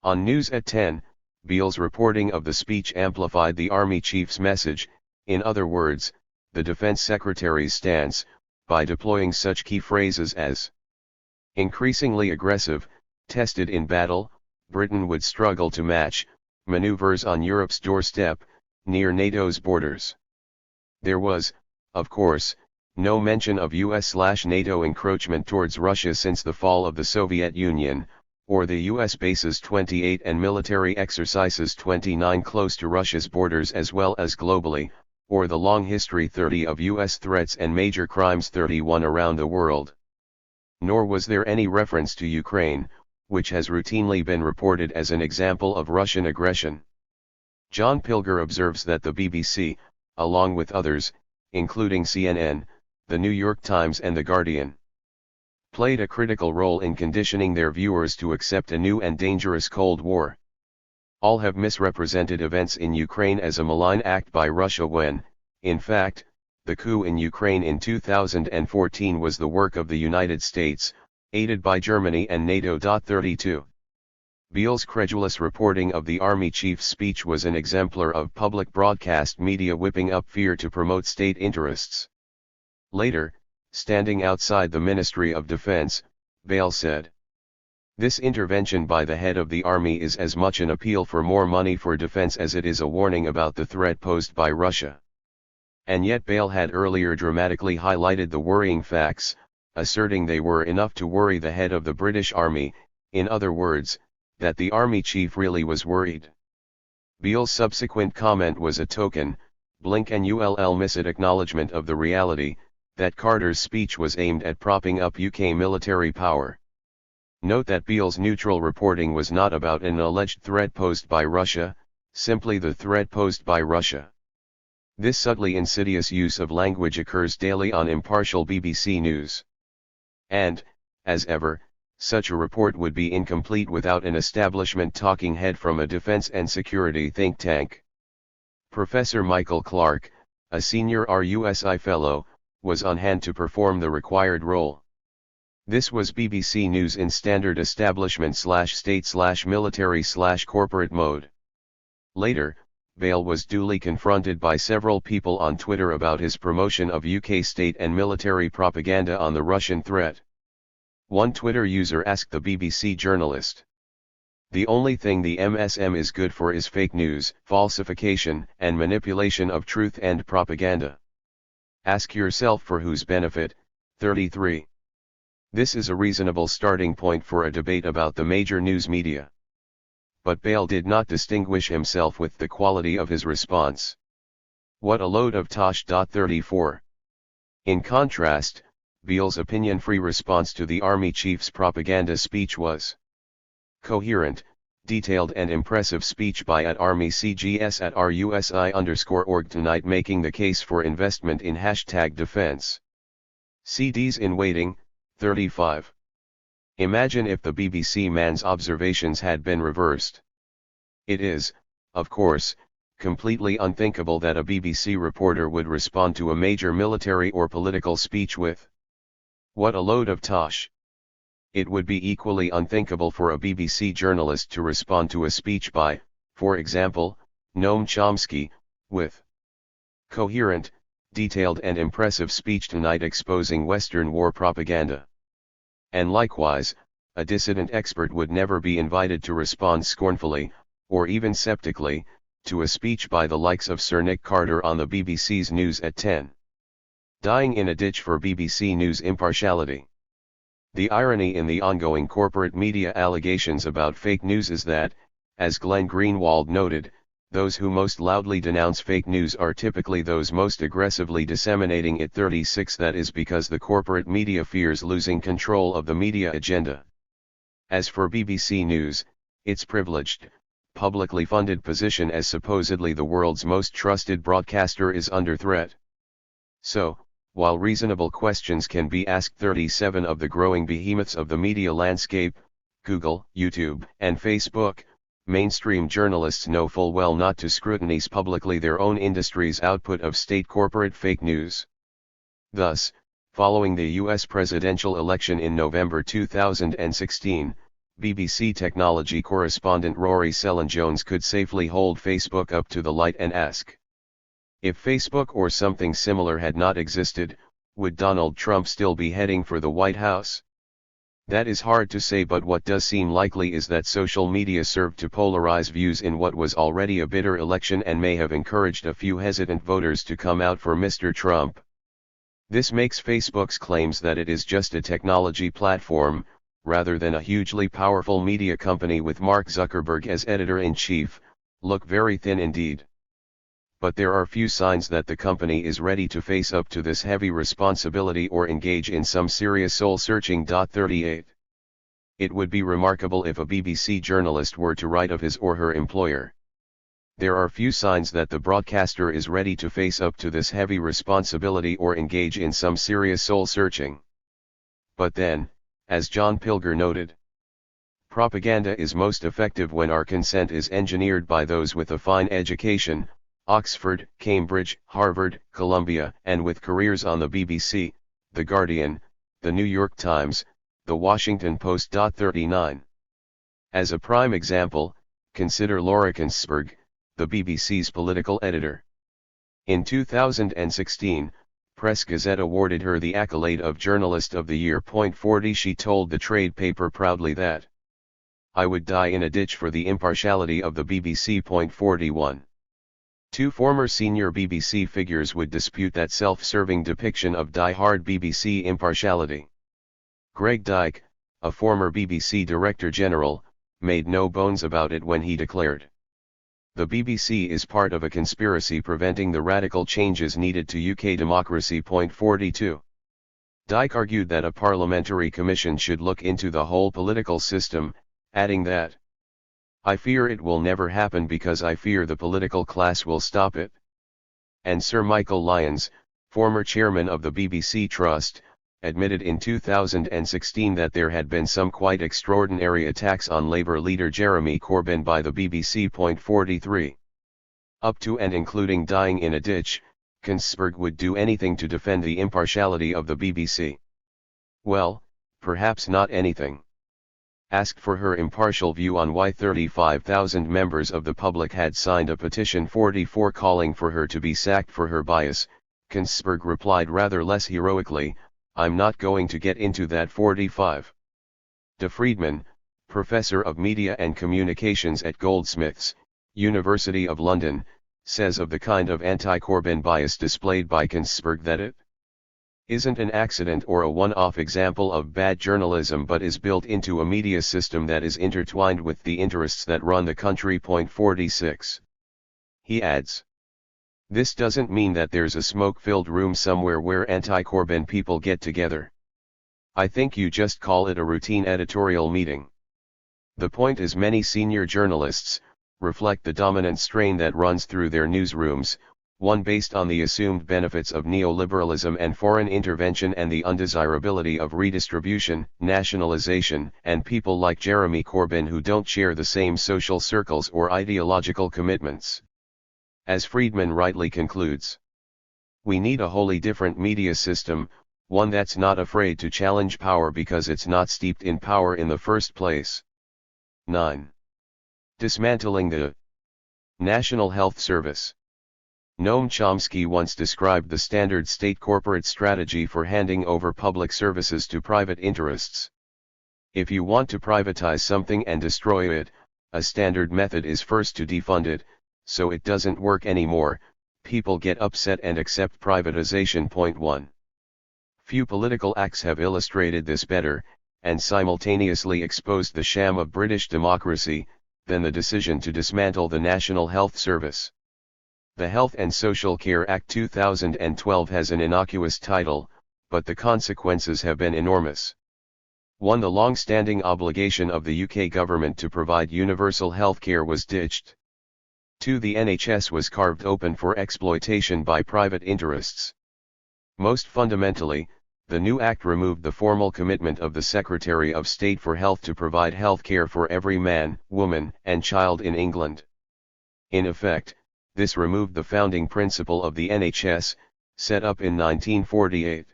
On News at 10, Beale's reporting of the speech amplified the Army Chief's message, in other words, the Defence Secretary's stance, by deploying such key phrases as increasingly aggressive, tested in battle, Britain would struggle to match, maneuvers on Europe's doorstep, near NATO's borders. There was, of course, no mention of US/NATO encroachment towards Russia since the fall of the Soviet Union, or the US bases 28 and military exercises 29 close to Russia's borders as well as globally, or the long history 30 of US threats and major crimes 31 around the world. Nor was there any reference to Ukraine, which has routinely been reported as an example of Russian aggression. John Pilger observes that the BBC, along with others, including CNN, The New York Times and The Guardian, played a critical role in conditioning their viewers to accept a new and dangerous Cold War. All have misrepresented events in Ukraine as a malign act by Russia when, in fact, the coup in Ukraine in 2014 was the work of the United States, aided by Germany and NATO. 32. Beale's credulous reporting of the Army Chief's speech was an exemplar of public broadcast media whipping up fear to promote state interests. Later, standing outside the Ministry of Defense, Beale said, "This intervention by the head of the army is as much an appeal for more money for defense as it is a warning about the threat posed by Russia." And yet Beale had earlier dramatically highlighted the worrying facts, asserting they were enough to worry the head of the British Army, in other words, that the Army Chief really was worried. Beale's subsequent comment was a token, blink and you'll miss it acknowledgement of the reality, that Carter's speech was aimed at propping up UK military power. Note that Beale's neutral reporting was not about an alleged threat posed by Russia, simply the threat posed by Russia. This subtly insidious use of language occurs daily on impartial BBC News. And, as ever, such a report would be incomplete without an establishment talking head from a defense and security think tank. Professor Michael Clark, a senior RUSI fellow, was on hand to perform the required role. This was BBC News in standard establishment/state/military/corporate mode. Later, Beale was duly confronted by several people on Twitter about his promotion of UK state and military propaganda on the Russian threat. One Twitter user asked the BBC journalist, "The only thing the MSM is good for is fake news, falsification, and manipulation of truth and propaganda. Ask yourself for whose benefit." 33. This is a reasonable starting point for a debate about the major news media. But Beale did not distinguish himself with the quality of his response. What a load of tosh. 34. In contrast, Beale's opinion-free response to the Army Chief's propaganda speech was coherent, detailed and impressive speech by @ArmyCGS@RUSI_org tonight, making the case for investment in #defense. CDs in waiting. 35. Imagine if the BBC man's observations had been reversed. It is, of course, completely unthinkable that a BBC reporter would respond to a major military or political speech with "What a load of tosh." It would be equally unthinkable for a BBC journalist to respond to a speech by, for example, Noam Chomsky, with coherent, detailed and impressive speech tonight exposing Western war propaganda. And likewise, a dissident expert would never be invited to respond scornfully, or even sceptically, to a speech by the likes of Sir Nick Carter on the BBC's News at 10. Dying in a ditch for BBC News impartiality. The irony in the ongoing corporate media allegations about fake news is that, as Glenn Greenwald noted, those who most loudly denounce fake news are typically those most aggressively disseminating it. 36 That is because the corporate media fears losing control of the media agenda. As for BBC News, its privileged, publicly funded position as supposedly the world's most trusted broadcaster is under threat. So, while reasonable questions can be asked, 37 of the growing behemoths of the media landscape, Google, YouTube, and Facebook, mainstream journalists know full well not to scrutinize publicly their own industry's output of state corporate fake news. Thus, following the U.S. presidential election in November 2016, BBC technology correspondent Rory Cellan-Jones could safely hold Facebook up to the light and ask, if Facebook or something similar had not existed, would Donald Trump still be heading for the White House? That is hard to say, but what does seem likely is that social media served to polarize views in what was already a bitter election and may have encouraged a few hesitant voters to come out for Mr. Trump. This makes Facebook's claims that it is just a technology platform, rather than a hugely powerful media company with Mark Zuckerberg as editor-in-chief, look very thin indeed. But there are few signs that the company is ready to face up to this heavy responsibility or engage in some serious soul-searching. 38. It would be remarkable if a BBC journalist were to write of his or her employer. There are few signs that the broadcaster is ready to face up to this heavy responsibility or engage in some serious soul-searching. But then, as John Pilger noted, propaganda is most effective when our consent is engineered by those with a fine education, Oxford, Cambridge, Harvard, Columbia, and with careers on the BBC, The Guardian, The New York Times, The Washington Post. 39. As a prime example, consider Laura Ginsberg, the BBC's political editor. In 2016, Press Gazette awarded her the accolade of Journalist of the Year. 40 She told the trade paper proudly that, "I would die in a ditch for the impartiality of the BBC." 41. Two former senior BBC figures would dispute that self-serving depiction of die-hard BBC impartiality. Greg Dyke, a former BBC Director General, made no bones about it when he declared, "The BBC is part of a conspiracy preventing the radical changes needed to UK democracy." 42. Dyke argued that a parliamentary commission should look into the whole political system, adding that, "I fear it will never happen because I fear the political class will stop it." And Sir Michael Lyons, former chairman of the BBC Trust, admitted in 2016 that there had been some quite extraordinary attacks on Labour leader Jeremy Corbyn by the BBC. 43. Up to and including dying in a ditch, Ginsberg would do anything to defend the impartiality of the BBC. Well, perhaps not anything. Asked for her impartial view on why 35,000 members of the public had signed a petition 44 calling for her to be sacked for her bias, Ginsberg replied rather less heroically, "I'm not going to get into that." 45. De Friedman, professor of media and communications at Goldsmiths, University of London, says of the kind of anti-Corbyn bias displayed by Ginsberg that it isn't an accident or a one-off example of bad journalism but is built into a media system that is intertwined with the interests that run the country. 46. He adds, "This doesn't mean that there's a smoke-filled room somewhere where anti-Corbyn people get together. I think you just call it a routine editorial meeting. The point is many senior journalists reflect the dominant strain that runs through their newsrooms, one based on the assumed benefits of neoliberalism and foreign intervention and the undesirability of redistribution, nationalization, and people like Jeremy Corbyn who don't share the same social circles or ideological commitments." As Friedman rightly concludes, "We need a wholly different media system, one that's not afraid to challenge power because it's not steeped in power in the first place." 9. Dismantling the National Health Service. Noam Chomsky once described the standard state corporate strategy for handing over public services to private interests. If you want to privatize something and destroy it, a standard method is first to defund it, so it doesn't work anymore, people get upset and accept privatization. Point 1. Few political acts have illustrated this better, and simultaneously exposed the sham of British democracy, than the decision to dismantle the National Health Service. The Health and Social Care Act 2012 has an innocuous title, but the consequences have been enormous. 1. The long-standing obligation of the UK government to provide universal health care was ditched. 2. The NHS was carved open for exploitation by private interests. Most fundamentally, the new Act removed the formal commitment of the Secretary of State for Health to provide health care for every man, woman, and child in England. In effect, this removed the founding principle of the NHS, set up in 1948.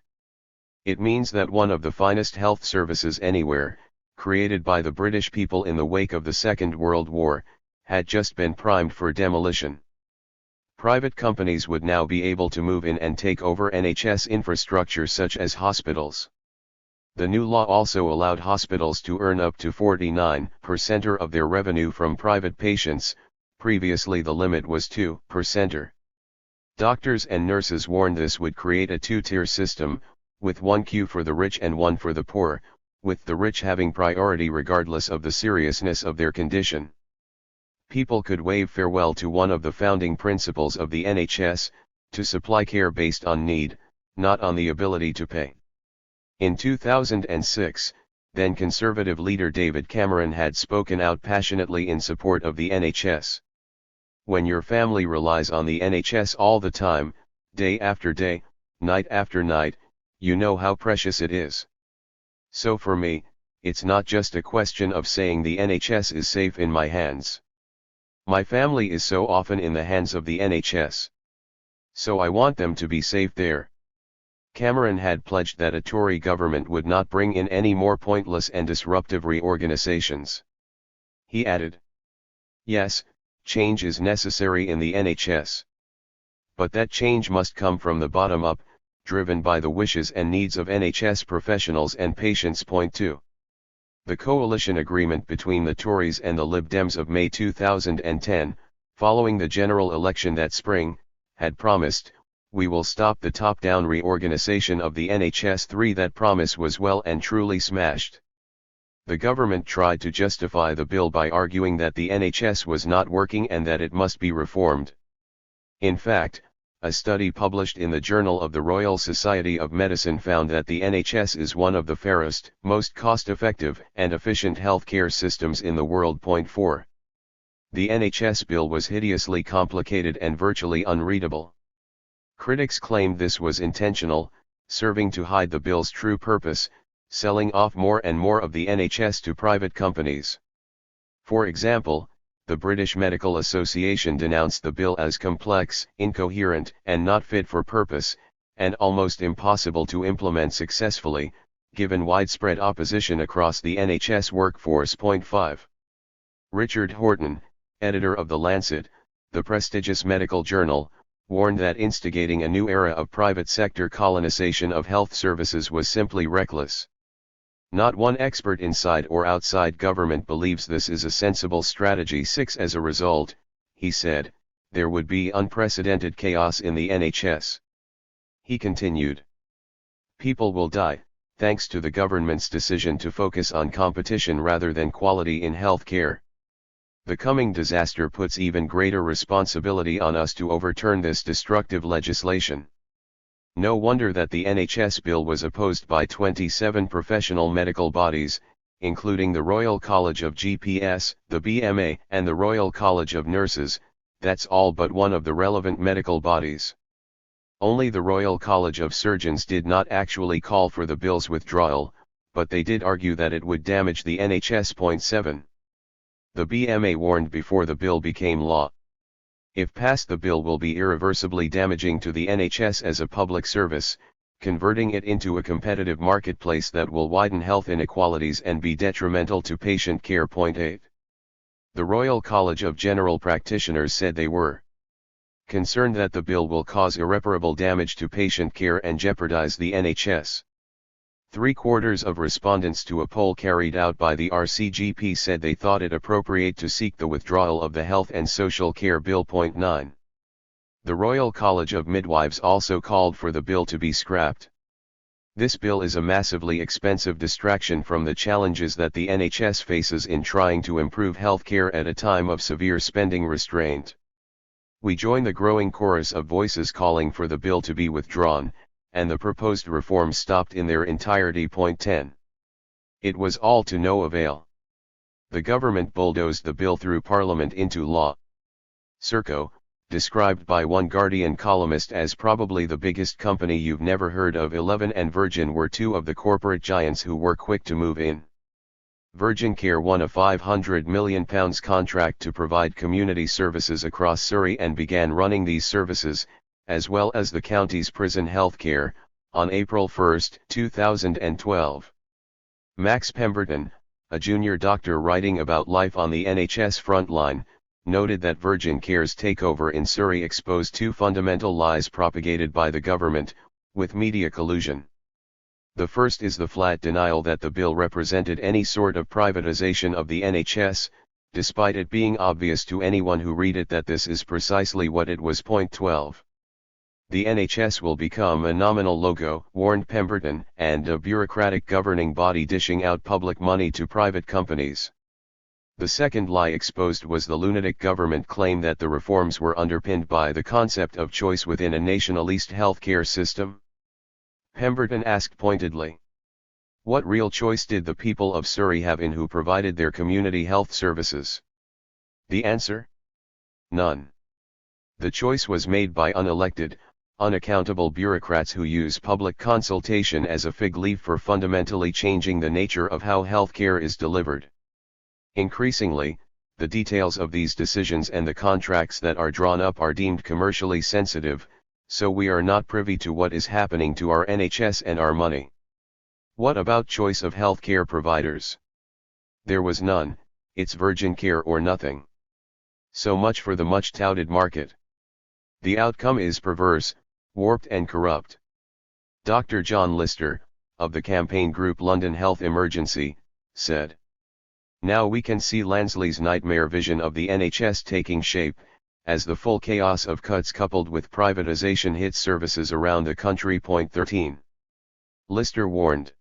It means that one of the finest health services anywhere, created by the British people in the wake of the Second World War, had just been primed for demolition. Private companies would now be able to move in and take over NHS infrastructure such as hospitals. The new law also allowed hospitals to earn up to 49% of their revenue from private patients, previously the limit was 2%. Doctors and nurses warned this would create a two-tier system, with one queue for the rich and one for the poor, with the rich having priority regardless of the seriousness of their condition. People could wave farewell to one of the founding principles of the NHS, to supply care based on need, not on the ability to pay. In 2006, then Conservative leader David Cameron had spoken out passionately in support of the NHS. When your family relies on the NHS all the time, day after day, night after night, you know how precious it is. So for me, it's not just a question of saying the NHS is safe in my hands. My family is so often in the hands of the NHS. So I want them to be safe there. Cameron had pledged that a Tory government would not bring in any more pointless and disruptive reorganisations. He added, "Yes, change is necessary in the NHS. But that change must come from the bottom up, driven by the wishes and needs of NHS professionals and patients." Point 2. The coalition agreement between the Tories and the Lib Dems of May 2010, following the general election that spring, had promised, "We will stop the top-down reorganisation of the NHS." 3. That promise was well and truly smashed. The government tried to justify the bill by arguing that the NHS was not working and that it must be reformed. In fact, a study published in the Journal of the Royal Society of Medicine found that the NHS is one of the fairest, most cost-effective and efficient healthcare systems in the world. Point 4. The NHS bill was hideously complicated and virtually unreadable. Critics claimed this was intentional, serving to hide the bill's true purpose, selling off more and more of the NHS to private companies. For example, the British Medical Association denounced the bill as complex, incoherent, and not fit for purpose, and almost impossible to implement successfully, given widespread opposition across the NHS workforce. Point 5. Richard Horton, editor of The Lancet, the prestigious medical journal, warned that instigating a new era of private sector colonization of health services was simply reckless. Not one expert inside or outside government believes this is a sensible strategy. 6. As a result, he said, there would be unprecedented chaos in the NHS. He continued, "People will die, thanks to the government's decision to focus on competition rather than quality in health care. The coming disaster puts even greater responsibility on us to overturn this destructive legislation." No wonder that the NHS bill was opposed by 27 professional medical bodies, including the Royal College of GPS, the BMA, and the Royal College of Nurses. That's all but one of the relevant medical bodies. Only the Royal College of Surgeons did not actually call for the bill's withdrawal, but they did argue that it would damage the NHS. Point 7. The BMA warned before the bill became law. If passed, the bill will be irreversibly damaging to the NHS as a public service, converting it into a competitive marketplace that will widen health inequalities and be detrimental to patient care. Point 8. The Royal College of General Practitioners said they were concerned that the bill will cause irreparable damage to patient care and jeopardize the NHS. 3/4 of respondents to a poll carried out by the RCGP said they thought it appropriate to seek the withdrawal of the Health and Social Care Bill. 9. The Royal College of Midwives also called for the bill to be scrapped. This bill is a massively expensive distraction from the challenges that the NHS faces in trying to improve healthcare at a time of severe spending restraint. We join the growing chorus of voices calling for the bill to be withdrawn, and the proposed reforms stopped in their entirety. 10. It was all to no avail. The government bulldozed the bill through Parliament into law. Serco, described by one Guardian columnist as probably the biggest company you've never heard of, 11 and Virgin were two of the corporate giants who were quick to move in. Virgin Care won a £500 million contract to provide community services across Surrey and began running these services, as well as the county's prison healthcare, on April 1, 2012. Max Pemberton, a junior doctor writing about life on the NHS frontline, noted that Virgin Care's takeover in Surrey exposed two fundamental lies propagated by the government, with media collusion. The first is the flat denial that the bill represented any sort of privatization of the NHS, despite it being obvious to anyone who read it that this is precisely what it was. 12. The NHS will become a nominal logo, warned Pemberton, and a bureaucratic governing body dishing out public money to private companies. The second lie exposed was the lunatic government claim that the reforms were underpinned by the concept of choice within a nationalist healthcare system. Pemberton asked pointedly, what real choice did the people of Surrey have in who provided their community health services? The answer? None. The choice was made by unelected, unaccountable bureaucrats who use public consultation as a fig leaf for fundamentally changing the nature of how healthcare is delivered. Increasingly, the details of these decisions and the contracts that are drawn up are deemed commercially sensitive, so we are not privy to what is happening to our NHS and our money. What about choice of healthcare providers? There was none, it's Virgin Care or nothing. So much for the much-touted market. The outcome is perverse, warped and corrupt. Dr. John Lister, of the campaign group London Health Emergency, said, now we can see Lansley's nightmare vision of the NHS taking shape, as the full chaos of cuts coupled with privatization hits services around the country. 13. Lister warned.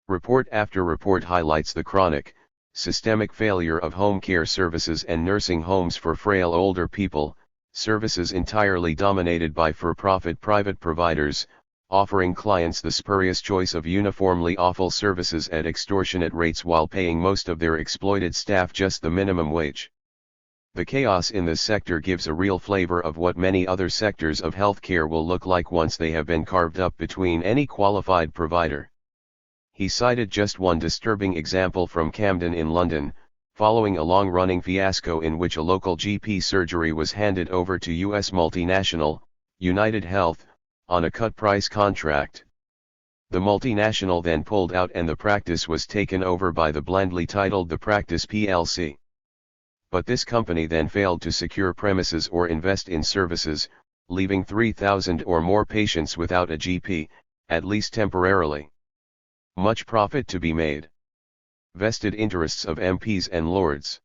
Report after report highlights the chronic, systemic failure of home care services and nursing homes for frail older people, services entirely dominated by for-profit private providers, offering clients the spurious choice of uniformly awful services at extortionate rates while paying most of their exploited staff just the minimum wage. The chaos in this sector gives a real flavor of what many other sectors of healthcare will look like once they have been carved up between any qualified provider. He cited just one disturbing example from Camden in London, following a long-running fiasco in which a local GP surgery was handed over to US multinational, United Health, on a cut-price contract. The multinational then pulled out and the practice was taken over by the blandly titled The Practice plc. But this company then failed to secure premises or invest in services, leaving 3,000 or more patients without a GP, at least temporarily. Much profit to be made. Vested interests of MPs and Lords.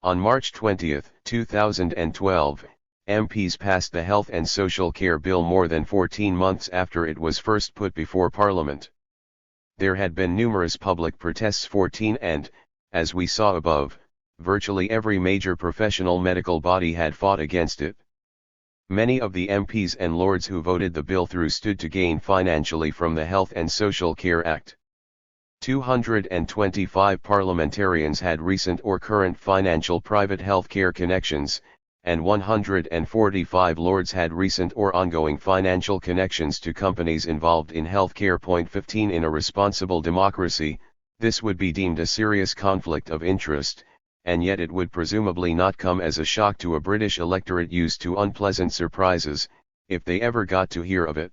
On March 20, 2012, MPs passed the Health and Social Care Bill more than 14 months after it was first put before Parliament. There had been numerous public protests and, as we saw above, virtually every major professional medical body had fought against it. Many of the MPs and Lords who voted the bill through stood to gain financially from the Health and Social Care Act. 225 parliamentarians had recent or current financial private healthcare connections, and 145 Lords had recent or ongoing financial connections to companies involved in healthcare. 15 In a responsible democracy, this would be deemed a serious conflict of interest, and yet it would presumably not come as a shock to a British electorate used to unpleasant surprises, if they ever got to hear of it.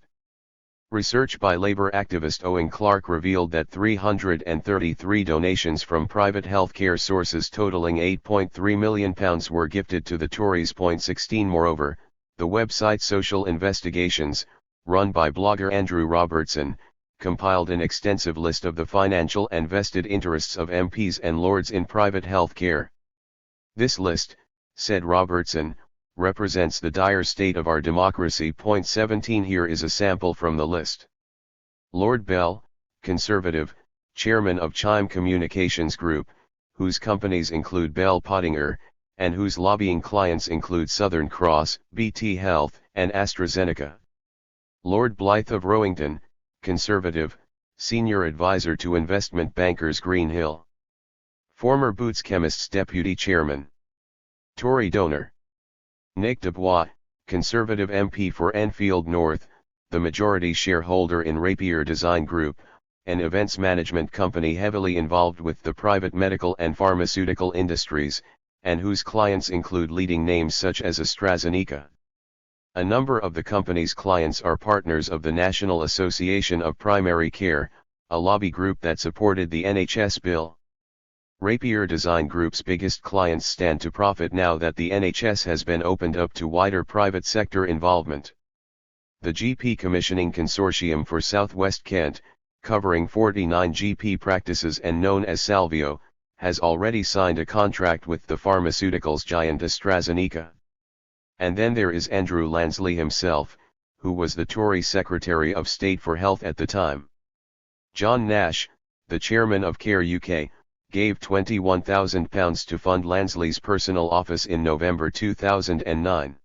Research by Labour activist Owen Clark revealed that 333 donations from private healthcare sources totalling £8.3 million were gifted to the Tories. 16 Moreover, the website Social Investigations, run by blogger Andrew Robertson, compiled an extensive list of the financial and vested interests of MPs and lords in private health care. This list, said Robertson, represents the dire state of our democracy. 17 Here is a sample from the list. Lord Bell, Conservative, Chairman of Chime Communications Group, whose companies include Bell Pottinger, and whose lobbying clients include Southern Cross, BT Health, and AstraZeneca. Lord Blythe of Rowington, Conservative, Senior Advisor to Investment Bankers Greenhill. Former Boots Chemists Deputy Chairman. Tory donor. Nick Dubois, Conservative MP for Enfield North, the majority shareholder in Rapier Design Group, an events management company heavily involved with the private medical and pharmaceutical industries, and whose clients include leading names such as AstraZeneca. A number of the company's clients are partners of the National Association of Primary Care, a lobby group that supported the NHS bill. Rapier Design Group's biggest clients stand to profit now that the NHS has been opened up to wider private sector involvement. The GP Commissioning Consortium for South West Kent, covering 49 GP practices and known as Salvio, has already signed a contract with the pharmaceuticals giant AstraZeneca. And then there is Andrew Lansley himself, who was the Tory Secretary of State for Health at the time. John Nash, the chairman of Care UK, gave £21,000 to fund Lansley's personal office in November 2009.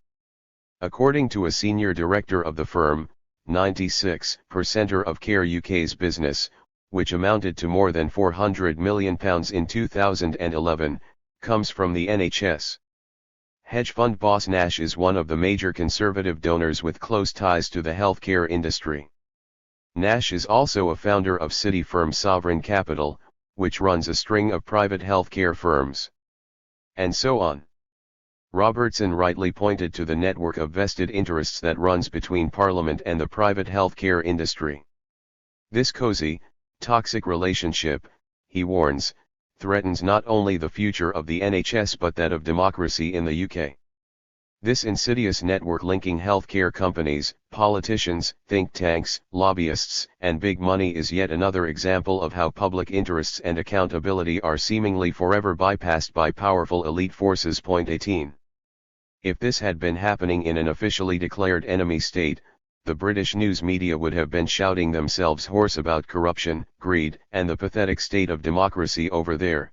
According to a senior director of the firm, 96% of Care UK's business, which amounted to more than £400 million in 2011, comes from the NHS. Hedge fund boss Nash is one of the major Conservative donors with close ties to the healthcare industry. Nash is also a founder of city firm Sovereign Capital, which runs a string of private healthcare firms. And so on. Robertson rightly pointed to the network of vested interests that runs between Parliament and the private healthcare industry. This cozy, toxic relationship, he warns, threatens not only the future of the NHS but that of democracy in the UK. This insidious network linking healthcare companies, politicians, think tanks, lobbyists, and big money is yet another example of how public interests and accountability are seemingly forever bypassed by powerful elite forces. 18. If this had been happening in an officially declared enemy state, the British news media would have been shouting themselves hoarse about corruption, greed, and the pathetic state of democracy over there.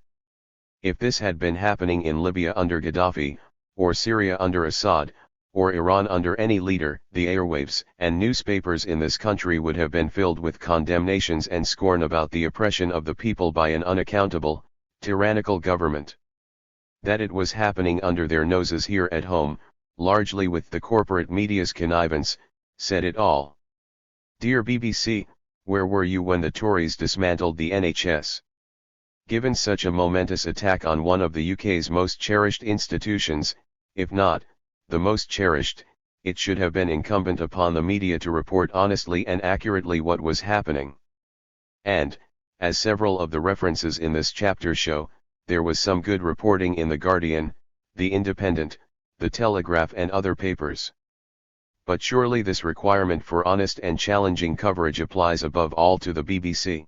If this had been happening in Libya under Gaddafi, or Syria under Assad, or Iran under any leader, the airwaves and newspapers in this country would have been filled with condemnations and scorn about the oppression of the people by an unaccountable, tyrannical government. That it was happening under their noses here at home, largely with the corporate media's connivance, said it all. Dear BBC, where were you when the Tories dismantled the NHS? Given such a momentous attack on one of the UK's most cherished institutions, if not the most cherished, it should have been incumbent upon the media to report honestly and accurately what was happening. And, as several of the references in this chapter show, there was some good reporting in The Guardian, The Independent, The Telegraph and other papers. But surely this requirement for honest and challenging coverage applies above all to the BBC.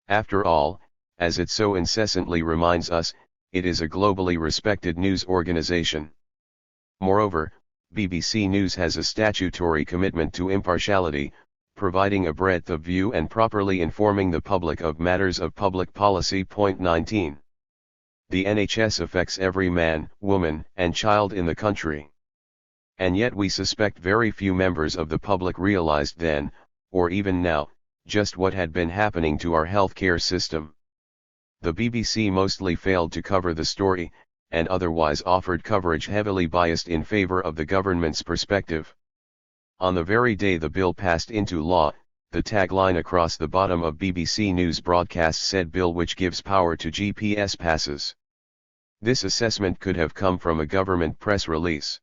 After all, as it so incessantly reminds us, it is a globally respected news organization. Moreover, BBC News has a statutory commitment to impartiality, providing a breadth of view and properly informing the public of matters of public policy. 19. The NHS affects every man, woman, and child in the country. And yet we suspect very few members of the public realized then, or even now, just what had been happening to our healthcare system. The BBC mostly failed to cover the story, and otherwise offered coverage heavily biased in favor of the government's perspective. On the very day the bill passed into law, the tagline across the bottom of BBC News broadcasts said "Bill which gives power to GPS passes." This assessment could have come from a government press release.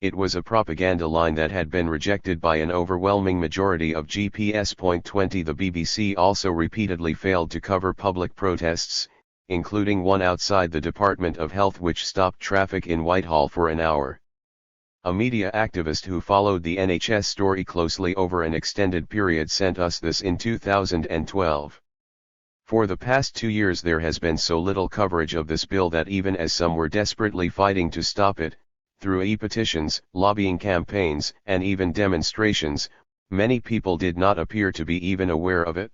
It was a propaganda line that had been rejected by an overwhelming majority of GPS. 20 The BBC also repeatedly failed to cover public protests, including one outside the Department of Health which stopped traffic in Whitehall for an hour. A media activist who followed the NHS story closely over an extended period sent us this in 2012. For the past 2 years there has been so little coverage of this bill that even as some were desperately fighting to stop it, through e-petitions, lobbying campaigns, and even demonstrations, many people did not appear to be even aware of it.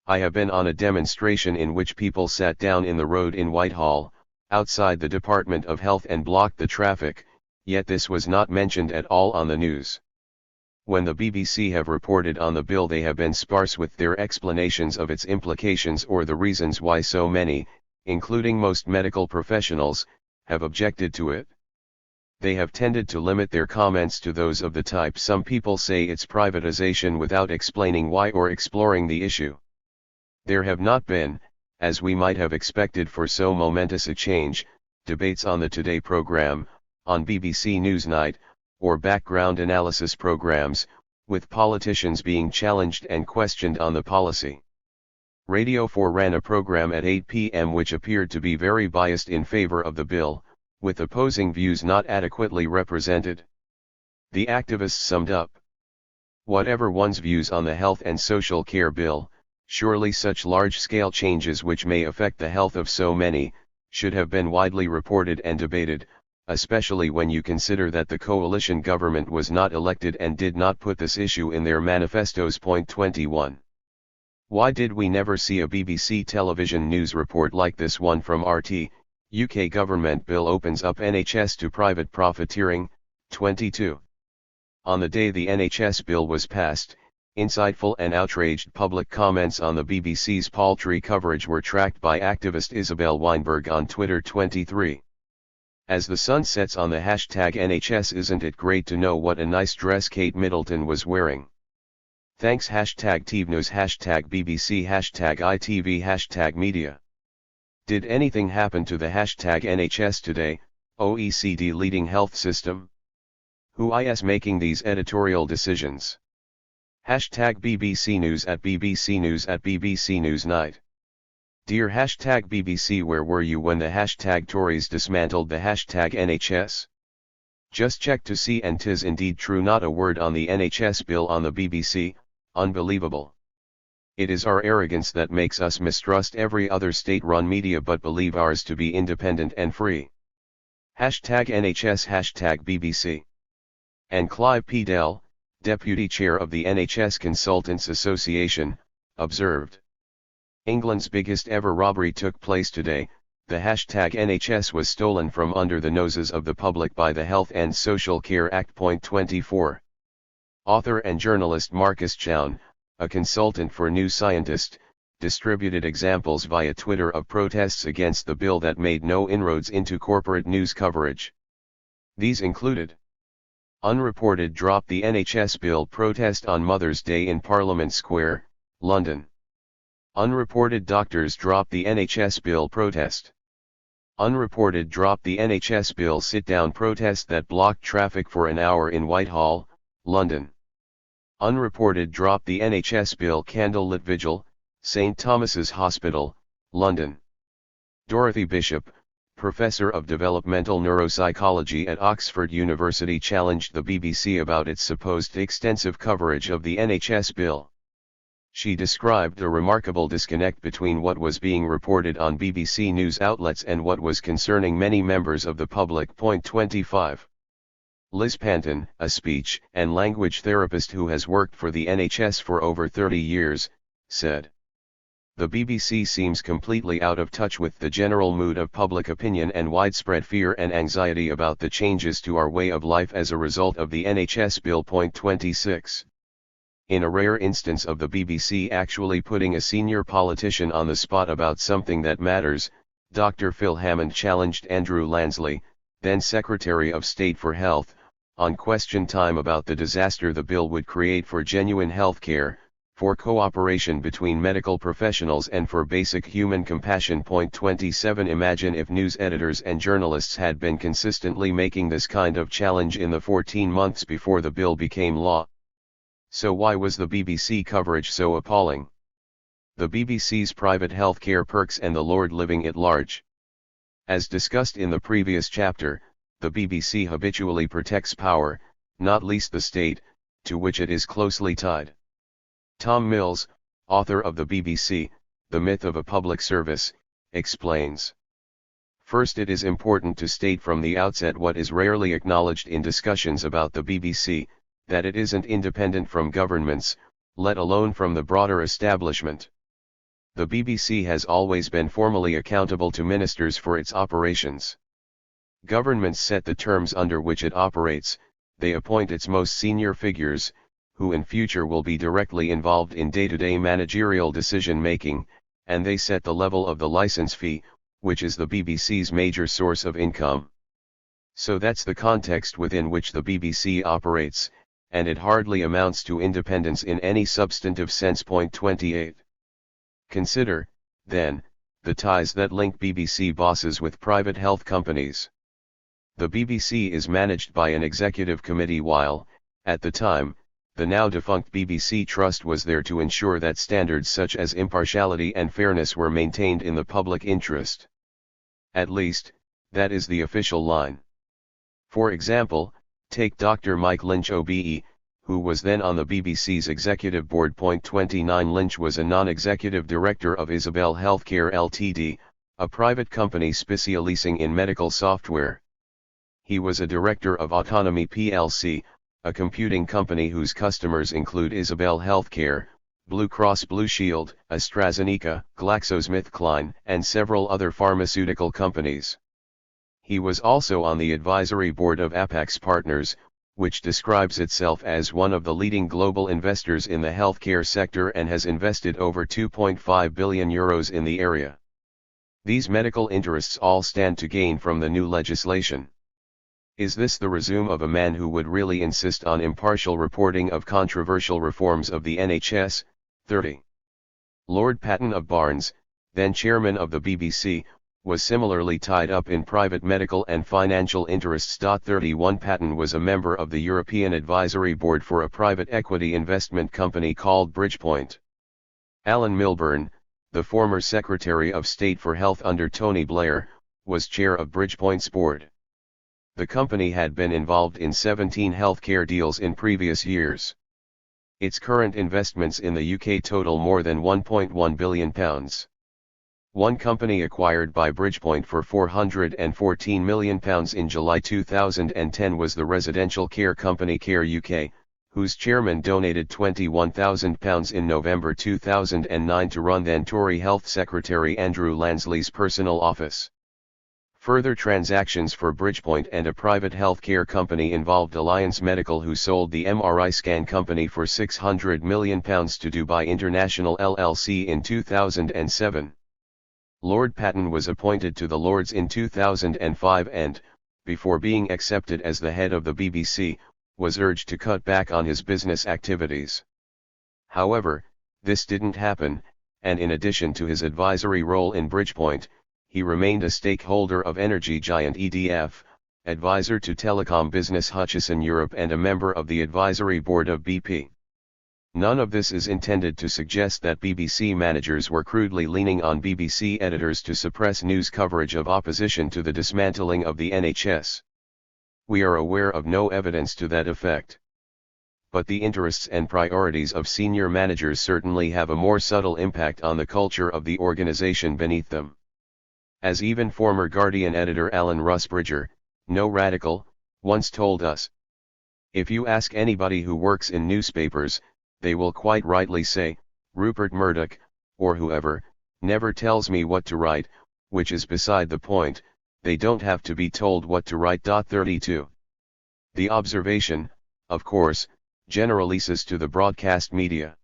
I have been on a demonstration in which people sat down in the road in Whitehall, outside the Department of Health, and blocked the traffic, yet this was not mentioned at all on the news. When the BBC have reported on the bill, they have been sparse with their explanations of its implications or the reasons why so many, including most medical professionals, have objected to it. They have tended to limit their comments to those of the type "some people say it's privatization," without explaining why or exploring the issue. There have not been, as we might have expected for so momentous a change, debates on the Today programme, on BBC Newsnight, or background analysis programs, with politicians being challenged and questioned on the policy. Radio 4 ran a program at 8 p.m. which appeared to be very biased in favor of the bill, with opposing views not adequately represented. The activists summed up: whatever one's views on the health and social care bill, surely such large-scale changes which may affect the health of so many, should have been widely reported and debated, especially when you consider that the coalition government was not elected and did not put this issue in their manifestos. Point 21. Why did we never see a BBC television news report like this one from RT? UK government bill opens up NHS to private profiteering. 22. On the day the NHS bill was passed, insightful and outraged public comments on the BBC's paltry coverage were tracked by activist Isabel Weinberg on Twitter. 23. As the sun sets on the hashtag NHS, isn't it great to know what a nice dress Kate Middleton was wearing? Thanks hashtag TVNews hashtag BBC hashtag ITV hashtag media. Did anything happen to the hashtag NHS today, OECD leading health system? Who is making these editorial decisions? Hashtag BBC News at BBC News at BBC Newsnight. Dear hashtag BBC, where were you when the hashtag Tories dismantled the hashtag NHS? Just check to see, and 'tis indeed true, not a word on the NHS bill on the BBC. Unbelievable. It is our arrogance that makes us mistrust every other state-run media but believe ours to be independent and free. Hashtag NHS hashtag BBC. And Clive P. Dell, Deputy Chair of the NHS Consultants Association, observed: England's biggest ever robbery took place today. The hashtag NHS was stolen from under the noses of the public by the Health and Social Care Act. Point 24. Author and journalist Marcus Chown, a consultant for New Scientist, distributed examples via Twitter of protests against the bill that made no inroads into corporate news coverage. These included: unreported drop the NHS bill protest on Mother's Day in Parliament Square, London. Unreported doctors drop the NHS bill protest. Unreported drop the NHS bill sit-down protest that blocked traffic for an hour in Whitehall, London. Unreported drop the NHS bill candlelit vigil, St Thomas's Hospital, London. Dorothy Bishop, Professor of Developmental Neuropsychology at Oxford University, challenged the BBC about its supposed extensive coverage of the NHS bill. She described a remarkable disconnect between what was being reported on BBC news outlets and what was concerning many members of the public. Point 25. Liz Panton, a speech and language therapist who has worked for the NHS for over 30 years, said: the BBC seems completely out of touch with the general mood of public opinion and widespread fear and anxiety about the changes to our way of life as a result of the NHS bill. Point 26. In a rare instance of the BBC actually putting a senior politician on the spot about something that matters, Dr. Phil Hammond challenged Andrew Lansley, then Secretary of State for Health, on Question Time about the disaster the bill would create for genuine healthcare, for cooperation between medical professionals and for basic human compassion. Point 27. Imagine if news editors and journalists had been consistently making this kind of challenge in the 14 months before the bill became law. So why was the BBC coverage so appalling? The BBC's private healthcare perks and the Lord living at large. As discussed in the previous chapter, the BBC habitually protects power, not least the state, to which it is closely tied. Tom Mills, author of the BBC, The Myth of a Public Service, explains. First, it is important to state from the outset what is rarely acknowledged in discussions about the BBC, that it isn't independent from governments, let alone from the broader establishment. The BBC has always been formally accountable to ministers for its operations. Governments set the terms under which it operates, they appoint its most senior figures, who in future will be directly involved in day-to-day managerial decision-making, and they set the level of the license fee, which is the BBC's major source of income. So that's the context within which the BBC operates, and it hardly amounts to independence in any substantive sense. Point 28. Consider, then, the ties that link BBC bosses with private health companies. The BBC is managed by an executive committee while, at the time, the now defunct BBC Trust was there to ensure that standards such as impartiality and fairness were maintained in the public interest. At least, that is the official line. For example, take Dr. Mike Lynch OBE, who was then on the BBC's executive board. Point 29. Lynch was a non-executive director of Isabel Healthcare Ltd, a private company specialising in medical software. He was a director of Autonomy plc, a computing company whose customers include Isabel Healthcare, Blue Cross Blue Shield, AstraZeneca, GlaxoSmithKline, and several other pharmaceutical companies. He was also on the advisory board of Apax Partners, which describes itself as one of the leading global investors in the healthcare sector and has invested over €2.5 billion in the area. These medical interests all stand to gain from the new legislation. Is this the resume of a man who would really insist on impartial reporting of controversial reforms of the NHS? 30. Lord Patten of Barnes, then chairman of the BBC, was similarly tied up in private medical and financial interests. 31. Patten was a member of the European Advisory Board for a private equity investment company called Bridgepoint. Alan Milburn, the former Secretary of State for Health under Tony Blair, was chair of Bridgepoint's board. The company had been involved in 17 healthcare deals in previous years. Its current investments in the UK total more than £1.1 billion. One company acquired by Bridgepoint for £414 million in July 2010 was the residential care company Care UK, whose chairman donated £21,000 in November 2009 to run then Tory Health Secretary Andrew Lansley's personal office. Further transactions for Bridgepoint and a private healthcare company involved Alliance Medical, who sold the MRI scan company for £600 million to Dubai International LLC in 2007. Lord Patten was appointed to the Lords in 2005 and, before being accepted as the head of the BBC, was urged to cut back on his business activities. However, this didn't happen, and in addition to his advisory role in Bridgepoint, he remained a stakeholder of energy giant EDF, advisor to telecom business Hutchison Europe, and a member of the advisory board of BP. None of this is intended to suggest that BBC managers were crudely leaning on BBC editors to suppress news coverage of opposition to the dismantling of the NHS. We are aware of no evidence to that effect. But the interests and priorities of senior managers certainly have a more subtle impact on the culture of the organisation beneath them. As even former Guardian editor Alan Rusbridger, no radical, once told us. If you ask anybody who works in newspapers, they will quite rightly say, Rupert Murdoch, or whoever, never tells me what to write, which is beside the point, they don't have to be told what to write. 32. The observation, of course, generalises to the broadcast media.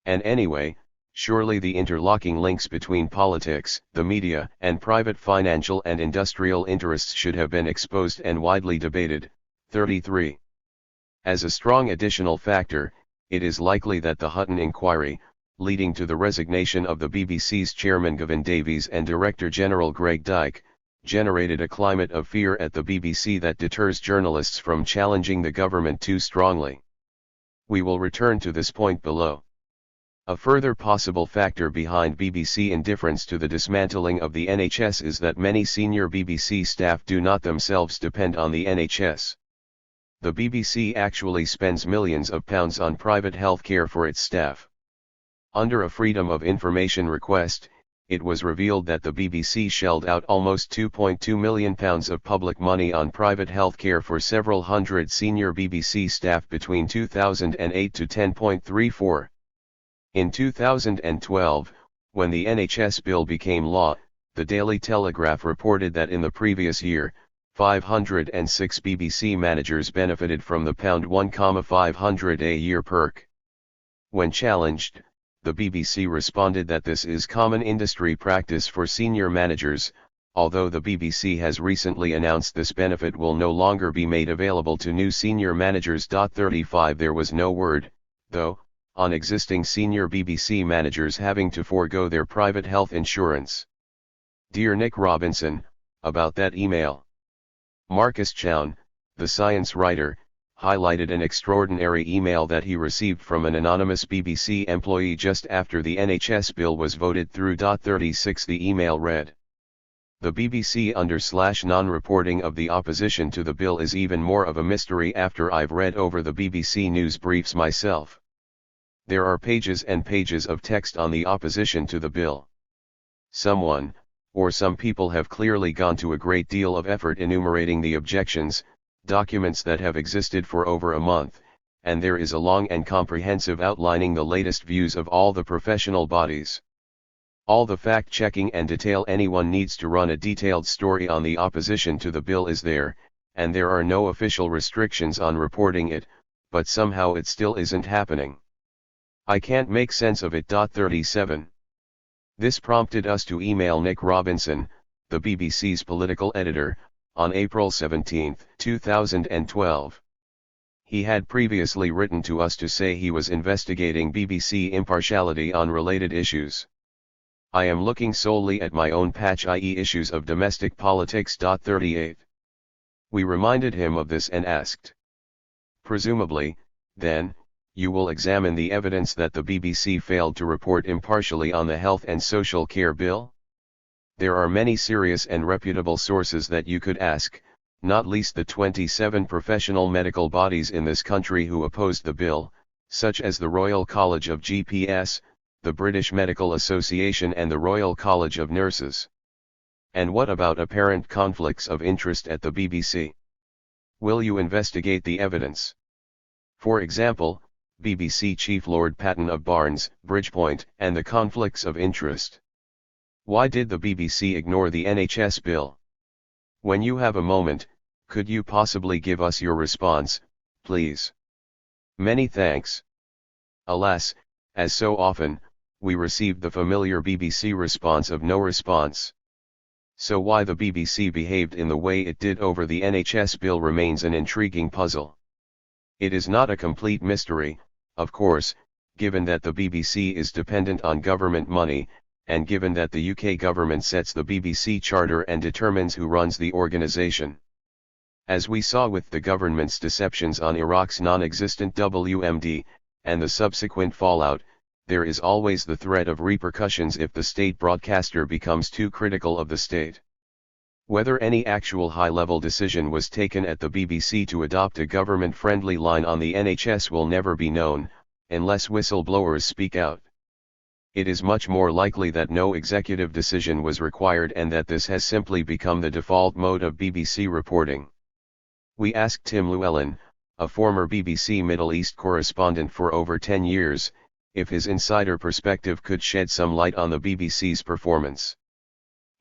And anyway, surely the interlocking links between politics, the media, and private financial and industrial interests should have been exposed and widely debated. 33. As a strong additional factor, it is likely that the Hutton inquiry, leading to the resignation of the BBC's chairman Gavin Davies and Director General Greg Dyke, generated a climate of fear at the BBC that deters journalists from challenging the government too strongly. We will return to this point below. A further possible factor behind BBC indifference to the dismantling of the NHS is that many senior BBC staff do not themselves depend on the NHS. The BBC actually spends millions of pounds on private healthcare for its staff. Under a Freedom of Information request, it was revealed that the BBC shelled out almost £2.2 million of public money on private healthcare for several hundred senior BBC staff between 2008 to 10.34. In 2012, when the NHS bill became law, the Daily Telegraph reported that in the previous year, 506 BBC managers benefited from the £1,500 a year perk. When challenged, the BBC responded that this is common industry practice for senior managers, although the BBC has recently announced this benefit will no longer be made available to new senior managers. 35 There was no word, though, on existing senior BBC managers having to forego their private health insurance. Dear Nick Robinson, about that email. Marcus Chown, the science writer, highlighted an extraordinary email that he received from an anonymous BBC employee just after the NHS bill was voted through. 36 The email read: The BBC non-reporting of the opposition to the bill is even more of a mystery after I've read over the BBC news briefs myself. There are pages and pages of text on the opposition to the bill. Someone, or some people have clearly gone to a great deal of effort enumerating the objections, documents that have existed for over a month, and there is a long and comprehensive outlining the latest views of all the professional bodies. All the fact-checking and detail anyone needs to run a detailed story on the opposition to the bill is there, and there are no official restrictions on reporting it, but somehow it still isn't happening. I can't make sense of it. 37. This prompted us to email Nick Robinson, the BBC's political editor, on April 17, 2012. He had previously written to us to say he was investigating BBC impartiality on related issues. I am looking solely at my own patch, i.e. issues of domestic politics. 38. We reminded him of this and asked. Presumably, then, you will examine the evidence that the BBC failed to report impartially on the Health and Social Care Bill? There are many serious and reputable sources that you could ask, not least the 27 professional medical bodies in this country who opposed the bill, such as the Royal College of GPS, the British Medical Association and the Royal College of Nurses. And what about apparent conflicts of interest at the BBC? Will you investigate the evidence? For example, BBC Chief Lord Patton of Barnes, Bridgepoint, and the conflicts of interest. Why did the BBC ignore the NHS bill? When you have a moment, could you possibly give us your response, please? Many thanks. Alas, as so often, we received the familiar BBC response of no response. So why the BBC behaved in the way it did over the NHS bill remains an intriguing puzzle. It is not a complete mystery, of course, given that the BBC is dependent on government money, and given that the UK government sets the BBC charter and determines who runs the organisation. As we saw with the government's deceptions on Iraq's non-existent WMD, and the subsequent fallout, there is always the threat of repercussions if the state broadcaster becomes too critical of the state. Whether any actual high-level decision was taken at the BBC to adopt a government-friendly line on the NHS will never be known, unless whistleblowers speak out. It is much more likely that no executive decision was required and that this has simply become the default mode of BBC reporting. We asked Tim Llewellyn, a former BBC Middle East correspondent for over 10 years, if his insider perspective could shed some light on the BBC's performance.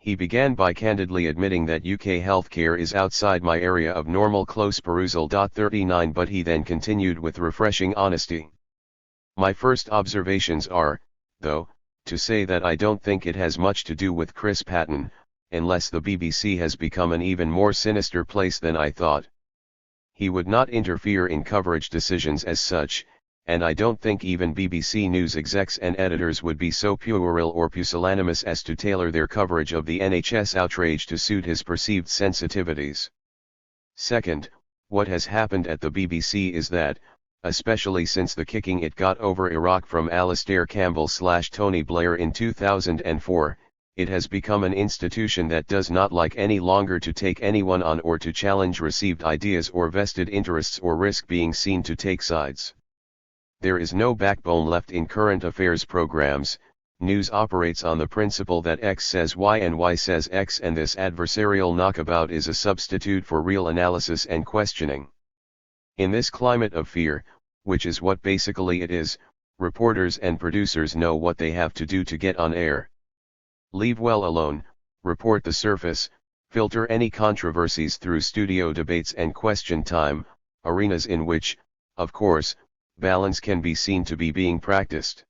He began by candidly admitting that UK healthcare is outside my area of normal close perusal. 39 But he then continued with refreshing honesty. My first observations are, though, to say that I don't think it has much to do with Chris Patton, unless the BBC has become an even more sinister place than I thought. He would not interfere in coverage decisions as such, and I don't think even BBC News execs and editors would be so puerile or pusillanimous as to tailor their coverage of the NHS outrage to suit his perceived sensitivities. Second, what has happened at the BBC is that, especially since the kicking it got over Iraq from Alastair Campbell/Tony Blair in 2004, it has become an institution that does not like any longer to take anyone on or to challenge received ideas or vested interests or risk being seen to take sides. There is no backbone left in current affairs programs. News operates on the principle that X says Y and Y says X, and this adversarial knockabout is a substitute for real analysis and questioning. In this climate of fear, which is what basically it is, reporters and producers know what they have to do to get on air. Leave well alone, report the surface, filter any controversies through studio debates and question time, arenas in which, of course, balance can be seen to be being practiced.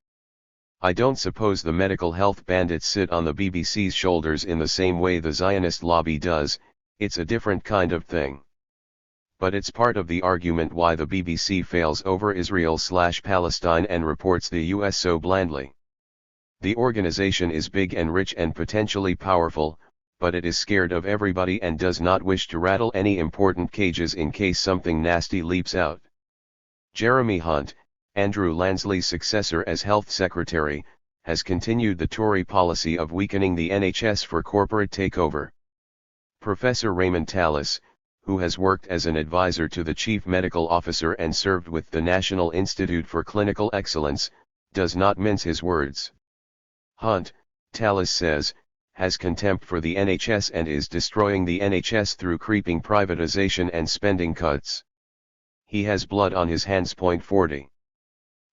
I don't suppose the medical health bandits sit on the BBC's shoulders in the same way the Zionist lobby does. It's a different kind of thing. But it's part of the argument why the BBC fails over Israel/Palestine and reports the US so blandly. The organization is big and rich and potentially powerful, but it is scared of everybody and does not wish to rattle any important cages in case something nasty leaps out. Jeremy Hunt, Andrew Lansley's successor as Health Secretary, has continued the Tory policy of weakening the NHS for corporate takeover. Professor Raymond Tallis, who has worked as an advisor to the Chief Medical Officer and served with the National Institute for Clinical Excellence, does not mince his words. Hunt, Tallis says, has contempt for the NHS and is destroying the NHS through creeping privatization and spending cuts. He has blood on his hands. 40.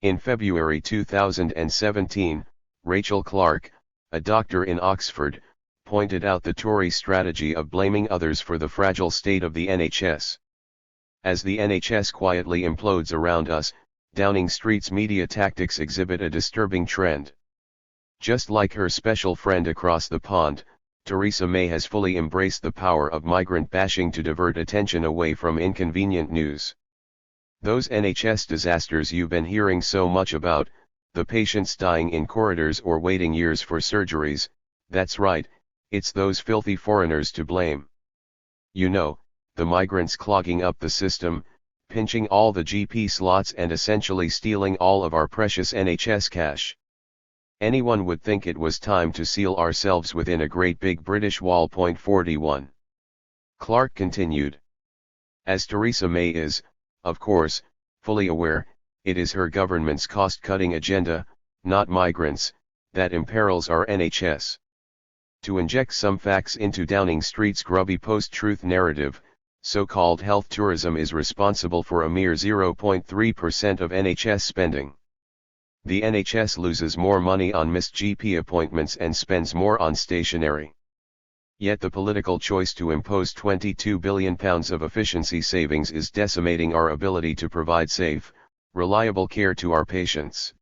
In February 2017, Rachel Clark, a doctor in Oxford, pointed out the Tory strategy of blaming others for the fragile state of the NHS. As the NHS quietly implodes around us, Downing Street's media tactics exhibit a disturbing trend. Just like her special friend across the pond, Theresa May has fully embraced the power of migrant bashing to divert attention away from inconvenient news. Those NHS disasters you've been hearing so much about, the patients dying in corridors or waiting years for surgeries, that's right, it's those filthy foreigners to blame. You know, the migrants clogging up the system, pinching all the GP slots and essentially stealing all of our precious NHS cash. Anyone would think it was time to seal ourselves within a great big British wall. 41. Clark continued. As Theresa May is, of course, fully aware, it is her government's cost-cutting agenda, not migrants, that imperils our NHS. To inject some facts into Downing Street's grubby post-truth narrative, so-called health tourism is responsible for a mere 0.3% of NHS spending. The NHS loses more money on missed GP appointments and spends more on stationery. Yet the political choice to impose £22 billion of efficiency savings is decimating our ability to provide safe, reliable care to our patients.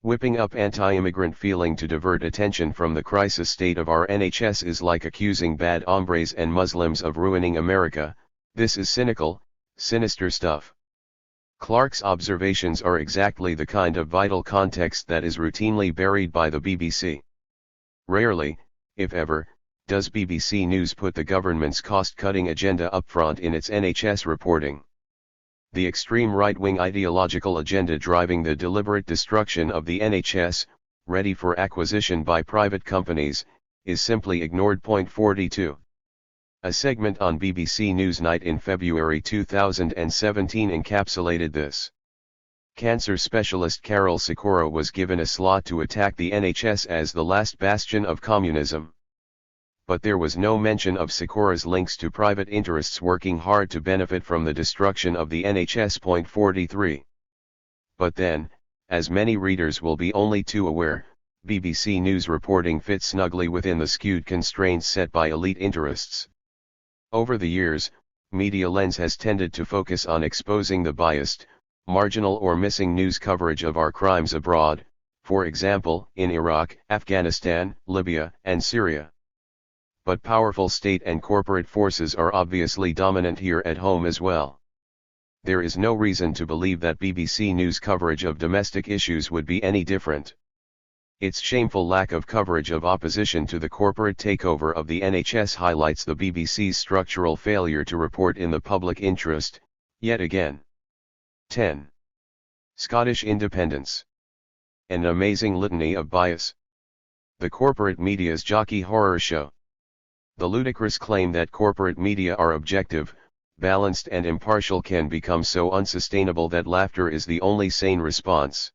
Whipping up anti-immigrant feeling to divert attention from the crisis state of our NHS is like accusing bad hombres and Muslims of ruining America. This is cynical, sinister stuff. Clark's observations are exactly the kind of vital context that is routinely buried by the BBC. Rarely, if ever, does BBC News put the government's cost-cutting agenda up front in its NHS reporting. The extreme right-wing ideological agenda driving the deliberate destruction of the NHS, ready for acquisition by private companies, is simply ignored. 42. A segment on BBC Newsnight in February 2017 encapsulated this. Cancer specialist Carol Sikora was given a slot to attack the NHS as the last bastion of communism. But there was no mention of Sikora's links to private interests working hard to benefit from the destruction of the NHS. 43. But then, as many readers will be only too aware, BBC News reporting fits snugly within the skewed constraints set by elite interests. Over the years, Media Lens has tended to focus on exposing the biased, marginal or missing news coverage of our crimes abroad, for example, in Iraq, Afghanistan, Libya, and Syria. But powerful state and corporate forces are obviously dominant here at home as well. There is no reason to believe that BBC News coverage of domestic issues would be any different. Its shameful lack of coverage of opposition to the corporate takeover of the NHS highlights the BBC's structural failure to report in the public interest, yet again. 10. Scottish independence. An amazing litany of bias. The corporate media's jockey horror show. The ludicrous claim that corporate media are objective, balanced and impartial can become so unsustainable that laughter is the only sane response.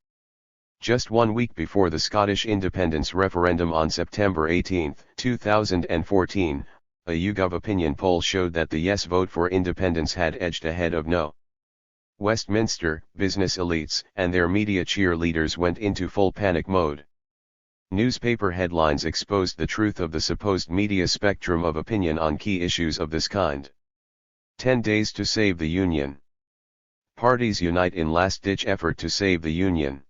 Just 1 week before the Scottish independence referendum on September 18, 2014, a YouGov opinion poll showed that the yes vote for independence had edged ahead of no. Westminster, business elites, and their media cheerleaders went into full panic mode. Newspaper headlines exposed the truth of the supposed media spectrum of opinion on key issues of this kind. 10 days to save the Union. Parties unite in last-ditch effort to save the Union.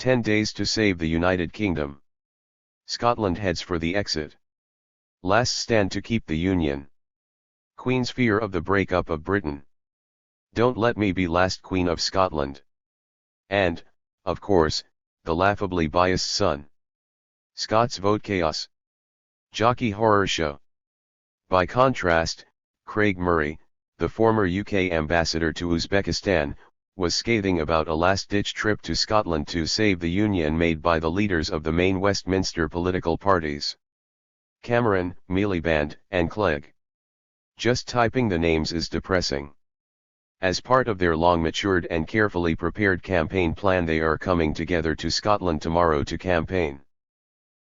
10 days to save the United Kingdom. Scotland heads for the exit. Last stand to keep the Union. Queen's fear of the breakup of Britain. Don't let me be last Queen of Scotland. And, of course, the laughably biased Sun. Scots vote chaos. Jockey horror show. By contrast, Craig Murray, the former UK ambassador to Uzbekistan, was scathing about a last-ditch trip to Scotland to save the Union made by the leaders of the main Westminster political parties. Cameron, Miliband, and Clegg. Just typing the names is depressing. As part of their long-matured and carefully prepared campaign plan, they are coming together to Scotland tomorrow to campaign.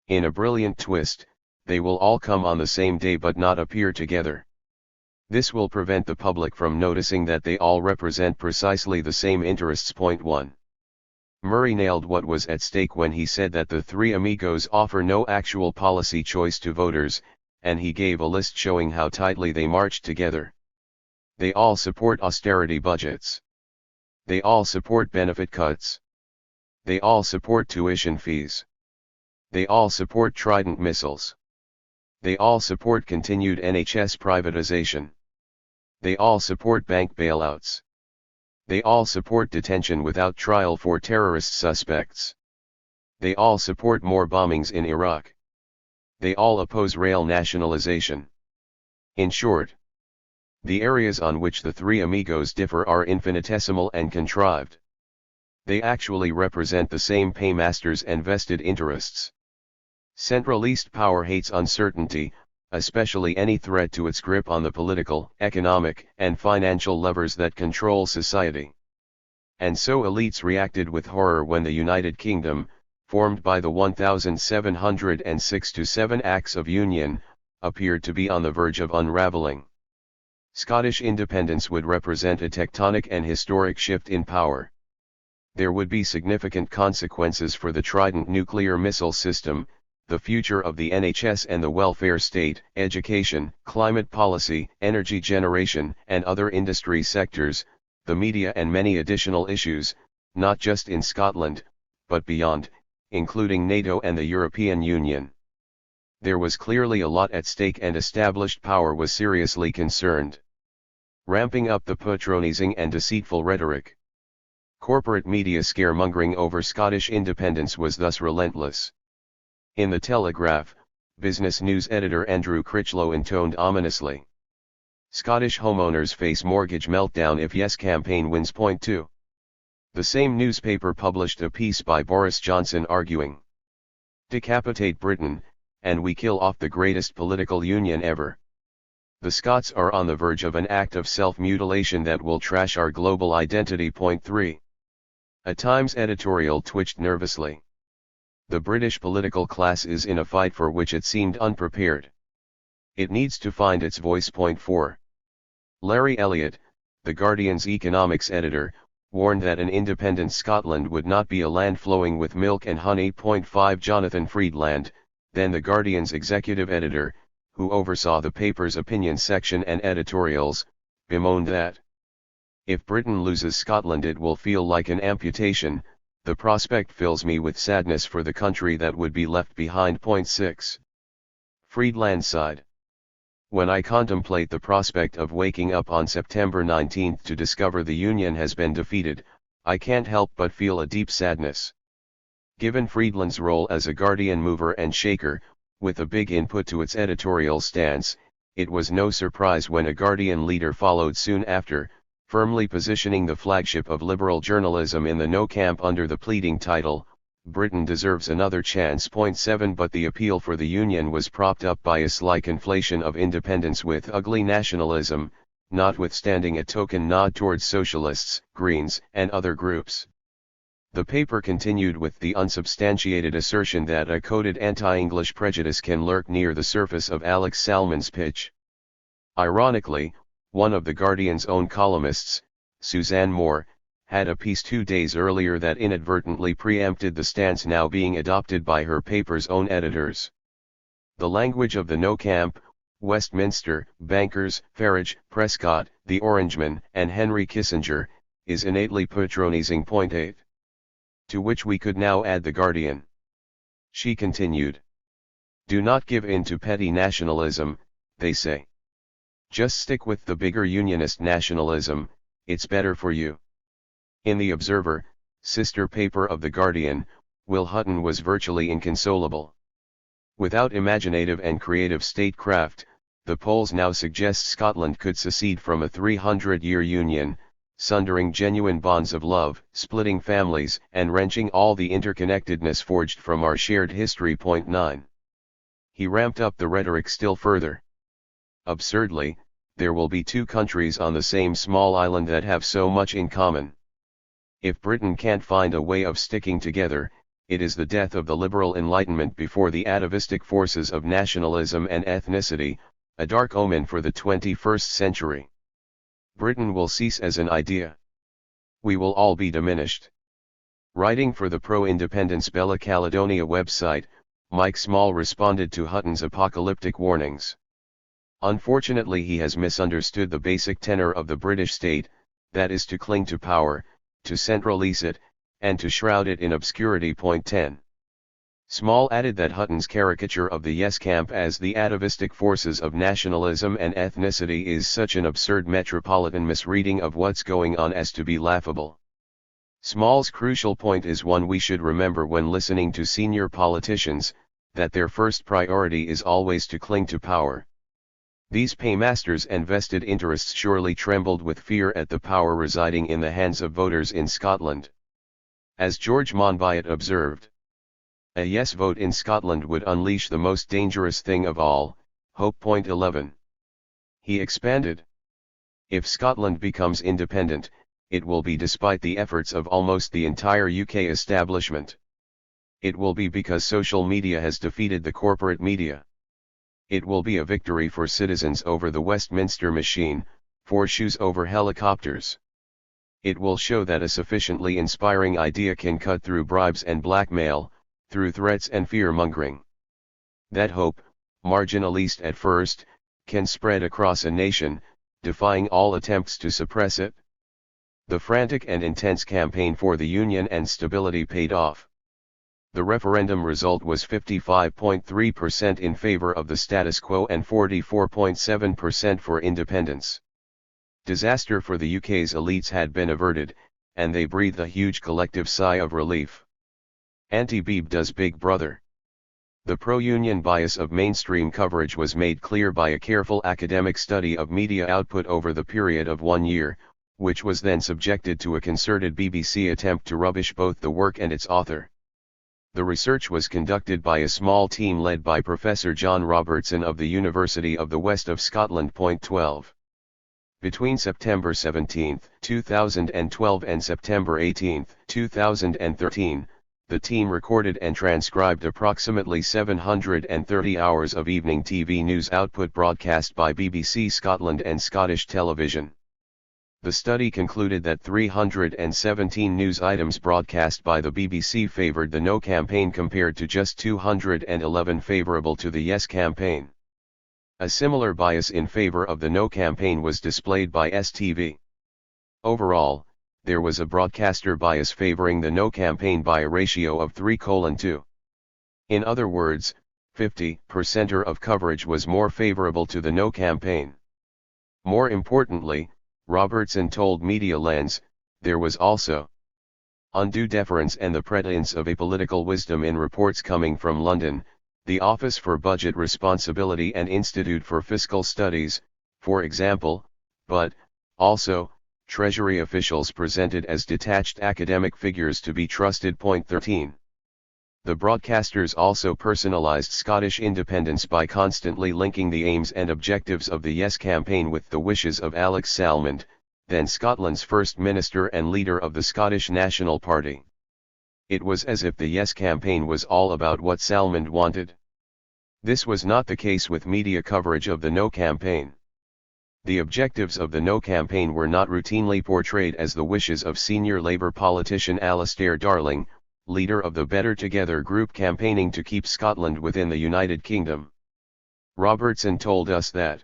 In a brilliant twist, they will all come on the same day but not appear together. This will prevent the public from noticing that they all represent precisely the same interests. Point 1. Murray nailed what was at stake when he said that the three amigos offer no actual policy choice to voters, and he gave a list showing how tightly they marched together. They all support austerity budgets. They all support benefit cuts. They all support tuition fees. They all support Trident missiles. They all support continued NHS privatization. They all support bank bailouts. They all support detention without trial for terrorist suspects. They all support more bombings in Iraq. They all oppose rail nationalization. In short, the areas on which the three amigos differ are infinitesimal and contrived. They actually represent the same paymasters and vested interests. Centralist power hates uncertainty, especially any threat to its grip on the political, economic, and financial levers that control society. And so elites reacted with horror when the United Kingdom, formed by the 1706-7 Acts of Union, appeared to be on the verge of unraveling. Scottish independence would represent a tectonic and historic shift in power. There would be significant consequences for the Trident nuclear missile system, the future of the NHS and the welfare state, education, climate policy, energy generation, and other industry sectors, the media and many additional issues, not just in Scotland, but beyond, including NATO and the European Union. There was clearly a lot at stake and established power was seriously concerned. Ramping up the patronizing and deceitful rhetoric. Corporate media scaremongering over Scottish independence was thus relentless. In the Telegraph, business news editor Andrew Critchlow intoned ominously. Scottish homeowners face mortgage meltdown if Yes campaign wins. Point 2. The same newspaper published a piece by Boris Johnson arguing, "Decapitate Britain, and we kill off the greatest political union ever. The Scots are on the verge of an act of self-mutilation that will trash our global identity." Point 3. A Times editorial twitched nervously. The British political class is in a fight for which it seemed unprepared. It needs to find its voice. Point 4. Larry Elliott, The Guardian's economics editor, warned that an independent Scotland would not be a land flowing with milk and honey. Point 5. Jonathan Freedland, then The Guardian's executive editor, who oversaw the paper's opinion section and editorials, bemoaned that, "If Britain loses Scotland it will feel like an amputation. The prospect fills me with sadness for the country that would be left behind." Point 6. Freedland sighed. "When I contemplate the prospect of waking up on September 19 to discover the Union has been defeated, I can't help but feel a deep sadness." Given Freedland's role as a Guardian mover and shaker, with a big input to its editorial stance, it was no surprise when a Guardian leader followed soon after, firmly positioning the flagship of liberal journalism in the no camp under the pleading title, Britain Deserves Another Chance. 7 But the appeal for the Union was propped up by a sly conflation of independence with ugly nationalism, notwithstanding a token nod towards socialists, Greens, and other groups. The paper continued with the unsubstantiated assertion that a coded anti-English prejudice can lurk near the surface of Alex Salmond's pitch. Ironically, one of The Guardian's own columnists, Suzanne Moore, had a piece 2 days earlier that inadvertently preempted the stance now being adopted by her paper's own editors. The language of the no camp, Westminster, bankers, Farage, Prescott, the Orangemen, and Henry Kissinger, is innately patronizing. 8. To which we could now add The Guardian. She continued. Do not give in to petty nationalism, they say. Just stick with the bigger unionist nationalism, it's better for you. In The Observer, sister paper of The Guardian, Will Hutton was virtually inconsolable. Without imaginative and creative statecraft, the polls now suggest Scotland could secede from a 300-year union, sundering genuine bonds of love, splitting families, and wrenching all the interconnectedness forged from our shared history. 9. He ramped up the rhetoric still further. Absurdly, there will be two countries on the same small island that have so much in common. If Britain can't find a way of sticking together, it is the death of the liberal Enlightenment before the atavistic forces of nationalism and ethnicity, a dark omen for the 21st century. Britain will cease as an idea. We will all be diminished. Writing for the pro-independence Bella Caledonia website, Mike Small responded to Hutton's apocalyptic warnings. Unfortunately, he has misunderstood the basic tenor of the British state, that is to cling to power, to centralise it, and to shroud it in obscurity. 10. Small added that Hutton's caricature of the Yes camp as the atavistic forces of nationalism and ethnicity is such an absurd metropolitan misreading of what's going on as to be laughable. Small's crucial point is one we should remember when listening to senior politicians, that their first priority is always to cling to power. These paymasters and vested interests surely trembled with fear at the power residing in the hands of voters in Scotland. As George Monbiot observed, a yes vote in Scotland would unleash the most dangerous thing of all, hope. 11. He expanded. If Scotland becomes independent, it will be despite the efforts of almost the entire UK establishment. It will be because social media has defeated the corporate media. It will be a victory for citizens over the Westminster machine, for shoes over helicopters. It will show that a sufficiently inspiring idea can cut through bribes and blackmail, through threats and fear-mongering. That hope, marginalist at first, can spread across a nation, defying all attempts to suppress it. The frantic and intense campaign for the union and stability paid off. The referendum result was 55.3% in favor of the status quo and 44.7% for independence. Disaster for the UK's elites had been averted, and they breathed a huge collective sigh of relief. Anti-Beeb does Big Brother. The pro-union bias of mainstream coverage was made clear by a careful academic study of media output over the period of 1 year, which was then subjected to a concerted BBC attempt to rubbish both the work and its author. The research was conducted by a small team led by Professor John Robertson of the University of the West of Scotland. 12. Between September 17, 2012 and September 18, 2013, the team recorded and transcribed approximately 730 hours of evening TV news output broadcast by BBC Scotland and Scottish Television. The study concluded that 317 news items broadcast by the BBC favoured the No campaign compared to just 211 favourable to the Yes campaign. A similar bias in favour of the No campaign was displayed by STV. Overall, there was a broadcaster bias favouring the No campaign by a ratio of 3:2. In other words, 50% of coverage was more favourable to the No campaign. More importantly, Robertson told Media Lens, there was also undue deference and the pretense of apolitical wisdom in reports coming from London, the Office for Budget Responsibility and Institute for Fiscal Studies, for example, but, also, Treasury officials presented as detached academic figures to be trusted. Point 13. The broadcasters also personalised Scottish independence by constantly linking the aims and objectives of the Yes campaign with the wishes of Alex Salmond, then Scotland's First Minister and leader of the Scottish National Party. It was as if the Yes campaign was all about what Salmond wanted. This was not the case with media coverage of the No campaign. The objectives of the No campaign were not routinely portrayed as the wishes of senior Labour politician Alistair Darling, leader of the Better Together group campaigning to keep Scotland within the United Kingdom. Robertson told us that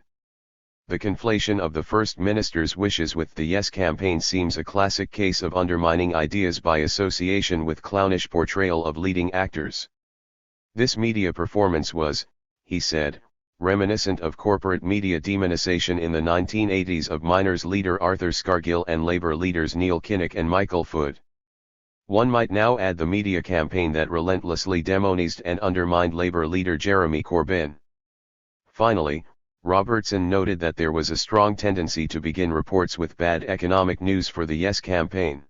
the conflation of the First Minister's wishes with the Yes campaign seems a classic case of undermining ideas by association with clownish portrayal of leading actors. This media performance was, he said, reminiscent of corporate media demonisation in the 1980s of Miners leader Arthur Scargill and Labour leaders Neil Kinnock and Michael Foot. One might now add the media campaign that relentlessly demonized and undermined Labour leader Jeremy Corbyn. Finally, Robertson noted that there was a strong tendency to begin reports with bad economic news for the Yes campaign.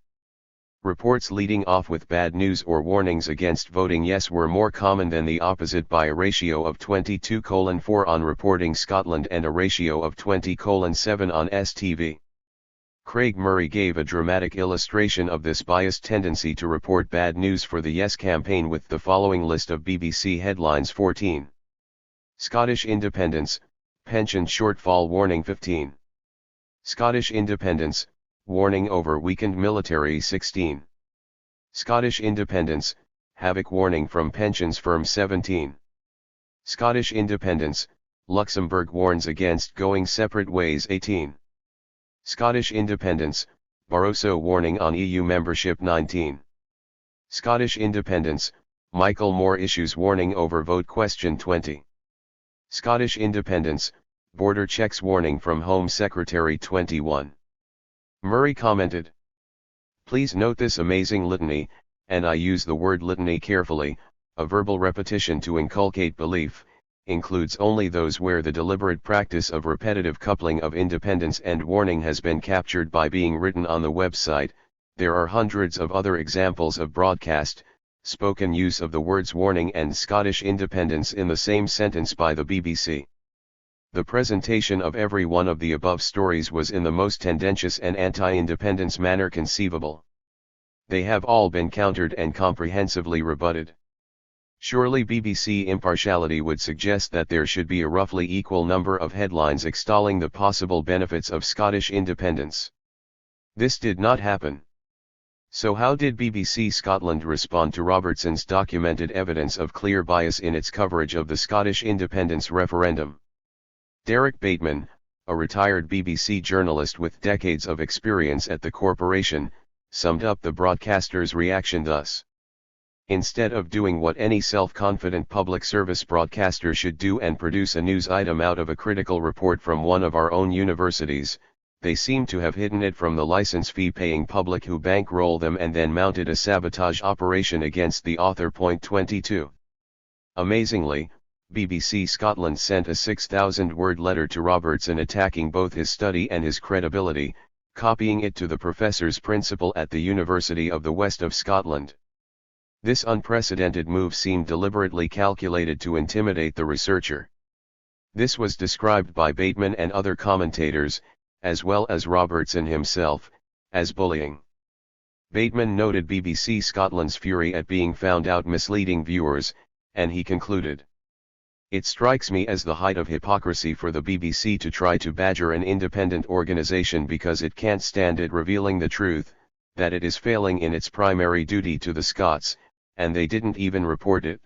Reports leading off with bad news or warnings against voting Yes were more common than the opposite, by a ratio of 22:4 on Reporting Scotland and a ratio of 20:7 on STV. Craig Murray gave a dramatic illustration of this biased tendency to report bad news for the Yes campaign with the following list of BBC headlines. 14. Scottish independence, pension shortfall warning. 15. Scottish independence, warning over weakened military. 16. Scottish independence, havoc warning from pensions firm. 17. Scottish independence, Luxembourg warns against going separate ways. 18. Scottish independence, Barroso warning on EU membership. 19. Scottish independence, Michael Moore issues warning over vote question. 20. Scottish independence, border checks warning from Home Secretary. 21. Murray commented, "Please note this amazing litany, and I use the word litany carefully, a verbal repetition to inculcate belief, includes only those where the deliberate practice of repetitive coupling of independence and warning has been captured by being written on the website. There are hundreds of other examples of broadcast, spoken use of the words warning and Scottish independence in the same sentence by the BBC. The presentation of every one of the above stories was in the most tendentious and anti-independence manner conceivable. They have all been countered and comprehensively rebutted. Surely BBC impartiality would suggest that there should be a roughly equal number of headlines extolling the possible benefits of Scottish independence. This did not happen. So how did BBC Scotland respond to Robertson's documented evidence of clear bias in its coverage of the Scottish independence referendum? Derek Bateman, a retired BBC journalist with decades of experience at the corporation, summed up the broadcaster's reaction thus. Instead of doing what any self-confident public service broadcaster should do and produce a news item out of a critical report from one of our own universities, they seem to have hidden it from the license fee-paying public who bankroll them and then mounted a sabotage operation against the author. Point 22. Amazingly, BBC Scotland sent a 6,000-word letter to Robertson attacking both his study and his credibility, copying it to the professor's principal at the University of the West of Scotland. This unprecedented move seemed deliberately calculated to intimidate the researcher. This was described by Bateman and other commentators, as well as Robertson himself, as bullying. Bateman noted BBC Scotland's fury at being found out misleading viewers, and he concluded, "It strikes me as the height of hypocrisy for the BBC to try to badger an independent organisation because it can't stand it revealing the truth, that it is failing in its primary duty to the Scots, and they didn't even report it."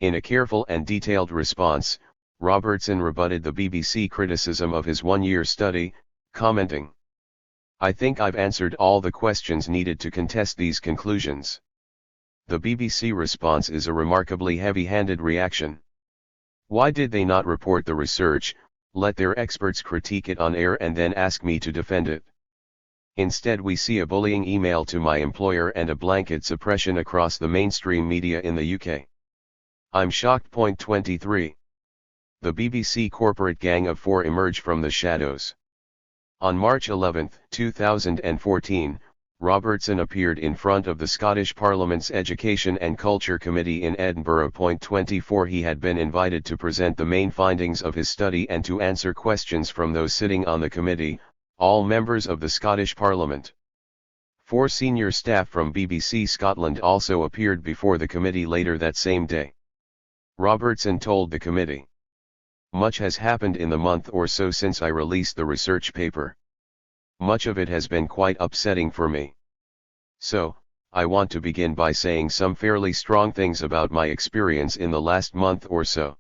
In a careful and detailed response, Robertson rebutted the BBC criticism of his one-year study, commenting, "I think I've answered all the questions needed to contest these conclusions." The BBC response is a remarkably heavy-handed reaction. Why did they not report the research, let their experts critique it on air and then ask me to defend it? Instead we see a bullying email to my employer and a blanket suppression across the mainstream media in the UK. I'm shocked. Point 23. The BBC corporate gang of four emerge from the shadows. On March 11, 2014, Robertson appeared in front of the Scottish Parliament's Education and Culture Committee in Edinburgh. 24 He had been invited to present the main findings of his study and to answer questions from those sitting on the committee, all members of the Scottish Parliament. 4 senior staff from BBC Scotland also appeared before the committee later that same day. Robertson told the committee, "Much has happened in the month or so since I released the research paper. Much of it has been quite upsetting for me. So, I want to begin by saying some fairly strong things about my experience in the last month or so.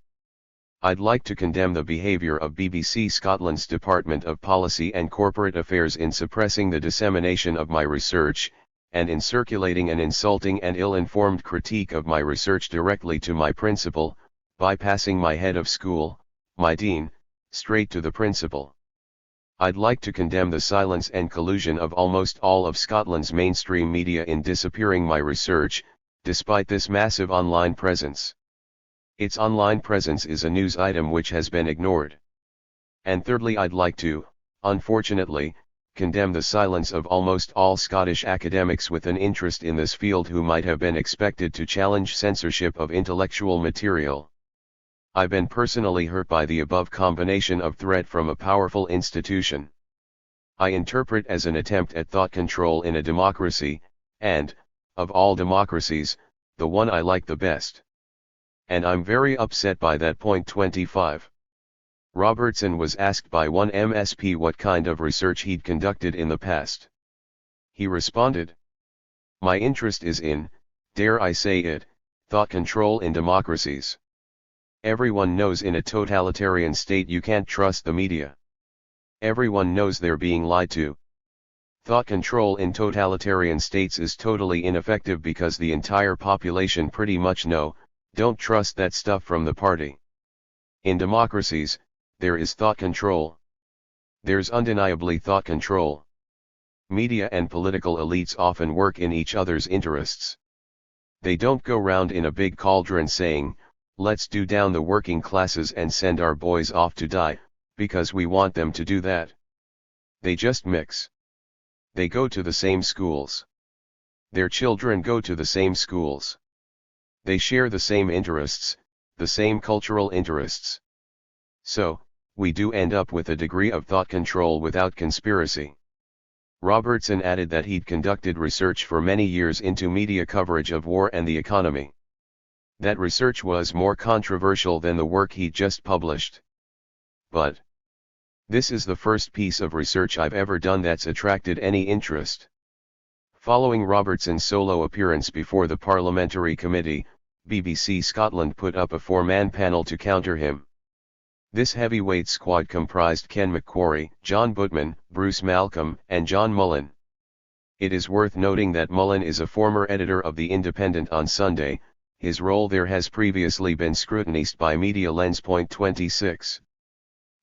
I'd like to condemn the behaviour of BBC Scotland's Department of Policy and Corporate Affairs in suppressing the dissemination of my research, and in circulating an insulting and ill-informed critique of my research directly to my principal, bypassing my head of school, my dean, straight to the principal. I'd like to condemn the silence and collusion of almost all of Scotland's mainstream media in disappearing my research, despite this massive online presence. Its online presence is a news item which has been ignored. And thirdly, I'd like to, unfortunately, condemn the silence of almost all Scottish academics with an interest in this field who might have been expected to challenge censorship of intellectual material. I've been personally hurt by the above combination of threat from a powerful institution. I interpret as an attempt at thought control in a democracy, and, of all democracies, the one I like the best. And I'm very upset by that." 25. Robertson was asked by one MSP what kind of research he'd conducted in the past. He responded, "My interest is in, dare I say it, thought control in democracies. Everyone knows in a totalitarian state you can't trust the media. Everyone knows they're being lied to. Thought control in totalitarian states is totally ineffective because the entire population pretty much don't trust that stuff from the party. In democracies, there is thought control. There's undeniably thought control. Media and political elites often work in each other's interests. They don't go round in a big cauldron saying, 'Let's do down the working classes and send our boys off to die, because we want them to do that.' They just mix. They go to the same schools. Their children go to the same schools. They share the same interests, the same cultural interests. So, we do end up with a degree of thought control without conspiracy." Robertson added that he'd conducted research for many years into media coverage of war and the economy. That research was more controversial than the work he'd just published. "But this is the first piece of research I've ever done that's attracted any interest." Following Robertson's solo appearance before the parliamentary committee, BBC Scotland put up a 4-man panel to counter him. This heavyweight squad comprised Ken McQuarrie, John Bootman, Bruce Malcolm, and John Mullen. It is worth noting that Mullen is a former editor of The Independent on Sunday. His role there has previously been scrutinized by Media Lens. 26.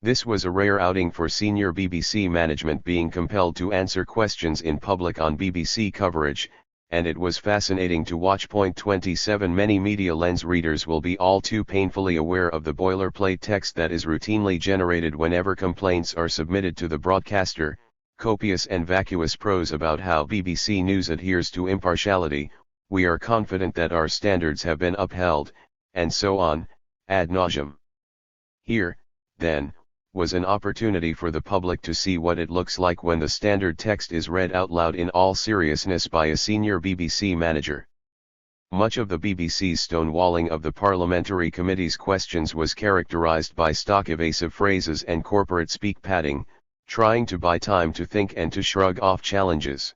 This was a rare outing for senior BBC management being compelled to answer questions in public on BBC coverage, and it was fascinating to watch. 27 Many Media Lens readers will be all too painfully aware of the boilerplate text that is routinely generated whenever complaints are submitted to the broadcaster, copious and vacuous prose about how BBC News adheres to impartiality, "We are confident that our standards have been upheld," and so on, ad nauseam. Here, then, was an opportunity for the public to see what it looks like when the standard text is read out loud in all seriousness by a senior BBC manager. Much of the BBC's stonewalling of the parliamentary committee's questions was characterised by stock evasive phrases and corporate speak padding, trying to buy time to think and to shrug off challenges.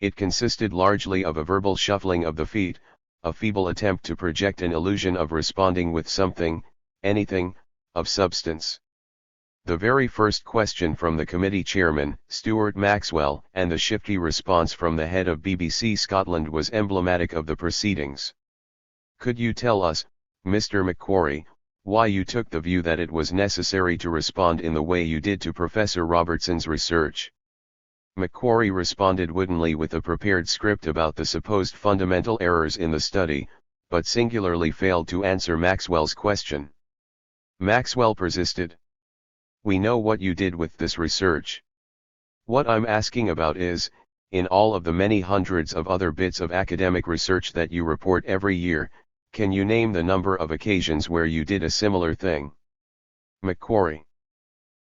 It consisted largely of a verbal shuffling of the feet, a feeble attempt to project an illusion of responding with something, anything, of substance. The very first question from the committee chairman, Stuart Maxwell, and the shifty response from the head of BBC Scotland was emblematic of the proceedings. "Could you tell us, Mr. McQuarrie, why you took the view that it was necessary to respond in the way you did to Professor Robertson's research?" McQuarrie responded woodenly with a prepared script about the supposed fundamental errors in the study, but singularly failed to answer Maxwell's question. Maxwell persisted. "We know what you did with this research. What I'm asking about is, in all of the many hundreds of other bits of academic research that you report every year, can you name the number of occasions where you did a similar thing? Macquarie.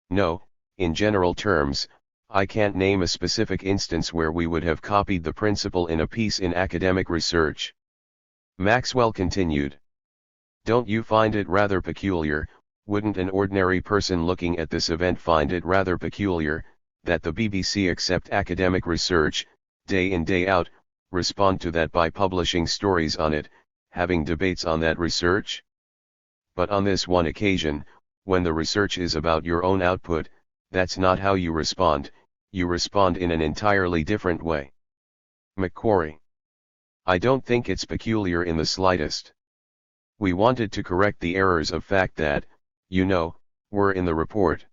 No, in general terms, I can't name a specific instance where we would have copied the principle in a piece in academic research. Maxwell continued. Don't you find it rather peculiar, wouldn't an ordinary person looking at this event find it rather peculiar, that the BBC accept academic research, day in day out, respond to that by publishing stories on it, having debates on that research? But on this one occasion, when the research is about your own output, that's not how you respond in an entirely different way. Macquarie. I don't think it's peculiar in the slightest. We wanted to correct the errors of fact that, were in the report.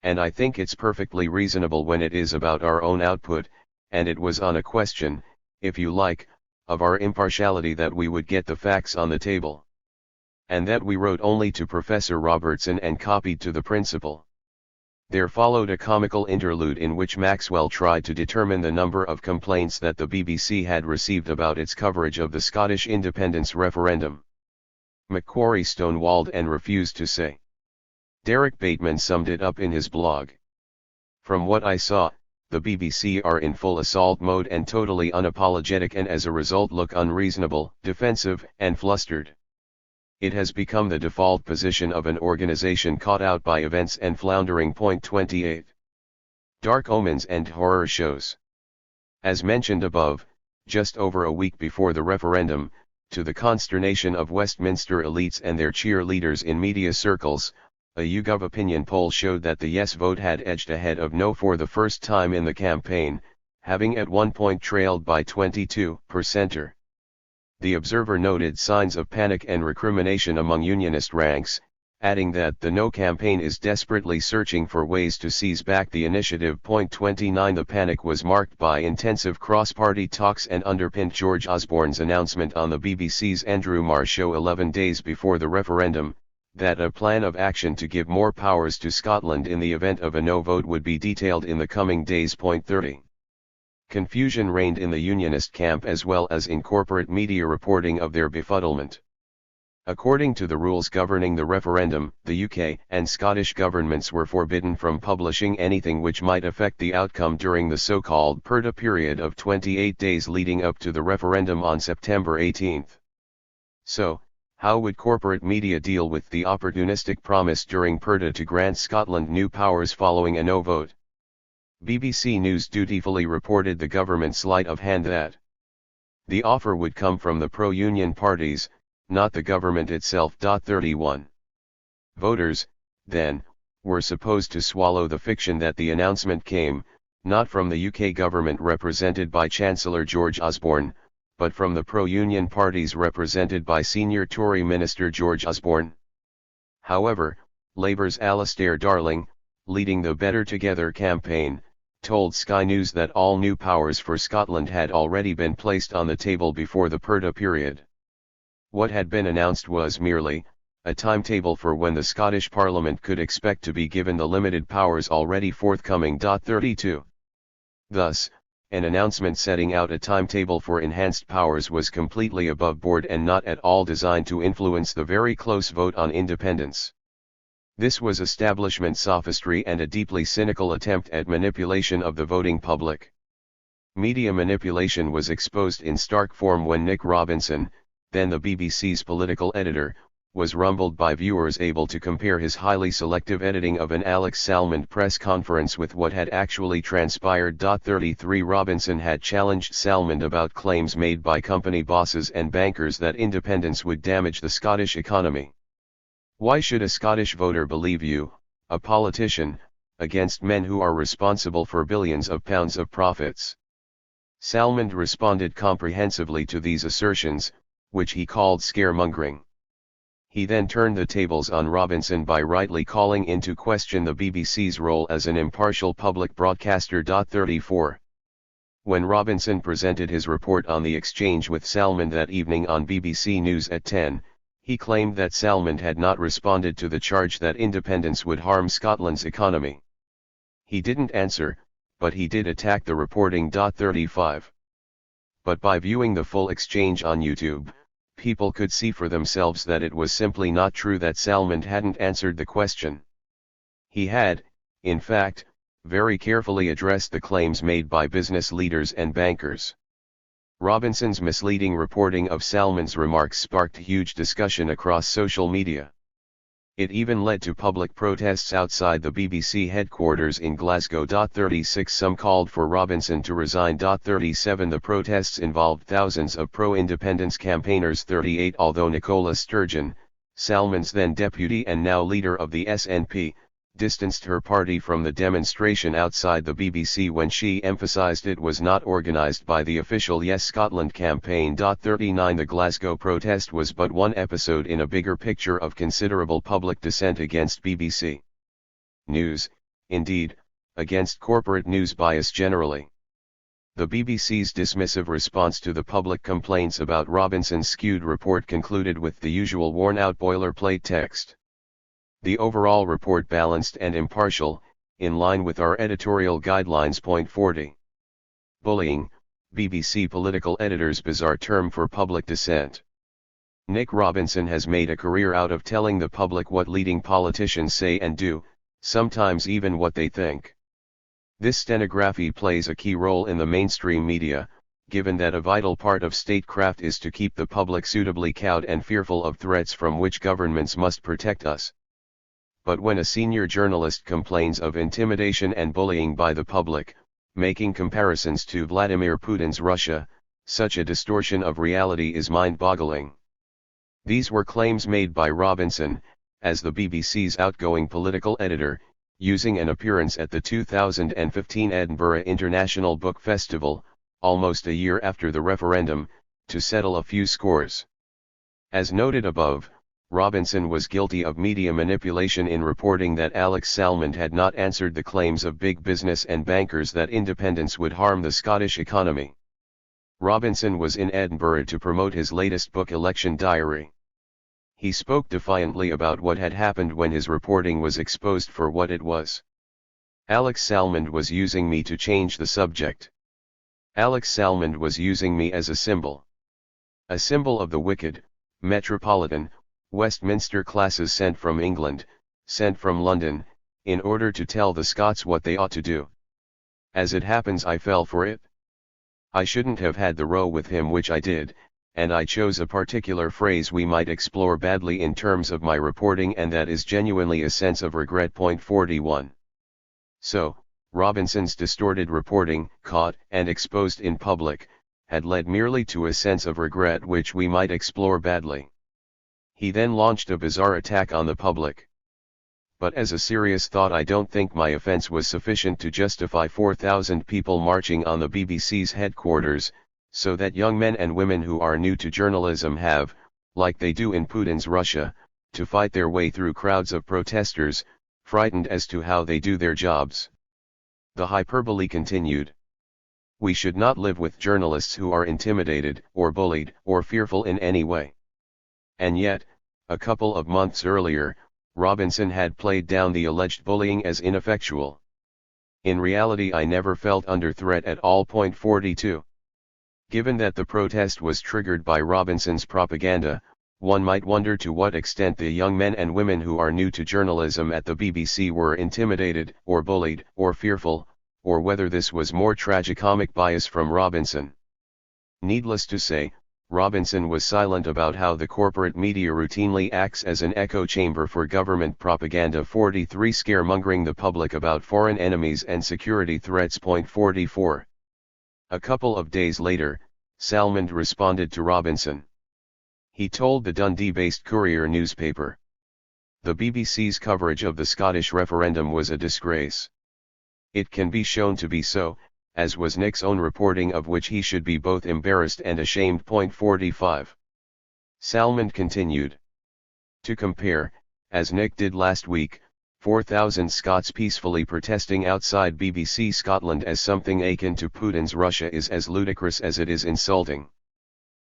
And I think it's perfectly reasonable when it is about our own output, and it was on a question, if you like, of our impartiality that we would get the facts on the table. And that we wrote only to Professor Robertson and copied to the principal. There followed a comical interlude in which Maxwell tried to determine the number of complaints that the BBC had received about its coverage of the Scottish independence referendum. Macquarie stonewalled and refused to say. Derek Bateman summed it up in his blog. From what I saw, the BBC are in full assault mode and totally unapologetic, and as a result look unreasonable, defensive, and flustered. It has become the default position of an organization caught out by events and floundering. 28. Dark omens and horror shows. As mentioned above, just over a week before the referendum, to the consternation of Westminster elites and their cheerleaders in media circles, a YouGov opinion poll showed that the yes vote had edged ahead of no for the first time in the campaign, having at one point trailed by 22%. The Observer noted signs of panic and recrimination among unionist ranks, adding that the No campaign is desperately searching for ways to seize back the initiative. 29 The panic was marked by intensive cross-party talks and underpinned George Osborne's announcement on the BBC's Andrew Marr show 11 days before the referendum, that a plan of action to give more powers to Scotland in the event of a no vote would be detailed in the coming days. 30. Confusion reigned in the Unionist camp as well as in corporate media reporting of their befuddlement. According to the rules governing the referendum, the UK and Scottish governments were forbidden from publishing anything which might affect the outcome during the so-called Purdah period of 28 days leading up to the referendum on September 18. So, how would corporate media deal with the opportunistic promise during Purdah to grant Scotland new powers following a no vote? BBC News dutifully reported the government's sleight of hand that the offer would come from the pro-union parties, not the government itself. 31. Voters, then, were supposed to swallow the fiction that the announcement came, not from the UK government represented by Chancellor George Osborne, but from the pro-union parties represented by senior Tory Minister George Osborne. However, Labour's Alastair Darling, leading the Better Together campaign, told Sky News that all new powers for Scotland had already been placed on the table before the Purdah period. What had been announced was merely a timetable for when the Scottish Parliament could expect to be given the limited powers already forthcoming. 32. Thus, an announcement setting out a timetable for enhanced powers was completely above board and not at all designed to influence the very close vote on independence. This was establishment sophistry and a deeply cynical attempt at manipulation of the voting public. Media manipulation was exposed in stark form when Nick Robinson, then the BBC's political editor, was rumbled by viewers able to compare his highly selective editing of an Alex Salmond press conference with what had actually transpired. 33 Robinson had challenged Salmond about claims made by company bosses and bankers that independence would damage the Scottish economy. Why should a Scottish voter believe you, a politician, against men who are responsible for billions of pounds of profits? Salmond responded comprehensively to these assertions, which he called scaremongering. He then turned the tables on Robinson by rightly calling into question the BBC's role as an impartial public broadcaster. 34. When Robinson presented his report on the exchange with Salmond that evening on BBC News at 10, he claimed that Salmond had not responded to the charge that independence would harm Scotland's economy. He didn't answer, but he did attack the reporting. 35. But by viewing the full exchange on YouTube, people could see for themselves that it was simply not true that Salmond hadn't answered the question. He had, in fact, very carefully addressed the claims made by business leaders and bankers. Robinson's misleading reporting of Salmond's remarks sparked huge discussion across social media. It even led to public protests outside the BBC headquarters in Glasgow. 36 Some called for Robinson to resign. 37 The protests involved thousands of pro-independence campaigners. 38 Although Nicola Sturgeon, Salmond's then deputy and now leader of the SNP, distanced her party from the demonstration outside the BBC when she emphasised it was not organised by the official Yes Scotland campaign. 39 The Glasgow protest was but one episode in a bigger picture of considerable public dissent against BBC News, indeed, against corporate news bias generally. The BBC's dismissive response to the public complaints about Robinson's skewed report concluded with the usual worn-out boilerplate text. The overall report balanced and impartial, in line with our editorial guidelines. Point 40. Bullying, BBC political editor's bizarre term for public dissent. Nick Robinson has made a career out of telling the public what leading politicians say and do, sometimes even what they think. This stenography plays a key role in the mainstream media, given that a vital part of statecraft is to keep the public suitably cowed and fearful of threats from which governments must protect us. But when a senior journalist complains of intimidation and bullying by the public, making comparisons to Vladimir Putin's Russia, such a distortion of reality is mind-boggling. These were claims made by Robinson, as the BBC's outgoing political editor, using an appearance at the 2015 Edinburgh International Book Festival, almost a year after the referendum, to settle a few scores. As noted above, Robinson was guilty of media manipulation in reporting that Alex Salmond had not answered the claims of big business and bankers that independence would harm the Scottish economy. Robinson was in Edinburgh to promote his latest book, Election Diary. He spoke defiantly about what had happened when his reporting was exposed for what it was. Alex Salmond was using me to change the subject. Alex Salmond was using me as a symbol. A symbol of the wicked, metropolitan, Westminster classes sent from England, sent from London, in order to tell the Scots what they ought to do. As it happens, I fell for it. I shouldn't have had the row with him, which I did, and I chose a particular phrase we might explore badly in terms of my reporting, and that is genuinely a sense of regret. Point 41. So, Robinson's distorted reporting, caught and exposed in public, had led merely to a sense of regret which we might explore badly. He then launched a bizarre attack on the public. But as a serious thought, I don't think my offense was sufficient to justify 4,000 people marching on the BBC's headquarters, so that young men and women who are new to journalism have, like they do in Putin's Russia, to fight their way through crowds of protesters, frightened as to how they do their jobs. The hyperbole continued. We should not live with journalists who are intimidated, or bullied, or fearful in any way. And yet, a couple of months earlier, Robinson had played down the alleged bullying as ineffectual. In reality, I never felt under threat at all. Point 42. Given that the protest was triggered by Robinson's propaganda, one might wonder to what extent the young men and women who are new to journalism at the BBC were intimidated, or bullied, or fearful, or whether this was more tragicomic bias from Robinson. Needless to say, Robinson was silent about how the corporate media routinely acts as an echo chamber for government propaganda. 43. Scaremongering the public about foreign enemies and security threats. Point 44. A couple of days later, Salmond responded to Robinson. He told the Dundee-based Courier newspaper, "The BBC's coverage of the Scottish referendum was a disgrace. It can be shown to be so, as was Nick's own reporting, of which he should be both embarrassed and ashamed." Point 45. Salmond continued. To compare, as Nick did last week, 4,000 Scots peacefully protesting outside BBC Scotland as something akin to Putin's Russia is as ludicrous as it is insulting.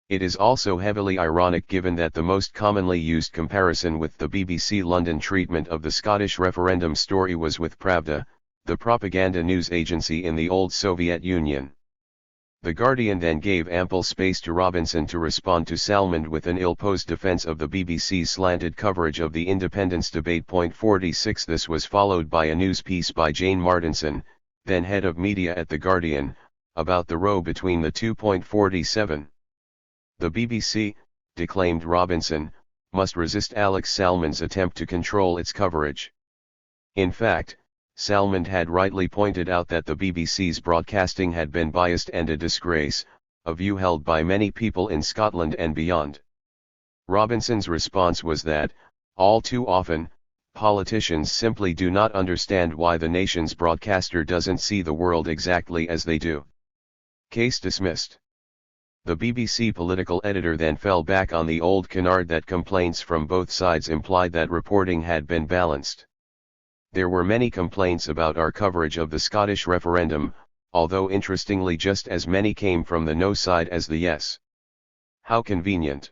It is also heavily ironic, given that the most commonly used comparison with the BBC London treatment of the Scottish referendum story was with Pravda, the propaganda news agency in the old Soviet Union. The Guardian then gave ample space to Robinson to respond to Salmond with an ill-posed defense of the BBC's slanted coverage of the independence debate. 46 This was followed by a news piece by Jane Martinson, then head of media at The Guardian, about the row between the two. 47 The BBC, declaimed Robinson, must resist Alex Salmond's attempt to control its coverage. In fact, Salmond had rightly pointed out that the BBC's broadcasting had been biased and a disgrace, a view held by many people in Scotland and beyond. Robinson's response was that, all too often, politicians simply do not understand why the nation's broadcaster doesn't see the world exactly as they do. Case dismissed. The BBC political editor then fell back on the old canard that complaints from both sides implied that reporting had been balanced. There were many complaints about our coverage of the Scottish referendum, although interestingly just as many came from the no side as the yes. How convenient.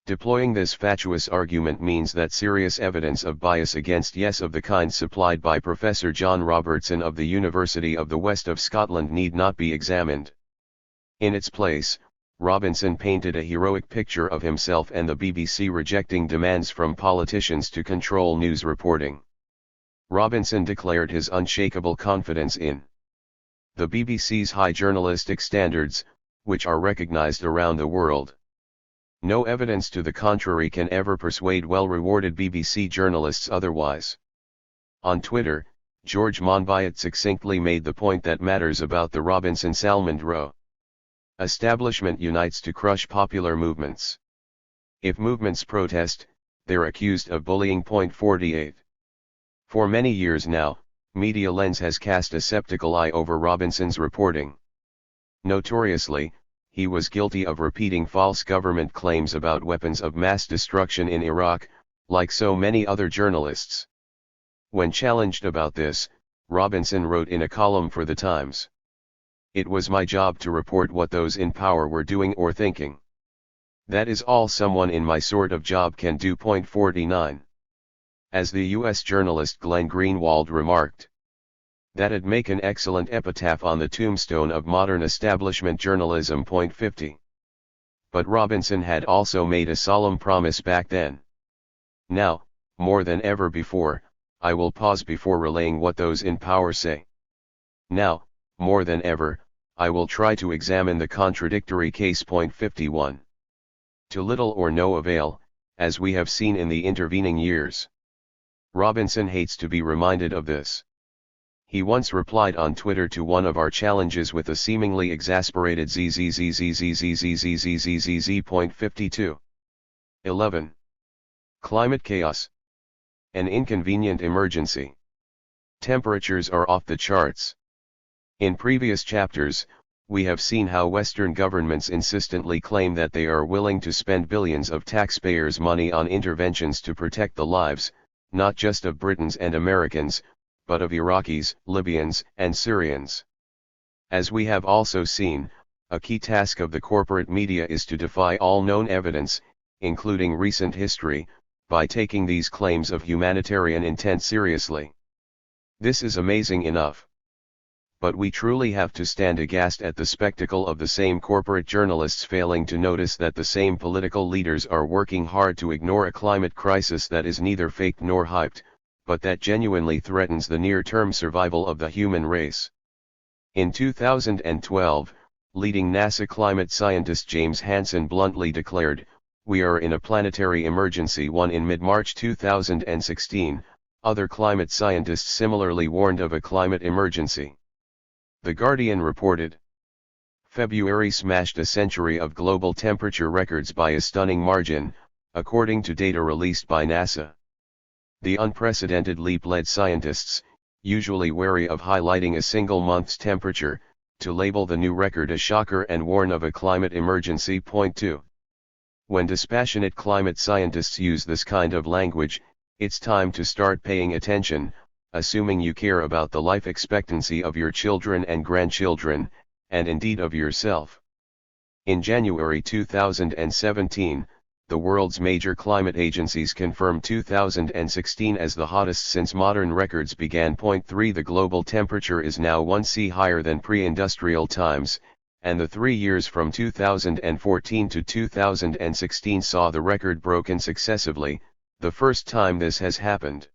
Deploying this fatuous argument means that serious evidence of bias against yes of the kind supplied by Professor John Robertson of the University of the West of Scotland need not be examined. In its place, Robinson painted a heroic picture of himself and the BBC rejecting demands from politicians to control news reporting. Robinson declared his unshakable confidence in the BBC's high journalistic standards, which are recognized around the world. No evidence to the contrary can ever persuade well-rewarded BBC journalists otherwise. On Twitter, George Monbiot succinctly made the point that matters about the Robinson-Salmond row. Establishment unites to crush popular movements. If movements protest, they're accused of bullying. 48 For many years now, Media Lens has cast a skeptical eye over Robinson's reporting. Notoriously, he was guilty of repeating false government claims about weapons of mass destruction in Iraq, like so many other journalists. When challenged about this, Robinson wrote in a column for The Times, "It was my job to report what those in power were doing or thinking. That is all someone in my sort of job can do." 49 As the U.S. journalist Glenn Greenwald remarked, "That'd make an excellent epitaph on the tombstone of modern establishment journalism." 50 But Robinson had also made a solemn promise back then. "Now, more than ever before, I will pause before relaying what those in power say. Now, more than ever, I will try to examine the contradictory case." 51 To little or no avail, as we have seen in the intervening years. Robinson hates to be reminded of this. He once replied on Twitter to one of our challenges with a seemingly exasperated zzzzzzzzzzzzzzzzz. 52 11 Climate chaos. An inconvenient emergency. Temperatures are off the charts. In previous chapters, we have seen how Western governments insistently claim that they are willing to spend billions of taxpayers' money on interventions to protect the lives, not just of Britons and Americans, but of Iraqis, Libyans, and Syrians. As we have also seen, a key task of the corporate media is to defy all known evidence, including recent history, by taking these claims of humanitarian intent seriously. This is amazing enough. But we truly have to stand aghast at the spectacle of the same corporate journalists failing to notice that the same political leaders are working hard to ignore a climate crisis that is neither faked nor hyped, but that genuinely threatens the near-term survival of the human race. In 2012, leading NASA climate scientist James Hansen bluntly declared, "We are in a planetary emergency." In mid-March 2016, other climate scientists similarly warned of a climate emergency. The Guardian reported, February smashed a century of global temperature records by a stunning margin, according to data released by NASA. The unprecedented leap led scientists, usually wary of highlighting a single month's temperature, to label the new record a shocker and warn of a climate emergency. 2 When dispassionate climate scientists use this kind of language, it's time to start paying attention, assuming you care about the life expectancy of your children and grandchildren, and indeed of yourself. In January 2017, the world's major climate agencies confirmed 2016 as the hottest since modern records began. 3 The global temperature is now 1°C higher than pre-industrial times, and the 3 years from 2014 to 2016 saw the record broken successively, the first time this has happened.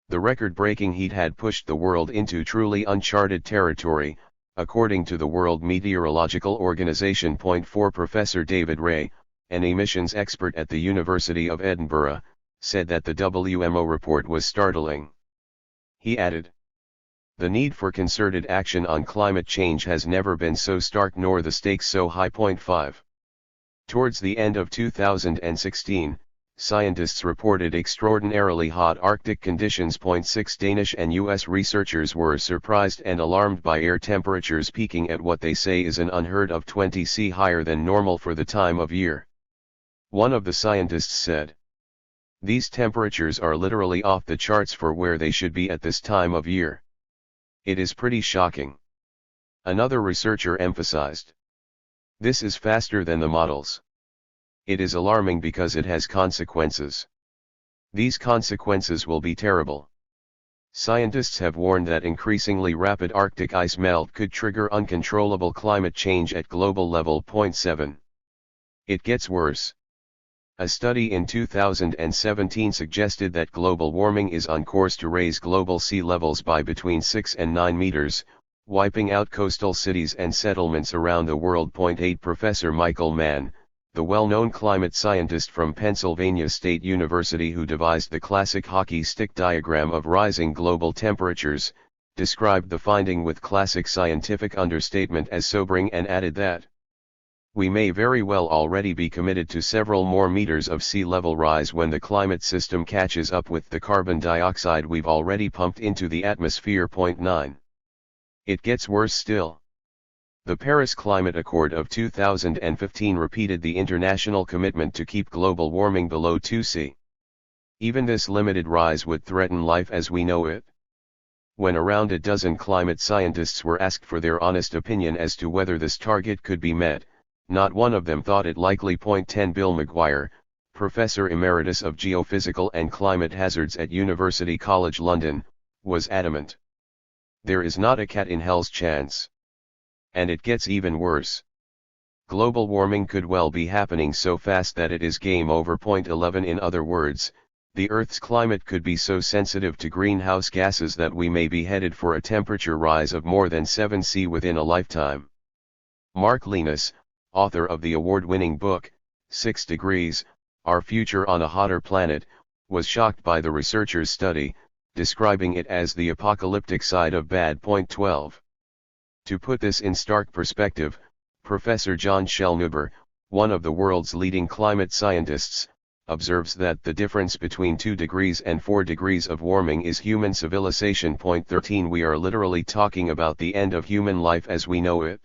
The record-breaking heat had pushed the world into truly uncharted territory, according to the World Meteorological Organization. 4 Professor David Ray, an emissions expert at the University of Edinburgh, said that the WMO report was startling. He added, "The need for concerted action on climate change has never been so stark nor the stakes so high." 5. Towards the end of 2016, scientists reported extraordinarily hot Arctic conditions. 6 Danish and US researchers were surprised and alarmed by air temperatures peaking at what they say is an unheard of 20°C higher than normal for the time of year. One of the scientists said, "These temperatures are literally off the charts for where they should be at this time of year. It is pretty shocking." Another researcher emphasized, "This is faster than the models. It is alarming because it has consequences. These consequences will be terrible." Scientists have warned that increasingly rapid Arctic ice melt could trigger uncontrollable climate change at global level. 7. It gets worse. A study in 2017 suggested that global warming is on course to raise global sea levels by between 6 and 9 meters, wiping out coastal cities and settlements around the world. 8 Professor Michael Mann, the well-known climate scientist from Pennsylvania State University who devised the classic hockey stick diagram of rising global temperatures, described the finding with classic scientific understatement as sobering and added that, "We may very well already be committed to several more meters of sea level rise when the climate system catches up with the carbon dioxide we've already pumped into the atmosphere." 9. It gets worse still. The Paris Climate Accord of 2015 repeated the international commitment to keep global warming below 2°C. Even this limited rise would threaten life as we know it. When around a dozen climate scientists were asked for their honest opinion as to whether this target could be met, not one of them thought it likely. 10 Bill McGuire, Professor Emeritus of Geophysical and Climate Hazards at University College London, was adamant. "There is not a cat in hell's chance. And it gets even worse. Global warming could well be happening so fast that it is game over." 11 In other words, the Earth's climate could be so sensitive to greenhouse gases that we may be headed for a temperature rise of more than 7°C within a lifetime. Mark Linus, author of the award-winning book, 6 Degrees, Our Future on a Hotter Planet, was shocked by the researchers' study, describing it as the apocalyptic side of bad. 12. To put this in stark perspective, Professor John Schellnhuber, one of the world's leading climate scientists, observes that the difference between 2 degrees and 4 degrees of warming is human civilization. 13 We are literally talking about the end of human life as we know it.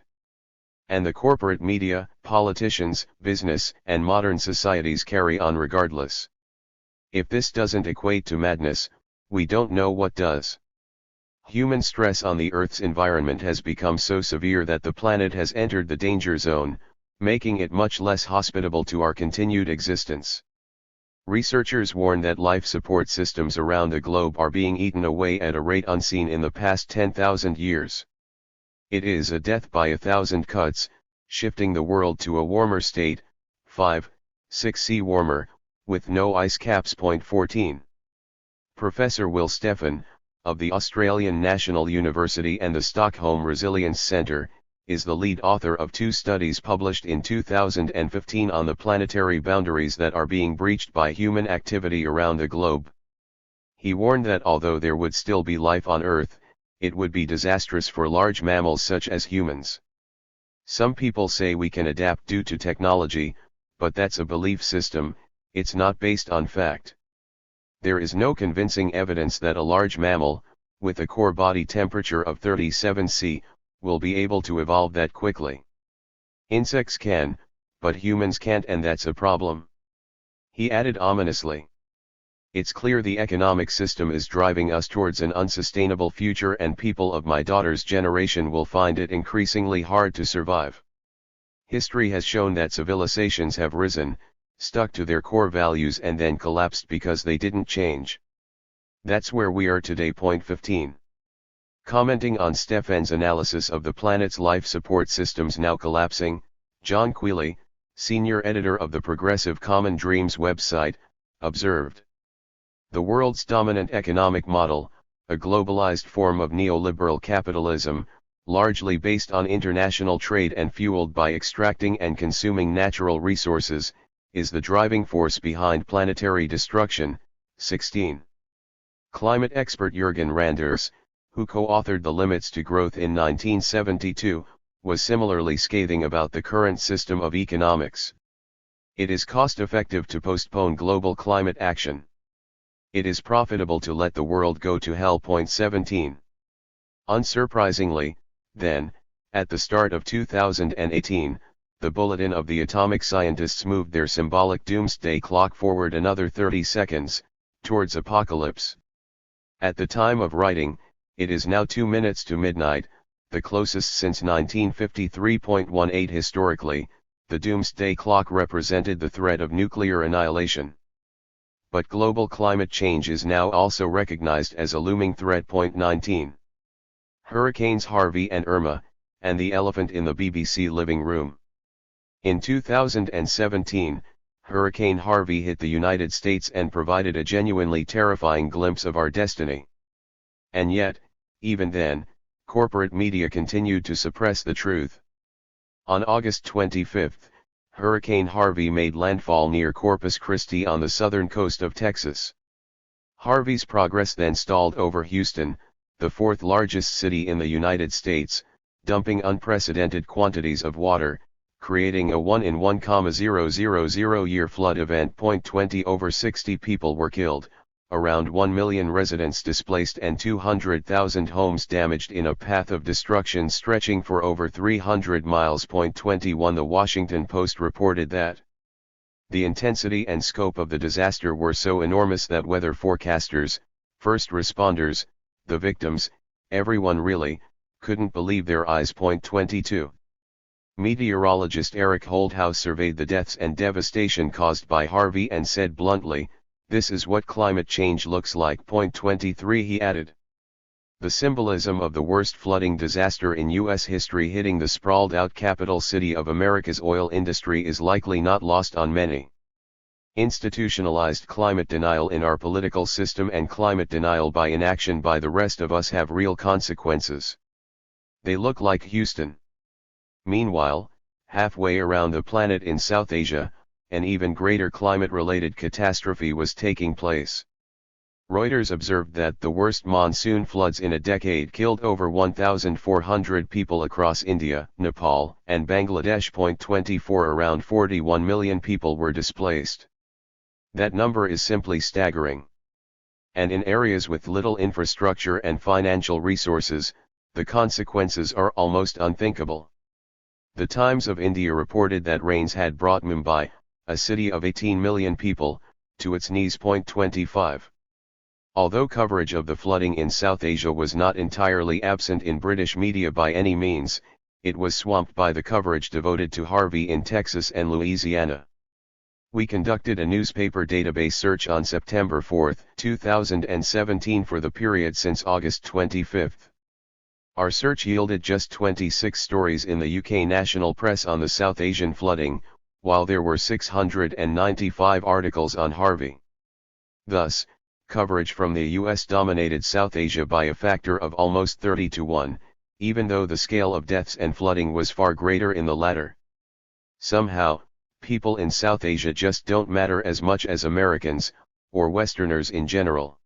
And the corporate media, politicians, business, and modern societies carry on regardless. If this doesn't equate to madness, we don't know what does. Human stress on the Earth's environment has become so severe that the planet has entered the danger zone, making it much less hospitable to our continued existence. Researchers warn that life support systems around the globe are being eaten away at a rate unseen in the past 10,000 years. It is a death by 1,000 cuts, shifting the world to a warmer state, 5-6°C warmer, with no ice caps. 14. Professor Will Stephan, of the Australian National University and the Stockholm Resilience Centre, is the lead author of 2 studies published in 2015 on the planetary boundaries that are being breached by human activity around the globe. He warned that although there would still be life on Earth, it would be disastrous for large mammals such as humans. Some people say we can adapt due to technology, but that's a belief system, it's not based on fact. There is no convincing evidence that a large mammal, with a core body temperature of 37°C, will be able to evolve that quickly. Insects can, but humans can't, and that's a problem. He added ominously. It's clear the economic system is driving us towards an unsustainable future, and people of my daughter's generation will find it increasingly hard to survive. History has shown that civilizations have risen, stuck to their core values and then collapsed because they didn't change. That's where we are today. 15. Commenting on Stefan's analysis of the planet's life support systems now collapsing, John Quealy, senior editor of the Progressive Common Dreams website, observed, "The world's dominant economic model, a globalized form of neoliberal capitalism, largely based on international trade and fueled by extracting and consuming natural resources, is the driving force behind planetary destruction." 16. Climate expert Jürgen Randers, who co-authored The Limits to Growth in 1972, was similarly scathing about the current system of economics. "It is cost-effective to postpone global climate action. It is profitable to let the world go to hell." 17. Unsurprisingly, then, at the start of 2018, the Bulletin of the Atomic Scientists moved their symbolic doomsday clock forward another 30 seconds, towards apocalypse. At the time of writing, it is now 2 minutes to midnight, the closest since 1953.18. Historically, the doomsday clock represented the threat of nuclear annihilation. But global climate change is now also recognized as a looming threat. 19. Hurricanes Harvey and Irma, and the elephant in the BBC living room. In 2017, Hurricane Harvey hit the United States and provided a genuinely terrifying glimpse of our destiny. And yet, even then, corporate media continued to suppress the truth. On August 25, Hurricane Harvey made landfall near Corpus Christi on the southern coast of Texas. Harvey's progress then stalled over Houston, the fourth largest city in the United States, dumping unprecedented quantities of water, creating a 1 in 1,000 year flood event. 20 Over 60 people were killed, around 1 million residents displaced and 200,000 homes damaged in a path of destruction stretching for over 300 miles. 21 The Washington Post reported that the intensity and scope of the disaster were so enormous that weather forecasters, first responders, the victims, everyone really, couldn't believe their eyes. 22. Meteorologist Eric Holthouse surveyed the deaths and devastation caused by Harvey and said bluntly, "This is what climate change looks like." 23 He added, "The symbolism of the worst flooding disaster in U.S. history hitting the sprawled-out capital city of America's oil industry is likely not lost on many. Institutionalized climate denial in our political system and climate denial by inaction by the rest of us have real consequences. They look like Houston." Meanwhile, halfway around the planet in South Asia, an even greater climate-related catastrophe was taking place. Reuters observed that the worst monsoon floods in a decade killed over 1,400 people across India, Nepal, and Bangladesh. 24 Around 41 million people were displaced. That number is simply staggering. And in areas with little infrastructure and financial resources, the consequences are almost unthinkable. The Times of India reported that rains had brought Mumbai, a city of 18 million people, to its knees. 25. Although coverage of the flooding in South Asia was not entirely absent in British media by any means, it was swamped by the coverage devoted to Harvey in Texas and Louisiana. We conducted a newspaper database search on September 4, 2017 for the period since August 25. Our search yielded just 26 stories in the UK national press on the South Asian flooding, while there were 695 articles on Harvey. Thus, coverage from the US dominated South Asia by a factor of almost 30 to 1, even though the scale of deaths and flooding was far greater in the latter. Somehow, people in South Asia just don't matter as much as Americans, or Westerners in general.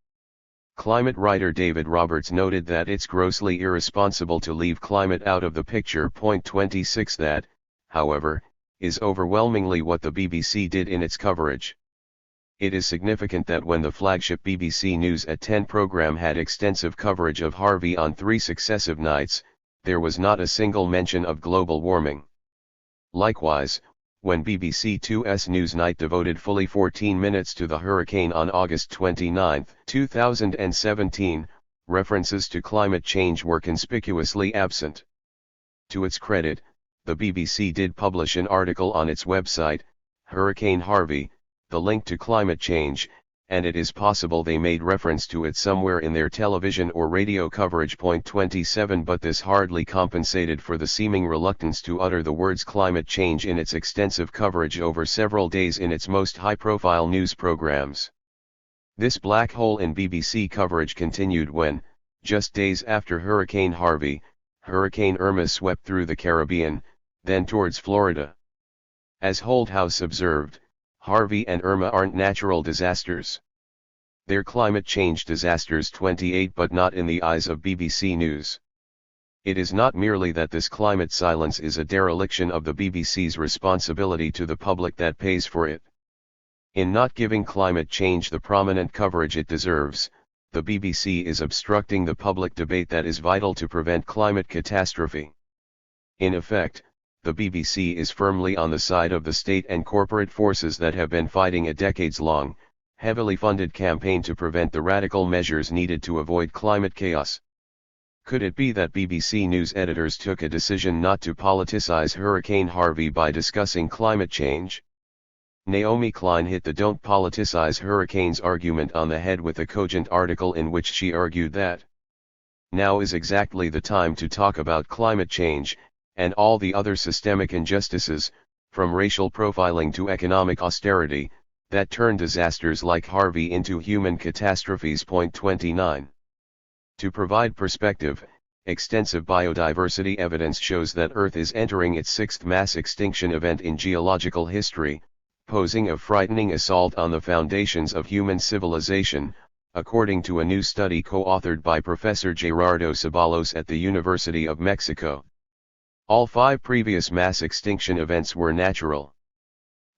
Climate writer David Roberts noted that it's grossly irresponsible to leave climate out of the picture. 26 That, however, is overwhelmingly what the BBC did in its coverage. It is significant that when the flagship BBC News at 10 programme had extensive coverage of Harvey on 3 successive nights, there was not a single mention of global warming. Likewise, when BBC 2's Newsnight devoted fully 14 minutes to the hurricane on August 29, 2017, references to climate change were conspicuously absent. To its credit, the BBC did publish an article on its website, Hurricane Harvey, the link to climate change, and it is possible they made reference to it somewhere in their television or radio coverage. Point 27 But this hardly compensated for the seeming reluctance to utter the words climate change in its extensive coverage over several days in its most high-profile news programs. This black hole in BBC coverage continued when, just days after Hurricane Harvey, Hurricane Irma swept through the Caribbean, then towards Florida. As Holdhouse observed, Harvey and Irma aren't natural disasters. They're climate change disasters. 28 But not in the eyes of BBC News. It is not merely that this climate silence is a dereliction of the BBC's responsibility to the public that pays for it. In not giving climate change the prominent coverage it deserves, the BBC is obstructing the public debate that is vital to prevent climate catastrophe. In effect, the BBC is firmly on the side of the state and corporate forces that have been fighting a decades-long, heavily funded campaign to prevent the radical measures needed to avoid climate chaos. Could it be that BBC News editors took a decision not to politicize Hurricane Harvey by discussing climate change? Naomi Klein hit the "don't politicize hurricanes" argument on the head with a cogent article in which she argued that now is exactly the time to talk about climate change, and all the other systemic injustices, from racial profiling to economic austerity, that turn disasters like Harvey into human catastrophes. Point 29. To provide perspective, extensive biodiversity evidence shows that Earth is entering its sixth mass extinction event in geological history, posing a frightening assault on the foundations of human civilization, according to a new study co-authored by Professor Gerardo Ceballos at the University of Mexico. All 5 previous mass extinction events were natural.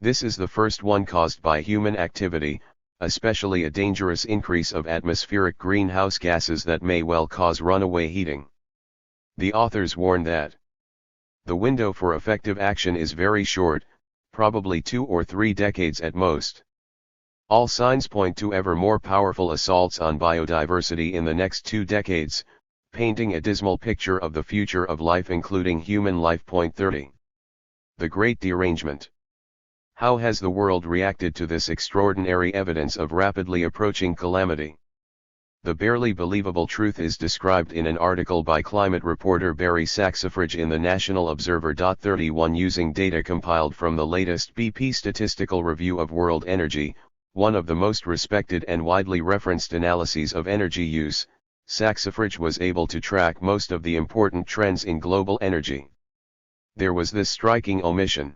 This is the first one caused by human activity, especially a dangerous increase of atmospheric greenhouse gases that may well cause runaway heating. The authors warn that the window for effective action is very short, probably 2 or 3 decades at most. All signs point to ever more powerful assaults on biodiversity in the next 2 decades, painting a dismal picture of the future of life including human life. Point 30. The Great Derangement. How has the world reacted to this extraordinary evidence of rapidly approaching calamity? The barely believable truth is described in an article by climate reporter Barry Saxifrage in the National Observer. 31 Using data compiled from the latest BP Statistical Review of World Energy, one of the most respected and widely referenced analyses of energy use, Saxifrage was able to track most of the important trends in global energy. There was this striking omission.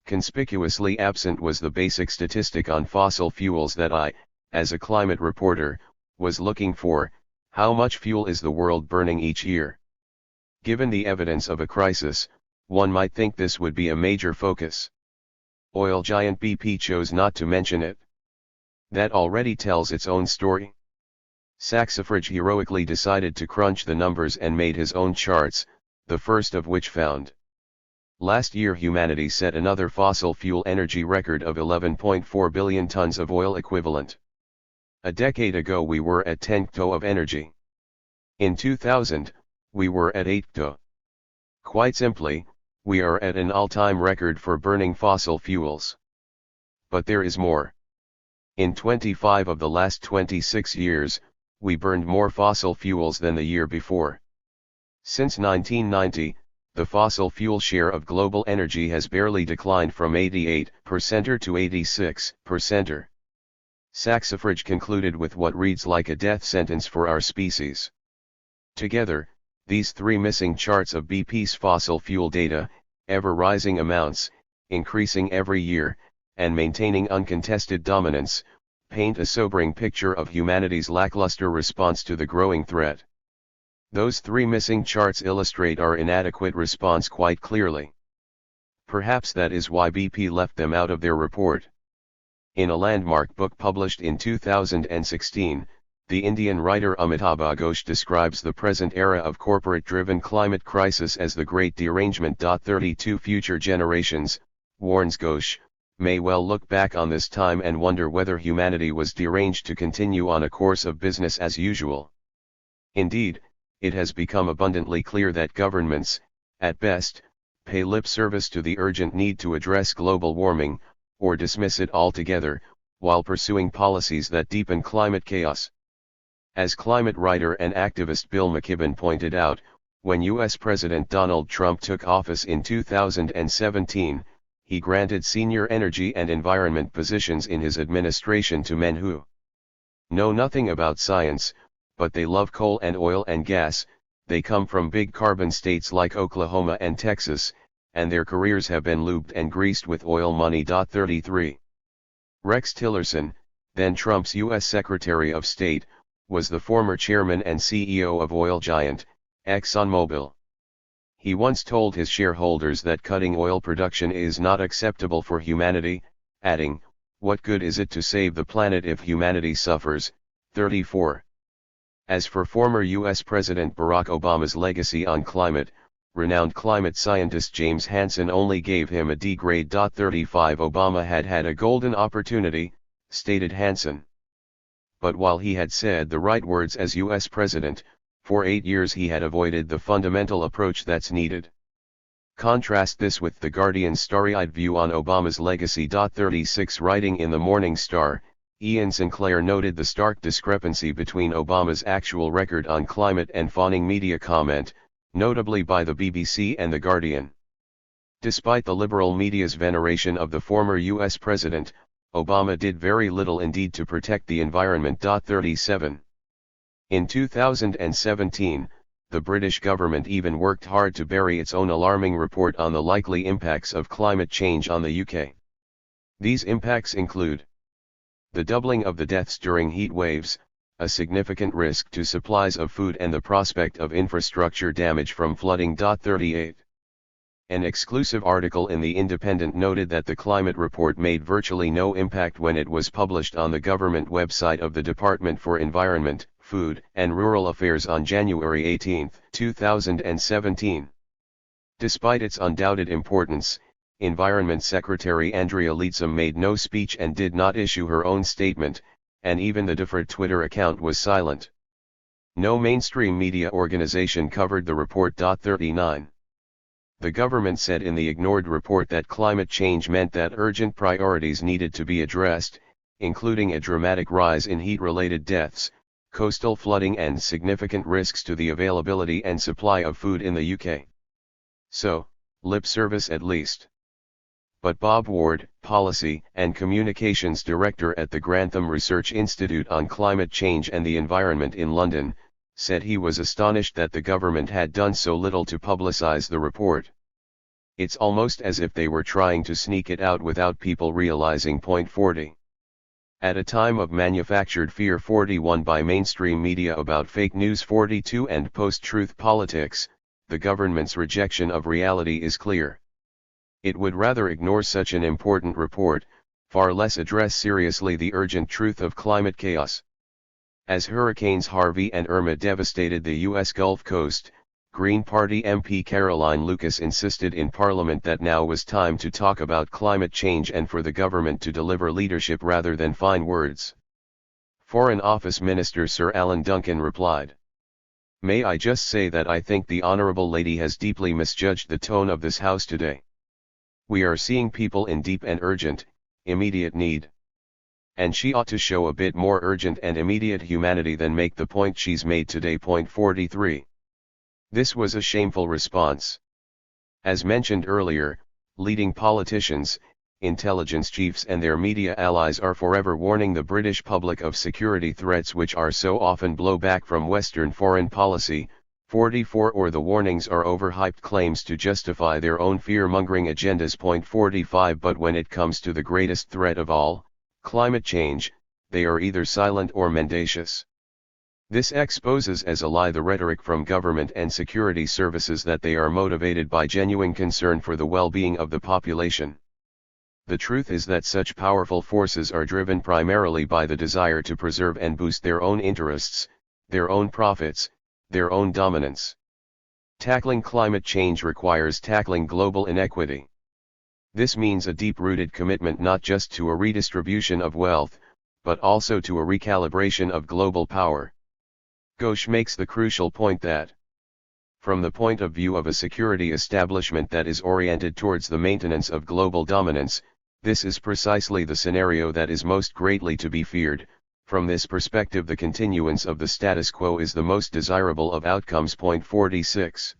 Conspicuously absent was the basic statistic on fossil fuels that I, as a climate reporter, was looking for: how much fuel is the world burning each year? Given the evidence of a crisis, one might think this would be a major focus. Oil giant BP chose not to mention it. That already tells its own story. Saxifrage heroically decided to crunch the numbers and made his own charts, the first of which found last year humanity set another fossil fuel energy record of 11.4 billion tons of oil equivalent. A decade ago we were at 10 kt of energy. In 2000, we were at 8 kt. Quite simply, we are at an all-time record for burning fossil fuels. But there is more. In 25 of the last 26 years, we burned more fossil fuels than the year before. Since 1990, the fossil fuel share of global energy has barely declined from 88% to 86%. Saxifrage concluded with what reads like a death sentence for our species. Together, these 3 missing charts of BP's fossil fuel data, ever-rising amounts, increasing every year, and maintaining uncontested dominance, paint a sobering picture of humanity's lackluster response to the growing threat. Those 3 missing charts illustrate our inadequate response quite clearly. Perhaps that is why BP left them out of their report. In a landmark book published in 2016, the Indian writer Amitabh Ghosh describes the present era of corporate-driven climate crisis as the Great Derangement. 32 Future generations, warns Ghosh, may well look back on this time and wonder whether humanity was deranged to continue on a course of business as usual. Indeed, it has become abundantly clear that governments, at best, pay lip service to the urgent need to address global warming, or dismiss it altogether, while pursuing policies that deepen climate chaos. As climate writer and activist Bill McKibben pointed out, when U.S. President Donald Trump took office in 2017, he granted senior energy and environment positions in his administration to men who know nothing about science, but they love coal and oil and gas. They come from big carbon states like Oklahoma and Texas, and their careers have been lubed and greased with oil money. 33. Rex Tillerson, then Trump's U.S. Secretary of State, was the former chairman and CEO of oil giant ExxonMobil. He once told his shareholders that cutting oil production is not acceptable for humanity, adding, "What good is it to save the planet if humanity suffers?" 34. As for former U.S. President Barack Obama's legacy on climate, renowned climate scientist James Hansen only gave him a D grade. 35. Obama had a golden opportunity, stated Hansen. But while he had said the right words as U.S. President, for 8 years he had avoided the fundamental approach that's needed. Contrast this with The Guardian's starry-eyed view on Obama's legacy. 36. Writing in the Morning Star, Ian Sinclair noted the stark discrepancy between Obama's actual record on climate and fawning media comment, notably by the BBC and The Guardian. Despite the liberal media's veneration of the former U.S. president, Obama did very little indeed to protect the environment. 37. In 2017, the British government even worked hard to bury its own alarming report on the likely impacts of climate change on the UK. These impacts include the doubling of the deaths during heat waves, a significant risk to supplies of food, and the prospect of infrastructure damage from flooding. 38. An exclusive article in The Independent noted that the climate report made virtually no impact when it was published on the government website of the Department for Environment, Food and Rural Affairs on January 18, 2017. Despite its undoubted importance, Environment Secretary Andrea Leadsom made no speech and did not issue her own statement, and even the deferred Twitter account was silent. No mainstream media organization covered the report. 39. The government said in the ignored report that climate change meant that urgent priorities needed to be addressed, including a dramatic rise in heat-related deaths, coastal flooding, and significant risks to the availability and supply of food in the UK. So, lip service at least. But Bob Ward, Policy and Communications Director at the Grantham Research Institute on Climate Change and the Environment in London, said he was astonished that the government had done so little to publicize the report. It's almost as if they were trying to sneak it out without people realizing. 40. At a time of manufactured fear. 41. By mainstream media about fake news. 42. And post-truth politics, the government's rejection of reality is clear. It would rather ignore such an important report, far less address seriously the urgent truth of climate chaos. As Hurricanes Harvey and Irma devastated the U.S. Gulf Coast, Green Party MP Caroline Lucas insisted in Parliament that now was time to talk about climate change and for the government to deliver leadership rather than fine words. Foreign Office Minister Sir Alan Duncan replied, "May I just say that I think the Honourable Lady has deeply misjudged the tone of this House today. We are seeing people in deep and urgent, immediate need. And she ought to show a bit more urgent and immediate humanity than make the point she's made today." 43. This was a shameful response. As mentioned earlier, leading politicians, intelligence chiefs and their media allies are forever warning the British public of security threats which are so often blowback from Western foreign policy. 44. Or the warnings are overhyped claims to justify their own fear-mongering agendas. 45. But when it comes to the greatest threat of all, climate change, they are either silent or mendacious. This exposes as a lie the rhetoric from government and security services that they are motivated by genuine concern for the well-being of the population. The truth is that such powerful forces are driven primarily by the desire to preserve and boost their own interests, their own profits, their own dominance. Tackling climate change requires tackling global inequity. This means a deep-rooted commitment not just to a redistribution of wealth, but also to a recalibration of global power. Ghosh makes the crucial point that, from the point of view of a security establishment that is oriented towards the maintenance of global dominance, This is precisely the scenario that is most greatly to be feared. From this perspective, the continuance of the status quo is the most desirable of outcomes. 46.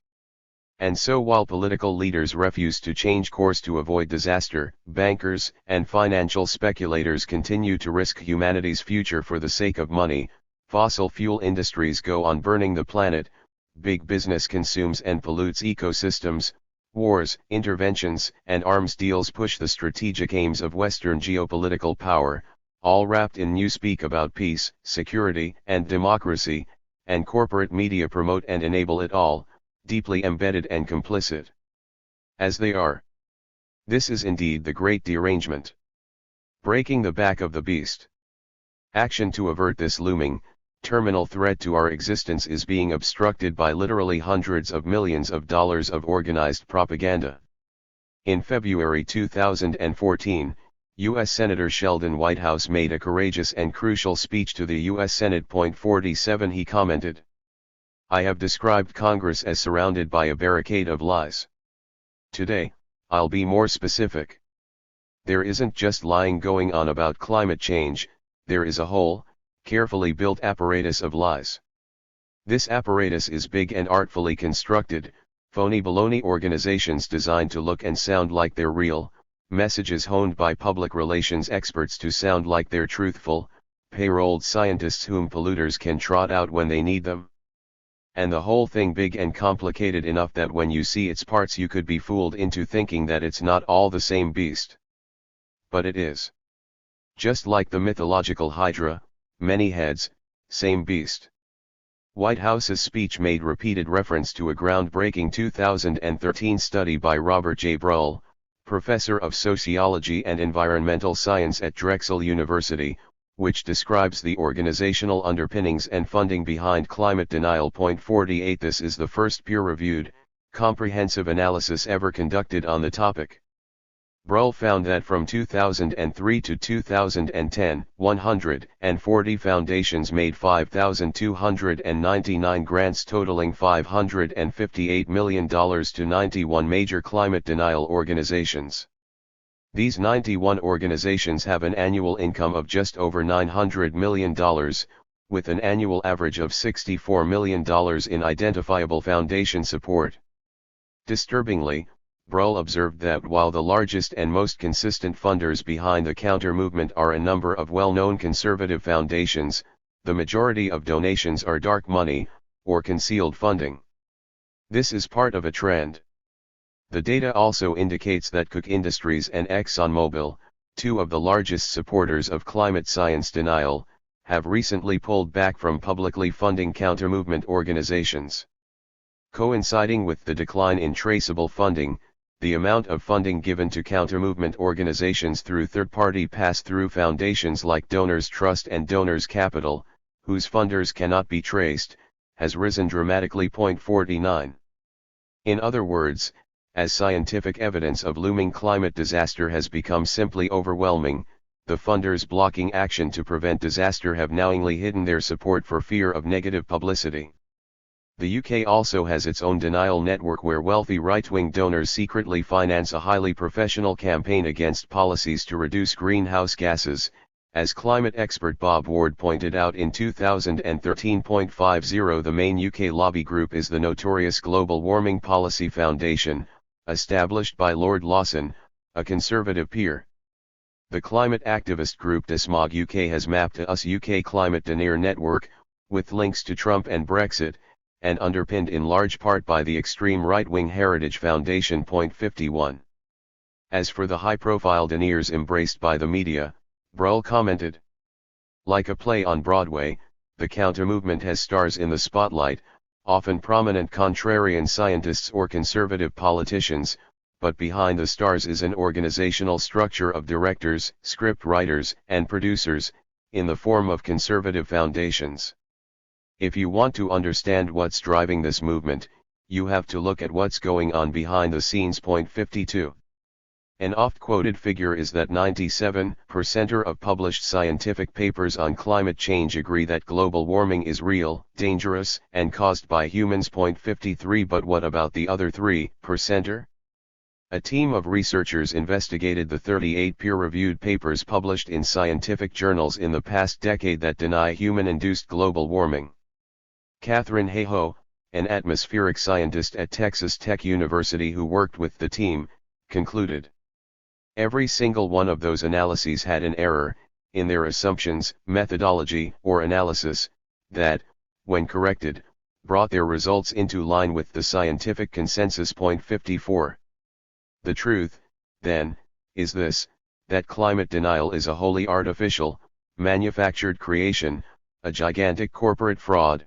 And so while political leaders refuse to change course to avoid disaster, bankers and financial speculators continue to risk humanity's future for the sake of money, fossil fuel industries go on burning the planet, big business consumes and pollutes ecosystems, wars, interventions, and arms deals push the strategic aims of Western geopolitical power, all wrapped in newspeak about peace, security, and democracy, and corporate media promote and enable it all, deeply embedded and complicit as they are. This is indeed the great derangement. Breaking the back of the beast. Action to avert this looming, terminal threat to our existence is being obstructed by literally hundreds of millions of dollars of organized propaganda. In February 2014, U.S. Senator Sheldon Whitehouse made a courageous and crucial speech to the U.S. Senate. 47 He commented, "I have described Congress as surrounded by a barricade of lies. Today, I'll be more specific. There isn't just lying going on about climate change, there is a whole, carefully built apparatus of lies. This apparatus is big and artfully constructed, phony baloney organizations designed to look and sound like they're real, messages honed by public relations experts to sound like they're truthful, payrolled scientists whom polluters can trot out when they need them. And the whole thing big and complicated enough that when you see its parts you could be fooled into thinking that it's not all the same beast. But it is. Just like the mythological Hydra, many heads, same beast." Whitehouse's speech made repeated reference to a groundbreaking 2013 study by Robert J. Brull, professor of sociology and environmental science at Drexel University, which describes the organizational underpinnings and funding behind climate denial. 48 This is the first peer-reviewed, comprehensive analysis ever conducted on the topic. Brull found that from 2003 to 2010, 140 foundations made 5,299 grants totaling $558 million to 91 major climate denial organizations. These 91 organizations have an annual income of just over $900 million, with an annual average of $64 million in identifiable foundation support. Disturbingly, Brull observed that while the largest and most consistent funders behind the counter-movement are a number of well-known conservative foundations, the majority of donations are dark money, or concealed funding. This is part of a trend. The data also indicates that Koch Industries and ExxonMobil, two of the largest supporters of climate science denial, have recently pulled back from publicly funding counter-movement organizations. Coinciding with the decline in traceable funding, the amount of funding given to counter-movement organizations through third-party pass-through foundations like Donors Trust and Donors Capital, whose funders cannot be traced, has risen dramatically. 49. In other words, as scientific evidence of looming climate disaster has become simply overwhelming, the funders blocking action to prevent disaster have knowingly hidden their support for fear of negative publicity. The UK also has its own denial network where wealthy right-wing donors secretly finance a highly professional campaign against policies to reduce greenhouse gases, as climate expert Bob Ward pointed out in 2013. 50 The main UK lobby group is the notorious Global Warming Policy Foundation, established by Lord Lawson, a conservative peer. The climate activist group Desmog UK has mapped to US UK Climate Denier Network, with links to Trump and Brexit, and underpinned in large part by the extreme right-wing Heritage Foundation. 51. As for the high-profile deniers embraced by the media, Brull commented, "Like a play on Broadway, the counter-movement has stars in the spotlight, often prominent contrarian scientists or conservative politicians, but behind the stars is an organizational structure of directors, script writers, and producers, in the form of conservative foundations. If you want to understand what's driving this movement, you have to look at what's going on behind the scenes." 52. An oft-quoted figure is that 97% of published scientific papers on climate change agree that global warming is real, dangerous, and caused by humans. 53 But what about the other 3%? A team of researchers investigated the 38 peer-reviewed papers published in scientific journals in the past decade that deny human-induced global warming. Catherine Hayhoe, an atmospheric scientist at Texas Tech University who worked with the team, concluded. Every single one of those analyses had an error in their assumptions, methodology, or analysis, that, when corrected, brought their results into line with the scientific consensus. 54. The truth, then, is this, that climate denial is a wholly artificial, manufactured creation, a gigantic corporate fraud.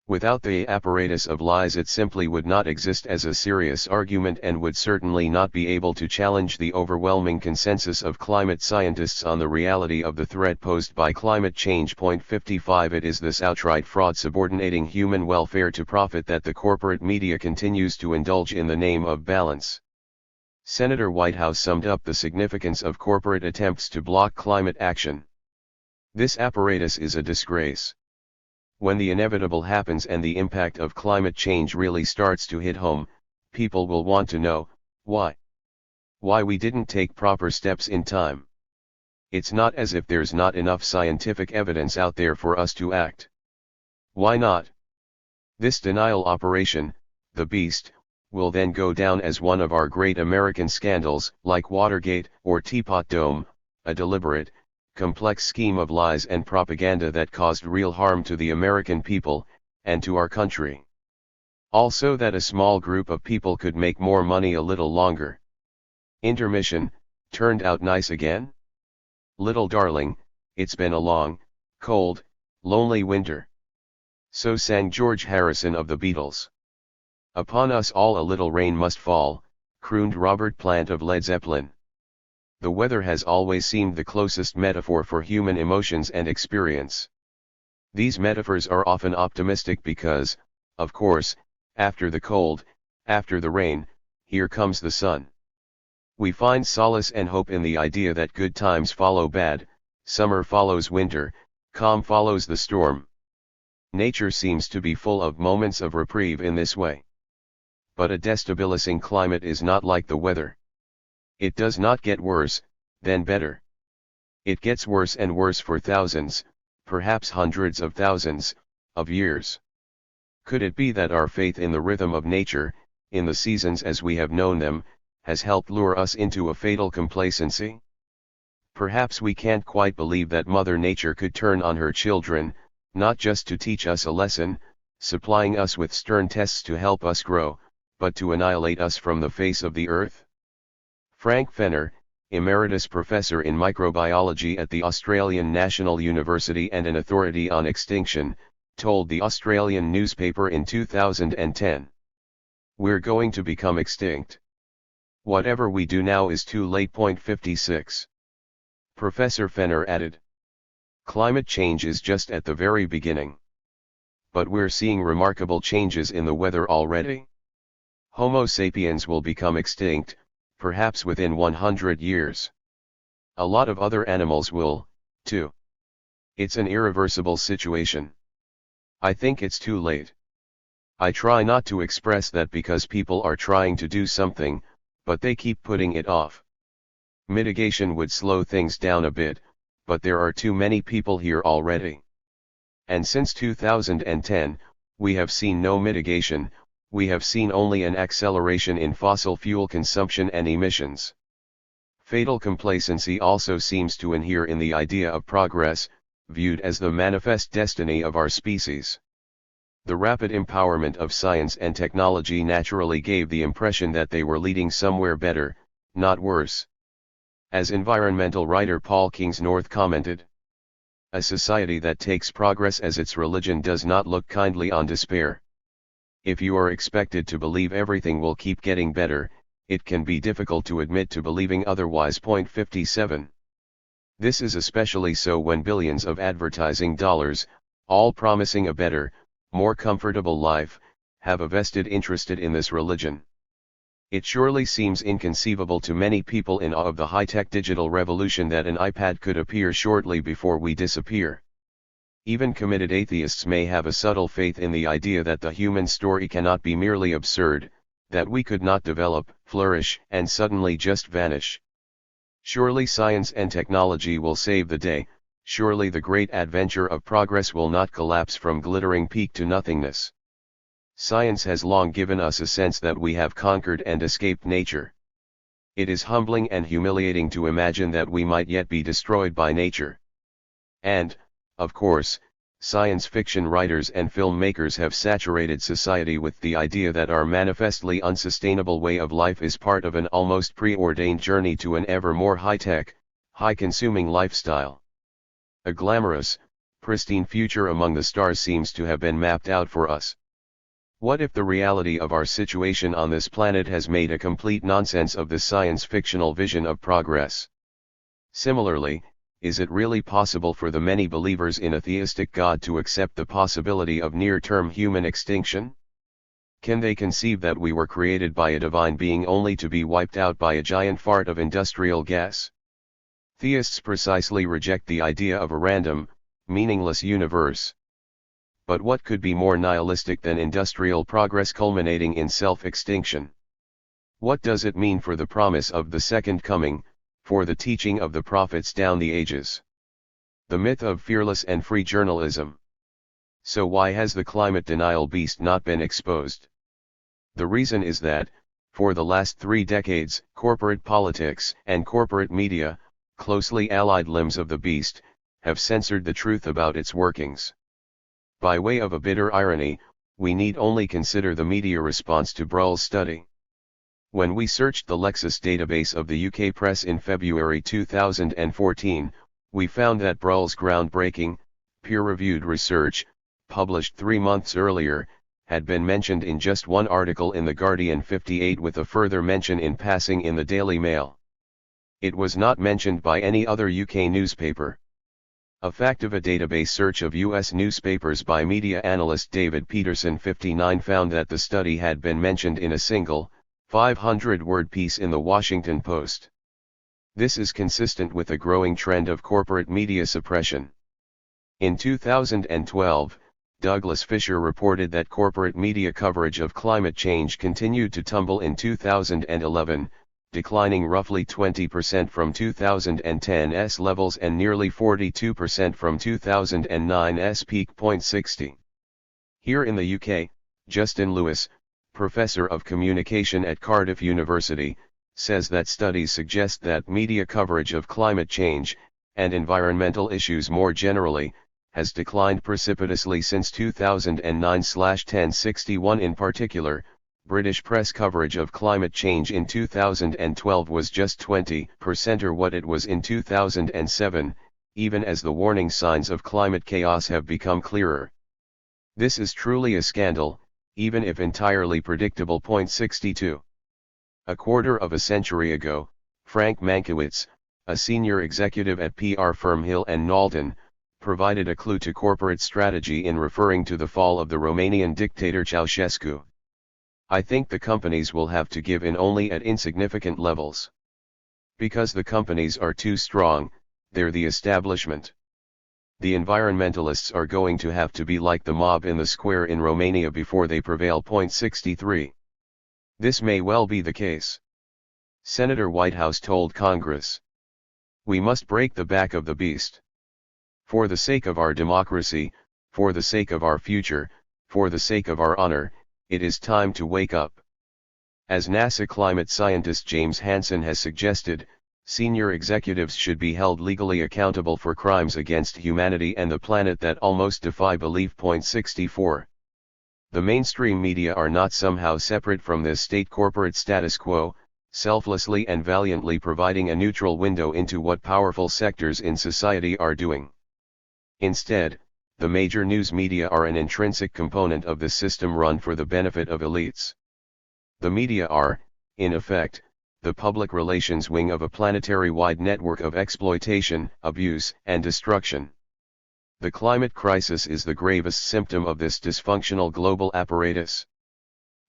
Without the apparatus of lies it simply would not exist as a serious argument and would certainly not be able to challenge the overwhelming consensus of climate scientists on the reality of the threat posed by climate change. 55 It is this outright fraud subordinating human welfare to profit that the corporate media continues to indulge in the name of balance. Senator Whitehouse summed up the significance of corporate attempts to block climate action. This apparatus is a disgrace. When the inevitable happens and the impact of climate change really starts to hit home, people will want to know, why? Why we didn't take proper steps in time. It's not as if there's not enough scientific evidence out there for us to act. Why not? This denial operation, the beast, will then go down as one of our great American scandals, like Watergate or Teapot Dome, a deliberate, complex scheme of lies and propaganda that caused real harm to the American people, and to our country. Also that a small group of people could make more money a little longer. Intermission, turned out nice again? Little darling, it's been a long, cold, lonely winter. So sang George Harrison of the Beatles. Upon us all a little rain must fall, crooned Robert Plant of Led Zeppelin. The weather has always seemed the closest metaphor for human emotions and experience. These metaphors are often optimistic because, of course, after the cold, after the rain, here comes the sun. We find solace and hope in the idea that good times follow bad, summer follows winter, calm follows the storm. Nature seems to be full of moments of reprieve in this way. But a destabilizing climate is not like the weather. It does not get worse, then better. It gets worse and worse for thousands, perhaps hundreds of thousands, of years. Could it be that our faith in the rhythm of nature, in the seasons as we have known them, has helped lure us into a fatal complacency? Perhaps we can't quite believe that Mother Nature could turn on her children, not just to teach us a lesson, supplying us with stern tests to help us grow, but to annihilate us from the face of the earth? Frank Fenner, Emeritus Professor in Microbiology at the Australian National University and an authority on extinction, told the Australian newspaper in 2010. We're going to become extinct. Whatever we do now is too late. 56. Professor Fenner added. Climate change is just at the very beginning. But we're seeing remarkable changes in the weather already. Homo sapiens will become extinct, perhaps within 100 years. A lot of other animals will, too. It's an irreversible situation. I think it's too late. I try not to express that because people are trying to do something, but they keep putting it off. Mitigation would slow things down a bit, but there are too many people here already. And since 2010, we have seen no mitigation. We have seen only an acceleration in fossil fuel consumption and emissions. Fatal complacency also seems to inhere in the idea of progress, viewed as the manifest destiny of our species. The rapid empowerment of science and technology naturally gave the impression that they were leading somewhere better, not worse. As environmental writer Paul Kingsnorth commented, a society that takes progress as its religion does not look kindly on despair. If you are expected to believe everything will keep getting better, it can be difficult to admit to believing otherwise. 57. This is especially so when billions of advertising dollars, all promising a better, more comfortable life, have a vested interest in this religion. It surely seems inconceivable to many people in awe of the high-tech digital revolution that an iPad could appear shortly before we disappear. Even committed atheists may have a subtle faith in the idea that the human story cannot be merely absurd, that we could not develop, flourish, and suddenly just vanish. Surely science and technology will save the day, surely the great adventure of progress will not collapse from glittering peak to nothingness. Science has long given us a sense that we have conquered and escaped nature. It is humbling and humiliating to imagine that we might yet be destroyed by nature. And, of course, science fiction writers and filmmakers have saturated society with the idea that our manifestly unsustainable way of life is part of an almost preordained journey to an ever more high-tech, high-consuming lifestyle. A glamorous, pristine future among the stars seems to have been mapped out for us. What if the reality of our situation on this planet has made a complete nonsense of this science-fictional vision of progress? Similarly, is it really possible for the many believers in a theistic God to accept the possibility of near-term human extinction? Can they conceive that we were created by a divine being only to be wiped out by a giant fart of industrial gas? Theists precisely reject the idea of a random, meaningless universe. But what could be more nihilistic than industrial progress culminating in self-extinction? What does it mean for the promise of the second coming, for the teaching of the prophets down the ages? The myth of fearless and free journalism. So why has the climate denial beast not been exposed? The reason is that, for the last 3 decades, corporate politics and corporate media, closely allied limbs of the beast, have censored the truth about its workings. By way of a bitter irony, we need only consider the media response to Brull's study. When we searched the Lexis database of the UK press in February 2014, we found that Brull's groundbreaking, peer-reviewed research, published 3 months earlier, had been mentioned in just one article in The Guardian 58 with a further mention in passing in the Daily Mail. It was not mentioned by any other UK newspaper. A fact of a database search of US newspapers by media analyst David Peterson 59 found that the study had been mentioned in a single, 500-word piece in the Washington Post. This is consistent with a growing trend of corporate media suppression. In 2012, Douglas Fisher reported that corporate media coverage of climate change continued to tumble in 2011, declining roughly 20% from 2010's levels and nearly 42% from 2009's peak. 60. Here in the UK, Justin Lewis, professor of communication at Cardiff University, says that studies suggest that media coverage of climate change, and environmental issues more generally, has declined precipitously since 2009/1061. In particular, British press coverage of climate change in 2012 was just 20% or what it was in 2007, even as the warning signs of climate chaos have become clearer. This is truly a scandal, even if entirely predictable. 62. A quarter of a century ago, Frank Mankiewicz, a senior executive at PR firm Hill & Knowlton, provided a clue to corporate strategy in referring to the fall of the Romanian dictator Ceausescu. I think the companies will have to give in only at insignificant levels. Because the companies are too strong, they're the establishment. The environmentalists are going to have to be like the mob in the square in Romania before they prevail. 63. This may well be the case. Senator Whitehouse told Congress, "We must break the back of the beast. For the sake of our democracy, for the sake of our future, for the sake of our honor, it is time to wake up." As NASA climate scientist James Hansen has suggested, senior executives should be held legally accountable for crimes against humanity and the planet that almost defy belief. 64. The mainstream media are not somehow separate from this state corporate status quo, selflessly and valiantly providing a neutral window into what powerful sectors in society are doing. Instead, the major news media are an intrinsic component of the system run for the benefit of elites. The media are, in effect, the public relations wing of a planetary-wide network of exploitation, abuse, and destruction. The climate crisis is the gravest symptom of this dysfunctional global apparatus.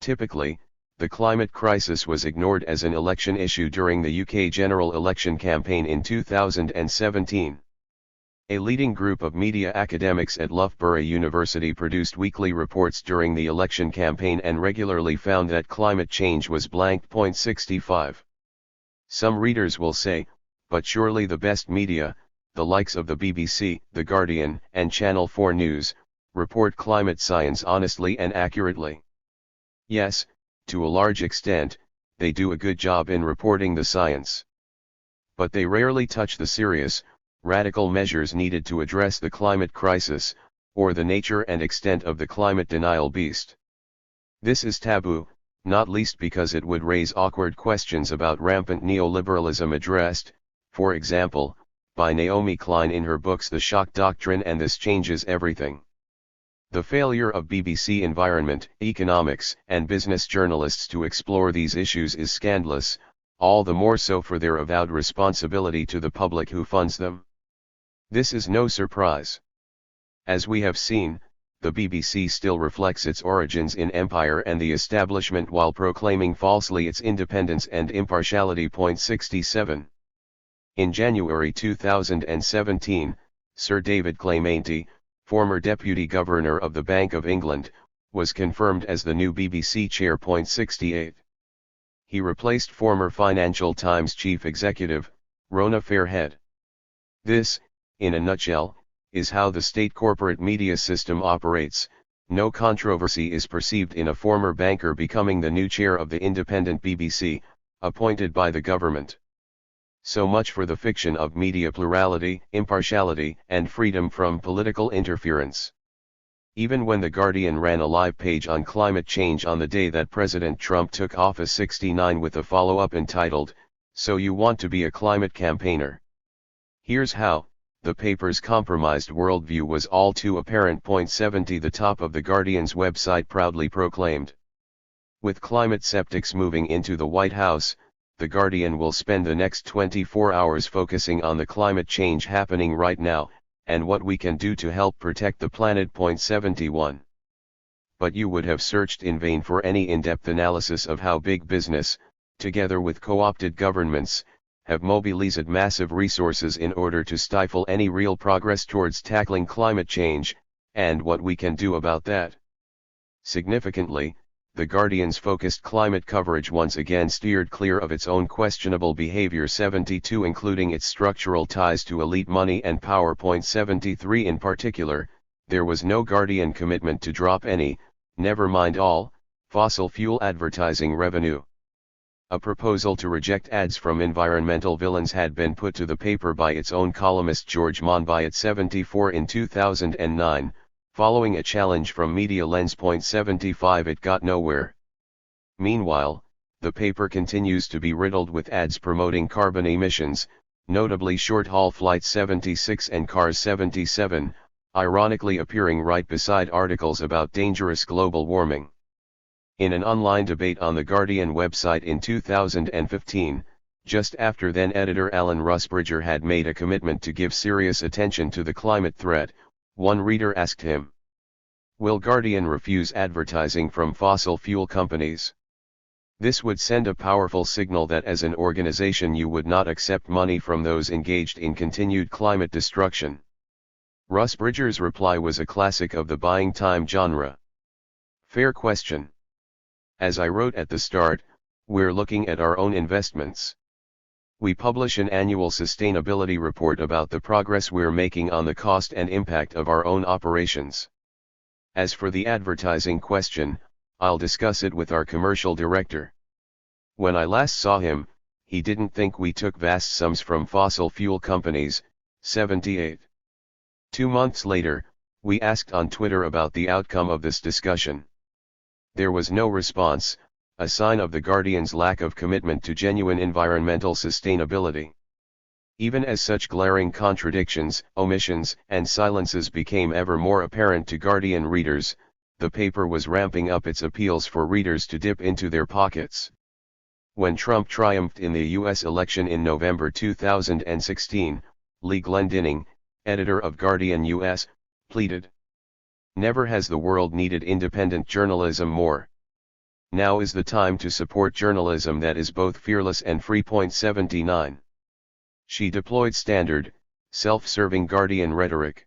Typically, the climate crisis was ignored as an election issue during the UK general election campaign in 2017. A leading group of media academics at Loughborough University produced weekly reports during the election campaign and regularly found that climate change was .65. Some readers will say, but surely the best media, the likes of the BBC, The Guardian, and Channel 4 News, report climate science honestly and accurately. Yes, to a large extent, they do a good job in reporting the science. But they rarely touch the serious, radical measures needed to address the climate crisis, or the nature and extent of the climate denial beast. This is taboo, not least because it would raise awkward questions about rampant neoliberalism addressed, for example, by Naomi Klein in her books The Shock Doctrine and This Changes Everything. The failure of BBC environment, economics, and business journalists to explore these issues is scandalous, all the more so for their avowed responsibility to the public who funds them. This is no surprise. As we have seen, the BBC still reflects its origins in empire and the establishment while proclaiming falsely its independence and impartiality. 67. In January 2017, Sir David Clemente, former Deputy Governor of the Bank of England, was confirmed as the new BBC chair. 68. He replaced former Financial Times chief executive, Rona Fairhead. This, in a nutshell, is how the state corporate media system operates. No controversy is perceived in a former banker becoming the new chair of the independent BBC, appointed by the government. So much for the fiction of media plurality, impartiality, and freedom from political interference. Even when The Guardian ran a live page on climate change on the day that President Trump took office 69 with a follow-up entitled, "So You Want to Be a Climate Campaigner? Here's How," the paper's compromised worldview was all too apparent. 70 The top of The Guardian's website proudly proclaimed. With climate skeptics moving into the White House, The Guardian will spend the next 24 hours focusing on the climate change happening right now, and what we can do to help protect the planet. 71. But you would have searched in vain for any in-depth analysis of how big business, together with co-opted governments, have mobilized massive resources in order to stifle any real progress towards tackling climate change, and what we can do about that. Significantly, The Guardian's focused climate coverage once again steered clear of its own questionable behavior. 72 including its structural ties to elite money and power. 73 in particular, there was no Guardian commitment to drop any, never mind all, fossil fuel advertising revenue. A proposal to reject ads from environmental villains had been put to the paper by its own columnist George Monbiot at 74 in 2009, following a challenge from Media Lens. 75 it got nowhere. Meanwhile, the paper continues to be riddled with ads promoting carbon emissions, notably short-haul Flight 76 and Cars 77, ironically appearing right beside articles about dangerous global warming. In an online debate on the Guardian website in 2015, just after then-editor Alan Rusbridger had made a commitment to give serious attention to the climate threat, one reader asked him, "Will Guardian refuse advertising from fossil fuel companies? This would send a powerful signal that as an organization you would not accept money from those engaged in continued climate destruction." Rusbridger's reply was a classic of the buying time genre. Fair question. As I wrote at the start, we're looking at our own investments. We publish an annual sustainability report about the progress we're making on the cost and impact of our own operations. As for the advertising question, I'll discuss it with our commercial director. When I last saw him, he didn't think we took vast sums from fossil fuel companies. 78. 2 months later, we asked on Twitter about the outcome of this discussion. There was no response, a sign of the Guardian's lack of commitment to genuine environmental sustainability. Even as such glaring contradictions, omissions, and silences became ever more apparent to Guardian readers, the paper was ramping up its appeals for readers to dip into their pockets. When Trump triumphed in the U.S. election in November 2016, Lee Glendinning, editor of Guardian US, pleaded, "Never has the world needed independent journalism more. Now is the time to support journalism that is both fearless and free." 79. She deployed standard, Self-serving Guardian rhetoric.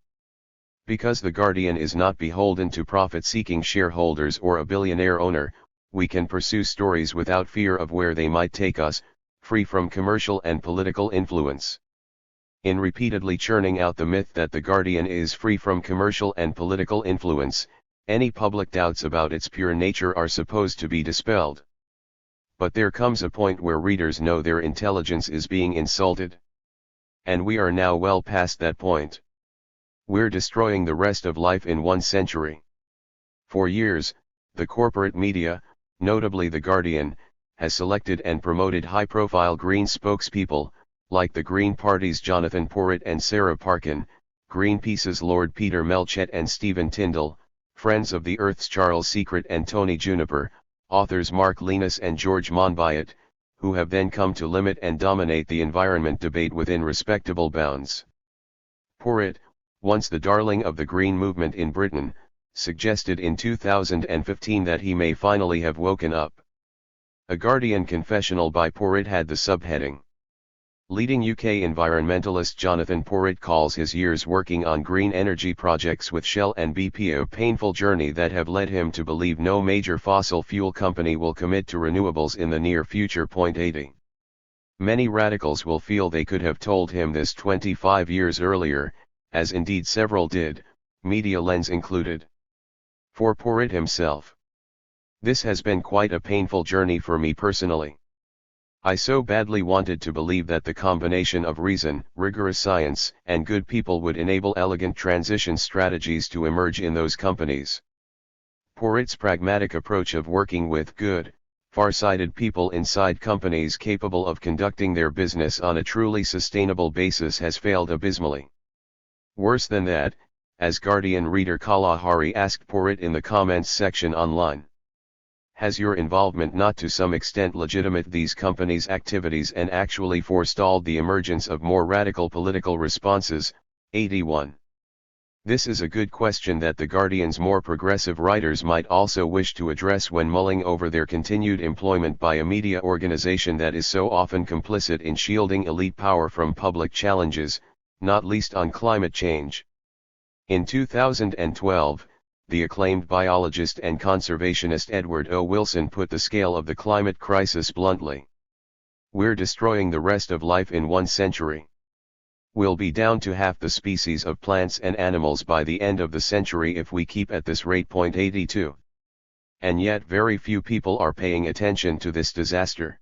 Because the Guardian is not beholden to profit-seeking shareholders or a billionaire owner, we can pursue stories without fear of where they might take us, free from commercial and political influence. In repeatedly churning out the myth that the Guardian is free from commercial and political influence, any public doubts about its pure nature are supposed to be dispelled. But there comes a point where readers know their intelligence is being insulted. And we are now well past that point. We're destroying the rest of life in 1 century. For years, the corporate media, notably The Guardian, has selected and promoted high-profile Green spokespeople, like the Green Party's Jonathan Porritt and Sarah Parkin, Greenpeace's Lord Peter Melchett and Stephen Tyndall, Friends of the Earth's Charles Secret and Tony Juniper, authors Mark Linus and George Monbiot, who have then come to limit and dominate the environment debate within respectable bounds. Porritt, once the darling of the Green movement in Britain, suggested in 2015 that he may finally have woken up. A Guardian confessional by Porritt had the subheading. Leading UK environmentalist Jonathan Porritt calls his years working on green energy projects with Shell and BP a painful journey that have led him to believe no major fossil fuel company will commit to renewables in the near future. 80. Many radicals will feel they could have told him this 25 years earlier, as indeed several did, media lens included. For Porritt himself, this has been quite a painful journey for me personally. I so badly wanted to believe that the combination of reason, rigorous science, and good people would enable elegant transition strategies to emerge in those companies. Porritt's pragmatic approach of working with good, far-sighted people inside companies capable of conducting their business on a truly sustainable basis has failed abysmally. Worse than that, as Guardian reader Kalahari asked Porritt in the comments section online. Has your involvement not to some extent legitimated these companies' activities and actually forestalled the emergence of more radical political responses? 81. This is a good question that the Guardian's more progressive writers might also wish to address when mulling over their continued employment by a media organization that is so often complicit in shielding elite power from public challenges, not least on climate change. In 2012, the acclaimed biologist and conservationist Edward O. Wilson put the scale of the climate crisis bluntly. We're destroying the rest of life in 1 century. We'll be down to half the species of plants and animals by the end of the century if we keep at this rate. 82. And yet very few people are paying attention to this disaster.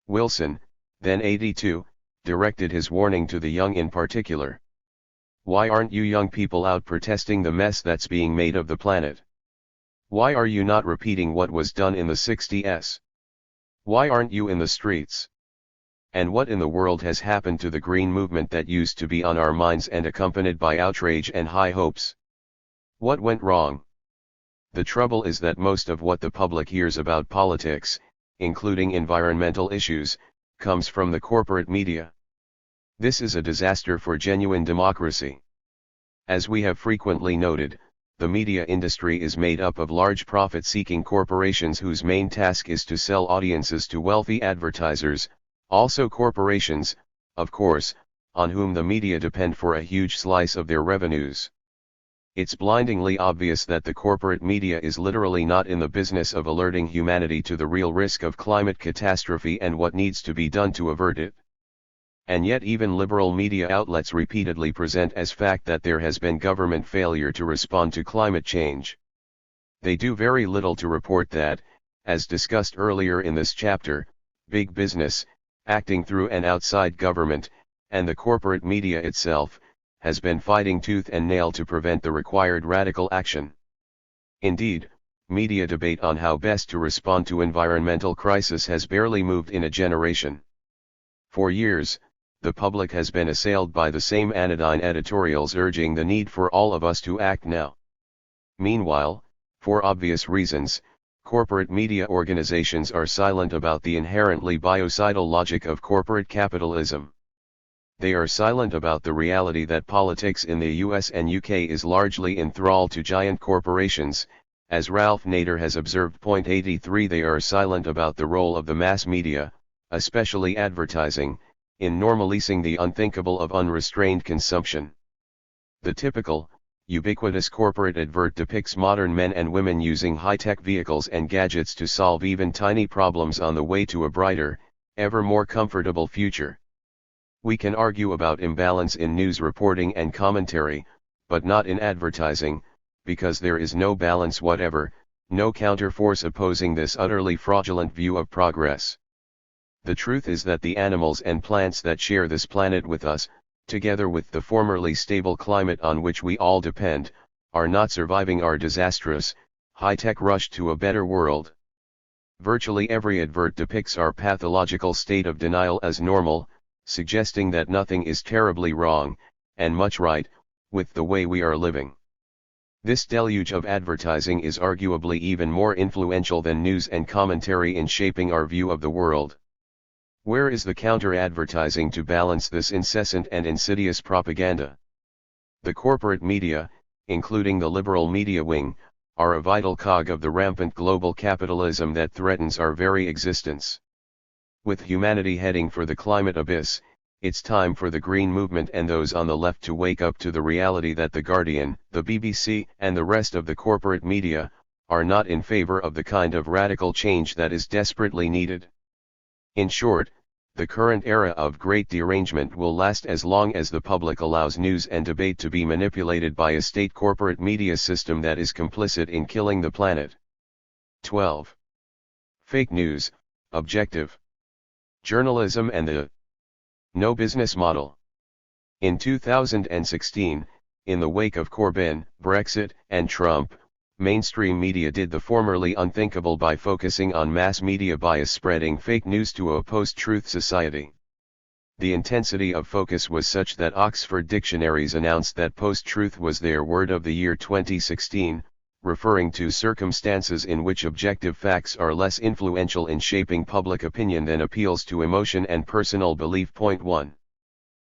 Wilson, then 82, directed his warning to the young in particular. Why aren't you young people out protesting the mess that's being made of the planet? Why are you not repeating what was done in the 60s? Why aren't you in the streets? And what in the world has happened to the green movement that used to be on our minds and accompanied by outrage and high hopes? What went wrong? The trouble is that most of what the public hears about politics, including environmental issues, comes from the corporate media. This is a disaster for genuine democracy. As we have frequently noted, the media industry is made up of large profit-seeking corporations whose main task is to sell audiences to wealthy advertisers, also corporations, of course, on whom the media depend for a huge slice of their revenues. It's blindingly obvious that the corporate media is literally not in the business of alerting humanity to the real risk of climate catastrophe and what needs to be done to avert it. And yet even liberal media outlets repeatedly present as fact that there has been government failure to respond to climate change. They do very little to report that, as discussed earlier in this chapter, big business, acting through and outside government, and the corporate media itself, has been fighting tooth and nail to prevent the required radical action. Indeed, media debate on how best to respond to environmental crisis has barely moved in a generation. For years, the public has been assailed by the same anodyne editorials urging the need for all of us to act now. Meanwhile, for obvious reasons, corporate media organizations are silent about the inherently biocidal logic of corporate capitalism. They are silent about the reality that politics in the US and UK is largely enthralled to giant corporations. As Ralph Nader has observed. 83 They are silent about the role of the mass media, especially advertising, in normalizing the unthinkable of unrestrained consumption. The typical, ubiquitous corporate advert depicts modern men and women using high-tech vehicles and gadgets to solve even tiny problems on the way to a brighter, ever more comfortable future. We can argue about imbalance in news reporting and commentary, but not in advertising, because there is no balance whatever, no counterforce opposing this utterly fraudulent view of progress. The truth is that the animals and plants that share this planet with us, together with the formerly stable climate on which we all depend, are not surviving our disastrous, high-tech rush to a better world. Virtually every advert depicts our pathological state of denial as normal, suggesting that nothing is terribly wrong, and much right, with the way we are living. This deluge of advertising is arguably even more influential than news and commentary in shaping our view of the world. Where is the counter-advertising to balance this incessant and insidious propaganda? The corporate media, including the liberal media wing, are a vital cog of the rampant global capitalism that threatens our very existence. With humanity heading for the climate abyss, it's time for the Green Movement and those on the left to wake up to the reality that The Guardian, the BBC, and the rest of the corporate media, are not in favor of the kind of radical change that is desperately needed. In short, the current era of great derangement will last as long as the public allows news and debate to be manipulated by a state corporate media system that is complicit in killing the planet. 12. Fake news, objective journalism and the no business model. In 2016, in the wake of Corbyn, Brexit, and Trump, mainstream media did the formerly unthinkable by focusing on mass media bias spreading fake news to a post-truth society. The intensity of focus was such that Oxford dictionaries announced that post-truth was their word of the year 2016, referring to circumstances in which objective facts are less influential in shaping public opinion than appeals to emotion and personal belief. 1.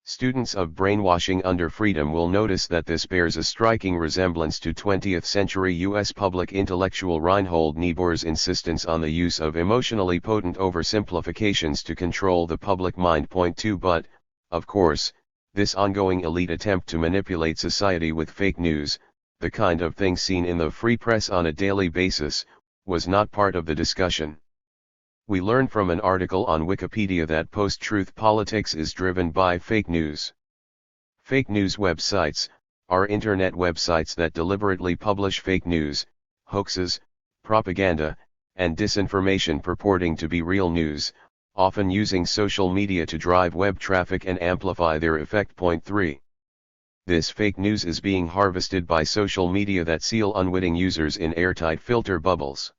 Students of brainwashing under freedom will notice that this bears a striking resemblance to 20th century U.S. public intellectual Reinhold Niebuhr's insistence on the use of emotionally potent oversimplifications to control the public mind. 2. But, of course, this ongoing elite attempt to manipulate society with fake news, the kind of thing seen in the free press on a daily basis, was not part of the discussion. We learn from an article on Wikipedia that post-truth politics is driven by fake news. Fake news websites are internet websites that deliberately publish fake news, hoaxes, propaganda, and disinformation purporting to be real news, often using social media to drive web traffic and amplify their effect. 3. This fake news is being harvested by social media that seal unwitting users in airtight filter bubbles.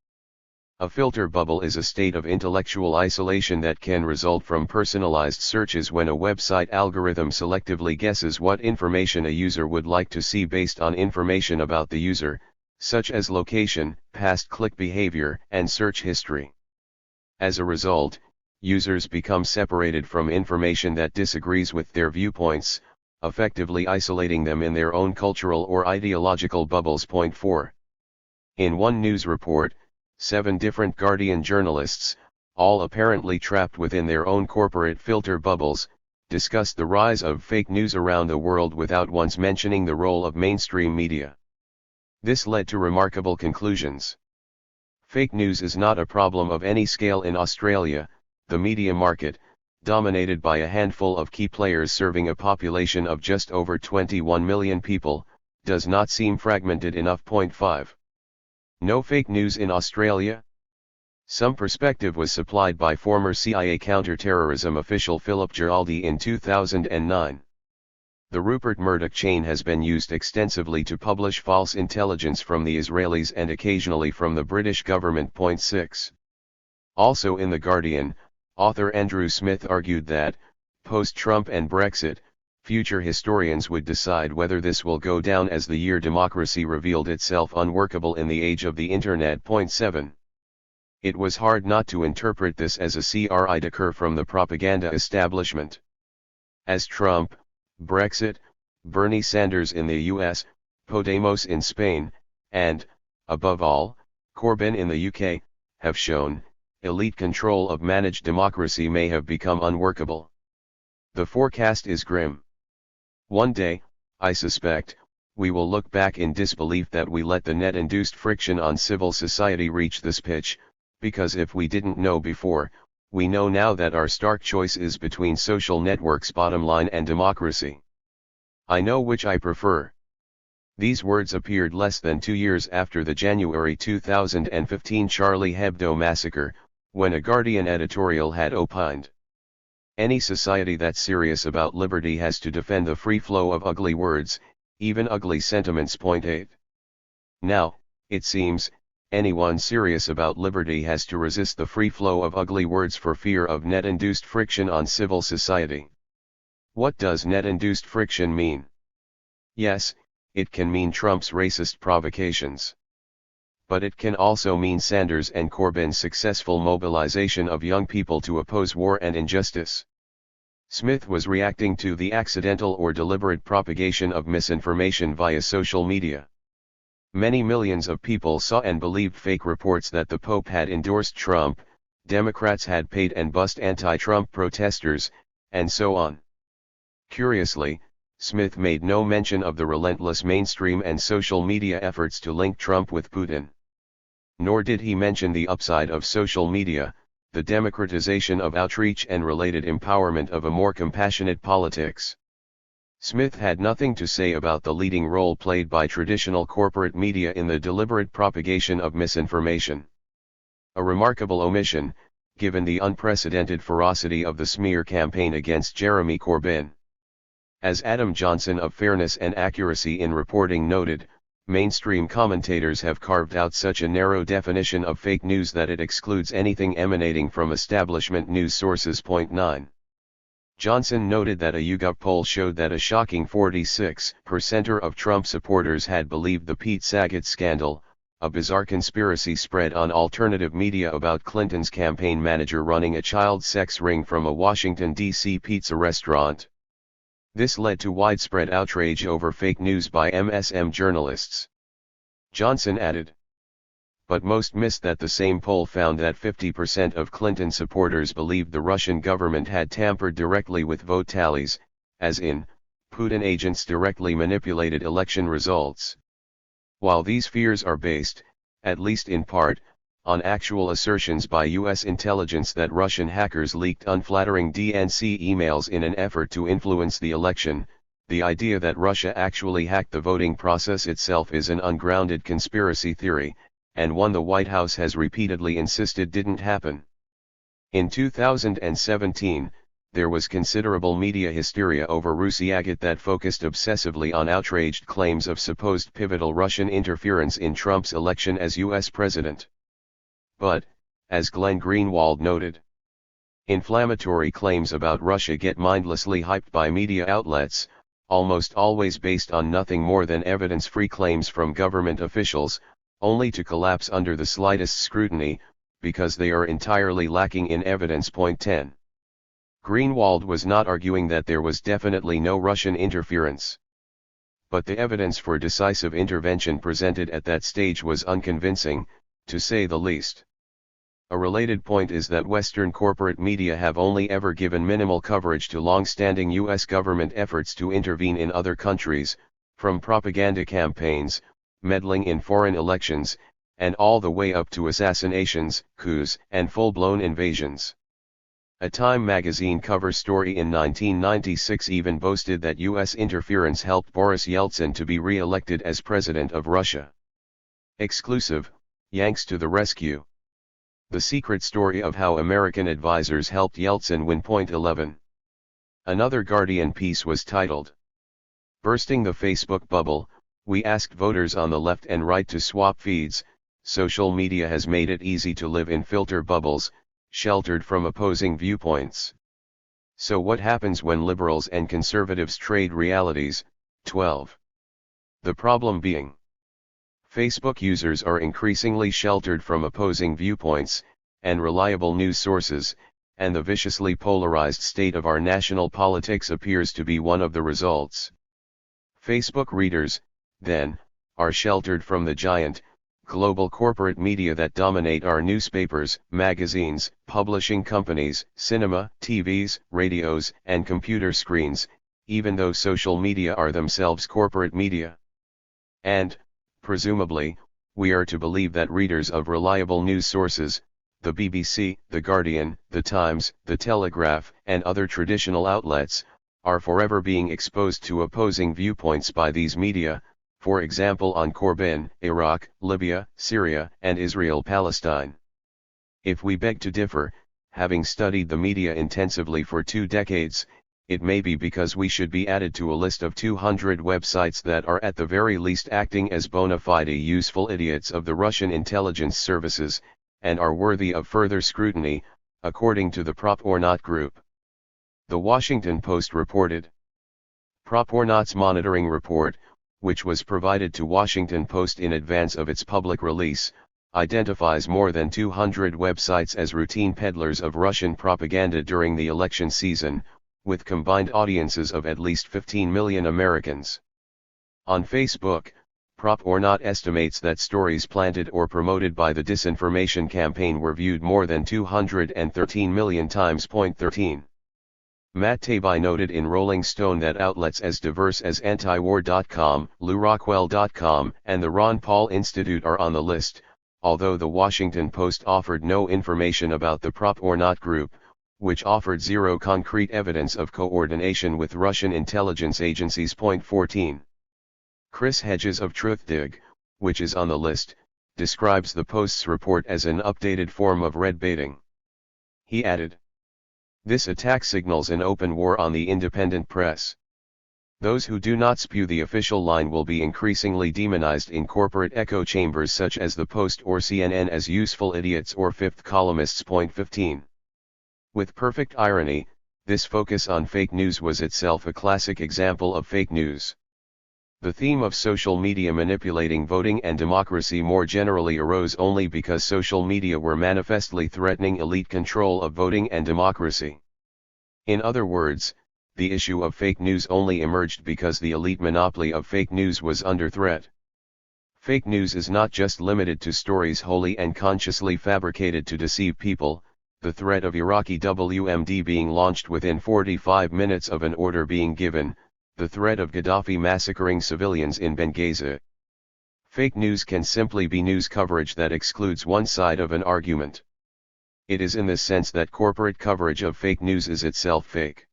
A filter bubble is a state of intellectual isolation that can result from personalized searches when a website algorithm selectively guesses what information a user would like to see based on information about the user, such as location, past click behavior, and search history. As a result, users become separated from information that disagrees with their viewpoints, effectively isolating them in their own cultural or ideological bubbles. 4. In one news report, 7 different Guardian journalists, all apparently trapped within their own corporate filter bubbles, discussed the rise of fake news around the world without once mentioning the role of mainstream media. This led to remarkable conclusions. Fake news is not a problem of any scale in Australia. The media market, dominated by a handful of key players serving a population of just over 21 million people, does not seem fragmented enough. 5. No fake news in Australia? Some perspective was supplied by former CIA counterterrorism official Philip Giraldi in 2009. The Rupert Murdoch chain has been used extensively to publish false intelligence from the Israelis and occasionally from the British government. 6. Also in The Guardian, author Andrew Smith argued that, post-Trump and Brexit, future historians would decide whether this will go down as the year democracy revealed itself unworkable in the age of the Internet. 7. It was hard not to interpret this as a cri decur from the propaganda establishment. As Trump, Brexit, Bernie Sanders in the US, Podemos in Spain, and, above all, Corbyn in the UK, have shown, elite control of managed democracy may have become unworkable. The forecast is grim. One day, I suspect, we will look back in disbelief that we let the net-induced friction on civil society reach this pitch, because if we didn't know before, we know now that our stark choice is between social networks' bottom line and democracy. I know which I prefer. These words appeared less than 2 years after the January 2015 Charlie Hebdo massacre, when a Guardian editorial had opined, "Any society that's serious about liberty has to defend the free flow of ugly words, even ugly sentiments." Point 8. Now, it seems, anyone serious about liberty has to resist the free flow of ugly words for fear of net-induced friction on civil society. What does net-induced friction mean? Yes, it can mean Trump's racist provocations. But it can also mean Sanders and Corbyn's successful mobilization of young people to oppose war and injustice. Smith was reacting to the accidental or deliberate propagation of misinformation via social media. Many millions of people saw and believed fake reports that the Pope had endorsed Trump, Democrats had paid and bussed anti-Trump protesters, and so on. Curiously, Smith made no mention of the relentless mainstream and social media efforts to link Trump with Putin. Nor did he mention the upside of social media, the democratization of outreach and related empowerment of a more compassionate politics. Smith had nothing to say about the leading role played by traditional corporate media in the deliberate propagation of misinformation. A remarkable omission, given the unprecedented ferocity of the smear campaign against Jeremy Corbyn. As Adam Johnson of Fairness and Accuracy in Reporting noted, mainstream commentators have carved out such a narrow definition of fake news that it excludes anything emanating from establishment news sources. Point 9. Johnson noted that a YouGov poll showed that a shocking 46% of Trump supporters had believed the Pete Saget scandal, a bizarre conspiracy spread on alternative media about Clinton's campaign manager running a child sex ring from a Washington, D.C. pizza restaurant. This led to widespread outrage over fake news by MSM journalists. Johnson added, but most missed that the same poll found that 50% of Clinton supporters believed the Russian government had tampered directly with vote tallies, as in, Putin agents directly manipulated election results. While these fears are based, at least in part, on actual assertions by U.S. intelligence that Russian hackers leaked unflattering DNC emails in an effort to influence the election, the idea that Russia actually hacked the voting process itself is an ungrounded conspiracy theory, and one the White House has repeatedly insisted didn't happen. In 2017, there was considerable media hysteria over Rusiagate that focused obsessively on outraged claims of supposed pivotal Russian interference in Trump's election as U.S. president. But, as Glenn Greenwald noted, inflammatory claims about Russia get mindlessly hyped by media outlets, almost always based on nothing more than evidence-free claims from government officials, only to collapse under the slightest scrutiny, because they are entirely lacking in evidence. Point 10. Greenwald was not arguing that there was definitely no Russian interference. But the evidence for decisive intervention presented at that stage was unconvincing, to say the least. A related point is that Western corporate media have only ever given minimal coverage to long-standing U.S. government efforts to intervene in other countries, from propaganda campaigns, meddling in foreign elections, and all the way up to assassinations, coups, and full-blown invasions. A Time magazine cover story in 1996 even boasted that U.S. interference helped Boris Yeltsin to be re-elected as president of Russia. Exclusive, Yanks to the rescue. The secret story of how American advisors helped Yeltsin win. 11. Another Guardian piece was titled, "Bursting the Facebook Bubble, We Asked Voters on the Left and Right to Swap Feeds. Social Media Has Made It Easy to Live in Filter Bubbles, Sheltered from Opposing Viewpoints. So what happens when liberals and conservatives trade realities?" 12. The problem being, Facebook users are increasingly sheltered from opposing viewpoints, and reliable news sources, and the viciously polarized state of our national politics appears to be one of the results. Facebook readers, then, are sheltered from the giant, global corporate media that dominate our newspapers, magazines, publishing companies, cinema, TVs, radios, and computer screens, even though social media are themselves corporate media. And, presumably, we are to believe that readers of reliable news sources, the BBC, The Guardian, The Times, The Telegraph, and other traditional outlets, are forever being exposed to opposing viewpoints by these media, for example on Corbyn, Iraq, Libya, Syria, and Israel-Palestine. If we beg to differ, having studied the media intensively for 2 decades, it may be because we should be added to a list of 200 websites that are at the very least acting as bona fide useful idiots of the Russian intelligence services, and are worthy of further scrutiny, according to the Prop or Not group. The Washington Post reported. Prop or Not's monitoring report, which was provided to Washington Post in advance of its public release, identifies more than 200 websites as routine peddlers of Russian propaganda during the election season, with combined audiences of at least 15 million Americans. On Facebook, Prop or Not estimates that stories planted or promoted by the disinformation campaign were viewed more than 213 million times. 13. Matt Taibbi noted in Rolling Stone that outlets as diverse as antiwar.com, LewRockwell.com, and the Ron Paul Institute are on the list, although the Washington Post offered no information about the Prop or Not group, which offered zero concrete evidence of coordination with Russian intelligence agencies. 14. Chris Hedges of TruthDig, which is on the list, describes the Post's report as an updated form of red baiting. He added, "This attack signals an open war on the independent press. Those who do not spew the official line will be increasingly demonized in corporate echo chambers such as the Post or CNN as useful idiots or fifth columnists." 15. With perfect irony, this focus on fake news was itself a classic example of fake news. The theme of social media manipulating voting and democracy more generally arose only because social media were manifestly threatening elite control of voting and democracy. In other words, the issue of fake news only emerged because the elite monopoly of fake news was under threat. Fake news is not just limited to stories wholly and consciously fabricated to deceive people. The threat of Iraqi WMD being launched within 45 minutes of an order being given, the threat of Gaddafi massacring civilians in Benghazi. Fake news can simply be news coverage that excludes one side of an argument. It is in this sense that corporate coverage of fake news is itself fake.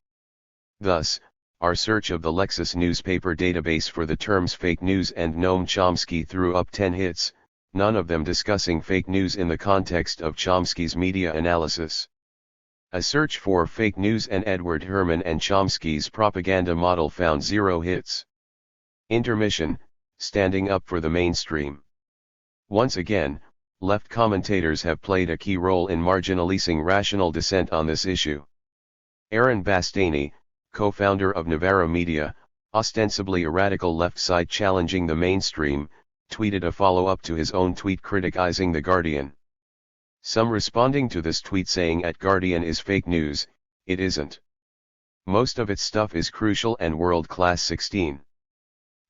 Thus, our search of the Lexis newspaper database for the terms fake news and Noam Chomsky threw up 10 hits, none of them discussing fake news in the context of Chomsky's media analysis. A search for fake news and Edward Herman and Chomsky's propaganda model found 0 hits. Intermission, standing up for the mainstream. Once again, left commentators have played a key role in marginalizing rational dissent on this issue. Aaron Bastani, co-founder of Navarro Media, ostensibly a radical left side challenging the mainstream, tweeted a follow-up to his own tweet criticizing The Guardian. Some responding to this tweet saying at Guardian is fake news, it isn't. Most of its stuff is crucial and world-class. 16.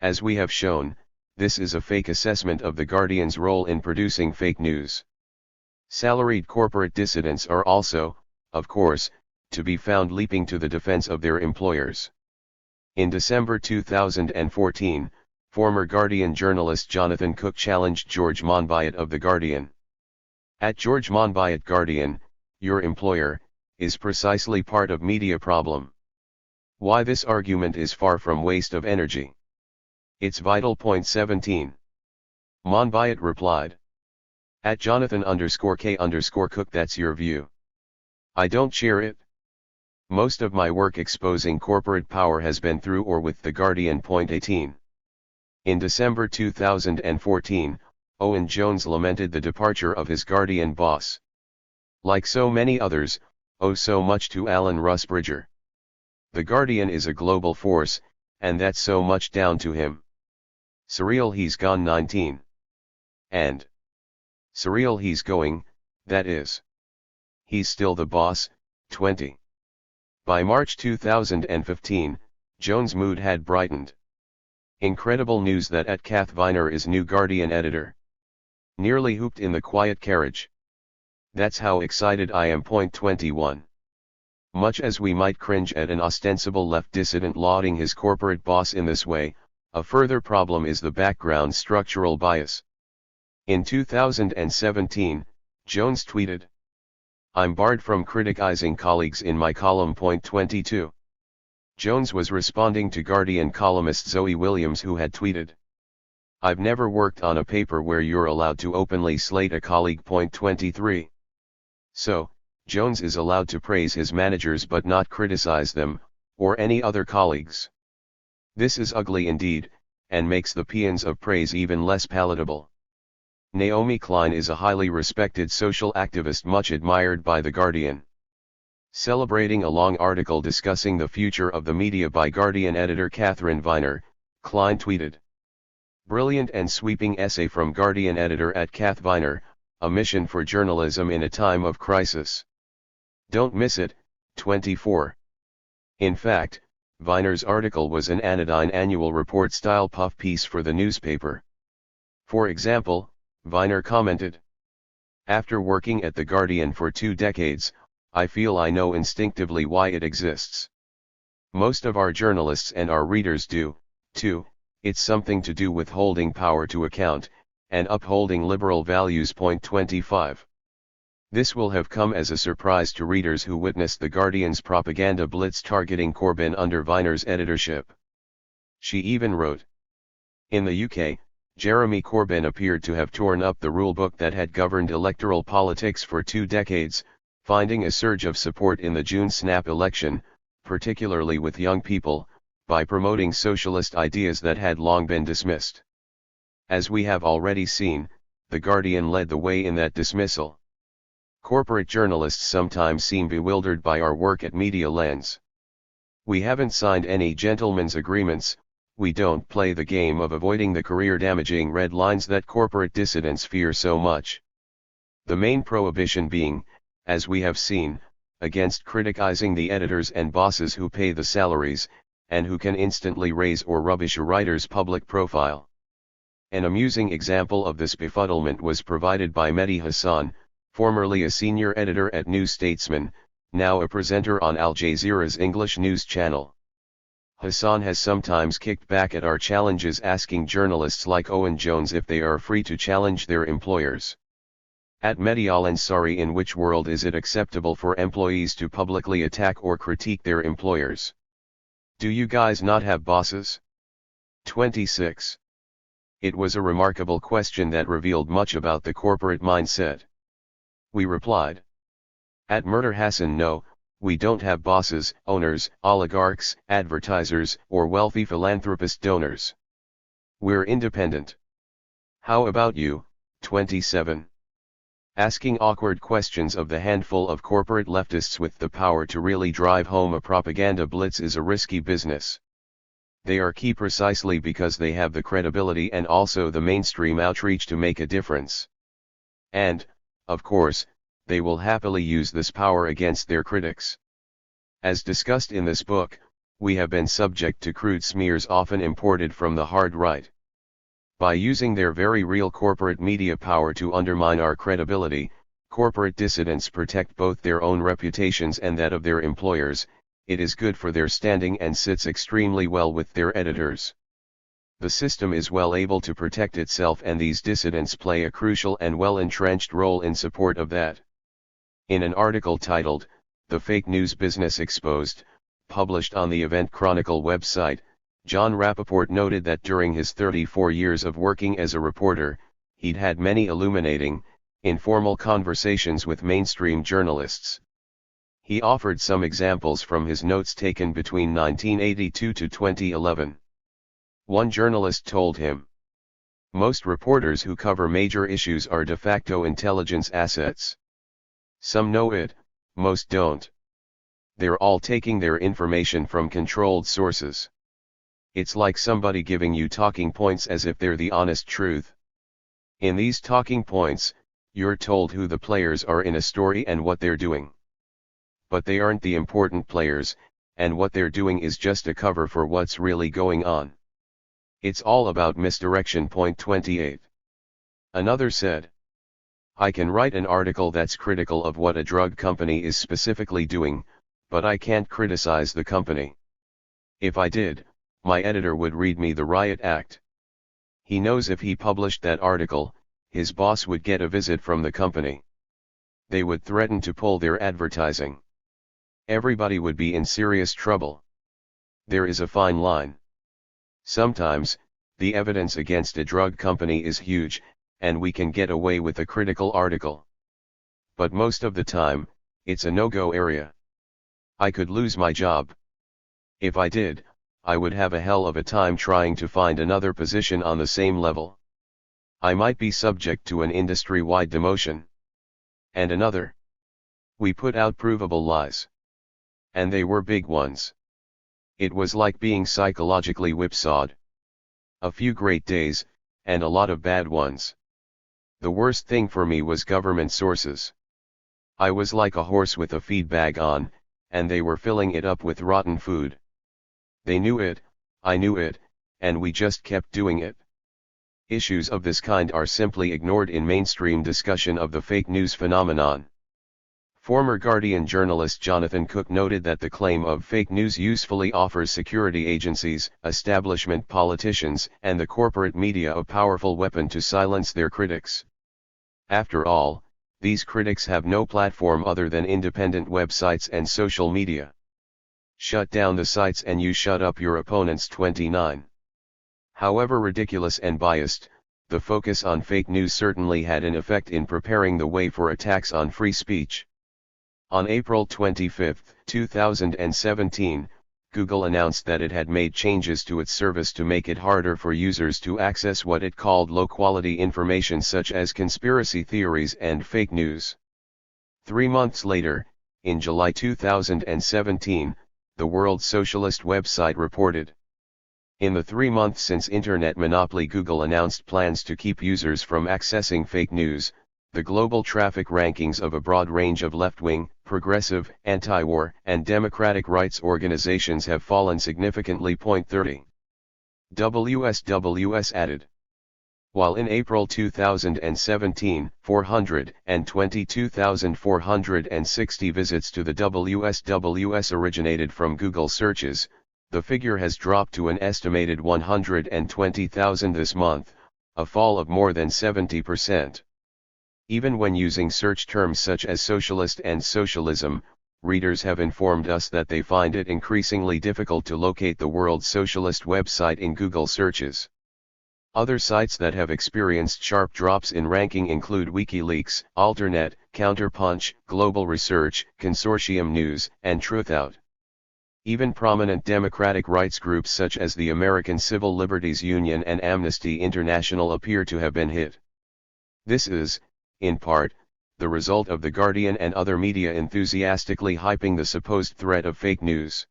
As we have shown, this is a fake assessment of The Guardian's role in producing fake news. Salaried corporate dissidents are also, of course, to be found leaping to the defense of their employers. In December 2014, former Guardian journalist Jonathan Cook challenged George Monbiot of The Guardian. At George Monbiot Guardian, your employer, is precisely part of media problem. Why this argument is far from waste of energy. It's vital. 17. Monbiot replied. At Jonathan_K_Cook, that's your view. I don't share it. Most of my work exposing corporate power has been through or with The Guardian. 18. In December 2014, Owen Jones lamented the departure of his Guardian boss. Like so many others, owe so much to Alan Rusbridger. The Guardian is a global force, and that's so much down to him. Surreal he's gone. 19. And surreal he's going, that is. He's still the boss. 20. By March 2015, Jones' mood had brightened. Incredible news that Kath Viner is new Guardian editor. Nearly hooped in the quiet carriage. That's how excited I am. Point 21. Much as we might cringe at an ostensible left dissident lauding his corporate boss in this way, a further problem is the background structural bias. In 2017, Jones tweeted, "I'm barred from criticizing colleagues in my column." Point 22. Jones was responding to Guardian columnist Zoe Williams, who had tweeted, "I've never worked on a paper where you're allowed to openly slate a colleague." Point 23. So, Jones is allowed to praise his managers but not criticize them, or any other colleagues. This is ugly indeed, and makes the paeans of praise even less palatable. Naomi Klein is a highly respected social activist much admired by The Guardian. Celebrating a long article discussing the future of the media by Guardian editor Catherine Viner, Klein tweeted, "Brilliant and sweeping essay from Guardian editor @Cath Viner, a mission for journalism in a time of crisis. Don't miss it." 24. In fact, Viner's article was an anodyne annual report-style puff piece for the newspaper. For example, Viner commented, "After working at The Guardian for 2 decades, I feel I know instinctively why it exists. Most of our journalists and our readers do, too. It's something to do with holding power to account, and upholding liberal values." Point 25. This will have come as a surprise to readers who witnessed The Guardian's propaganda blitz targeting Corbyn under Viner's editorship. She even wrote, "In the UK, Jeremy Corbyn appeared to have torn up the rulebook that had governed electoral politics for 2 decades, finding a surge of support in the June snap election, particularly with young people, by promoting socialist ideas that had long been dismissed." As we have already seen, The Guardian led the way in that dismissal. Corporate journalists sometimes seem bewildered by our work at Media Lens. We haven't signed any gentlemen's agreements, we don't play the game of avoiding the career-damaging red lines that corporate dissidents fear so much. The main prohibition being, as we have seen, against criticizing the editors and bosses who pay the salaries, and who can instantly raise or rubbish a writer's public profile. An amusing example of this befuddlement was provided by Mehdi Hassan, formerly a senior editor at New Statesman, now a presenter on Al Jazeera's English news channel. Hassan has sometimes kicked back at our challenges, asking journalists like Owen Jones if they are free to challenge their employers. At Mehdi Al-Ansari, in which world is it acceptable for employees to publicly attack or critique their employers? Do you guys not have bosses? 26. It was a remarkable question that revealed much about the corporate mindset. We replied. At Murder Hassan, no, we don't have bosses, owners, oligarchs, advertisers, or wealthy philanthropist donors. We're independent. How about you? 27. Asking awkward questions of the handful of corporate leftists with the power to really drive home a propaganda blitz is a risky business. They are key precisely because they have the credibility and also the mainstream outreach to make a difference. And, of course, they will happily use this power against their critics. As discussed in this book, we have been subject to crude smears often imported from the hard right. By using their very real corporate media power to undermine our credibility, corporate dissidents protect both their own reputations and that of their employers. It is good for their standing and sits extremely well with their editors. The system is well able to protect itself, and these dissidents play a crucial and well-entrenched role in support of that. In an article titled, "The Fake News Business Exposed," published on the Event Chronicle website, John Rappaport noted that during his 34 years of working as a reporter, he'd had many illuminating, informal conversations with mainstream journalists. He offered some examples from his notes taken between 1982 to 2011. One journalist told him, "Most reporters who cover major issues are de facto intelligence assets. Some know it, most don't. They're all taking their information from controlled sources. It's like somebody giving you talking points as if they're the honest truth. In these talking points, you're told who the players are in a story and what they're doing. But they aren't the important players, and what they're doing is just a cover for what's really going on. It's all about misdirection." Point 28. Another said, I can write an article that's critical of what a drug company is specifically doing, but I can't criticize the company. If I did, my editor would read me the riot act. He knows if he published that article, his boss would get a visit from the company. They would threaten to pull their advertising. Everybody would be in serious trouble. There is a fine line. Sometimes, the evidence against a drug company is huge, and we can get away with a critical article. But most of the time, it's a no-go area. I could lose my job. If I did, I would have a hell of a time trying to find another position on the same level. I might be subject to an industry-wide demotion. And another. We put out provable lies. And they were big ones. It was like being psychologically whipsawed. A few great days, and a lot of bad ones. The worst thing for me was government sources. I was like a horse with a feed bag on, and they were filling it up with rotten food. They knew it, I knew it, and we just kept doing it. Issues of this kind are simply ignored in mainstream discussion of the fake news phenomenon. Former Guardian journalist Jonathan Cook noted that the claim of fake news usefully offers security agencies, establishment politicians, and the corporate media a powerful weapon to silence their critics. After all, these critics have no platform other than independent websites and social media. Shut down the sites and you shut up your opponents. 29. However ridiculous and biased, the focus on fake news certainly had an effect in preparing the way for attacks on free speech. On April 25, 2017, Google announced that it had made changes to its service to make it harder for users to access what it called low-quality information such as conspiracy theories and fake news. 3 months later, in July 2017, the World Socialist website reported. In the 3 months since Internet monopoly Google announced plans to keep users from accessing fake news, the global traffic rankings of a broad range of left-wing, progressive, anti-war, and democratic rights organizations have fallen significantly. 30. WSWS added. While in April 2017, 422,460 visits to the WSWS originated from Google searches, the figure has dropped to an estimated 120,000 this month, a fall of more than 70%. Even when using search terms such as socialist and socialism, readers have informed us that they find it increasingly difficult to locate the World Socialist website in Google searches. Other sites that have experienced sharp drops in ranking include WikiLeaks, Alternet, Counterpunch, Global Research, Consortium News, and Truthout. Even prominent democratic rights groups such as the American Civil Liberties Union and Amnesty International appear to have been hit. This is, in part, the result of The Guardian and other media enthusiastically hyping the supposed threat of fake news.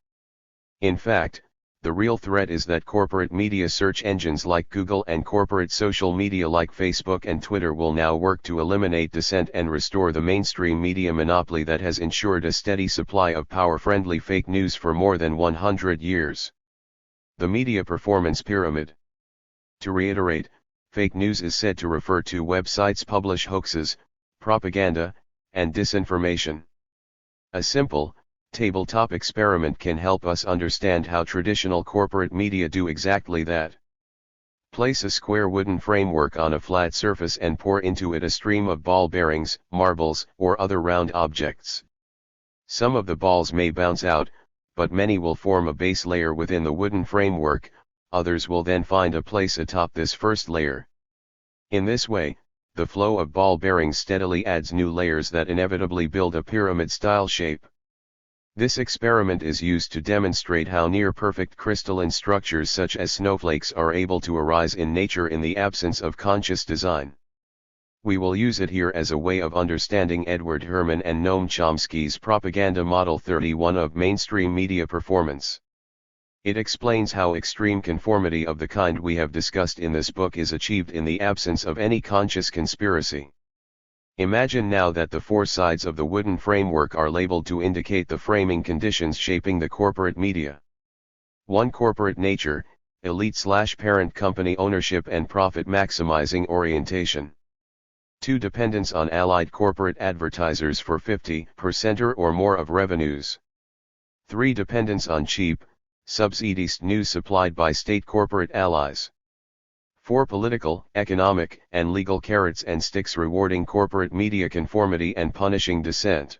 In fact, the real threat is that corporate media search engines like Google and corporate social media like Facebook and Twitter will now work to eliminate dissent and restore the mainstream media monopoly that has ensured a steady supply of power-friendly fake news for more than 100 years. The media performance pyramid. To reiterate, fake news is said to refer to websites publish hoaxes, propaganda, and disinformation. A simple, tabletop experiment can help us understand how traditional corporate media do exactly that. Place a square wooden framework on a flat surface and pour into it a stream of ball bearings, marbles, or other round objects. Some of the balls may bounce out, but many will form a base layer within the wooden framework, others will then find a place atop this first layer. In this way, the flow of ball bearings steadily adds new layers that inevitably build a pyramid-style shape. This experiment is used to demonstrate how near-perfect crystalline structures such as snowflakes are able to arise in nature in the absence of conscious design. We will use it here as a way of understanding Edward Herman and Noam Chomsky's propaganda model 31 of mainstream media performance. It explains how extreme conformity of the kind we have discussed in this book is achieved in the absence of any conscious conspiracy. Imagine now that the four sides of the wooden framework are labeled to indicate the framing conditions shaping the corporate media. 1. Corporate nature, elite/parent company ownership and profit maximizing orientation. 2. Dependence on allied corporate advertisers for 50% or more of revenues. 3. Dependence on cheap, subsidized news supplied by state corporate allies. 4. Political, economic, and legal carrots and sticks rewarding corporate media conformity and punishing dissent.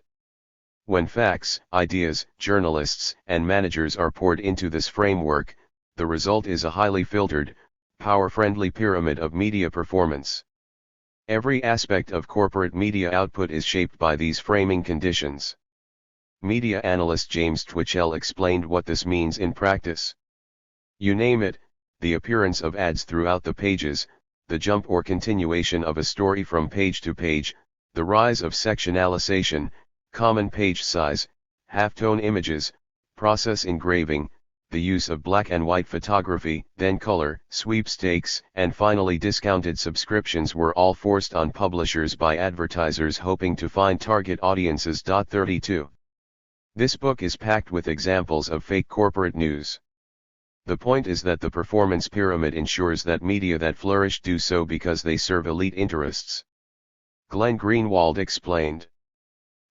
When facts, ideas, journalists, and managers are poured into this framework, the result is a highly filtered, power-friendly pyramid of media performance. Every aspect of corporate media output is shaped by these framing conditions. Media analyst James Twitchell explained what this means in practice. You name it, the appearance of ads throughout the pages, the jump or continuation of a story from page to page, the rise of sectionalization, common page size, halftone images, process engraving, the use of black and white photography, then color, sweepstakes, and finally discounted subscriptions were all forced on publishers by advertisers hoping to find target audiences. 32. This book is packed with examples of fake corporate news. The point is that the performance pyramid ensures that media that flourish do so because they serve elite interests. Glenn Greenwald explained.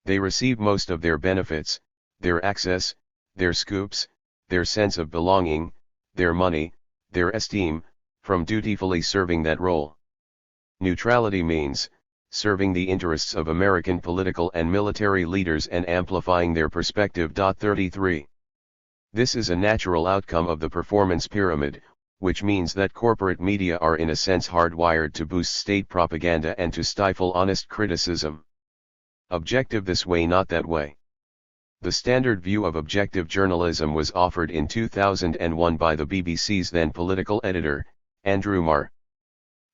They receive most of their benefits, their access, their scoops, their sense of belonging, their money, their esteem, from dutifully serving that role. Neutrality means, serving the interests of American political and military leaders and amplifying their perspective. 33. This is a natural outcome of the performance pyramid, which means that corporate media are in a sense hardwired to boost state propaganda and to stifle honest criticism. Objective this way, not that way. The standard view of objective journalism was offered in 2001 by the BBC's then political editor, Andrew Marr.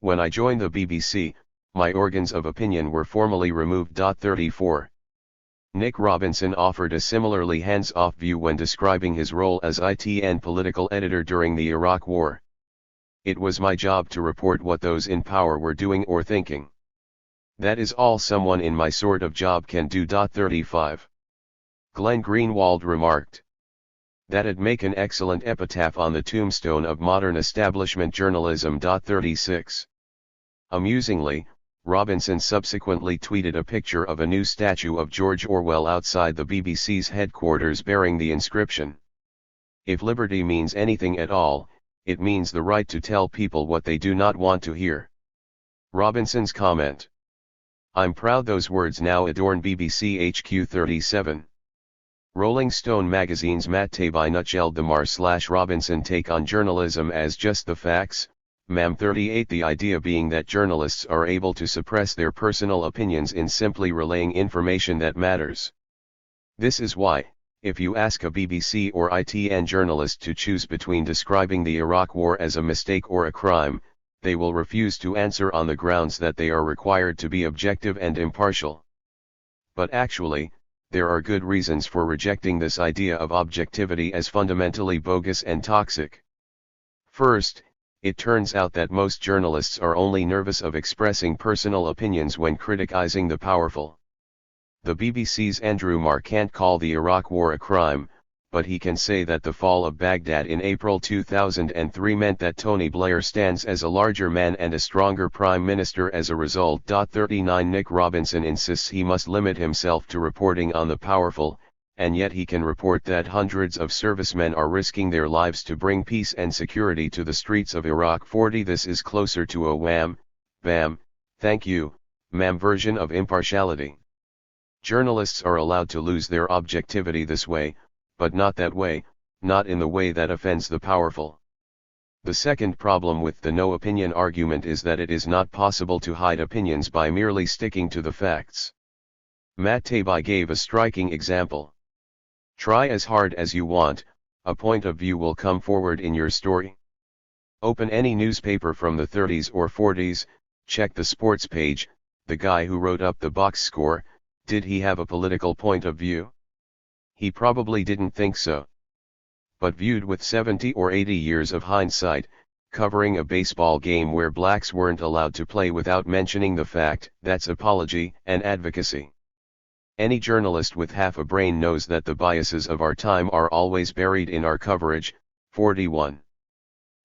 When I joined the BBC, my organs of opinion were formally removed. 34. Nick Robinson offered a similarly hands-off view when describing his role as ITN political editor during the Iraq War. It was my job to report what those in power were doing or thinking. That is all someone in my sort of job can do. 35. Glenn Greenwald remarked. That'd make an excellent epitaph on the tombstone of modern establishment journalism. 36. Amusingly, Robinson subsequently tweeted a picture of a new statue of George Orwell outside the BBC's headquarters bearing the inscription, "If liberty means anything at all, it means the right to tell people what they do not want to hear." Robinson's comment. I'm proud those words now adorn BBC HQ. 37. Rolling Stone magazine's Matt Taibbi nutshelled the Marr/Robinson take on journalism as just the facts, ma'am. 38. The idea being that journalists are able to suppress their personal opinions in simply relaying information that matters. This is why, if you ask a BBC or ITN journalist to choose between describing the Iraq War as a mistake or a crime, they will refuse to answer on the grounds that they are required to be objective and impartial. But actually, there are good reasons for rejecting this idea of objectivity as fundamentally bogus and toxic. First, it turns out that most journalists are only nervous of expressing personal opinions when criticizing the powerful. The BBC's Andrew Marr can't call the Iraq War a crime, but he can say that the fall of Baghdad in April 2003 meant that Tony Blair stands as a larger man and a stronger prime minister as a result. 39. Nick Robinson insists he must limit himself to reporting on the powerful, and yet he can report that hundreds of servicemen are risking their lives to bring peace and security to the streets of Iraq. 40. This is closer to a wham, bam, thank you, ma'am version of impartiality. Journalists are allowed to lose their objectivity this way, but not that way, not in the way that offends the powerful. The second problem with the no opinion argument is that it is not possible to hide opinions by merely sticking to the facts. Matt Taibbi gave a striking example. Try as hard as you want, a point of view will come forward in your story. Open any newspaper from the 30s or 40s, check the sports page, the guy who wrote up the box score, did he have a political point of view? He probably didn't think so. But viewed with 70 or 80 years of hindsight, covering a baseball game where blacks weren't allowed to play without mentioning the fact, that's apology and advocacy. Any journalist with half a brain knows that the biases of our time are always buried in our coverage. 41.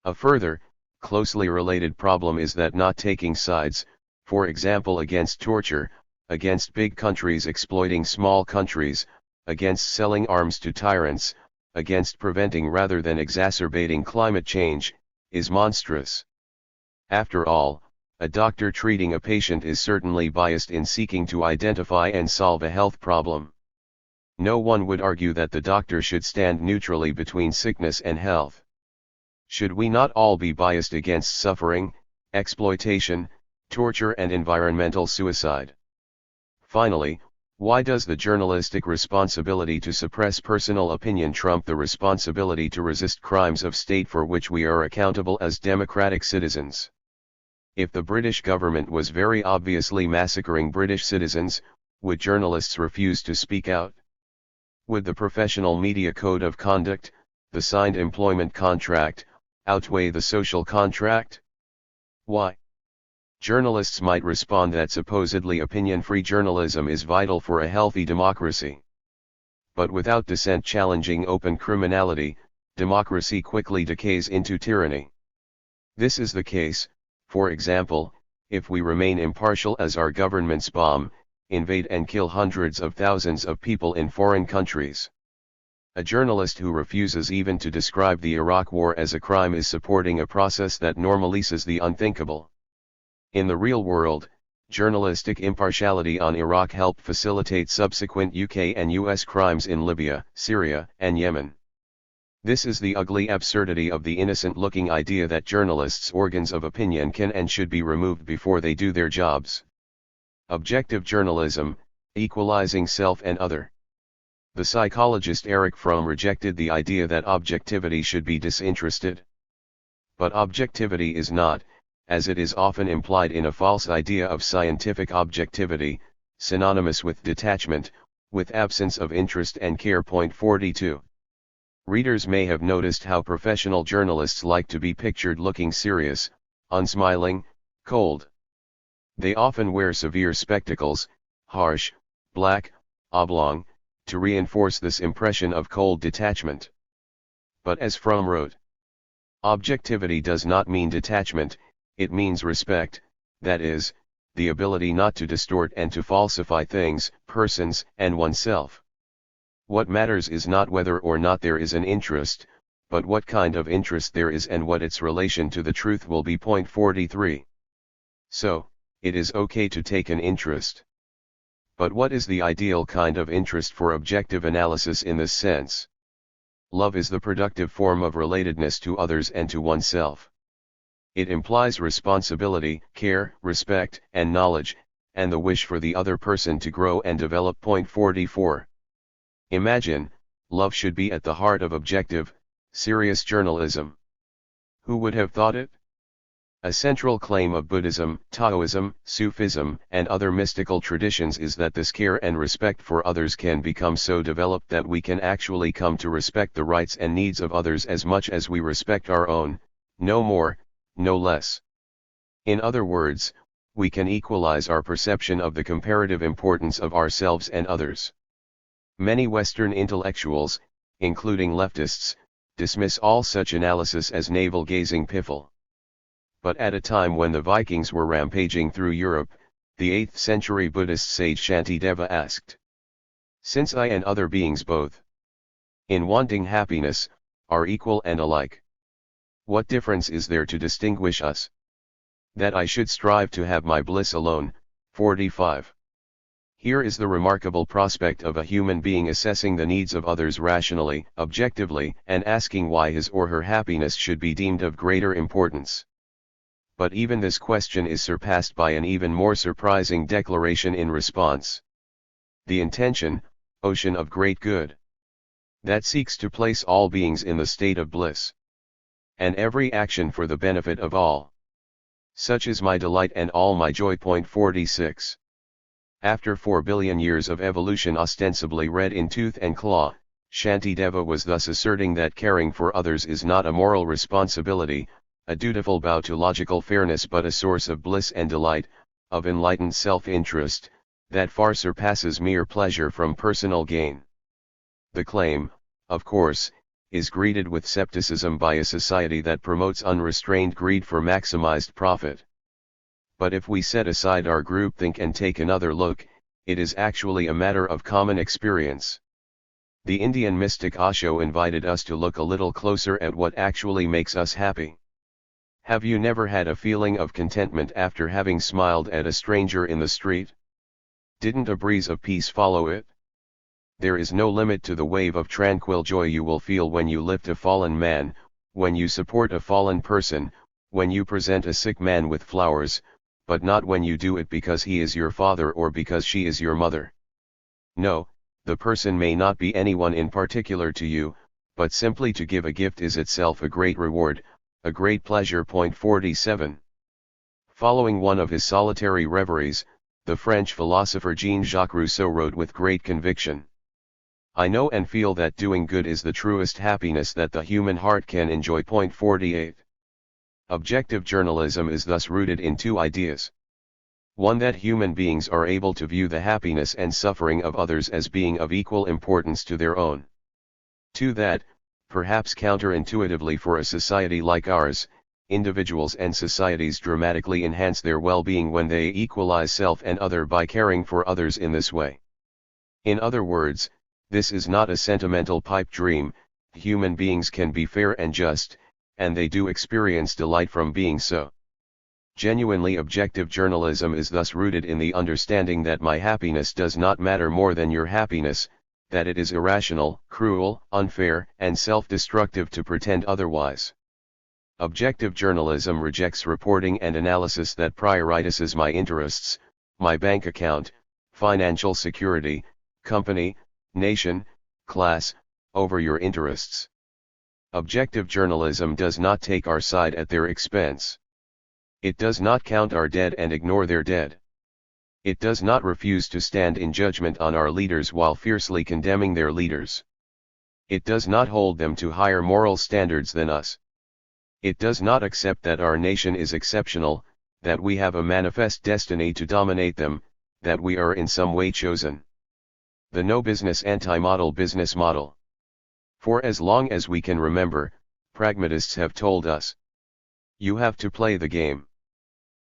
A further, closely related problem is that not taking sides, For example, against torture, against big countries exploiting small countries, against selling arms to tyrants, against preventing rather than exacerbating climate change, is monstrous. After all, a doctor treating a patient is certainly biased in seeking to identify and solve a health problem. No one would argue that the doctor should stand neutrally between sickness and health. Should we not all be biased against suffering, exploitation, torture and environmental suicide? Finally, why does the journalistic responsibility to suppress personal opinion trump the responsibility to resist crimes of state for which we are accountable as democratic citizens? If the British government was very obviously massacring British citizens, would journalists refuse to speak out? Would the professional media code of conduct, the signed employment contract, outweigh the social contract? Why? Journalists might respond that supposedly opinion-free journalism is vital for a healthy democracy. But without dissent challenging open criminality, democracy quickly decays into tyranny. This is the case, for example, if we remain impartial as our governments bomb, invade and kill hundreds of thousands of people in foreign countries. A journalist who refuses even to describe the Iraq War as a crime is supporting a process that normalizes the unthinkable. In the real world, journalistic impartiality on Iraq helped facilitate subsequent UK and US crimes in Libya, Syria, and Yemen. This is the ugly absurdity of the innocent-looking idea that journalists' organs of opinion can and should be removed before they do their jobs. Objective journalism, equalizing self and other. The psychologist Erich Fromm rejected the idea that objectivity should be disinterested. But objectivity is not, as it is often implied in a false idea of scientific objectivity, synonymous with detachment, with absence of interest and care. 42. Readers may have noticed how professional journalists like to be pictured looking serious, unsmiling, cold. They often wear severe spectacles, harsh, black, oblong, to reinforce this impression of cold detachment. But as Fromm wrote, objectivity does not mean detachment, it means respect, that is, the ability not to distort and to falsify things, persons, and oneself. What matters is not whether or not there is an interest, but what kind of interest there is and what its relation to the truth will be. 43. So, it is okay to take an interest. But what is the ideal kind of interest for objective analysis in this sense? Love is the productive form of relatedness to others and to oneself. It implies responsibility, care, respect, and knowledge, and the wish for the other person to grow and develop. 44. Imagine, love should be at the heart of objective, serious journalism. Who would have thought it? A central claim of Buddhism, Taoism, Sufism, and other mystical traditions is that this care and respect for others can become so developed that we can actually come to respect the rights and needs of others as much as we respect our own, no more, no less. In other words, we can equalize our perception of the comparative importance of ourselves and others. Many Western intellectuals, including leftists, dismiss all such analysis as navel-gazing piffle. But at a time when the Vikings were rampaging through Europe, the 8th century Buddhist sage Shantideva asked, "Since I and other beings both, in wanting happiness, are equal and alike, what difference is there to distinguish us? That I should strive to have my bliss alone." 45. Here is the remarkable prospect of a human being assessing the needs of others rationally, objectively, and asking why his or her happiness should be deemed of greater importance. But even this question is surpassed by an even more surprising declaration in response. The intention, ocean of great good, that seeks to place all beings in the state of bliss, and every action for the benefit of all. Such is my delight and all my joy. 46. After 4 billion years of evolution ostensibly red in tooth and claw, Shantideva was thus asserting that caring for others is not a moral responsibility, a dutiful bow to logical fairness, but a source of bliss and delight, of enlightened self-interest, that far surpasses mere pleasure from personal gain. The claim, of course, is greeted with skepticism by a society that promotes unrestrained greed for maximized profit. But if we set aside our groupthink and take another look, it is actually a matter of common experience. The Indian mystic Osho invited us to look a little closer at what actually makes us happy. Have you never had a feeling of contentment after having smiled at a stranger in the street? Didn't a breeze of peace follow it? There is no limit to the wave of tranquil joy you will feel when you lift a fallen man, when you support a fallen person, when you present a sick man with flowers, but not when you do it because he is your father or because she is your mother. No, the person may not be anyone in particular to you, but simply to give a gift is itself a great reward, a great pleasure. 47. Following one of his solitary reveries, the French philosopher Jean-Jacques Rousseau wrote with great conviction, "I know and feel that doing good is the truest happiness that the human heart can enjoy." 48. Objective journalism is thus rooted in two ideas. One, that human beings are able to view the happiness and suffering of others as being of equal importance to their own. Two, that, perhaps counterintuitively for a society like ours, individuals and societies dramatically enhance their well-being when they equalize self and other by caring for others in this way. In other words, this is not a sentimental pipe dream. Human beings can be fair and just, and they do experience delight from being so. Genuinely objective journalism is thus rooted in the understanding that my happiness does not matter more than your happiness, that it is irrational, cruel, unfair, and self-destructive to pretend otherwise. Objective journalism rejects reporting and analysis that prioritizes my interests, my bank account, financial security, company, nation, class, over your interests. Objective journalism does not take our side at their expense. It does not count our dead and ignore their dead. It does not refuse to stand in judgment on our leaders while fiercely condemning their leaders. It does not hold them to higher moral standards than us. It does not accept that our nation is exceptional, that we have a manifest destiny to dominate them, that we are in some way chosen. The no business anti-model business model. For as long as we can remember, pragmatists have told us, you have to play the game.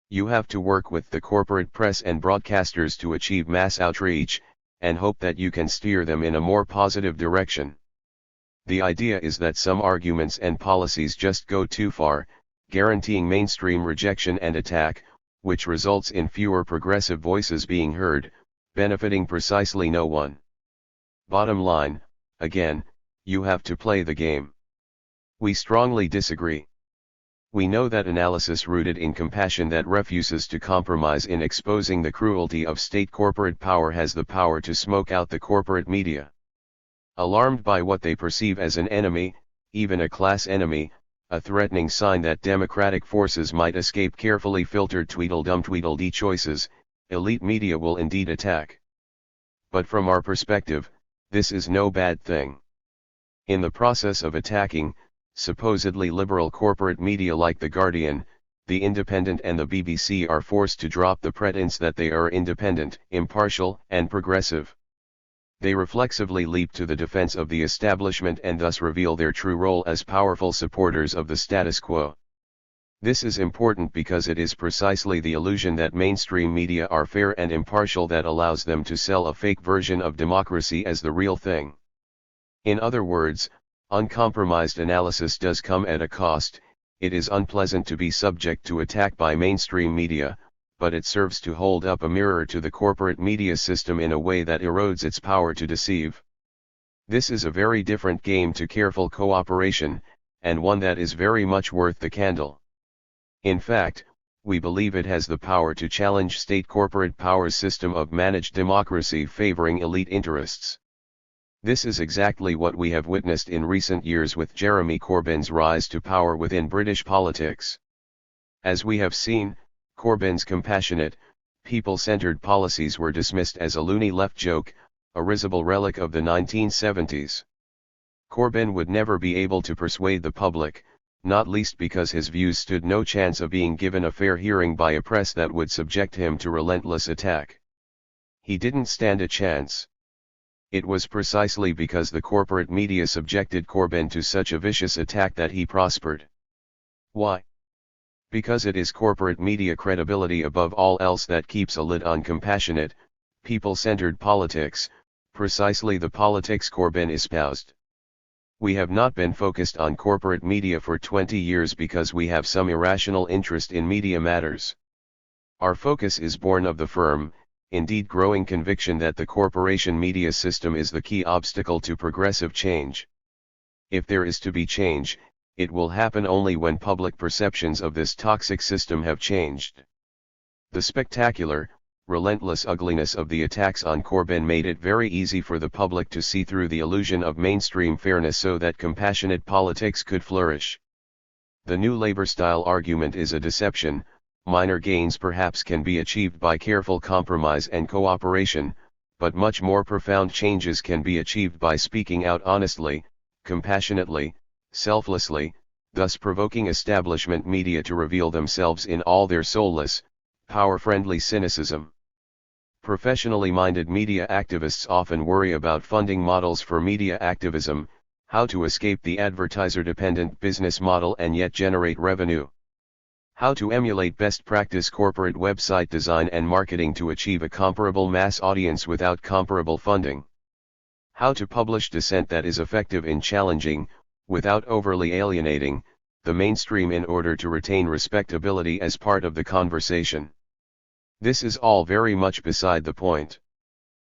You have to work with the corporate press and broadcasters to achieve mass outreach, and hope that you can steer them in a more positive direction. The idea is that some arguments and policies just go too far, guaranteeing mainstream rejection and attack, which results in fewer progressive voices being heard, benefiting precisely no one. Bottom line, again, you have to play the game. We strongly disagree. We know that analysis rooted in compassion that refuses to compromise in exposing the cruelty of state corporate power has the power to smoke out the corporate media. Alarmed by what they perceive as an enemy, even a class enemy, a threatening sign that democratic forces might escape carefully filtered Tweedledee choices, elite media will indeed attack. But from our perspective, this is no bad thing. In the process of attacking, supposedly liberal corporate media like The Guardian, The Independent and the BBC are forced to drop the pretense that they are independent, impartial, and progressive. They reflexively leap to the defense of the establishment and thus reveal their true role as powerful supporters of the status quo. This is important because it is precisely the illusion that mainstream media are fair and impartial that allows them to sell a fake version of democracy as the real thing. In other words, uncompromised analysis does come at a cost. It is unpleasant to be subject to attack by mainstream media, but it serves to hold up a mirror to the corporate media system in a way that erodes its power to deceive. This is a very different game to careful cooperation, and one that is very much worth the candle. In fact, we believe it has the power to challenge state corporate power's system of managed democracy favoring elite interests. This is exactly what we have witnessed in recent years with Jeremy Corbyn's rise to power within British politics. As we have seen, Corbyn's compassionate, people-centered policies were dismissed as a loony left joke, a risible relic of the 1970s. Corbyn would never be able to persuade the public, not least because his views stood no chance of being given a fair hearing by a press that would subject him to relentless attack. He didn't stand a chance. It was precisely because the corporate media subjected Corbyn to such a vicious attack that he prospered. Why? Because it is corporate media credibility above all else that keeps a lid on compassionate, people-centered politics, precisely the politics Corbyn espoused. We have not been focused on corporate media for 20 years because we have some irrational interest in media matters. Our focus is born of the firm, indeed growing conviction that the corporation media system is the key obstacle to progressive change. If there is to be change, it will happen only when public perceptions of this toxic system have changed. The spectacular, relentless ugliness of the attacks on Corbyn made it very easy for the public to see through the illusion of mainstream fairness so that compassionate politics could flourish. The new Labour-style argument is a deception. Minor gains perhaps can be achieved by careful compromise and cooperation, but much more profound changes can be achieved by speaking out honestly, compassionately, selflessly, thus provoking establishment media to reveal themselves in all their soulless, power-friendly cynicism. Professionally minded media activists often worry about funding models for media activism, how to escape the advertiser-dependent business model and yet generate revenue. How to emulate best practice corporate website design and marketing to achieve a comparable mass audience without comparable funding. How to publish dissent that is effective in challenging, without overly alienating, the mainstream in order to retain respectability as part of the conversation. This is all very much beside the point.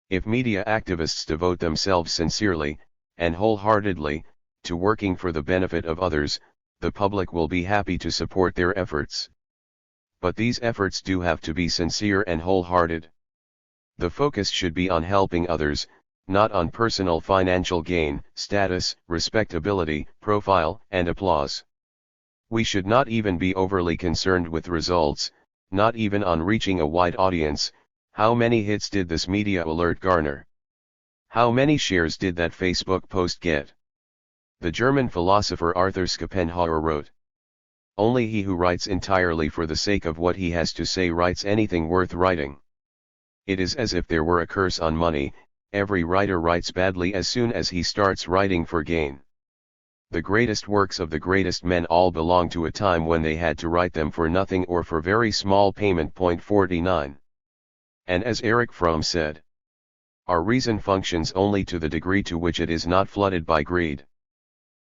If media activists devote themselves sincerely, and wholeheartedly, to working for the benefit of others, the public will be happy to support their efforts. But these efforts do have to be sincere and wholehearted. The focus should be on helping others, not on personal financial gain, status, respectability, profile, and applause. We should not even be overly concerned with results, not even on reaching a wide audience. How many hits did this media alert garner? How many shares did that Facebook post get? The German philosopher Arthur Schopenhauer wrote, "Only he who writes entirely for the sake of what he has to say writes anything worth writing." It is as if there were a curse on money. Every writer writes badly as soon as he starts writing for gain. The greatest works of the greatest men all belong to a time when they had to write them for nothing or for very small payment. 49. And as Erich Fromm said, our reason functions only to the degree to which it is not flooded by greed.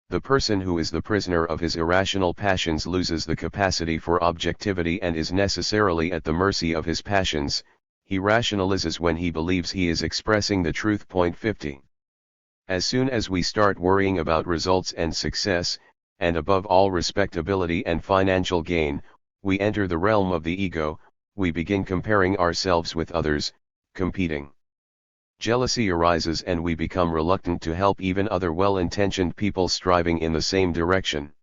The person who is the prisoner of his irrational passions loses the capacity for objectivity and is necessarily at the mercy of his passions. He rationalizes when he believes he is expressing the truth. 50. As soon as we start worrying about results and success, and above all respectability and financial gain, we enter the realm of the ego. We begin comparing ourselves with others, competing. Jealousy arises and we become reluctant to help even other well-intentioned people striving in the same direction.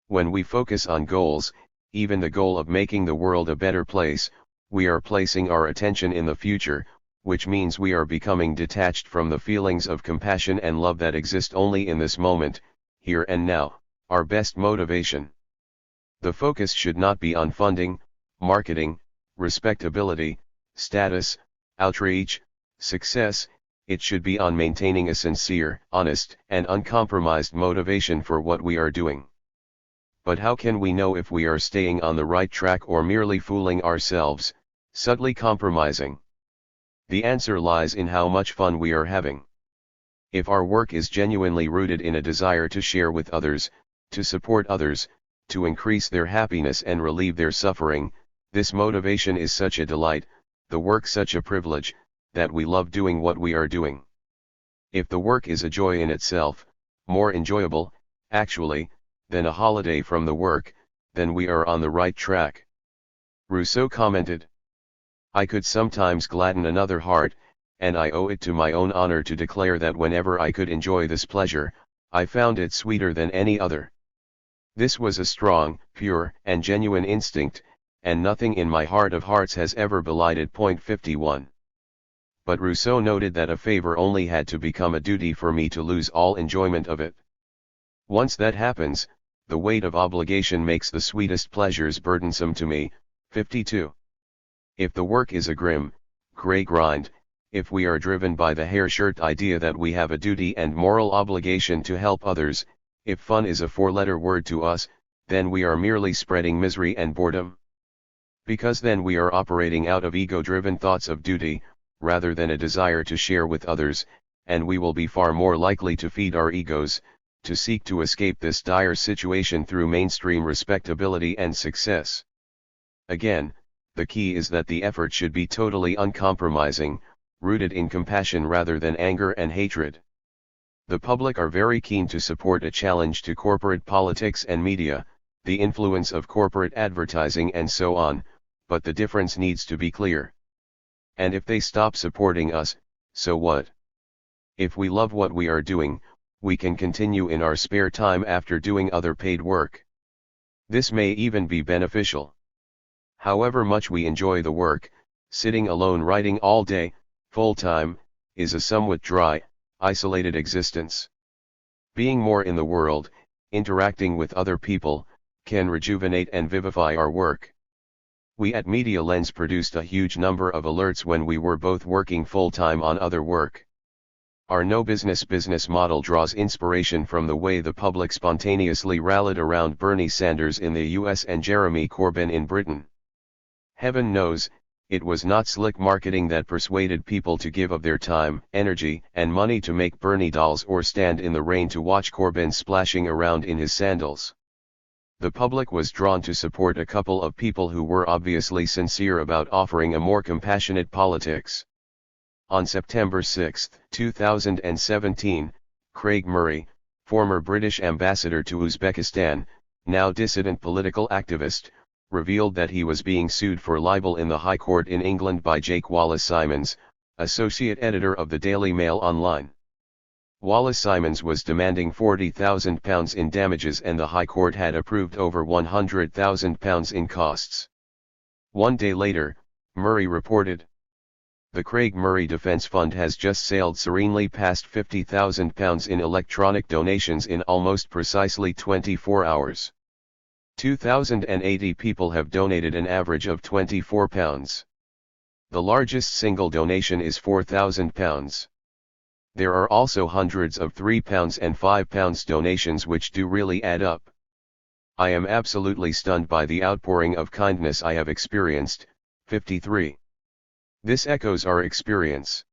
When we focus on goals, even the goal of making the world a better place, we are placing our attention in the future, which means we are becoming detached from the feelings of compassion and love that exist only in this moment, here and now, our best motivation. The focus should not be on funding, marketing, respectability, status, outreach, success. It should be on maintaining a sincere, honest, and uncompromised motivation for what we are doing. But how can we know if we are staying on the right track or merely fooling ourselves, subtly compromising? The answer lies in how much fun we are having. If our work is genuinely rooted in a desire to share with others, to support others, to increase their happiness and relieve their suffering, this motivation is such a delight, the work such a privilege, that we love doing what we are doing. If the work is a joy in itself, more enjoyable, actually, than a holiday from the work, then we are on the right track. Rousseau commented, "I could sometimes gladden another heart, and I owe it to my own honor to declare that whenever I could enjoy this pleasure, I found it sweeter than any other." This was a strong, pure, and genuine instinct, and nothing in my heart of hearts has ever belied it. 51. But Rousseau noted that a favor only had to become a duty for me to lose all enjoyment of it. Once that happens, the weight of obligation makes the sweetest pleasures burdensome to me. 52. If the work is a grim, gray grind, if we are driven by the hair shirt idea that we have a duty and moral obligation to help others, if fun is a four-letter word to us, then we are merely spreading misery and boredom. Because then we are operating out of ego-driven thoughts of duty, rather than a desire to share with others, and we will be far more likely to feed our egos, to seek to escape this dire situation through mainstream respectability and success. Again, the key is that the effort should be totally uncompromising, rooted in compassion rather than anger and hatred. The public are very keen to support a challenge to corporate politics and media, the influence of corporate advertising and so on, but the difference needs to be clear. And if they stop supporting us, so what? If we love what we are doing, we can continue in our spare time after doing other paid work. This may even be beneficial. However much we enjoy the work, sitting alone writing all day, full-time, is a somewhat dry, isolated existence. Being more in the world, interacting with other people, can rejuvenate and vivify our work. We at Media Lens produced a huge number of alerts when we were both working full-time on other work. Our no business model draws inspiration from the way the public spontaneously rallied around Bernie Sanders in the US and Jeremy Corbyn in Britain. Heaven knows, it was not slick marketing that persuaded people to give of their time, energy, and money to make Bernie dolls or stand in the rain to watch Corbyn splashing around in his sandals. The public was drawn to support a couple of people who were obviously sincere about offering a more compassionate politics. On September 6, 2017, Craig Murray, former British ambassador to Uzbekistan, now dissident political activist, revealed that he was being sued for libel in the High Court in England by Jake Wallace-Simons, associate editor of the Daily Mail Online. Wallace-Simons was demanding £40,000 in damages and the High Court had approved over £100,000 in costs. One day later, Murray reported, "The Craig Murray Defence Fund has just sailed serenely past £50,000 in electronic donations in almost precisely 24 hours. 2,080 people have donated an average of £24. The largest single donation is £4,000. There are also hundreds of £3 and £5 donations which do really add up. I am absolutely stunned by the outpouring of kindness I have experienced." 53. This echoes our experience.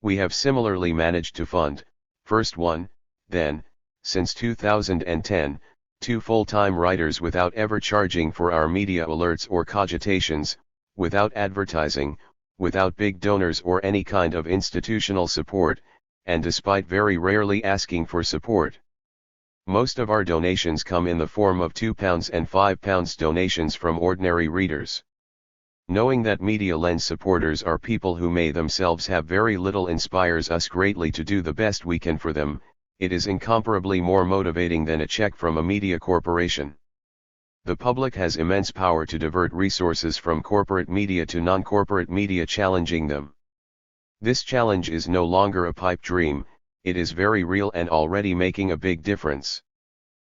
We have similarly managed to fund, first one, then, since 2010, 2 full-time writers without ever charging for our media alerts or cogitations, without advertising, without big donors or any kind of institutional support, and despite very rarely asking for support. Most of our donations come in the form of £2 and £5 donations from ordinary readers. Knowing that Media Lens supporters are people who may themselves have very little inspires us greatly to do the best we can for them. It is incomparably more motivating than a check from a media corporation. The public has immense power to divert resources from corporate media to non-corporate media, challenging them. This challenge is no longer a pipe dream, it is very real and already making a big difference.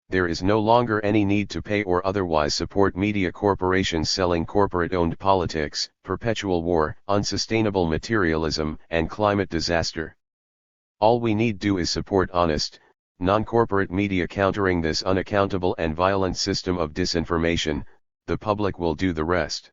There is no longer any need to pay or otherwise support media corporations selling corporate-owned politics, perpetual war, unsustainable materialism, and climate disaster. All we need do is support honest, non-corporate media countering this unaccountable and violent system of disinformation. The public will do the rest.